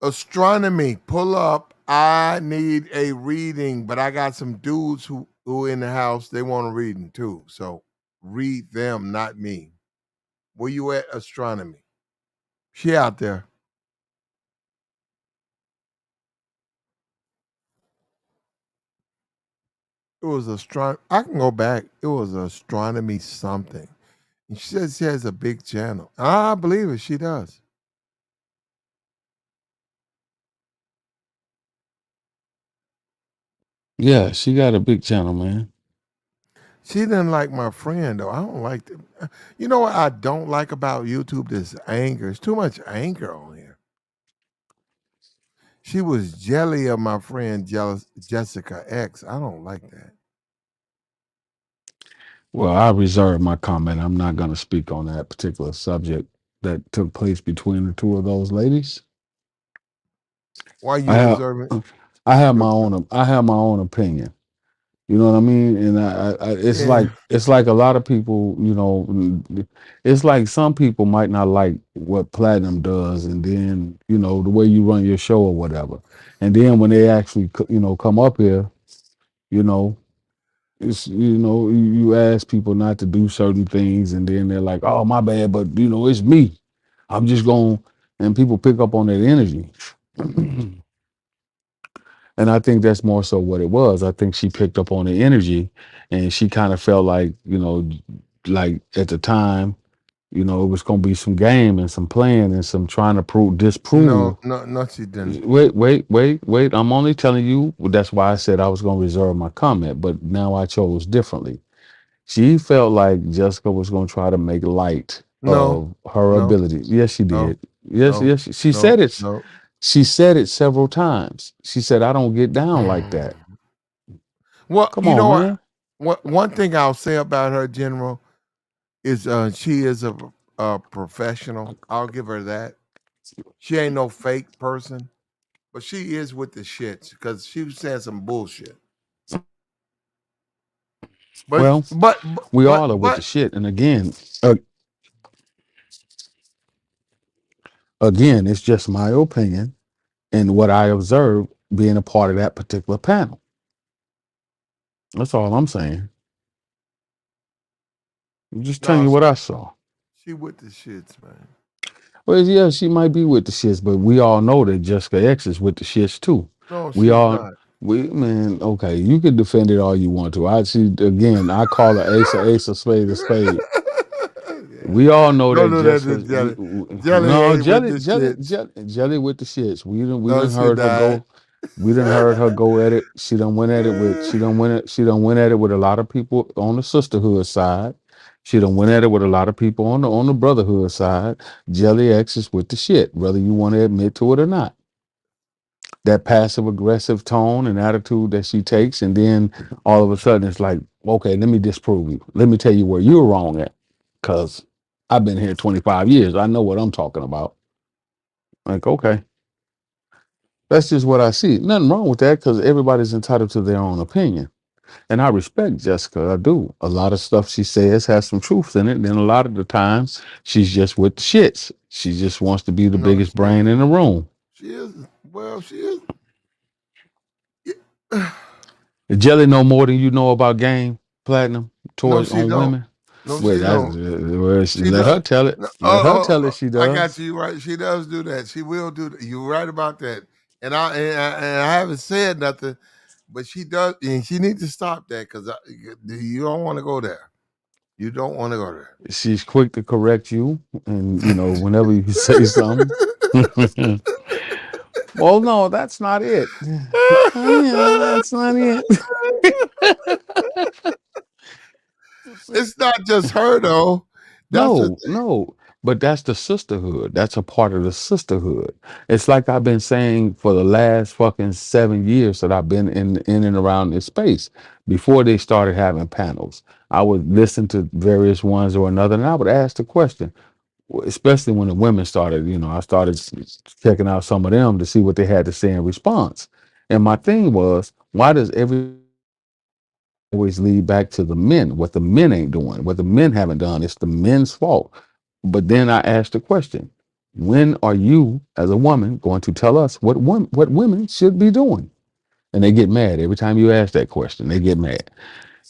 Speaker 1: Astronomy, pull up. I need a reading, but I got some dudes who in the house, they want a reading too. So read them, not me. Where you at, astronomy? She out there. It was astronomy. I can go back. It was astronomy something. And she says she has a big channel. I believe it. She does.
Speaker 17: Yeah, she got a big channel, man.
Speaker 1: She didn't like my friend though. I don't like them. You know what I don't like about YouTube? This anger. It's too much anger on here. She was jelly of my friend Jessica X. I don't like that.
Speaker 17: Well, I reserve my comment. I'm not gonna speak on that particular subject that took place between the two of those ladies.
Speaker 1: Why you reserving?
Speaker 17: I have my own opinion. You know what I mean? And
Speaker 1: Yeah.
Speaker 17: it's like a lot of people, you know, it's like some people might not like what Platinum does, and then you know the way you run your show or whatever, and then when they actually you know come up here, you know, it's you know you ask people not to do certain things, and then they're like, oh my bad, but you know it's me. I'm just going, and people pick up on that energy. And I think that's more so what it was. I think she picked up on the energy and she kind of felt like, you know, like at the time, you know, it was going to be some game and some playing and some trying to disprove.
Speaker 1: No, she didn't.
Speaker 17: Wait. I'm only telling you. That's why I said I was going to reserve my comment, but now I chose differently. She felt like Jessica was going to try to make light
Speaker 1: No,
Speaker 17: of her
Speaker 1: no,
Speaker 17: ability. Yes, she
Speaker 1: no,
Speaker 17: did. Yes,
Speaker 1: no,
Speaker 17: yes. She
Speaker 1: no,
Speaker 17: said it.
Speaker 1: no.
Speaker 17: She said it several times. She said, I don't get down like that.
Speaker 1: Well,
Speaker 17: Come
Speaker 1: you
Speaker 17: on,
Speaker 1: know
Speaker 17: man.
Speaker 1: what? One thing I'll say about her, General, is she is a professional. I'll give her that. She ain't no fake person, but she is with the shits because she was saying some bullshit. But
Speaker 17: Well,
Speaker 1: but
Speaker 17: we
Speaker 1: but
Speaker 17: all are with the
Speaker 1: but
Speaker 17: shit. And again, it's just my opinion and what I observed being a part of that particular panel. That's all I'm saying. I'm just telling
Speaker 1: no,
Speaker 17: you what I saw.
Speaker 1: she with the shits, man.
Speaker 17: Well, yeah, she might be with the shits, but we all know that Jessica X is with the shits too.
Speaker 1: No,
Speaker 17: We
Speaker 1: she's
Speaker 17: all,
Speaker 1: not.
Speaker 17: man, okay, you can defend it all you want to. I see, again, I call her ace, a spade, a spade. We all know
Speaker 1: Don't
Speaker 17: that
Speaker 1: do that to
Speaker 17: Jessica.
Speaker 1: Jelly. Jelly
Speaker 17: No,
Speaker 1: ain't with the shits.
Speaker 17: Jelly with the shits. We
Speaker 1: No,
Speaker 17: done
Speaker 1: she
Speaker 17: heard her
Speaker 1: died.
Speaker 17: go. We done heard her go at it. She done went at it with. She done went at it with a lot of people on the sisterhood side. She done went at it with a lot of people on the brotherhood side. Jelly X is with the shit, whether you want to admit to it or not. That passive aggressive tone and attitude that she takes, and then all of a sudden it's like, okay, let me disprove you. Let me tell you where you're wrong at, because I've been here 25 years. I know what I'm talking about. Like, okay, that's just what I see. Nothing wrong with that because everybody's entitled to their own opinion. And I respect Jessica. I do. A lot of stuff she says has some truth in it. And then a lot of the times she's just with the shits. She just wants to be the
Speaker 1: No,
Speaker 17: biggest
Speaker 1: she
Speaker 17: brain
Speaker 1: ain't.
Speaker 17: in the room.
Speaker 1: She is. Well, she is.
Speaker 17: Jelly know more than you know about game platinum
Speaker 1: No,
Speaker 17: towards
Speaker 1: she
Speaker 17: on
Speaker 1: don't.
Speaker 17: women.
Speaker 1: No,
Speaker 17: Wait,
Speaker 1: she
Speaker 17: that's
Speaker 1: don't. She
Speaker 17: let
Speaker 1: does.
Speaker 17: her tell it.
Speaker 1: No,
Speaker 17: Let her tell it. She
Speaker 1: I got
Speaker 17: does.
Speaker 1: you right. She does do that. She will do that. You're right about that. And I haven't said nothing, but she does, and she needs to stop that because you don't want to go there. You don't want to go there.
Speaker 17: She's quick to correct you, and you know whenever you say something. Well, no, that's not it. Yeah, that's not it.
Speaker 1: It's not just her though. That's the
Speaker 17: No,
Speaker 1: thing.
Speaker 17: no, but that's the sisterhood. That's a part of the sisterhood. It's like I've been saying for the last fucking 7 years that I've been in and around this space. Before they started having panels, I would listen to various ones or another, and I would ask the question, especially when the women started. You know, I started checking out some of them to see what they had to say in response. And my thing was, why does every always lead back to the men, what the men ain't doing, what the men haven't done? It's the men's fault. But then I asked the question, when are you as a woman going to tell us what women should be doing? And they get mad every time you ask that question. They get mad.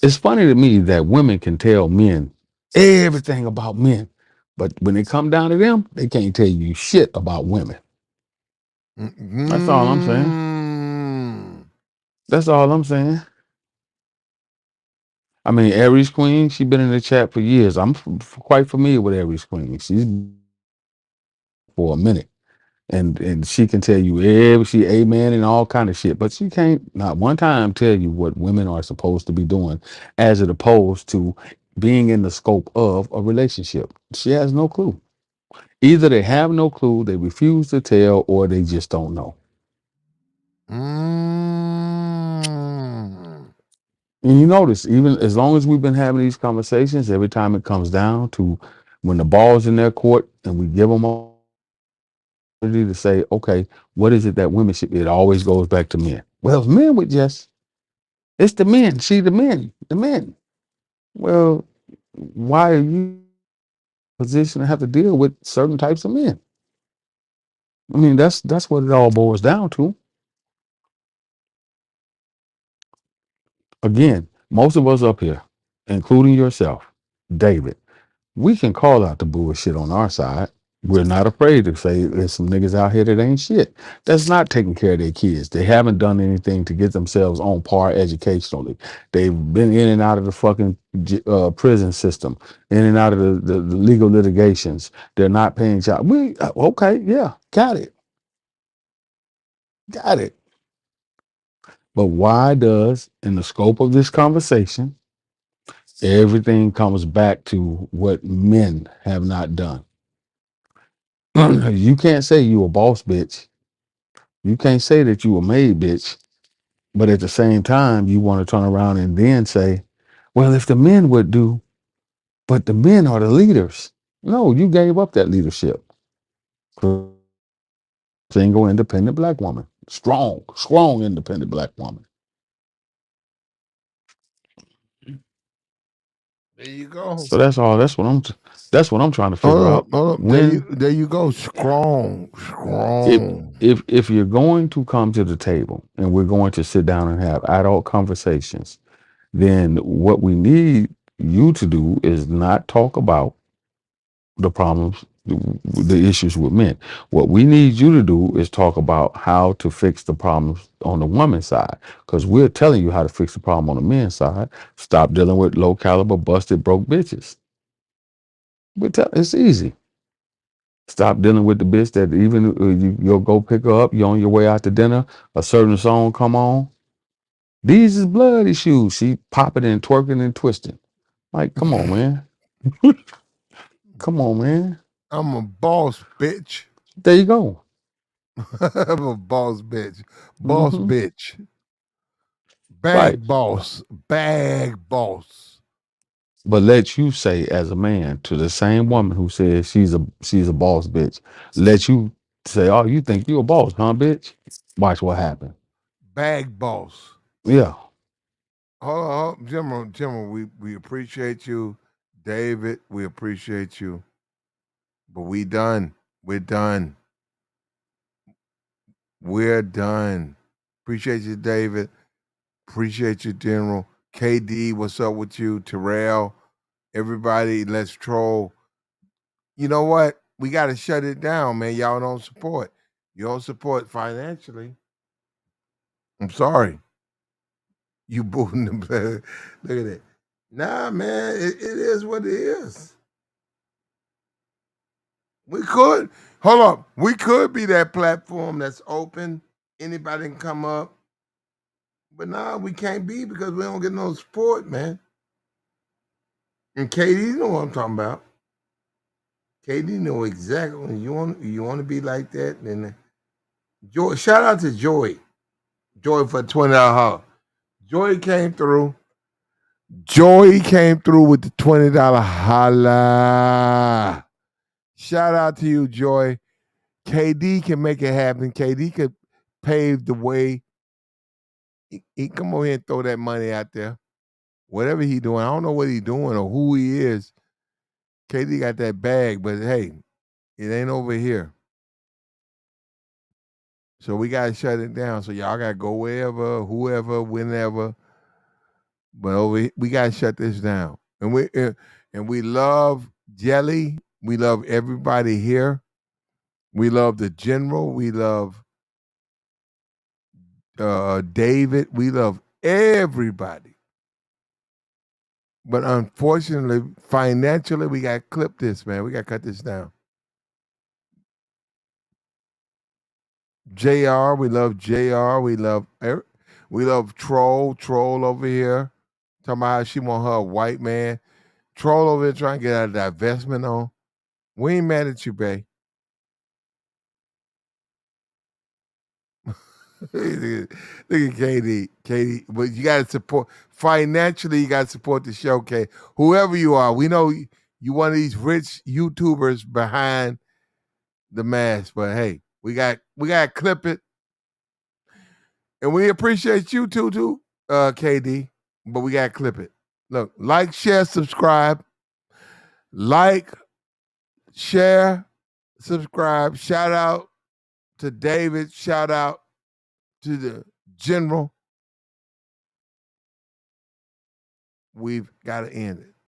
Speaker 17: It's funny to me that women can tell men everything about men, but when it come down to them, they can't tell you shit about women. That's all I'm saying.
Speaker 1: Mm.
Speaker 17: That's all I'm saying. I mean, Aries Queen, she been in the chat for years. I'm quite familiar with Aries Queen. She's for a minute, and she can tell you she amen and all kind of shit, but she can't not one time tell you what women are supposed to be doing, as it opposed to being in the scope of a relationship. She has no clue. Either they have no clue, they refuse to tell, or they just don't know.
Speaker 1: Mm.
Speaker 17: And you notice, even as long as we've been having these conversations, every time it comes down to when the ball's in their court and we give them opportunity to say, okay, what is it that women should be? It always goes back to men. Well, if men would just, it's the men. See the men. Well, why are you in a position to have to deal with certain types of men? I mean, that's what it all boils down to. Again, most of us up here, including yourself, David, we can call out the bullshit on our side. We're not afraid to say there's some niggas out here that ain't shit. That's not taking care of their kids. They haven't done anything to get themselves on par educationally. They've been in and out of the fucking prison system, in and out of the legal litigations. They're not paying child. Okay, yeah, got it. But why does, in the scope of this conversation, everything comes back to what men have not done? You can't say you a boss bitch. You can't say that you a made bitch. But at the same time, you want to turn around and then say, well, if the men would do, but the men are the leaders. No, you gave up that leadership. Single, independent black woman. Strong, independent black woman.
Speaker 1: There you go.
Speaker 17: So that's all. That's what I'm trying to figure out.
Speaker 1: Hold up. There you go. Strong.
Speaker 17: If you're going to come to the table and we're going to sit down and have adult conversations, then what we need you to do is not talk about the problems, the issues with men. What we need you to do is talk about how to fix the problems on the woman's side, because we're telling you how to fix the problem on the men's side. Stop dealing with low caliber, busted, broke bitches. It's easy. Stop dealing with the bitch that even you'll go pick her up, you're on your way out to dinner, a certain song come on. These is bloody shoes. She popping and twerking and twisting. Like, come on, man. Come on, man.
Speaker 1: I'm a boss, bitch.
Speaker 17: There you go.
Speaker 1: I'm a boss, bitch. Boss, bitch.
Speaker 17: Right.
Speaker 1: Bag boss.
Speaker 17: But let you say as a man to the same woman who says she's a boss bitch, let you say, oh, you think you a boss, huh, bitch? Watch what happens.
Speaker 1: Bag boss.
Speaker 17: Yeah.
Speaker 1: Hold on, Jimmer, we appreciate you. David, we appreciate you. But we done. We're done. We're done. Appreciate you, David. Appreciate you, General. KD, what's up with you? Terrell, everybody, let's troll. You know what? We got to shut it down, man. Y'all don't support. You don't support financially. I'm sorry. You booting the player. Look at that. Nah, man, it is what it is. We could hold up. We could be that platform that's open. Anybody can come up. But nah, we can't be because we don't get no support, man. And KD know what I'm talking about. KD know exactly when you want to be like that. Then Joy, shout out to Joy. Joy for $20 holler. Joy came through. Joy came through with the $20 holla. Shout out to you, Joy. KD can make it happen. KD could pave the way. He come over here and throw that money out there. Whatever he doing, I don't know what he doing or who he is. KD got that bag, but hey, it ain't over here. So we gotta shut it down. So y'all gotta go wherever, whoever, whenever. But we gotta shut this down. And we love Jelly. We love everybody here. We love the general. We love David. We love everybody. But unfortunately, financially, we got to clip this, man. We got to cut this down. JR, we love JR. We love Troll over here. Talking about how she want her a white man. Troll over here trying to get out of that investment on. We ain't mad at you, babe. Look at Katie, but you got to support financially. You got to support the show, Kay. Whoever you are, we know you one of these rich YouTubers behind the mask. But hey, we got to clip it. And we appreciate you too, KD. But we gotta clip it. Look, like, share, subscribe. Like, share, subscribe. Shout out to David. Shout out to the general. We've got to end it.